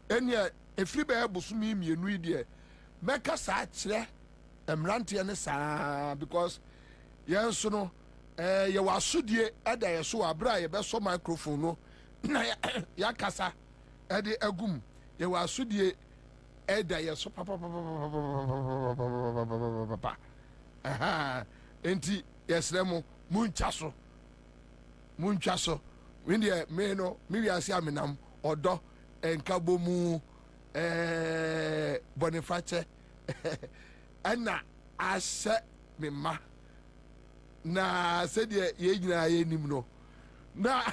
Speaker 15: ɛneɛ ɛfiri bɛyɛ bosome mmienu yi deɛ mɛka saa kyerɛ mmeranteɛ ne saa because yɛn so no yɛwɔ asodie ɛda yɛ so wɔ aberɛ a yɛbɛsɔ microphone no na yɛakasa ɛde agum yɛwɔ asodie ɛda yɛ so papapapapapapapapapa enti yɛsrɛ mo muntwa so wendeɛ me no me wiase amenam ɔdɔ ɛnka bɔ mu bɔnefakyɛ ɛna ahyɛ me ma na sɛdeɛ yɛn nyinaa yɛnim no na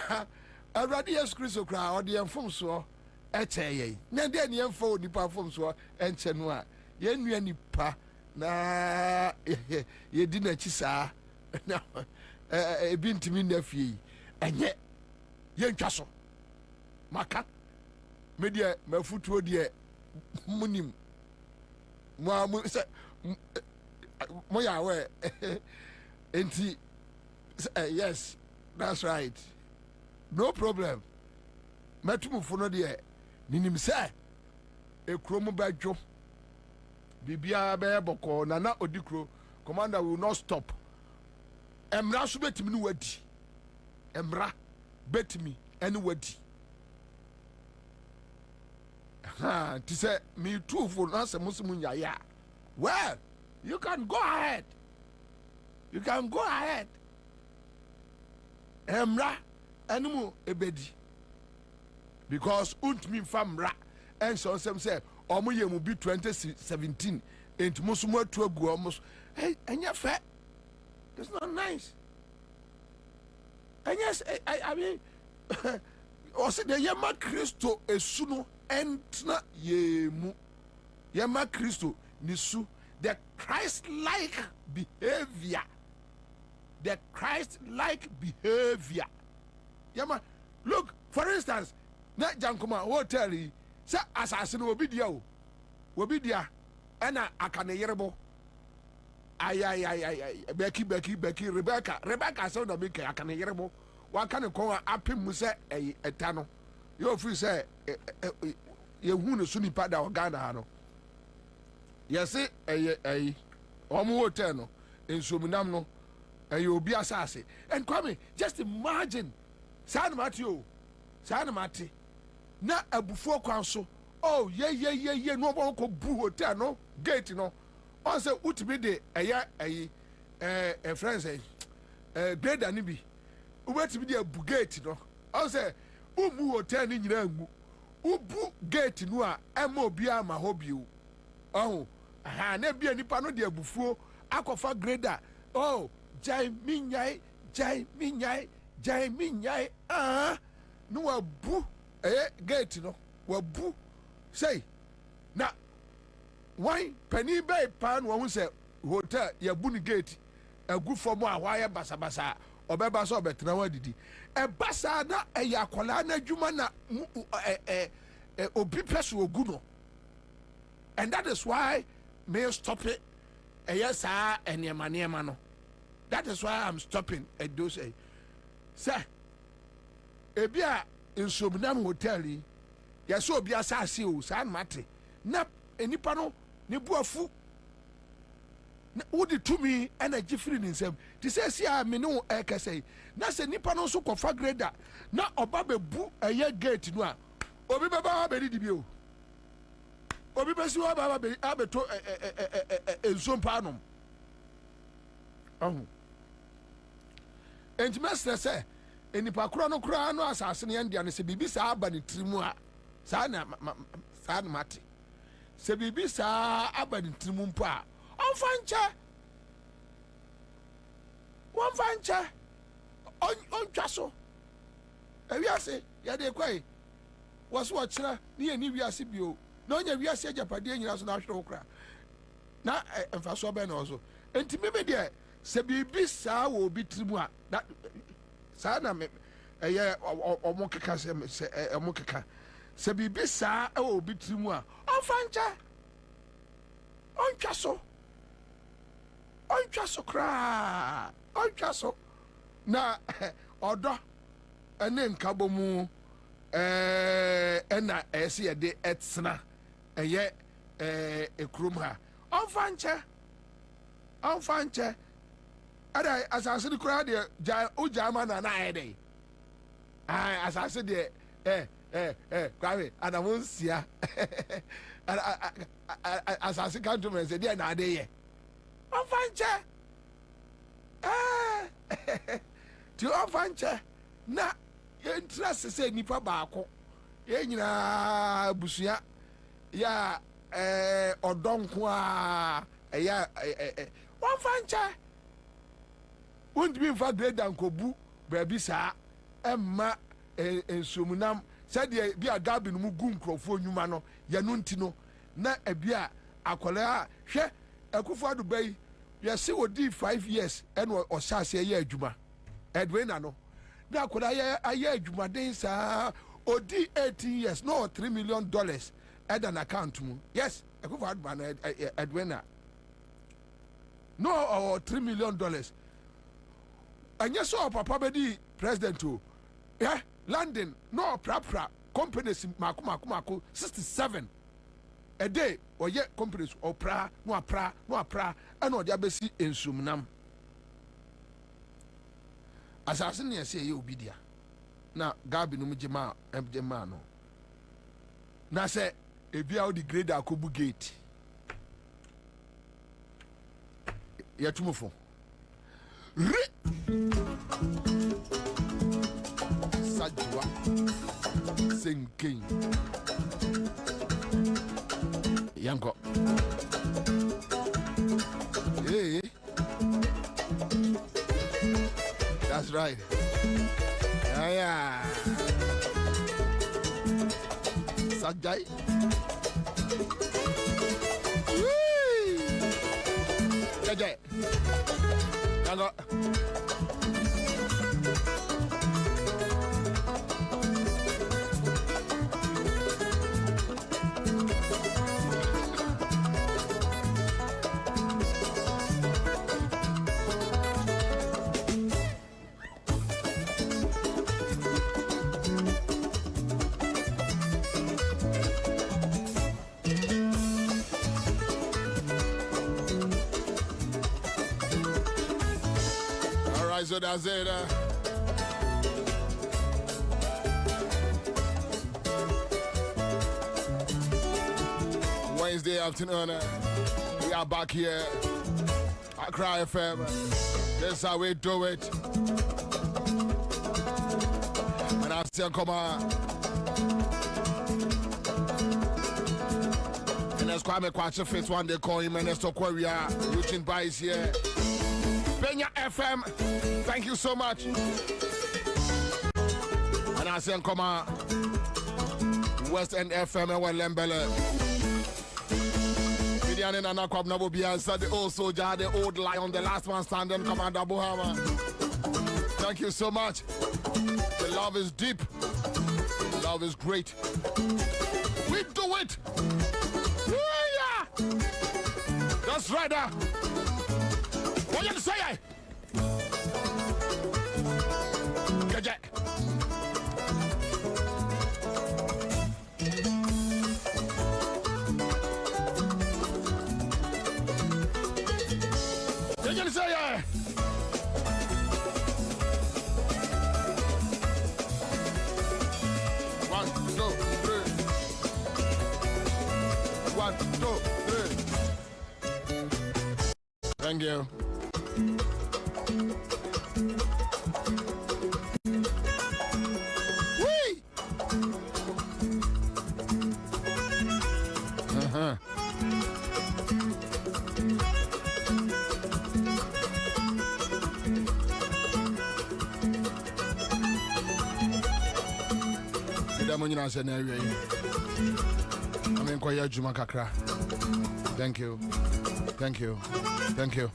Speaker 15: awurade yesu kristo koraa ɔde yɛn mfomsoɔ ɛkyɛ yɛn na deɛ ne yɛmfa wɔ nipa mfomsoɔ ɛnkyɛ no a yɛn nua nipa na yɛdi n'akyi saa ebi ntimi na fie enye yentwa so maka media mafutuo de munim mo se mo ya we enti yes that's right no problem matumufo no de ninim se ekromo badwo bibia be boko nana odikro commander will not stop emra so betimi no wadi emra betimi ene wadi ha ti say me too for na se muslimu ya well you can go ahead emra enemu ebedi because untmi famra and so some say omo ye mu bi 2017 ent musumu atu agu omo hey enya fa it's not nice and yes I mean also the yema Christo esuno entna yemu yema Christo nisu the Christ-like behavior yema look for instance na jankoma hotel say assassin obi dia ena akane yerebo ay Becky Rebecca say na make akane yerebo wa kan ko apem mu say eta no you free say ye hu no suni pada o Ghana ha no yes omo hotel no ensomunam no obi asase and Kwame just imagine san mate na abufuo kwan so oh ye no bon ko bu hotel no gate no on say utimi de friends grade ani bi ubetimi de abu gate no on say umu hotel ni nyina ngu ubu gate no a ema obi ama hobiu oh aha na bia nipa no de abufuo akofa grader oh jai minyai no wabu gate no wabu say na why penny bay pan wo say hotel ya bu ni gate agu fomo a wa ya basabasa obeba so obetena wadidi basa na yakola na adwuma na obi peso ogu no and that is why may stop it yes enema no that is why I'm stopping at those sir ebia insomnam hotel ya so obi asase o san mate na enipa no ne buafu na wodi tumi energy free nsem ti say sia me no ekese na se nipa no so kofa grader na oba bebu eye gate no a obi baba be di bi o obi besi wa baba be abeto ensompa anom entimestre say enipa kura no asase ne ndia ne se bibi sa aba ne trimu a sa na mate se bibi sa aba ne trimu mpo a onfanche ontwa so ewiase ya de kwai waso ochira ne ye ni wiase bio na onya wiase ajapade nyina so na ahwe okra na emfaso be na ozo entime be de se bibi sa wo bi trimu a na sa na me eye omo keka se omo keka se bibi sa wo bi trimu a onfanche ontwa so kra ontwa so na odo ene nkabomu ena ese ye de etsena eye ekrum ha onfanche ada asase de kra de ujama na ede asase de kwawe anamunsia asase cantonment se de na ade ye onfanche ti onfanche na interest se nipa baako ye nyina busua ya odonko a ya onfanche wondimi mfa grade ankobu baabi saa emma ensomunam sade bia gabi no mu gu nkrofo nyuma no ya no ntino na ebia akola hwe akufo adubai ya se wodi 5 years eno osase ye adwuma Edwina no. Na koda aye adwumaden saa odi 18 years no $3 million at an account mu. Yes, Edwina. No or $3 million. And yes, so papa bedi president too. Yeah, London no pra companies maku 67 a day or yet companies or pra no pra and or diabesi ensumnam. Assassin ya say you be there. Na Gabi no mjema no. Na say ebia the grade akobu gate. Ya tumufo. Sajwa Senking Yanko. Hey, that's right. Yeah. Sajai. Jai. Yanko. So that's it. Wednesday afternoon, we are back here at Cry FM. That's how we do it. And I still come on. And that's Kwame Kwacha Face one day call him and that's where we are. Reaching by is here. Penya FM, thank you so much. And I say, come on, West End FM and Lembele. Vidian and Anakwab Nabobi Ansah, the old soldier, the old lion, the last one standing, Commander Buhama. Thank you so much. The love is deep. The love is great. We do it. Yeah. That's right. What you say? Get you say? 1, 2, 3. 1, 2, 3. Thank you. Thank you. Thank you. Thank you.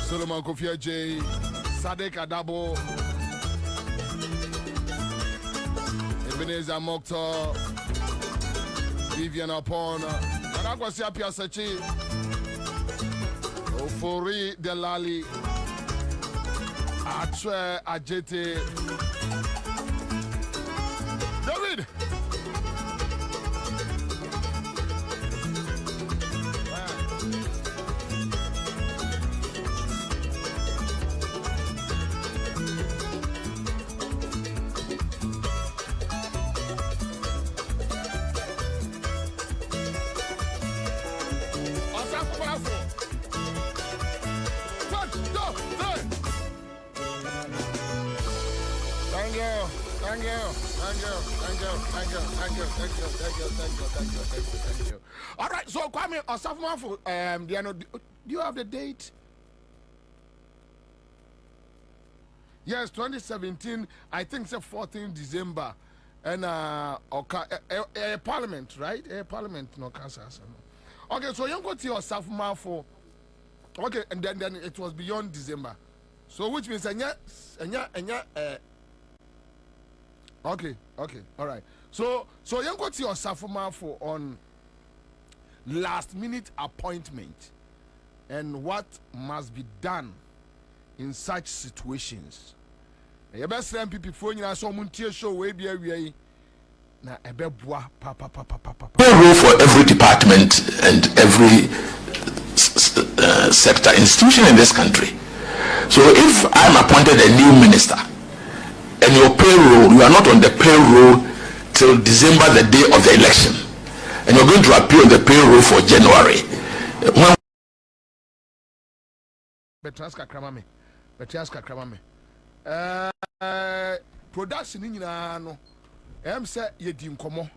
Speaker 15: Solomon Kofi J, Sadek Adabo, Ebenezer Mokhtar, Vivian Apon, Anakwasi Apiasachi, Ofori Delali, Atwe Ajete, David. Thank you. All right, so Kwame Osafo, do you have the date? Yes, 2017. I think it's 14 December, and Parliament, right? Parliament, no Kansas. Okay, so you go to your Safma for. Okay, and then it was beyond December. So which means okay, all right. So you go to your Safma for on last minute appointment and what must be done in such situations. You best MPP phone you so muntie show we be awie na ebeboa papa.
Speaker 4: Payroll for every department and every sector institution in this country. So if I'm appointed a new minister and your payroll, you are not on the payroll till December, the day of the election, and you're going to appear on the payroll for January.
Speaker 15: Production in no say ye di nkomo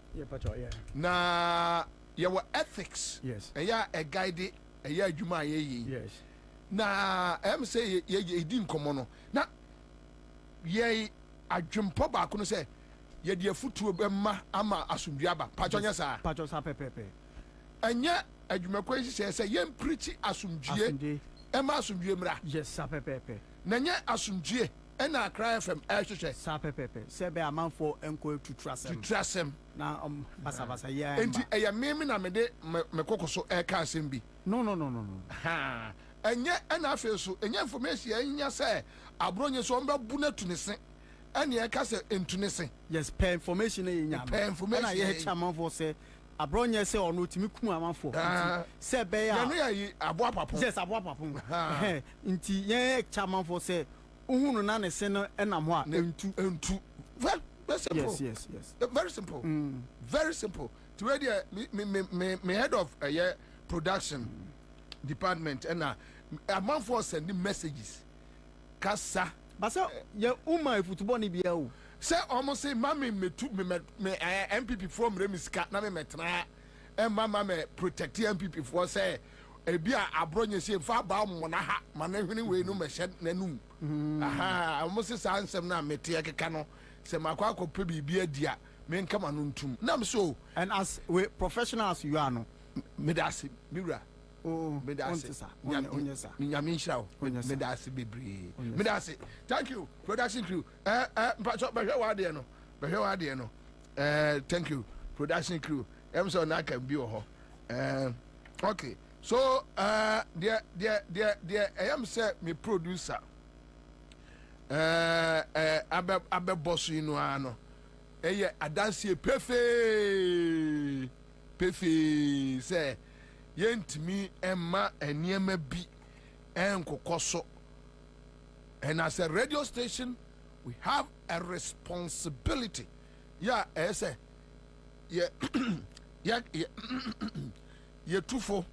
Speaker 15: na ye were ethics.
Speaker 21: Yes.
Speaker 15: A guide adwuma ye.
Speaker 21: Yes.
Speaker 15: Na say ye di nkomo no na ye adwempo ba ko no say ye di afutuo be ma ama asomduaba pacho nya sa
Speaker 21: pepepe
Speaker 15: anya adwumako yi say ye preach asomdue ema asomdue mra.
Speaker 21: Yes, sa pepepe
Speaker 15: na nya asomdue ena Accra FM ehwehwe
Speaker 21: sa pepepe se be amanfo enko to trasem na basa ya
Speaker 15: enti eya meme na mede mekokoso eka asem bi
Speaker 21: no
Speaker 15: ha enye ena afeso enye information enya se abronye so mba bu na tunese ene eka se entunese.
Speaker 21: Yes, per information enya na ye chamanfo se abronye se ono timi ku amanfo se be ya
Speaker 15: no ya yi abo apapon.
Speaker 21: Yes, abo apapon enti ye chamanfo se uhunu na ne se no enam ho a
Speaker 15: entu very simple.
Speaker 21: Yes.
Speaker 15: Very simple. Very simple. To where me head of production department and a man for sending messages kasa
Speaker 21: basa ye uma football ni bia o
Speaker 15: say almost say mama me MPP from Remiska na me metra e mama me protect MPP for say e bia abronye se fa ba mo na ha mana hwene we no me hye nanum aha almost say ansem na mete akeka no se makwa akopɛ bibia dia me nka ma no ntum na me so.
Speaker 21: And as we professionals you are no
Speaker 15: me da se miwura
Speaker 21: me da se
Speaker 15: onyesa nyame nhyirawo me da se bebre me da se. Thank you production crew mpacho behwe wa de no thank you production crew so na kan bi ho okay so there I am say me producer abe boss inu ano eye adansie pefe say yentimi emma eniema bi enkokoso. And as a radio station we have a responsibility. Say tufo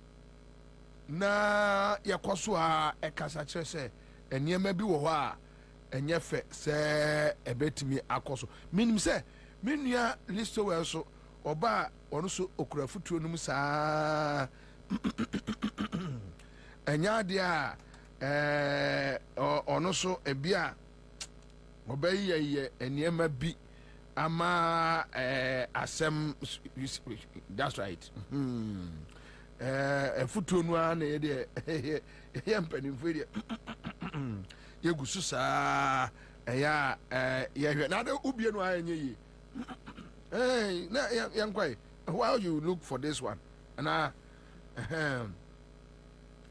Speaker 15: na yakoso a ekasa kire say eniema bi wo ho a enye fe se ebetimi akoso minim se menua listo we so oba ono so okura futuo num saa enya de a ono so ebia obayi ye eniema bi ama asem. That's right. Futuo nu a na ye de ye mpanimfo de yegusu saa eya ye na de ubie no anye yi na yankwai why you look for this one and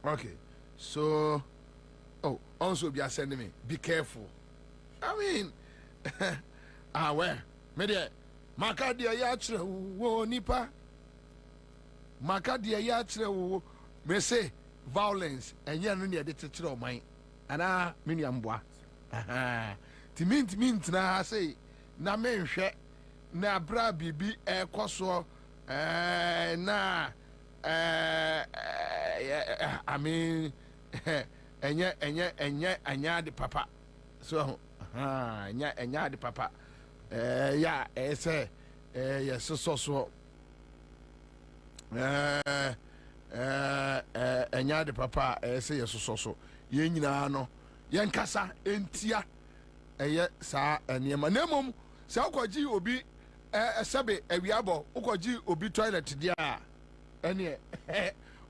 Speaker 15: okay so also be sending me be careful. I mean where me de maka de ya kire wo nipa maka de ya kire wo me say violence enye no ne de kire o man ana menu amboa timin na say na menhwe na bra bibi ekoso na I mean enye anya de papa so anya de papa say yes so anya de papa say yes so ye nyina no ye nkasa entia eye saa eniema na mom se ukoji obi sebe awiabo ukoji obi toilet dia ɛne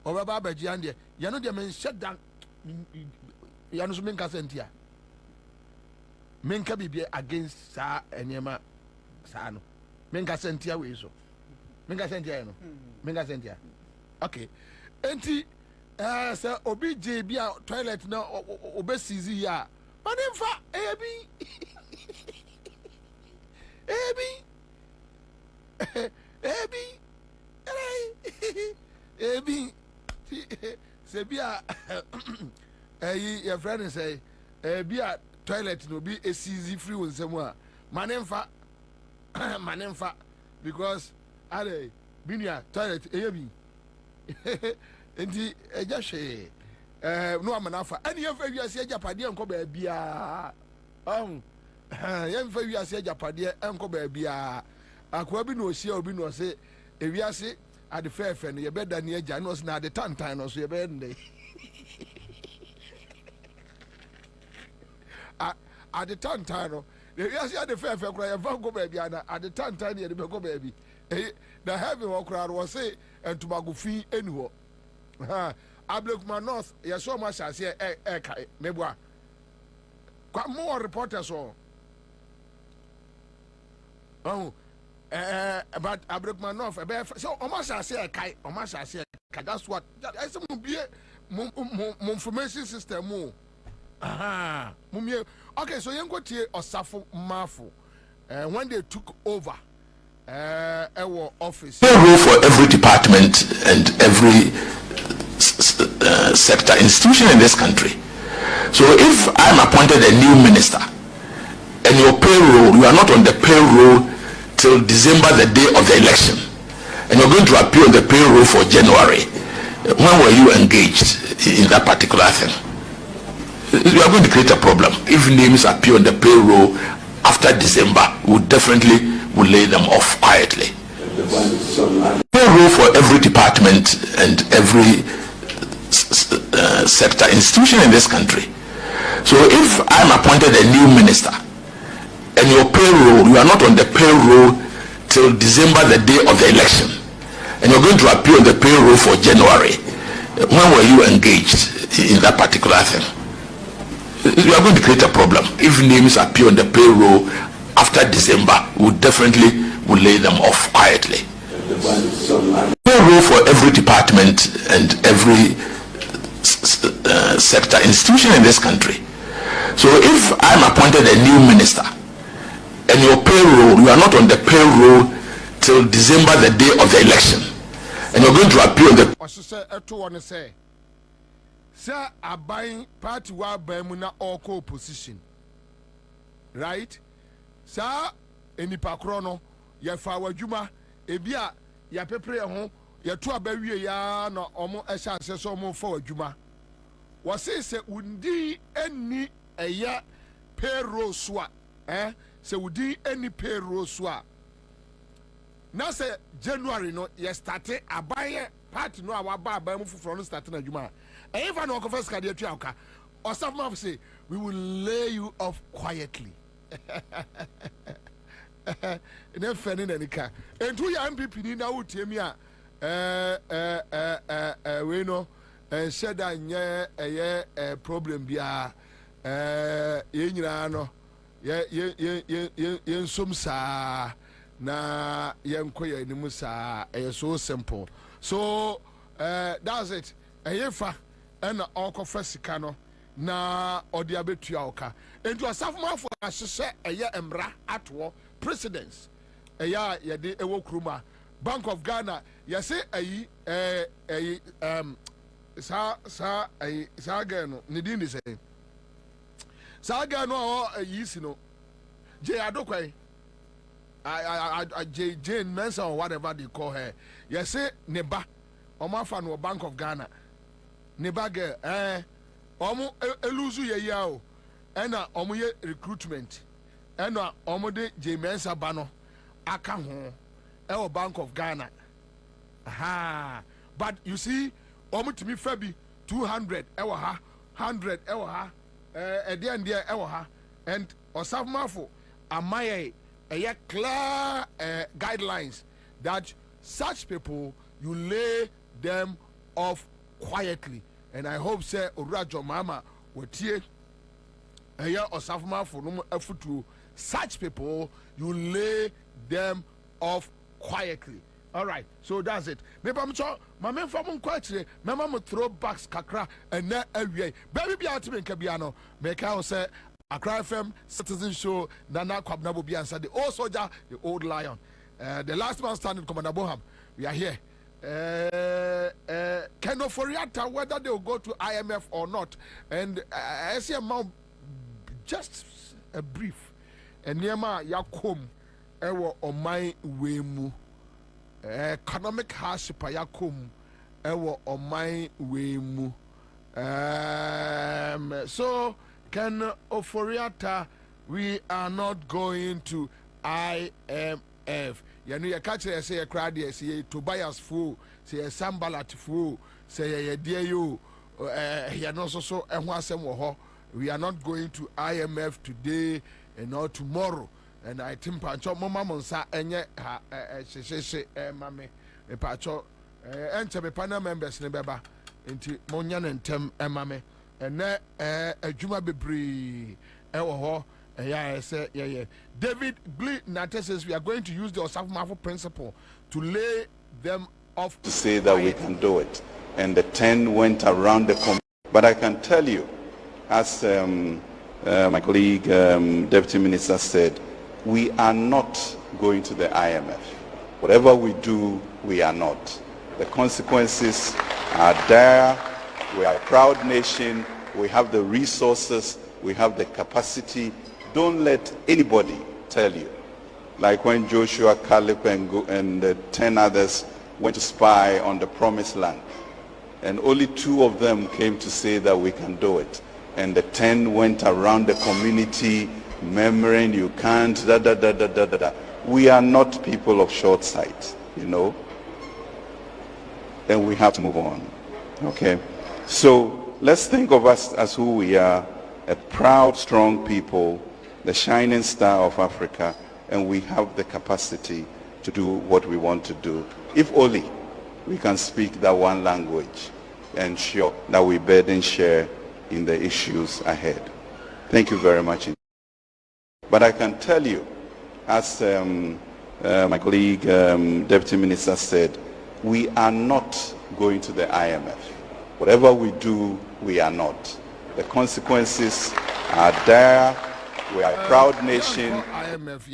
Speaker 15: ɔbɛba abɛgye an deɛ yɛno deɛ menhyɛ da yɛno so menka sɛ ntia menka biribi against saa nneɛma saa no menka sɛ ntia wei so menka sɛ ntia yɛ no menka sɛ ntia okay enti sɛ obi gye bi a toilet na obɛsizi yi a ma ne mfa ebi sɛ bi a ɛyi yɛfrɛ ne sɛ bi a toilet no bi esizi free wo nsɛm a ma ne mfa because ade bi nua toilet ɛyɛ bi nti ɛgya hwee no amana afa ɛne yɛmfa wiase agyapadeɛ nkɔ baabiaa yɛmfa wiase agyapadeɛ nkɔ baabiaa akoa bi na ɔhyia obi na ɔse ewiase ade fɛɛfɛ no yɛbɛda ne agya ne ɔse na ade tantan no so yɛbɛyɛ ndɛ ade tantan no ewiase ade fɛɛfɛ koraa yɛmfa nkɔ baabiaa na ade tantan ne yɛde bɛkɔ baabi na heaven hɔ koraa no wɔse ntomago fi ɛni hɔ Ablekuma North, yes, so much as here, Mebwa. More reporters, oh, but Ablekuma North, so almost as here, almost as here, that's what that's a information system. Okay, so you go to Osafo Mafu, when they took over our office.
Speaker 4: Payroll for every department and every sector institution in this country. So if I'm appointed a new minister and your payroll, you are not on the payroll till December, the day of the election, and you're going to appear on the payroll for January, when were you engaged in that particular thing? You are going to create a problem. If names appear on the payroll after December, we definitely will lay them off quietly. Payroll for every department and every sector institution in this country. So if I'm appointed a new minister and your payroll, you are not on the payroll till December, the day of the election, and you're going to appear on the payroll for January, when were you engaged in that particular thing? You are going to create a problem. If names appear on the payroll after December, we definitely will lay them off quietly. Payroll for every department and every sector institution in this country. So if I'm appointed a new minister and your payroll, you are not on the payroll till December, the day of the election, and you're going to appear on the
Speaker 15: sir, I buying party wa bemuna oko opposition, right? Sir, enipa krono ya fawa juma ebia ya pepre ho ya to abawie ya na omo ehya aseso omo fa wadwuma wose se undi eni eya payroll so se udi eni payroll so na se January no ya start abaye party no awaba abamu fufuro no start na adwuma efa no confess card ya tuaka osafma say we will lay you off quietly. Ne feni na nika entu ya MPP ni na utiemi a we no sheda nye problem bia ye nyina no ye nsom saa na ye nkoya animu saa so simple so that's it fa na okofra sika no na odi abetua oka entu asafomafo ahyehyɛ emra atwo presidents yɛde ɛwɔ kuruma Bank of Ghana yɛse sa girl no ne din ni sɛ sa girl no ayi si no je adokwai Jane Mensa or whatever they call her yɛse ne ba ɔmafa no Bank of Ghana ne ba girl ɔmo eluzu yɛ ya o ɛna ɔmo yɛ recruitment ɛna ɔmo de Mensa ba no aka ho ɛwɔ Bank of Ghana but you see ɔmo timi fa bi 200 ɛwɔ ha 100 ɛwɔ ha ɛdeɛ ɛwɔ ha and ɔsafmafo amaye clear guidelines that such people you lay them off quietly. And I hope say Urajo Mama wotie eya osafuma for no afutu. Such people, you lay them off quietly. All right, so that's it. Maybe I'm sure my men from quietly, my mom throw backs kakra and na away. Baby be out in Kabiano. Make I say Accra FM Citizen Show. Nana Kwabena will be answered. The old soldier, the old lion. The last man standing, Commander Boham. We are here. Can Oforiata whether they will go to IMF or not? And I see a mount just a brief. Enyema yakom ewo omai wemu economic hardship yakom ewo omai wemu so can Oforiata we are not going to IMF. Yanu ya catch say a crowd say Tobias fool say Sambalat fool say dear you here no so we are not going to IMF today and not tomorrow. And I think Pancho Mama Monsa enye mame Pacho enter the panel members nebeba into Monyan and Tem mame and a Juma Bibri ewo yeah. David Nate says we are going to use the Osafumafo principle to lay them off
Speaker 9: to say that we can do it. And the 10 went around the community. But I can tell you, as my colleague, Deputy Minister said, we are not going to the IMF. Whatever we do, we are not. The consequences are there. We are a proud nation. We have the resources. We have the capacity. Don't let anybody tell you. Like when Joshua, Caleb, and the 10 others went to spy on the promised land. And only 2 of them came to say that we can do it. And the 10 went around the community murmuring, you can't, We are not people of short sight, you know. And we have to move on. Okay? So let's think of us as who we are, a proud, strong people, the shining star of Africa, and we have the capacity to do what we want to do. If only we can speak that one language and show that we burden share in the issues ahead. Thank you very much. But I can tell you, as my colleague, Deputy Minister said, we are not going to the IMF. Whatever we do, we are not. The consequences are there. We are a proud nation.
Speaker 15: IMF.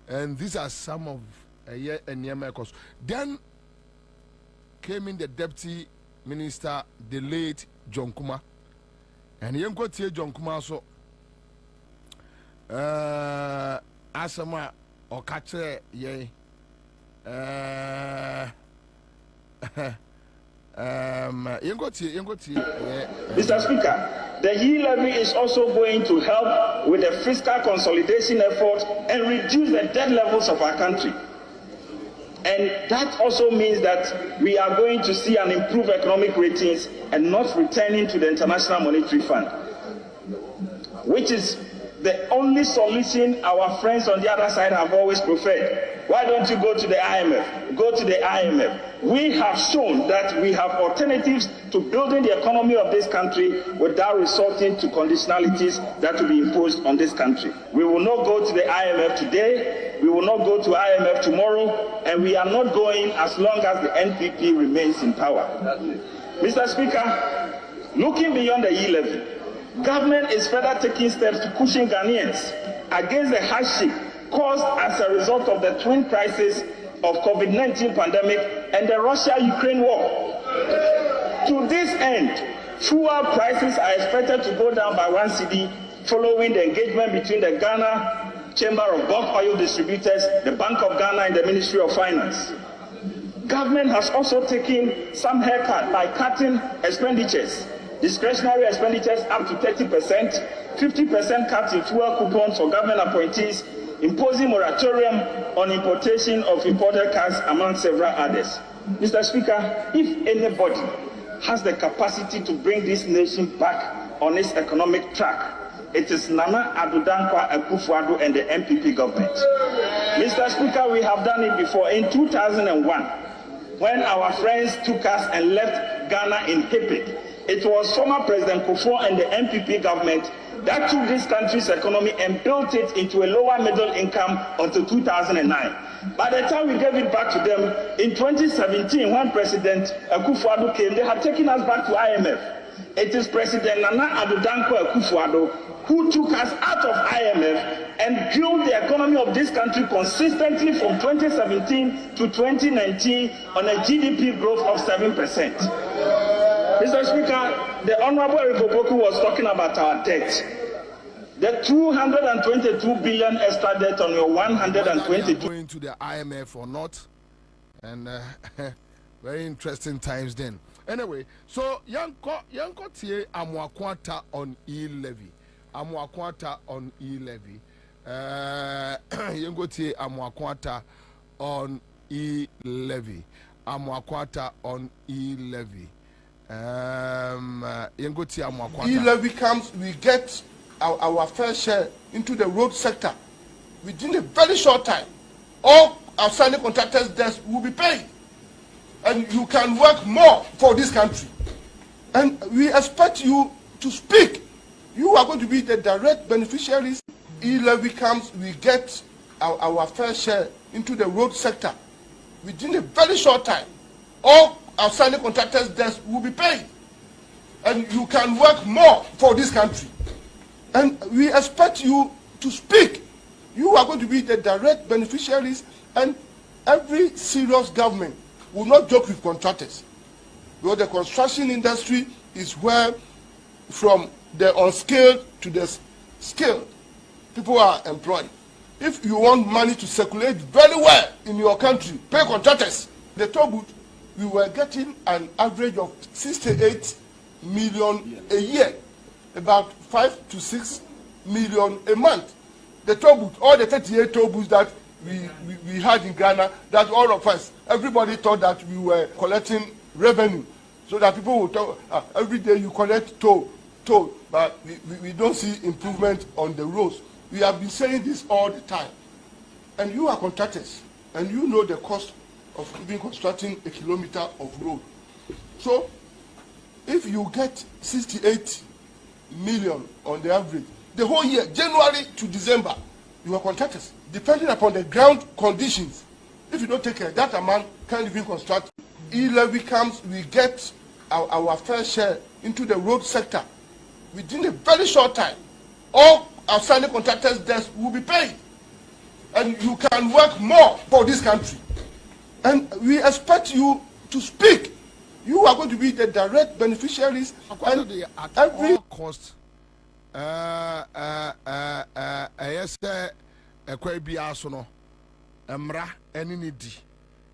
Speaker 15: And these are some of Yemen. Then came in the Deputy Minister, the late John Kuma. And he got here John Kuma so Asama or Katre ye
Speaker 12: Mr. Speaker, the E levy is also going to help with the fiscal consolidation effort and reduce the debt levels of our country. And that also means that we are going to see an improved economic ratings and not returning to the International Monetary Fund, which is the only solution our friends on the other side have always preferred. Why don't you go to the IMF? Go to the IMF. We have shown that we have alternatives to building the economy of this country without resorting to conditionalities that will be imposed on this country. We will not go to the IMF today. We will not go to IMF tomorrow. And we are not going as long as the NPP remains in power. Mr. Speaker, looking beyond the E-levy, government is further taking steps to cushion Ghanaians against the hardship caused as a result of the twin crisis of COVID-19 pandemic and the Russia-Ukraine war. To this end, fuel prices are expected to go down by 1 cedi following the engagement between the Ghana Chamber of Bulk Oil Distributors, the Bank of Ghana, and the Ministry of Finance. Government has also taken some haircut by cutting expenditures, discretionary expenditures up to 30%, 50% cut in fuel coupons for government appointees, imposing moratorium on importation of imported cars, among several others. Mr. Speaker, if anybody has the capacity to bring this nation back on its economic track, it is Nana Addo Dankwa Akufo-Addo and the MPP government. Mr. Speaker, we have done it before. In 2001, when our friends took us and left Ghana in Hippic, it was former President Kufuor and the MPP government that took this country's economy and built it into a lower middle income until 2009. By the time we gave it back to them in 2017, when President Akufo-Addo came, they had taken us back to IMF. It is President Nana Addo Dankwa Akufo-Addo who took us out of IMF and grew the economy of this country consistently from 2017 to 2019 on a GDP growth of 7%. Mr. Speaker, the Honorable Eric was talking about our debt. The 222 billion extra debt on your 122.
Speaker 15: Going to the IMF or not, and very interesting times then. Anyway, so Yanko tie Amwakwanta on e-levy. Amwakwanta on e-levy. Yanko tie Amwakwanta on e-levy. Amwakwanta on e-levy.
Speaker 18: E-levy comes, we get our fair share into the road sector. Within a very short time, all outstanding contractors' debts will be paid. And you can work more for this country. And we expect you to speak. You are going to be the direct beneficiaries. E-levy comes, we get our fair share into the road sector. Within a very short time, all outstanding contractors' debts will be paid. And you can work more for this country. And we expect you to speak. You are going to be the direct beneficiaries, and every serious government will not joke with contractors. Because the construction industry is where, from the unskilled to the skilled, people are employed. If you want money to circulate very well in your country, pay contractors. The toll booth, we were getting an average of 68 million a year, about 5 to 6 million a month. The toll booth, all the 38 toll booths that we had in Ghana, that all of us, everybody thought that we were collecting revenue, so that people would talk, every day you collect toll, but we don't see improvement on the roads. We have been saying this all the time. And you are contractors, and you know the cost of even constructing a kilometer of road. So, if you get 68 million on the average, the whole year, January to December, you are contractors. Depending upon the ground conditions, if you don't take care, that amount can't even construct. E-levy comes, we get our fair share into the road sector. Within a very short time, all outstanding contractors' debts will be paid. And you can work more for this country. And we expect you to speak. You are going to be the direct beneficiaries. And
Speaker 15: at every cost, yes, a quite be asono, Mra, any needy,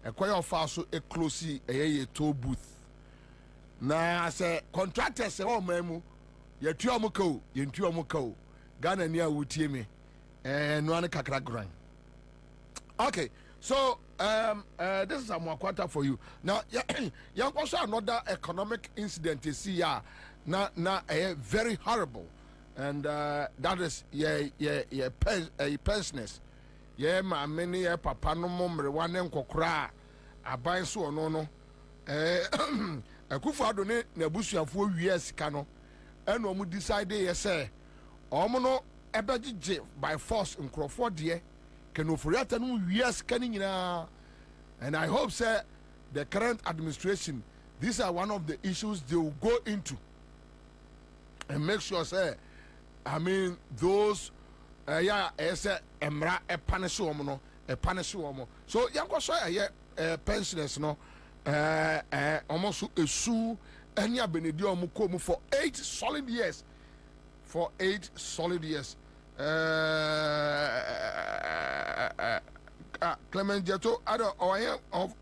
Speaker 15: a quite of also a close a toll booth. Now, I say, contractors say, oh, memu, you're Tuamuko, Ghana near Wutiemi, and one Kakra grind. Okay, so this is a more quarter for you. Now, yeah, also another economic incident you see, now very horrible, and that is pensioners. Yeah, my many papa no more one and kokra, a buy so no. A Akufo-Addo ne n'abusuafo years kano, and we decided yes, omono ebegye by force in Crawford dear. Can offer no years canning, and I hope, sir, the current administration, these are one of the issues they will go into and make sure, sir. I mean, those, emra a punish woman, a punish woman. So, young pensioners, no, almost a sue, and ya benedio mukomu for 8 solid years. For 8 solid years. Clement Jeto, I don't know of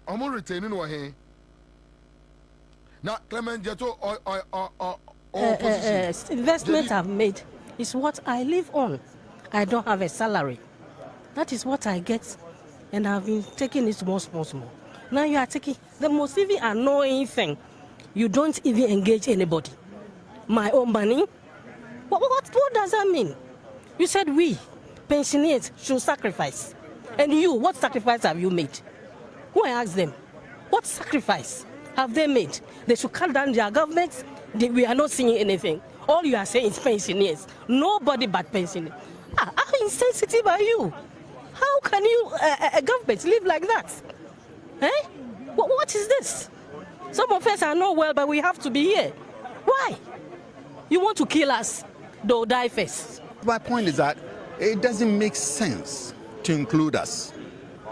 Speaker 15: almost retaining or he. Now, Clement Jeto
Speaker 19: investment I've made is what I live on. I don't have a salary. That is what I get, and I've been taking it more. Now you are taking the most even annoying thing. You don't even engage anybody. My own money. What does that mean? You said we. pensioners should sacrifice. And you, what sacrifice have you made? Who I ask them, what sacrifice have they made? They should cut down their governments. We are not seeing anything. All you are saying is pensioners. Nobody but pensioners. How insensitive are you? How can you, a government, live like that? Eh? What is this? Some of us are not well, but we have to be here. Why? You want to kill us? They'll die first.
Speaker 11: My point is that it doesn't make sense to include us.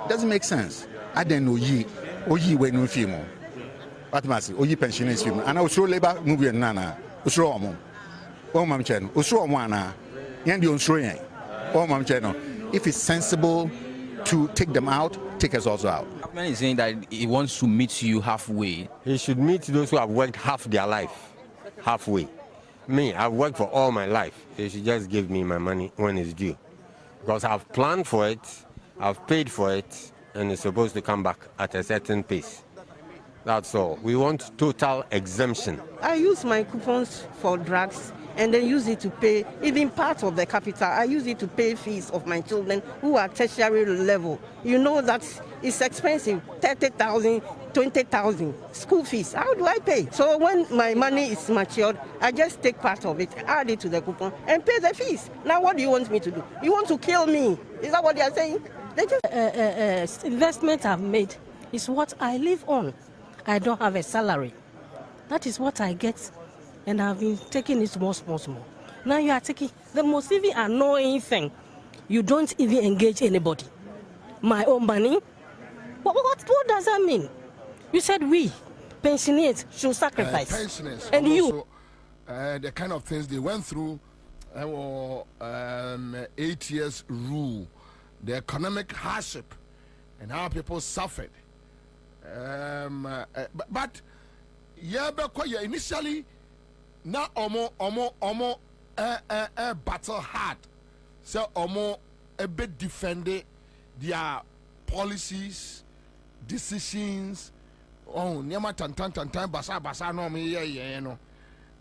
Speaker 11: It doesn't make sense. I don't know ye when you feel more. What must you pensioners film? And I was sure labor movie and nana. Usro mo. Oh, Mam Channel. Usro moana. Yandy on Shrine. Oh, Mam Channel. If it's sensible to take them out, take us also out.
Speaker 20: Man is saying that he wants to meet you halfway.
Speaker 22: He should meet those who have worked half their life, halfway. Me, I've worked for all my life. They should just give me my money when it's due. Because I've planned for it, I've paid for it, and it's supposed to come back at a certain pace. That's all. We want total exemption.
Speaker 23: I use my coupons for drugs and then use it to pay, even part of the capital, I use it to pay fees of my children who are tertiary level. You know that it's expensive, 30,000, 20,000 school fees. How do I pay? So when my money is matured, I just take part of it, add it to the coupon and pay the fees. Now what do you want me to do? You want to kill me? Is that what they are saying? They just
Speaker 19: investment I've made is what I live on. I don't have a salary. That is what I get. And I've been taking it small. Now you are taking the most even annoying thing. You don't even engage anybody. My own money? What does that mean? You said we, pensioners, should sacrifice.
Speaker 15: Pensioners.
Speaker 19: And you?
Speaker 15: Also, the kind of things they went through, 8 years rule, the economic hardship, and how people suffered. But initially, na omo battle hard, so omo a bit defended their policies, decisions. Oh, nyama tantan basa no me ye no.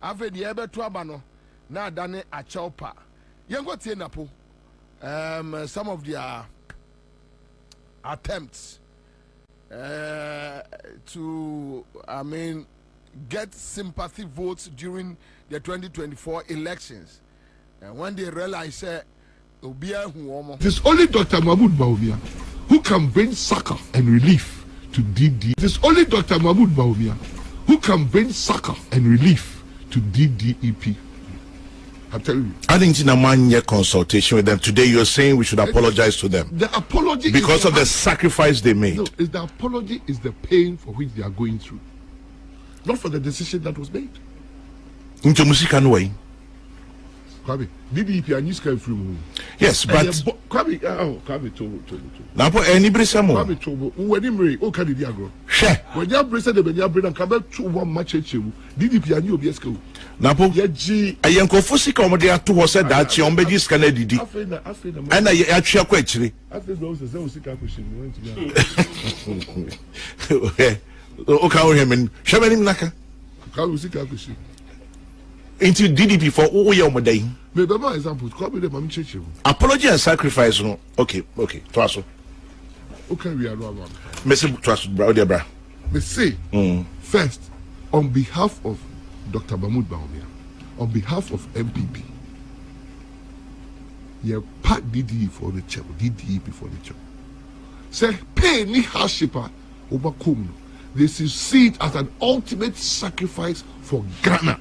Speaker 15: Ave the ebe to abano na dane a chopa. Yengo tie napo. Some of their attempts to get sympathy votes during the 2024 elections, and when they realize
Speaker 18: it is only Dr. Mahmoud Bawumia who can bring succor and relief to DD. It is only Dr. Mahmoud Bawumia who can bring succor and relief to DDEP. I'm telling you.
Speaker 4: I didn't in a 1 year consultation with them. Today you're saying we should apologize to them.
Speaker 18: The apology
Speaker 4: because of the sacrifice they made.
Speaker 18: No, the apology is the pain for which they are going through. Not for the decision that was made.
Speaker 4: Into music and way.
Speaker 18: Kwabe, DDP and Niska from.
Speaker 4: Yes, but
Speaker 18: Kwabe, to.
Speaker 4: Now, anybody some more.
Speaker 18: Kwabe to when him oh can the agro. Share. When you have the when you bring and come to one match DDP and you be school.
Speaker 4: Now, Yaji, I am confusing comedy to was said that you ombe this can edit. And I actually quite.
Speaker 18: I think those is those question.
Speaker 4: Okay. Okay, him and Shaman Naka. Into DDP for all your day.
Speaker 18: Maybe my example, copy the Mammy Church.
Speaker 4: Apology and sacrifice. No, okay, Twasso.
Speaker 18: Okay, we are wrong.
Speaker 4: Mr. Trust, brother, bra.
Speaker 18: Let's say, first, on behalf of Dr. Mahmoud Bawumia, on behalf of MPP, you part DDE for the chap, DDEP for the chap. Say, pay ni hardship over Kumno. They see it as an ultimate sacrifice for Ghana.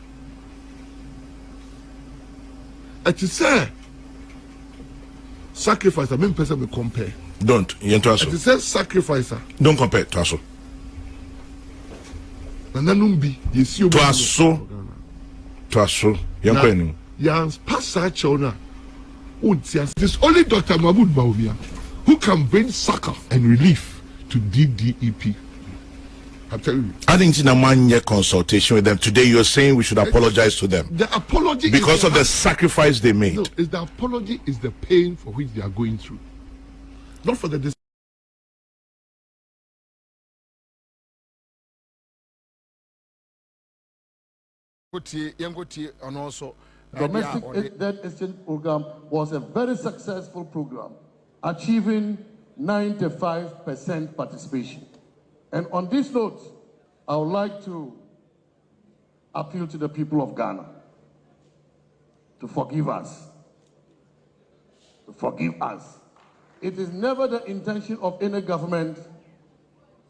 Speaker 18: It is a sacrifice. I mean, person will compare.
Speaker 4: Don't. It
Speaker 18: is a sacrifice.
Speaker 4: Don't compare to us.
Speaker 18: And then be you see
Speaker 4: to us. Young
Speaker 18: Yans Passa Chona. It is only Dr. Mahmoud Bawumia who can bring succor and relief to DDEP. I'm telling you.
Speaker 4: I didn't in a 1 year consultation with them. Today you're saying we should apologize to them.
Speaker 18: The apology
Speaker 4: because of the sacrifice they made.
Speaker 18: No, is the apology is the pain for which they are going through. Not for the
Speaker 15: Yangotie and also
Speaker 18: Domestic debt exchange program was a very successful program, achieving 95% participation. And on this note, I would like to appeal to the people of Ghana to forgive us. To forgive us. It is never the intention of any government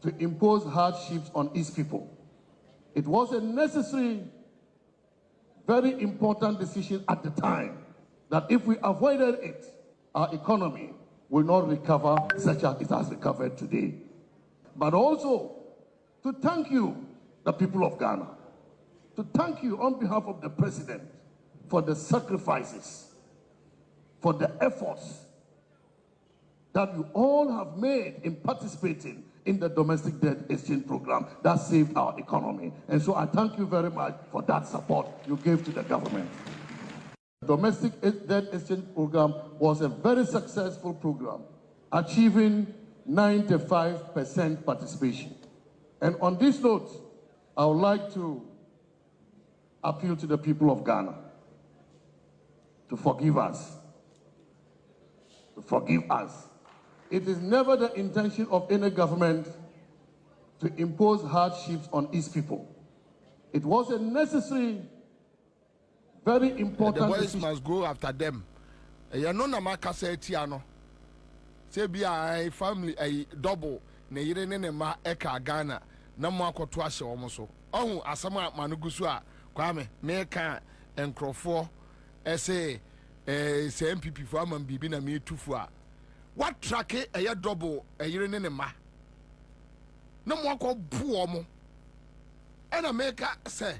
Speaker 18: to impose hardships on its people. It was a necessary, very important decision at the time that if we avoided it, our economy will not recover such as it has recovered today. But also to thank you, the people of Ghana, to thank you on behalf of the president for the sacrifices, for the efforts that you all have made in participating in the domestic debt exchange program that saved our economy. And so I thank you very much for that support you gave to the government. The domestic debt exchange program was a very successful program, achieving 95% participation. And on this note, I would like to appeal to the people of Ghana to forgive us. To forgive us. It is never the intention of any government to impose hardships on its people. It was a necessary, very important
Speaker 15: the boys
Speaker 18: decision.
Speaker 15: must go after them. You know, Namaka said, Tiano. Say, be a family, a double, Nayene ma eka Ghana, Namako Twasha almost. Oh, Asama Manugusua, Kwame, Meka, and Crawford, say MPP for Amman Bibina me too far. What track a double a year in a ma? No more called poor mo. And a maker say,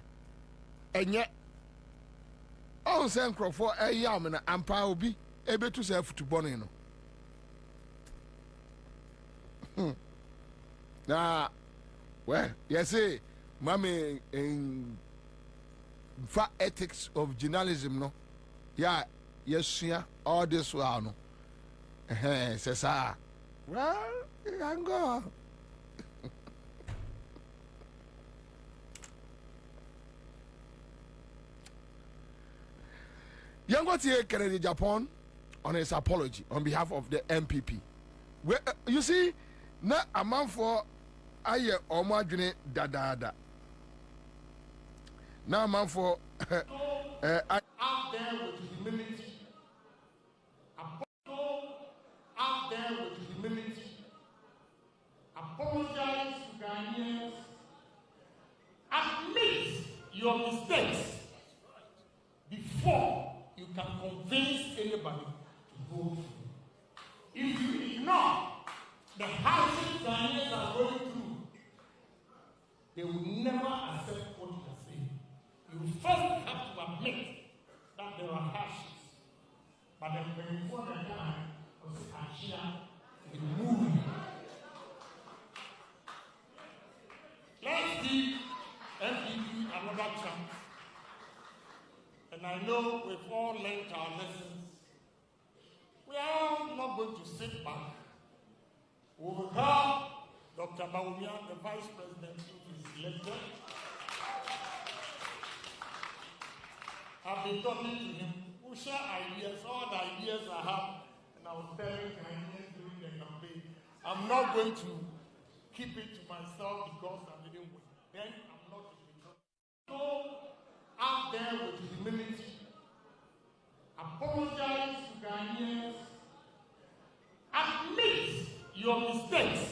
Speaker 15: and yet, oh, San Crawford, a yam and a power be able to serve to Bonino. Now, well, yes, mammy in fact ethics of journalism, no? Yeah, yes, yeah, all this one, no. Says, well, I'm go. Yangotie Kennedy Japan on his apology on behalf of the MPP. Well, you see, na a man for aye omadwene dadada. Na a man for out there with humility. Out there with humility. Apologize to Ghanaians. Admit your mistakes before you can convince anybody to vote for you. If you ignore the hardships Ghanaians are going through, they will never accept what you are saying. You first have to admit that there are hardships. But then before the time, let's give MPP another chance. And I know we've all learned our lessons. We are not going to sit back. We will have Dr. Bobie, the Vice President, who is elected. I've been talking to him. We'll share ideas, all the ideas I have. And I was telling Ghanaians during the campaign, I'm not going to keep it to myself because I didn't win. Then I'm not going to go out there with humility. Apologize to Ghanaians. Admit your mistakes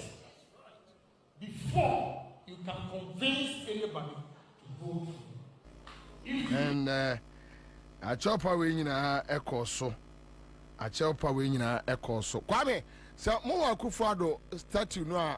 Speaker 15: before you can convince anybody to vote for you. And I chop away in a echo so. I chop away in a echo so. Kwame, so more Akufo-Addo statue no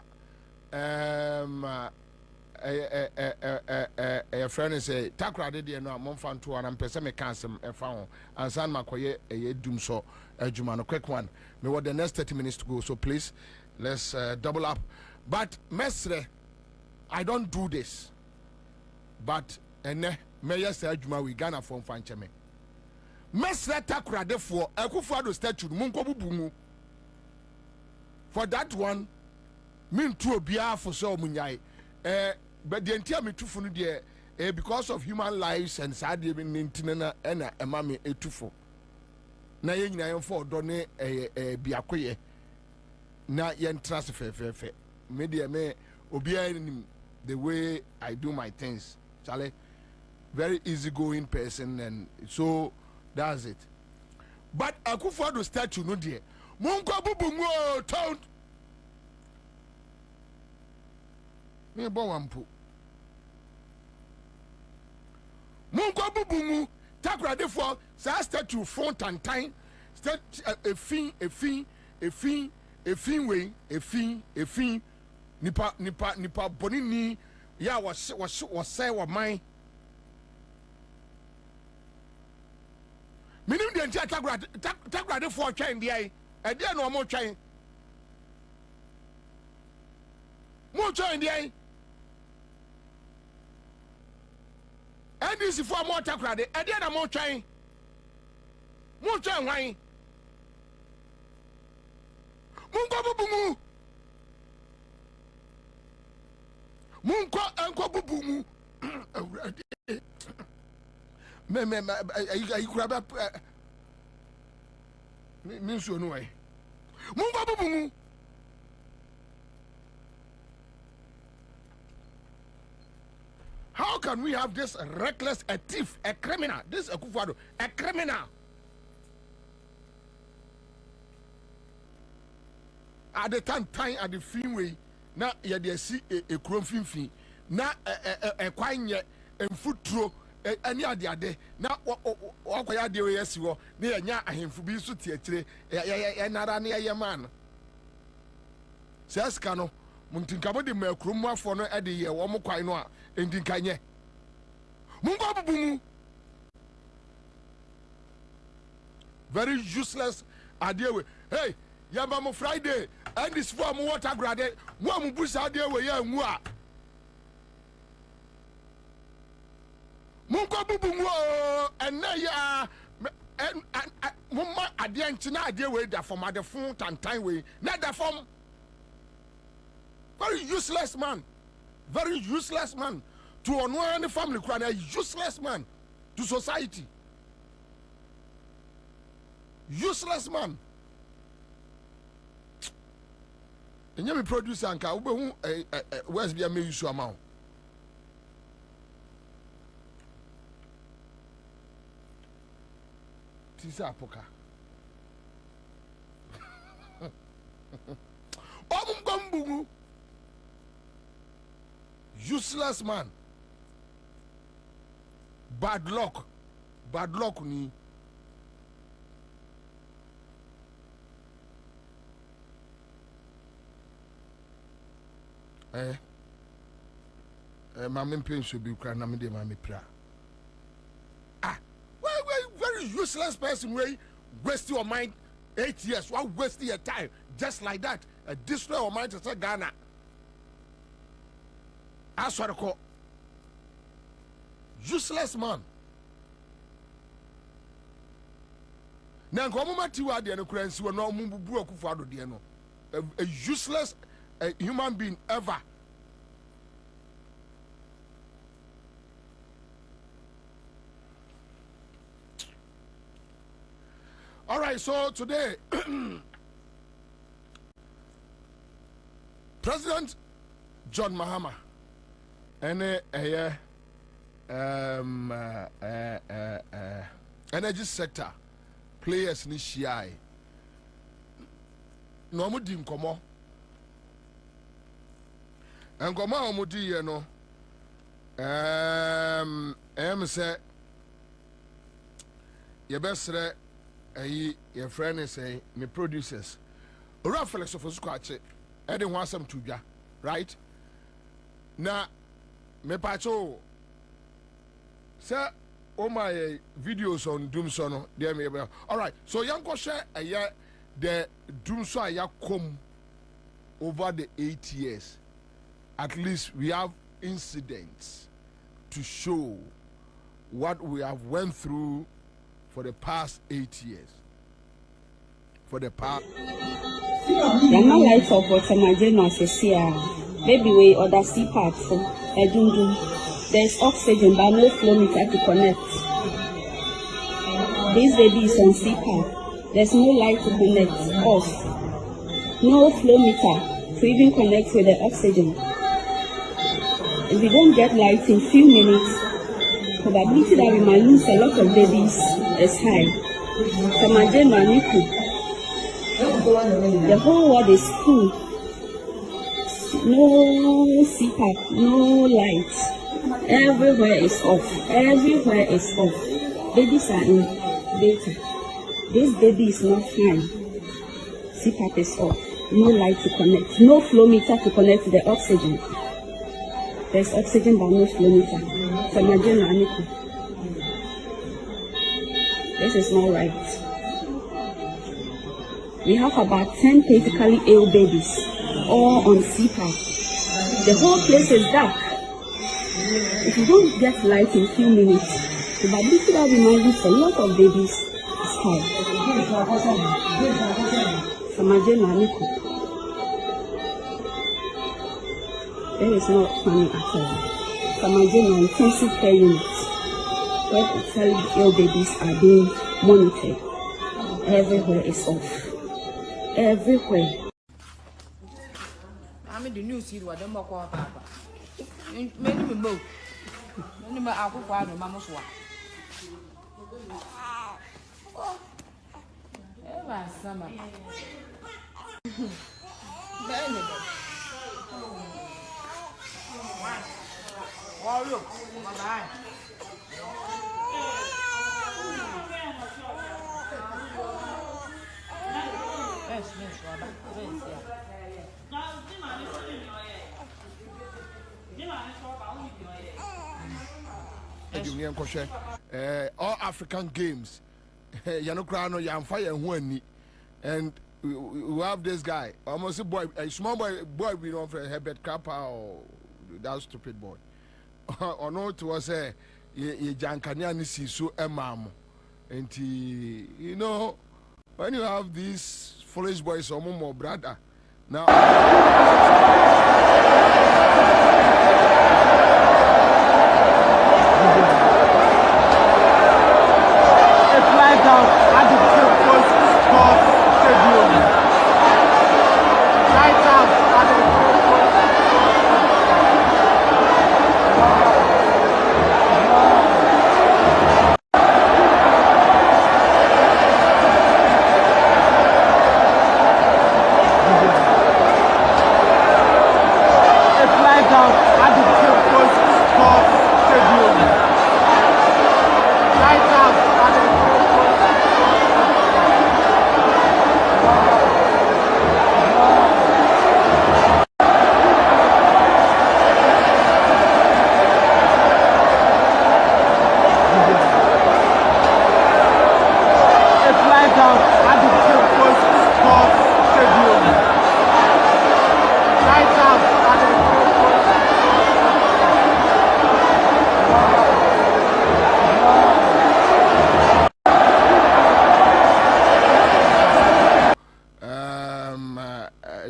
Speaker 15: a friend say takra de no amon to and pese me cancel e fa ho ansan makoye e dum so adwuma no quick one. Me what the next 30 minutes to go, so please let's double up. But mesre, I don't do this. But ene me yes adwuma we Ghana from fancheme. Mesre takra de for Akufo-Addo statue munko bubu. For that one, mean to obiya for so munyai. But the entire me too for the because of human lives and sad even intinena and a mammy a tufo. Na yen na for done biakoye na yen transfer fe media me obia the way I do my things. Charlie, very easygoing person, and so that's it. But Akufo-Addo statue no dear. Munko bubu mo town. Me bon wampo. Munko bubu mu takrade for sa statue front and time. A fin way nipa bonini ya was say wa mine. Minim the entire takrade for chain there. A dear no more chain. More chain there. And this is for more takrade. A dear no more chain. More chain wine. Munko bubu mu. Munko enko bubu mu. Me ayi kuraba me so no way. Munko bubu mu. How can we have this reckless, a thief, a criminal? This Akufo-Addo, a criminal. At the time at the freeway, now you dey see a chrome fin na a kwanye and foot throw any other now what ya dey we yes wo na nya ahemfu bi so tietire ya nara na ya man saska no muntinka bo de makrum mu afo no e de ye wo mo kwan no a endinka mungo bubu mu very useless idea we hey Yamamo Friday, and this form water grade, one bush idea where you are. Munko bubu and now and Mumma Adiantina idea way that from the phone and time way, not that from very useless man, to one family crying, a useless man to society, useless man. And you produce anka ube where's be a me use amount. Tisa poka. Omumgombugu. Useless man. Bad luck ni. Mammy pain should be crying. I'm mammy pra. Very useless person. Way waste your mind 8 years. Why waste your time just like that? Destroy your mind to say Ghana. That's what I call useless man. Now, come on, you are the currency. We're not moving. A useless human being ever. All right, so today, President John Mahama and energy sector players in Shia. No more dim komo. And come on, Mudi, you know. Say, your best, your friend is saying, me producers. Raffles of a scratch, I didn't want some to ya, right? Now, me pacho, sir, all my videos on Doomson, there may be. All right, so young share a year the Doomson ya come over the 8 years. At least we have incidents to show what we have went through for the past 8 years. For the past.
Speaker 3: Yama life of what my dream was a baby way or the sea part for a dundum. There's oxygen but no flow meter to connect. This baby is on CPAP. There's no light to connect, off. No flow meter to even connect with the oxygen. If we don't get light in few minutes, probability that we might lose a lot of babies is high. The whole world is full. No CPAP, no light. Everywhere is off. Everywhere is off. Babies are in data. This baby is not fine. CPAP is off. No light to connect. No flow meter to connect to the oxygen. There's oxygen but no flow meter. This is not right. We have about 10 critically ill babies, all on CPAP. The whole place is dark. If you don't get light in few minutes, the probability that we might lose a lot of babies is high. There is no funny at all. Samajena intensive care unit, where critically ill babies are being monitored. Everywhere is off. Everywhere.
Speaker 5: I'm in the news here. What am I calling Papa? Many me move. Many me I go for no mama's work. Ever summer. Oh look, my
Speaker 15: all African games, and we have this guy, almost a boy, a small boy, we don't have Herbert Kappa or that stupid boy. Or no, it was a Jankanyani so a mom, and you know, when you have these foolish boys or more brother now.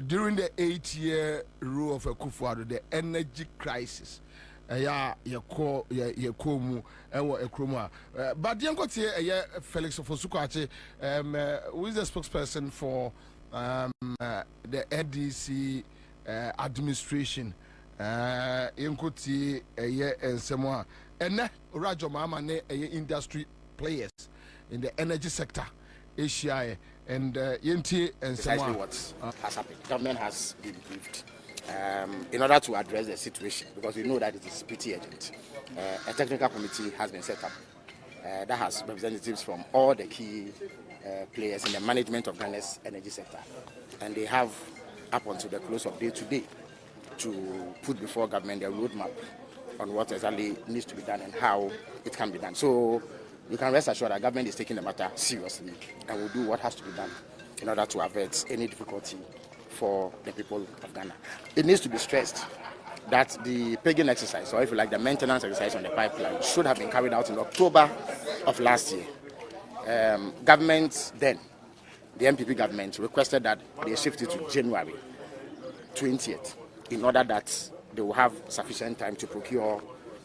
Speaker 15: During the 8-year rule of Akufo-Addo, the energy crisis, but Felix Ofosu-Kwakye, who is the spokesperson for the NDC administration, Inkoti and Samoa, and Rajo Mama industry players in the energy sector, Asia. And Yenti and
Speaker 8: precisely what has happened. Government has been briefed in order to address the situation, because we know that it is pretty urgent. A technical committee has been set up that has representatives from all the key players in the management of Ghana's energy sector, and they have up until the close of day today to put before government a roadmap on what exactly needs to be done and how it can be done. So you can rest assured that government is taking the matter seriously and will do what has to be done in order to avert any difficulty for the people of Ghana. It needs to be stressed that the pegging exercise, or if you like, the maintenance exercise on the pipeline, should have been carried out in October of last year. Government then, the MPP government, requested that they shift it to January 20th in order that they will have sufficient time to procure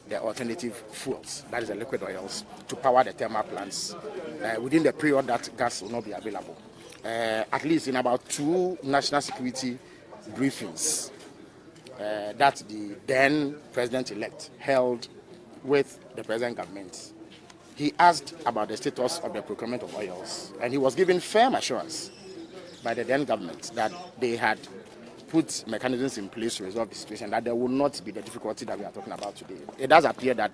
Speaker 1: the alternative fuels, that is the liquid oils, to power the thermal plants within the period that gas will not be available. At least in about 2 national security briefings that the then president-elect held with the present government, he asked about the status of the procurement of oils, and he was given firm assurance by the then government that they had put mechanisms in place to resolve the situation, that there will not be the difficulty that we are talking about today. It does appear that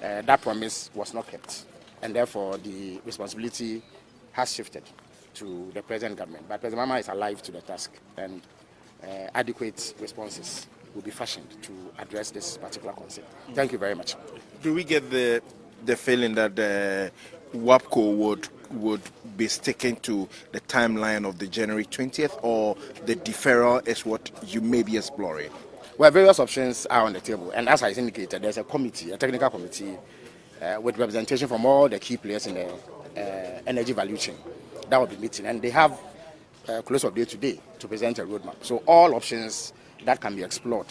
Speaker 1: that promise was not kept, and therefore the responsibility has shifted to the present government. But President Mahama is alive to the task, and adequate responses will be fashioned to address this particular concern. Thank you very much.
Speaker 6: Do we get the feeling that WAPCO would be sticking to the timeline of the January 20th, or the deferral is what you may be exploring?
Speaker 1: Well, various options are on the table, and as I indicated, there's a committee, a technical committee, with representation from all the key players in the energy value chain that will be meeting, and they have close of day today to present a roadmap. So all options that can be explored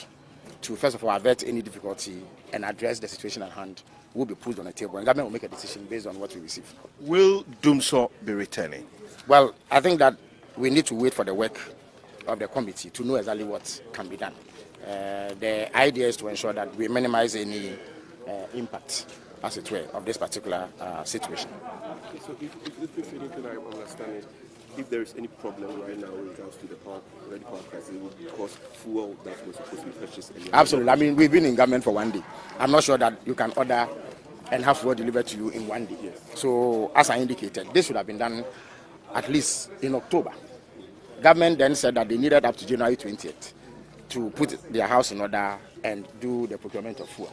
Speaker 1: to, first of all, avert any difficulty and address the situation at hand will be put on the table, and government will make a decision based on what we receive.
Speaker 6: Will Dumso be returning?
Speaker 1: Well, I think that we need to wait for the work of the committee to know exactly what can be done. The idea is to ensure that we minimize any impact, as it were, of this particular situation.
Speaker 7: Okay, so if anything I understand it, if there is any problem right now when it comes to the power crisis, it would cost fuel that was supposed to be purchased.
Speaker 1: Absolutely. I mean, we've been in government for 1 day. I'm not sure that you can order and have fuel delivered to you in 1 day. Yes. So, as I indicated, this should have been done at least in October. Government then said that they needed up to January 20th to put their house in order and do the procurement of fuel.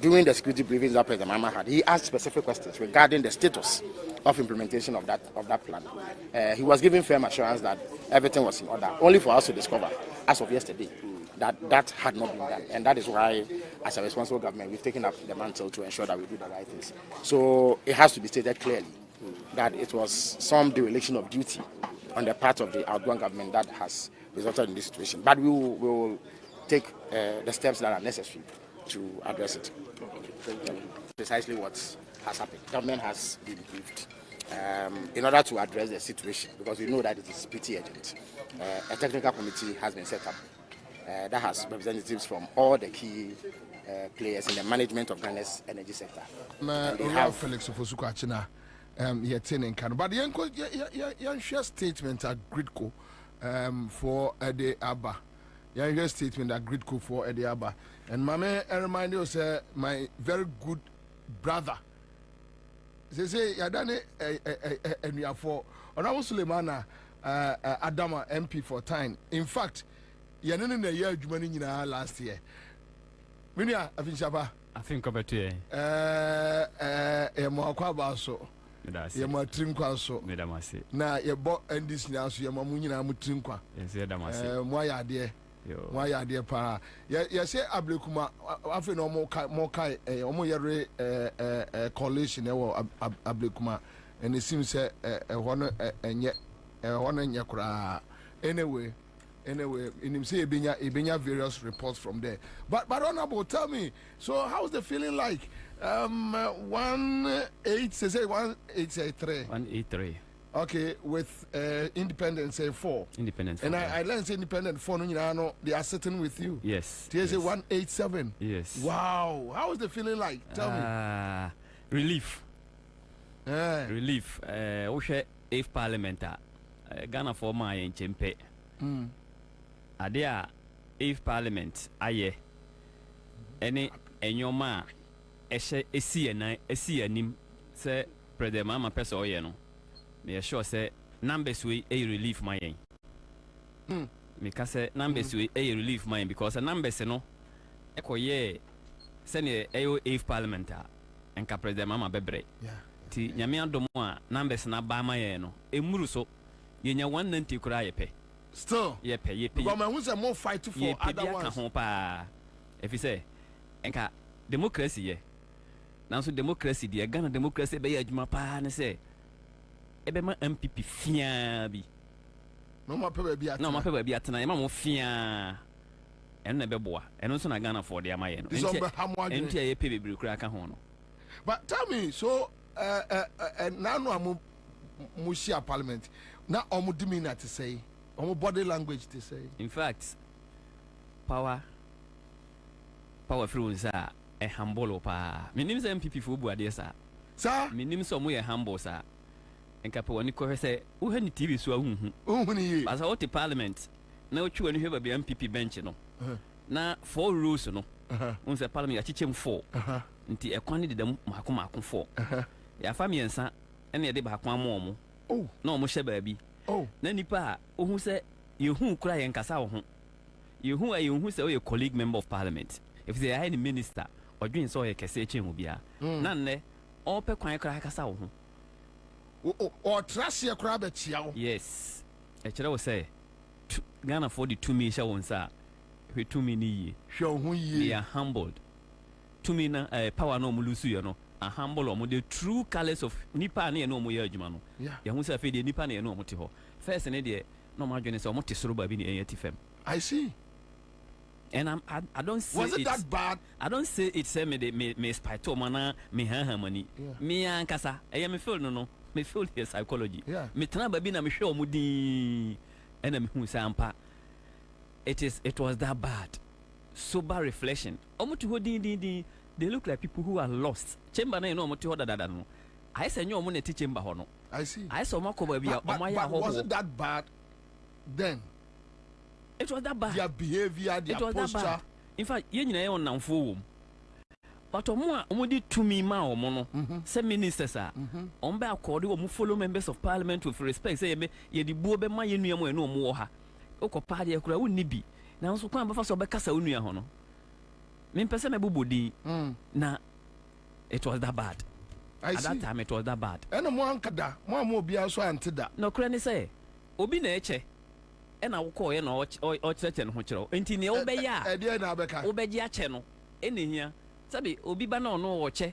Speaker 1: During the security briefings that President Mahama had, he asked specific questions regarding the status of implementation of that plan. He was given firm assurance that everything was in order, only for us to discover, as of yesterday, that had not been done. And that is why, as a responsible government, we've taken up the mantle to ensure that we do the right things. So it has to be stated clearly that it was some dereliction of duty on the part of the outgoing government that has resulted in this situation. But we will take the steps that are necessary to address it. Precisely what has happened. Government has been briefed in order to address the situation, because we know that it is pretty urgent. A technical committee has been set up that has representatives from all the key players in the management of Ghana's energy sector.
Speaker 15: They have Felix Ofosukwachina but the share statement at Gridco for Ede Abba. Your statement at Gridco for Ede Abba. And Mame, I remind you, sir, my very good brother. They say, Yadane, and we are for Honorable Suleimana Adama MP for time. In fact, Yanin in the year Jumanina last year. Minia, I think Shaba.
Speaker 24: I think over to you.
Speaker 15: Mohakwaba so. Yama Trinkwa so.
Speaker 24: Medamasi.
Speaker 15: Na ye bought and this now, so Yamamunina Mutrinkwa.
Speaker 24: Yes, Yadamasi.
Speaker 15: Moya dear. Why are dear pa? Ya say Ablekuma after no more kai omo yare coalition Ablekuma, and it seems a one and yet one and yakura. Anyway, in him say Ibinya various reports from there. But Honorable, tell me, so how's the feeling like? 1883.
Speaker 24: 183.
Speaker 15: Okay, with Independence 4.
Speaker 24: Independence
Speaker 15: 4. And I learned Independent 4, they are sitting with you.
Speaker 24: Yes.
Speaker 15: TSA 187.
Speaker 24: Yes.
Speaker 15: Wow. How is the feeling like? Tell me.
Speaker 24: Relief. Relief. If Parliament, Ghana for my in Chempe. Adea, if Parliament, aye. Any, and your ma, a see him, say, President Mama Peso, you know. Me sure say numbers we a relief my me can say numbers we a relief mine because the numbers no eko ye send a if parliamentar and ka president Mama bebre ti nyame adom a numbers na ba my no emuru so ye nya 190 kura ye pe
Speaker 15: still
Speaker 24: ye pe
Speaker 15: because my who say more fight for other ones
Speaker 24: if you say enka democracy ye now so democracy the Ghana democracy be adwuma pa ne say Ebema MPP fia bi.
Speaker 15: No ma pe ba bi atena.
Speaker 24: No ma pe ba bi atena. E ma mo fia. ɛno na ɛbɛboa ɛno nso na Ghana for de ama yɛ no
Speaker 15: ɛnti
Speaker 24: a yɛpɛ bebree kura ka ho no.
Speaker 15: But tell me, so now no Mushia Parliament now omu demeanor to say, omu body language to say.
Speaker 24: In fact, power through sa a humble pa. Me nim say MPP for bu ade sa.
Speaker 15: Sir,
Speaker 24: me nim so mo ye humble sa. Enka pe woni ko say wo ha ni TV so ahuhu.
Speaker 15: Ohuni ye.
Speaker 24: Asa what the Parliament na ochu woni hwe ba MPP bench no. Na 4 rules no. Un say Parliament ya chichem 4. Nti ekwan de dam mako 4. Ya fa miensa ene ye de ba akwan mo.
Speaker 15: Oh,
Speaker 24: na omo hye baabi.
Speaker 15: Oh,
Speaker 24: na nipa ohun say yehu kura ye nkasa wo ho. Yehu say o colleague member of Parliament. If they are any minister odwin so ye kese eche mu bia. Na nne o pe kwan kura kasa wo ho.
Speaker 15: O trash kura be chia wo.
Speaker 24: Yes. E kire wo say Ghana for the 2 million won sa. We 2 million ye.
Speaker 15: Hwe ho ye.
Speaker 24: They are humbled. 2 million power no mu lusu ye no. A humble or the true colors of nipa na no mo ye adwuma no. Ya hu say fe de nipa na no mo te ho. First ne de no ma adwene say mo te soro ba bi na yeti fam.
Speaker 15: I see.
Speaker 24: And I don't say
Speaker 15: was it that bad?
Speaker 24: I don't say it say me spite o mana me ha money. Me ankasa me feel no me feel the psychology. Me tana ba bi na me hwe o mu din and me hu say ampa it was that bad. Sober reflection. Omo to ho din they look like people who are lost. Chamber na no omo to ho dada no. I say nyo omo na ti chamber ho no.
Speaker 15: I see.
Speaker 24: I saw omo ko ba bia omo ya ho.
Speaker 15: Was it that bad then?
Speaker 24: It was that bad.
Speaker 15: Their behavior, their posture.
Speaker 24: In fact, ye nyina ye on namfo wom. But omo di tumi ma omo no. Say ministers are. Omo be accord omo follow members of Parliament with respect. Say ye di buo be ma ye nua mo e no omo wo ha. Okọ pa de kura wonni bi. Na nso kwan ba fa so be kasa onua ho no. Me pese me bobodi. Na it was that bad.
Speaker 15: At
Speaker 24: that time it was that bad.
Speaker 15: Eno mo ankada, mo obi so antida.
Speaker 24: No kura ni say obi na eche. Ena wo ko ye na o cheche no ho kiro. Enti ne wo be ya.
Speaker 15: E de na abeka.
Speaker 24: Wo be gi ache no. Ene hia. Sabi obi ba na ono wo che.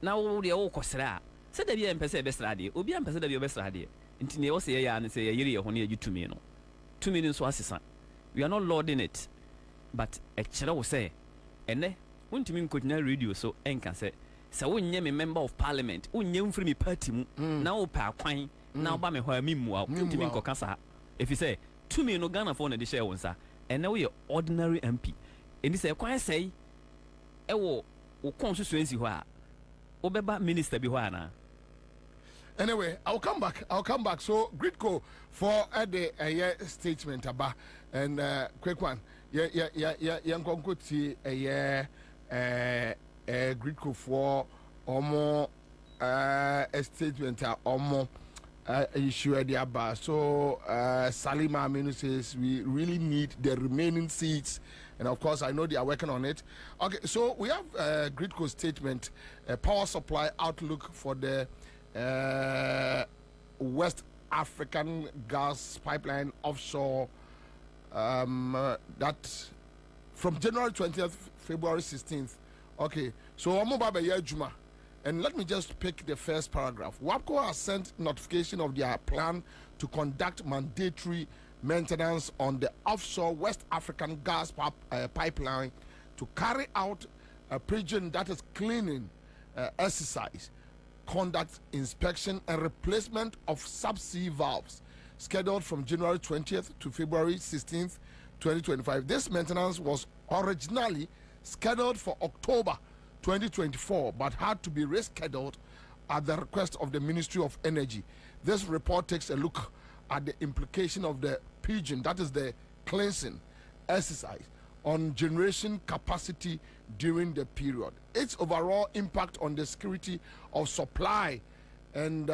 Speaker 24: Na wo de wo kosra. Se da bi e mpese e be sra de. Obi ampese da bi o be sra de. Enti ne wo se ye ya ne se ye yiri ye ho ne agitumi no. 2 million so asesa. We are not lording it. But e kire wo say ene wontimi nkotina radio so enka se wonye me member of Parliament wonye mfiri me party mu na wo pa kwan na wo ba me ho amimu a wontimi nkoka sa if you say 2 million no Ghana for na de share wonsa ene wo ye ordinary MP eni se kwan sei e wo constituency ho a wo beba minister bi ho ana.
Speaker 15: Anyway, I'll come back. So, Gridco for the statement about and quick one. Young Concoti Gridco for a statement issue at the Abba. So, Salima Aminu says we really need the remaining seats, and of course, I know they are working on it. Okay, so we have Gridco statement, power supply outlook for the West African gas pipeline offshore that from January 20th, February 16th. Okay, so Juma, and let me just pick the first paragraph. WAPCO has sent notification of their plan to conduct mandatory maintenance on the offshore West African gas pipeline to carry out a purging, that is cleaning exercise, conduct inspection and replacement of subsea valves scheduled from January 20th to February 16th, 2025. This maintenance was originally scheduled for October 2024 but had to be rescheduled at the request of the Ministry of Energy. This report takes a look at the implication of the purging, that is the cleansing exercise, on generation capacity during the period, its overall impact on the security of supply and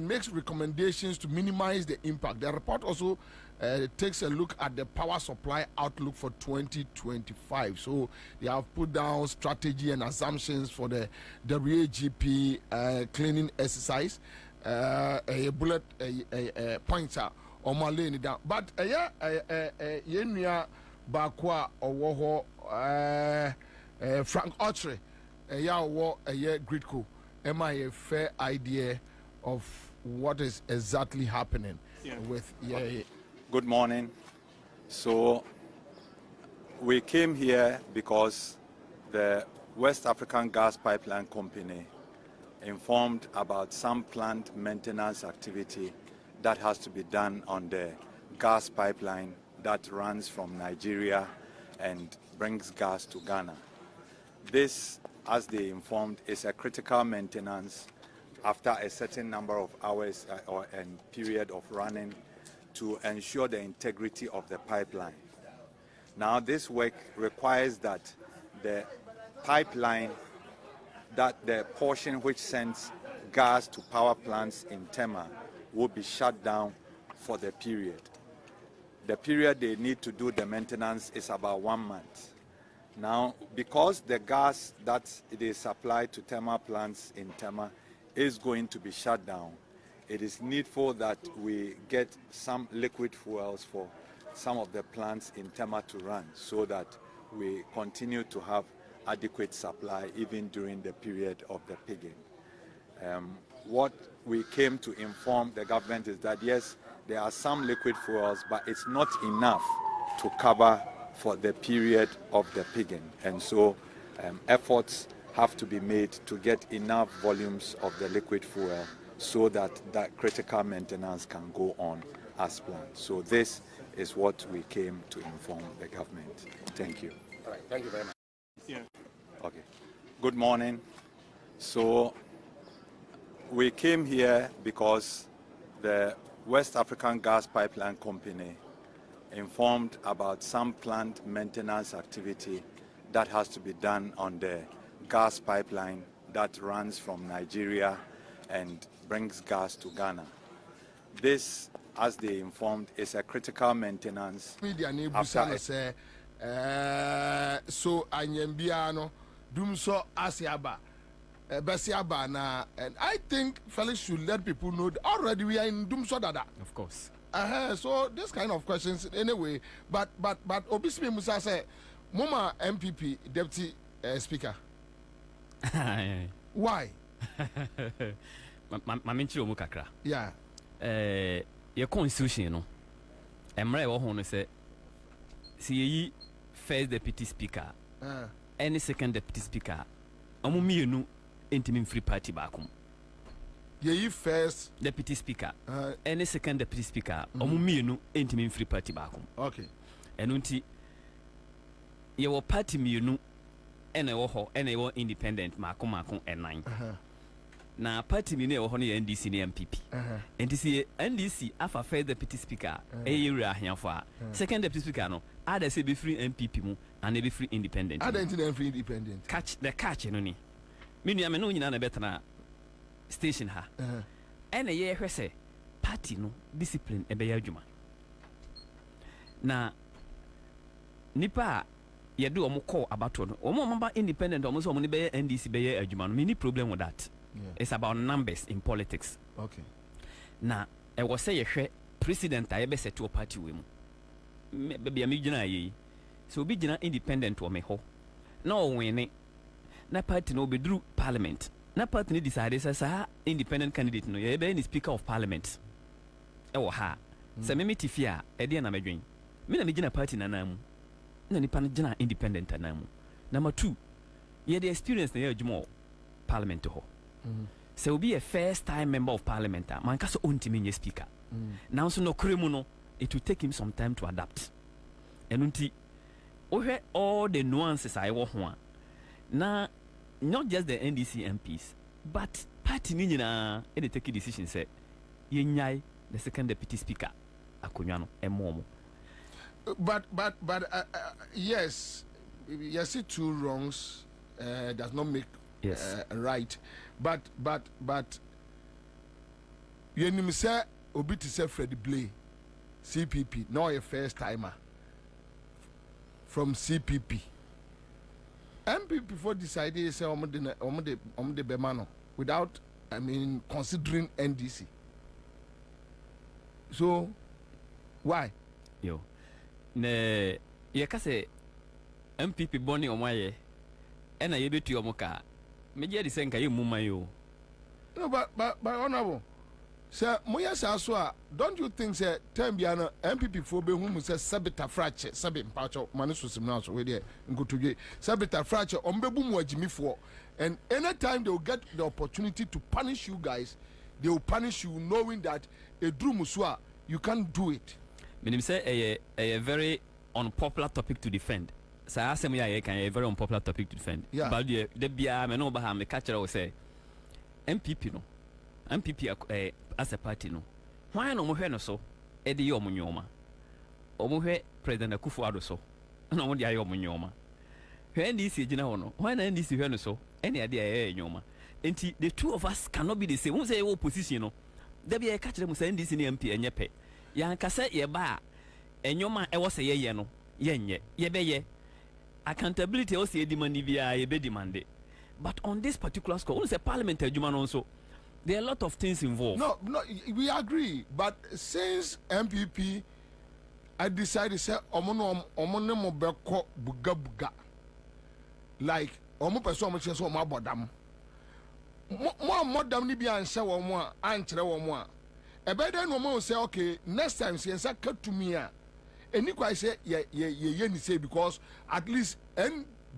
Speaker 15: makes recommendations to minimize the impact. The report also takes a look at the power supply outlook for 2025. So they have put down strategy and assumptions for the WAGP cleaning exercise. A bullet pointer on my lane down. But Yenya Bakwa or Frank Autry, a Gridco. Am I a fair idea of what is exactly happening with
Speaker 2: Good morning. So we came here because the West African Gas Pipeline Company informed about some plant maintenance activity that has to be done on the gas pipeline that runs from Nigeria and brings gas to Ghana. This, as they informed, is a critical maintenance after a certain number of hours and period of running to ensure the integrity of the pipeline. Now, this work requires that the pipeline, that the portion which sends gas to power plants in Tema will be shut down for the period. The period they need to do the maintenance is about 1 month. Now, because the gas that they supply to Tema plants in Tema is going to be shut down, it is needful that we get some liquid fuels for some of the plants in Tema to run so that we continue to have adequate supply even during the period of the pigging. What we came to inform the government is that yes, there are some liquid fuels, but it's not enough to cover for the period of the pigging. And so efforts have to be made to get enough volumes of the liquid fuel so that that critical maintenance can go on as planned. So this is what we came to inform the government. Thank you.
Speaker 1: All right, thank you very much.
Speaker 2: Yeah. Okay. Good morning. So we came here because the West African Gas Pipeline Company informed about some plant maintenance activity that has to be done on the gas pipeline that runs from Nigeria and brings gas to Ghana. This, as they informed, is a critical maintenance.
Speaker 15: So anyambiano dum so asiaba besiaba na, and I think Felix should let people know that already we are in dum so dada.
Speaker 24: Of course.
Speaker 15: So this kind of questions anyway, but obviously Musa say Mama MPP deputy speaker. Why?
Speaker 24: Maminchiro mu kakra.
Speaker 15: Yeah.
Speaker 24: Your constitution no. Emre wo hono say see first deputy speaker. Any second deputy speaker. Omo mienu intimi free party baako.
Speaker 15: Ye first
Speaker 24: deputy speaker. Any second deputy speaker. Omo mienu intimi free party baako.
Speaker 15: Okay.
Speaker 24: Enunti ye wo party mienu ene wo ho ene wo independent maako enan. Na party mienu wo ho no NDC ne MPP. NDC afa first deputy speaker eyewura ahiafo a. Second deputy speaker no ada say be free MPP mu and be free independent.
Speaker 15: Ada nti free independent.
Speaker 24: Catch no ni. Me nua me no nyina na betana station ha. Ene ye hwese party no discipline ebe ya adwuma. Na nipa ye do omo call abato no. Omo mamba independent omo so omo ne be NDC be ya adwuma no. Me ni problem with that. Yeah. It's about numbers in politics.
Speaker 15: Okay.
Speaker 24: Na e wo say ye hwe president a ye be set to party we mu. Baby am gina ye. So be gina independent wo me ho. Na o win na party no be through parliament. Na party ni decide say independent candidate no ye be any speaker of parliament. E wo ha. Se me metifia e de na medwen. Me na me gina party na na mu. Na nipa na gina independent na mu. Number 2, ye the experience na ye adwuma parliament ho. So will be a first time member of parliament. Man kaso ontimi speaker. Now so no kremu no, it will take him some time to adapt. And unti all the nuances I want one. Now not just the NDC MPs, but party ni na any take decision say yenyai the second deputy speaker akunwano emomo.
Speaker 15: But yes, see two wrongs does not make right. But you know say obi to say Freddie Blay CPP now a first timer from CPP MPP before decided say on the Bemano without considering NDC. So why?
Speaker 24: Yo ne ye ka say MPP boni omaye ena ye betu omoka meje di senka ye muma yo.
Speaker 15: No, but honorable, Sir, Moya Saswa, don't you think, sir, Tambiana, MPP for whom says Sabita fracture, Sabin Pacho, Manusus Mouse, where they go to get Sabita fracture, Ombebum Jimmy for. And anytime they will get the opportunity to punish you guys, they will punish you knowing that a Drew Muswa, you can't do it.
Speaker 24: Meaning, say a very unpopular topic to defend. So I say, a very unpopular topic to defend.
Speaker 15: Yeah.
Speaker 24: But the BM and Obaham, the catcher will say, MPP no. MPP as a party no. Why no more no so? Eddie Yomunyoma. Omohe President Akufo-Addo so. No more the Yomunyoma. When this is no. Why not this is so? Any idea nyoma. And the two of us cannot be the same. Who say opposition no? There be a catcher who send this in the MP and yepe. Yan kase ye ba. Enyoma e was a ye no. Yenye. Ye accountability also ye demand via ye be demanded. But on this particular score, only say parliamentary juman also. There are a lot of things involved.
Speaker 15: No, we agree. But since MPP, I decided to say, omono beko buga. Like, omo person omo cheso omo abodam. Mo dam ni bi anse wo mo a ankyere wo mo a. Ebe den no mo say okay, next time say ensa cut to me a. Eni kwa say ye ni say because at least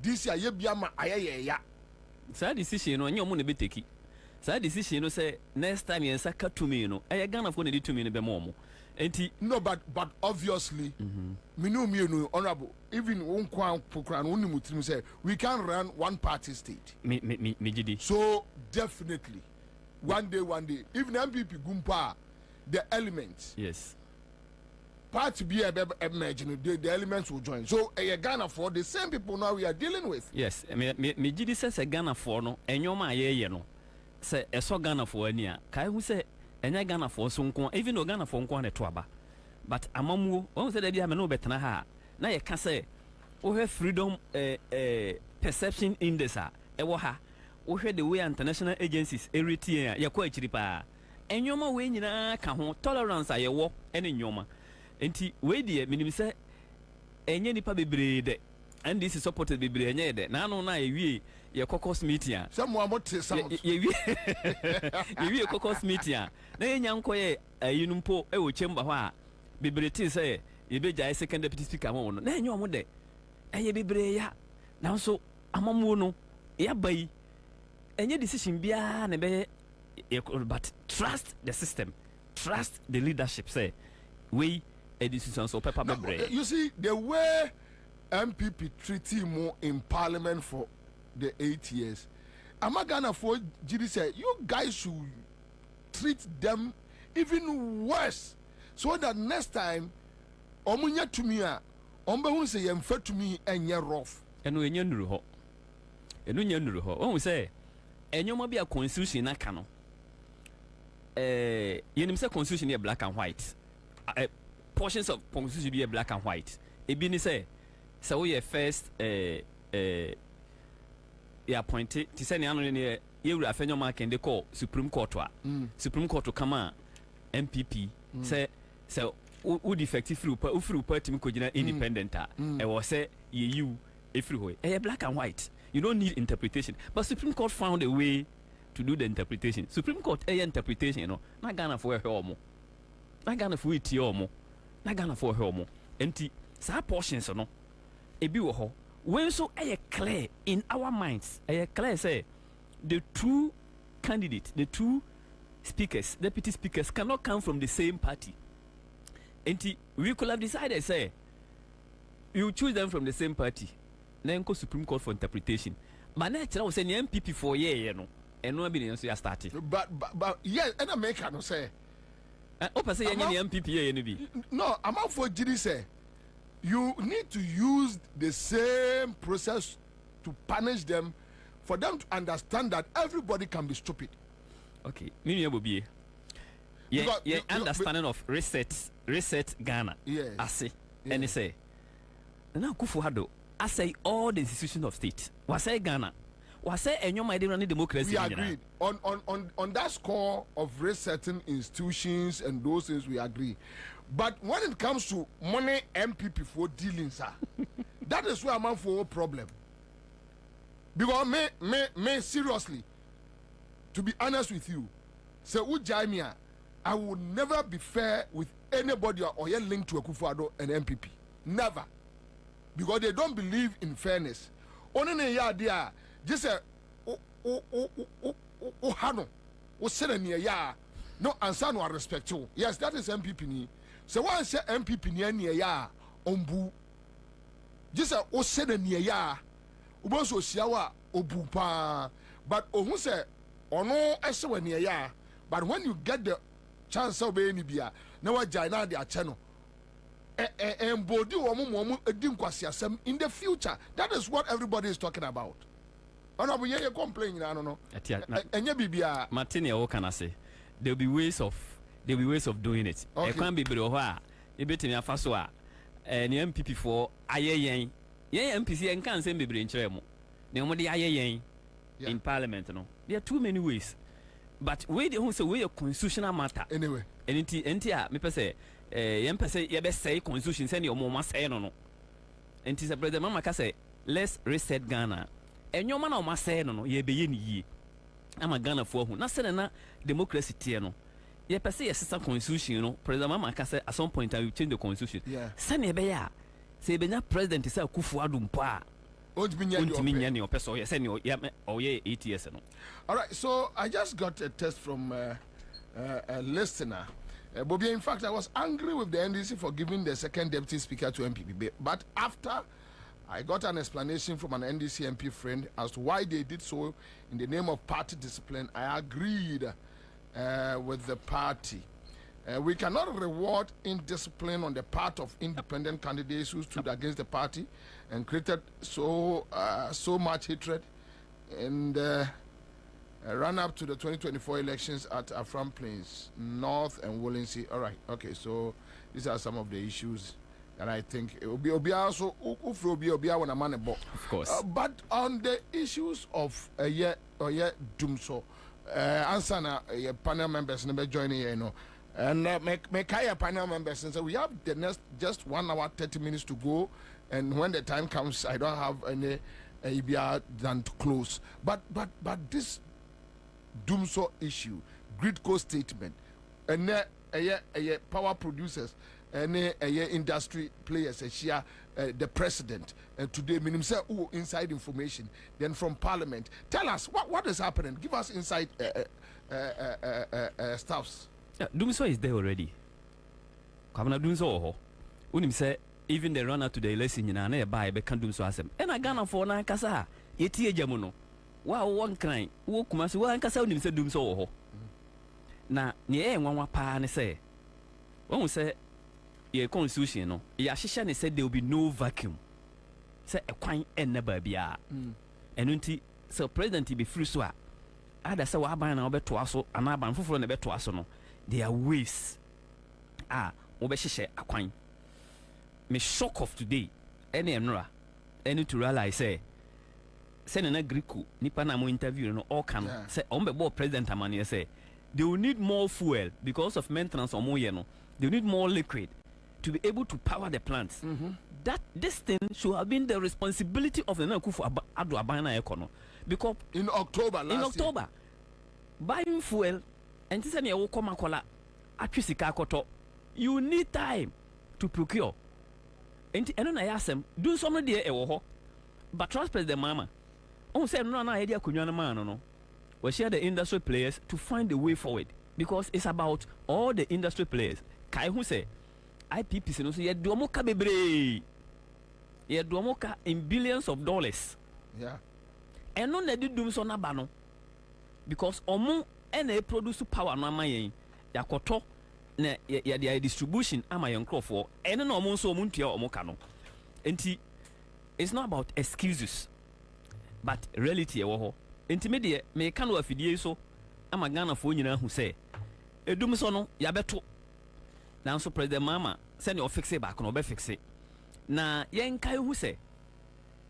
Speaker 15: this year ye bia ma aye ya.
Speaker 24: Sa decision no nyomo ne beteki. Sa decision no say next time you cut to me no e Ghana for need to me no be more enti
Speaker 15: no but obviously me no honorable even won kwan pokran won ni mutrim say we can run one party state
Speaker 24: me gidi
Speaker 15: so definitely one day even MPP gumpa the elements
Speaker 24: yes
Speaker 15: part be imagine the elements will join so Ghana for the same people now we are dealing with
Speaker 24: yes me gidi say Ghana for no enyoma ye no say eso Ghana for ani a kai hu say enya Ghana for so nko even no Ghana for nko na to aba but amamuo won say da bia me no betena ha na ye ka say wo hwe freedom perception index a e wo ha wo hwe the way international agencies everything a ye ko akiri pa enyoma we nyina ka ho tolerance a ye wo ene nyoma enti we die minim say enye nipa bebre de and this is supported be enye de na no na ye caucus meeting a
Speaker 15: some amote sound
Speaker 24: ye caucus meeting a na ye nyanko ye ayinumpo e wo chamber ho a bebre tin say ye be jai second deputy speaker mo no na enye omo de eye bebre ya na so amamu no ya bai enye decision bia na be but trust the system, trust the leadership say we a decision so paper bebre.
Speaker 15: You see the way MPP treaty more in parliament for the 8 years. Amagana for GD say you guys should treat them even worse so that next time omunya to me a ombe say yemfa to me enye rough.
Speaker 24: Eno enye nuru ho. Eno nya nuru ho. Won say enyoma bia constitution na ka no. Yenim say constitution is black and white. Portions of constitution be black and white. Ebi ni say so we first appointed to send an ye wura afenyo mark and they call Supreme Court Supreme Court come MPP say so who defective through party me kojina independent e was say you everywhere black and white, you don't need interpretation, but Supreme Court found a way to do the interpretation. Supreme Court interpretation, you know, na Ghana for homo, na Ghana for it yomo, na Ghana for homo enti sa portions no ebi wo ho when so clear in our minds clear say the two candidates, the two speakers, deputy speakers cannot come from the same party. And we could have decided say you choose them from the same party, then go Supreme Court for interpretation. But now I was saying MPP for you know, and no be so started.
Speaker 15: But yeah, and I make no say.
Speaker 24: Say MPP
Speaker 15: no, I'm out for GD say. You need to use the same process to punish them for them to understand that everybody can be stupid.
Speaker 24: Okay, Mimi Bobie. Yeah, understanding of reset Ghana.
Speaker 15: Yes.
Speaker 24: I say, and they say, now Kufuor, I say all the institutions of state. Was say Ghana. Was say and you might run democracy.
Speaker 15: We agreed on that score of resetting institutions and those things. We agree. But when it comes to money MPP for dealing, sir, that is where I'm out for a problem. Because me seriously, to be honest with you, say Ujamia, I would never be fair with anybody or linked to Akufo-Addo and MPP. Never. Because they don't believe in fairness. Only ya just a hano said near ya no Ansah no respect you. Yes, that is MPP ni. So one say MPP near ya ombu. Just a said near ya uboso siawa obu pa. But who say ono esewe near ya. But when you get the chance of any bia, now what Jaina their channel. And body in the future. That is what everybody is talking about. And we complaining, I don't know. And you
Speaker 24: Martini, what can I say? There'll be ways of doing it. I can't be below. You bet me a faswa. And the MPP for aye MPC and can't send me brain tremo. Nobody aye in Parliament. No, there are too many ways. But we don't say we a constitutional matter.
Speaker 15: Anyway,
Speaker 24: and intia, me per se, you best say constitution send your mama say no. And tis a brother mama can say, let's reset Ghana. And your man or my say no, ye be ye. I'm a Ghana for who, not saying na democracy tiano. Ye per se a sister constitution, you know, President Mama can say at some point I will change the constitution.
Speaker 15: Yeah.
Speaker 24: Send a bear. Say, be not president is a Akufo-Addo pa. All
Speaker 15: right, so I just got a test from a listener. Bobie, in fact, I was angry with the NDC for giving the second deputy speaker to MPP. But after I got an explanation from an NDC MP friend as to why they did so in the name of party discipline, I agreed with the party. We cannot reward indiscipline on the part of independent candidates who stood against the party and created so much hatred and ran up to the 2024 elections at Afram Plains, North and Wollensee. All right, okay, so these are some of the issues that I think it will be also when a man about.
Speaker 24: Of course.
Speaker 15: But on the issues of Dumso, Ansah na panel members never joining here, you know. And make panel members and so we have the next just 1 hour 30 minutes to go, and when the time comes I don't have any EBR than to close. But this Dumso issue, Gridco statement, and power producers and industry players share the president today meaning say inside information then from Parliament. Tell us what is happening. Give us inside stuffs.
Speaker 24: Yeah, Dumso is there already. Kwabena Dumso unim say even the runner to the election na na buy be kan Dumso asem. And I Ghana for na kasa yeti ejamu no. Wa one cry, wo kuma se wa kasa unim say Dumso ho. Na ne nwanwa pa ne say. When say your constitution no, ya hihye ne say there will be no vacuum. Say a kwan enne ba bia. Enunti so president be free so a ada say wa ban na obeto aso ana ban foforo na beto aso no. There are ways. Obeshishe akwan. Me shock of today. Any enra. Any to realize say na Greeko nipa na mo interview no all can say ombe president amani say they will need more fuel because of maintenance or more no. They need more liquid to be able to power the plants. That this thing should have been the responsibility of the Akufo-Addo Abana Econo. Because
Speaker 15: in October last year,
Speaker 24: buying fuel and this is a come kola atwisika koto. You need time to procure. And I ask them, do some day but trust President Mama. Oh, say no idea kunyana man no. We share the industry players to find the way forward because it's about all the industry players. Kai who say IPPC no so ye duomoka bebre. Ye duomoka in billions of dollars.
Speaker 15: Yeah.
Speaker 24: And no na didum so na ba no. Because omo ene produce power no amayen. Yakoto na ya distribution amayen crofo. Ene no omo so omo ntua omo ka no. Enti it's not about excuses but reality e wo ho. Enti me de me ka no afidie so ama Ghana fo nyina hu say edum so no ya beto. Now so President Mama send your fix it back no be fix it. Na yen kai hu say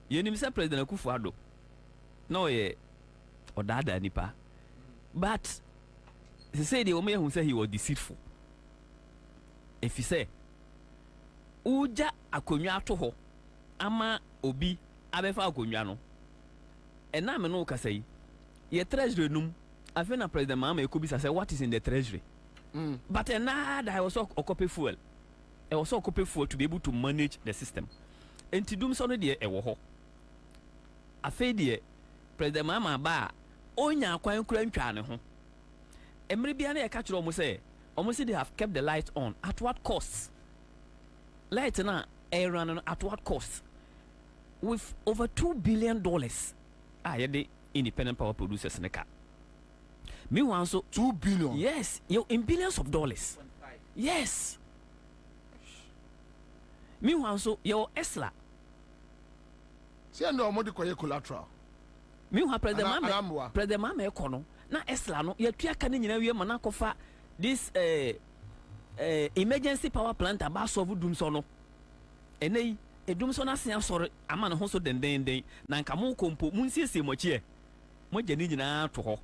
Speaker 24: yenim say President Akufo-Addo no ye odada nipa. But he said the woman who said he was deceitful. If he say uja akonwa to ho ama obi abefa akonwa no ena me no ka say ye treasury num afena President Mama Ekobisa say what is in the treasury. But another I also occupy fuel. I also occupy fuel to be able to manage the system. And to do so, dear, a woho. A fade, President Mama Ba, Onya Quine Cran. Emribiana, I catch almost say, they have kept the lights on. At what cost? Lights now, air running at what cost? With over $2 billion. The independent power producers in the car. Meanwhile, so
Speaker 15: $2 billion.
Speaker 24: Yes, you in billions of dollars. 1.5. Yes. Meanwhile, so your Esla.
Speaker 15: See, no more the collateral.
Speaker 24: Meanwhile, President Mama Econo. Na Esla no ye tua kan nyina wie mana kofa this emergency power plant about solve dum so no enei edum so na se sori ama ne ho so den na nka mo kompo mun siesie mo chie mo jani nyina to ho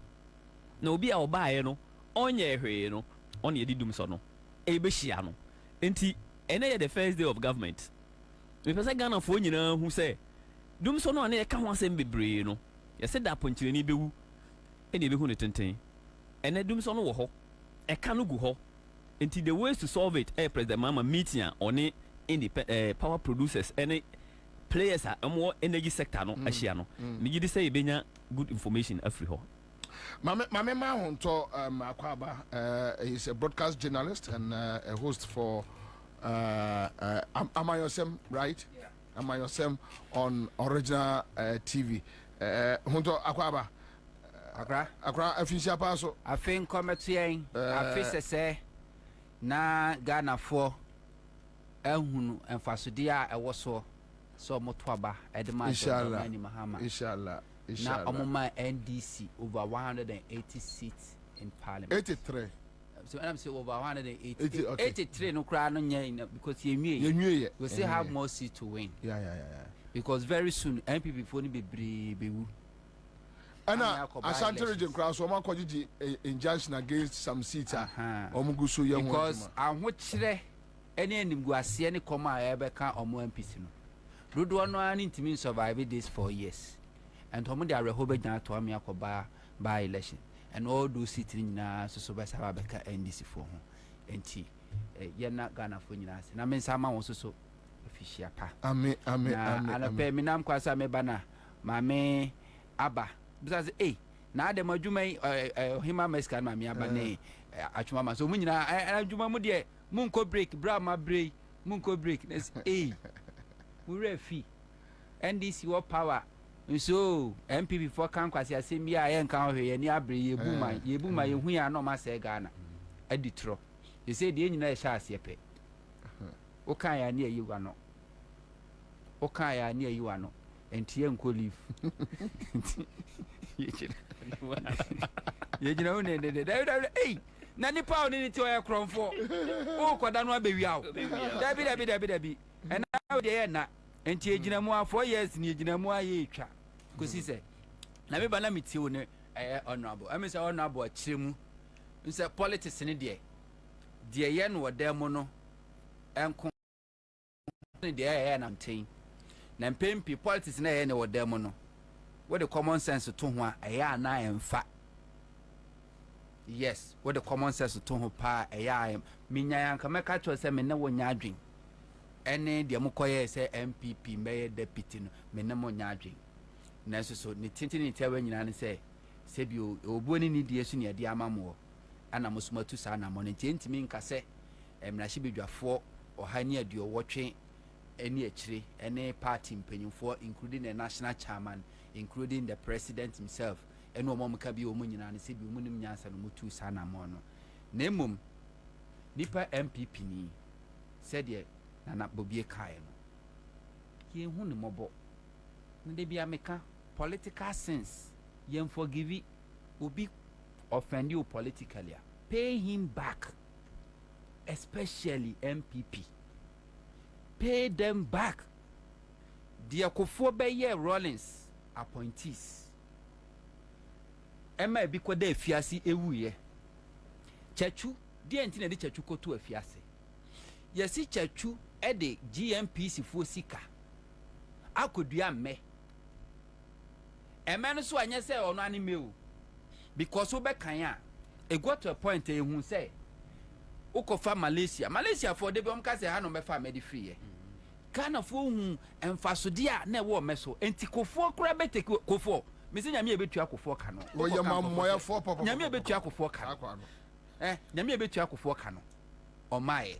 Speaker 24: na obi a obaaye no onye hwee no on ye didum so no e be hia no enti ene the first day of government me pese Ghana fo nyina hu se dum so no na ye ka ho asem bebre no ye se da ponchire ni bewu ene be hu ne tenten ene dum so no wo ho e ka no gu ho enti the ways to solve it President Mama meeting on independent power producers any players are more energy sector no ahia no me gidi say benya good information afri ho
Speaker 15: Mame Mahonto Kwaba is a broadcast journalist and a host for Amayosem, right? Yeah. Amayosem on original TV. Honto Akwaba Akra afisia paso
Speaker 10: afin kometien afisese na Ghana for ehunu enfasode a ewo so motoaba edema Dramani Mahama
Speaker 15: inshallah
Speaker 10: na omoma NDC over 180 seats in Parliament
Speaker 15: 83
Speaker 10: so I'm say over 180
Speaker 15: okay.
Speaker 10: 83 no kra no nya because we still have more seats to win
Speaker 15: yeah
Speaker 10: because very soon MPP for ni bewu
Speaker 15: Ana Ashanti region cross so man koji injunction against some seats omuguso ye
Speaker 10: because ahokire ene animgu ase ne koma ebeka omo MPC no dodo no ani ntimi survive this 4 years and omo dey rehobe jan to am yakoba by election and all those seats nyina so be saba beka NDC for ho enti ye na Ghana for nyina ase na mensa ma won so official pa
Speaker 15: amen
Speaker 10: ana pe minam kwasa me bana ma me aba because na dem adwuma hima meska na me aba ne atwuma ma so mu nyina adwuma mu de munko break bra ma break munko break nes we refi NDC what power so MPP for kan kwase asem bia ye nkan hwe ye ni abre ye buma ye hu ya no ma se Ghana aditro they say de nyina ye sha ase pe o kan ya ni ayiwa no o kan ya ni ayiwa no entie nko leave ye jina one de na nipa oni ni ti o ye kronfo o koda no abewi awo dabi and now de na entie jina mu afo yes ni jina mu aye twa kosi se na me ba na meti o ne honorable I mean say honorable akiremu nse politics ni de ye no wodam no enko ni de ye na mten na mpempi politics na ye ne wodam no what the common sense to ho a na emfa yes what the common sense to ho pa am minya yanka meka to se me ne wonya adwen ene de mokoye se MPP meye deputy no me ne monya adwen na so ni tintini tewa nyina ne se bi obuoni ni die so ne de amamo ana mosumatu sa na mo ne ntimi nka se emrashi bedwafo ohani aduo wotwe eni akire ene party mpanyimfo including the national chairman including the president himself ene omomka bi omu nyina ne se bi omu nim nyansa no mutu sa na mo no na emom nipa MPP ni said ye na Bobie kai no ye hu ne mobo na de bia meka political sense ye forgive obi offend you politically pay him back especially MPP pay them back the akofo be ye Rollins appointees ema bi kwada afiase ewuye chachu die ntina de chachu koto afiase yesi chachu e de GMPC fo sika akodua me ema no so anya say ono ani me o because we be kan a e go to a point e hu say ukofa Malaysia for the bomka say ha no mefa me di free Ghana fo hu emfasode a na wo meso enti kofo kura bete kofo me se nyame ebetua kofo ka no
Speaker 15: wo ye mamoya fo papa
Speaker 10: nyame ebetua kofo ka nyame ebetua kofo ka no omae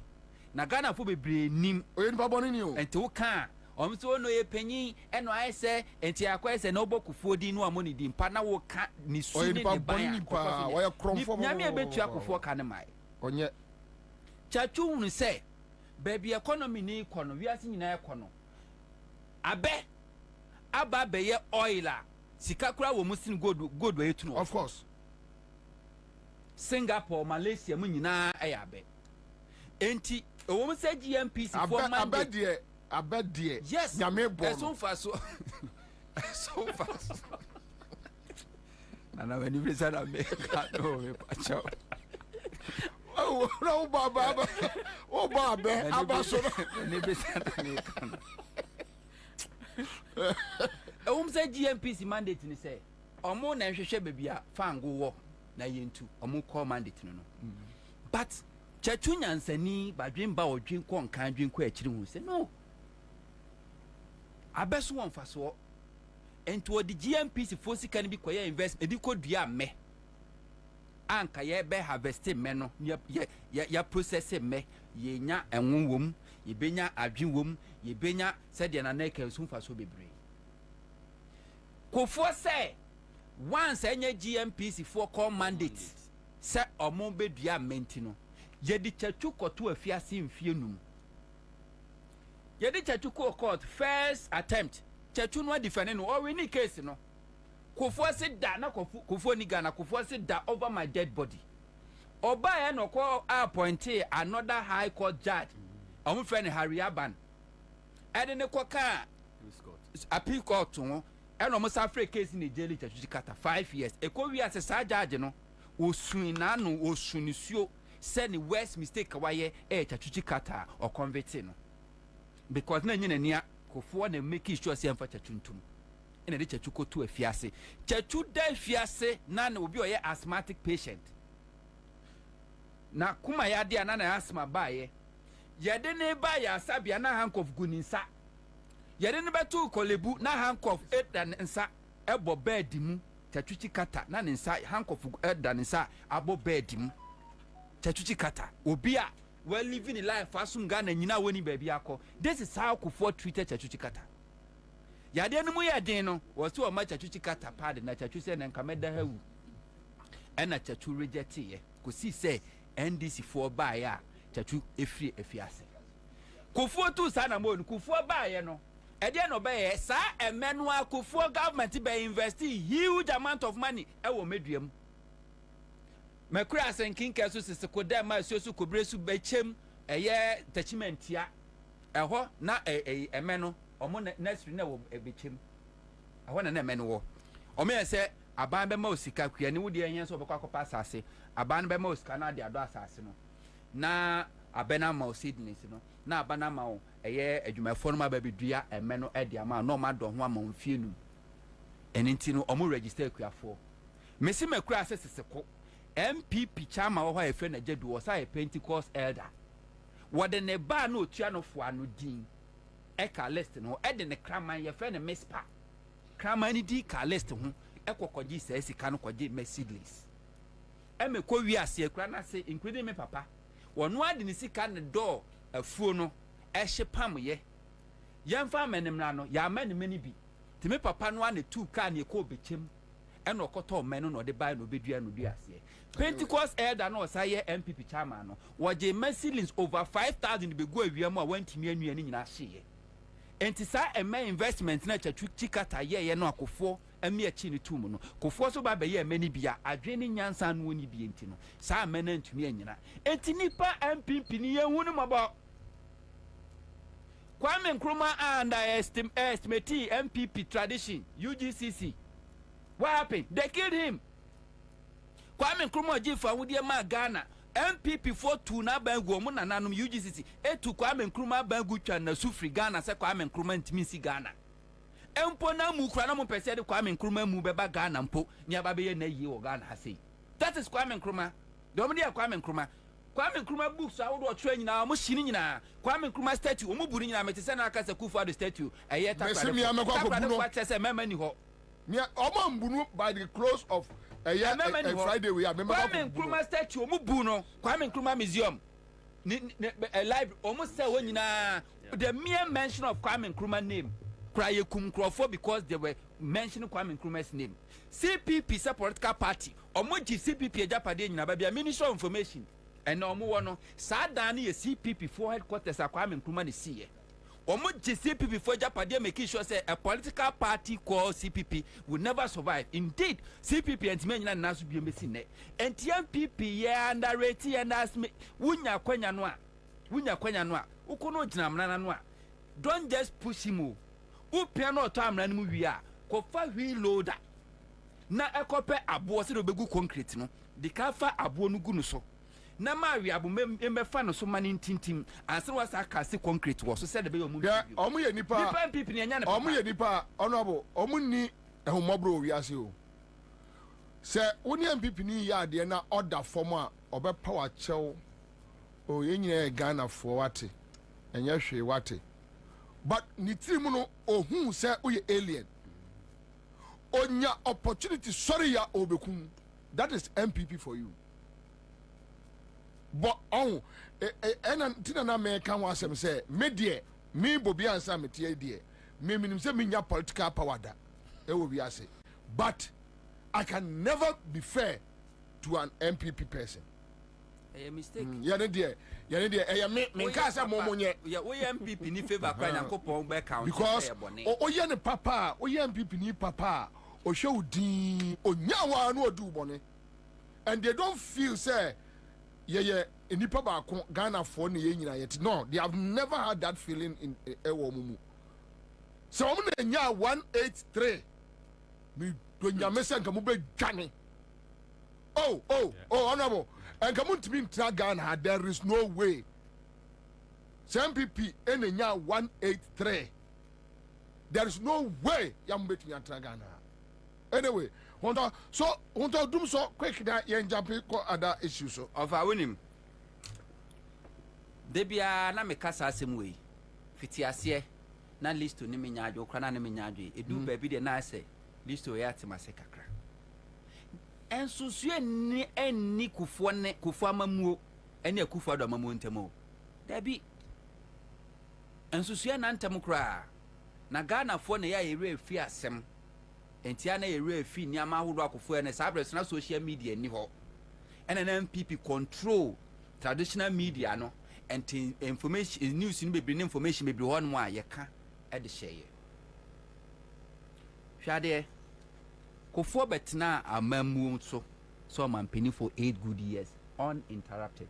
Speaker 10: na Ghana fo bebre nim
Speaker 15: oye ni baboni ni o
Speaker 10: enti wo ka omso no ye panyin eno ayese enti akwese na obokufo di no amoni di mpa na wo ka ni su ni ban
Speaker 15: pa wo ye kromfo
Speaker 10: nyame ebetua kofo ka ne mai
Speaker 15: onye
Speaker 10: chachu hunu se baby economy ni ikono wiase nyina ekono abe aba be ye oil a sika kura wo musin gold wa yetu no
Speaker 15: of course
Speaker 10: Singapore Malaysia mu nyina abe enti wo mu se GMPC for man
Speaker 15: abedie
Speaker 10: yes
Speaker 15: nyame bo
Speaker 10: so far so na when you present America no me pacho
Speaker 15: oh no baba oh baba abaso
Speaker 10: ni present America say GMPC mandate ni say omo na hwehwe bebia fango wo na yentu omo call mandate no but chachu nyansani badwen ba odwen ko nkan dwen ko akiri hu say no abeso won faso ento the GMPC fosi kan bi koye invest edi ko dua me anka ye be harvest me no ya process me ye nya enwo wom ye benya adwen wom ye benya se de na na ka so faso bebre kofo say once enye GMPC for call mandate say omo be dua menti no ye di chachu koto afiase mfie num ye di chachu court first attempt chachu no defend no or win case no kofo sit da na kofo ni Ghana kofo sit da over my dead body oba e no call appoint another high court judge omo friend Harry Aban ede ne koka appeal court no e no mo safre case ni jail chachu kata 5 years e ko wi ase sa judge no osun na no osunisuo send worst mistake waye chachu kata or convict no because na nyina nia kofo na make sure say amfa chachu ntum ina de chachu ko to afiase chachu da afiase na na obi oye asthmatic patient na kuma ya de na na asthma baye yede ne ba ya sabia na handcuff guninsa yede ne betu kolebu na handcuff edan nsa ebo bed mu chachu kata na nsa handcuff edan nsa abo bed mu chachu kata obi a well living in life asum Ghana nyina woni baby akọ this is how kofo treated chachu kata yade no mu yade no wo so ma chachu kata pad na chachu se na nkameda hawu ena chachu reject ye ko si se NDC for buy ya chachu efri efiase kofo tu sa na mo kofo buy ye no e de no be ye sa emenu akofo government be invest huge amount of money e wo meduam Makura senkin keso sisiko dem ma sosu kobresu bechem eye tachimentia eho na emeno omo next na wo bechem eho na emeno wo omo yese aban be ma osika kua ni wodi enyen so obekwa kopa asase aban be ma osika na de ado asase no na abena ma osidness no na abana ma wo eye adwumafo no ma ba bedua emeno e de ama no ma do ho ama mfie nu eninti no omo register kuafo mesi makura sisiko MPP chama wo ha efe na jedu wo sa Pentecost elder wo de ne ba na otua no fo ano din e ka list no e de ne kraman ye fe ne mispa kraman ni di ka list ho e kokoji sa sika no koje Mercedes e me ko wi ase akura na se including me papa wo no ade ne sika ne do afuo no e hyepam ye yemfa manemra no ya mane mani bi ti me papa no ane tu ka ne ko bechem eno koto menu no de buy no bedua no dua ase Pentecost elder no say MPP chairman no woje Mercedes over 5,000 be go awiam a wantimi anua ni nyina hye enti sa ema investment na chachu chikata ye no akofo ami achi ni tum no kofo so ba be ye mani bia adwene nyansa no oni bi enti no sa amena ntumi anyina enti nipa MPP ni ye hu no mabo Kwame Nkrumah underestimate MPP tradition UGCC. What happened? They killed him. Kwame Nkrumah jifa wudi ma Ghana MPP for two na bangu mu na nanum UGCC etu Kwame Nkrumah bangu twa na sufri Ghana se Kwame Nkrumah ntimi si Ghana empo na mu kura na mu pese de Kwame Nkrumah mu beba Ghana mpo nya ba be ye na yi wo Ghana ha sei. That is Kwame Nkrumah. The omdi Kwame Nkrumah Kwame Nkrumah books I would train now mo shini nyina Kwame Nkrumah statue omo buru nyina metese na aka se Kufuor the statue eye takra what say mema ni ho
Speaker 15: me omo mbunu by the close of Friday we are member
Speaker 10: Kwame Nkrumah statue omo bu no Kwame Nkrumah museum live omo say ho nyina the mere mention of Kwame Nkrumah name cry kum crofo because they were mentioning Kwame Nkrumah's name. CPP is a political party omo gi CPP ejapade nyina ba bia Ministry of Information and omo wono sada na ye CPP for headquarters Kwame Nkrumah ne see omo gi CPP for ejapade making sure say a political party called CPP will never survive. Indeed CPP and me nyina naso bi emesi ne enti MPP ye underrate and as me wunya kwanya no a ukono gina mnana no a don't just push him o upia no to amna no mu wi a kofa wheel loader na ekope abo se do begu concrete no de ka fa abo no gu no so na ma wi abo mefa no so mani tintim anse wasa ka se concrete wo so se de be omu
Speaker 15: omu ye nipa
Speaker 10: pipi ne nya ne
Speaker 15: omu ye nipa honorable omu ni ehumobro wi ase o se woni MPP ni ya de na order form a obe power chew o ye nyina Ghana fo wate enya hwe wate but ni team no ohun se o ye alien onya opportunity sorry ya obekun that is MPP for you but tina na me kan wasem say me de me Bobie Ansah me tie de me minim say me nya political power da e wo bi ase but I can never be fair to an MPP person.
Speaker 10: A mistake.
Speaker 15: Yane dia me ka say momonye
Speaker 10: ya we MPP ni favor kwa Nyankopon be count
Speaker 15: because o ye ne papa o ye MPP ni papa o hwe udin onyawa no odu bone and they don't feel say yeah nipa ba Ghana for ne ye nyina yet no they have never had that feeling in ewo mumu so om na nya 183 me do nya mesen ka mu be dwane honorable and come to me Ghana there is no way MPP enya 183 there is no way yam bet me Ghana anyway want do so quick that yen jump ko other issues so
Speaker 10: of our winning debia na me kasa asem we fiti ase na list ni me nyaadwo okra na me nyaadwo edu ba bi de na ase list o ya temase kakra ensusue ni enni Kufuor amamuo ene Kufuor do amamuo ntemo dabi ensusue na ntem kra na Ghana fo ne ya yere afi asem entia na yere afi ni ama hodo Kufuor ne sabres na social media ni ho ene na MPP control traditional media no and information news ni bebre information bebre ho no a ye ka e de share hwade Kufuor betna amamu so mampeni for 8 good years uninterrupted.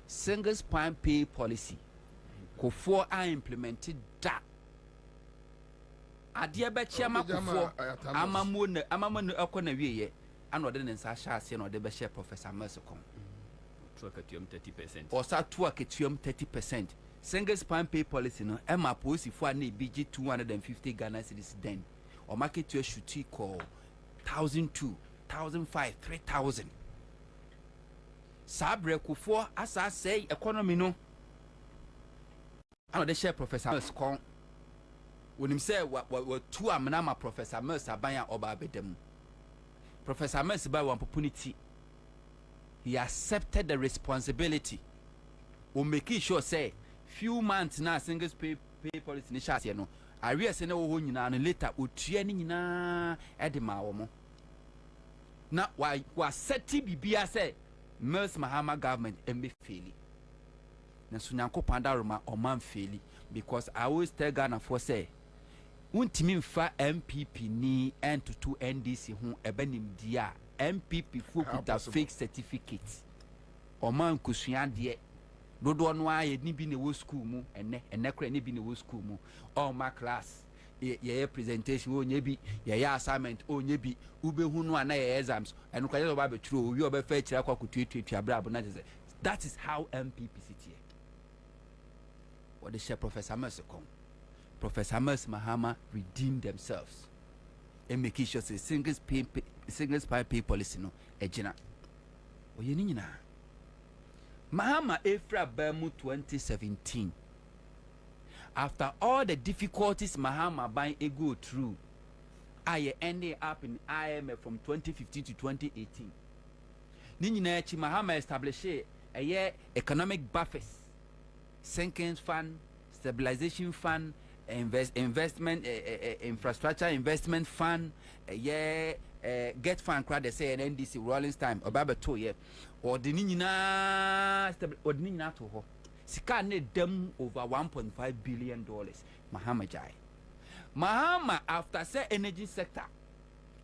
Speaker 10: Single spine pay policy Kufuor are implemented that adia be chiama Kufuor amamu no ekona wieye ana ode ne nsa sha ase na ode be share Professor Mercekon
Speaker 24: to akatuam 30%
Speaker 10: or sa to akatuam 30%. Single spine pay policy no ema policy for na BG 250 Ghana cedis then or market to a shooty call 1,002, 1,005, 3,000. Sabre Kufuor as I say economy no. I know they share Professor Mercekon. When him say what two amnama Professor Mercekon abaya oba bedem. Professor Mercekon by one opportunity. He accepted the responsibility. We making sure say few months now single pay policy ni share no. I realize na wo nyina no later otua ni nyina e de ma wo mo na wa seti bibia say Mers Mahama government embe faili na so Nyankopon daroma o man faili because I always tell Ghana for say untimi mfa MPP ni entutu NDC hu ebenim dia MPP fu kuta fake certificate o man kusua de dodo no aye ni bi na wo school mu enne kra ni bi na wo school mu all my class ye presentation onye bi ye assignment onye bi ube hu no ana ye exams enu kwa ye ba beturo owi oba fa kira kwa kutuetuetu abrabo na say that is how MPP sit here. What the share Professor Mercekon Professor Mahama redeemed themselves and make sure say single spine pay policy no ejina oye ni nyina Mahama Efra Bemu 2017. After all the difficulties Mahama buying a go through, I ended up in IMF from 2015 to 2018. Nininachi Mahama established a year economic buffers, sinking fund, stabilization fund, investment, infrastructure investment fund, a year get fund crowd they say an NDC Rollins time or Baba 2 year or the Nina or Nina to her. Sika need them over $1.5 billion. Mahama Jai. Mahama after say energy sector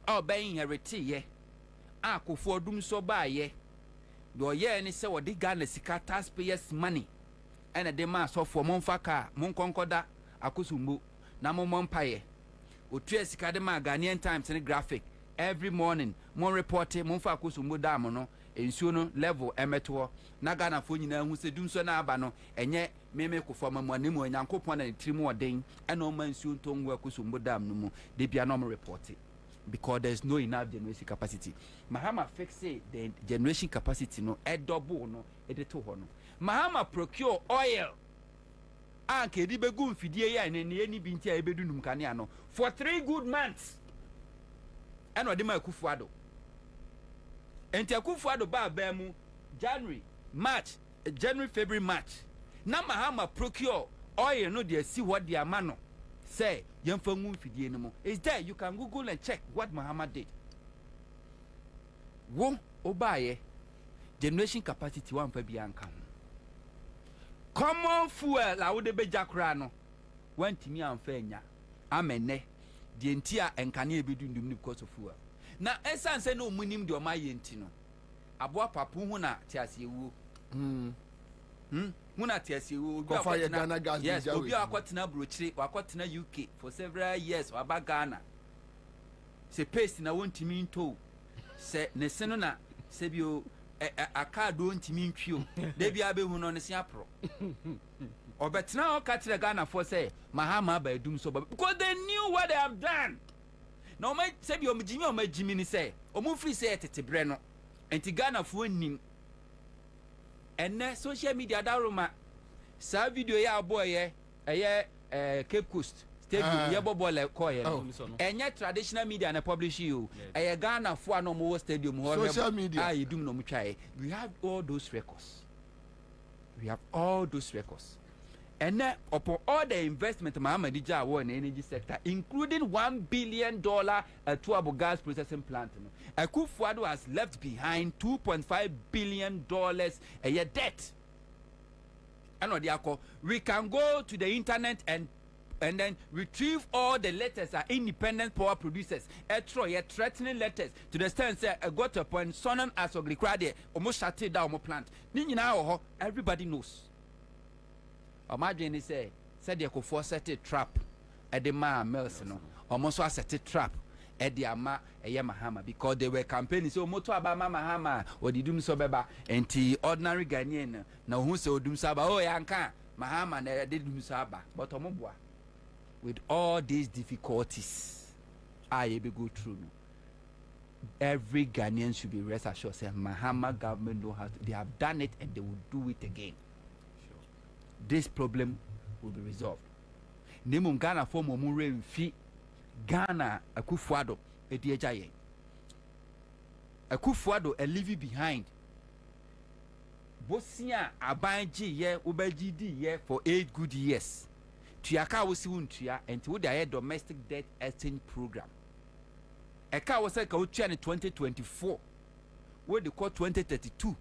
Speaker 10: or being inherited ye. Ako for doom so by ye. Your year any say what the Ghana Sika taxpayers money. And a demand so for Monfaka, Monconcoda, Akusumbu, Namo Mompaye. Utre Sika de Ghanaian Times and graphic. Every morning, Mon reporting, Monfakusumbu Damono. Ensuno level emeto na Ghana fo nyina hu se dum so na aba no enye meme ko fo mamane mu Nyankopon na trimu oden ena o man nsuo ntongu akusumbo dam no mu de bia no report because there's no enough generation capacity. Mahama fix the generation capacity no e double no e de to ho no. Mahama procure oil anke di begu mfidie ya ne ni bi ntia e bedu num kane ano for 3 good months ena de ma kufuado. Enti akufuado ba bemu January, February, March. Na Mahama procure oil no dey see what the amano say yemfa ngu fidie no mo. Is there you can Google and check what Mahama did. Wo obaye generation capacity one fa bianka. Common fuel la wo de beja kra no. Wantimi amfa nya. Amene die ntia enkane ebedu ndum because of fuel. Na esan se no munim de o ma yenti no aboa papu hu na tiase ewu hu na tiase ewu yes obi akwatena brochire wakwatena UK for several years waba Ghana se paste na wontimi nto se ne seno na se bio aka do ntimi ntwio de bia be hu no ne se apro obetena o ka tire Ghana for say Mahama ba edum so because they knew what they have done. No my say bi omjimi omajimi ni say omu free say tetebre no enti Ghana fo nim enne social media daruma sa video ya boy ye Cape Coast stadium ye bobo le call ye enye traditional media na publish you Ghana fo anomo stadium ho social media ah yedum no mutwae. We have all those records. And then, upon all the investment Mahama Dija won in the energy sector, including $1 billion to gas processing plant, Akufo-Addo has left behind $2.5 billion a year debt. And we can go to the internet and then retrieve all the letters are independent power producers. Threatening letters to the extent say got to a point sonon as ogrikrade almost shut it down plant. Everybody knows. Imagine he say they could force set a trap at the mills no almost set a trap at the ama Mahama because they were campaigning so moto abama Mahama or the dum so beba enti ordinary Ghanaian na who say dum saba oh yanka Mahama na did dum saba but omobwa with all these difficulties I be go through no. Every Ghanaian should be rest assured say Mahama government know how to, they have done it and they will do it again. This problem will be resolved. Nemu Ghana for momure mfi Ghana Akufo-Addo ediejaye. Akufo-Addo a leave behind. Bosia abanji ye ubejidi ye for 8 good years. Tuyaka wosi untuya enti wo dey domestic debt exchange program. Eka wo say ka utua in 2024. We dey call 2032,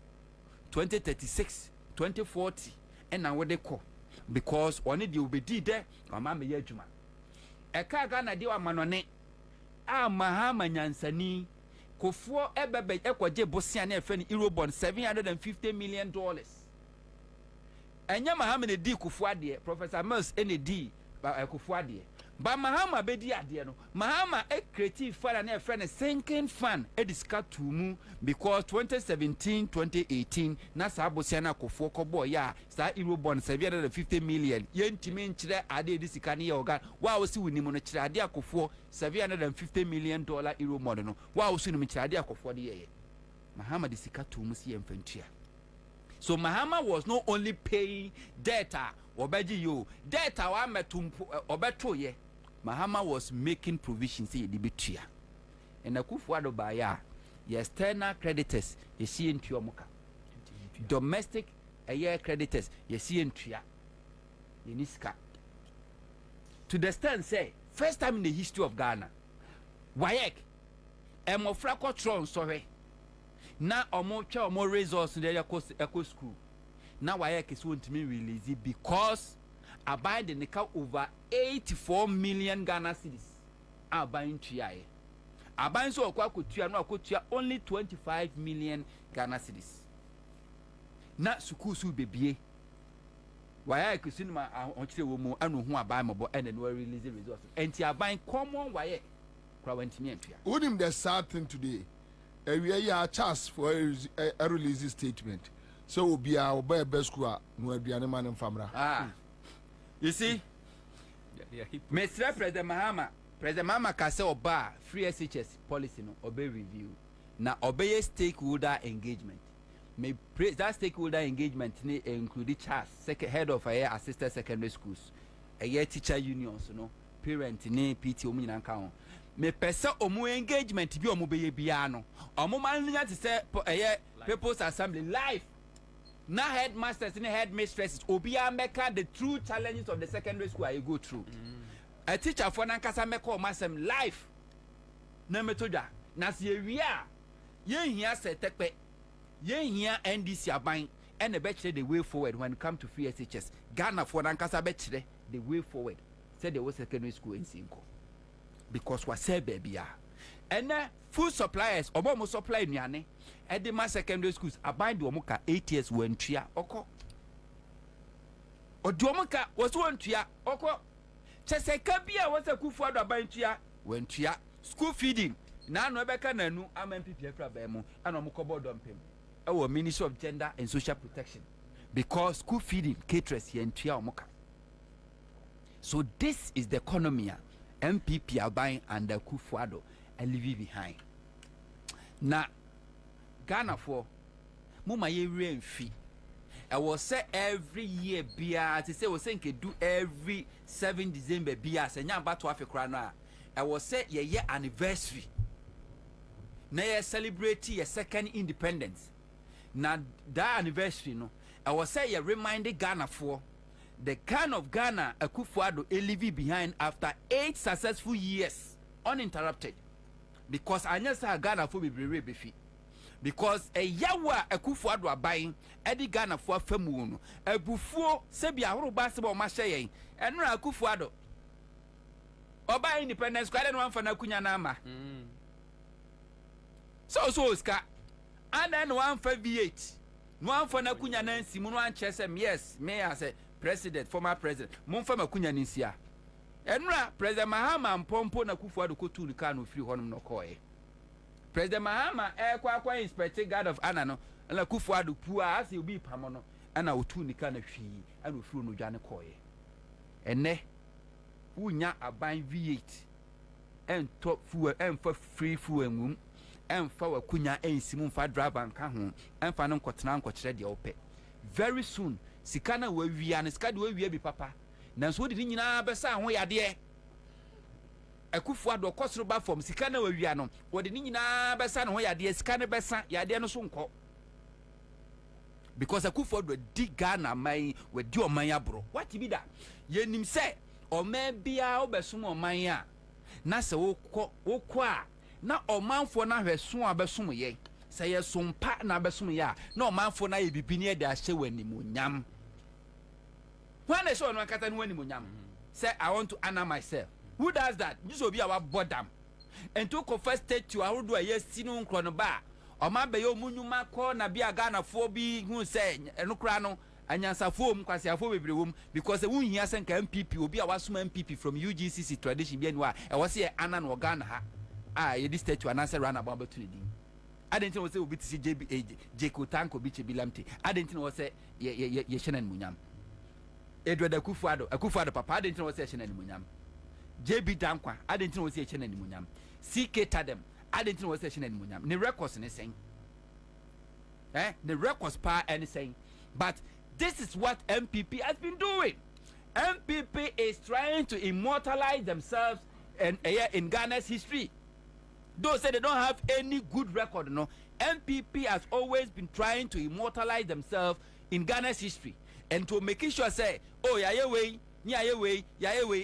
Speaker 10: 2036, 2040. And now what they call because one of the obedi there or mamma yejuma a car Ghana de wa manone Mahama nyansani kofuo ebebe ekwaje bosia na efe ni Eurobond $750 million enya Mahama ne di Kufuade Professor Mills ND Kufuade ba Mahama bedi ade no Mahama a creative fund na efe ne sinking fund e discuss to mu because 2017-2018 na sa bosia na kofuo kobo ya sa Eurobond $750 million yentimi nchire ade disika ne yoga wa osi wunimu no chire ade akofuo $750 million Eurobond no wa osi no chire ade akofuo de ye Mahama disika to mu si emfantua So Mahama was not only paying data obeji you data wa metum obeto ye. Mahama was making provisions say the betua. And Akufo-Addo baya external creditors you see into your moka. Domestic year creditors you see into ya. Yeniska. To the stand say first time in the history of Ghana. Wayek emofrako tron sorry. Na omo resource in the eco school. Now Wayek is want me release it because I buy the nika over 84 million Ghana cedis. I buying TIA. I buy so only 25 million Ghana cedis. Na suku su bebie. Wayek is in my on woman and who I buy my boy and then we release the resources. And I buy common Wayek.
Speaker 15: Wouldn't the sad thing today? We are chance for a release statement. So we'll be our best school. No, be an man in Famra.
Speaker 10: Ah, you see, Mr. President Mahama can say oba free SHS policy no obey review. Now obey stakeholder engagement. May that stakeholder engagement include CHAS, head of assisted secondary schools, teacher unions, parent PTO mean account. Me pesa omu engagement bi omu beye bia no omu manya to say people's assembly live na headmasters and headmistresses obia meka the true challenges of the secondary school I go through. A teacher for nankasa meka o masem live na metoda na se ewia ye hia se tekpe ye hia NDC aban and the better the way forward when it come to free SHS. Ghana for nankasa better the way forward said there was secondary school in Sinko. Because we say baby and food suppliers obo supply nuane e de ma secondary schools abind do omuka 8 years wentua oko oduomuka was wentua oko cheseka bia was Akufo-Addo abantua wentua school feeding na no ebeka nanu amampp afra ba mu ana omukobo dompem e wo Ministry of Gender and Social Protection because school feeding caterers yentua omuka. So this is the economy MPP are buying under Akufo-Addo and leave behind. Now, Ghana for Muma ye rain fee. I was say every year beer. To say was saying do every 7 December beer. Say now about to have a crown. I was say year anniversary. Now you celebrate your second independence. Now that anniversary no. I was say you reminded Ghana for. The kind of Ghana Akufo-Addo leave behind after 8 successful years uninterrupted. Because I know say Ghana for be brave befi. Because a yawa Akufo-Addo buying Eddie Ghana for famu a buffo sebi ahoro basketball match yen and no Akufo-Addo oba independence kwade no amfa na kunya na ama. So ska and then one for V8 no amfa na kunya na nsimu no anche say yes me as a president, former president, Monfa Makunya Nisia. Enra, President Mahama Mpompo na Akufo-Addo kotu ni kanu free honum no koe. President Mahama kwa inspector guard of Anna no, na Akufo-Addo pua asi obi pamono, ana otu ni kanu hwi, ana free no dwane koe. Ene, unya aban V8, en top fuel, en for free fuel mum, en fa wakunya ensimu fa driver nka ho, en fa no nkotena nkokire de ope. Very soon, sikana we wia ne sikade we wia bi papa nanso wodi nyina besa ho yade Akufo-Addo kosoro ba form sikana we wia no wodi nyina besa no ho yade sikane besa yade no so nko because Akufo-Addo di Ghana man we di oman abro what bi da yenim se oman bia obesom oman a na se wokọ a na omanfo na hweso abesom ye se ye sompa na abesom ye a na omanfo na ye bibini e da hye wanimunyam. When I saw no kata no animunyam, say I want to honor myself. Who does that? This will be our boredom. And to confess to how do I yes sinu nkrono ba. O ma be yo munyuma ko na bia Ghana fo bi hu say enokra no anyansa fo mu kwase afo bebre wom because won hia sen ka MPP obi a wasoma MPP from UGCC tradition bi anwa e was here ana no Ghana ha. Ah ye this statue anasa run about to the Adentin was say obi ti Jeko Tanko bi chebilamte. Adentin was say ye shenan munyam. Edward Akufo-Addo papa adentin was say shenan munyam. JB Dankwa adentin was say shenan munyam. CK Tadem adentin was say shenan munyam. Ne records ne saying. The records pa any saying But this is what MPP has been doing. MPP is trying to immortalize themselves in Ghana's history. Those say they don't have any good record, no. MPP has always been trying to immortalize themselves in Ghana's history and to making sure say, oh yayewe,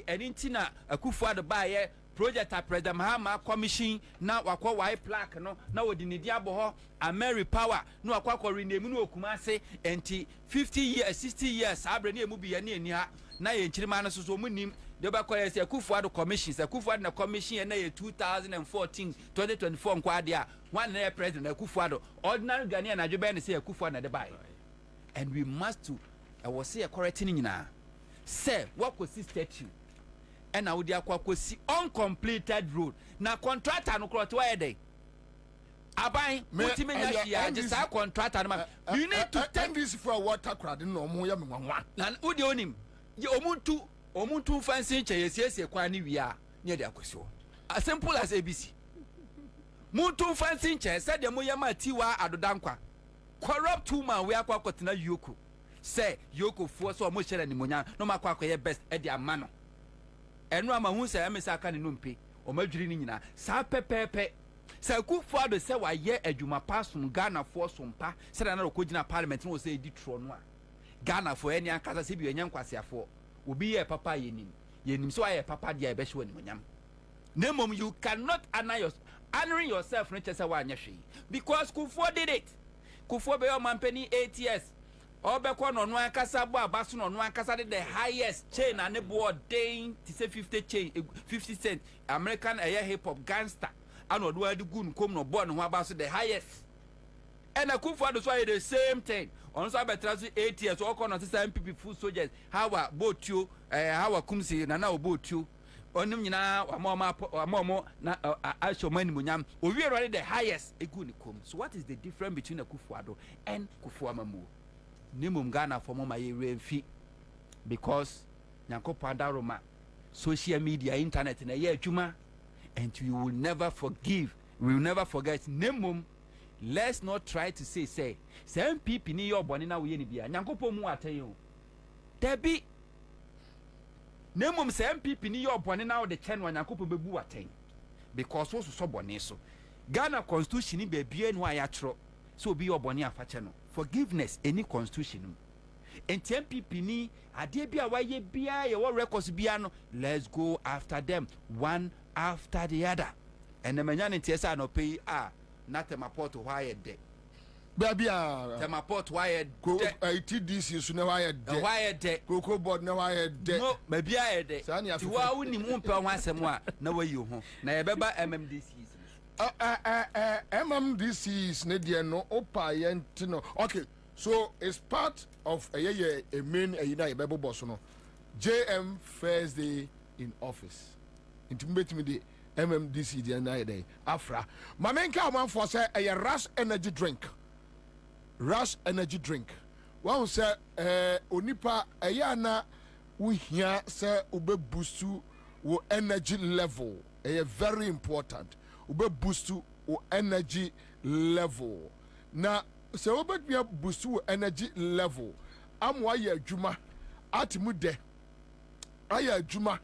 Speaker 10: and intina Akufo-Addo buy project at President Mahama commission na wakwa white plaque no na wodi ne diabo ho Ameri power no akwa rename no Kumase enti 50 years 60 years abre ne emu biya ne ani ha na ye nchirima no so munim de ba kwa se Akufo-Addo commission se Akufo-Addo na commission na ye 2014 2024 nkwa ade a one na president Akufo-Addo ordinary Ghanaian na dwebe ne se Akufo-Addo na de buy and we must to I was say correcting nyina say what could statue and now they are see uncompleted road. Now contractor no crowd why they abai multimedia just a contractor you need to take
Speaker 15: this for water crowd no mo ya me nwa
Speaker 10: na udi onim ye omuntu fancy che yes kwa ni wia near the akwesio as simple as ABC muntu fancy che said the moya ma tiwa adodankwa corrupt woman we akwa kwotena yoko say yoko fo so mo shere ni monya no makwa akoye best e dia mano enu ama hu say emesa aka ne nompe o madwiri ni nyina sa pepepe sa Akufo-Addo say wa ye adwuma pasum Ghana fo sompa say na ko gina parliament no say edi tro no a Ghana fo eni akasa se bi enya nkwasiafo obi ye papa yenim so aye papa dia e be hwe ni monyam nemom you cannot honoring yourself no chese wa anya hwe because Akufo did it Akufo be your mampani 8 years obeko no no akasa bo abaso no no akasa the highest chain and board day to say 50 chain 50 cent American hip hop gangster and odo adi gun kom no board no abaso the highest and Akufo-Addo so the same thing on so betra so 8 years so no say MPP full soldiers how botuo how kumsi na obotuo onim nyina amomo na ashomani munyam owie already the highest egu kom. So what is the difference between Akufo-Addo and Kufuor Nimum Ghana for mama ye remfi because nyanko pandaroma social media internet na ye adwuma and you will never forgive, we will never forget. Nimum, let's not try to say some people ni your boni na we ni bia nyanko po mu aten debi Nimum some people ni your boni na the chen nyanko po bebu aten because so boni so Ghana constitution ni be bia no ayatro so be your boni afache no forgiveness any constitution and MPP ni ade bia waye bia ye wo records bia no let's go after them one after the other and the manya ntiesa no pay not a maport why de
Speaker 15: baby
Speaker 10: the maport why
Speaker 15: go TDC so na why de cocoa board na why de
Speaker 10: no maybe I de ti wa woni mu mpa ho asem a na wayi ho na ye beba MMDC
Speaker 15: MMDCs ne deɛ no opa yɛnti no okay so it's part of a main yina yɛbɛbobɔ so no JM first day in office nti mbɛtumi de MMDC deɛ na yɛ dɛ afra ma menka amanfoɔ sɛ ɛyɛ rush energy drink wɔn sɛ onipa ɛyɛ ana wohia sɛ wobɛbusu wo energy level ɛyɛ very important ube boost your energy level. Na se ube boost your energy level. Amwa ye juma atimude. Aye juma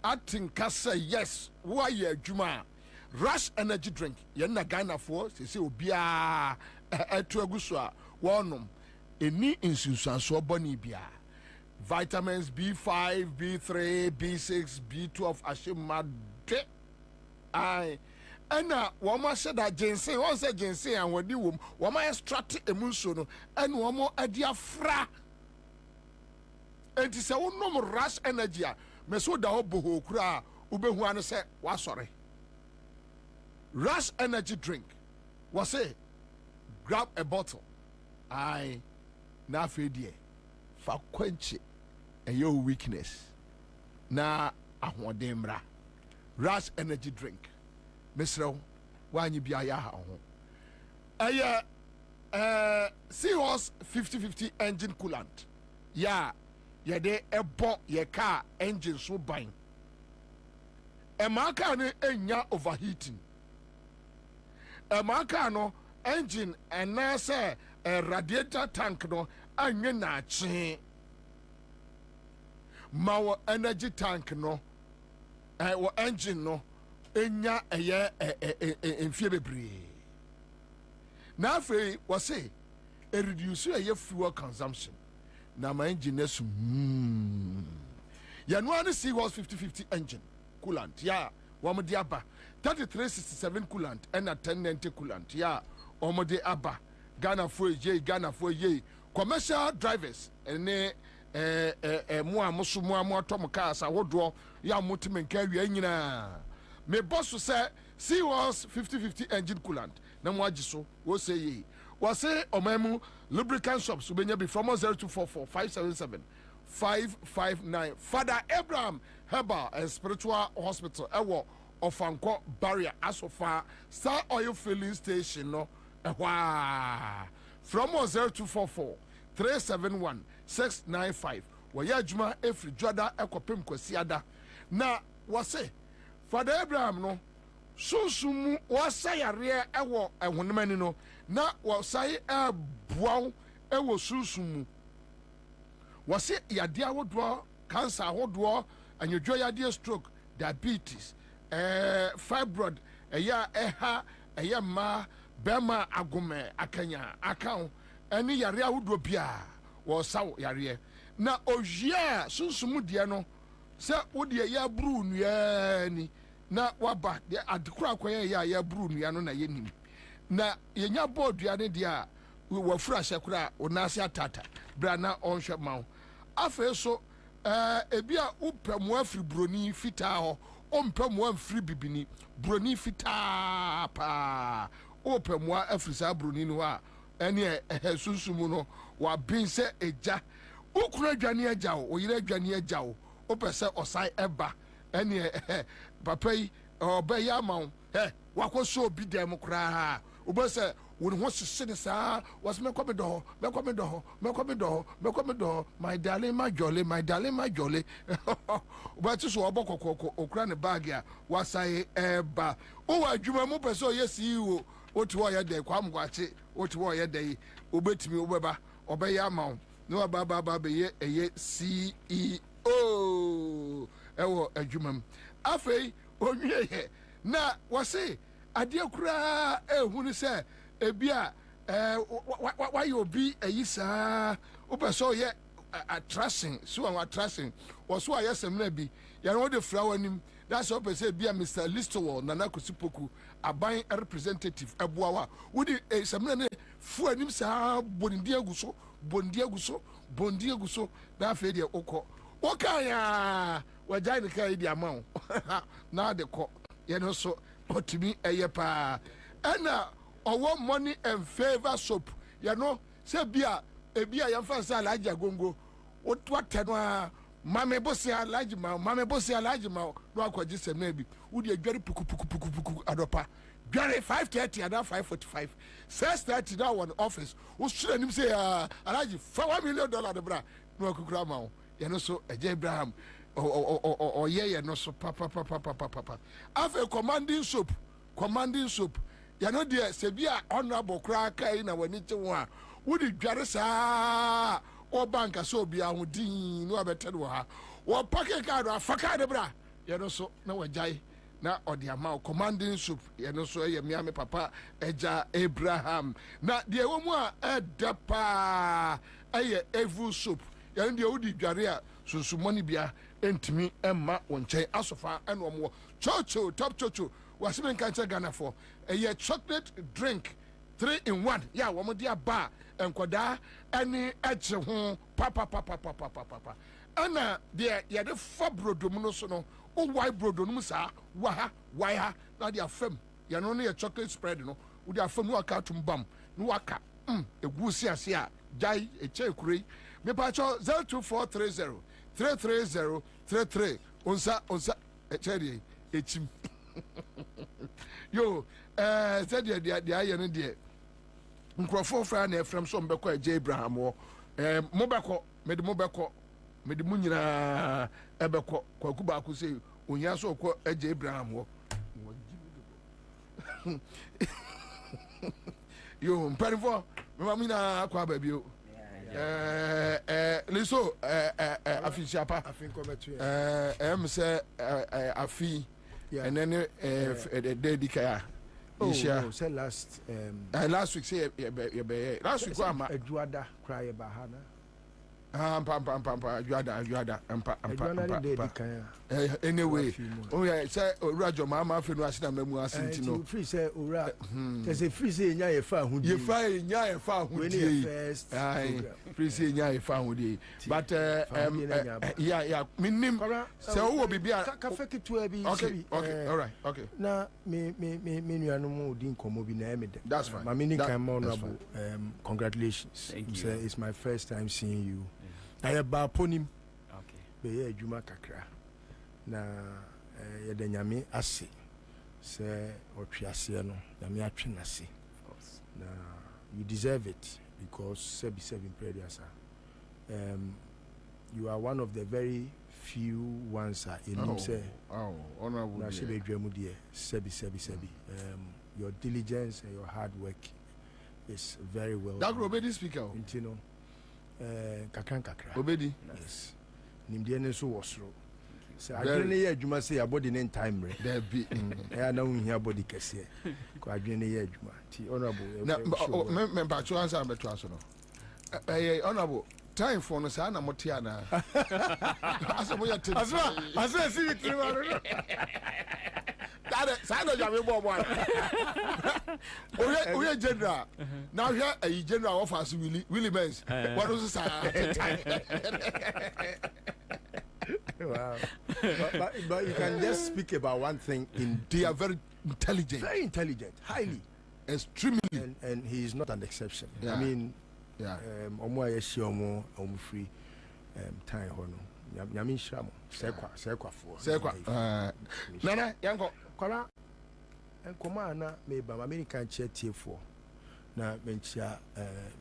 Speaker 15: atinkasa yes. Wa ye juma. Rush energy drink. Yenna Ghana for se obia etu aguswa wonum eni insusanso boni bia. Vitamins B5, B3, B6, B12 ashimade. Aye. Ena wama said that ginseng, one said ginseng and wadi wom, wama extract emunso and wama adiafra. And it's a no rush energy. Meso da obo kura ube huano se wa sorry. Rush energy drink. Was say grab a bottle. I na fedie. Fa quench and your weakness. Na ahwademra. Rush energy drink. Mesro wanyi bia ya ha ho aya Seahorse 50-50 engine coolant ya de ebo ye car engine so ban e ma car no enya overheating e ma car no engine and na say radiator tank no anye na che ma wo energy tank no wo engine no enya eye enfie bebre na afei wo say e reduce eye fuel consumption na my engine nesu ya no ani Seahorse 5050 engine coolant ya wo de aba 3367 coolant and 1090 coolant ya wo de aba Ghana for ye commercial drivers ene mo amoso mo atom cars awodo ya motimen ka wi anyina me boss say Seahorse 5050 engine coolant na mo agiso wo say ye wo say omamu lubricant shops ubenya be from 0244 577 559 Father Abraham Herbal and Spiritual Hospital ewo Ofanko Barrier Asofa Star Oil Filling Station no from 0244 371 695 waya juma efri joda ekopem kwasiada na wase Father Abraham no sunsumu wasayare ewo ehunmani no na wasai buaw ewo sunsumu wase yade awodo cancer awodo anyodwo yade stroke diabetes fibroid eya ma bema agome akanya account eni yare awodo bia wo saw yare na oyia sunsumu de no se wode ya bru nua ni na waba de adekura akoya ya bru nua no na yenim na yenya bodua ne de a wo fura sekura onase atata bra na onhwe mawo afa so ebia upemu afri broni fita ho ompemu afri bibini broni fita pa opemu afri sa broni no a ene sunsumu no wa binse eja ukura adwane eja o oyire adwane eja o opese osai eba ene papa yi obeya mawo wakoso obi dem kra obese won ho sese sa was me come do my darling my jolly but so obokoko okra ne bag ya wasai eba o adwuma mu pese o yesi wo otu wo ye de kwam gwache otu wo ye de obetimi obeba obeya mawo no baba be ye CEO ewo adwuma afei onwie ye na wase ade kura ehunu se ebia why you be ayisa opeso ye attracting so an attracting was so ayesem na bi ya no the flower nim that's what say bia Mr. Listowell Nana Kosipoku aban representative ebuawa wudi semna ne fu anim sa bondi aguso na afa de okọ oka ya wajai ne kai di amao na de ko ye no so otimi eye pa ana owo money and favor soap you know say bia ebia ya fa sa alaji agongo what no mame bosi alaji ma no akwaji sem na bi wudi adware puku adopa dware 5:30 and 5:45 6:30 now one office wo sure nim say alaji $1 million de bra no akukura ma you know so eje Abraham o ye no so papa afa commanding soap ya no de se bia honorable kra kai na wani che wo a wodi dware saa o banka so bia ho din no abete do ha wo packet card afaka de bra ya no so na wajai na odi ama commanding soup ya no so ye miame papa eja Abraham na de wo mu a edapa aye evil soup ya no de wodi dware a sunsumoni bia entimi emma wonchen asofa eno mo chocho top chocho wasimen kanche Ghana for a chocolate drink 3-in-1 ya wo dia ba enkoda ani eche ho papa ana de ya de fabrodom no so no o white brodom sa wa na dia fam ya no ne chocolate spread no wo dia fam no aka tumbam no waka egusi ase a jai eche kurei me pa cho 02430 onsa echeri echim yo said the aye no de nkrofo fra na efrem so mbekọ eje Abraham wo mobekọ mede mu nyina ebekọ kwaku ba ku sei onya so kọ eje Abraham wo yo mparifo me ma mina akwa ba bio Liso afi chapa say afi and then the dedicate.
Speaker 13: Oh, say last
Speaker 15: week say last week
Speaker 13: Eduada cry bahana.
Speaker 15: Anyway, oh yeah, say Rajo Mama Finu Asina Memu Asintino.
Speaker 13: Free say Ora. There's a free say nya ye fa hu.
Speaker 15: Ye fa nya ye fa hu.
Speaker 13: First.
Speaker 15: Free say nya ye fa hu di. But yeah, minim. So who will be
Speaker 13: ka fake to be.
Speaker 15: Okay, all right, okay.
Speaker 13: Na me nuanu mu di nkomo bi na me de.
Speaker 15: That's fine.
Speaker 13: My meaning kind honorable. Congratulations.
Speaker 20: Thank you.
Speaker 13: It's my first time seeing you. I have ponim.
Speaker 20: Okay.
Speaker 13: Be ye adwuma kakra. Na ye de nyame ase. Say otwiase no, nyame atwe nase.
Speaker 20: Of course.
Speaker 13: Na you deserve it because seven prayers you are one of the very few ones in say.
Speaker 15: Oh, honorable.
Speaker 13: Na she be dwemu de sebi. Your diligence and your hard work is very well.
Speaker 15: That Obedi speaker.
Speaker 13: Intino. Kakra.
Speaker 15: Obedi.
Speaker 13: Yes. Nimde ne so wosro. So adwene ye adwuma say abodi ne time re.
Speaker 15: There be.
Speaker 13: Na unhia body kese. Ko adwene ye adwuma. Ti honorable.
Speaker 15: Na me ba cho answer me to aso no. Honorable. Time for no say na motia na. Aso mo ya tin.
Speaker 13: Aso see you three.
Speaker 15: That say no jam bo boy. Oye general. Now here a general offers Willie Benz. What was
Speaker 13: wow. but you can just speak about one thing.
Speaker 15: They are very intelligent.
Speaker 13: Very intelligent. Highly.
Speaker 15: Extremely.
Speaker 13: And he is not an exception.
Speaker 15: Yeah.
Speaker 13: I mean,
Speaker 15: omo
Speaker 13: ayeshi omo free time hono. Nyame nhyira mo. Sekwa fo.
Speaker 15: Nana yanko
Speaker 13: kwala enkoma na me ba American chetie fo. Na menchia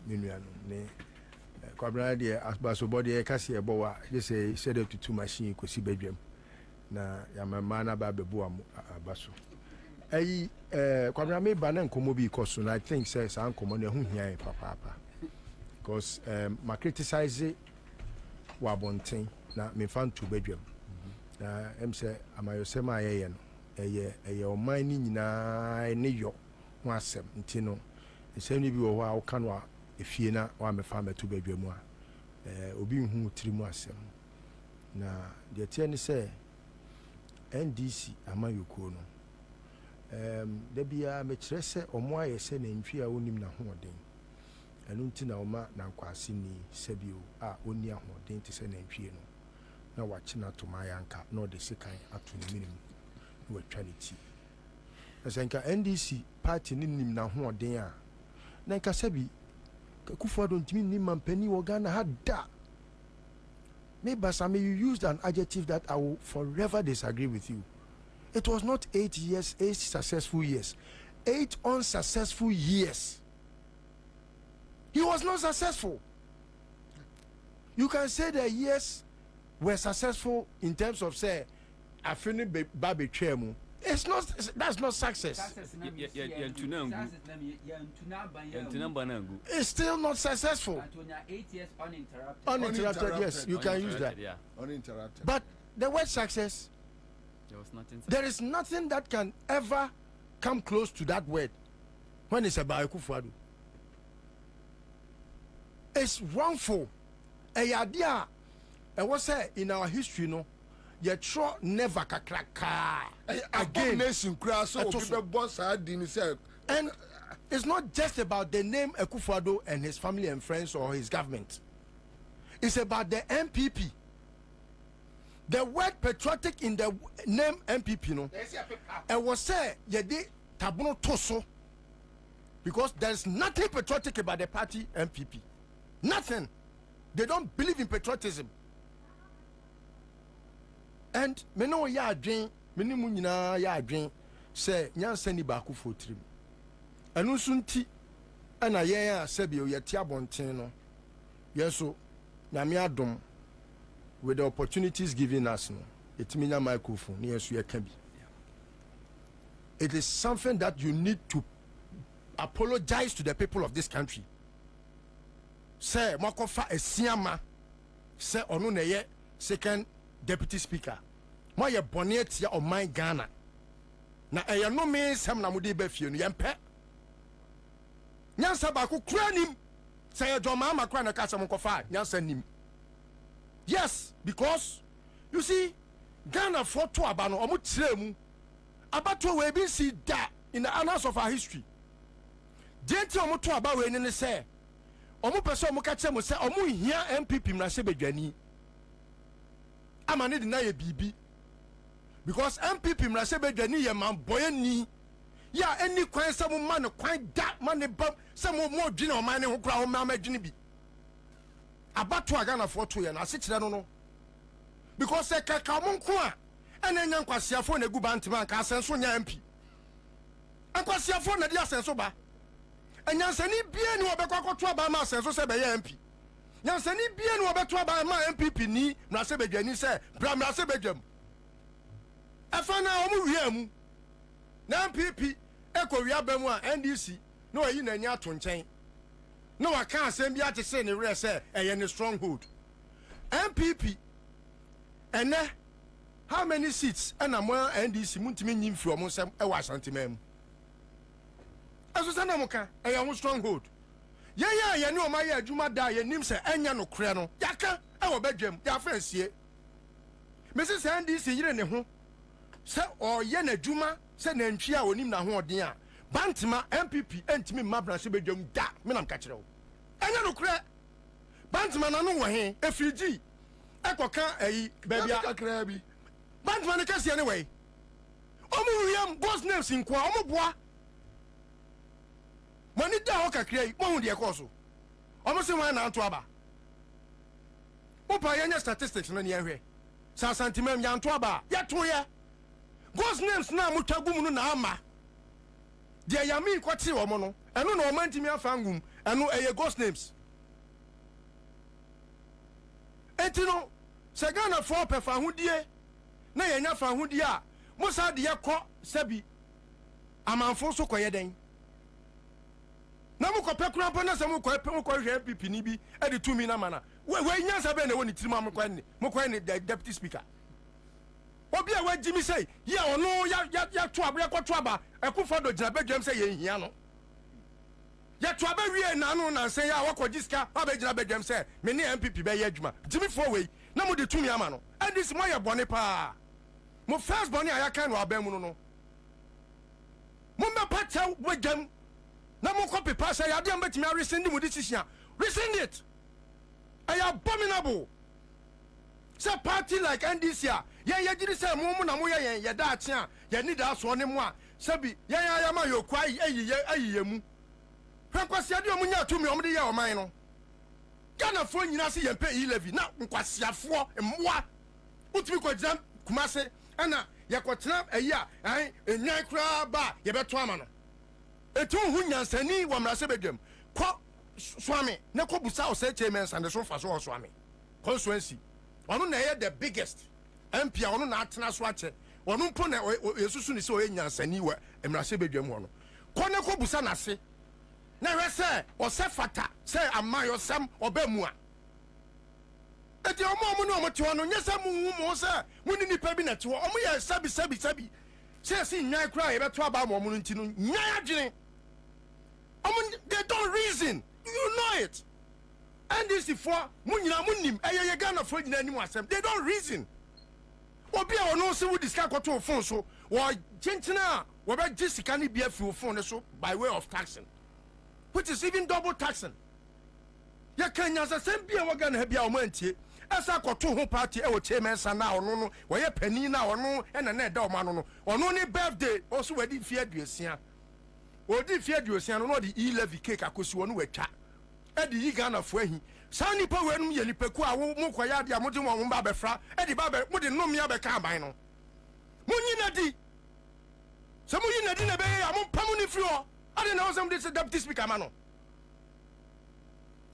Speaker 13: menuanu ne Kwabena de abaso body e kase e bowa je say set up to two machine ko si badwam na ya mama na ba bebu am abaso ayi Kwabena me ba na nkomo bi koso na I think say san nkomo na hu hia papa because ma criticize wa bonten na me fan to badwam na em say amayosema ayeye no eye oman ni nyina ne yo ho asem ntino nsem ni bi wo ha wo kanwa efie na wa me fa metu badwamu a obi hu tirimu asem na de tie ni se NDC amayoko no da bia me kire se omo aye se na ntwi a onim na hoden enu nti na oma na nkwase ni sebio a oni ahoden ti se na ntwi no na wa kina to mayanka na de sekan ato ni minim wa twality esenka NDC party ni nim na hoden a na nka sebi Kufuor don't mean Nimampeni or Ghana had da. Maybe Basame, you used an adjective that I will forever disagree with you. It was not 8 years, 8 successful years. 8 unsuccessful years. He was not successful. You can say the years were successful in terms of say, I finished Babi Chemu. It's not. That's not success. It's still not successful.
Speaker 10: 8 years uninterrupted.
Speaker 13: Uninterrupted, yes, you can use that.
Speaker 10: Yeah.
Speaker 15: Uninterrupted.
Speaker 13: But the word success, there is nothing that can ever come close to that word when it's about Kufuor. It's wrongful. A idea. I was say in our history, no. Yetro never kakraka again. And it's not just about the name Akufo-Addo and his family and friends or his government. It's about the MPP. The word patriotic in the name MPP, no. I was say yede tabuno toso because there's nothing patriotic about the party MPP. Nothing. They don't believe in patriotism. And me no ya adwen me ni mu nyina ya adwen se nyansa ni ba ku fotrim anu sunti ana yen a sebio ye ti abonten no yeso nyame adom with the opportunities given us no etimi nya microphone ni yeso ye ka bi. It is something that you need to apologize to the people of this country. say makofa esiama say onu na ye second deputy speaker mo ye bone atia o man Ghana na eye no me sem na mudi ba fie no yempe nyansa ba ko kura nim say your mama kura na ka sem kofa nyansa nim. Yes, because you see Ghana for to aba no omo tire mu abato we bi si da in the annals of our history. Denti omo to aba we ni say omo pese omo ka che mo say omo hia MPP mrase bedwani amane de na ye bibi because MPP mrase bedwani ye man boy ni ya any kwan say mo man kwan da man bam say mo dwene o man ne ho kra ho ma dwene bi abato Ghana for to ye na se kire no because say kaka mo nko a ena nya nkwasiafo na gu bantima ka asenso nya MP nkwasiafo na dia asenso ba enyansani bie ni obekwa akoto aba ma asenso se be ye MP nyansani bie ni obeto aba ma MPP ni na se bedwani se bra mra se bedwam afana omu wiamu na MPP ekowia ba mu a NDC no ayi na nya to nchen no aka asem bia te se ne re se eye ne stronghold MPP ene how many seats and am NDC muntimi nyim fi omo sem e wa santimam aso sana muka e ya stronghold ye ne o ma ye adwuma da ye nim se enya no kre no yaka e wo badwam ya fa asie Mrs NDC yire ne ho se o ye na adwuma se na ntwi a onim na ho oden a bantima MPP entimi mabra se badwam da me nam ka kire wo enya no kre bantima na no wo he efrigi ekoka eyi baby akra bi Bandman kasi anyway. Omu William God's names in kwa omu boa. Mani da ho kakra mo hu de ekoso. Omu se wan na anto aba. Opa yenya statistics no ne ehwe. Sa santimam ya anto aba. Ya to ye. God's names na mutagum no na ama. De yami kwati omo no. Eno na omantimi afangum. Eno eye God's names. Etino se Ghana for pefa hudie na yenya fa hudi a musa de yakọ sabi amanfo so koye den na mu kopẹ kura pa na se mu hwe MPP ni bi e de 2 na mana we nya sabe na woni tirima mu kwa ni deputy speaker obi a wajimi say ya ono ya to aba yakọ aba ekufo do gina bedwam say ye hia no ya to aba wie na no na say ya wakọ jiska aba gina bedwam say me ne MPP be ye adwuma jimi for we na mu de 2 ama no and this mo ye bone pa mo first born ya kan wa ba mu no mo me pacha wegam na mo copy pass ya de mbetimi resend mu decision resend it ay abominable say party like NDC ya giri say mo na mo ya da ache a ya ni da so ne mo a sabi ya ma yo kwa ayiye mu hwankwase ade o nya tumi o de ya o man no Ghana fo nyina se ye pay 11 na nkwasiafo mmoa utumi ko jam kumase ana yakotena eya enyan kra ba ye beto ama no etu hu nyansani wa mrase bedwam ko swami ne ko busa o se chairman sande so fa so swami constituency onu na ye the biggest MP onu na atena so ache onu mpo na yesusu ni se o nyansani wa mrase bedwam ho no ko ne ko busa na se na we se o se fata se amayo sam obamu a eti omo no omo tiwo no nyesa mu se muni nipa bi na tiwo omo ye sabi se si nyan kra ye beto aba mo no nti no nyan adwene omo they don't reason you know it and this for munyina munim eye Ghana for nyina ni mu asem they don't reason obi a ono se wo diska kwato phone so wo chinchina wo be gisika ni bia fi phone so by way of taxing which is even double taxing ya kanya sa sem bia wo Ghana ha bia o mantie asa koto ho party e wo chairman sana ono no wo ye pani na ono e na da o ma no ono ni birthday o so wadi fie aduosia odi fie aduosia no no di 11 cake akosi wo no watwa e di yi Ghana fo ahi sani pa we num ye ni peku a wo mo koya dia mo di mo ba be fra e di ba be mo di nom ya be ka ban no mo nyina di se mo nyina di na be ya mo pamu ni fri o ade na wo se mo di deputy speaker ma no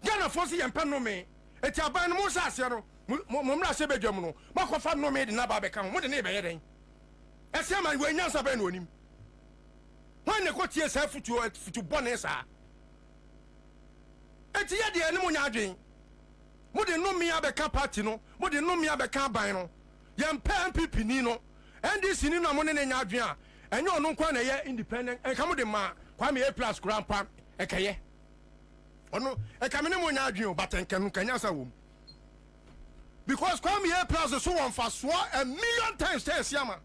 Speaker 13: Ghana fo si ye mpa no me eti aban no mo sa ase no mo mra se bedwam no makofa no me de na ba be ka mo de ne be ye den ese man we nyansa be no onim wan ne ko tie sa futu bone sa eti ye de ene mo nya adwen mo de no me abeka party no mo de no me abeka ban no ye mpa MPP ni no NDC ni no mo ne nya adwen a enye ono nkwa na ye independent e ka mo de ma Kwame A+ grandpa e ka ye ono e ka me ne mo nya adwen o batenka no kanya sa wom because Kwame A+ so won fa so a million times tell siama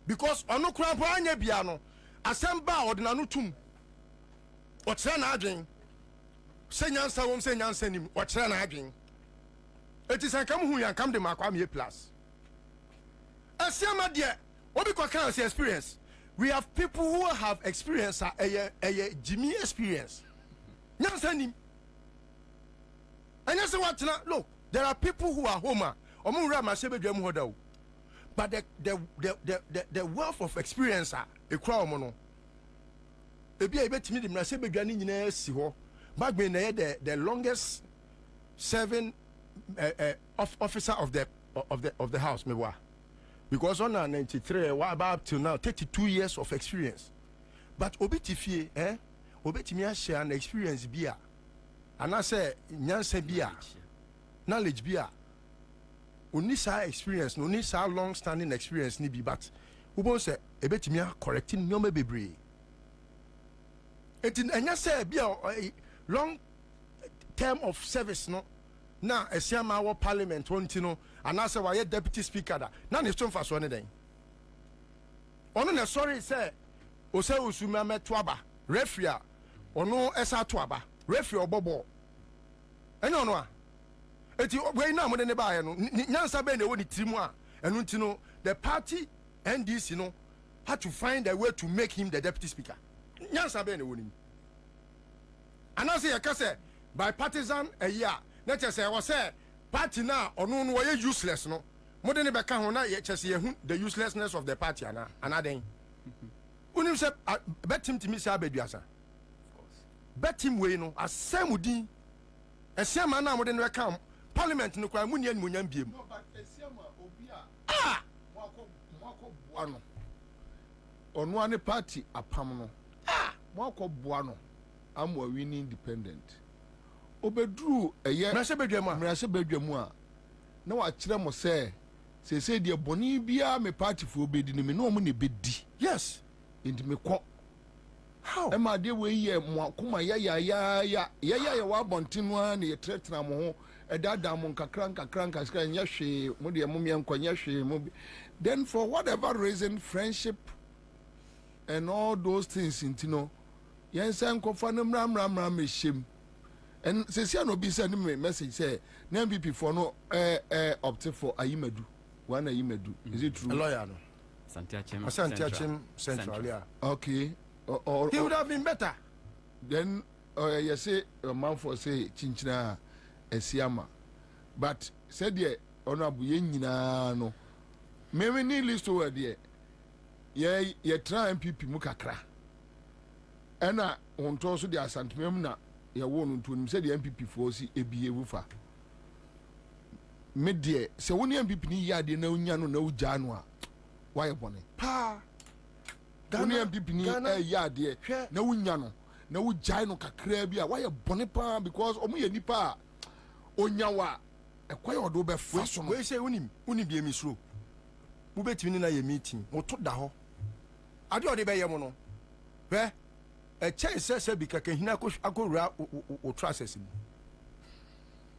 Speaker 13: because ono grandpa anya bia no assemba ordinary tum o tira na adwen se nyansa wom se nyansa nim o tira na adwen eti san kam hu yan kam de ma Kwame A+. Asiama de obi kwa kan experience. We have people who have experience a Jimmy experience. Nyansa nim. And say what na look, there are people who are home omo ra ma se bedwam hoda. But the wealth of experience e kura omo no. Ebi e betimi de na se bedwa ni nyina si ho. Bagbe na the longest serving officer of the house mewa. Because on 93 what about till now 32 years of experience. But obitifie obetimi share an experience bia. And I say nyanse bia. Knowledge bia. Unisa experience, no nisa long standing experience ni bi but ubo say ebetimi correcting nyoma bebre. Etin enya say bia long term of service no na esiama wo parliament wonti no anase wa ye deputy speaker da na ne stomfa so ne den ono na sorry say o say usuma meto aba referee ono esa to aba referee obobo enyo no a eti we na mo de ne ba ye no nyansa be na wo ni tirimu a enu nti no the party NDC no had to find a way to make him the deputy speaker nyansa be na wo ni anase ye ka say bipartisan a year let us say was say party now or no way useless no more than be can na ye chese ye the uselessness of the party ana anaden unim say bet him to me say abeduasa of course bet him we no asamudin esiama na mo de no come parliament no kwa munia ni munyam biem no but esiama obi a mwako buano onu ane party apam no mwako buano amwa winning independent obedru eye mrase bedwam a na wa kire mo se de boni bia me party fo obedi ni me no mo ne bedi yes indi me ko how e ma de we ye mo akoma ya wa bontinu a ne yetretra mo ho edada mo nkakra ska nya hwe mo de mo mia nkwanya hwe mo then for whatever reason friendship and all those things intino yen san ko fa no mra me shem. And say no be send me message say na MPP for no opt for Ayimadu. One Ayimadu. Is it true? A lawyer no. Santiachim Central. Yeah. Okay. Or he would have been better. Then you say a man for say Chinchina Esiama. But said ye honorable nyina no. Me ni list over there. Ye try MPP mukakra. Ena on to so dia santimem na ya wonu to nim se the MPP for si ebie wufa me de se woni MPP ni ya de na unya no na uja no a why bone pa woni MPP ni ya de na unya no na uja no kakra bi a why bone pa because omo ya nipa onya wa ekwa ya odo be fa so no we say woni bi emisro mu betimi ni na ye meeting mo to da ho ade ode be ye mo no be a chance say bika kan hina akowura o process mu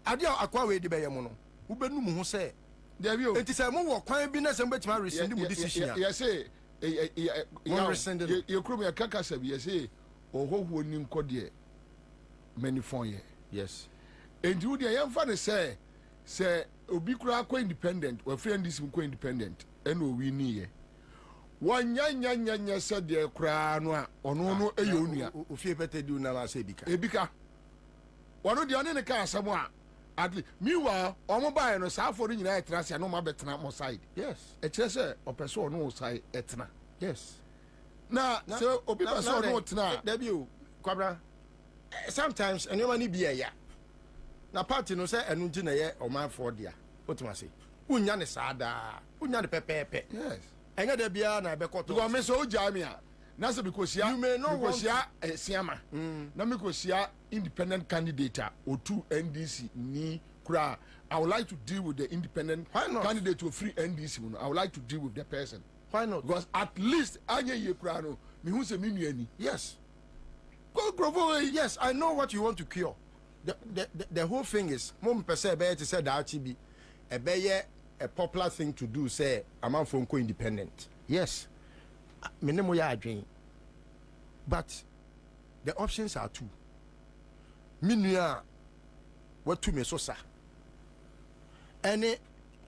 Speaker 13: ade akwa we de be ye mo no wo benu mu ho say there bi o enti say mo wo kwan bi na say betima rescind mu decision ya say ya krom ya kaka say ya say ohoho ni nkode many phone ye yes enti wo de yemfa ne say obi kura akwa independent wa friend this ko independent ena owi ni ye wanya said de kura no a ono no eyonua ofie pete du na se ebika wono de one ne ka asem a atli miwa omo bae no saafo no nyina etrase no ma betena mo side yes e kire se opeso no side etena yes na so obi peso no tena da bi o kwabra sometimes anyoma ni bia ya na party no say enu nti na ye omanfo dia otuma se unya ne saada unya ne pepepe yes enya da bia na be koto go me so ujamia
Speaker 15: na se because
Speaker 18: you may not
Speaker 15: because
Speaker 18: want
Speaker 15: siama na because independent candidate or two NDC ni kura. I would like to deal with the independent candidate to free NDC. I would like to deal with the person.
Speaker 18: Why not?
Speaker 15: Because at least anya ye kura no me hu se me nuani.
Speaker 18: Yes. Yes, I know what you want to cure. The whole thing is, mom pese be to say that be a popular thing to do. Say a man from co-independent. Yes, me name ya adwen. But the options are two. Minua what to me so sa. Any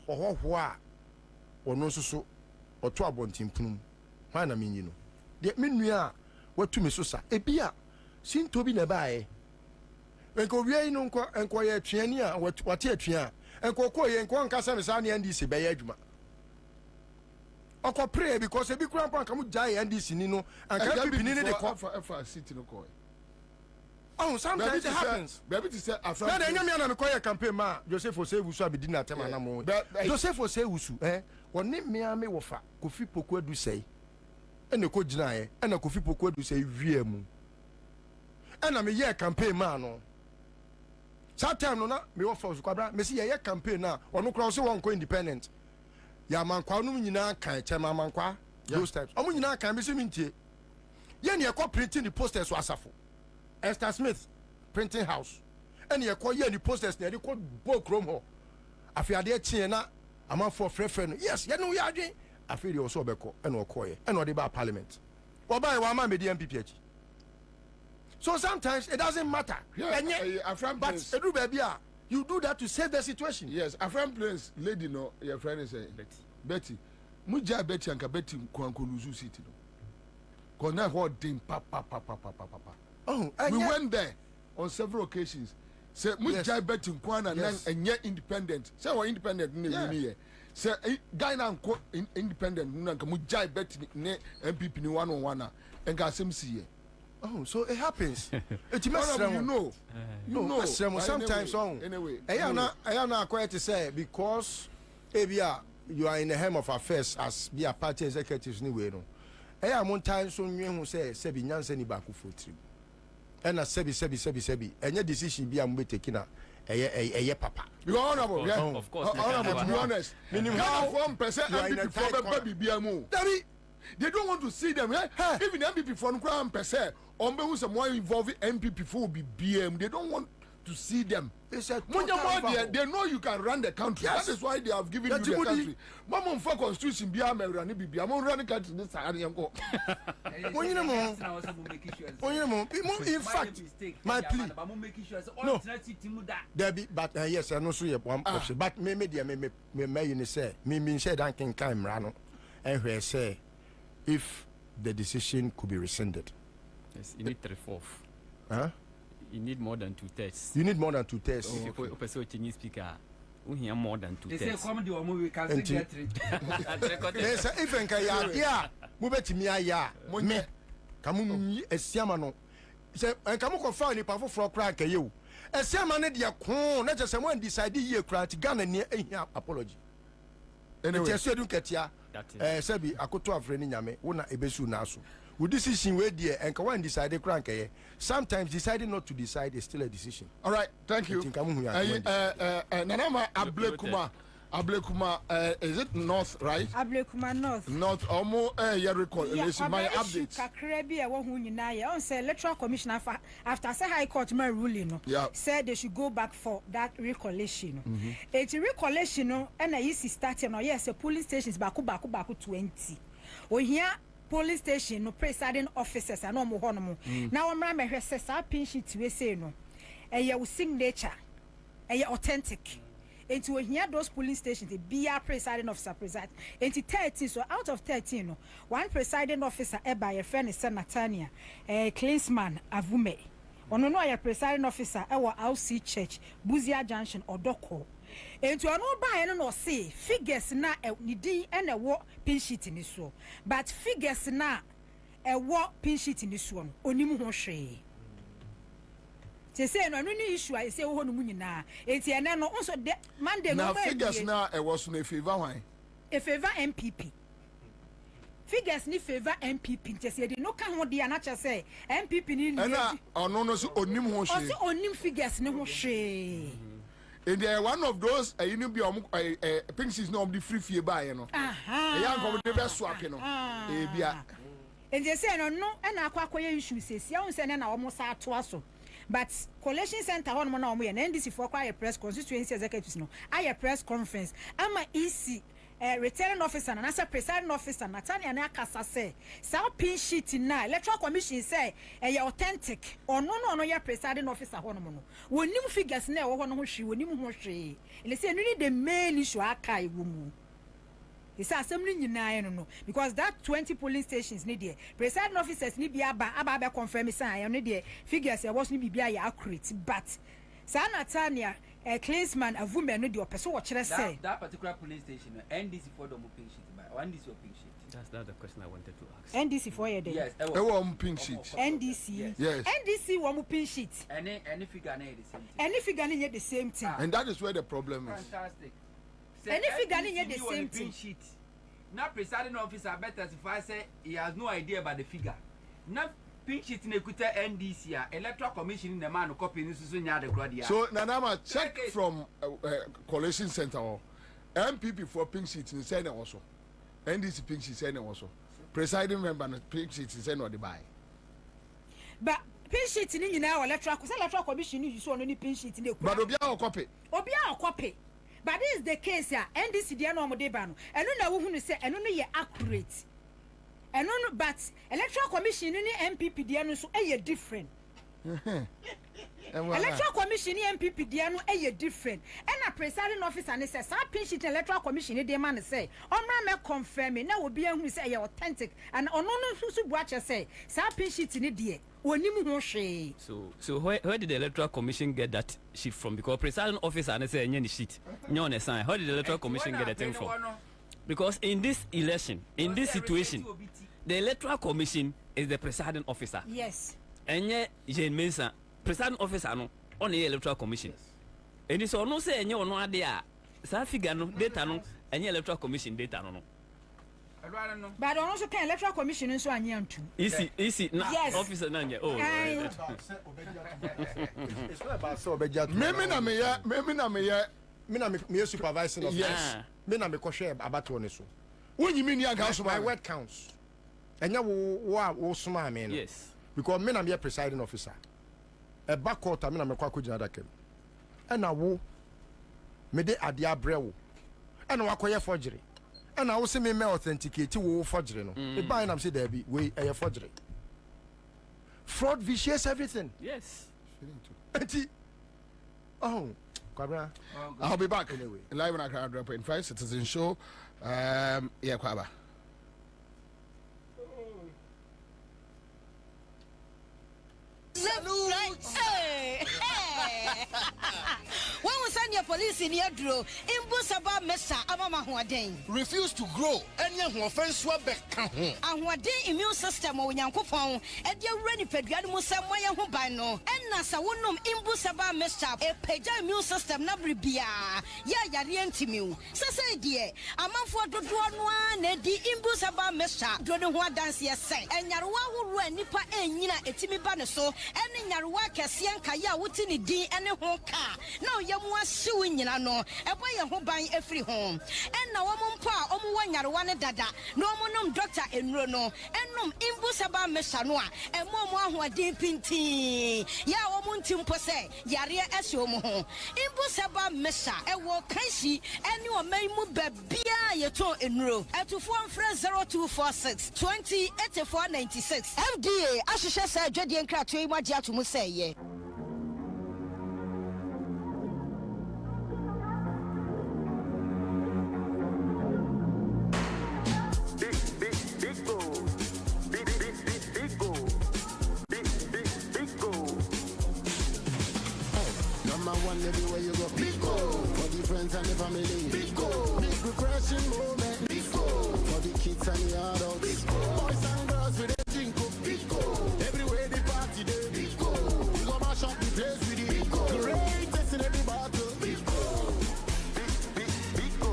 Speaker 18: ohohoa ono so or to abontimpum. Why na mean you know? The minua what to me so sa. Ebia sin tobi na bae. Enko wie no enko ye tweni a wate atwen a enko ko ye enko nkasa me sa na NDC be ye adwuma. Oko pray because e bi kura mpa nka mu jai NDC ni no anka pipi ni de ko
Speaker 15: for city no ko.
Speaker 18: Oh, sometimes it happens.
Speaker 15: Baby to say after
Speaker 18: na nyame na me ko ye campaign ma Joseph Osewusu abidi na tema na mo. Joseph Osewusu woni mea me wofa Kofi Poku adu sei. Ene ko gina ye ena Kofi Poku adu sei wie mu. Ena me ye campaign ma no. Saturn no na me wofa Osu Kwabena me si ye campaign na ono kro so won ko independent. Ya mankwa no nyina kan chema mankwa those types. Omo nyina kan me si mintie. Ye ne ko printing the posters so asafo. Esther Smith printing house and ye call ye the posters na they call book room ho afiade chie na amanfo frefre no yes ye no ye adwen afiri o so obeko and o call ye and o dey ba parliament oba e wa ma media MPP. So sometimes it doesn't matter.
Speaker 15: And
Speaker 18: but edu baby a you do that to save the situation.
Speaker 15: Yes, a friend place lady no your friend is Betty muja Betty anka Betty kwanko luzu city no kona ho din papa. Oh, we went there on several occasions. Say muja Betty kwana and yet independent. Say we independent ni say guy na independent nka muja Betty ne MPP ni 101 and ga sem see.
Speaker 18: Oh, so it happens. It
Speaker 15: you know.
Speaker 18: Sometimes
Speaker 15: anyway.
Speaker 18: I am not quite to say because Abia you are in the helm of affairs as be a party executives anyway. No, I am one time so you who say Sebi Nyanse ni baku for trip. And a Sebi. And your decision be am taking a papa.
Speaker 15: You are honorable, yeah.
Speaker 24: Of course.
Speaker 15: Honorable, to be honest. Meaning how 1% MPP for baby be amu. They don't want to see them. Even MPP for crime per se, or maybe some more involved MPP for be BM. They don't want to see them. They know you can run the country. Yes. That is why they have given you the country. Mama for constitution be am run be am run the country this area go. In fact, my plea. No. Debbie, but yes, I know so you one option. But me you say me say that can come run and where say if the decision could be rescinded.
Speaker 24: Yes, you need 3/4.
Speaker 18: Huh?
Speaker 24: You need more than 2/3.
Speaker 18: You need more than 2/3.
Speaker 24: If you person Chinese speaker, we hear more than 2/3.
Speaker 5: They say come the movie can still get it.
Speaker 18: They say if enka ya move betimi aya me kamu esiama no say enka mo ko fa ni pa foforo kra ka yewu esiama ne de ko na je se mo decide ye kra ti Ghana ni ehia apology. Anyway, it's a ketia. Sebi akoto afreni nyame wona ebesu na so. With decision we there and can decide crank. Sometimes deciding not to decide is still a decision.
Speaker 15: All right, thank you. Nanama Ablekuma, is it North, right?
Speaker 14: Ablekuma North.
Speaker 15: North, almost recall. Listen, my updates.
Speaker 14: Kakrebi, on say electoral commission after say High Court my ruling, said they should go back for that recollection. It's recollection, and I used to start, yes, a police stations baku 20. We here. Police station no presiding officers and no more honomo. Now I'm running my says pin sheet we say no. A signature, a authentic. And to hear those police stations, the BR presiding officer preside. And 13, so out of 13, no, one presiding officer by a friend is Natania, a Klinsman Avume. Ono no a presiding officer our LC Church, Buzia Junction or Doko. And to an old buy no say figures na ni di and a war pin sheet in this one. But figures na a war pin sheet in this one. Onimu hoshe. They say no any issue I say oh no munina. It's no also Monday
Speaker 15: no figures na a was no favor why?
Speaker 14: A favor MPP. figures ni favor MPP just say no kan ho dia na che say MPP ni
Speaker 15: and no so onim ho hwe
Speaker 14: o onim figures ni ho hwe
Speaker 15: in there one of those you know be pink sheets no the free fee buy no ya come dey be swap no bia
Speaker 14: and they say no and akwakoye issue say won say na omo sa to aso but collection center hon mo na omo ye na NDC for kwa press constituency executives no aye press conference ama EC returning officer na say presiding officer Natania na akasa say sa pin sheet na electoral commission say authentic no ya presiding officer hon mo no wonim figures na wo no ho hwe wonim ho hwe ele say no the main issue aka iwo mu he say assembly nyina no because that 20 polling stations need there presiding officers need be aba confirm say no there figures was ni bibia ya accurate but sa Natania Klinsman a woman no the person what say
Speaker 10: that particular police station NDC for the pink sheet by NDC or pink sheet.
Speaker 24: That's not the question I wanted to ask.
Speaker 14: NDC for you there.
Speaker 15: Yes, one pink sheet.
Speaker 14: NDC.
Speaker 15: Yes.
Speaker 14: NDC one pink sheet.
Speaker 10: Any figure na the same thing.
Speaker 14: Any figure na the same thing.
Speaker 15: And that is where the problem is.
Speaker 10: Fantastic.
Speaker 14: Any figure na the same thing.
Speaker 10: Sheet. Now presiding officer better testify say he has no idea about the figure. Now pink sheet in Equita NDC electoral commission in the man copy this is nya the crowd.
Speaker 15: So Nanama check from collation center or MPP for pink sheet in say also. NDC pink sheet say also. Presiding member pink sheet say no the buy.
Speaker 14: But pink sheet in nyina electoral commission you so no pink sheet in
Speaker 15: but obi a copy.
Speaker 14: But this is the case here. NDC dia no mo de ba no. Eno na wo hunu say eno no ye accurate. Eno no but electoral commission ni MPP dia no so different. Electoral commission ni MPP dia no different. And a presiding officer ne say sa pin sheet electoral commission dey man say omra me confirm na obi ehunu say e authentic and ono no so buache say sa pin sheet ni dey onim ho hwe.
Speaker 24: So where did the electoral commission get that sheet from? Because presiding officer ne say any sheet nyo on sign. How did the electoral commission get the thing from? Because in this election, in this situation, the electoral commission is the presiding officer.
Speaker 14: Yes.
Speaker 24: Enye Jane Mensa presiding officer no on the electoral commission. And so no say enye ono ade a sa figure no data no enye electoral commission data no.
Speaker 14: But also can electoral commission nso anye antu.
Speaker 24: Easy na yes. Officer na nye. Oh.
Speaker 13: It's not about so obeja. Me na me supervising officer.
Speaker 24: Yes.
Speaker 13: Me na me kohwe abato ne so.
Speaker 15: When you mean your council,
Speaker 13: my word counts. Enya wo suma me no.
Speaker 24: Yes.
Speaker 13: Because me na me presiding officer. E back court me na me kwa kujina dakem. E na wo me de ade abre wo. E na wakoye forgery. E na wo se me authenticate wo forgery no. E ban na me say there be we e forgery. Fraud vitiates everything.
Speaker 24: Yes.
Speaker 13: Oh, Kwabena.
Speaker 15: I'll be back anyway. Live on our crowd drop in 5 Citizen Show. Yeah, Kwaba.
Speaker 9: Hey. When we send your police in here, Drew, Imbusaba Mesa, Abama Huaden.
Speaker 18: Refuse to grow, and your offense will be
Speaker 9: and what day immune system or Yankopon, and you're ready for Gadmusa Maya Hubano, and Nasa Wunum Imbusaba Mesa, a Peja immune system, Nabribia, Yarientimu. Sasa, dear, a month for the one, the Imbusaba Mesa, Dronua dance, yes, say, and Yarwa will run Nipa and Nina Etimi Banaso, and in Yarwa Cassian Kaya, Wutini D and a home car. Now, Yamwa suing, you know, a boy who buying every home. And now, Pa, Omuana Dada, no monum doctor in Rono, and num Imbusaba Mesanoa, and Momo who are deep in tea. Ya Omuntim Pose, Yaria Esomo, Imbusaba Mesa, and walk Kashi, and you may move Bia Yato in Ro, and to form friend 0246 20 84 96. FDA, Asha said, Jodian Kratui, Madia to Musay.
Speaker 16: Everywhere you go, big go for the friends and the family. Big go, big refreshing moment. Big go for the kids and the adults. Big go, boys and girls with a drink of big go. Everywhere the party day. Big go, we go mash up the place with it. Big go, greatest in every battle. Big go, big go, big go,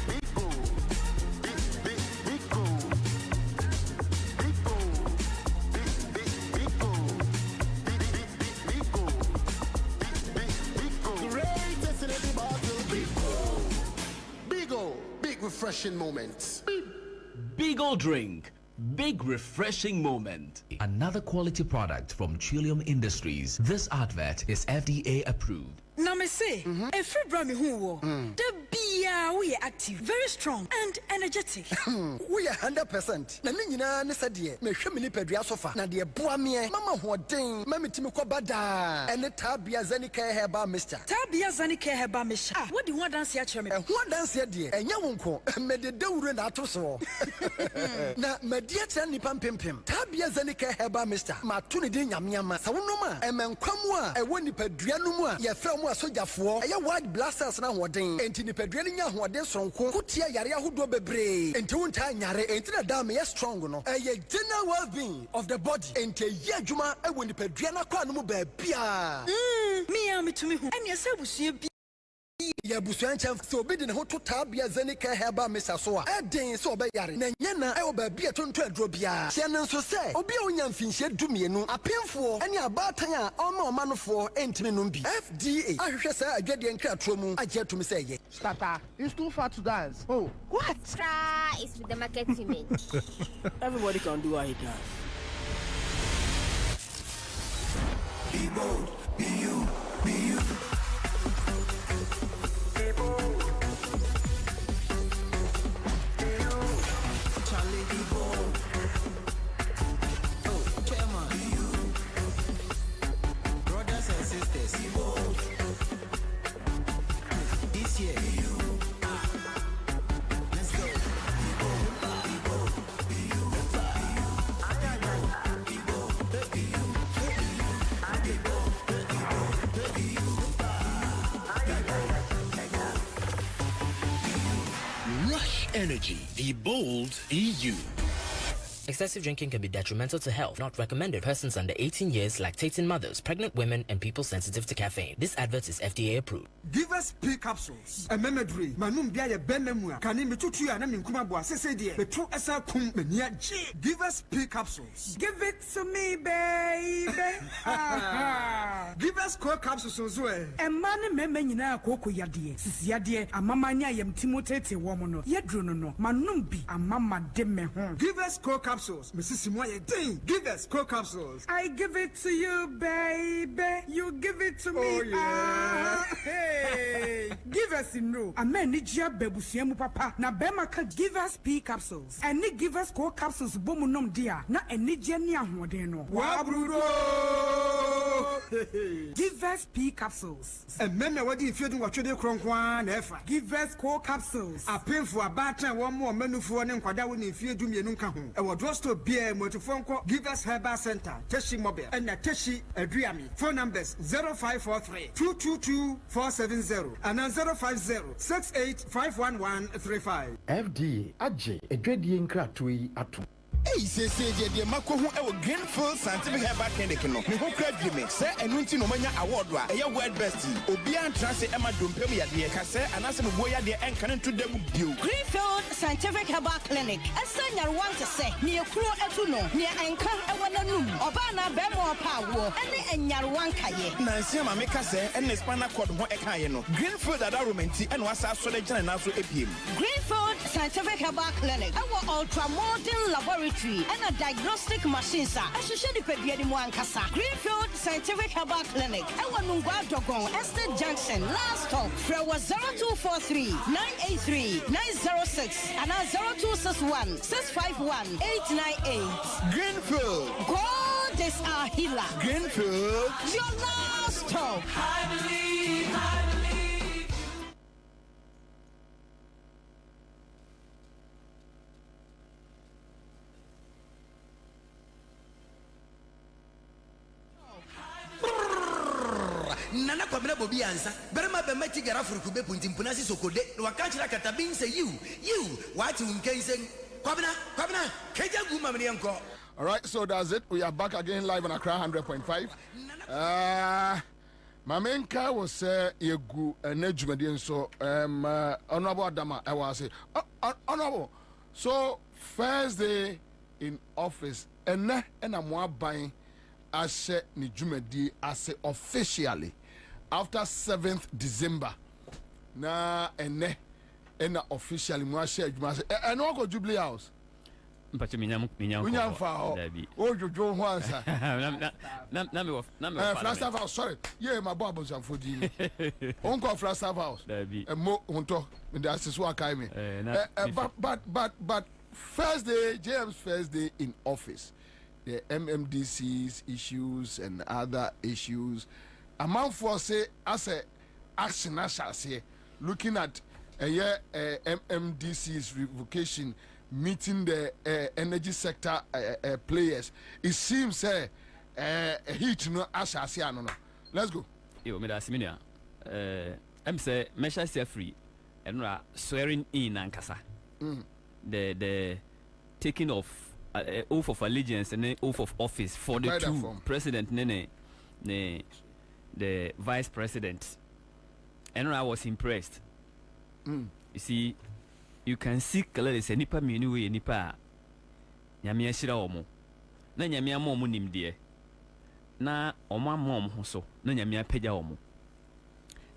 Speaker 16: big go, big refreshing moment.
Speaker 11: Big old drink. Big refreshing moment. Another quality product from Trillium Industries. This advert is FDA approved.
Speaker 14: Now me say, if you bring me who the beer we are active, very strong and energetic.
Speaker 12: We are 100%. Na nina ne sadie me hwe me ni padua sofa na de boa me mama hoden mama timi ko bada ene tabia zanika heba mister
Speaker 14: tabia zanika heba misha what do you want dance here cheme
Speaker 12: ho dance here de enya wonko me de dawure na ato so na media tira nipa mpempem tabia zanika heba mister ma to ne de nyamnyama sa wonoma emenkwamu a ewo nipadua no mu a ye fra mu asojafo eye wide blasters na hoden enti nipadua ni nya hoden sonko kutia yare ahodo bebre enti wonta nyare enti na dam ye strong no eye general well-being of the body enti ye adwuma ewo nipadua na kwa no mu ba bia
Speaker 14: me am to me hu enya se busua bi
Speaker 12: ya busua ncha so obi de ne ho to tabia zanika heba mesa so a eden so oba yare na nya na e oba bia tonto aduro bia tia ne nso se obi a onya mfinhye dumienu apemfo ene abatan a oma omanofo entimi no bi FDA ahwehwe sa adwade nkratro mu agye to me se ye
Speaker 18: Starter, it's too far to dance. Oh,
Speaker 17: what? Try is with the marketing man.
Speaker 12: everybody can do what he does.
Speaker 16: Be bold, be you, be you. Be bold. Charlie, be bold. Oh, chairman, be you. Brothers and sisters, be bold. This year, be you. Let's go. Be bold, be bold, be you. Be bold, be you.
Speaker 11: Rush Energy. Be bold. Be you.
Speaker 21: Excessive drinking can be detrimental to health. Not recommended. Persons under 18 years, lactating mothers, pregnant women, and people sensitive to caffeine. This advert is FDA approved.
Speaker 25: Give us P capsules. A memory. Manum biya benemua. Kani metutu ya na minkuma bua sese die. Petro esa kum menia G. Give us P capsules.
Speaker 14: Give it to me, baby.
Speaker 25: Give us core capsules ozwe.
Speaker 14: E mane meme nyina akoko yade. Sisi yade amama nya yam timotete womo no. Yedro no. Manum bi amama de me ho.
Speaker 25: Give us core capsules. Mrs. Simoye ding. Give us core capsules.
Speaker 14: I give it to you, baby. You give it to me.
Speaker 25: Oh yeah.
Speaker 14: Hey. Give us no. Amen ni jia bebusia mu papa. Na bema ka give us P capsules. Eni give us core capsules bomu nom dia. Na eni jia ni ahoden no.
Speaker 25: Wabrudo.
Speaker 14: Give us P capsules.
Speaker 25: Ememe wadi ifiedu watwede kronkwan na efa.
Speaker 14: Give us core capsules.
Speaker 25: Apemfo abatan wo mo manufuo ne nkwada wo ne ifiedu mienu nka ho. E wo drugstore bia motofonko Give us Herbal Center, Teshi Mobile, and Teshi Adriami. Phone numbers 0543 222 470 and 050 68
Speaker 12: FDA AJ edwadi nkratoi ato.
Speaker 6: Hey, say the Mako who Greenfield Scientific Herbal Clinic no. Me who crave me say enunti no manya award wa. Eya world best. Obi an transe Emma Dompem ya de ka say anase me boya de enkan to dem bio.
Speaker 9: Greenfield Scientific Herbal Clinic. Asanya want to say ne ekuro etu no ne enkan ewananum. Oba na be mo pa wo. Ene enyarwan kaye.
Speaker 6: Na nsia ma me ka say ene spinal cord ho ekaye no. Greenfield adoromenti ene wasa so le gina na so epiem.
Speaker 9: Greenfield Scientific Herbal Clinic. Our ultra modern laboratory and a diagnostic machine sir. Ashishe di pedie mu ankasa. Greenfield Scientific Herbal Clinic. Our Nungwa Dogon Estate Junction last stop. Frewa 0243 983 906 and 0261 651 898.
Speaker 6: Greenfield.
Speaker 9: God is our healer.
Speaker 6: Greenfield.
Speaker 9: Your last stop.
Speaker 16: I believe, I believe.
Speaker 12: Nana Kwabena Bobie Ansah. Berema be meti gara furuku be punti mpunasi sokode. Wakachira katabin say you what you can say Kwabena keja guma mni yanko.
Speaker 15: All right, so that's it. We are back again live on Accra 100.5. Mamenka was yegu nejumedi so honorable Adama I was say honorable. So first day in office and I'm buying as ni jumedi as officially after 7th December na ene and officially mo share adwuma say e no go Jubilee House
Speaker 24: mpacho minyam
Speaker 15: fa o jojo ho ansa
Speaker 24: na me
Speaker 15: Flagstaff House sorry yeah my boy abonsan fodi onko Flagstaff House mo honto me dey assess wa kai me but first day James first day in office the MMDC's issues and other issues amount for say as a action I shall say looking at MMDC's revocation meeting the energy sector players, it seems heat no asha no. Let's go.
Speaker 24: Yo, me da siminia. I'm say measures are free and swearing in ankasa. The taking of oath of allegiance and oath of office for the two president the vice president. And I was impressed. You see, you can see clearly say nipa minu we nipa nyame ahira omo na nyame ama omo nimde na omo ama omo so na nyame apagya omo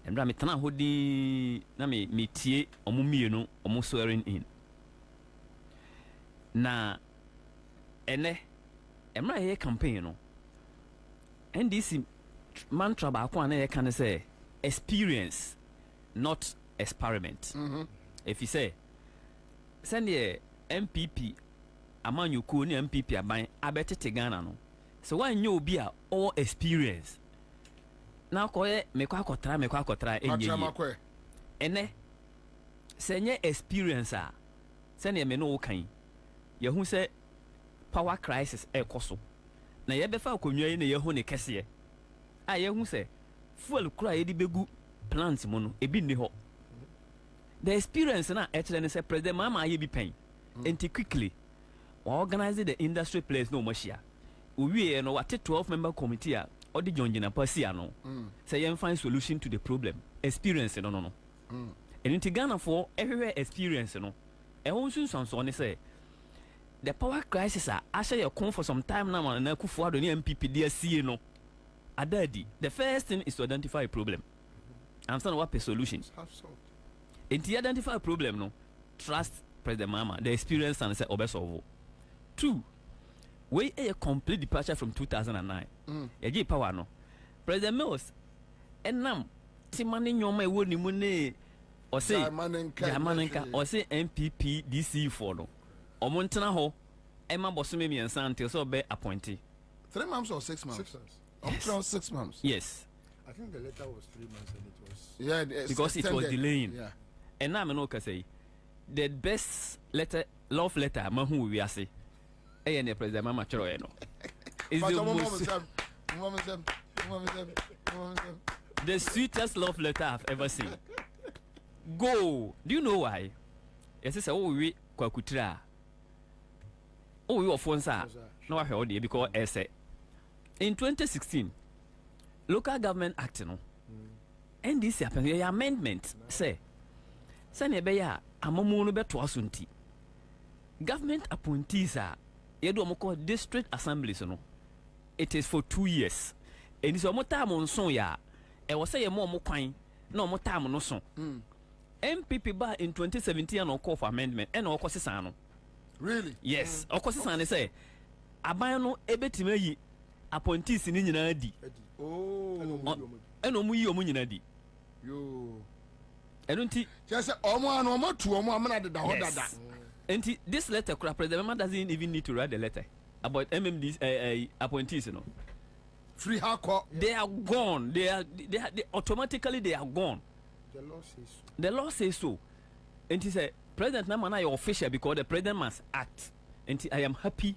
Speaker 24: endra metana hodi na me tie omo mienu omo swearing in na ene emra ye campaign no NDC mantra ba kwa na ye kan say experience not experiment. If you say send the MPP amanyuku ni MPP aban abetete Ghana no so wan nye obi a all experience na koye mekwa akotra enye ene senye experience a send me no kan ye hu se power crisis ekoso na ye befa akonwa yi na ye hu ne kese a ye hu se fuel kura ye di begu plant mo no ebi ni ho the experience na actually say president mama ye bi pen enti quickly organize the industry players no machia we no what 12 member committee a odi jonjina pasi ano say you find solution to the problem experience no enti Ghana for everywhere experience no e won sunsun so ne say the power crisis a asha ye come for some time now na kufu ado ni MPP dia sie no adadi the first thing is to identify a problem and so what a solution and to identify a problem no trust president mama the experience and say obesolve. 2 we a complete departure from 2009 ye power no president Mills enam timane nyoma e woni mu ne o say yamanenka o say MPP DC for no omontena ho ema bosome miensa until so be appointee
Speaker 15: 3 months or 6 months 6 months 6 months
Speaker 24: yes
Speaker 13: I think the letter was 3 months and it was
Speaker 24: because it was delaying and now me no ka say the best letter love letter mahu we ase e ne president mama choro e no is the sweetest love letter I've ever seen. Go. Do you know why? Yes, say oh we kwakutra oh we ofonsa no wa hwe because say in 2016 local government act no NDC happen your amendment say ne be ya amamu no beto asunti government appointees are yedo mo call district assemblies no it is for 2 years and so mo time nso ya e wo say ye mo kwan na mo time no so MPP ba in 2017 and call for amendment and o kwosesa no
Speaker 15: really
Speaker 24: yes o kwosesa ne say aban no ebetima yi appointees ni nyina di eno mu yi o mu nyina di
Speaker 15: yo
Speaker 24: enunti
Speaker 15: just say omo anu omo tu omo amana de da ho dada
Speaker 24: enti this letter president mama doesn't even need to write the letter about MMD's appointees no
Speaker 15: free hako
Speaker 24: they are gone they automatically they are gone the law says so enti say president na man your official because the president must act enti I am happy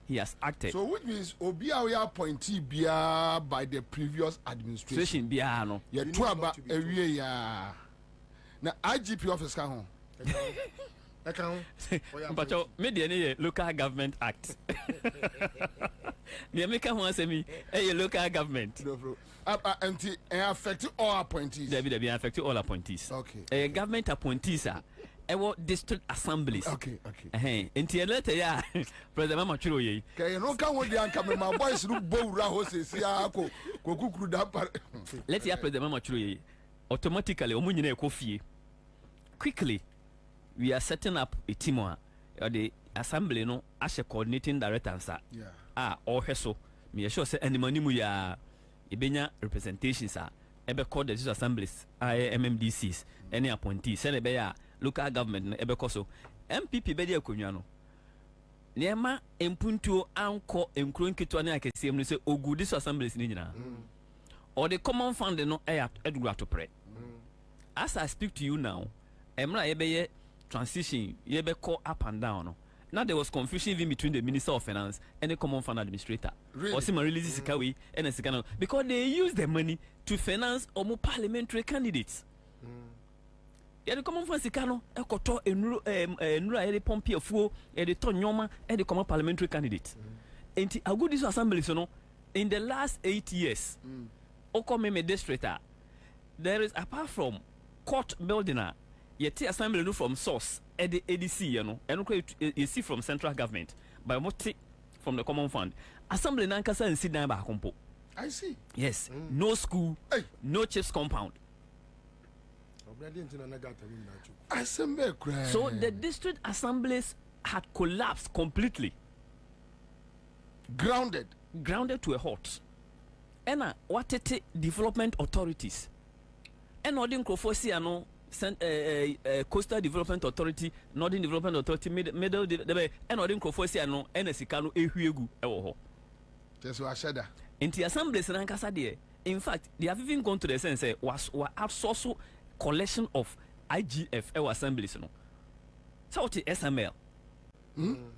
Speaker 24: he has acted.
Speaker 15: So which means Obia we appointee bia by the previous administration
Speaker 24: bia no
Speaker 15: ye to aba ewie ya na IGP office ka ho
Speaker 24: but media ne local government act the make one say me local government
Speaker 15: no bro anti affect all appointees
Speaker 24: they be affect all appointees
Speaker 15: okay
Speaker 24: government appointees are district assemblies
Speaker 15: okay
Speaker 24: enti letter ya president mama chiro ye
Speaker 15: kay no kan wodi anka me my boys no bowura ho sesia ko kukuru da par
Speaker 24: letter ya president mama chiro ye automatically omunyina ekofie quickly we are setting up a team or the assembly no as a coordinating director Ansah. Or so me sure say any money mu ya ibenya representations ebe call the assemblies MMDCs any appointees send be ya local government ebe so MPP be dey akonwa no nema empuntuo anko enkro nketwa na akesiem no say ogu this assemblies ni nyina or the common fund no eduru atopre. As I speak to you now, emra ebe transition yebe call up and down no. Now there was confusion even between the Minister of Finance and the Common Fund Administrator. Really? Or some release Sikawi and Sikano because they use the money to finance more parliamentary candidates. Yeah, the Common Fund Sikano, Ekoto, Nura, the Pompey of Fuo, the Tonyoma, and the Common Parliamentary candidates. And I go this assembly, so no, in the last 8 years, Okomeme district, there is apart from court building, yet assembly no from source. The ADC, you know, and you see from central government, by what from the common fund. Assembly Nankasa and Sydney by Compo.
Speaker 15: I see.
Speaker 24: Yes, no school, no chief's compound. So the district assemblies had collapsed completely.
Speaker 15: Grounded
Speaker 24: to a halt. And what development authorities and Northern Crofosia Coastal Development Authority, Northern Development Authority, Middle and Northern Crofosia no NSCano ehuegu ewo.
Speaker 15: Just wa shada.
Speaker 24: Inti assemblies na nkasa de. In fact, they have even gone to the sense was outsource collection of IGF ewo assemblies no. So what SML?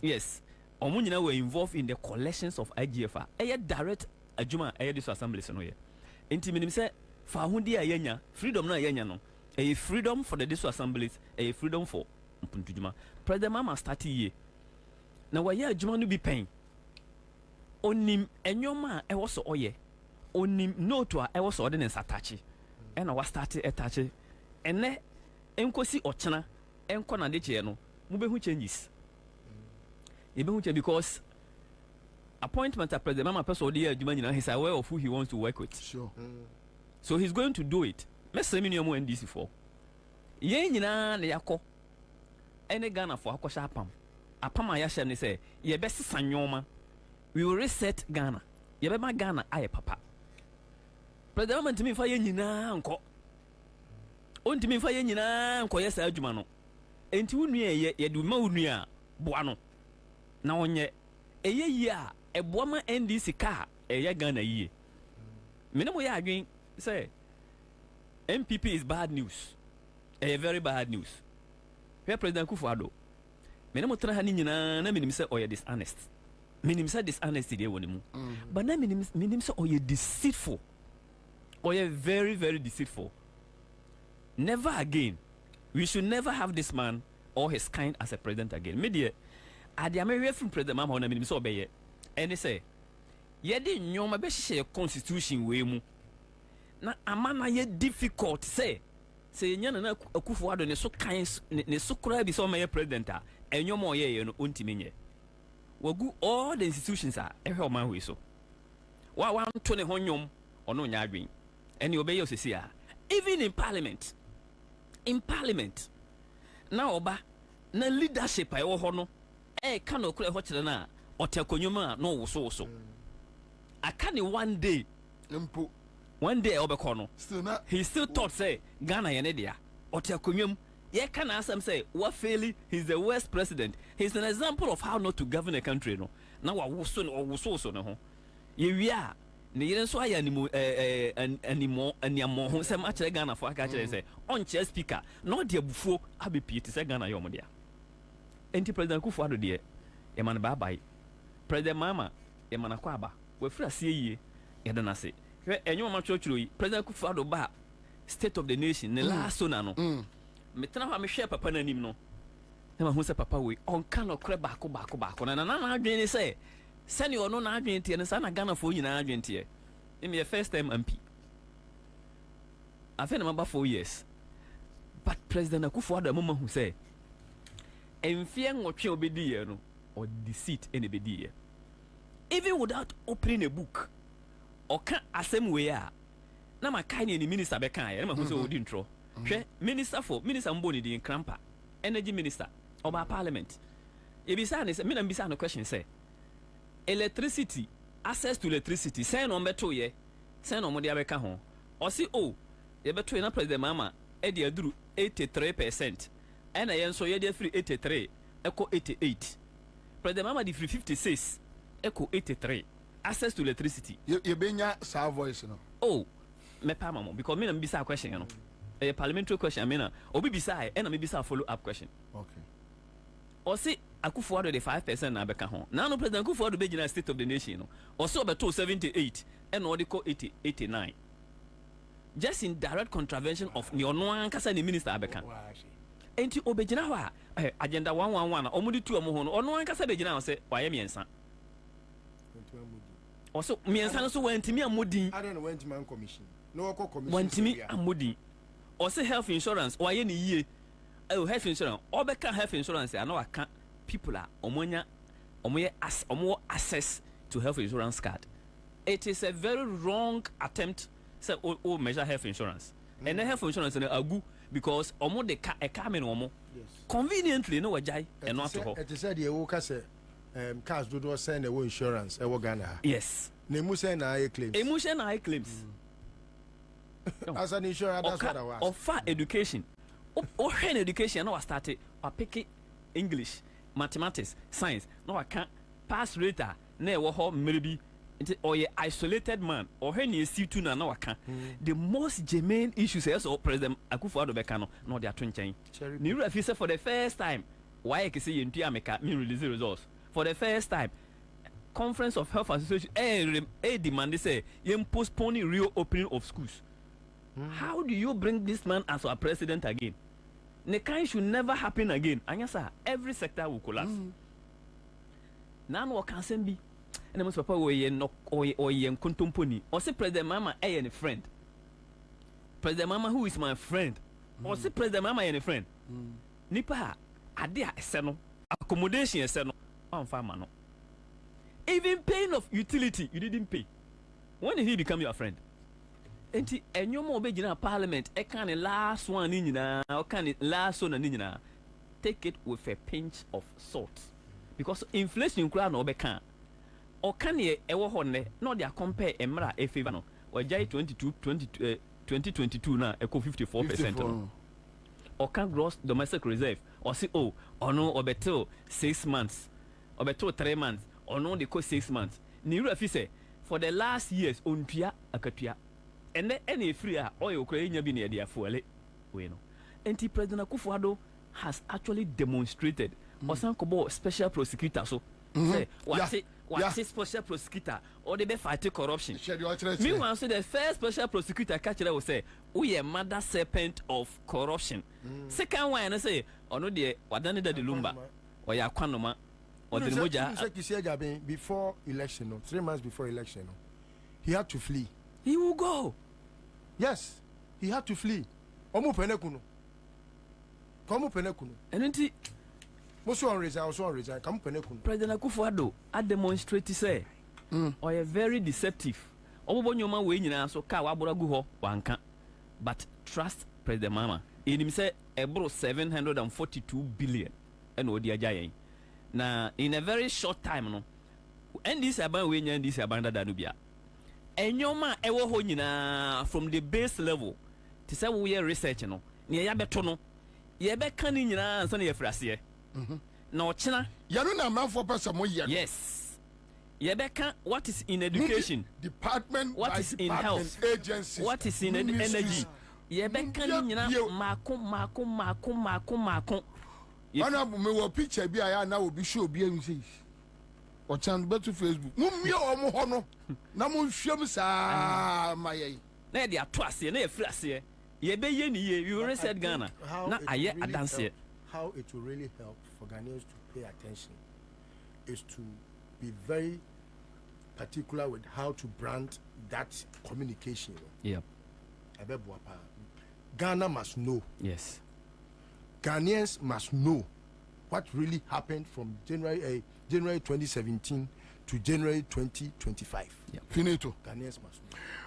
Speaker 24: Yes. Omunyina were involved in the collections of IGF. Direct adjuma this assemblies no ye. Inti minim say fa hundi ayenya freedom na ayenya no. A freedom for the district assemblies, a freedom for Mpuntujuma. President Mama started here. Now why ya Juma no be paying? Onim enyoma e was oye. Onim no to a was ordinance attache. And I was started attache. And ne enkosi ochana enko na deche no. Mubehu changes. Ibehu change because appointment of President Mama person odi Juma nyina he's aware of who he wants to work with.
Speaker 15: Sure.
Speaker 24: So he's going to do it. Let's say minimum NDC for. Ye nyina na yakọ. Ene Ghana for akọ apam. Apam ayasha ne say ye best sanyoma. We will reset Ghana. Ye be ma Ghana aye papa. President ntimi fa ye nyina nko. Ontimi fa ye nyina nko ye sa adwuma no. Enti wunu ye du ma wunu a boa no. Na onye eye yi a eboa ma NDC ka eye Ghana yi. Menemo ye adwen say MPP is bad news. A very bad news. Where President Kufuado. Menemo tra hani nyina na minim say oye dishonest. Minim say dishonest dey wonimu. But na minim say oye deceitful. Oye very very deceitful. Never again. We should never have this man or his kind as a president again. Media ade amehwe from President Mama na minim say obeye. And they say ye de nyoma be hye constitution we mu. Na amana ye difficult say nyana na Akufo-Addo ne so kan ne so kura bi so my president a enyomo ye no ontimi nye wagu all the institutions a ehwe o man we so wa to ne honyom ono nya adwen ene obeye osisi a even in parliament na oba na leadership a wo ho no ka no kura ho kire na otakonyom a no wo so aka ne one day
Speaker 15: mpo
Speaker 24: one day Obekono. He still thought say Ghana yenedia. Otiakunyum. Ye can ask say what fairly he's the worst president. He's an example of how not to govern a country no. Now wusun or wuso no. Ye we are. Ni yen so aya animo ho say match Ghana for aka say on chair speaker. No de bufuo abepi te say Ghana yom dia. Enti President Kufuor de e man bye bye. President Mama e man akwaba. We fra sie yie. Ye dana say enyo ma chochuro President Kufuor ba state of the nation ne last one no metena fa me hwe papa na nim no na ma hu se papa we on kan okre baako na adwen ni say senior no na adwen tie ne sa na Ghana fo nyina adwen tie me first time MP after na 4 years but President Kufuor mama hu say enfie nwotwe obedi ye no or deceit ene bedi ye even without opening a book oka asem we a na makai ni minister be kan ya na hu se odi ntro hwe minister mboni di nkrampa energy minister oba parliament ebisa ne say me na mbisa no question say electricity access to electricity say no beto ye say no mo dia beka ho o si o ye beto na president mama e dia duru 83% and yen so ye dia free 83 echo 88 president mama di free 56 echo 83 access to electricity
Speaker 15: ye benya sa voice no
Speaker 24: oh me pa mama because me na mbisa question you know a parliamentary question I mean obi bisa and me bisa follow up question
Speaker 15: okay
Speaker 24: o si Akufo-Addo the 5% na beka ho na no president Akufo-Addo be gina state of the nation no o so beto 78 and no dey call 89 just in direct contravention of the ono ankasa ni minister abeka enti obegina ho a agenda 111 na omudi tu omo ho no ono ankasa be gina ho se waye miensa o so miensa no so wantimi amodin
Speaker 13: I don't know when man commission no call commission
Speaker 24: wantimi amodin o se health insurance waye ni yie health insurance obeka health insurance ya no aka people are omoye access to health insurance card. It is a very wrong attempt to measure health insurance. And the health insurance is good because omo de come in omo. Conveniently no wajai and not to ho.
Speaker 13: It is said you work as cars do send a insurance e Ghana.
Speaker 24: Yes.
Speaker 13: Nemu say na high claims.
Speaker 24: Emotion high claims.
Speaker 13: As an insurer that's what I was.
Speaker 24: Offer education. O hen education no started or pick English, mathematics, science. No I can't pass rate na e wo ho maybe or a isolated man or hen is C2 na no aka. The most germane issues is or President Akufo-Addo beka no they are twinchain. Ni refi say for the first time why I can say you America me release the results. For the first time Conference of Health Association demand say you postponing reopening of schools. How do you bring this man as our president again? The kind should never happen again. Ansah, every sector will collapse. Now what can be? And most papa we no or yen contomponi. Or say President Mama a friend. President Mama who is my friend. Or say President Mama a friend. Nipa adia eseno accommodation eseno on farmer no. Even paying of utility you didn't pay. When did he become your friend? Enti enyomo obegina parliament e kan last one ni nyina o kan last one ni nyina take it with a pinch of salt because inflation kura na obeka o kan e wo ho ne na dey compare emra e favor no wajai 2022 na e ko 54% no o kan gross domestic reserve o si oh ono obeto 6 months obeto 3 months ono dey ko 6 months ni refi say for the last years ontua akatua and then any free oil Ukraine be near their fuel we know. And President Akufo-Addo has actually demonstrated Osankobo special prosecutor so say what is special prosecutor or they be fighting corruption. Meanwhile, so the first special prosecutor catcher will say we a mother serpent of corruption. Second one I say or no the wadani da lumba or ya kwanoma or the moja
Speaker 13: before election 3 months before election he had to flee.
Speaker 24: He will go.
Speaker 13: Yes, he had to flee. Omu penekuno. Komu penekuno.
Speaker 24: And then
Speaker 13: Mosu on resign, Kamu penekuno.
Speaker 24: President Akufo-Addo a demonstrate say or a very deceptive. Obo nyoma we nyina so ka wabora gu ho wanka. But trust President Mama. In say ebro 742 billion and odi ajayen. Na in a very short time no. And this aban we nya this aban da no bia. Enyoma ewo ho nyina from the base level to say we research no ne ya beto no ye be kan nyina ansa na ye frase na ochina
Speaker 15: ya no na man for person mo ye
Speaker 24: yes ye be kan what is in education
Speaker 15: department
Speaker 24: what is in health
Speaker 15: agencies
Speaker 24: what is in energy ye be kan nyina mako
Speaker 15: ana me wo picture bi aya na obi show obi am say o chan beto Facebook mumie omo ho no na mo hwem saa maye
Speaker 24: na dey ato ase na ye free ase ye be ye ni ye you reset Ghana na aye adanse.
Speaker 13: How it will really help for Ghanaians to pay attention is to be very particular with how to brand that communication.
Speaker 24: Yeah.
Speaker 13: Ghana must know.
Speaker 24: Yes.
Speaker 13: Ghanaians must know what really happened from January 2017 to January 2025.
Speaker 24: Yeah.
Speaker 15: Finito.
Speaker 13: Ghanaians must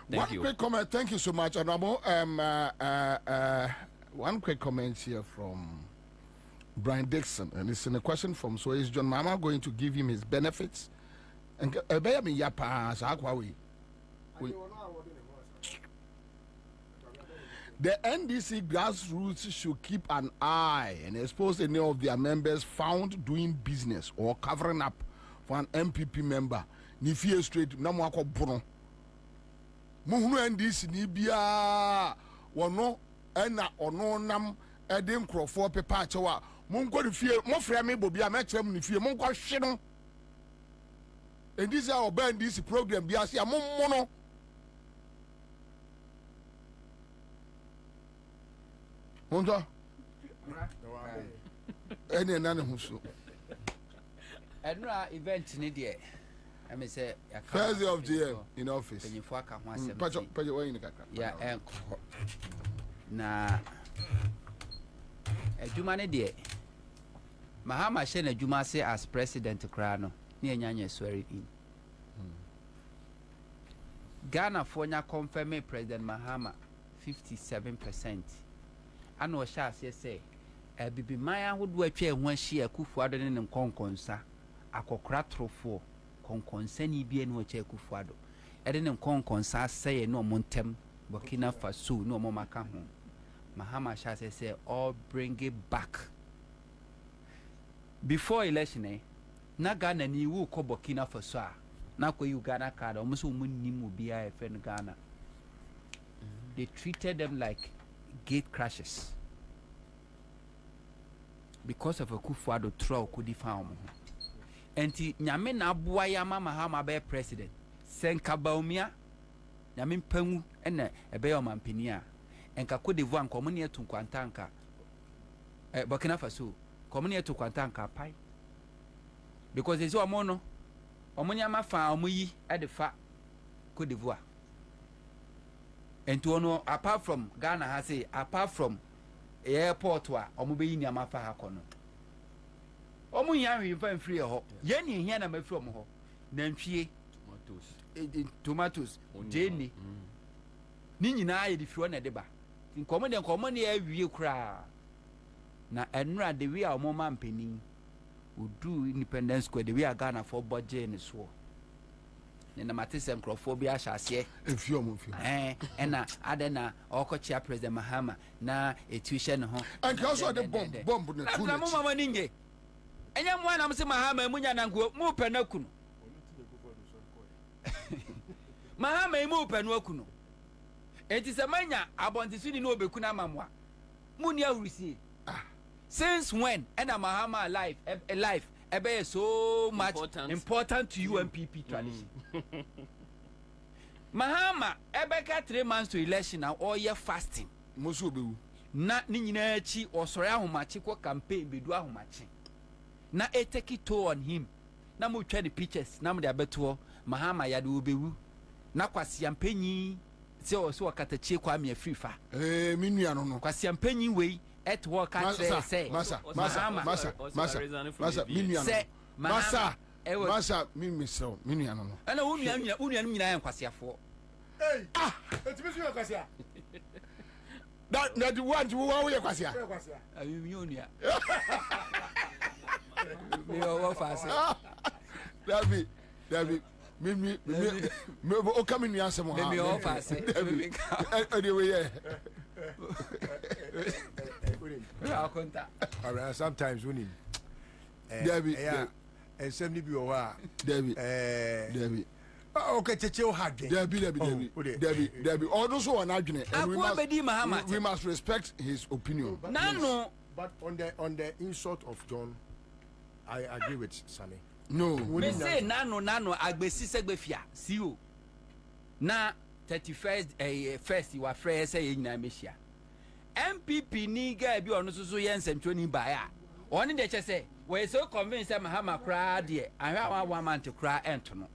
Speaker 13: know.
Speaker 15: One quick comment. Thank you so much, Honorable. One quick comment here from Brian Dixon, and it's in a question from so is John Mama going to give him his benefits? And the NDC grassroots should keep an eye and expose any of their members found doing business or covering up for an MPP member. Nifie straight na mo akobro. Mo hunu NDC ni bia wono ena ono nam ede nkrofo pepa achewa. Mo nko nifie mo frɛ me Bobie a me kyerɛ mo nifie mo nko hwe no. NDC a oba NDC program bia se a mo no. Monta. Any none who so.
Speaker 10: Edra event ni there. I mean say
Speaker 15: first day of the year in office.
Speaker 10: When you for aka ho asem.
Speaker 15: Pacho way in the kaka.
Speaker 10: Yeah, enko. Na adwuma ne there. Mahama she na adwuma say as president kra no. Ne anyanya swearing in. Ghana for nya confirm President Mahama 57%. Ano sha say bibi man ahodo atwa ho ahia Akufo-Addo ne nkonkonsa akokra trofo konkonsa ni bia ne ocha Akufo-Addo ede ne nkonkonsa say no montem Burkina Faso no mo maka ho Mahama sha say all bring it back before election na Ghana ni wu ko Burkina Faso a na ko Uganda card o so munnim obi a efen Ghana they treated them like gate crashes because of Akufo-Addo throw could define enti nyame na aboa ya mama Mahama be president senka baumia nyame mpangu ene ebe yo mampani a enka Cote d'Ivoire nkomo ne etu kwantanka Burkina Faso komo ne etu kwantanka pai because they say omo nyama fa omo yi edefa Cote d'Ivoire and to ono apart from Ghana has say apart from airport wa omo be yin ama fa ha kono omo yan wi fa free ho ye ni hia na ma free omo ho nantwie tomatoes jenny ni nyina ye di firo na de ba nkomo ne awie kura na enra de wi a omo ma mpanin odu Independence Square de wi a Ghana for budget ni so na matese microphobia ahase
Speaker 15: efio
Speaker 10: ena adena okochia President Mahama na etuition ho
Speaker 15: and also the bomb na
Speaker 10: too na mama ninge enya mo na mse Mahama emunya na nko mu pena kunu Mahama emu pena akunu enti semanya abontisuni na obeku na mamwa muni awurisi since when ena Mahama alive ebe so much important to UNPP tradition. Mahama ebe ka 3 months to election na all year fasting.
Speaker 15: Mosu obewu.
Speaker 10: Na ni nyina achi osore ahomachi kwa campaign bedu ahomachi. Na take it on him. Na mo twa the pictures na mo de abeto Mahama ya de obewu. Na kwasi ampanyi se o so wakatachi kwa me afifa.
Speaker 15: Minua no.
Speaker 10: Kwasi ampanyi wei et work at say
Speaker 15: masa mimisro minua no
Speaker 10: ana unua nyina yan kwasiafo
Speaker 15: etimisu yan kwasia that the one wo ye kwasia
Speaker 10: unua me o fase
Speaker 15: David me o come in answer mo
Speaker 10: me o fase
Speaker 15: anyway
Speaker 13: sometimes we need
Speaker 15: Debbie
Speaker 13: and 70 be over
Speaker 15: Debbie
Speaker 13: okay cheche hard
Speaker 15: Debbie all those who are not and we must respect his opinion
Speaker 13: but on the insult of John I agree with Sunny.
Speaker 10: No we say nano agbesi segbefia CEO na 31st first you are fresh say nyina mehia MPP ni guy bi ono so ye nsentwoni baa oni de che say we so convinced Mahama kra de ahwa 1 month kra ento no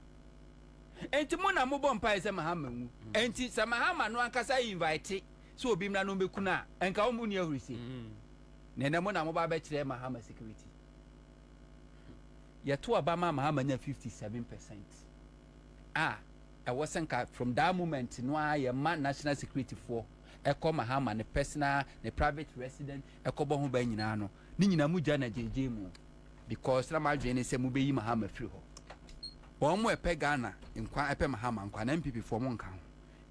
Speaker 10: enti mo na mo bom pai say Mahama nwu enti say Mahama no ankasa invite so obi mra no beku na enka wo mu ni ahurisi nene mo na mo ba be kire Mahama security ye to Obama Mahama nya 57%. I wasn't from that moment no I am national security for Eko Mahama ne personal ne private resident Eko bo ho ba nyina no ni nyina mu gya na jeje mu because na ma dwen se mu be yi Mahama free ho wɔn mo ɛpɛ Ghana nkwa ɛpɛ Mahama nkwa na MPP fo mo nka ho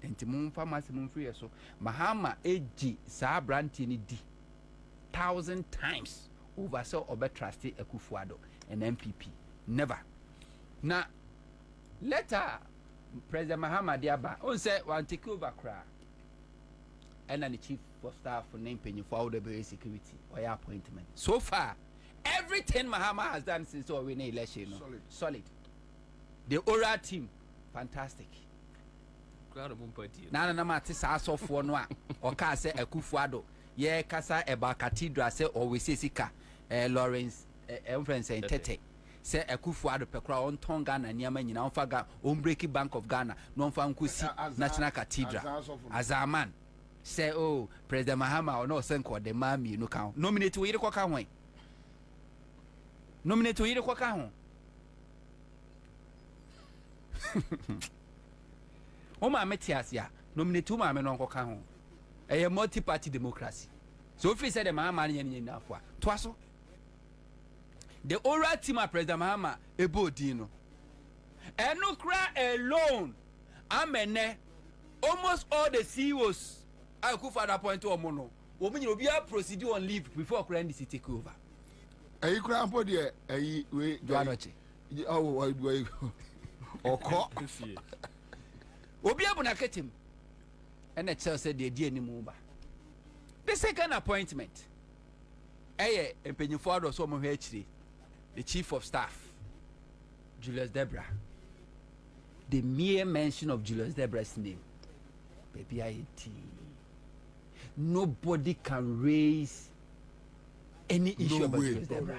Speaker 10: enti mu mfa ma se mu free so Mahama egi saa branti ni di 1,000 times over so obe trust Akufo-Addo and MPP never na later President Mahama Diaba on say one take over cra and the chief of staff for name penny for all the security or your appointment so far everything Mahama has done since our winning election solid the oral team fantastic na ma te sa asofo no a o ka say Akufo-Addo ye kasa eba cathedral say always say sika Lawrence influence and tete say Akufo-Addo pekra on tonga na niama nyina on faga on break Bank of Ghana no fa nkosi National Cathedral azaman say oh President Mahama or no senko de mami no kan nominate we ko kan hwan nominate we ko kan ho o ma metiasia nominate o ma me no ko kan ho a multi-party democracy so if he said the Mahama nyina afo to aso the oral team of President Mahama ebodino enu kra alone amene almost all the CEOs Akufo-Addo appointed omono omunyi obi a proceed on leave before kra NDC take over
Speaker 15: ayi kra ampo de ayi we
Speaker 10: Joanoche
Speaker 15: we oko
Speaker 10: obi abuna ketim and the church said the animuba. The second appointment, Empenyufo-Addo so the chief of staff, Julius Debra. The mere mention of Julius Debra's name, baby, nobody can raise any issue about Julius Debra.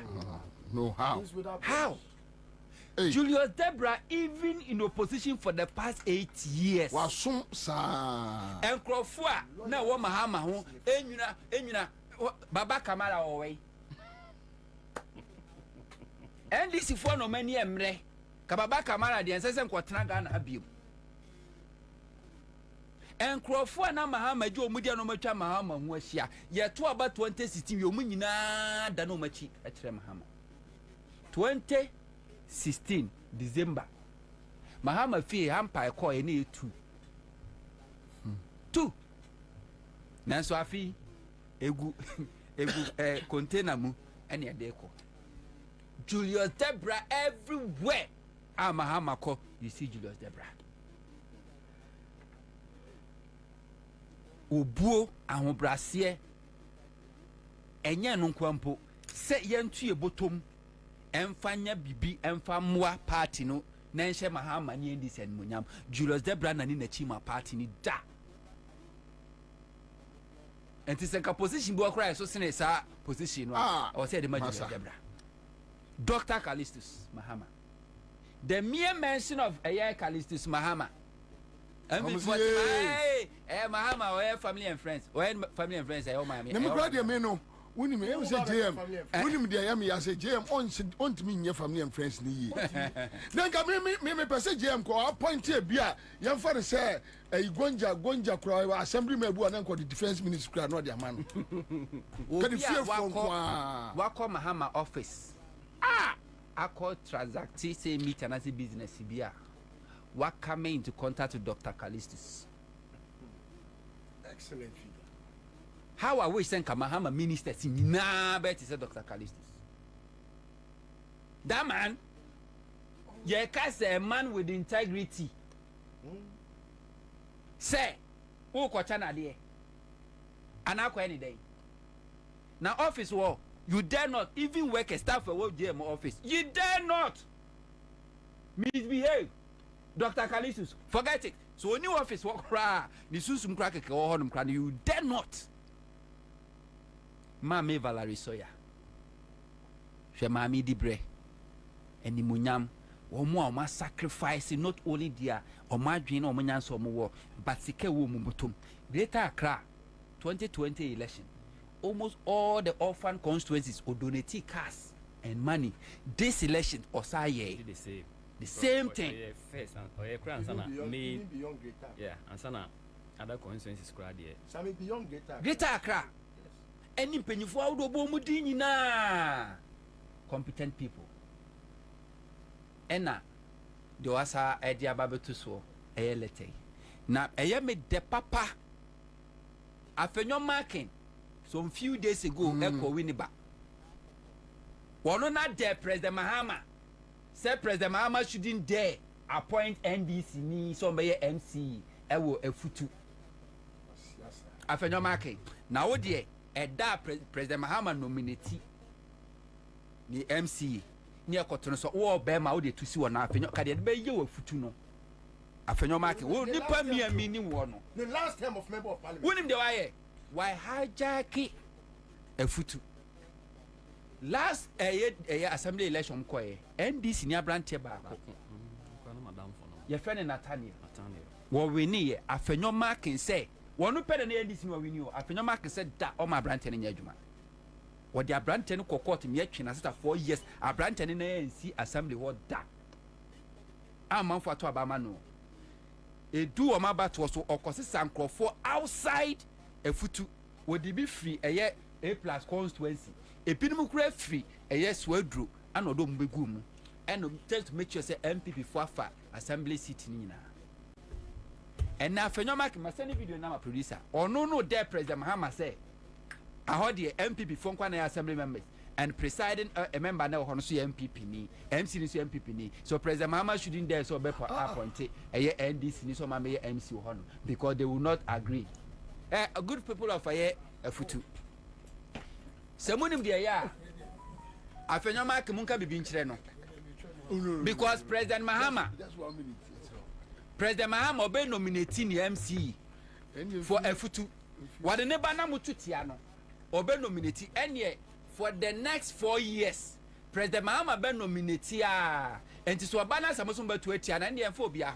Speaker 15: No, how?
Speaker 10: How? Hey. Julius Debra, even in opposition for the past 8 years.
Speaker 15: Wasum sa.
Speaker 10: And Krofua, na wo Mahama ho, enyuna, Baba Kamara away. And this is for no many emre. Kababa Kamara the ancestor kwatena Ghana abiu. And Krofua na Mahama jo mudia no matwa Mahama ho ahia. Ye to about 2016 yo mu nyina da no machi a kire Mahama. 2016 December Mahama fee hampa call any 2 nanso afi egu container mu ene edeko Julius Debra everywhere Mahama call you see Julius Debra obuo ahobrase enye no kwampo se yentu ebotom emfanya bibi emfamwa party no na nhye Mahama ni ndisi animonyam Julius Debra na ni nachima party ni da enti senka position bi okra so sene sa position no o say the Julius Debra Dr. Callistus Mahama the mere mention of Callistus Mahama Mahama or family and friends oh my
Speaker 15: me Wuni me say JM. Wuni me dey me say JM on to me family and friends ni yi. Then ka me person JM ko appoint e bia yam fa say gonja kro assembly me bu na ko the defense minister kro no dia man. Ka the fear from
Speaker 10: wa call Mahama office. I call transact say meet and as business bia. Wa come into contact with Dr. Callistus.
Speaker 15: Excellent figure.
Speaker 10: How I wish send Mahama ministers in bet is Dr. Callistus. That man, you cast a man with integrity. Say, who kochana there? Anako any day. Now office war, you dare not even work a staff for GM office. You dare not misbehave. Dr. Callistus, forget it. So when you office work cry, you dare not. Mame Valerie Soya. She mami dibre. Eni munyam. Omo ma sacrifice not only dia o ma dwen o munyan so mo but sike wo mubutum. Greater Accra 2020 election. Almost all the orphan constituencies or donate cars and money. This election osaye the same thing.
Speaker 24: First me beyond greater. Yeah, Ansah other constituencies crowd here.
Speaker 15: Some beyond greater.
Speaker 10: Greater Accra. any penny for out of Bomudina. Competent people. Enna, the wasa idea babe to so, a lete. Now, I made the papa. After your marking, some few days ago, Echo Winniba. One not there, President Mahama. Said President Mahama shouldn't dare appoint NDC ni somebody MC. I will a futu. After your marking. Now, dear, at that President Mahama nominati ni MC. Near cotton so all Bema to see one after your career be you a futuno. After your marking, will nipper me a meaning one.
Speaker 15: The last term of member of parliament.
Speaker 10: Wouldn't the why hijack a futu? Last assembly election choir, NDC near Branche Bar. Your friend in Natania. What we need, after your marking say, one pet and NDC no we knew. After your marking said that all my Branton in Yajuma. What their Branton court in Yakin as 4 years, a Branton in ANC assembly what that. I'm on for Abamano. A do or my bat was or consistent for outside a futu would be free a year A plus constituency. A pinnacle free a year swedru and odom begum and tell to make sure say MPP for assembly sitting. And now for no mark my send video now producer or no there President Mahama say I heard the MPP from Kwana assembly members and presiding a member now on MPP ni MC ni MPP ni so President Mahama shouldn't dare so be appointed a year NDC ni so my MC on because they will not agree. A good people of a futu. Someone the ya. Afenoma Kimunka be bincheno. Because President Mahama. President Mahama be nominating the MC for a futu. What the neighbor Namututiano or be nominating any for the next 4 years. President Mahama be nominating and to Swabana Samusumba to Etian and the phobia.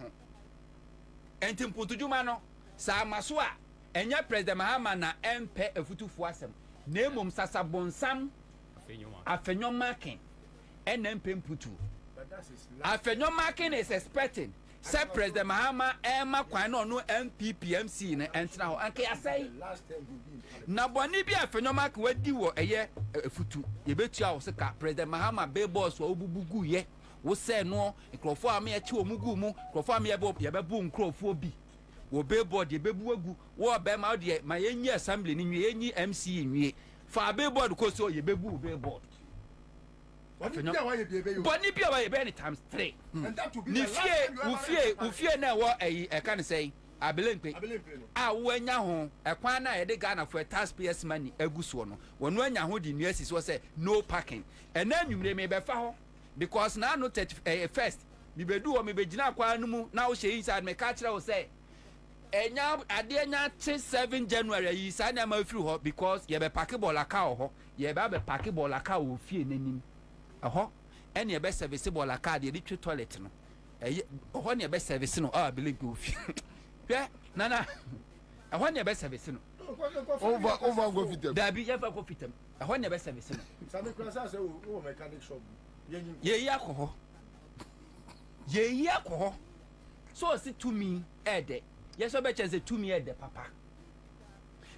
Speaker 10: And Timputujumano Sa Maswa. Enya President Mahama na MP efutu fuasem na emom sasa bonsam afenyo marking NMP mputu afenyo marking is expecting say President Mahama ema kwan no MPPMC na entina ho anke asai na boni bi afenyo marking wadi wo eye efutu yebetu a wo seka President Mahama be boss wo obubugu ye wo se no nkrofo am ye chi omugu mu nkrofo am ye bebu nkrofo bi wo billboard ye bebu agu wo be ma de ma yenyi assembly ni nwie yenyi MC nwie fa billboard ko so ye bebu billboard boni bia wa ye be times 3 ni fie na wo e kan say abelempe a wo anya ho ekwan na ye de Ghana for taxpayers money aguso no wono anya ho di nuasi so say no parking and then nwumre me be fa ho because na no first me bedu wo me begina kwa no mu na wo she inside me ka kire wo say enya ade nya 7 January yi sa na ma free ho because ye be park ball aka ho ye be park ball aka wo fie nanim ho ene ye be service ball aka de twi toilet no ho ne ye be service no believe wo fie hwe nana ho ne ye be service no
Speaker 15: over go fitem
Speaker 10: da bi ye fa go fitem ho ne ye be service no
Speaker 15: sabe klasa say wo mechanic shop
Speaker 10: ye yakọ ho so si to me ede yes so be chance to me ede papa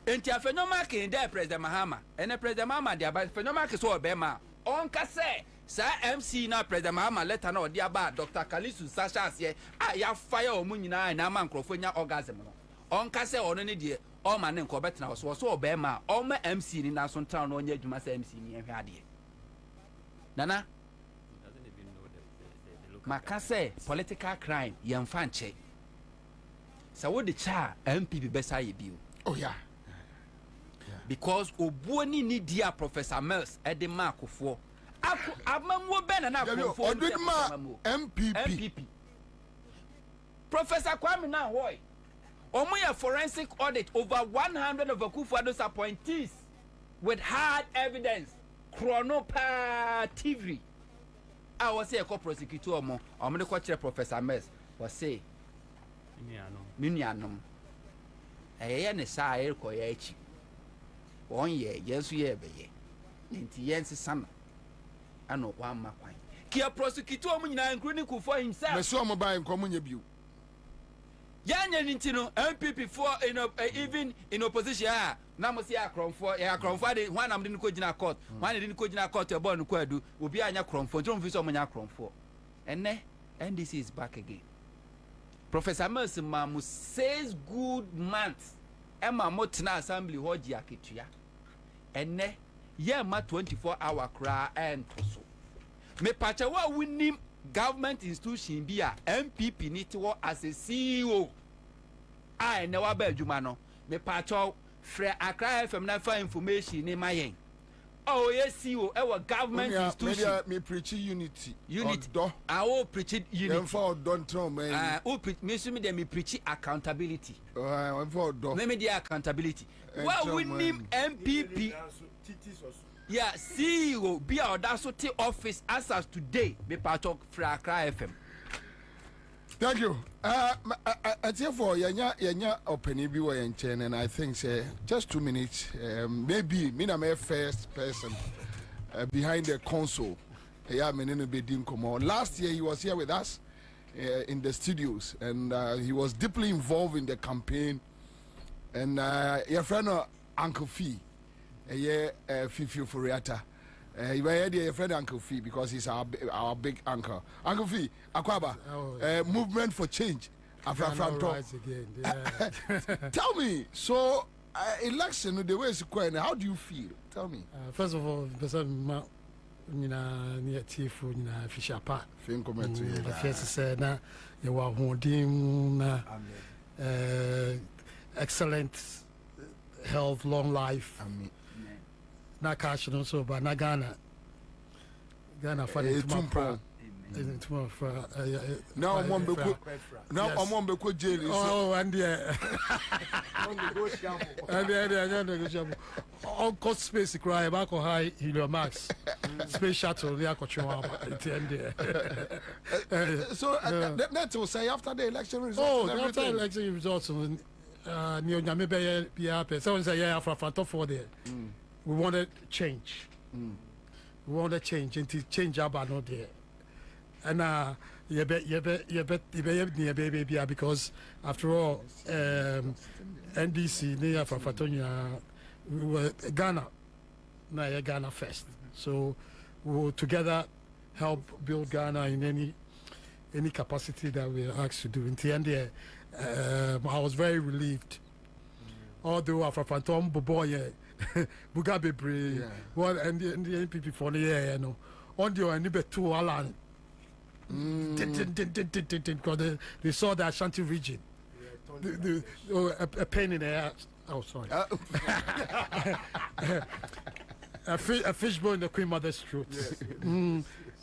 Speaker 10: enti afenoma ken dey President Mahama ene President Mahama dey aba afenoma ke so obema on ka say sa MC na President Mahama letter na odi aba Dr. Kalisu Sasha ase ya fire omu nyina na ma nkrofo nya orgasm no on ka say ono ne de o ma ne nko betena so obema o ma MC ni na so ntan no nya adwuma sa MC ni ehwe ade nana makase political crime yemfa nche sa wo de cha MPP besa ye bio
Speaker 15: oh yeah
Speaker 10: because obuoni ni dia Professor Mills e de makofo amamwo be na akofo
Speaker 15: odwima MPP
Speaker 10: Professor Kwabena hoy omo ya forensic audit over 100 of Akufo's appointees with hard evidence chronopatively I was a co-prosecutor omo de ko kire Professor Mills was say Minianom ne sa ko ya echi on ye yesu ye beye nti yense sana ano wa makwan kia prosecutor omo nyina including for himself
Speaker 15: me so omo ba nko mo nya biu
Speaker 10: Yanya Nintino, MPP for even in opposition. Namosia Crom for Friday, one I'm didn't go in a court, one didn't go in a court, a born Quadu, will be a Crom for, don't visit on Crom for. And NDC is back again. Professor Mercy Mamu says good months. Emma Motina Assembly Hoji Akituya. And ma 24-hour cry and so. Me pachawa winning government institution be a MPP need to work as a CEO. I never be Jumano. Me pachawa Fre Accra FM na for information in my end. Oh yes, CEO, our government institution.
Speaker 15: Me preach unity.
Speaker 10: Unity. I will preach unity.
Speaker 15: Them for don't tell me.
Speaker 10: Me preach accountability.
Speaker 15: For
Speaker 10: me the accountability. What we name MPP? Yeah, CEO be our audacity office as of today. Me part of Accra FM.
Speaker 15: Thank you. I tell for yanya opening be way in chain, and I think say just 2 minutes. Maybe me na my first person behind the console. Yeah, me no be dim come on. Last year he was here with us in the studios, and he was deeply involved in the campaign. And your friend Uncle Fee, Fifi Furiata. You were your friend Uncle Fee because he's our big uncle. Uncle Fee, Akwaba, movement for change. Tell me, so election the way it's going, how do you feel? Tell me.
Speaker 3: First of all, near Tifu, Fisher Park.
Speaker 15: Fin comment to you.
Speaker 3: The first said, "Na you are holding excellent health, long life." Na cash no so but na Ghana for the tomorrow.
Speaker 15: Now I'm on the jail.
Speaker 3: Oh, and yeah. And all cost space cry back high Helio Max space shuttle near Cochua at the end.
Speaker 15: So that will say after the election results.
Speaker 3: Oh, after election results near Namibia PRP. Someone say yeah for there. We wanted change. We wanted change and to change up are not there. And you bet because after all NDC near for Fatonia we were Ghana. Now Ghana first. So we will together help build Ghana in any capacity that we are asked to do. In the end I was very relieved. Although after Phantom Boboye Bugabe Bre, well, and the NPP for the year, you know, on the only bet 2 Alan. Because they saw the Ashanti region. A pain in the ass. Oh, sorry. A fishbone in the Queen Mother's throat.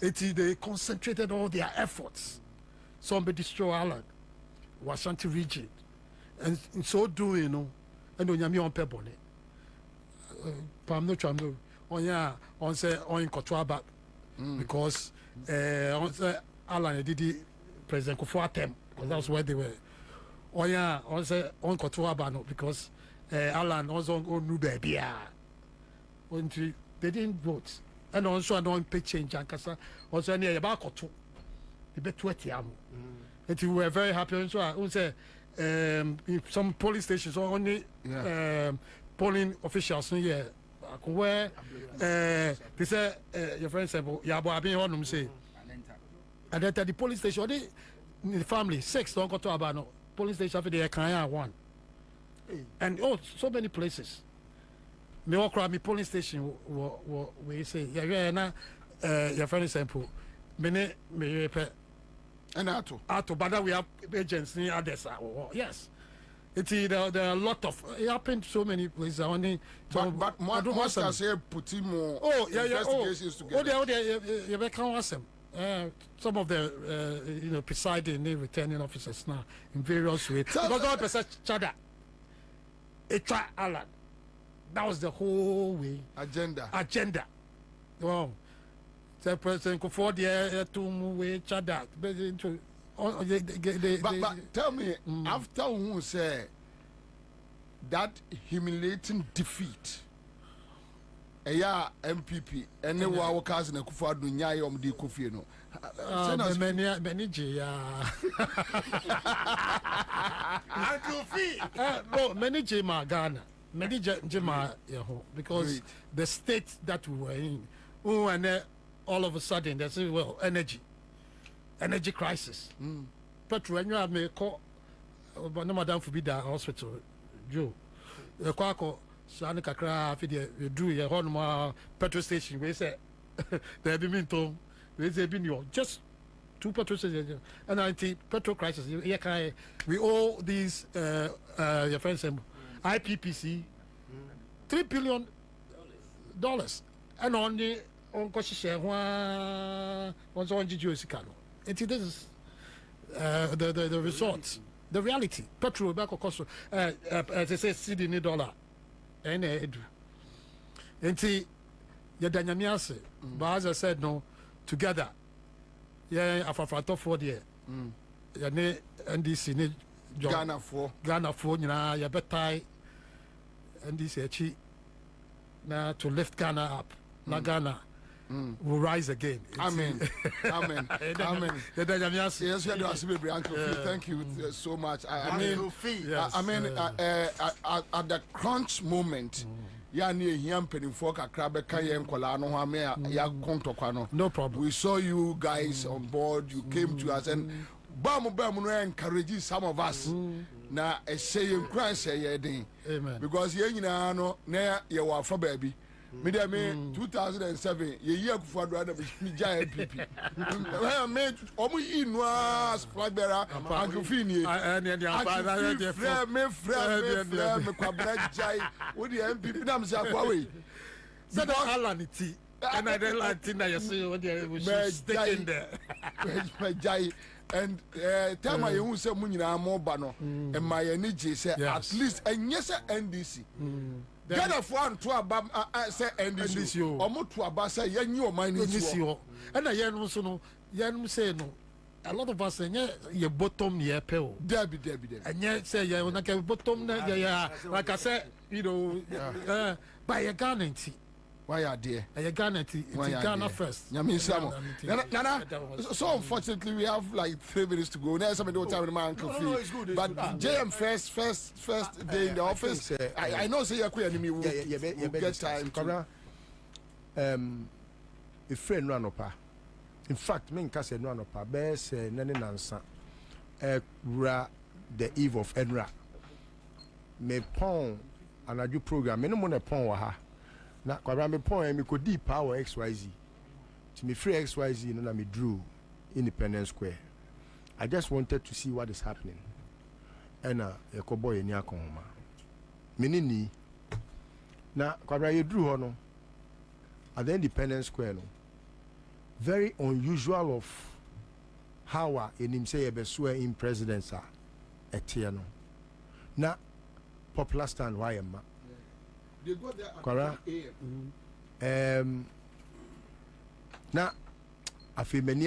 Speaker 3: They concentrated all their efforts. Somebody destroy Alan, Ashanti region. And in so doing, you know, and when you're on Pebble. Pam no tram on say on Kotwaba because on say Alan did President Kufuor attempt because that's where they were. On say on Kotwaba no because Alan also on new baby they didn't vote and also I don't pay change and kasa also near about Kotu the bet 20 am and we were very happy so I say some police stations only polling officials here where they say your friend said yabo abi honum say and then the police station the family 6 don't go to Abano police station for the can one and so many places me walk around me polling station we say yeah na your friend sample me repair
Speaker 15: and ato
Speaker 16: but we have agents near others yes. There are a lot of it happened so many places.
Speaker 15: But most can say putting more investigations together.
Speaker 16: You can't ask them. Some of the presiding returning officers now in various ways. Because all person chada. Etra Alan. That was the whole way. Agenda. Wow. The president could afford the to way chada.
Speaker 15: But tell me, after who say that humiliating defeat, ɛyɛ MPP ɛne wa wo cousin Akufo-Addo nyae di kofie no
Speaker 3: many ya
Speaker 15: Uncle Fee
Speaker 3: no many ma Ghana many ma because the state that we were in and then all of a sudden there's energy crisis petrol when you have me call but no madam for be that hospital Joe the kwako Sani kakra afide we do ye hon petrol station we say there be minto we say be new just 2 petrol stations and petrol crisis we owe these your friends IPPC $3 billion and only on share one GGO sikano this is the result the reality petrol back cost as I say Sydney dollar and edu enti ya danyamiase but as I said no together yeah afafato for there ya ne NDC ne
Speaker 15: Ghana for
Speaker 3: nyina ya betai NDC echi na to lift Ghana up na Ghana will rise again.
Speaker 15: Amen. Amen. Yes, we are doing Uncle Fee. Thank you so much. I mean, at the crunch moment, no
Speaker 3: problem.
Speaker 15: We saw you guys on board. You came to us and encourage some of us. Na saying cry say
Speaker 3: amen.
Speaker 15: Because you know na you were for baby. Me 2007 ye year Akufo-Addo na me giant PP. I made omo inwa flag bearer Uncle Fee ni. Me Kwabena jai. Wo the MPP na me say akwa we.
Speaker 3: Said Alan iti. And I don't like to you see what we should stick in there.
Speaker 15: Me jai. And tell my who say munyina mo ba no and my energy say at least and yes NDC Ghana for an to abam say NDC omo to abasa yenyi o man NDC
Speaker 3: and I yen so no yen say no a lot of us say ye bottom ye pe
Speaker 15: Debbie
Speaker 3: and yet say ye na ke bottom na yeah like I said you know by a Ghana
Speaker 15: why are there?
Speaker 3: Ghana first.
Speaker 15: So unfortunately we have like 3 minutes to go. Now somebody don't tell me my Uncle Fee. But JM first day in the office. I know say you're queer enemy will get time.
Speaker 13: A friend run up. In fact, me nka say no anopa best nane nansa. The eve of Enra. Me pon anaju program. Me no mo na pon wa ha. Na Kwabena me point me could deep power XYZ to me free XYZ no na me drew Independence Square. I just wanted to see what is happening and a boy ni akoma me ni na Kwabena you drew hono at the Independence Square no very unusual of how him say be swear in presidents are etiano na popular stand why am
Speaker 15: they go there at
Speaker 13: na afi mani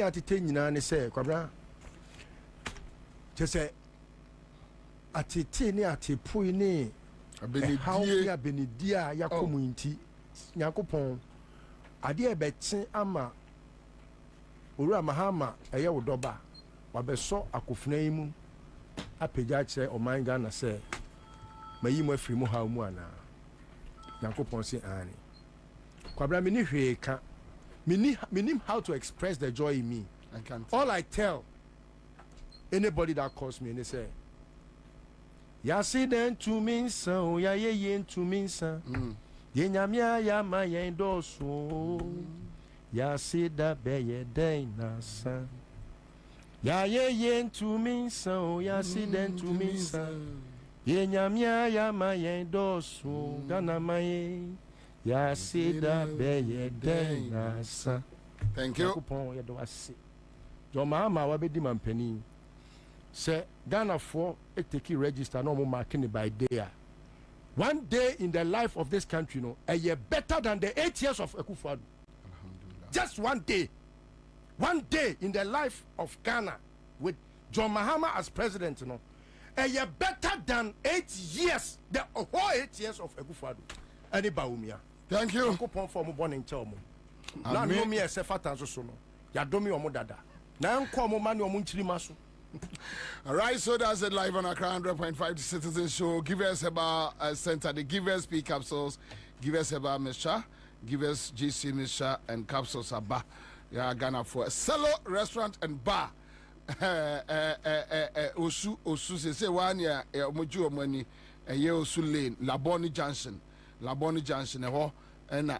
Speaker 13: atete nyina ne say Kwabena say atete ni atepui ni abenidia yakomu nti Yakopon ade ebeti ama owura mahama eye wodoba wabeso akofuna yi mu apagya kire oman Ghana say mayi mu afiri mu ha mu ana Yakopon say ani Kwabena me ni hweka me how to express the joy in me.
Speaker 15: I can't.
Speaker 13: All I tell anybody that calls me and they say ya see then to me so ya ye to me so ye nyamia ya ma ye doso ya see that be ye day na sa ya ye to me so ya see then to me so ye nyamia ya ma ye doso Ghana ma ye ya see that be ye day na sa.
Speaker 15: Thank you.
Speaker 13: Your mama wa be di mampani say Ghana for e take register no more marking by day. One day in the life of this country, no, a year better than the 8 years of Akufo-Addo. Just one day in the life of Ghana with John Mahama as president, no, ɛyɛ better than 8 years the whole 8 years of Akufo-Addo ɛne Bawumia.
Speaker 15: Thank you.
Speaker 13: Akopɔn for mo bɔne nkyɛ ɔmo na nomi ɛsɛ fata nso so no yɛadomi ɔmo dada na nkɔ ɔmo ma ne ɔmo nkyirima so.
Speaker 15: All right, so that's it live on Accra 100.5 Citizen Show. Give us about center, the Give us P capsules, give us about Misha, give us GC Misha and capsules Abba. Yeah, Ghana for Cello Restaurant and Bar. Osu say 1 year Moju money a year Osu Lane, Laboni Junction, and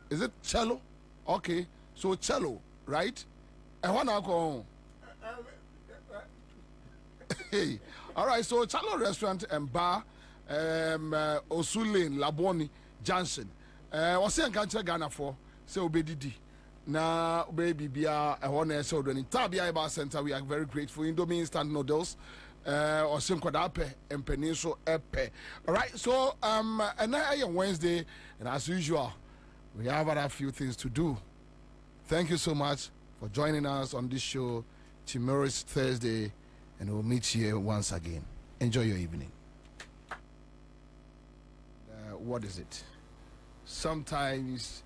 Speaker 15: is it cello? Okay, so cello, right? I want to go. Hey, all right. So Cello Restaurant and Bar, Osu Lane, Laboni Junction. What's the country Ghana for? Say obedidi. Na baby bia ehone so do ni tabia Bar Center. We are very grateful. Indomie instant noodles. Or sim kwadape and peninso epe. All right. So and now Wednesday, and as usual, we have a few things to do. Thank you so much for joining us on this show. Tomorrow is Thursday, and we'll meet you once again. Enjoy your evening. What is it? Sometimes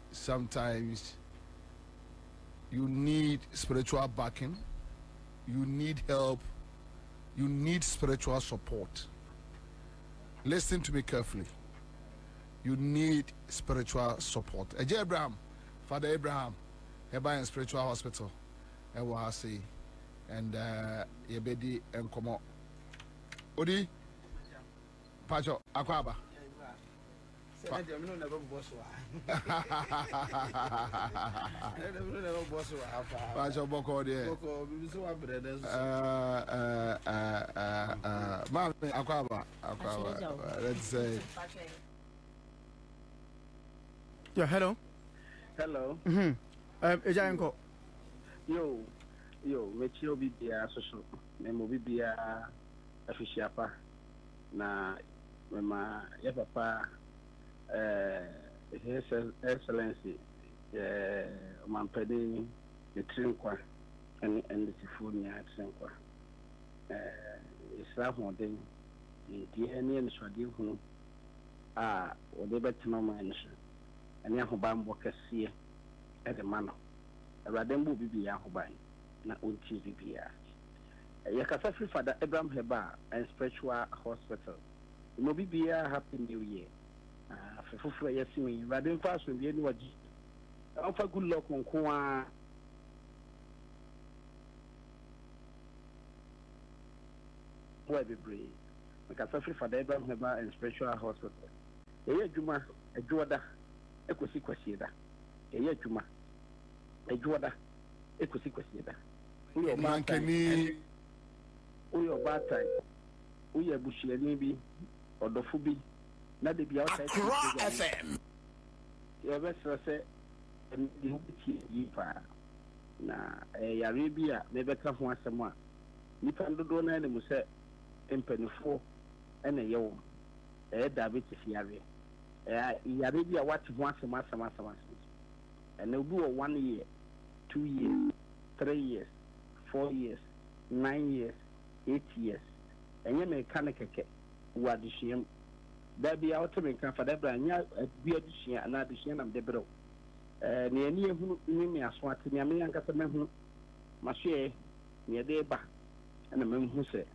Speaker 15: you need spiritual backing, you need help, you need spiritual support. Listen to me carefully. You need spiritual support. Eje Abraham, Father Abraham, Heba in Spiritual Hospital, Ewahasi, and Yebedi and Komo. Odi, Pacho, Akwaba. Pacho Boko there. Mami Akwaba. Let's say.
Speaker 13: Yeah, hello.
Speaker 4: Hello.
Speaker 13: Ejanko.
Speaker 4: Yo, Metio Bibia social. Memo Bibia official pa. Na mema ya papa His Excellency Mampedi the Trinkwa and the Sifunia Trinkwa. Islam modern the Indian Swadi or the better no mention. And Yahobam Wakasia at the manor. A Radembo Bibia Hobai, not Unchi Bibia. Yakasafi Father Abraham Heba and Spiritual Hospital. No Bibia Happy New Year. For Yasimi, Radin Pass with the Nuaji. Offer good luck on Kwa. Why be brave? Yakasafi Father Abraham Heba and Spiritual Hospital. A Juma, a Joda. Ekosi kwasieda eye juma ejuoda ekosi kwasieda uyo
Speaker 15: mankani
Speaker 4: uyo batai uyo bushiani bi odofo bi na de bia o
Speaker 15: FM
Speaker 4: ye be se ndi hubiti yipa na yare bi a me beka ho asem a nipa ndodo na ne mu se empanifo ene yewo diabetes yare yare bi a what once and they'll do 1 year, 2 years, 3 years, 4 years, 9 years, 8 years, and you may mechanic what the shame. There be out of for that brand, be a share and not the shame of the bro. Near who me as what to me, and got a man who Maché near the back, and a man who said,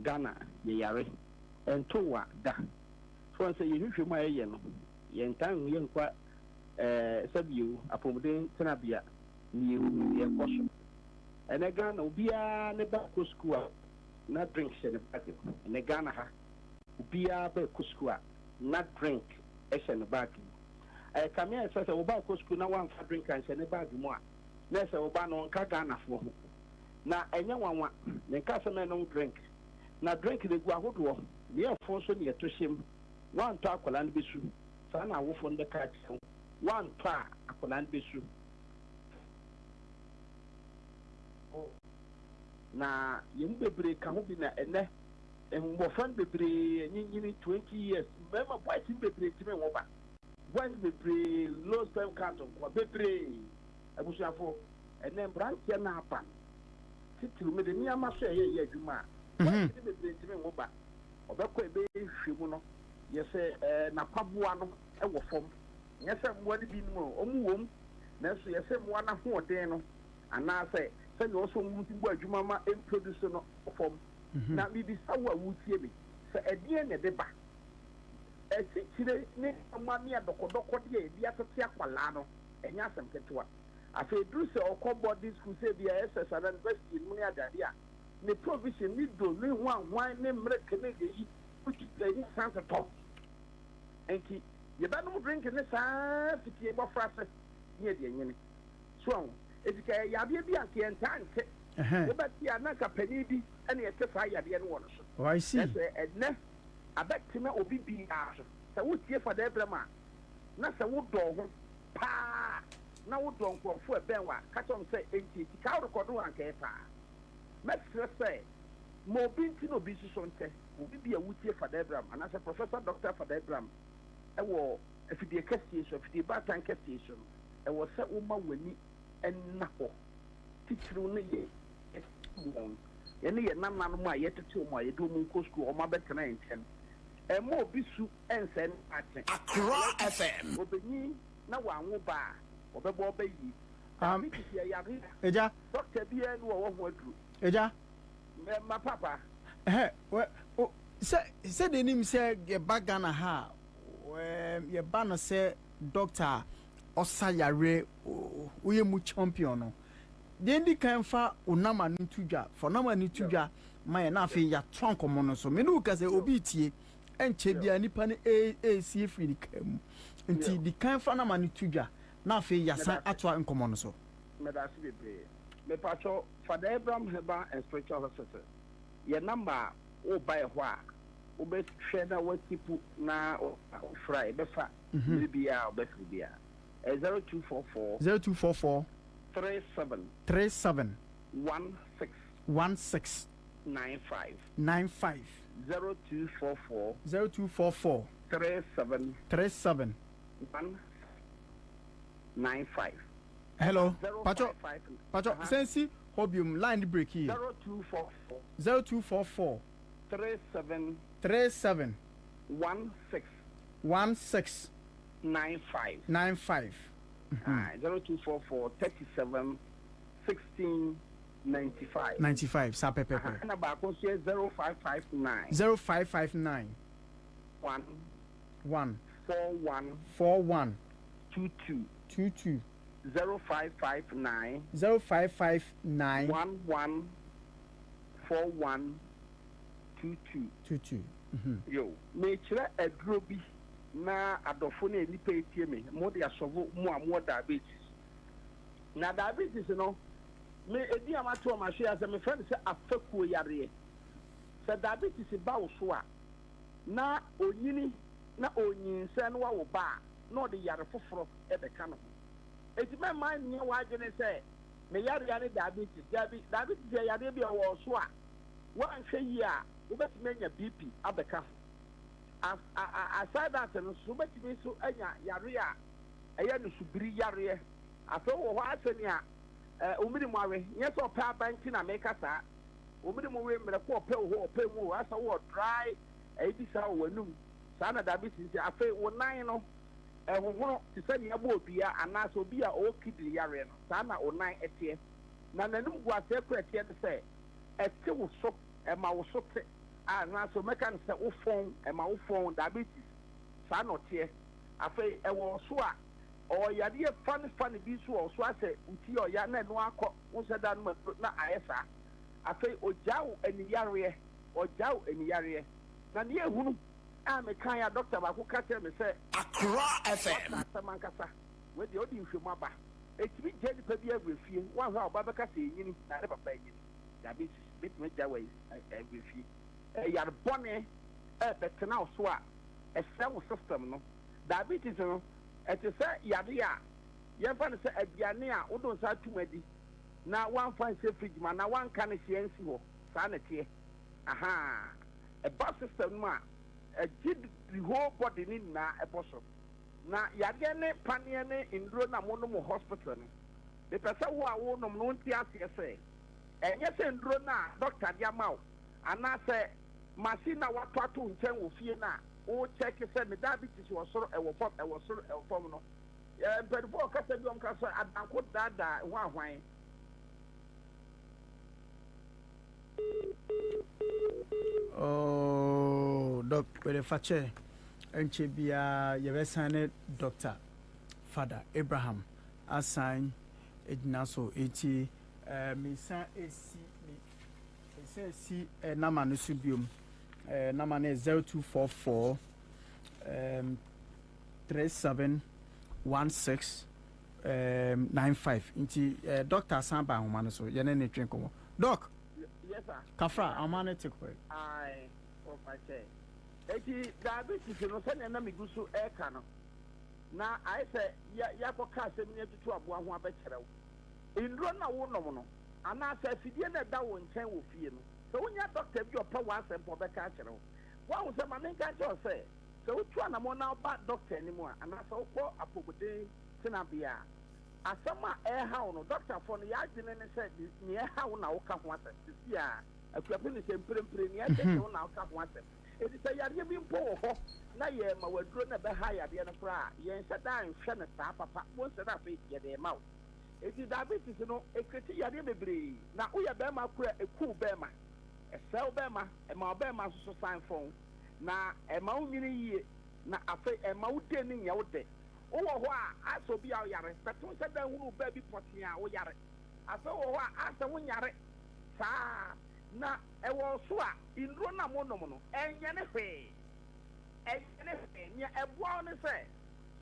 Speaker 4: Ghana, ye yare, and two da. For say you should my yen time yen qua you upon Tanabia, near Boston. And a gun will be a nebaco school, not drink in the back, and a gun be a bekusqua, not drink as in the back. I come here and says about school, no one for drink and send a bag more. There's a Obano on Kagana for him. Now, and no one, the customer no drink. Now, drink the Guahudo, near Fonson near to him. One talk will land be true. Sana wolf on the cat. One pa a land be true. Now, you may break Kahubina and then, and more fun be pre 20 years. Remember, why you be pre to me over? When be pre low time carton, or be pre I was for, and then branch Yanapa. Sit to me the near Marseille, Juma. What did the mobile? Obeko ebe hwemu no ye se na kwaboa no e wo fom ye se mo de bi no omu wom na so ye se mo na ho oden no ana se ne oso mu timbo adwuma ma em produce no fom na bi bi sawo awutie bi se edie ne de ba e sikire ne ma ne adokodoko de e bi atete akwala no enya asem ketewa afa dru se okobo this school se bi SS and university mu ne adade a ne provision ni do ne wan ne mreke ne yi which is sans top enki ye ba no drink ne sa fitie bo frase ne de nyene so edika ya bia bia ke entante wo ba ti anaka pani bi ene ye tefa ya de no wono so
Speaker 13: oh I see
Speaker 4: edne abekti na obi bi aso sa wo tie fa da brama na sa wo do ho pa na wo do nkofo e ben wa ka tom say enti ka record wan ka pa mesre say mo binti no bi so nte obi bi a wutie fa da brama na say professor doctor fa da brama e wo afidie kase so afidie batan kase so e wo say wo ma wani enna ho titru ne ye ene ye nanna no ma ye tete mo ye do mu ko school o ma betena enten e mo bi su ensen aten Accra FM obeni na wa nwo ba obebo bayi eja doctor bi enu wo ho aduru eja ma papa
Speaker 7: se de nim se ye bagana ha ye ba no se doctor osayare uye mu champion no de ndi kan fa onama ntudwa for nama ntudwa ma na afi ya twankomo no so me no ka se obi tie enche bia nipa ne AC free kam nti di kan fa nama ntudwa na afi ya san atwa nkomo no so
Speaker 4: me da si bebe me pacho Father Abraham Heba and spiritual hospital ye number o buy ho a o be hwe na watipu na o fry be fa bia o be free bia 0244 37 16 95 0244 37 95.
Speaker 7: Hello Pacho sensi hobium line break here 0244 37 16 95 0244 37 16 95 sa pepe
Speaker 4: na ba ko 0559 1 41 22 0559 11 41 22 yo me kire aduro bi na adofo na nipa etie me mo de asovo mu amo diabetes na diabetes no me edi amato ma hwe ase me friend se afakuo yare se diabetes ba wo so a na onyini na onyinse no wo ba na ode yare foforo e be ka no eti me man nye wa adwene se me yare yare diabetes yare bi wo so a wa nhwe yi a wo betime nya BP abeka aside that no so betime so anya yare a eya no subiri yare aso wo ho aseni a omiri mu awe nyese opa banki na make sa omiri mu we mre ko opa ho opa mu asa wo dry ebisa wo wanum sa na diabetes afa wo nan no ho ti se ne abo obia ana so obia o kidney yare no sa na o nan etie na nanum gu ase ko etie de se ete wo so ma wo so te ana so meka ne se wo fon ma wo fon diabetes sa na otie afa wo so a o yade fan bi so o so ase uti o ya na no akọ wo se da no na ayesa afa o jaw eniyare na ne ehunu a me kan ya doctor ba ko ka tell me say Accra FM samankasa we de odi nhwemu aba etimi je nipa bi agrefie wan ha oba beka se yini na ne papa yini diabetes bit me jawe agrefie yar bone betena so a cell system no diabetes no et say yade a ye fa ne say aduane a wo don sa tumadi na wan fan se fridge ma na wan kan se ensi ho sa na tie aha a bus system ma the whole body ni na eboso na yade ne panie ne indro na mo no hospital no the person who a wo no no nti ase enye se indro na doctor dia mawo and I say machine na what to nchen wo fie na o check say me diabetes was so e wo form no but before ka say bi on ka so adanko dada hwan
Speaker 7: Oh, doc, with the fache, and Chibia, Yevesane, Doctor, Father Abraham, assign Ednaso 80, Misa AC, Naman Subium, Naman 0244 3716 Inti Doctor Samba Humanaso, Yanene Trinko. Doc.
Speaker 4: Yes, sir.
Speaker 7: Kafra, amane tikwe.
Speaker 4: Aye, oh my say. Eti diabetes no send na migusu e ka no. Na I say ya ko ka asem ni tutu aboa ho abekere wo. Indro na wo no no. Ana say fidie na da wo nchen wo fie no. So wonya doctor bi opa wa asem po beka akere wo. Wa wo say ma menka cho say. So wo tu na mo na ba doctor ni mo ana so ko apogode tina bia. Asama how no doctor for no ya gene ne said ni how na wo ka ho asem sia akuape ni semprempre ni ate wo na wo ka ho asem e di say yare bi mpo wo ho na ye ma waduro na be ha yare no kra ye nsa dan hwe ne sa papa wo nsa da fe ye de ma wo e di diabetes no e kreti yare bebre na wo ya be ma kura e ku be ma e sel be ma e ma be ma so sign phone na e ma wo nyini yie na afa e ma wo de ni nya wo de wo ho a aso bi a yare beto se dan hunu ba bi potin a wo yare aso wo ho a asa wo nyare saa na e wo so a indro na mo no no enye ne hwe nya eboa ne se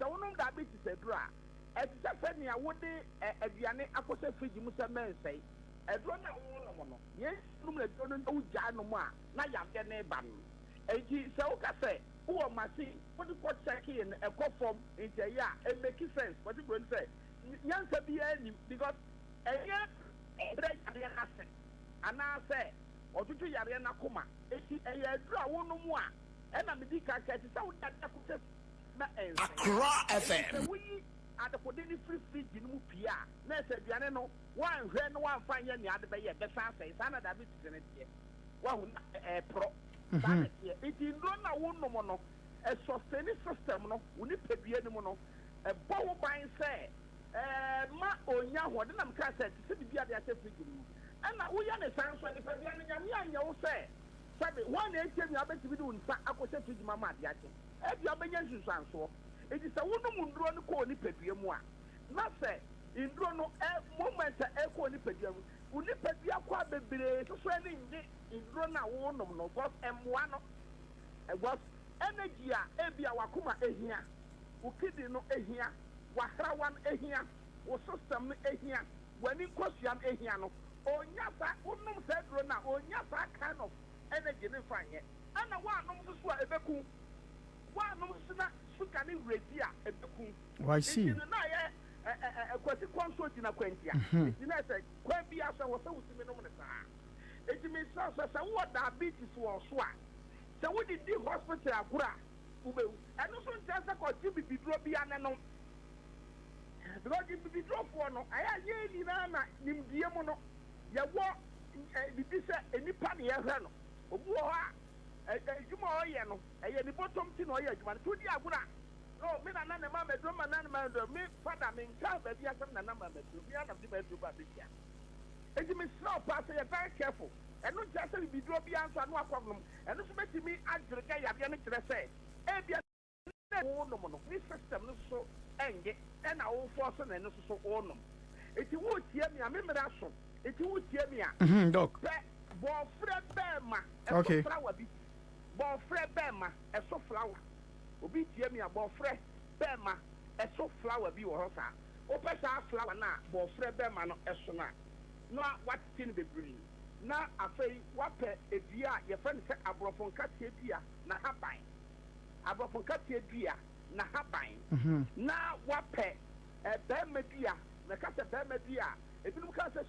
Speaker 4: wonum diabetes edura e ti se ne a wo de aduane akose fridge mu se mensei eduro na wo no no yes num na do no wo ja no mu a na yamde ne ba no eji se wo ka se who machine what you check in a conform into it makes sense. What you going to say? Yansa be any because a year asset. And I say, or to Yariana Kuma, a year draw one more. And I'm the Dika cat is out that Accra FM. We are the Podini free feed in Mupia. Let's say, Piano, one fine any other by the Sansa, Sana David in it here. One pro. It is not one no a sustaining system no we need to be any no a bow buying say ma onya what them can say to be at the free and we are the sense when the say sabe one ATM you have to be doing akose free mama dia che e bia benya nsusanso it is a wonu mundro no ko ni pedua mu a na say indro no moment e ko ni pedua mu uni pedua kwa bebre so so ni ndi indro na wo no no boss m1 no e boss energy a ebia wakoma ehia ukidi no ehia wahrawan ehia wo system no ehia wani kwasiam ehia no onya sa unum se dro na onya sa kind of energy ne fanye ana wa anum so a ebeku wa anum sina suka ni ready a ebeku
Speaker 7: why see
Speaker 4: na ye kwasi consult na kwantia ina se kwa bia so wo se wutimi no ne sa ejimi sa wo diabetes wo so a so we did the hospital agura ube and also just ko tibi bidro bia ne no because the bidro for no aya ye ni na nimdie mo no ye wo bibi se enipa ne ye hwe no obu ho a ejuma o ye no eye ni bottom ti no ye ejuma to di agura no me na na ma medro ma na ma do me father me nka ba bia sam na na ma medro bia na di medro ba bia ejimi slow pass you very careful and not just a video be answer no problem and this make me agrega ya ne kire say e bia no this system no so enge and our force na no so ono eti wo tie me amemra so eti wo tie me a
Speaker 7: doc
Speaker 4: bo fre bema
Speaker 7: okay
Speaker 4: flower bi bo fre bema e so flower obi tie me a bo fre bema e so flower bi wo ho sa o pesa flower na bo fre bema no e so na no what tin be bring na afei wape edua ye friend say abrofon katie dua na haban abrofon katie dua na haban na wape be medua na kata be medua ebinum ka say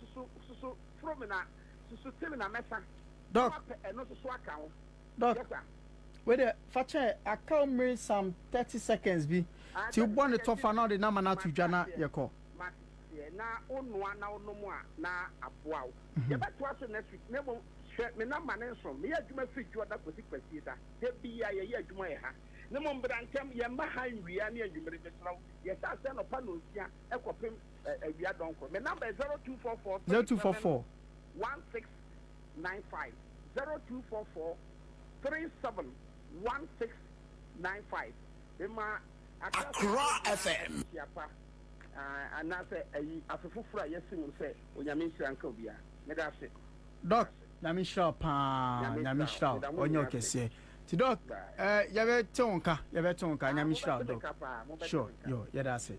Speaker 4: susu from na susu temi na mesa
Speaker 7: doc
Speaker 4: wape eno susu aka ho
Speaker 7: doc wait there fache account me some 30 seconds bi ti born the tough now the number na to dwana ye call
Speaker 4: na onua na onomu a na aboa wo ye beto aso next week na mo me number nso me adwuma fi dwo da kosi kwasi da de bia ye adwuma ye ha ne mo mbrantem ye ma ha nwia ne adwumere betraw ye sa se no pa no nsia ekopem awia donko me number 0244
Speaker 7: 0244
Speaker 4: 1695 0244 371695 Ema
Speaker 12: Accra FM
Speaker 4: and I say afufufura yesim say onyame nhyira nka obia me da se
Speaker 7: doc nyame nhyira pa nyame nhyira onye okese ti doc yabe tonka nyame nhyira doc sure yo yeda se